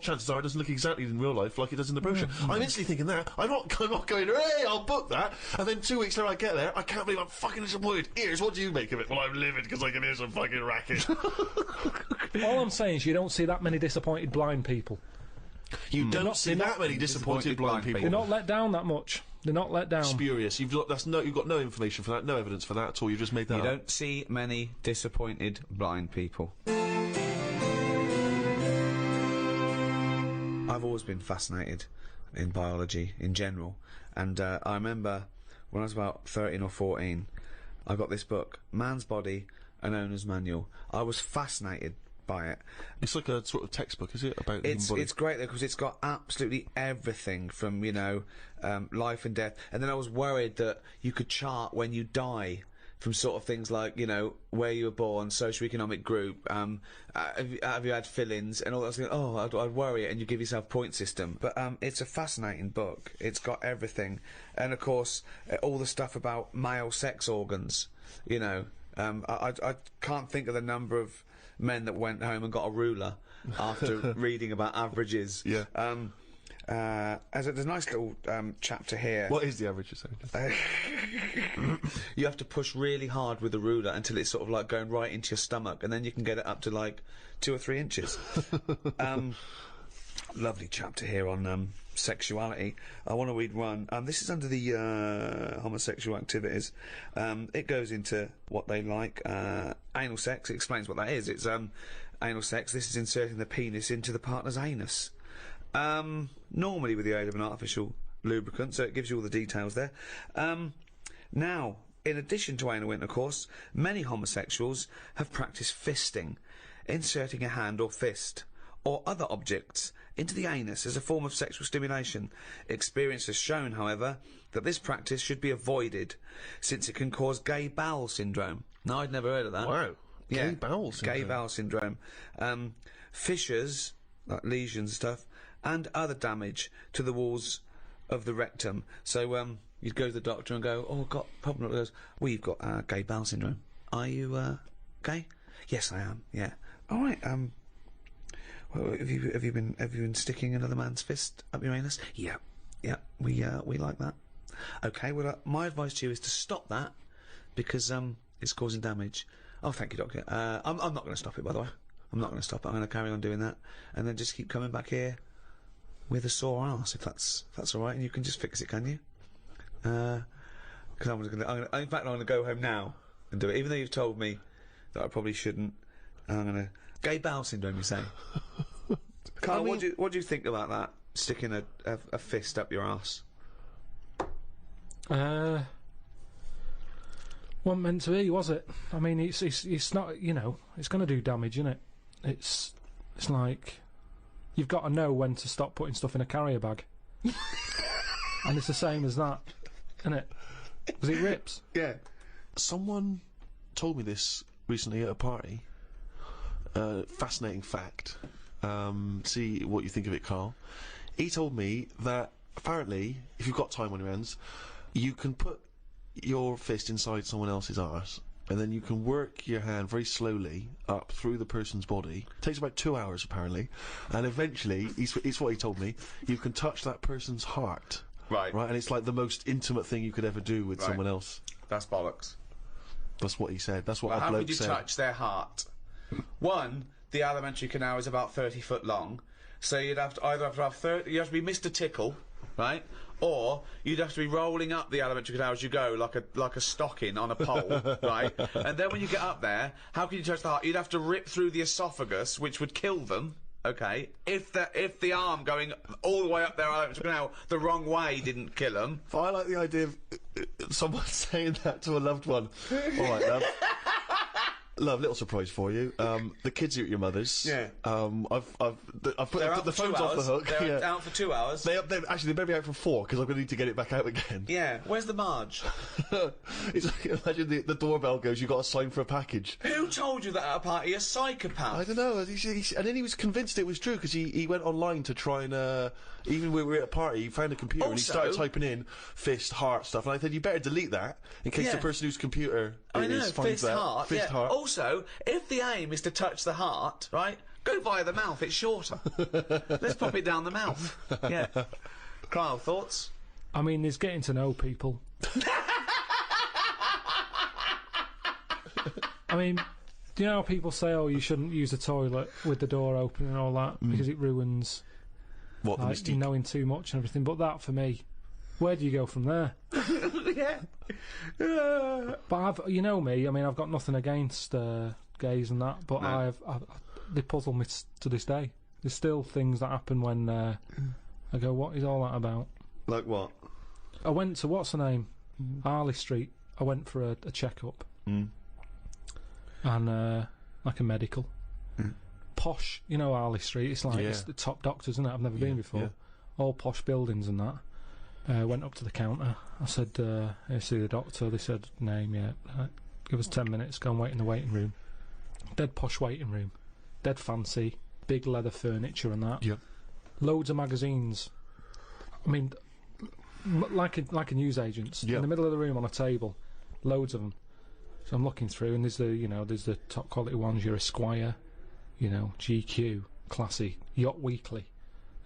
Chances are it doesn't look exactly in real life like it does in the brochure. I'm instantly thinking that. I'm not going, hey, I'll book that. And then 2 weeks later I get there, I can't believe I'm fucking disappointed. Ears, what do you make of it? Well, I'm livid because I can hear some fucking racket. All I'm saying is you don't see that many disappointed blind people. You don't see that many disappointed blind people. They're not let down that much. They're not let down. Spurious. You've got no information for that, no evidence for that at all. You just made that up. You don't see many disappointed blind people. I've always been fascinated in biology in general, and I remember when I was about 13 or 14, I got this book, Man's Body, an Owner's Manual. I was fascinated by it. It's like a sort of textbook, is it? About the human body? It's great though, because it's got absolutely everything from, life and death. And then I was worried that you could chart when you die from sort of things like, where you were born, socioeconomic group, have you had fill-ins and all that sort of thing. I'd worry it, and you give yourself point system. But it's a fascinating book. It's got everything. And of course, all the stuff about male sex organs, I can't think of the number of men that went home and got a ruler after reading about averages. Yeah. There's a nice little chapter here. What is the average? You have to push really hard with the ruler until it's sort of like going right into your stomach, and then you can get it up to like 2 or 3 inches. Lovely chapter here on sexuality. I want to read one. This is under the homosexual activities. It goes into what they like. Anal sex. It explains what that is. It's anal sex. This is inserting the penis into the partner's anus. Normally with the aid of an artificial lubricant, so it gives you all the details there. Now, in addition to anal intercourse, many homosexuals have practiced fisting, inserting a hand or fist or other objects into the anus as a form of sexual stimulation. Experience has shown, however, that this practice should be avoided, since it can cause gay bowel syndrome. Now, I'd never heard of that. Wow. Yeah, Gay bowel syndrome. Gay bowel syndrome. Fissures, like lesions and stuff, and other damage to the walls of the rectum. So, you'd go to the doctor and go, oh, I've got a problem. He goes, well, you've got gay bowel syndrome. Are you gay? Yes, I am. Yeah. All right. Well, have you been sticking another man's fist up your anus? Yeah. We like that. Okay. Well, my advice to you is to stop that because it's causing damage. Oh, thank you, doctor. I'm not going to stop it, by the way. I'm not going to stop it. I'm going to carry on doing that, and then just keep coming back here with a sore arse, if that's all right, and you can just fix it, can you? Because in fact, I'm going to go home now and do it, even though you've told me that I probably shouldn't. I'm going to gay bowel syndrome, you say? Karl, what do you think about that? Sticking a fist up your arse? Wasn't meant to be, was it? I mean, it's not. It's going to do damage, isn't it? It's like you've got to know when to stop putting stuff in a carrier bag, and it's the same as that, isn't it? Because it rips. Yeah. Someone told me this recently at a party. fascinating fact. See what you think of it, Karl. He told me that apparently, if you've got time on your hands, you can put your fist inside someone else's arse, and then you can work your hand very slowly up through the person's body. It takes about 2 hours, apparently, and eventually, it's what he told me, you can touch that person's heart. Right. Right, and it's like the most intimate thing you could ever do with someone else. That's bollocks. That's what he said. That's what Well, a how bloke could you said. touch their heart? One, the alimentary canal is about 30 foot long, so you'd have to either have 30. You have to be Mr. Tickle, right? Or you'd have to be rolling up the alimentary canal as you go, like a stocking on a pole, right? And then when you get up there, how can you touch the heart? You'd have to rip through the esophagus, which would kill them. Okay, if the arm going all the way up their alimentary canal the wrong way didn't kill them. But I like the idea of someone saying that to a loved one. All right, love. Love, little surprise for you. The kids are at your mother's. Yeah. I've put the phones off the hook. They're out for 2 hours. They better be out for 4 because I'm going to need to get it back out again. Yeah. Where's the Marge? It's like, imagine the doorbell goes. You got to sign for a package. Who told you that at a party? A psychopath. I don't know. And then he was convinced it was true because he went online to try and even when we were at a party, he found a computer and he started typing in fist, heart stuff. And I said, you better delete that in case the person whose computer finds fist, that. heart. Fist, heart. Also, if the aim is to touch the heart, right, go via the mouth, it's shorter. Let's pop it down the mouth. Yeah. Karl, thoughts? I mean, there's getting to know people. I mean, do you know how people say, oh, you shouldn't use the toilet with the door open and all that because it ruins what, the like, mystique? you knowing too much and everything, but that, for me, where do you go from there? Yeah. But you know me, I mean, I've got nothing against gays and that, but No. they puzzle me to this day. There's still things that happen when I go, what is all that about? Like what? I went to, what's the name? Harley Street. I went for a check-up. And like a medical. Posh, you know Harley Street, it's like it's the top doctors, isn't it? I've never been before. Yeah. All posh buildings and that. Went up to the counter. I said, I see the doctor. They said, name, yeah. Give us 10 minutes, go and wait in the waiting room. Dead posh waiting room. Dead fancy. Big leather furniture and that. Yep. Loads of magazines. I mean, like a newsagent's. Yep. In the middle of the room on a table. Loads of them. So I'm looking through, and there's the top quality ones. Your Esquire, GQ, Classy, Yacht Weekly,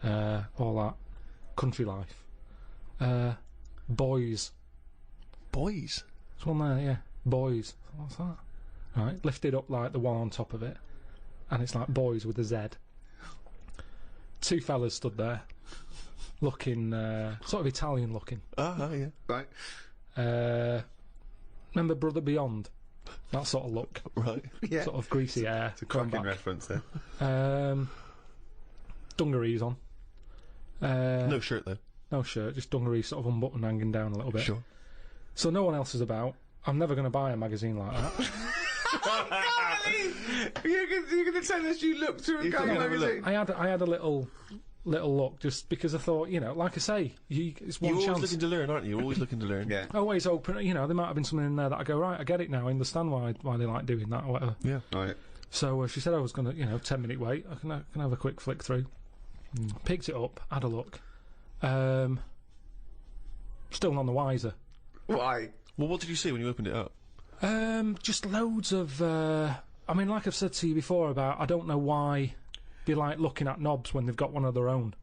all that. Country Life. Boys. Boys? There's one there, yeah. Boys. What's that? Right, lifted up like the one on top of it, and it's like Boys with a Z. Two fellas stood there, looking sort of Italian looking. Yeah. Right. Remember Brother Beyond? That sort of look. Right. Yeah. Sort of greasy hair. It's a cracking reference there. Dungarees on. No shirt though. No shirt, just dungarees sort of unbuttoned, hanging down a little bit. Sure. So no one else is about. I'm never going to buy a magazine like that. You're going to tell us you looked through a gay magazine? I had a little look just because I thought, like I say, it's one You're chance. always looking to learn, aren't you? You're always looking to learn. Yeah. Always open. There might have been something in there that I go, right, I get it now. I understand why they like doing that or whatever. Yeah. Right. So she said I was going to, 10-minute wait. I can have a quick flick through. Picked it up, had a look. Still none the wiser. Why? Well, what did you see when you opened it up? Just loads of. I mean, like I've said to you before about, I don't know why they like looking at knobs when they've got one of their own.